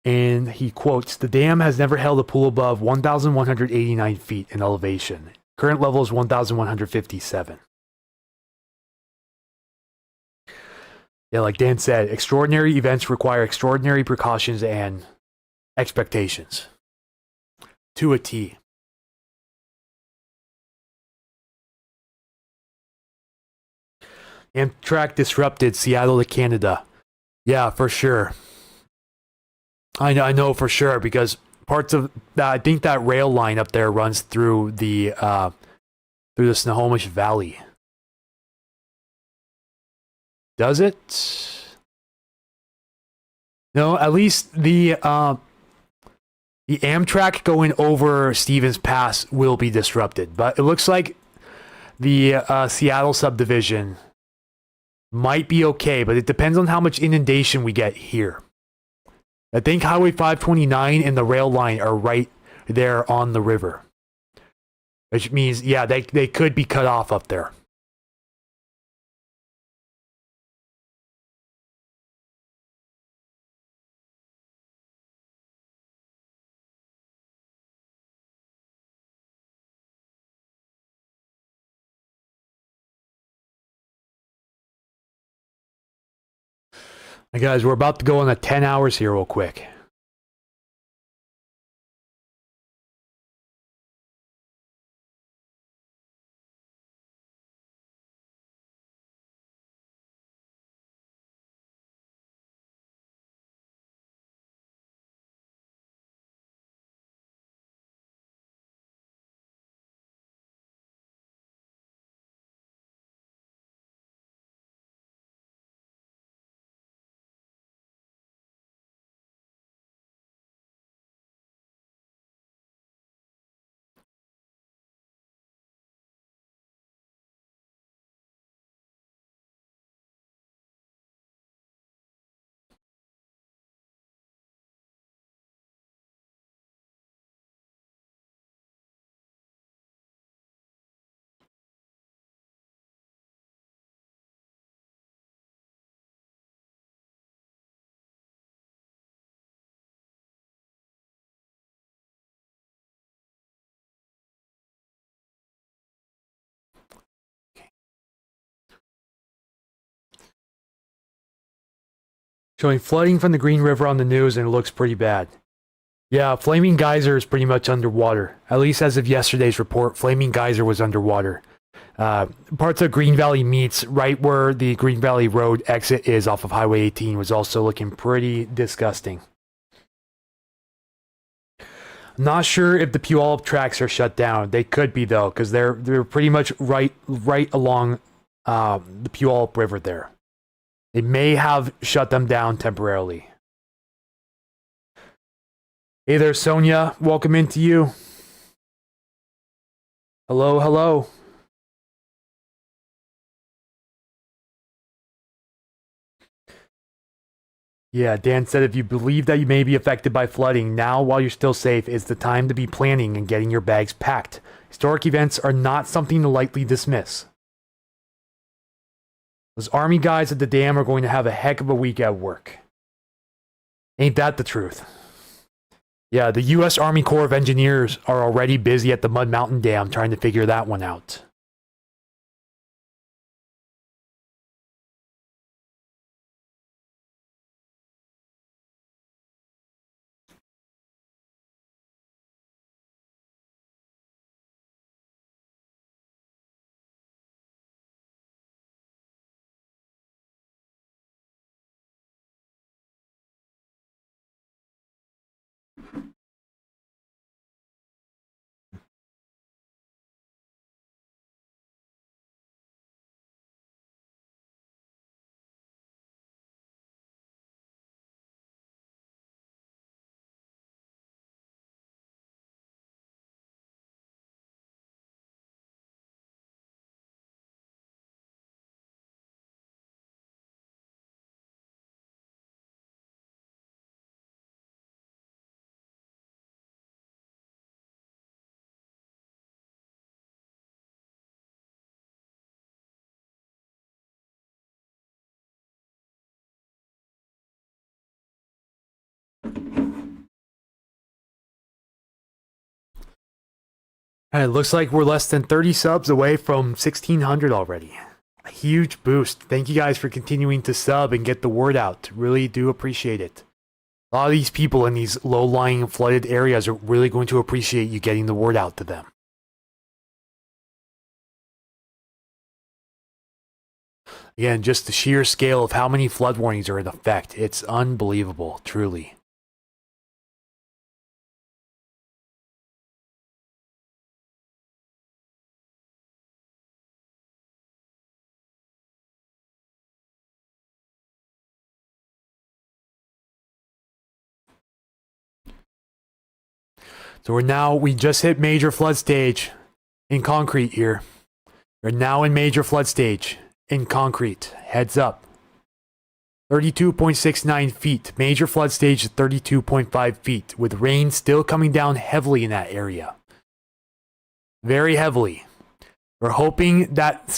And he quotes, the dam has never held a pool above 1,189 feet in elevation. Current level is 1,157. Yeah, like Dan said, extraordinary events require extraordinary precautions and expectations. To a T. Amtrak disrupted Seattle to Canada. Yeah, for sure. I know for sure because parts of that, I think that rail line up there runs through the Snohomish Valley. Does it? No, at least the Amtrak going over Stevens Pass will be disrupted, but it looks like the Seattle subdivision might be okay, but it depends on how much inundation we get here. I think Highway 529 and the rail line are right there on the river. Which means, yeah, they could be cut off up there. Hey guys, we're about to go on a 10 hours here real quick. Showing flooding from the Green River on the news, and it looks pretty bad. Yeah, Flaming Geyser is pretty much underwater. At least as of yesterday's report, Flaming Geyser was underwater. Parts of Green Valley meets right where the Green Valley Road exit is off of Highway 18 was also looking pretty disgusting. I'm not sure if the Puyallup tracks are shut down. They could be though, because they're pretty much right along the Puyallup River there. They may have shut them down temporarily. Hey there, Sonia. Welcome into you. Hello, hello. Yeah, Dan said if you believe that you may be affected by flooding, now while you're still safe is the time to be planning and getting your bags packed. Historic events are not something to lightly dismiss. Those army guys at the dam are going to have a heck of a week at work. Ain't that the truth? Yeah, the U.S. Army Corps of Engineers are already busy at the Mud Mountain Dam trying to figure that one out. It looks like we're less than 30 subs away from 1,600 already. A huge boost. Thank you guys for continuing to sub and get the word out. Really do appreciate it. A lot of these people in these low-lying flooded areas are really going to appreciate you getting the word out to them. Again, just the sheer scale of how many flood warnings are in effect. It's unbelievable, truly. So we just hit major flood stage in concrete here. We're now in major flood stage in concrete. Heads up. 32.69 feet. Major flood stage is 32.5 feet, with rain still coming down heavily in that area. Very heavily. We're hoping that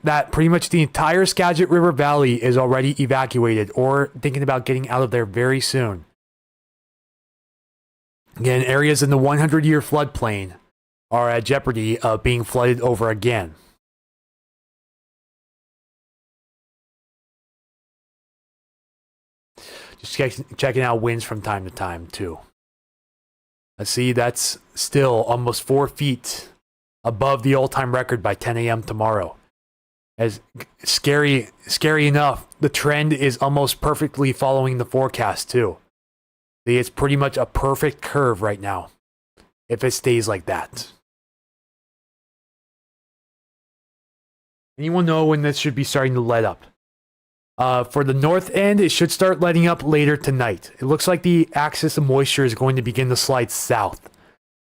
that pretty much the entire Skagit River Valley is already evacuated or thinking about getting out of there very soon. Again, areas in the 100-year floodplain are at jeopardy of being flooded over again. Just checking out winds from time to time, too. Let's see, that's still almost 4 feet above the all-time record by 10 a.m. tomorrow. As scary enough, the trend is almost perfectly following the forecast, too. See, it's pretty much a perfect curve right now, if it stays like that. Anyone know when this should be starting to let up? For the north end, it should start letting up later tonight. It looks like the axis of moisture is going to begin to slide south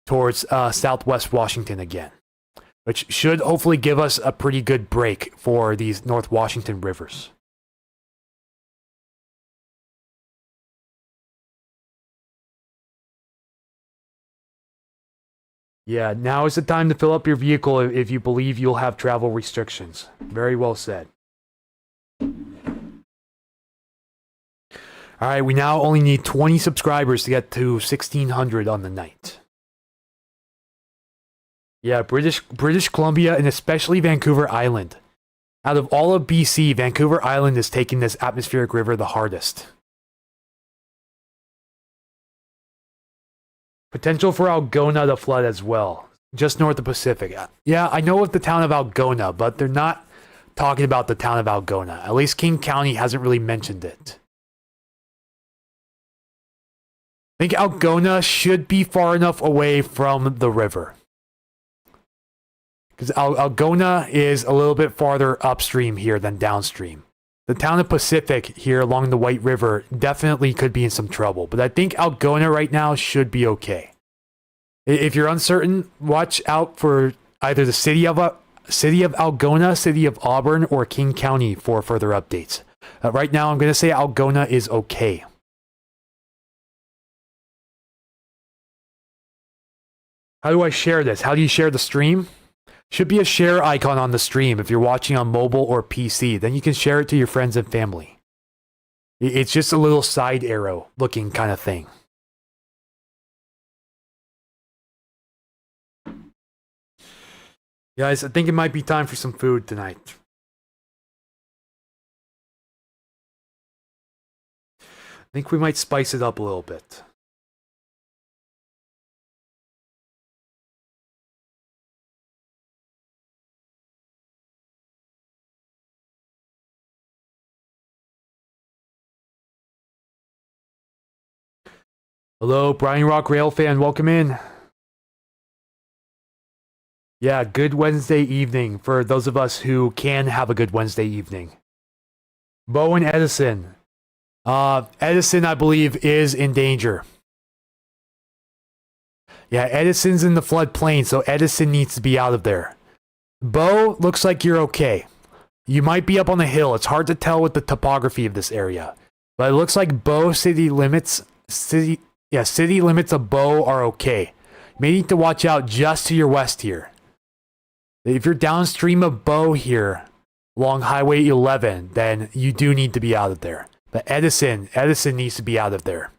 towards southwest Washington again, which should hopefully give us a pretty good break for these North Washington rivers. Yeah, now is the time to fill up your vehicle if you believe you'll have travel restrictions. Very well said. All right, we now only need 20 subscribers to get to 1,600 on the night. Yeah, British Columbia and especially Vancouver Island. Out of all of BC, Vancouver Island is taking this atmospheric river the hardest. Potential for Algona to flood as well, just north of Pacific. Yeah, I know of the town of Algona, but they're not talking about the town of Algona. At least King County hasn't really mentioned it. I think Algona should be far enough away from the river. Because Algona is a little bit farther upstream here than downstream. The town of Pacific here along the White River definitely could be in some trouble, but I think Algona right now should be okay. If you're uncertain, watch out for either the city of Algona, city of Auburn, or King County for further updates. Right now, I'm going to say Algona is okay. How do I share this? How do you share the stream? Should be a share icon on the stream if you're watching on mobile or PC. Then you can share it to your friends and family. It's just a little side arrow looking kind of thing. Guys, I think it might be time for some food tonight. I think we might spice it up a little bit. Hello, Brian Rock Rail fan. Welcome in. Yeah, good Wednesday evening for those of us who can have a good Wednesday evening. Bo and Edison. Edison, I believe, is in danger. Yeah, Edison's in the floodplain, so Edison needs to be out of there. Bo, looks like you're okay. You might be up on the hill. It's hard to tell with the topography of this area. But it looks like Bo city limits of Bo are okay. You may need to watch out just to your west here. If you're downstream of Bo here, along Highway 11, then you do need to be out of there. But Edison needs to be out of there.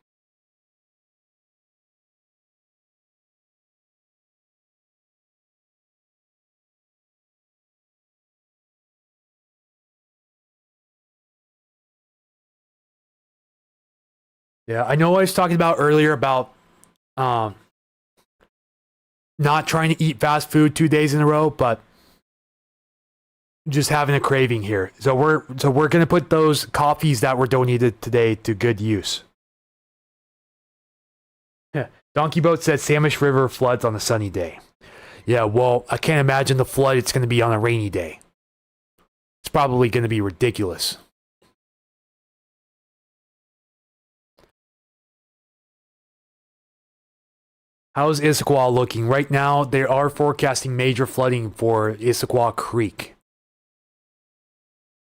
Yeah, I know I was talking about earlier about not trying to eat fast food 2 days in a row, but just having a craving here. So we're gonna put those coffees that were donated today to good use. Yeah. Donkey Boat said Samish River floods on a sunny day. Yeah, well, I can't imagine the flood it's gonna be on a rainy day. It's probably gonna be ridiculous. How's Issaquah looking? Right now, they are forecasting major flooding for Issaquah Creek.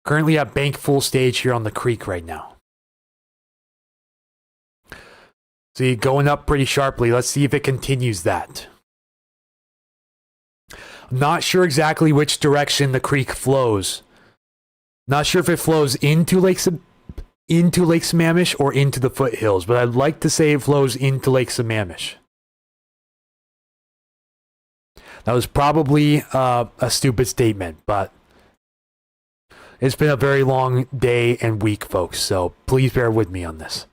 Currently at bank full stage here on the creek right now. See, going up pretty sharply. Let's see if it continues that. I'm not sure exactly which direction the creek flows. Not sure if it flows into Lake Sammamish or into the foothills, but I'd like to say it flows into Lake Sammamish. That was probably a stupid statement, but it's been a very long day and week, folks, so please bear with me on this.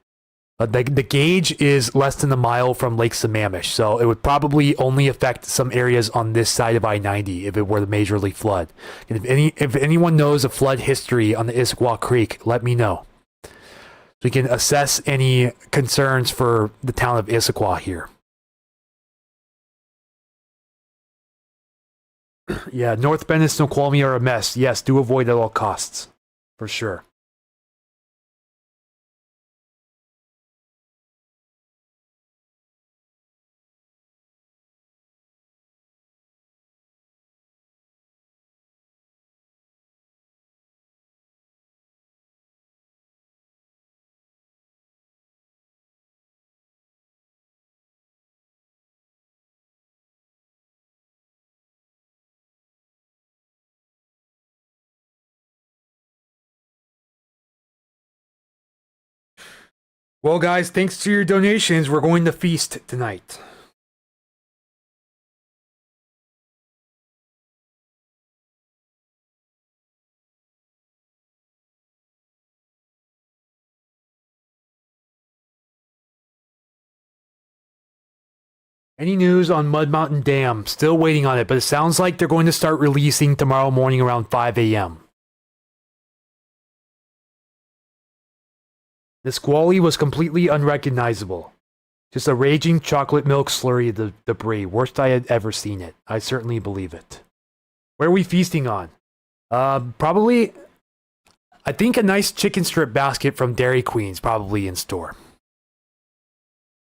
The gauge is less than a mile from Lake Sammamish, so it would probably only affect some areas on this side of I-90 if it were to majorly flood. And if anyone knows a flood history on the Issaquah Creek, let me know. So we can assess any concerns for the town of Issaquah here. Yeah, North Bend and Snoqualmie are a mess. Yes, do avoid at all costs. For sure. Well, guys, thanks to your donations, we're going to feast tonight. Any news on Mud Mountain Dam? Still waiting on it, but it sounds like they're going to start releasing tomorrow morning around 5 a.m. The squally was completely unrecognizable. Just a raging chocolate milk slurry of the debris. Worst I had ever seen it. I certainly believe it. Where are we feasting on? Probably, I think a nice chicken strip basket from Dairy Queen's probably in store.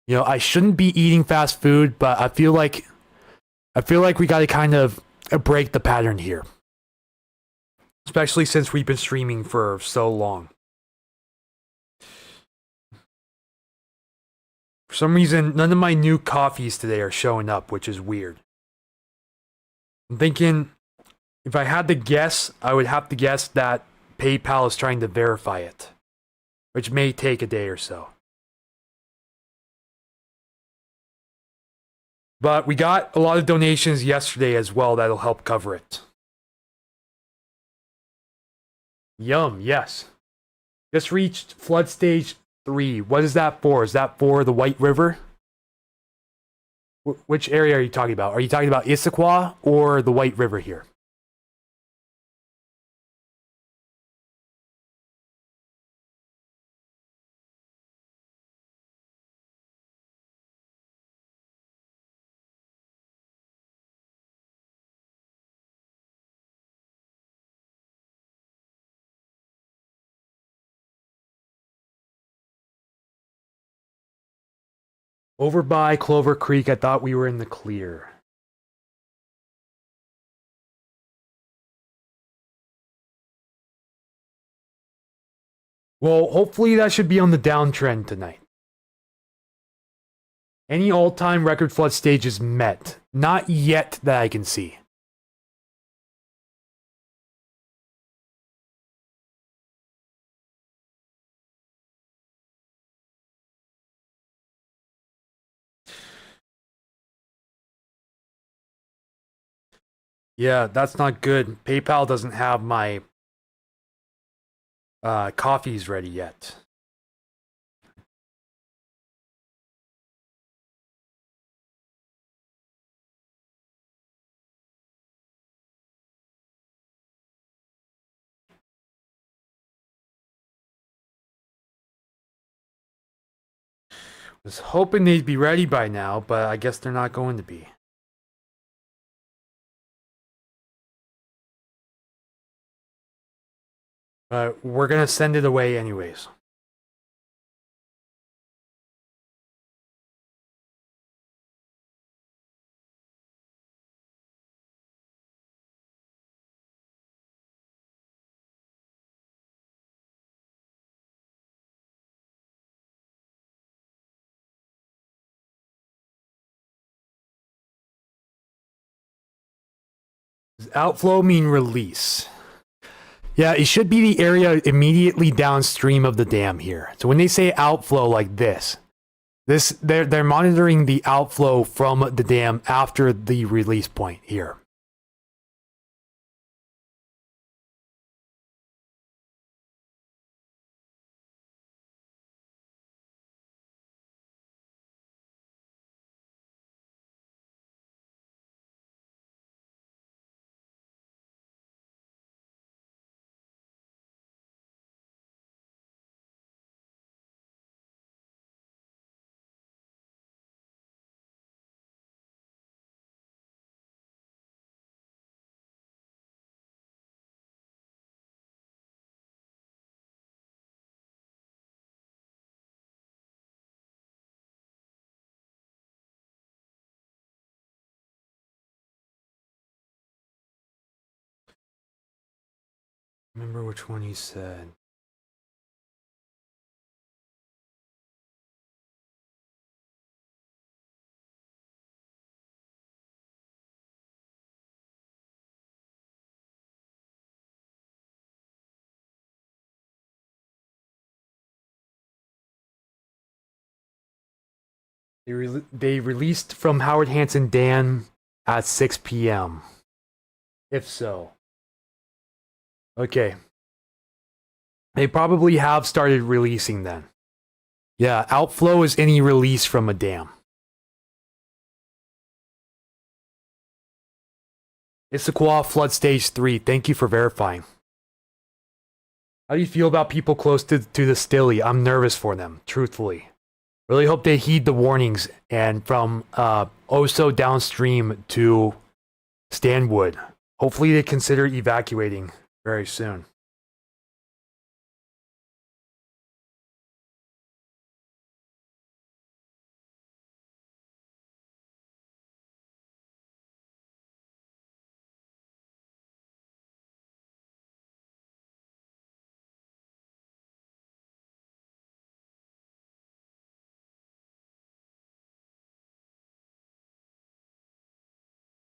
You know, I shouldn't be eating fast food, but I feel like we got to kind of break the pattern here. Especially since we've been streaming for so long. For some reason, none of my new coffees today are showing up, which is weird. I'm thinking, if I had to guess, I would have to guess that PayPal is trying to verify it, which may take a day or so. But we got a lot of donations yesterday as well that'll help cover it. Yum, yes. Just reached flood stage 3. What is that for? Is that for the White River? Which area are you talking about? Are you talking about Issaquah or the White River here? Over by Clover Creek, I thought we were in the clear. Well, hopefully that should be on the downtrend tonight. Any all-time record flood stages met? Not yet that I can see. Yeah, that's not good. PayPal doesn't have my coffees ready yet. Was hoping they'd be ready by now, but I guess they're not going to be. But we're gonna send it away anyways. Does outflow mean release? Yeah, it should be the area immediately downstream of the dam here. So when they say outflow like this, they're monitoring the outflow from the dam after the release point here. Remember which one you said. They released from Howard Hanson Dam at 6 p.m. If so. Okay. They probably have started releasing then. Yeah, outflow is any release from a dam. Issaquah flood stage 3. Thank you for verifying. How do you feel about people close to the Stilly? I'm nervous for them, truthfully. Really hope they heed the warnings and from Oso downstream to Stanwood. Hopefully they consider evacuating very soon.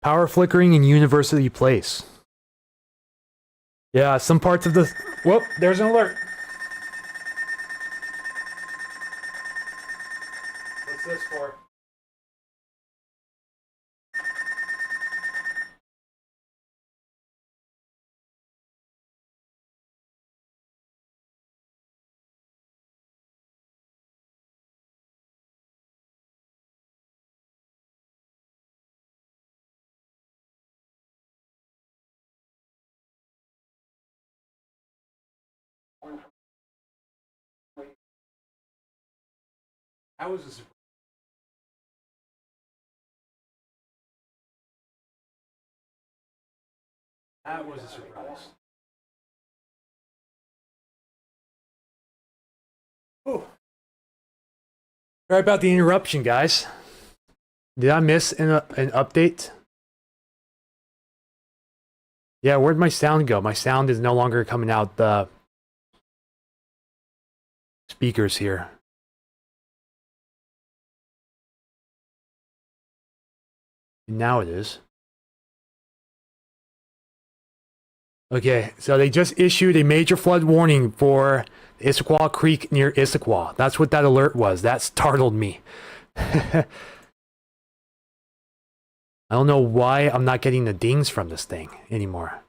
Power flickering in University Place. Yeah, some parts of the... Whoop, there's an alert. What's this for? How is this? That was a surprise. Oh. Sorry about the interruption, guys. Did I miss an update? Yeah, where'd my sound go? My sound is no longer coming out the speakers here. Now it is. Okay, so they just issued a major flood warning for Issaquah Creek near Issaquah. That's what that alert was. That startled me. I don't know why I'm not getting the dings from this thing anymore.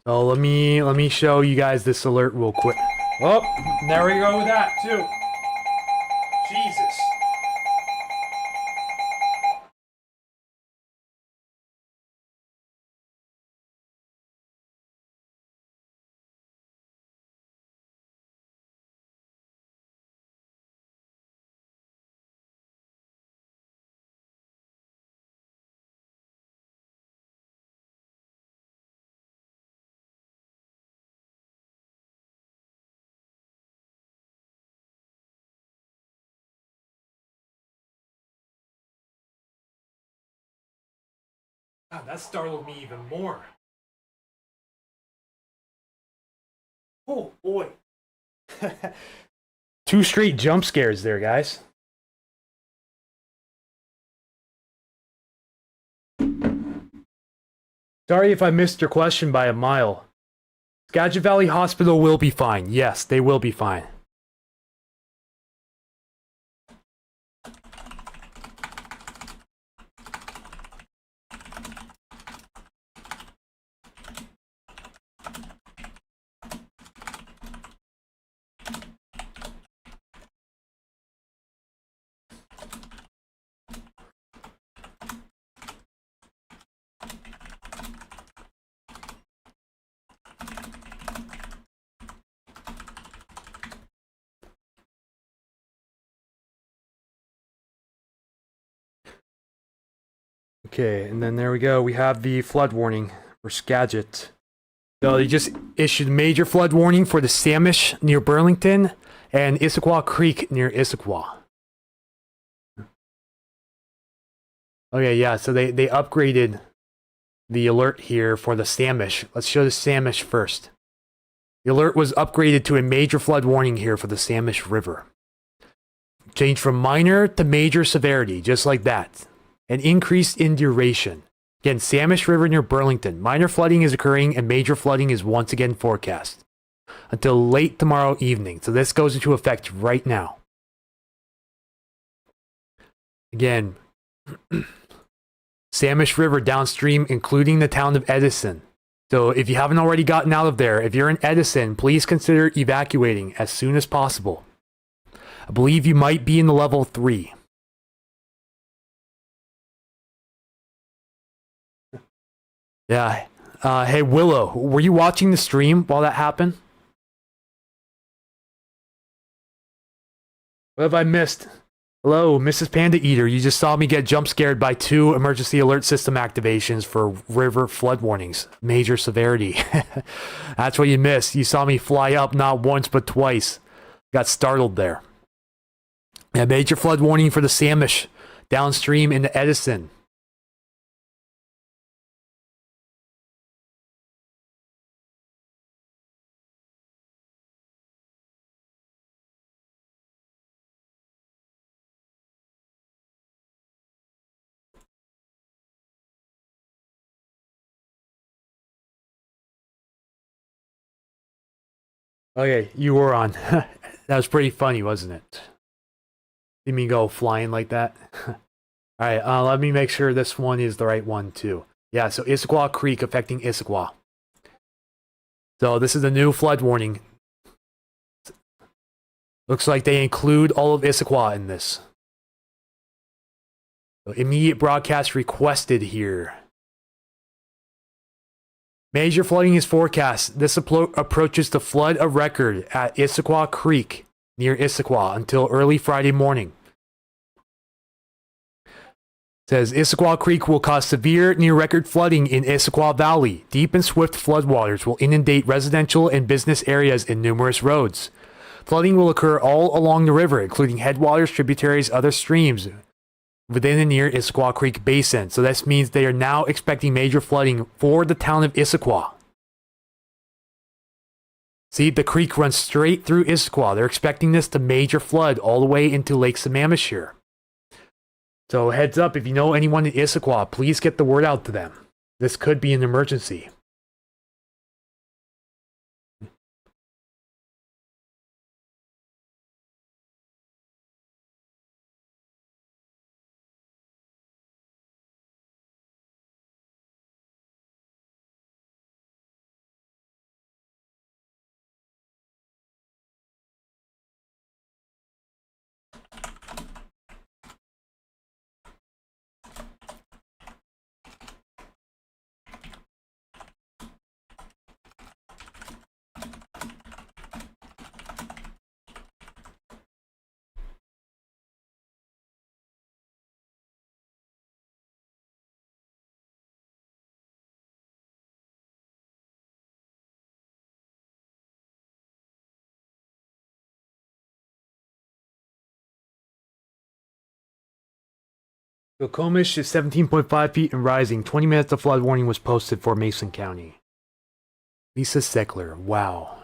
So let me show you guys this alert real quick. Oh, there we go with that too. Jesus. God, that startled me even more. Oh boy. 2 straight jump scares there, guys. Sorry if I missed your question by a mile. Skagit Valley Hospital will be fine. Yes, they will be fine. Okay, and then there we go. We have the flood warning for Skagit. So they just issued major flood warning for the Samish near Burlington and Issaquah Creek near Issaquah. Okay, yeah, so they upgraded the alert here for the Samish. Let's show the Samish first. The alert was upgraded to a major flood warning here for the Samish River. Changed from minor to major severity, just like that. And increased in duration. Again, Samish River near Burlington. Minor flooding is occurring and major flooding is once again forecast. Until late tomorrow evening. So this goes into effect right now. Again, Samish River downstream, including the town of Edison. So if you haven't already gotten out of there, if you're in Edison, please consider evacuating as soon as possible. I believe you might be in the level 3. Yeah. Hey, Willow, were you watching the stream while that happened? What have I missed? Hello, Mrs. Panda Eater. You just saw me get jump scared by 2 emergency alert system activations for river flood warnings. Major severity. That's what you missed. You saw me fly up not once but twice. Got startled there. A major flood warning for the Samish downstream into Edison. Okay, you were on. That was pretty funny, wasn't it? See me go flying like that? Alright, let me make sure this one is the right one too. Yeah, so Issaquah Creek affecting Issaquah. So this is a new flood warning. Looks like they include all of Issaquah in this. So immediate broadcast requested here. Major flooding is forecast. This approaches the flood of record at Issaquah Creek near Issaquah until early Friday morning. It says Issaquah Creek will cause severe near-record flooding in Issaquah Valley. Deep and swift floodwaters will inundate residential and business areas and numerous roads. Flooding will occur all along the river, including headwaters, tributaries, other streams within the near Issaquah Creek Basin. So this means they are now expecting major flooding for the town of Issaquah. See, the creek runs straight through Issaquah. They're expecting this to major flood all the way into Lake Sammamish. So heads up, if you know anyone in Issaquah, please get the word out to them. This could be an emergency. Skokomish is 17.5 feet and rising. 20 minutes of flood warning was posted for Mason County. Lisa Seckler. Wow.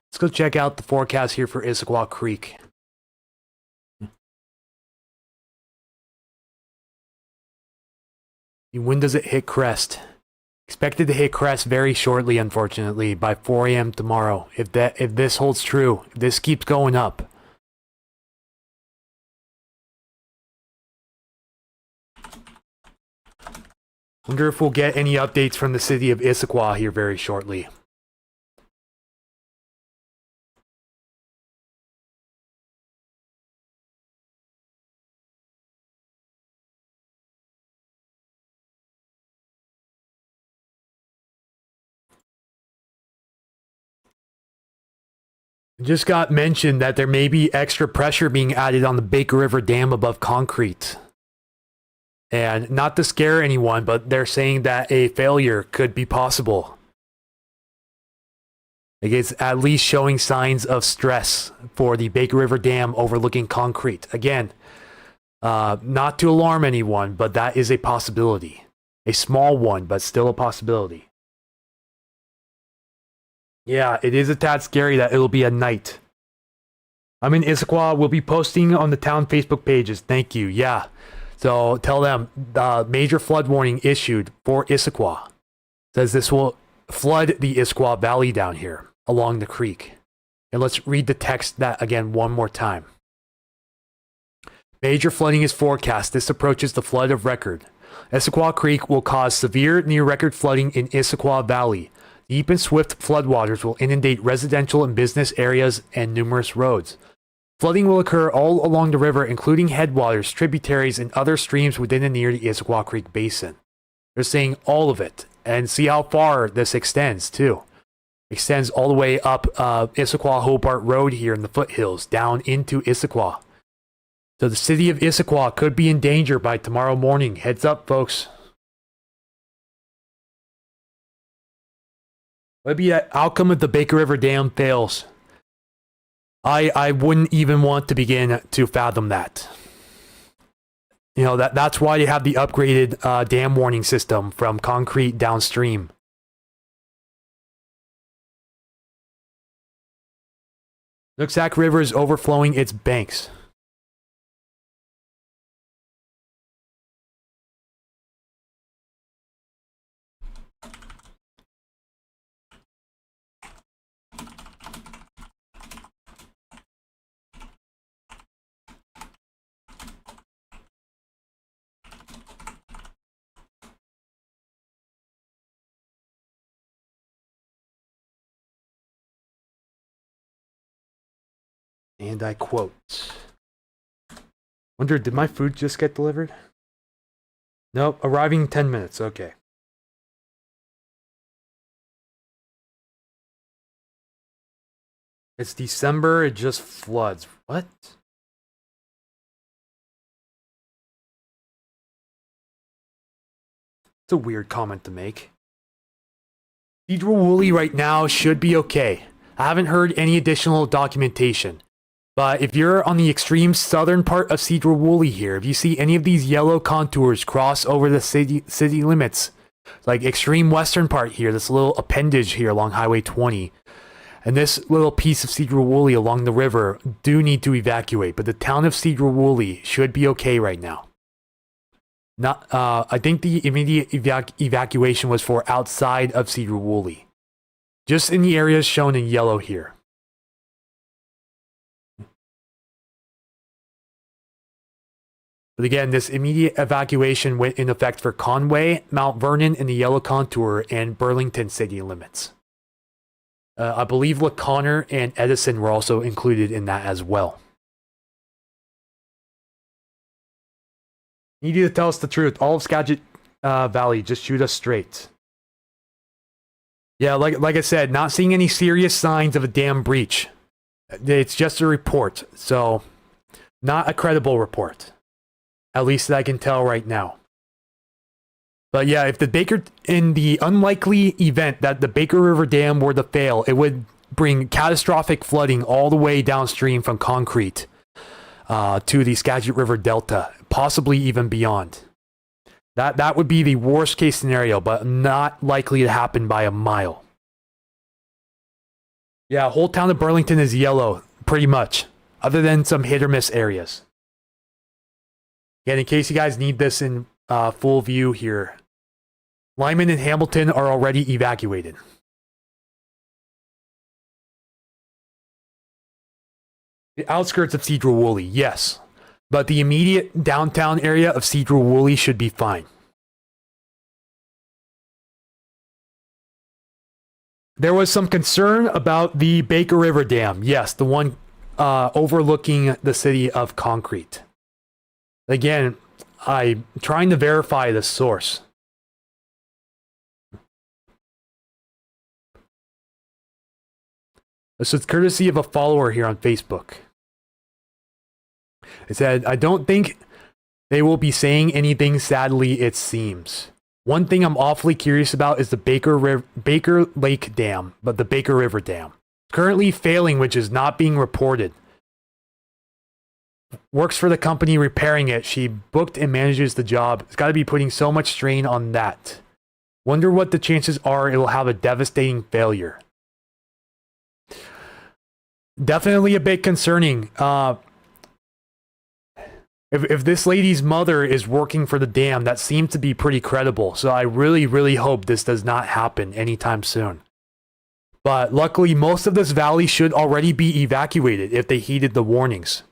Let's go check out the forecast here for Issaquah Creek. When does it hit crest? Expected to hit crest very shortly, unfortunately, by 4 a.m. tomorrow. If this holds true, if this keeps going up. Wonder if we'll get any updates from the city of Issaquah here very shortly. Just got mentioned that there may be extra pressure being added on the Baker River Dam above concrete. And not to scare anyone, but they're saying that a failure could be possible. Like it's at least showing signs of stress for the Baker River Dam overlooking concrete. Again, not to alarm anyone, but that is a possibility. A small one, but still a possibility. Yeah, it is a tad scary that it'll be at night. I'm in Issaquah. We'll be posting on the town Facebook pages. Thank you. Yeah. So tell them the major flood warning issued for Issaquah. Says this will flood the Issaquah Valley down here along the creek. And let's read the text that again one more time. Major flooding is forecast. This approaches the flood of record. Issaquah Creek will cause severe near-record flooding in Issaquah Valley. Deep and swift floodwaters will inundate residential and business areas and numerous roads. Flooding will occur all along the river, including headwaters, tributaries, and other streams within and near the Issaquah Creek Basin. They're saying all of it. And see how far this extends, too. Extends all the way up Issaquah Hobart Road here in the foothills, down into Issaquah. So the city of Issaquah could be in danger by tomorrow morning. Heads up, folks. What would be the outcome if the Baker River Dam fails? I wouldn't even want to begin to fathom that. You know, that's why they have the upgraded dam warning system from concrete downstream. Nooksack River is overflowing its banks. And I quote, wonder, did my food just get delivered? Nope, arriving in 10 minutes, okay. It's December, it just floods. What? It's a weird comment to make. Cedral Woolley right now should be okay. I haven't heard any additional documentation. But if you're on the extreme southern part of Cedral Woolley here, if you see any of these yellow contours cross over the city limits, like extreme western part here, this little appendage here along Highway 20, and this little piece of Cedral Woolley along the river do need to evacuate. But the town of Cedral Woolley should be okay right now. Not, I think the immediate evacuation was for outside of Cedral Woolley. Just in the areas shown in yellow here. But again, this immediate evacuation went in effect for Conway, Mount Vernon in the yellow contour, and Burlington city limits. I believe LaConner and Edison were also included in that as well. You need to tell us the truth. All of Skagit Valley. Just shoot us straight. Yeah, like I said, not seeing any serious signs of a dam breach. It's just a report, so not a credible report. At least that I can tell right now. But yeah, if in the unlikely event that the Baker River Dam were to fail, it would bring catastrophic flooding all the way downstream from Concrete to the Skagit River Delta, possibly even beyond. That would be the worst case scenario, but not likely to happen by a mile. Yeah, whole town of Burlington is yellow, pretty much, other than some hit or miss areas. And in case you guys need this in full view here, Lyman and Hamilton are already evacuated. The outskirts of Sedro-Woolley, yes. But the immediate downtown area of Sedro-Woolley should be fine. There was some concern about the Baker River Dam. Yes, the one overlooking the city of Concrete. Again, I'm trying to verify the source. This is courtesy of a follower here on Facebook. It said, I don't think they will be saying anything, sadly, it seems. One thing I'm awfully curious about is the Baker Lake Dam, but the Baker River Dam. Currently failing, which is not being reported. Works for the company repairing it. She booked and manages the job. It's got to be putting so much strain on that. Wonder what the chances are it will have a devastating failure. Definitely a bit concerning. If this lady's mother is working for the dam, that seemed to be pretty credible. So I really, really hope this does not happen anytime soon. But luckily, most of this valley should already be evacuated if they heeded the warnings.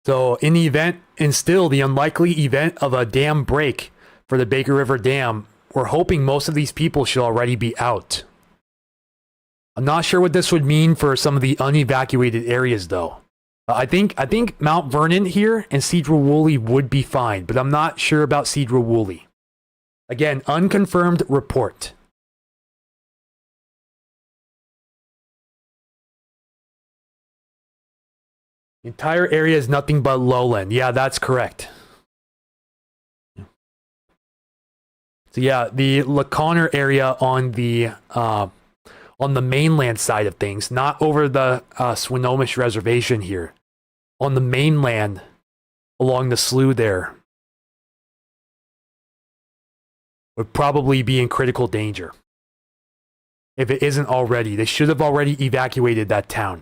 So in the event, and still the unlikely event of a dam break for the Baker River Dam, we're hoping most of these people should already be out. I'm not sure what this would mean for some of the unevacuated areas though. I think Mount Vernon here and Sedro-Woolley would be fine, but I'm not sure about Sedro-Woolley. Again, unconfirmed report. The entire area is nothing but lowland. Yeah, that's correct. So yeah, the LaConner area on the mainland side of things, not over the Swinomish Reservation here. On the mainland, along the slough there, would probably be in critical danger. If it isn't already, they should have already evacuated that town.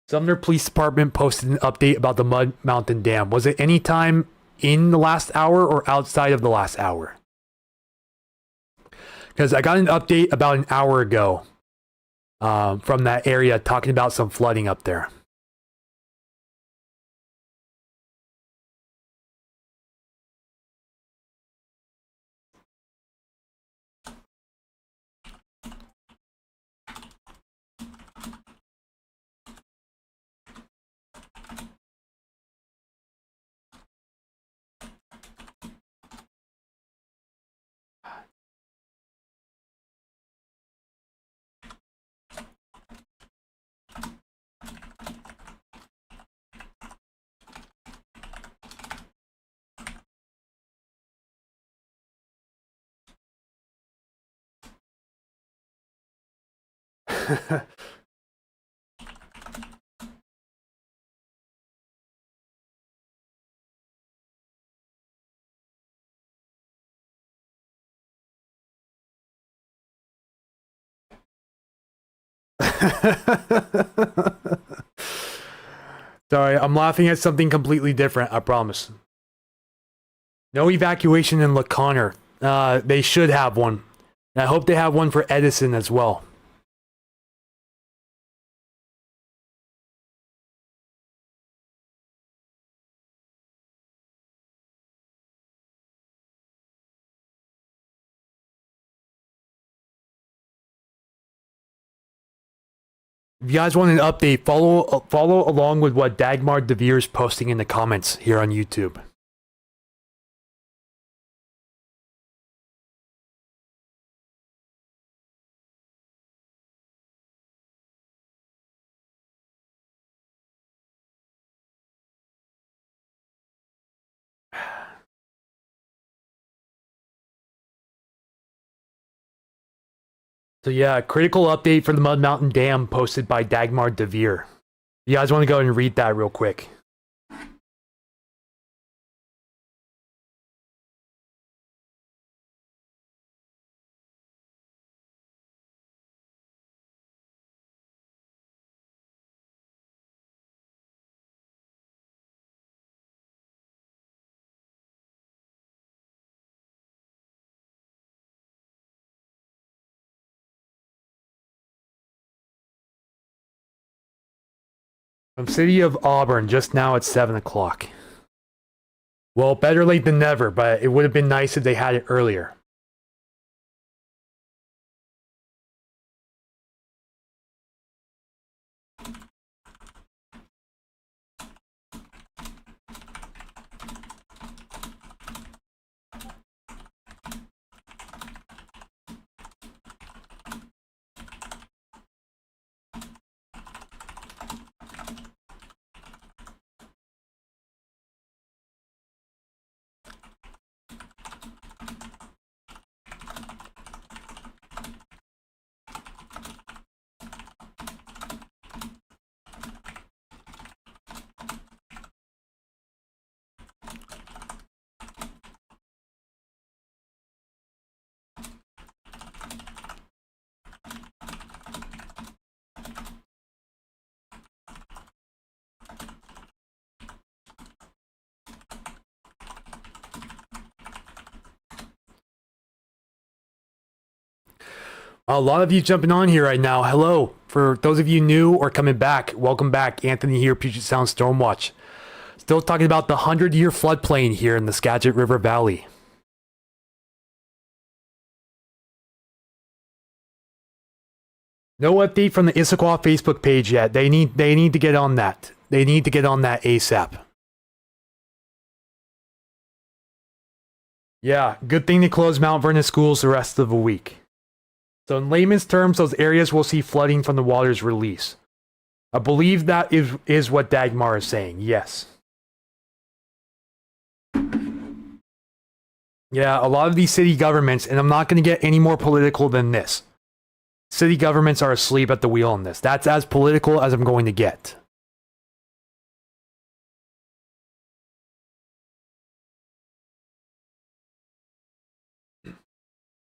Sumner Police Department posted an update about the Mud Mountain Dam. Was it any time in the last hour or outside of the last hour? Because I got an update about an hour ago from that area talking about some flooding up there. Sorry, I'm laughing at something completely different, I promise. No evacuation in LaConner. They should have one. And I hope they have one for Edison as well. If you guys want an update, follow along with what Dagmar DeVere is posting in the comments here on YouTube. So yeah, critical update for the Mud Mountain Dam posted by Dagmar DeVere. You guys want to go and read that real quick? From City of Auburn, just now at 7 o'clock. Well, better late than never, but it would have been nice if they had it earlier. A lot of you jumping on here right now. Hello. For those of you new or coming back, welcome back. Anthony here, Puget Sound Stormwatch. Still talking about the 100-year floodplain here in the Skagit River Valley. No update from the Issaquah Facebook page yet. They need to get on that. They need to get on that ASAP. Yeah, good thing they closed Mount Vernon schools the rest of the week. So in layman's terms, those areas will see flooding from the water's release. I believe that is what Dagmar is saying, yes. Yeah, a lot of these city governments, and I'm not going to get any more political than this. City governments are asleep at the wheel on this. That's as political as I'm going to get.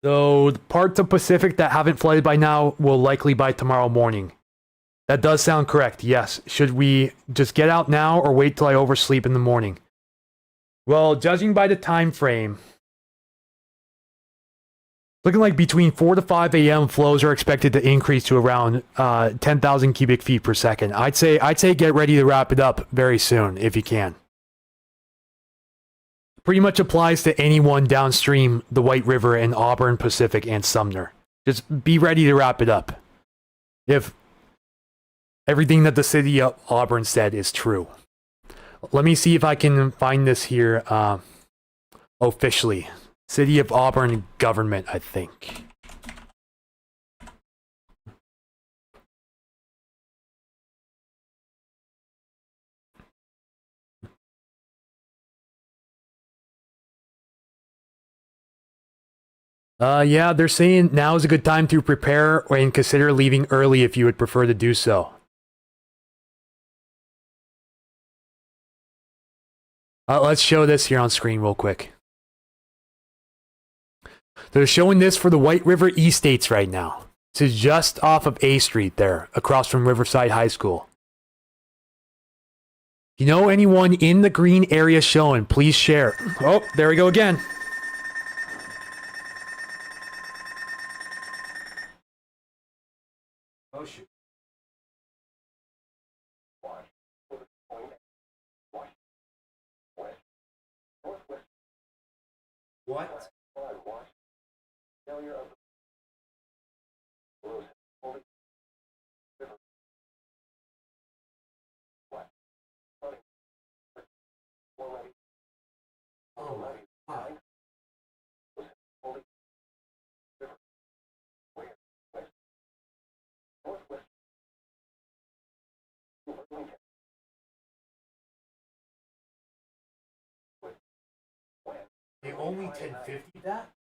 So the parts of Pacific that haven't flooded by now will likely by tomorrow morning. That does sound correct, yes. Should we just get out now or wait till I oversleep in the morning? Well, judging by the time frame, looking like between 4 to 5 a.m. flows are expected to increase to around 10,000 cubic feet per second. I'd say get ready to wrap it up very soon if you can. Pretty much applies to anyone downstream the White River in Auburn, Pacific, and Sumner. Just be ready to wrap it up. If everything that the city of Auburn said is true. Let me see if I can find this here officially. City of Auburn government, I think. Yeah, they're saying now is a good time to prepare and consider leaving early if you would prefer to do so. Let's show this here on screen real quick. They're showing this for the White River Estates right now. This is just off of A Street there, across from Riverside High School. You know anyone in the green area showing, please share. Oh, there we go again. Oh, shoot. What? only 1050 that?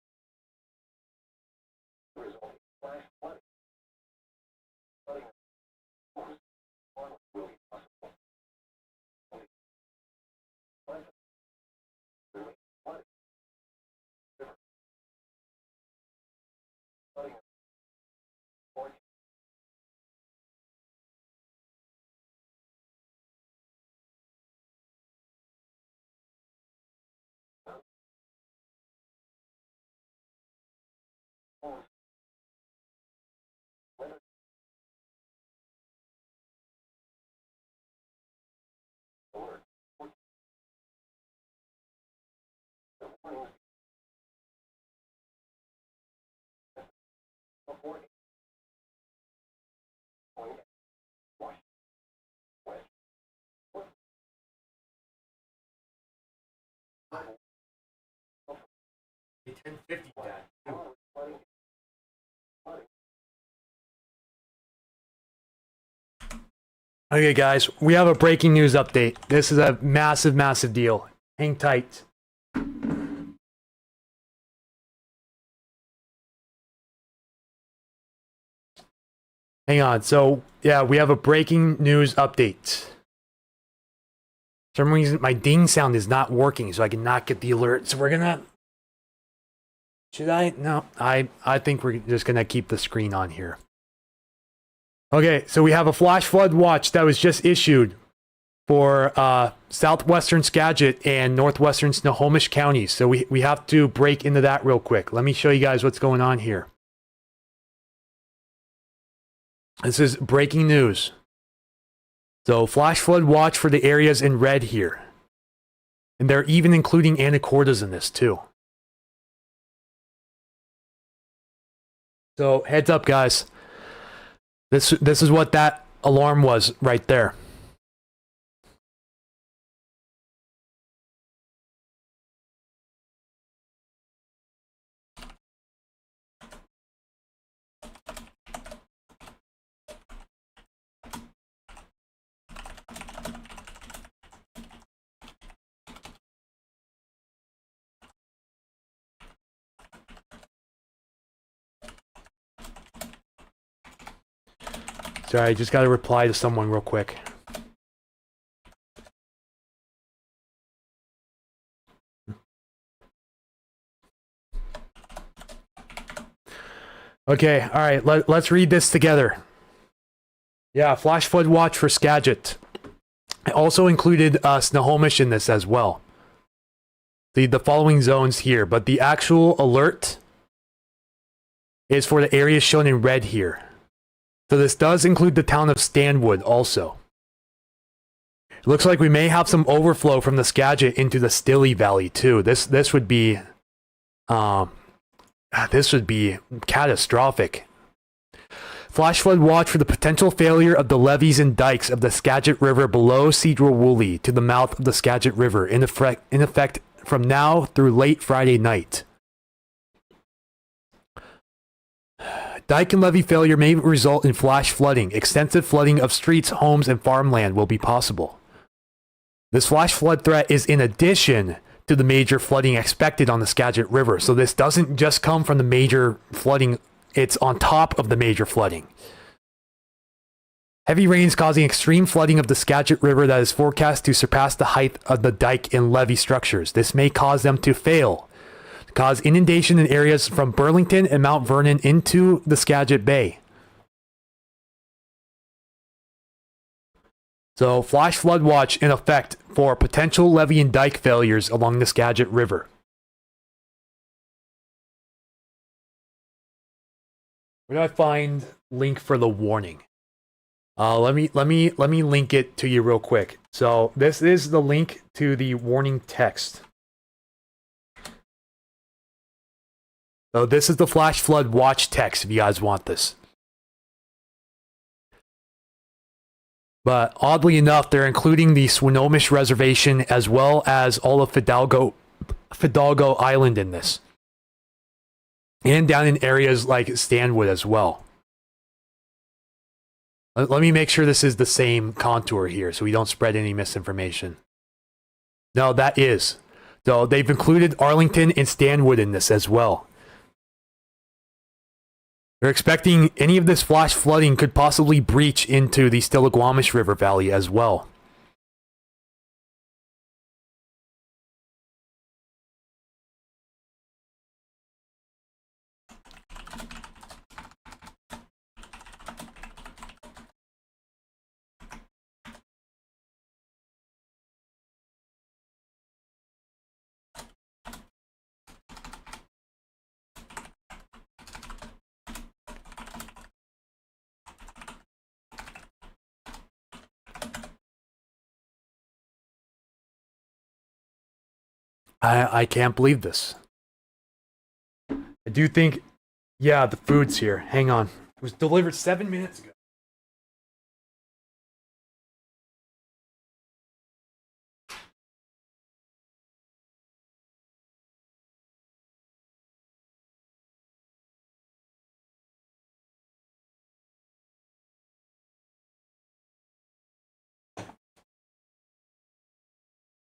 The 1050 that. Okay, guys, we have a breaking news update. This is a massive, massive deal. Hang tight. Hang on. So, yeah, we have a breaking news update. For some reason, my ding sound is not working, so I cannot get the alert. So we're gonna... Should I? No, I think we're just gonna keep the screen on here. Okay, so we have a flash flood watch that was just issued for southwestern Skagit and northwestern Snohomish counties. So we have to break into that real quick. Let me show you guys what's going on here. This is breaking news. So flash flood watch for the areas in red here. And they're even including anacordas in this too. So heads up, guys. This is what that alarm was right there. Sorry, I just got to reply to someone real quick. Okay, all right, let's read this together. Yeah, flash flood watch for Skagit. I also included Snohomish in this as well. The following zones here, but the actual alert is for the areas shown in red here. So this does include the town of Stanwood also. It looks like we may have some overflow from the Skagit into the Stilly Valley too. This would be catastrophic. Flash flood watch for the potential failure of the levees and dikes of the Skagit River below Sedro-Woolley to the mouth of the Skagit River in effect from now through late Friday night. Dike and levee failure may result in flash flooding. Extensive flooding of streets, homes, and farmland will be possible. This flash flood threat is in addition to the major flooding expected on the Skagit River. So this doesn't just come from the major flooding, it's on top of the major flooding. Heavy rains causing extreme flooding of the Skagit River that is forecast to surpass the height of the dike and levee structures. This may cause them to fail. Cause inundation in areas from Burlington and Mount Vernon into the Skagit Bay. So, flash flood watch in effect for potential levee and dike failures along the Skagit River. Where do I find link for the warning? Let me link it to you real quick. So, this is the link to the warning text. So this is the flash flood watch text if you guys want this. But oddly enough, they're including the Swinomish Reservation as well as all of Fidalgo Island in this. And down in areas like Stanwood as well. Let me make sure this is the same contour here so we don't spread any misinformation. No, that is. So they've included Arlington and Stanwood in this as well. They're expecting any of this flash flooding could possibly breach into the Stillaguamish River Valley as well. I can't believe this. I do think, yeah, the food's here. Hang on. It was delivered 7 minutes ago.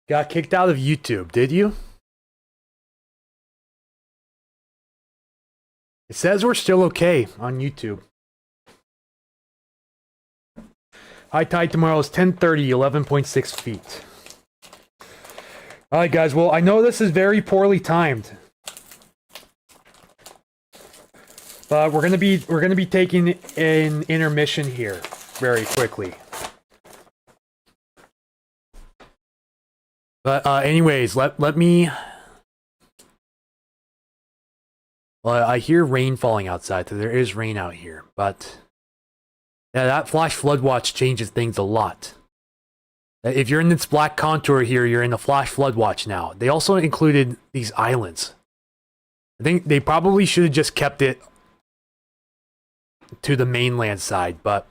Got kicked out of YouTube, did you? It says we're still okay on YouTube. High tide tomorrow is 10:30, 11.6 feet. All right, guys. Well, I know this is very poorly timed, but we're gonna be taking an intermission here very quickly. But anyways, let me. Well, I hear rain falling outside, so there is rain out here. But yeah, that flash flood watch changes things a lot. If you're in this black contour here, you're in a flash flood watch now. They also included these islands. I think they probably should have just kept it to the mainland side, but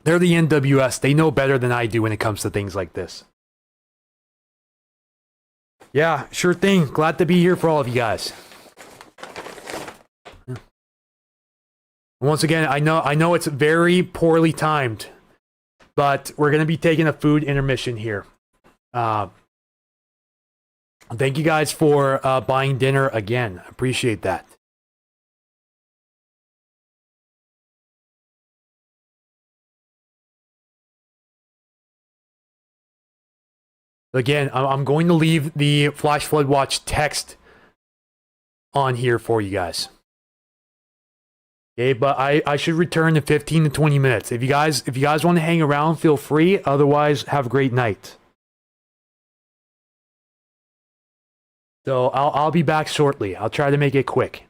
they're the NWS. They know better than I do when it comes to things like this. Yeah, sure thing. Glad to be here for all of you guys. Once again, I know it's very poorly timed, but we're going to be taking a food intermission here. Thank you guys for buying dinner again. Appreciate that. Again, I'm going to leave the Flash Flood Watch text on here for you guys. Okay, but I should return in 15 to 20 minutes. If you guys want to hang around, feel free. Otherwise, have a great night. So I'll be back shortly. I'll try to make it quick.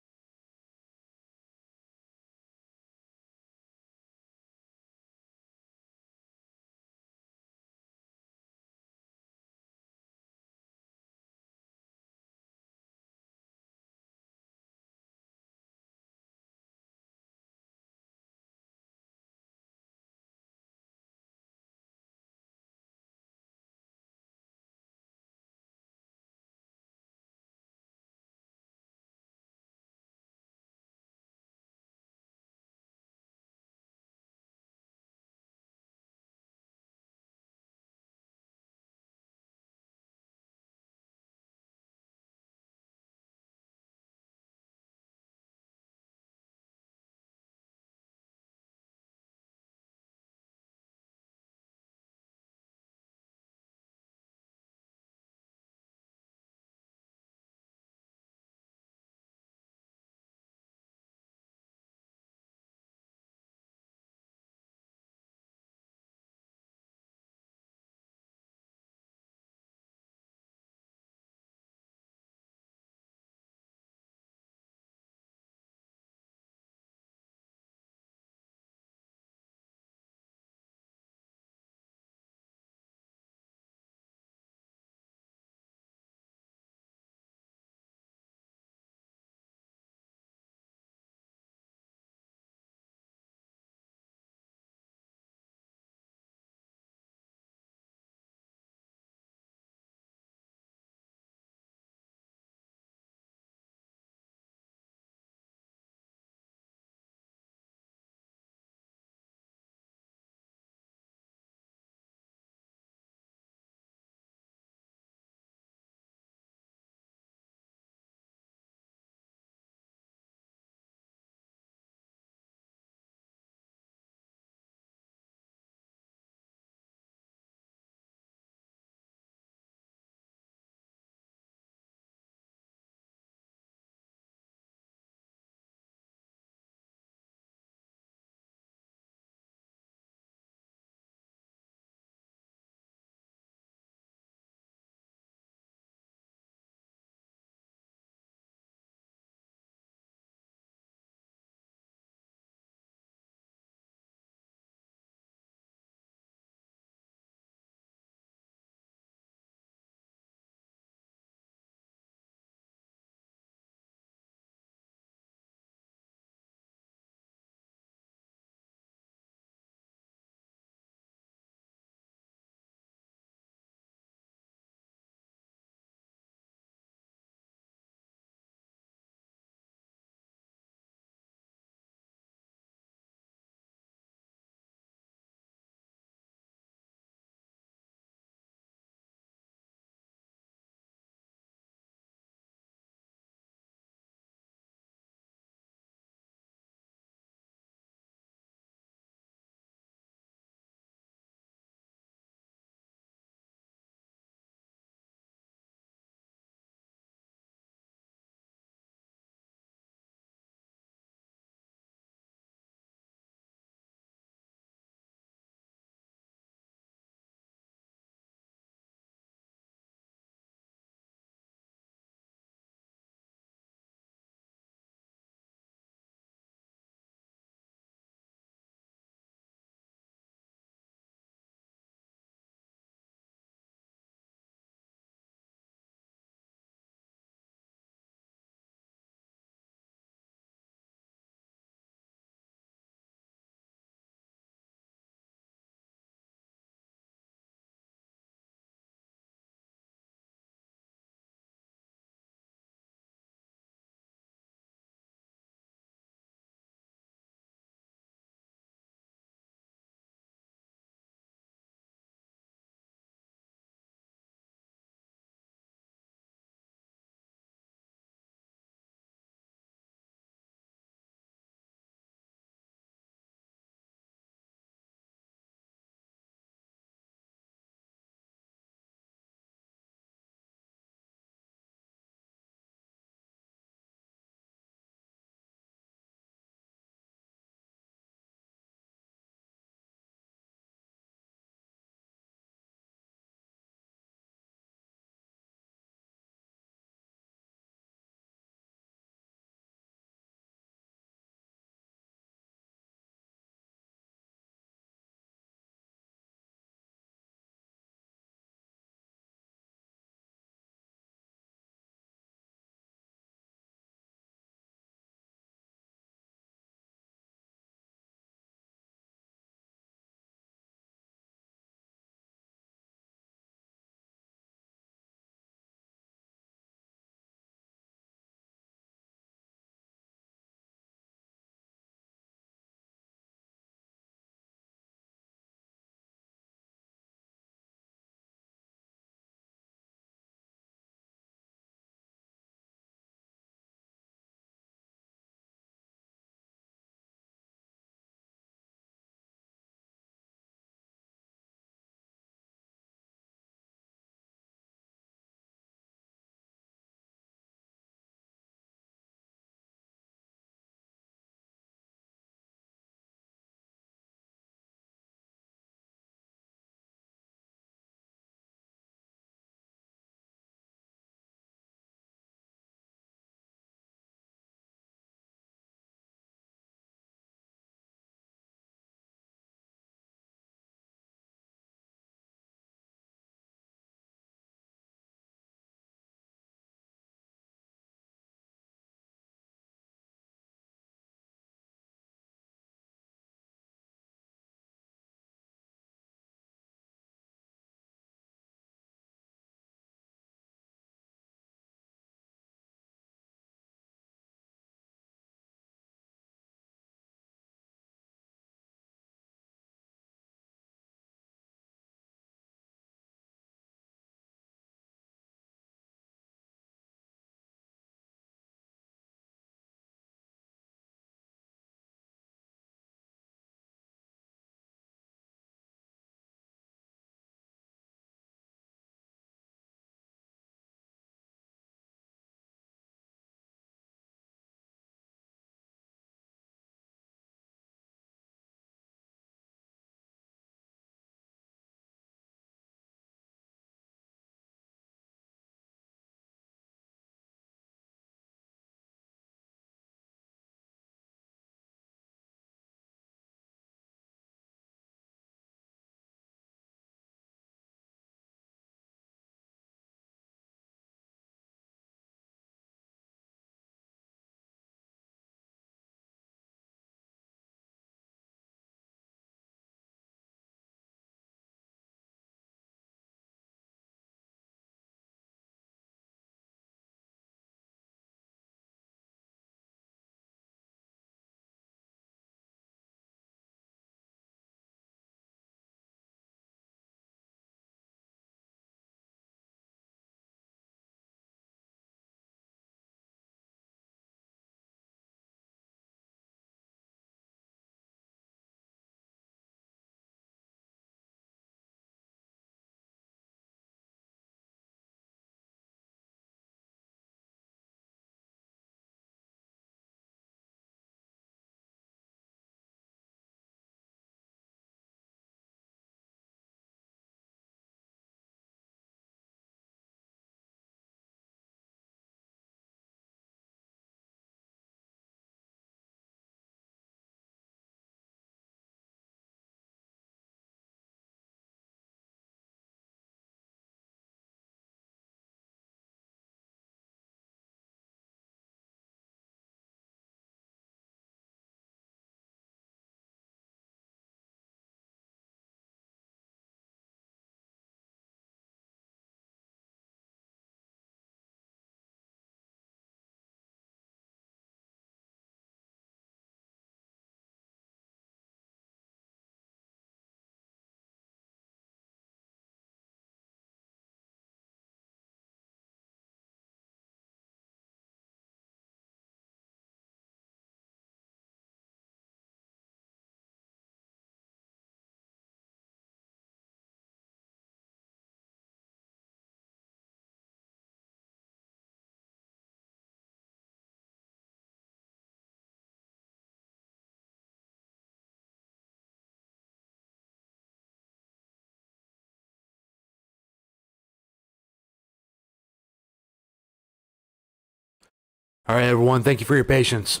Alright, everyone, thank you for your patience.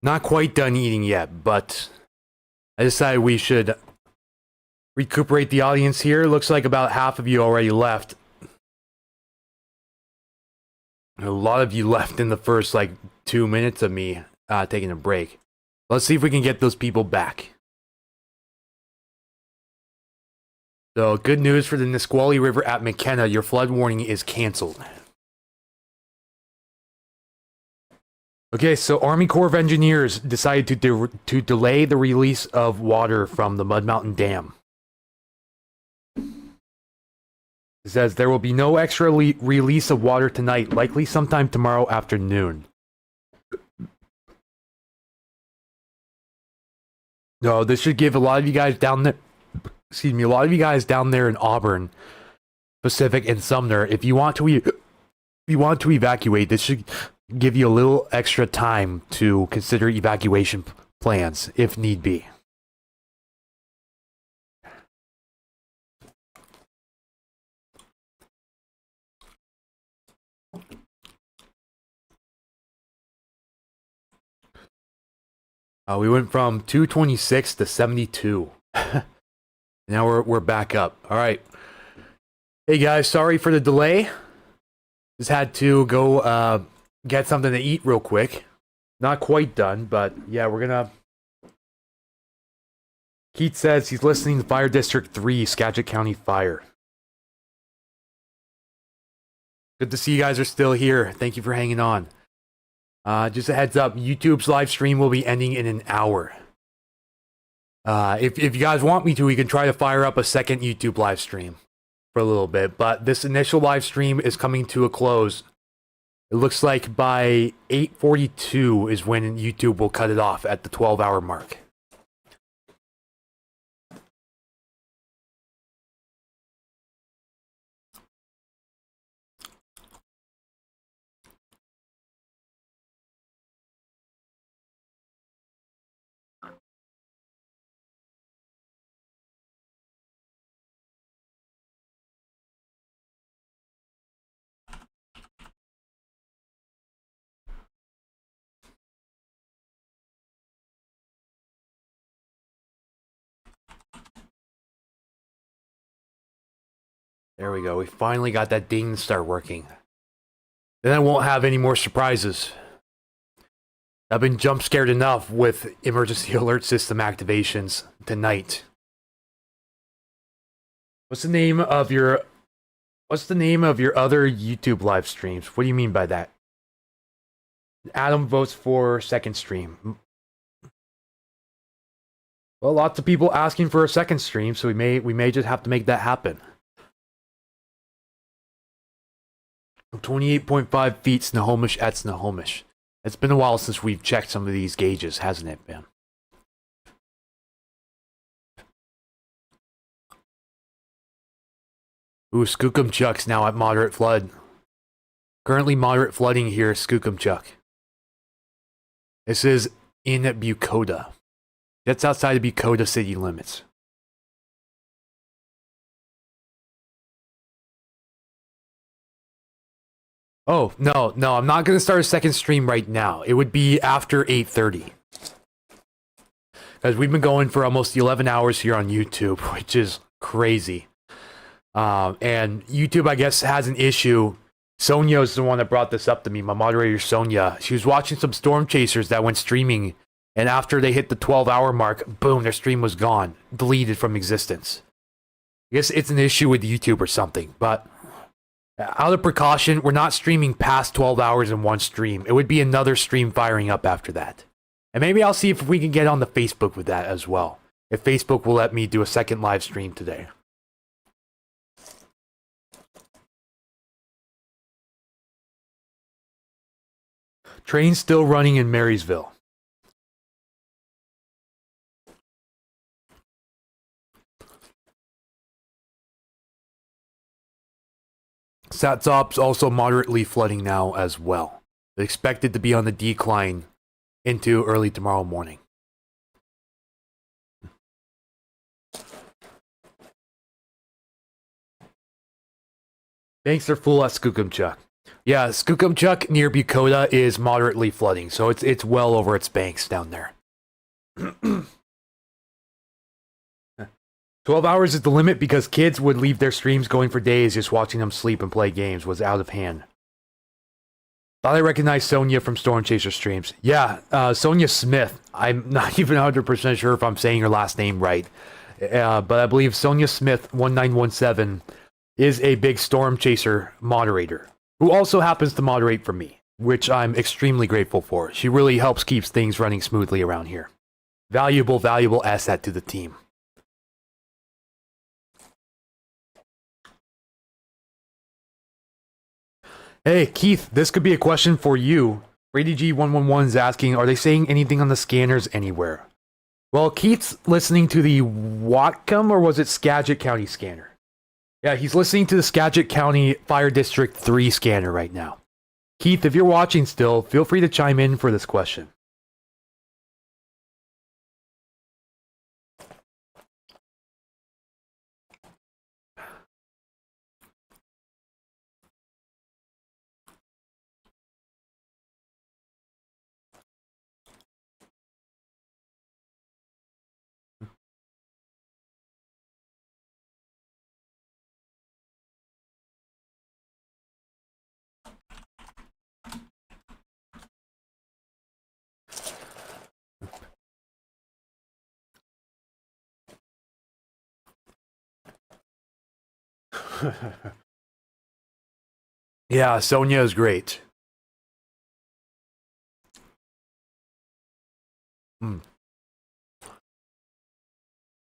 Not quite done eating yet, but I decided we should recuperate the audience here. Looks like about half of you already left. A lot of you left in the first, 2 minutes of me taking a break. Let's see if we can get those people back. So, good news for the Nisqually River at McKenna. Your flood warning is canceled. Okay, so Army Corps of Engineers decided to delay the release of water from the Mud Mountain Dam. It says there will be no extra release of water tonight, likely sometime tomorrow afternoon. No, this should give a lot of you guys down there, a lot of you guys down there in Auburn, Pacific, and Sumner, if you want to evacuate, this should give you a little extra time to consider evacuation plans if need be. We went from 226 to 72. Now we're back up. All right. Hey guys, sorry for the delay. Just had to go get something to eat real quick. Not quite done, but yeah, we're gonna... Keith says he's listening to Fire District 3, Skagit County Fire. Good to see you guys are still here. Thank you for hanging on. Just a heads up, YouTube's live stream will be ending in an hour. If you guys want me to, we can try to fire up a second YouTube live stream for a little bit, but this initial live stream is coming to a close. It looks like by 8:42 is when YouTube will cut it off at the 12-hour mark. There we go. We finally got that ding to start working. Then I won't have any more surprises. I've been jump scared enough with emergency alert system activations tonight. What's the name of your other YouTube live streams? What do you mean by that? Adam votes for second stream. Well, lots of people asking for a second stream, so we may just have to make that happen. 28.5 feet Snohomish at Snohomish. It's been a while since we've checked some of these gauges, hasn't it, man? Ooh, Skookumchuck's now at moderate flood. Currently moderate flooding here, Skookumchuck. This is in Bucota. That's outside of Bucota city limits. Oh, no, I'm not going to start a second stream right now. It would be after 8:30. Because we've been going for almost 11 hours here on YouTube, which is crazy. And YouTube, I guess, has an issue. Sonia's the one that brought this up to me, my moderator Sonia. She was watching some storm chasers that went streaming, and after they hit the 12-hour mark, boom, their stream was gone, deleted from existence. I guess it's an issue with YouTube or something, but out of precaution, we're not streaming past 12 hours in one stream. It would be another stream firing up after that. And maybe I'll see if we can get on the Facebook with that as well. If Facebook will let me do a second live stream today. Train's still running in Marysville. Satsop's also moderately flooding now as well. It's expected to be on the decline into early tomorrow morning. Banks are full at Skookumchuck. Yeah, Skookumchuck near Bucota is moderately flooding, so it's well over its banks down there. 12 hours is the limit because kids would leave their streams going for days just watching them sleep and play games was out of hand. Thought I recognized Sonia from Storm Chaser streams. Yeah, Sonia Smith. I'm not even 100% sure if I'm saying her last name right. But I believe Sonia Smith 1917 is a big Storm Chaser moderator who also happens to moderate for me, which I'm extremely grateful for. She really helps keeps things running smoothly around here. Valuable asset to the team. Hey, Keith, this could be a question for you. Brady G111 is asking, are they saying anything on the scanners anywhere? Well, Keith's listening to the Whatcom, or was it Skagit County scanner? Yeah, he's listening to the Skagit County Fire District 3 scanner right now. Keith, if you're watching still, feel free to chime in for this question. Yeah, Sonia is great.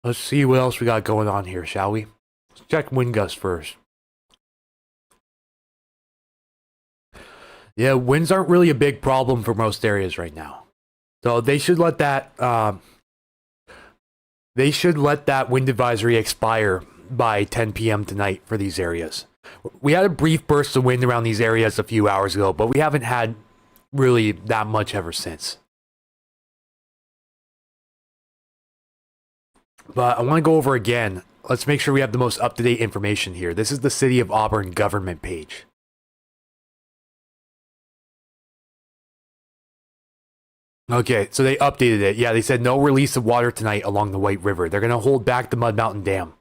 Let's see what else we got going on here, shall we? Let's check wind gusts first. Yeah, winds aren't really a big problem for most areas right now. So they should let that wind advisory expire by 10 p.m. tonight for these areas. We had a brief burst of wind around these areas a few hours ago, but we haven't had really that much ever since. But I want to go over again. Let's make sure we have the most up-to-date information here. This is the City of Auburn government page. Okay, so they updated it. Yeah, they said no release of water tonight along the White River. They're going to hold back the Mud Mountain Dam.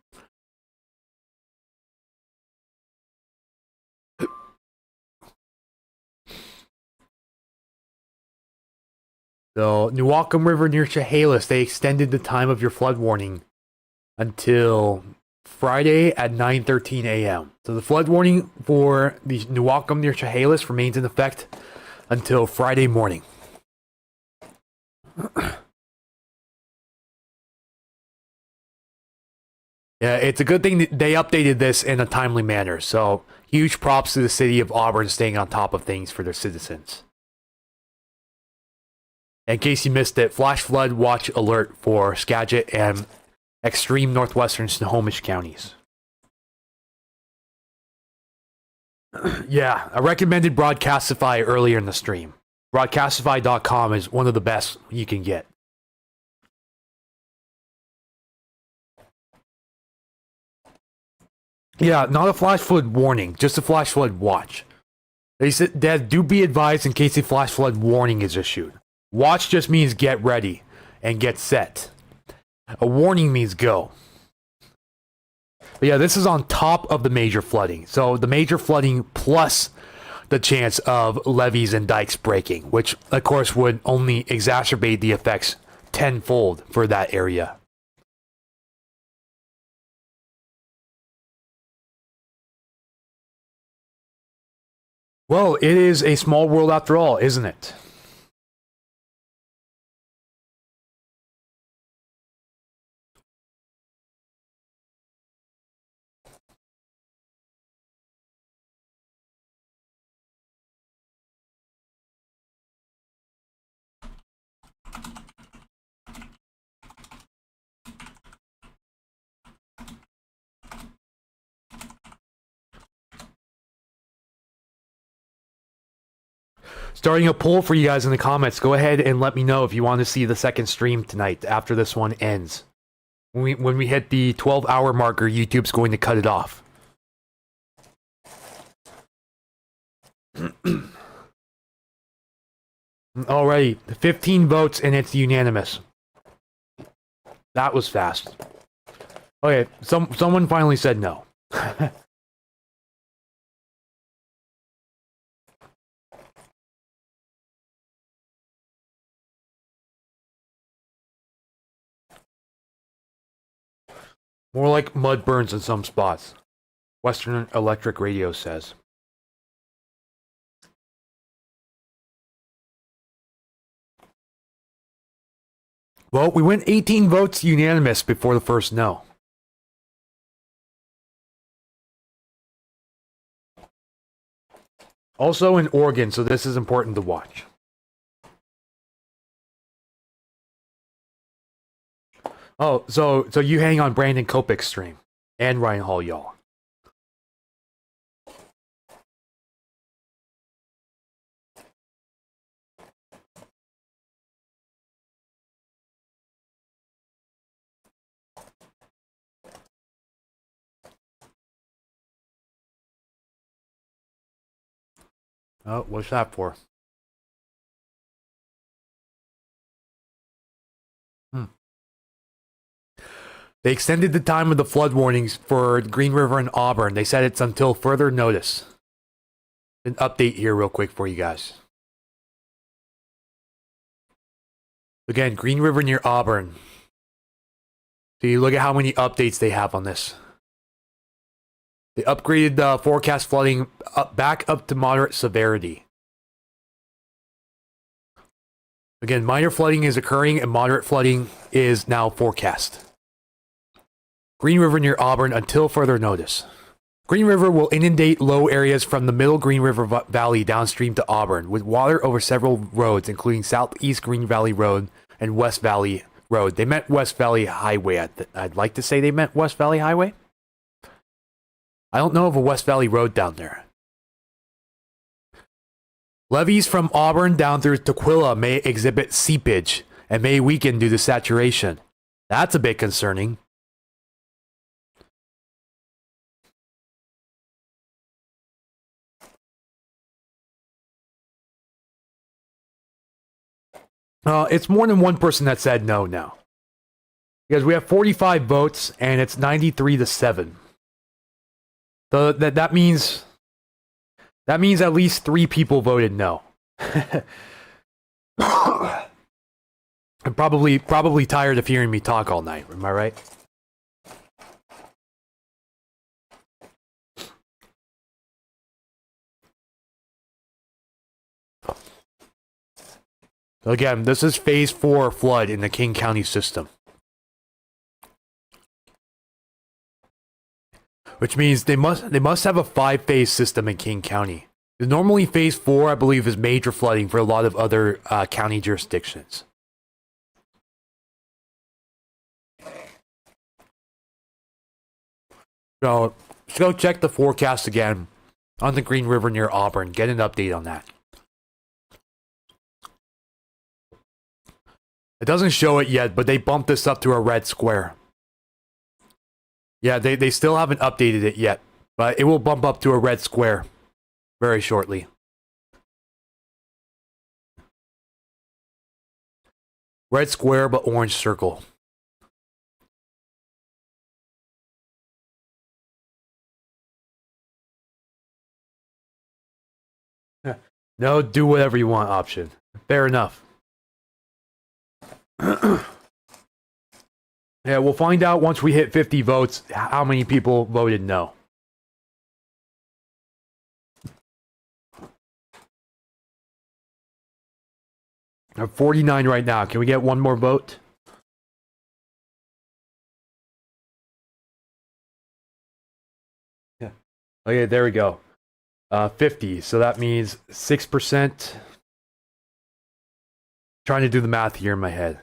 So, Newaukum River near Chehalis, they extended the time of your flood warning until Friday at 9:13 a.m. So the flood warning for the Newaukum near Chehalis remains in effect until Friday morning. Yeah, it's a good thing that they updated this in a timely manner. So huge props to the City of Auburn staying on top of things for their citizens. In case you missed it, flash flood watch alert for Skagit and extreme northwestern Snohomish counties. Yeah, I recommended Broadcastify earlier in the stream. Broadcastify.com is one of the best you can get. Yeah, not a flash flood warning, just a flash flood watch. They said that do be advised in case a flash flood warning is issued. Watch just means get ready and get set. A warning means go. But yeah, this is on top of the major flooding. So the major flooding plus the chance of levees and dikes breaking, which of course would only exacerbate the effects tenfold for that area. Well, it is a small world after all, isn't it? Starting a poll for you guys in the comments. Go ahead and let me know if you want to see the second stream tonight after this one ends. When we hit the 12-hour marker, YouTube's going to cut it off. Alrighty, 15 votes and it's unanimous. That was fast. Okay, someone finally said no. More like mud burns in some spots. Western Electric Radio says. Well, we went 18 votes unanimous before the first no. Also in Oregon, so this is important to watch. Oh, so you hang on Brandon Kopic's stream and Ryan Hall, y'all. Oh, what's that for? They extended the time of the flood warnings for Green River and Auburn. They said it's until further notice. An update here real quick for you guys. Again, Green River near Auburn. See, look at how many updates they have on this. They upgraded the forecast flooding back up to moderate severity. Again, minor flooding is occurring and moderate flooding is now forecast. Green River near Auburn until further notice. Green River will inundate low areas from the middle Green River Valley downstream to Auburn, with water over several roads, including Southeast Green Valley Road and West Valley Road. They meant West Valley Highway. I'd like to say they meant West Valley Highway. I don't know of a West Valley Road down there. Levees from Auburn down through Tukwila may exhibit seepage and may weaken due to saturation. That's a bit concerning. It's more than one person that said no now. Because we have 45 votes and it's 93-7. That means at least 3 people voted no. I'm probably tired of hearing me talk all night, am I right? Again, this is phase 4 flood in the King County system. Which means they must have a 5-phase system in King County. Normally phase 4, I believe, is major flooding for a lot of other county jurisdictions. So, let's go check the forecast again on the Green River near Auburn. Get an update on that. It doesn't show it yet, but they bumped this up to a red square. Yeah, they still haven't updated it yet, but it will bump up to a red square very shortly. Red square, but orange circle. No, do whatever you want option. Fair enough. Yeah, we'll find out once we hit 50 votes how many people voted no. I'm 49 right now. Can we get one more vote? Yeah. Okay, there we go. 50. So that means 6%. Trying to do the math here in my head.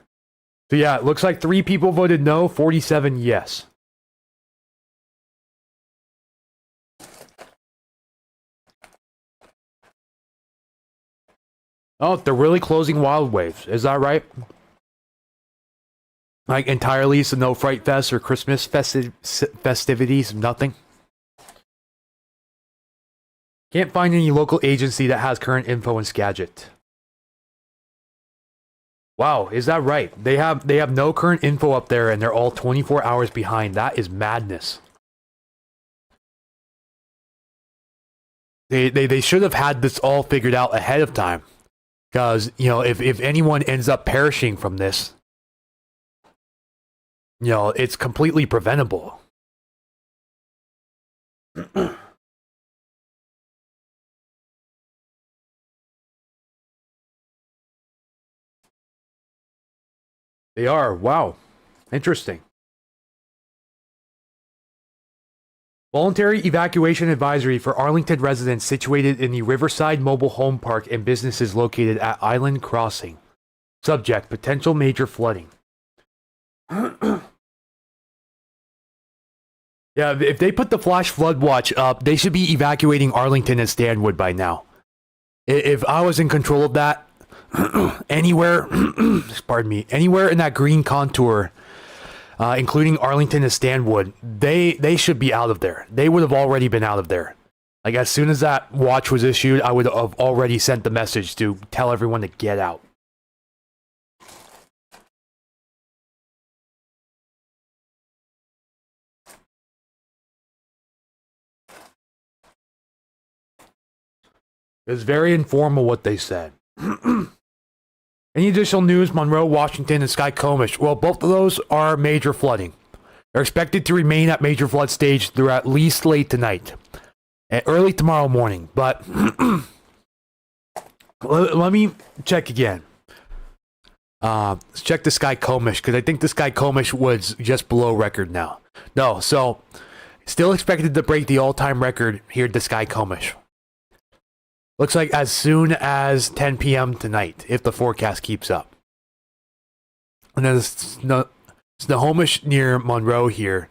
So yeah, it looks like 3 people voted no, 47 yes. Oh, they're really closing Wild Waves. Is that right? Like entirely, so no Fright Fest or Christmas festivities, nothing? Can't find any local agency that has current info in Skagit. Wow, is that right? They have no current info up there, and they're all 24 hours behind. That is madness. They should have had this all figured out ahead of time, because you know if anyone ends up perishing from this, you know it's completely preventable. They are. Wow. Interesting. Voluntary evacuation advisory for Arlington residents situated in the Riverside Mobile Home Park and businesses located at Island Crossing. Subject: potential major flooding. Yeah, if they put the flash flood watch up, they should be evacuating Arlington and Stanwood by now. If I was in control of that, anywhere, pardon me, anywhere in that green contour, including Arlington and Stanwood, they should be out of there. They would have already been out of there. Like, as soon as that watch was issued, I would have already sent the message to tell everyone to get out. It was very informal what they said. Any additional news? Monroe, Washington, and Skycomish. Well, both of those are major flooding. They're expected to remain at major flood stage through at least late tonight and early tomorrow morning. But let me check again. Let's check the Skycomish, because I think the Skycomish was just below record now. No, so still expected to break the all-time record here at the Skycomish. Looks like as soon as 10 p.m. tonight, if the forecast keeps up. And then Snohomish near Monroe here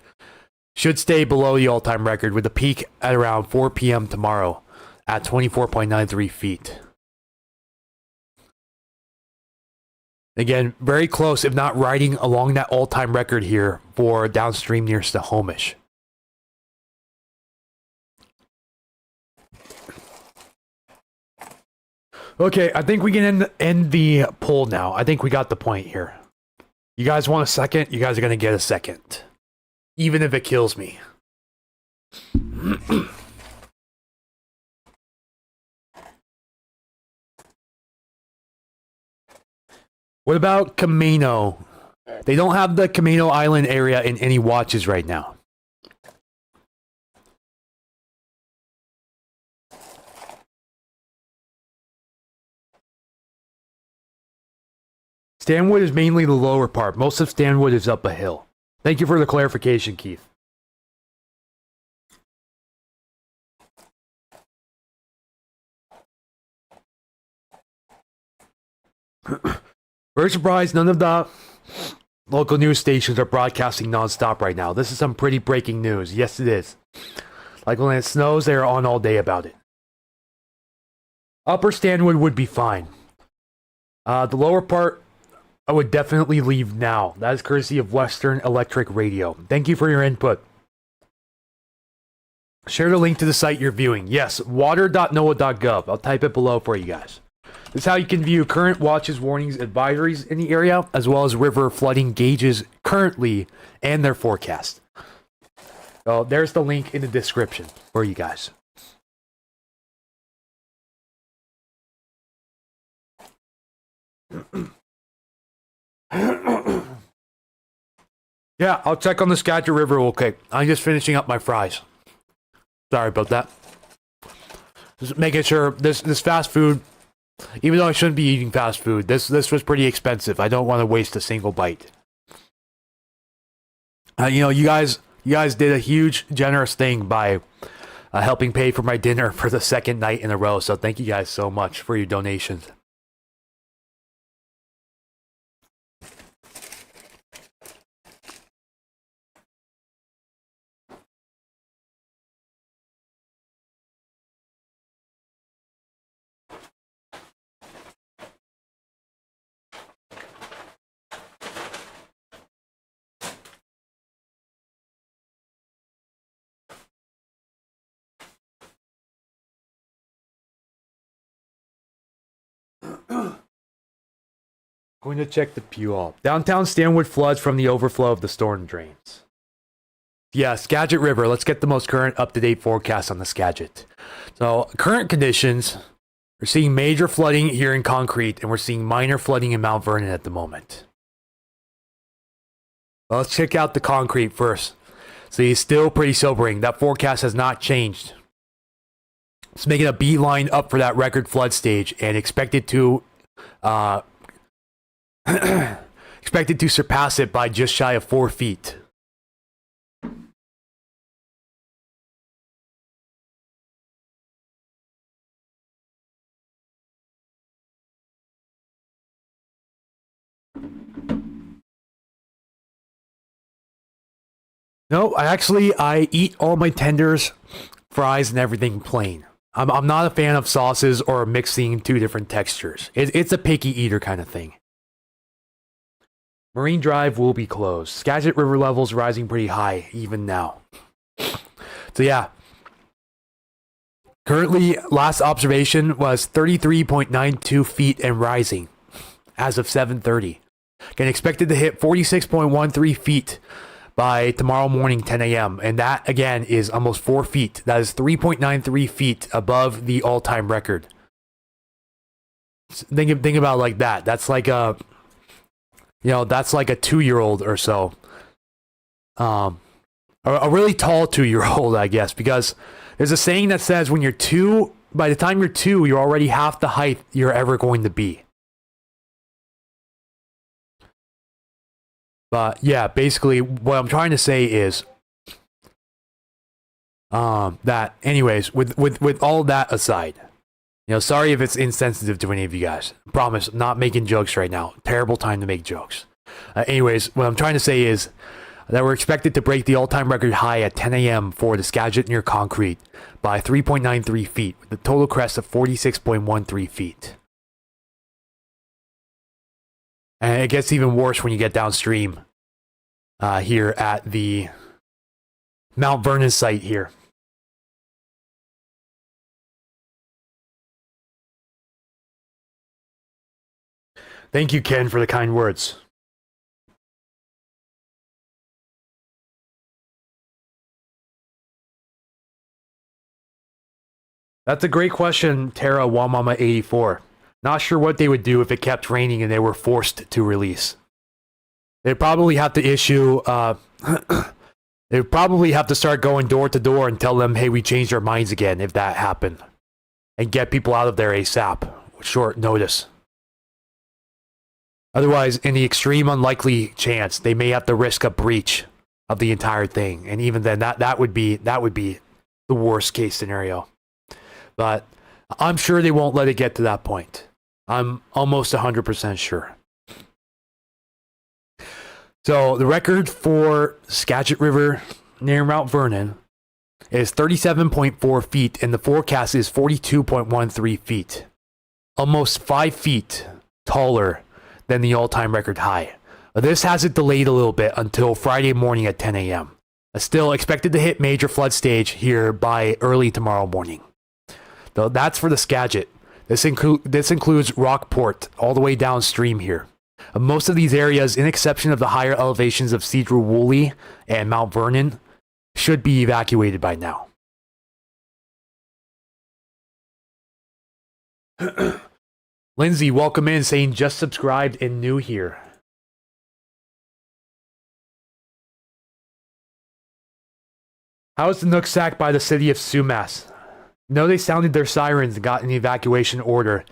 should stay below the all-time record, with a peak at around 4 p.m. tomorrow at 24.93 feet. Again, very close, if not riding along that all-time record here for downstream near Snohomish. Okay, I think we can end the poll now. I think we got the point here. You guys want a second? You guys are going to get a second. Even if it kills me. What about Camino? They don't have the Camino Island area in any watches right now. Stanwood is mainly the lower part. Most of Stanwood is up a hill. Thank you for the clarification, Keith. Very surprised none of the local news stations are broadcasting non-stop right now. This is some pretty breaking news. Yes, it is. Like when it snows, they're on all day about it. Upper Stanwood would be fine. The lower part, I would definitely leave now. That is courtesy of Western Electric Radio. Thank you for your input. Share the link to the site you're viewing. Yes, water.noaa.gov. I'll type it below for you guys. This is how you can view current watches, warnings, advisories in the area, as well as river flooding gauges currently and their forecast. So there's the link in the description for you guys. Yeah, I'll check on the Skagit River real quick. I'm just finishing up my fries. Sorry about that. Just making sure this fast food, even though I shouldn't be eating fast food, this was pretty expensive. I don't want to waste a single bite. You guys did a huge, generous thing by helping pay for my dinner for the second night in a row. So thank you guys so much for your donations. Going to check the Puyallup. Downtown Stanwood floods from the overflow of the storm drains. Yeah, Skagit River. Let's get the most current up-to-date forecast on the Skagit. So, current conditions, we're seeing major flooding here in Concrete, and we're seeing minor flooding in Mount Vernon at the moment. Well, let's check out the Concrete first. See, it's still pretty sobering. That forecast has not changed. It's making a beeline up for that record flood stage and expected to surpass it by just shy of 4 feet. No, I eat all my tenders, fries, and everything plain. I'm not a fan of sauces or mixing two different textures. It's a picky eater kind of thing. Marine Drive will be closed. Skagit River levels rising pretty high even now. So yeah. Currently, last observation was 33.92 feet and rising as of 7:30. Again, expected to hit 46.13 feet by tomorrow morning, 10 a.m. And that, again, is almost 4 feet. That is 3.93 feet above the all-time record. Think about it like that. That's like a, that's like a 2-year-old or so. A really tall 2-year-old, I guess, because there's a saying that says when you're 2, by the time you're 2, you're already half the height you're ever going to be. But yeah, basically what I'm trying to say is that anyways, with all that aside, sorry if it's insensitive to any of you guys. Promise, not making jokes right now. Terrible time to make jokes. Anyways, what I'm trying to say is that we're expected to break the all-time record high at 10 a.m. for the Skagit near Concrete by 3.93 feet, with a total crest of 46.13 feet. And it gets even worse when you get downstream here at the Mount Vernon site here. Thank you, Ken, for the kind words. That's a great question, Tara Wamama84. Not sure what they would do if it kept raining and they were forced to release. They'd probably have to issue, they'd probably have to start going door to door and tell them, hey, we changed our minds again if that happened. And get people out of there ASAP, with short notice. Otherwise, in the extreme unlikely chance, they may have to risk a breach of the entire thing. And even then, that would be the worst case scenario. But I'm sure they won't let it get to that point. I'm almost 100% sure. So the record for Skagit River near Mount Vernon is 37.4 feet, and the forecast is 42.13 feet. Almost 5 feet taller than the all-time record high. This has it delayed a little bit until Friday morning at 10 a.m. Still expected to hit major flood stage here by early tomorrow morning. Though that's for the Skagit. This includes Rockport all the way downstream here. Most of these areas, in exception of the higher elevations of Cedar-Woolley and Mount Vernon, should be evacuated by now. Lindsay, welcome in, saying just subscribed and new here. How is the Nooksack by the city of Sumas? No, they sounded their sirens and got an evacuation order.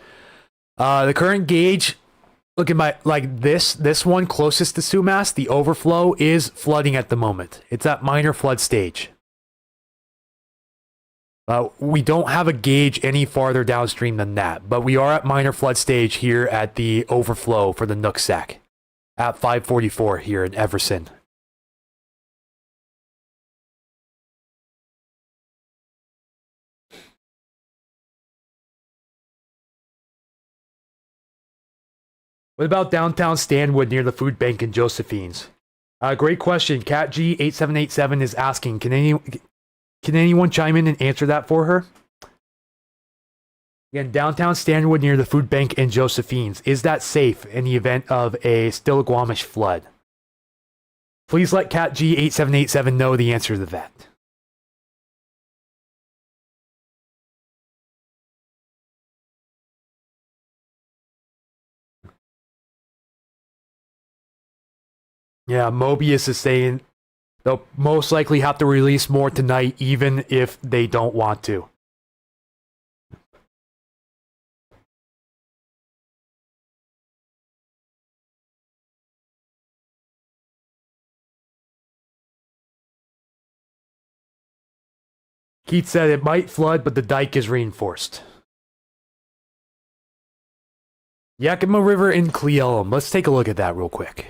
The current gauge, look at my, like this one closest to Sumas, the overflow is flooding at the moment. It's at minor flood stage. We don't have a gauge any farther downstream than that, but we are at minor flood stage here at the overflow for the Nooksack at 544 here in Everson. What about downtown Stanwood near the food bank in Josephine's? Great question. Cat G8787 is asking, can anyone chime in and answer that for her? Again, downtown Stanwood near the food bank and Josephine's. Is that safe in the event of a Stillaguamish flood? Please let Cat G8787 know the answer to that. Yeah, Mobius is saying they'll most likely have to release more tonight, even if they don't want to. Keith said it might flood, but the dike is reinforced. Yakima River in Cle Elum. Let's take a look at that real quick.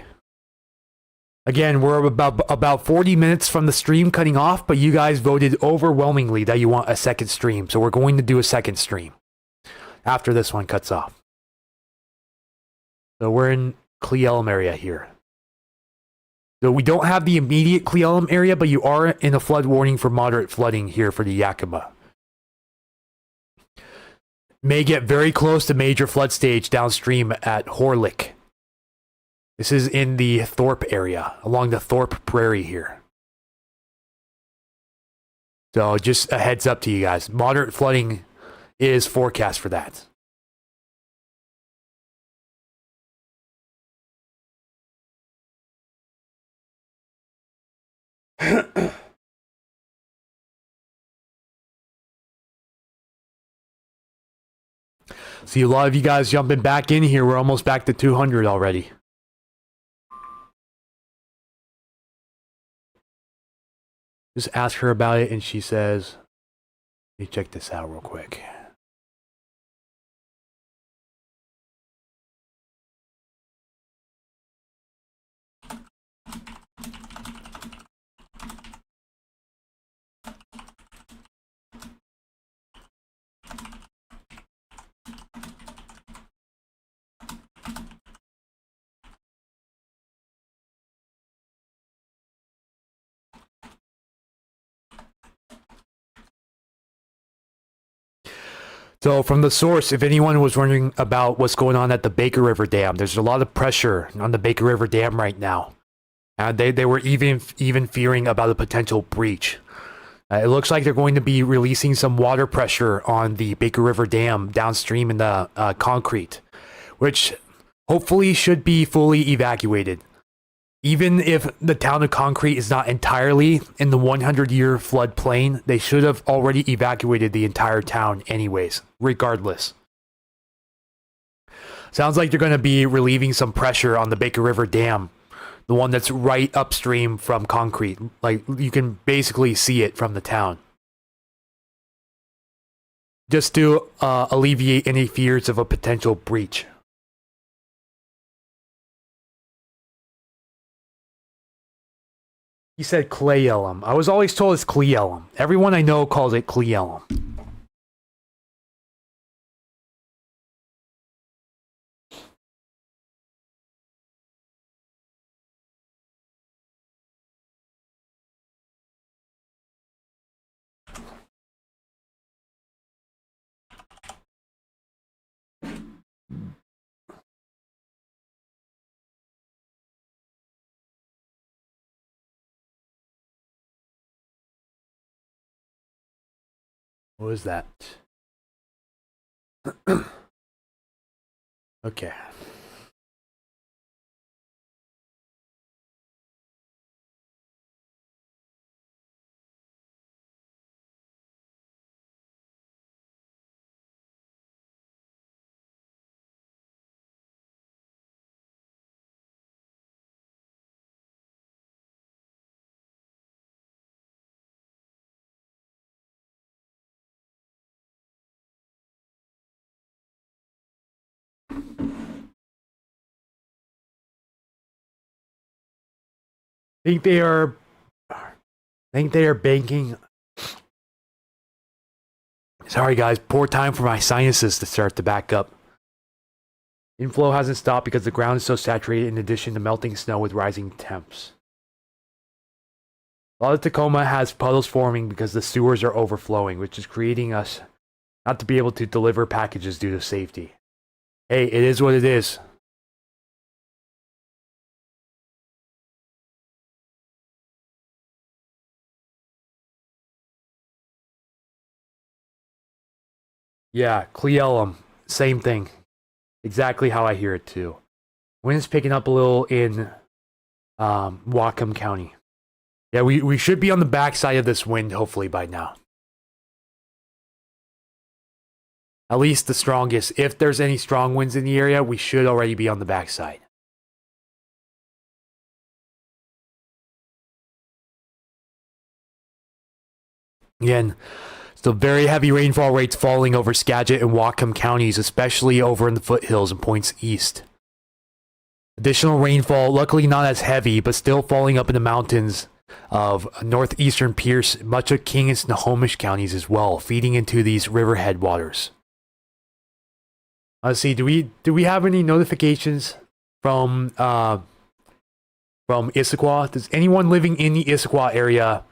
Again, we're about 40 minutes from the stream cutting off, but you guys voted overwhelmingly that you want a second stream, so we're going to do a second stream after this one cuts off. So we're in Cle Elum area here. So we don't have the immediate Cle Elum area, but you are in a flood warning for moderate flooding here for the Yakima. May get very close to major flood stage downstream at Horlick. This is in the Thorpe area, along the Thorpe Prairie here. So just a heads up to you guys. Moderate flooding is forecast for that. See a lot of you guys jumping back in here. We're almost back to 200 already. Just ask her about it and she says, let me check this out real quick. So from the source, if anyone was wondering about what's going on at the Baker River Dam, there's a lot of pressure on the Baker River Dam right now. And they were even fearing about a potential breach. It looks like they're going to be releasing some water pressure on the Baker River Dam downstream in the concrete, which hopefully should be fully evacuated. Even if the town of Concrete is not entirely in the 100-year floodplain, they should have already evacuated the entire town anyways, regardless. Sounds like they're going to be relieving some pressure on the Baker River Dam, the one that's right upstream from Concrete. Like, you can basically see it from the town. Just to alleviate any fears of a potential breach. He said Cle Elum. I was always told it's Cle Elum. Everyone I know calls it Cle Elum. What was that? Okay. Think they are banking. Sorry guys, poor time for my sinuses to start to back up. Inflow hasn't stopped because the ground is so saturated in addition to melting snow with rising temps. A lot of Tacoma has puddles forming because the sewers are overflowing, which is creating us not to be able to deliver packages due to safety. Hey, it is what it is. Yeah, Cle Elum, same thing. Exactly how I hear it too. Wind's picking up a little in Whatcom County. Yeah, we should be on the backside of this wind hopefully by now. At least the strongest. If there's any strong winds in the area, we should already be on the backside. Again, still very heavy rainfall rates falling over Skagit and Whatcom counties, especially over in the foothills and points east. Additional rainfall, luckily not as heavy, but still falling up in the mountains of northeastern Pierce, much of King and Snohomish counties as well, feeding into these river headwaters. Let's see, do we have any notifications from Issaquah? Does anyone living in the Issaquah area?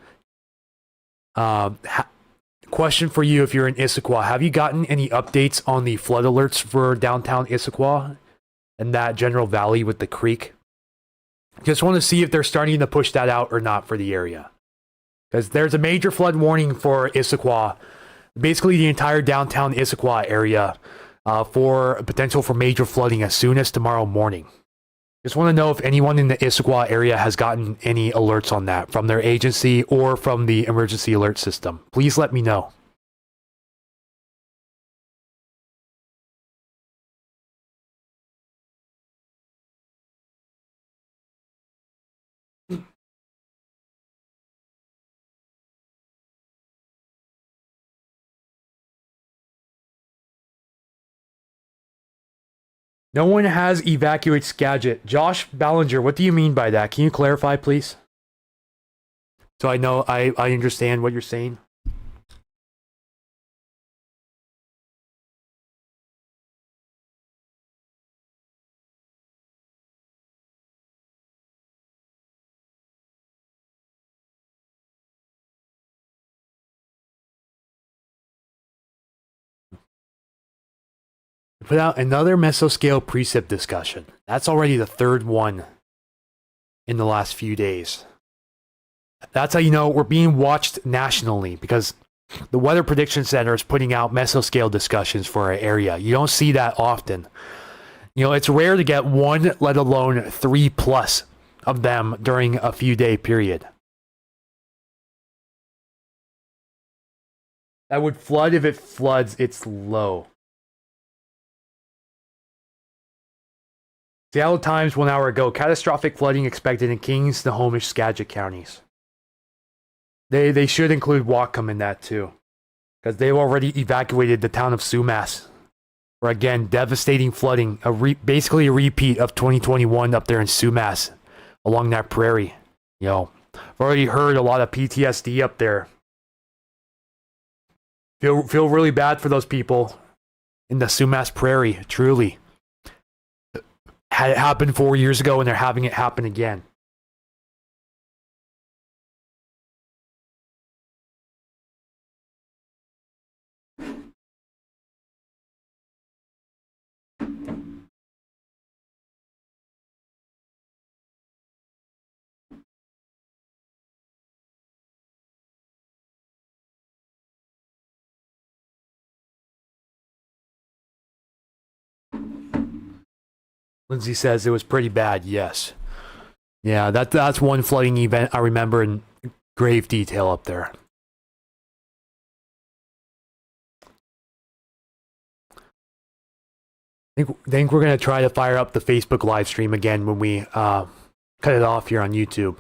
Question for you: if you're in Issaquah, have you gotten any updates on the flood alerts for downtown Issaquah and that general valley with the creek? Just want to see if they're starting to push that out or not for the area, because there's a major flood warning for Issaquah, basically the entire downtown Issaquah area, for potential for major flooding as soon as tomorrow morning. Just want to know if anyone in the Issaquah area has gotten any alerts on that from their agency or from the emergency alert system. Please let me know. No one has evacuated Skagit. Josh Ballinger, what do you mean by that? Can you clarify, please? So I know I understand what you're saying. Put out another mesoscale precip discussion. That's already the third one in the last few days. That's how you know we're being watched nationally, because the Weather Prediction Center is putting out mesoscale discussions for our area. You don't see that often. You know, it's rare to get one, let alone 3+ of them during a few day period. That would flood. If it floods, it's low. Seattle Times 1 hour ago: catastrophic flooding expected in King, Snohomish, Skagit counties. They should include Whatcom in that too, because they've already evacuated the town of Sumas. For again, devastating flooding, basically a repeat of 2021 up there in Sumas, along that prairie. You know, I've already heard a lot of PTSD up there. Feel really bad for those people in the Sumas Prairie. Truly, had it happened 4 years ago, and they're having it happen again. Lindsay says it was pretty bad. Yes. Yeah, that's one flooding event I remember in grave detail up there. Think we're going to try to fire up the Facebook live stream again when we cut it off here on YouTube.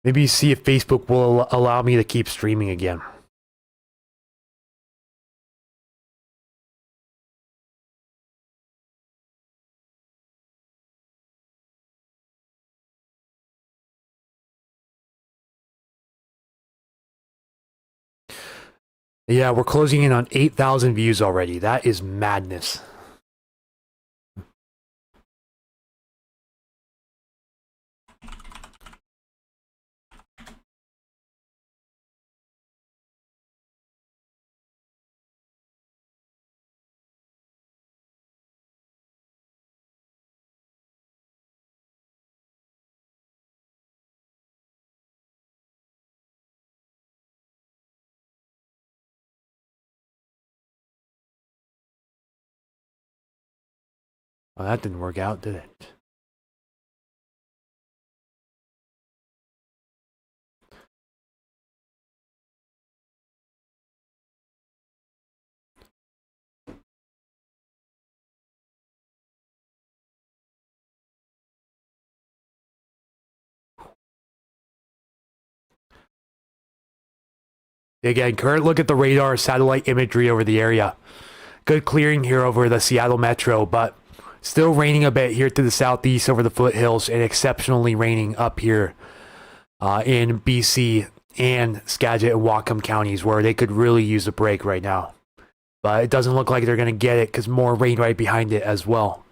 Maybe see if Facebook will allow me to keep streaming again. Yeah, we're closing in on 8,000 views already. That is madness. Well, that didn't work out, did it? Again, current look at the radar satellite imagery over the area. Good clearing here over the Seattle metro, but still raining a bit here to the southeast over the foothills, and exceptionally raining up here in BC and Skagit and Whatcom counties, where they could really use a break right now. But it doesn't look like they're going to get it because more rain right behind it as well.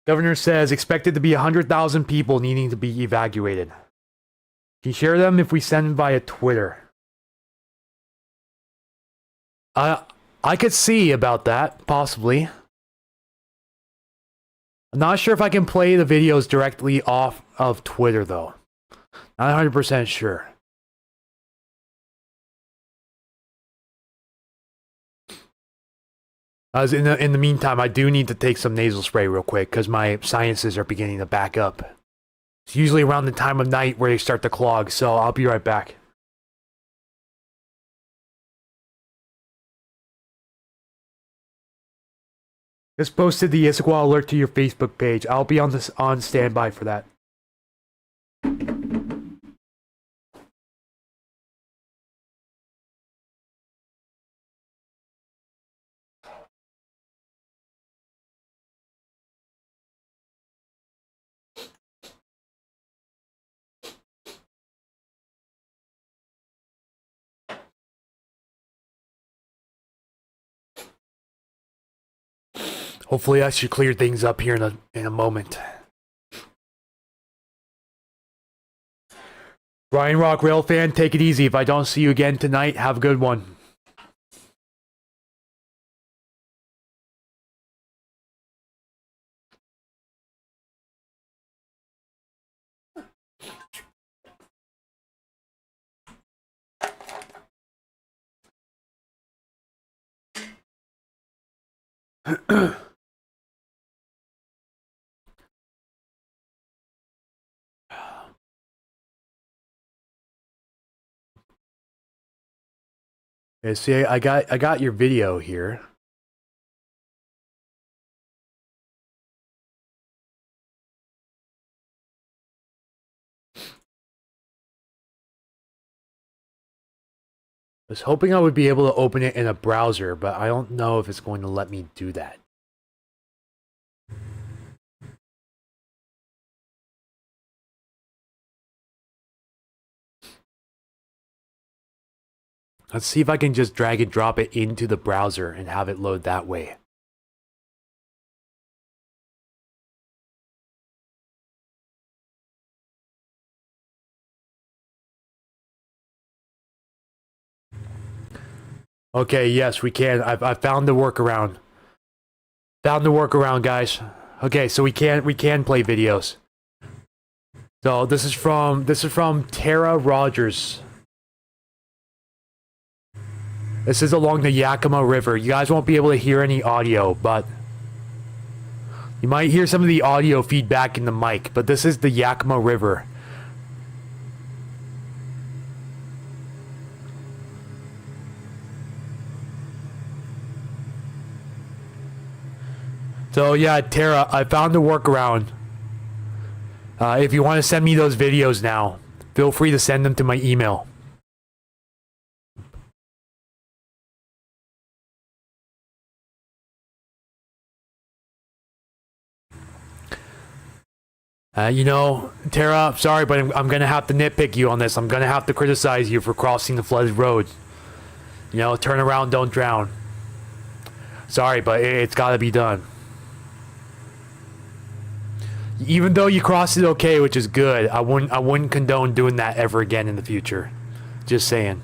Governor says expected to be 100,000 people needing to be evacuated. Can you share them if we send them via Twitter? I could see about that, possibly. I'm not sure if I can play the videos directly off of Twitter, though. Not 100% sure. As in the meantime, I do need to take some nasal spray real quick because my sinuses are beginning to back up. It's usually around the time of night where they start to clog, so I'll be right back. Just posted the Issaquah alert to your Facebook page. I'll be on standby for that. Hopefully that should clear things up here in a moment. Ryan Rock Rail fan, take it easy. If I don't see you again tonight, have a good one. Okay, see, I got your video here. I was hoping I would be able to open it in a browser, but I don't know if it's going to let me do that. Let's see if I can just drag and drop it into the browser and have it load that way. Okay, yes, we can. I found the workaround. Found the workaround, guys. Okay, so we can play videos. So this is from Tara Rogers. This is along the Yakima River. You guys won't be able to hear any audio, but you might hear some of the audio feedback in the mic, but this is the Yakima River. So yeah, Tara, I found a workaround. If you want to send me those videos now, feel free to send them to my email. You know, Tara, sorry, but I'm going to have to nitpick you on this. I'm going to have to criticize you for crossing the flooded road. You know, turn around, don't drown. Sorry, but it's got to be done. Even though you crossed it okay, which is good, I wouldn't condone doing that ever again in the future. Just saying.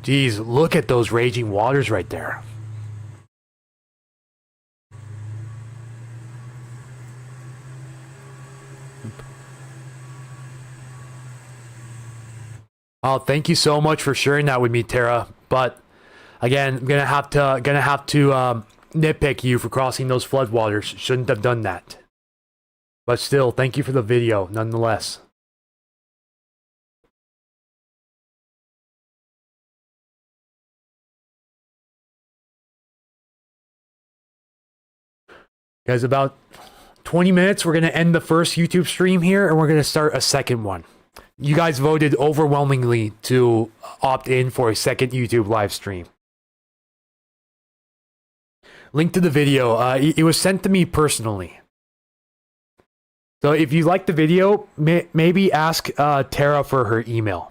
Jeez, look at those raging waters right there. Oh, thank you so much for sharing that with me, Tara. But again, I'm gonna have to nitpick you for crossing those floodwaters. Shouldn't have done that. But still, thank you for the video, nonetheless. Guys, about 20 minutes, we're gonna end the first YouTube stream here, and we're gonna start a second one. You guys voted overwhelmingly to opt in for a second YouTube live stream. Link to the video. It was sent to me personally. So if you like the video, maybe ask Tara for her email.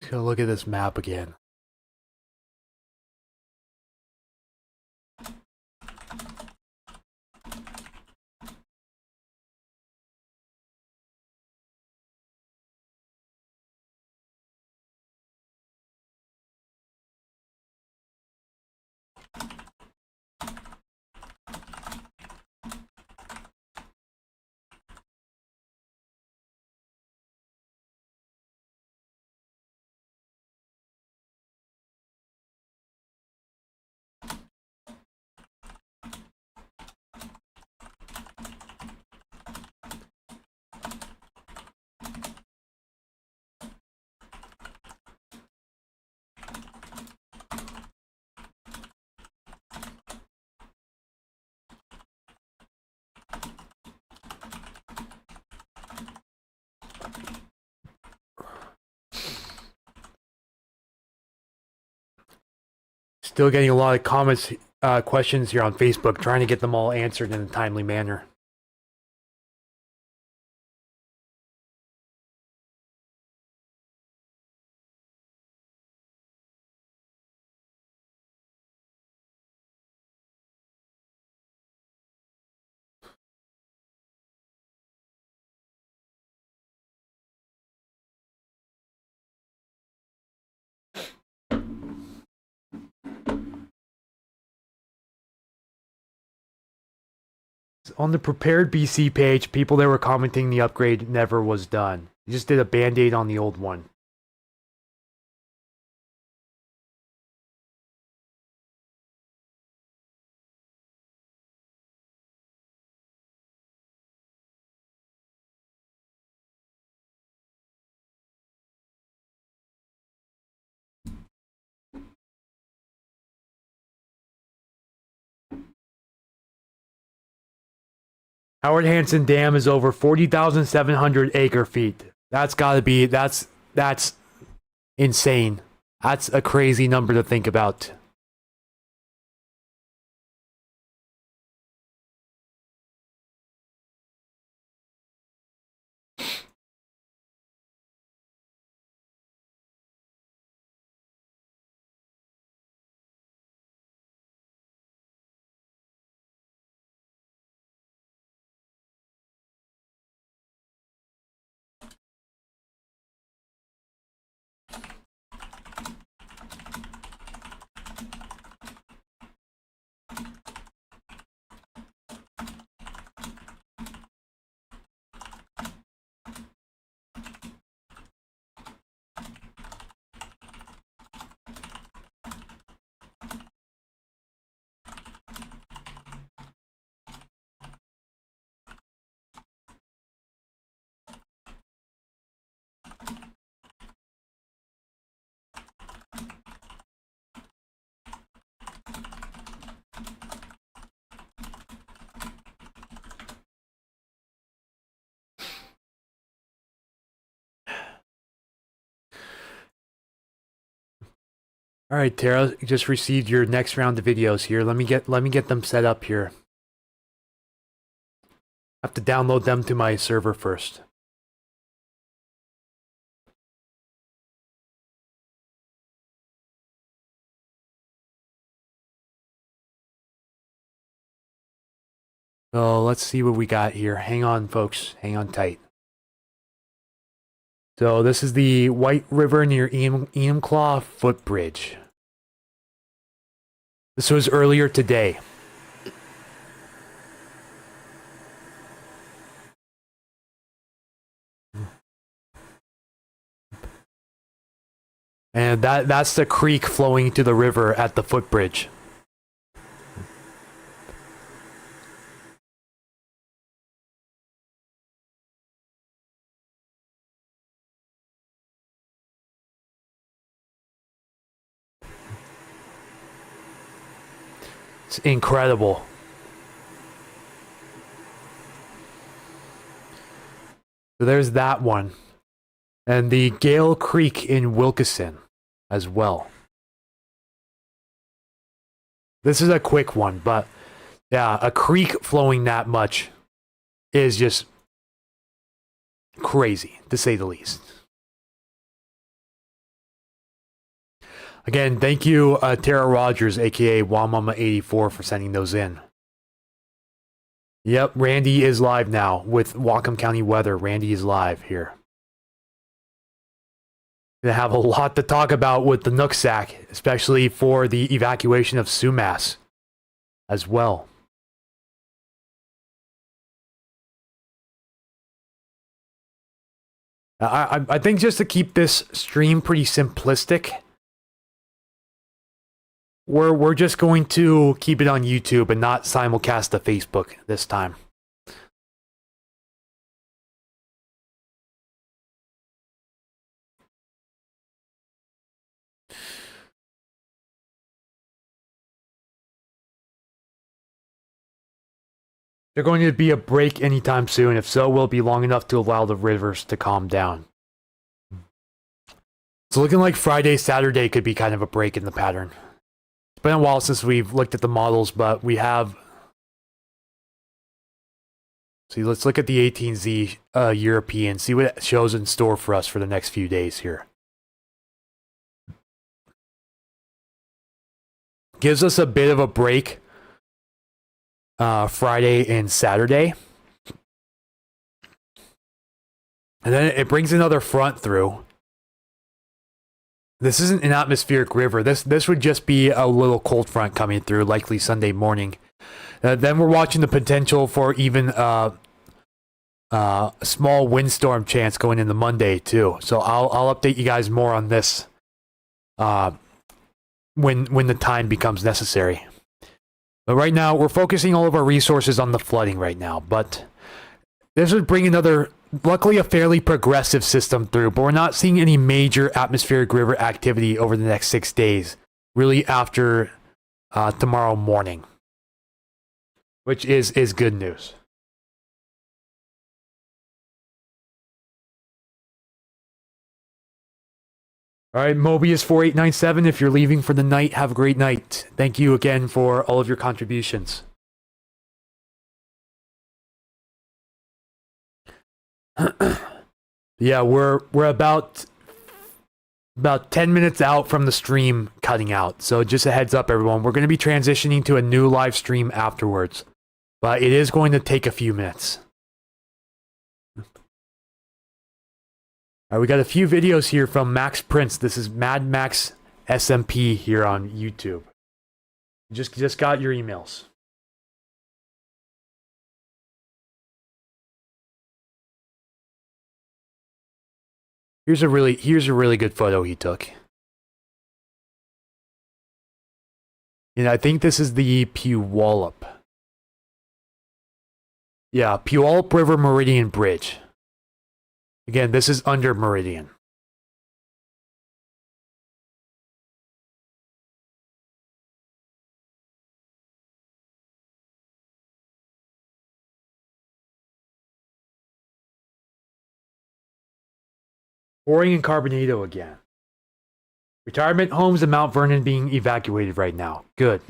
Let's go look at this map again. Still getting a lot of comments, questions here on Facebook, trying to get them all answered in a timely manner. On the Prepared BC page, people that were commenting the upgrade never was done. You just did a band-aid on the old one. Howard Hanson Dam is over 40,700 acre feet. That's gotta be, that's insane. That's a crazy number to think about. All right, Tara, you just received your next round of videos here. Let me get them set up here. I have to download them to my server first. So let's see what we got here. Hang on, folks. Hang on tight. So this is the White River near Enumclaw footbridge. This was earlier today. And that's the creek flowing to the river at the footbridge. It's incredible. So there's that one. And the Gale Creek in Wilkeson as well. This is a quick one, but yeah, a creek flowing that much is just crazy, to say the least. Again, thank you, Tara Rogers, aka Wamama84, for sending those in. Yep, Randy is live now with Whatcom County weather. Randy is live here. Gonna have a lot to talk about with the Nooksack, especially for the evacuation of Sumas as well. I think just to keep this stream pretty simplistic, we're just going to keep it on YouTube and not simulcast to Facebook this time. There's going to be a break anytime soon. If so, will it be long enough to allow the rivers to calm down? It's looking like Friday, Saturday could be kind of a break in the pattern. It's been a while since we've looked at the models, but we have... See, let's look at the 18Z European, see what it shows in store for us for the next few days here. Gives us a bit of a break Friday and Saturday. And then it brings another front through. This isn't an atmospheric river. This would just be a little cold front coming through, likely Sunday morning. Then we're watching the potential for even a small windstorm chance going into Monday too. So I'll update you guys more on this when the time becomes necessary. But right now we're focusing all of our resources on the flooding right now. But this would bring another, luckily a fairly progressive system through. But we're not seeing any major atmospheric river activity over the next 6 days. Really after tomorrow morning, which is good news. All right, Mobius4897, if you're leaving for the night, have a great night. Thank you again for all of your contributions. Yeah, we're about 10 minutes out from the stream cutting out. So just a heads up, everyone. We're going to be transitioning to a new live stream afterwards. But it is going to take a few minutes. All right, we got a few videos here from Max Prince. This is Mad Max SMP here on YouTube. Just got your emails. Here's a really good photo he took. And I think this is the Puyallup. Yeah, Puyallup River Meridian Bridge. Again, this is under Meridian. Pouring in Carbonado again. Retirement homes in Mount Vernon being evacuated right now. Good.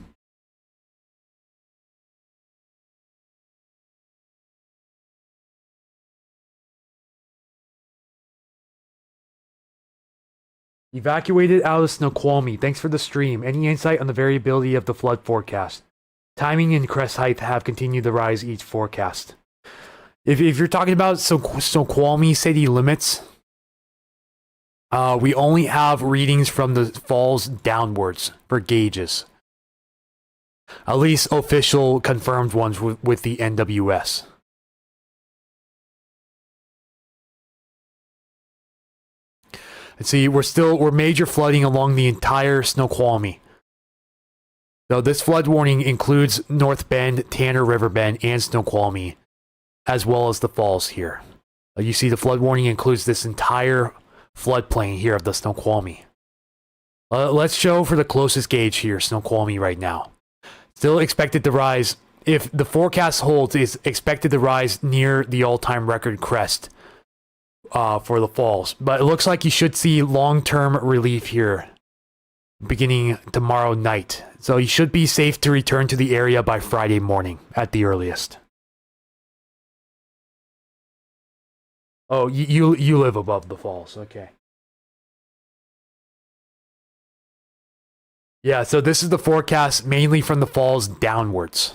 Evacuated out of Snoqualmie. Thanks for the stream. Any insight on the variability of the flood forecast? Timing and crest height have continued to rise each forecast. If you're talking about Snoqualmie city limits, we only have readings from the falls downwards for gauges. At least official confirmed ones with the NWS. And see, we're major flooding along the entire Snoqualmie. So this flood warning includes North Bend, Tanner River Bend, and Snoqualmie, as well as the falls here. You see the flood warning includes this entire floodplain here of the Snoqualmie. Let's show for the closest gauge here, Snoqualmie right now. Still expected to rise, if the forecast holds, is expected to rise near the all-time record crest for the falls. But it looks like you should see long-term relief here beginning tomorrow night. So you should be safe to return to the area by Friday morning at the earliest. Oh, you live above the falls, okay. Yeah, so this is the forecast mainly from the falls downwards.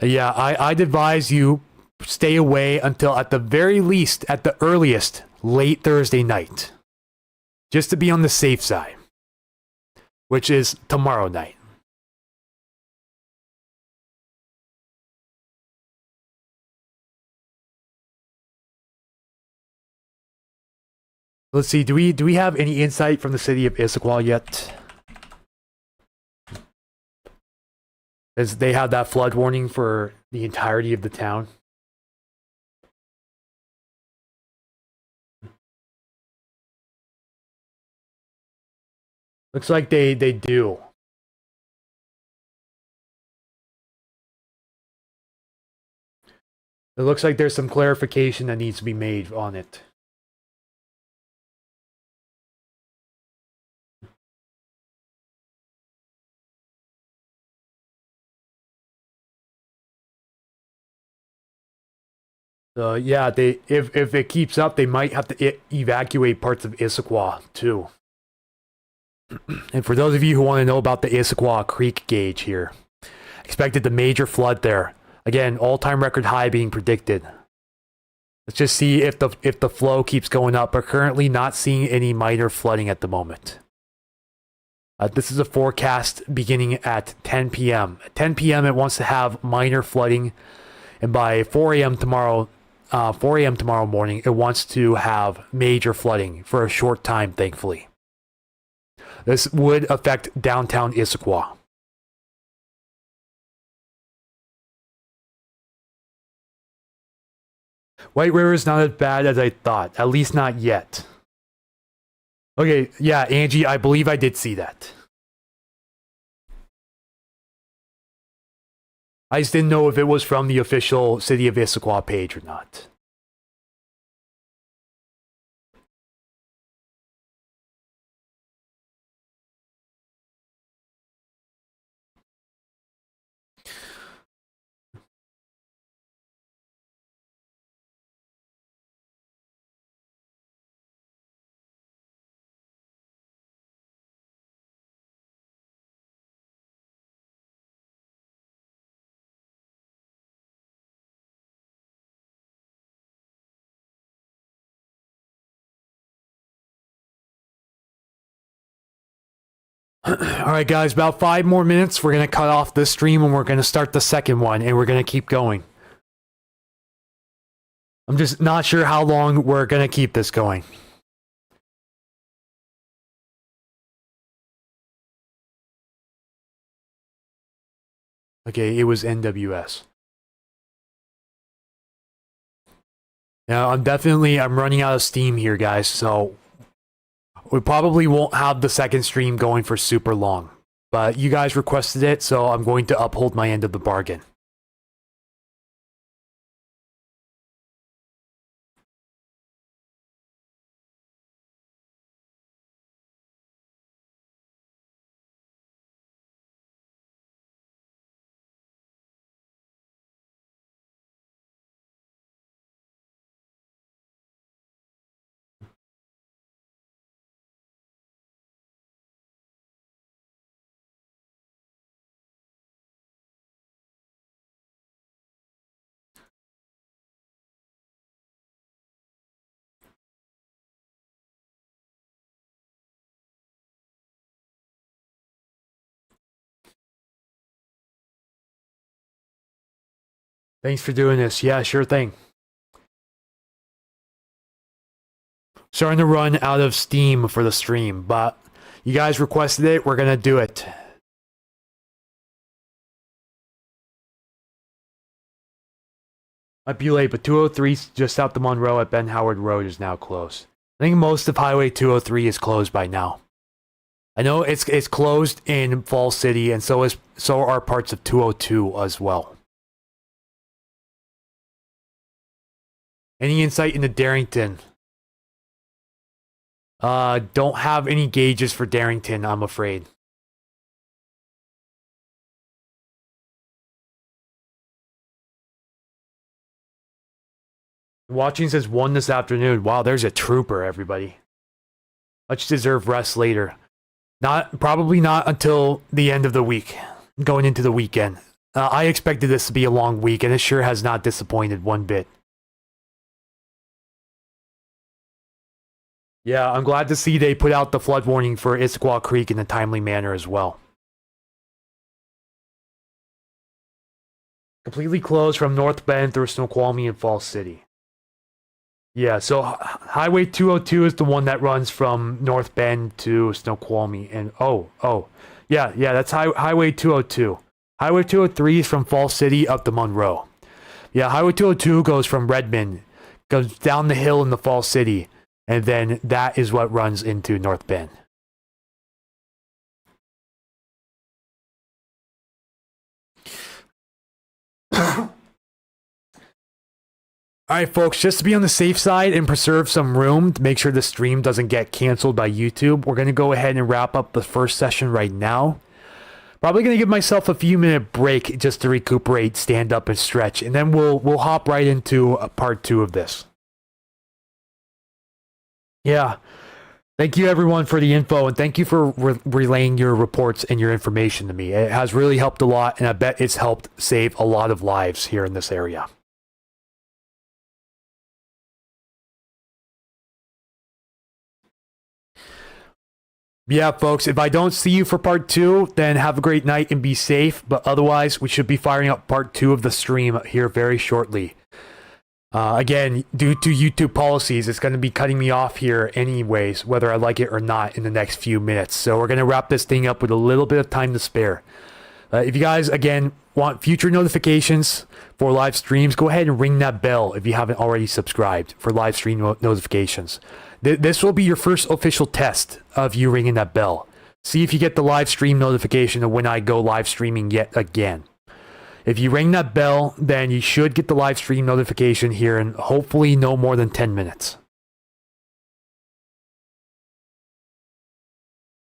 Yeah, I'd advise you stay away until at the very least, at the earliest, late Thursday night. Just to be on the safe side. Which is tomorrow night. Let's see, do we have any insight from the city of Issaquah yet? As they have that flood warning for the entirety of the town. Looks like they do. It looks like there's some clarification that needs to be made on it. So yeah, if it keeps up, they might have to evacuate parts of Issaquah too. And for those of you who want to know about the Issaquah Creek gauge here, expected the major flood there. Again, all-time record high being predicted. Let's just see if the flow keeps going up, but currently not seeing any minor flooding at the moment. This is a forecast beginning at 10 p.m. At 10 p.m. it wants to have minor flooding, and by 4 a.m. tomorrow morning, it wants to have major flooding for a short time, thankfully. This would affect downtown Issaquah. White River is not as bad as I thought, at least not yet. Okay, yeah, Angie, I believe I did see that. I just didn't know if it was from the official City of Issaquah page or not. Alright guys, about 5 more minutes. We're going to cut off this stream and we're going to start the second one and we're going to keep going. I'm just not sure how long we're going to keep this going. Okay, it was NWS. Now, I'm running out of steam here, guys, so we probably won't have the second stream going for super long. But you guys requested it, so I'm going to uphold my end of the bargain. Thanks for doing this. Yeah, sure thing. Starting to run out of steam for the stream, but you guys requested it. We're going to do it. Might be late, but 203 just south of Monroe at Ben Howard Road is now closed. I think most of Highway 203 is closed by now. I know it's closed in Fall City, and so are parts of 202 as well. Any insight into Darrington? Don't have any gauges for Darrington, I'm afraid. Watching says 1 this afternoon. Wow, there's a trooper, everybody. Much deserved rest later. Probably not until the end of the week, going into the weekend. I expected this to be a long week, and it sure has not disappointed one bit. Yeah, I'm glad to see they put out the flood warning for Issaquah Creek in a timely manner as well. Completely closed from North Bend through Snoqualmie and Falls City. Yeah, so Highway 202 is the one that runs from North Bend to Snoqualmie. And yeah, that's Highway 202. Highway 203 is from Falls City up to Monroe. Yeah, Highway 202 goes from Redmond, goes down the hill in the Falls City, and then that is what runs into North Bend. Alright folks, just to be on the safe side and preserve some room to make sure the stream doesn't get canceled by YouTube, we're going to go ahead and wrap up the first session right now. Probably going to give myself a few minute break just to recuperate, stand up and stretch, and then we'll hop right into part 2 of this. Yeah, thank you everyone for the info, and thank you for relaying your reports and your information to me. It has really helped a lot, and I bet it's helped save a lot of lives here in this area. Yeah, folks, if I don't see you for part 2, then have a great night and be safe. But otherwise, we should be firing up part 2 of the stream here very shortly. Again, due to YouTube policies, it's going to be cutting me off here anyways, whether I like it or not, in the next few minutes. So we're going to wrap this thing up with a little bit of time to spare. If you guys, again, want future notifications for live streams, go ahead and ring that bell if you haven't already subscribed for live stream notifications. This will be your first official test of you ringing that bell. See if you get the live stream notification of when I go live streaming yet again. If you ring that bell, then you should get the live stream notification here in hopefully no more than 10 minutes.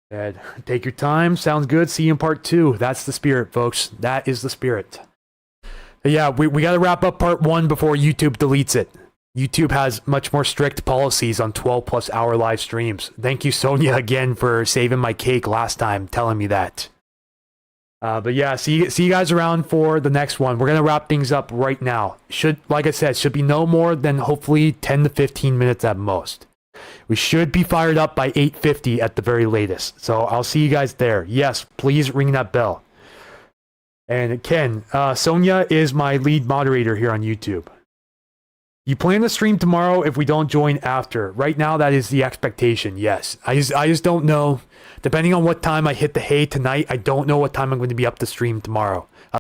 And take your time. Sounds good. See you in part 2. That's the spirit, folks. That is the spirit. But yeah, we got to wrap up part 1 before YouTube deletes it. YouTube has much more strict policies on 12+ hour live streams. Thank you, Sonia, again for saving my cake last time, telling me that. But yeah, see you guys around for the next one. We're going to wrap things up right now. Like I said, should be no more than hopefully 10 to 15 minutes at most. We should be fired up by 8:50 at the very latest. So I'll see you guys there. Yes, please ring that bell. And Ken, Sonia is my lead moderator here on YouTube. You plan to stream tomorrow if we don't join after. Right now, that is the expectation, yes. I just don't know. Depending on what time I hit the hay tonight, I don't know what time I'm going to be up to stream tomorrow.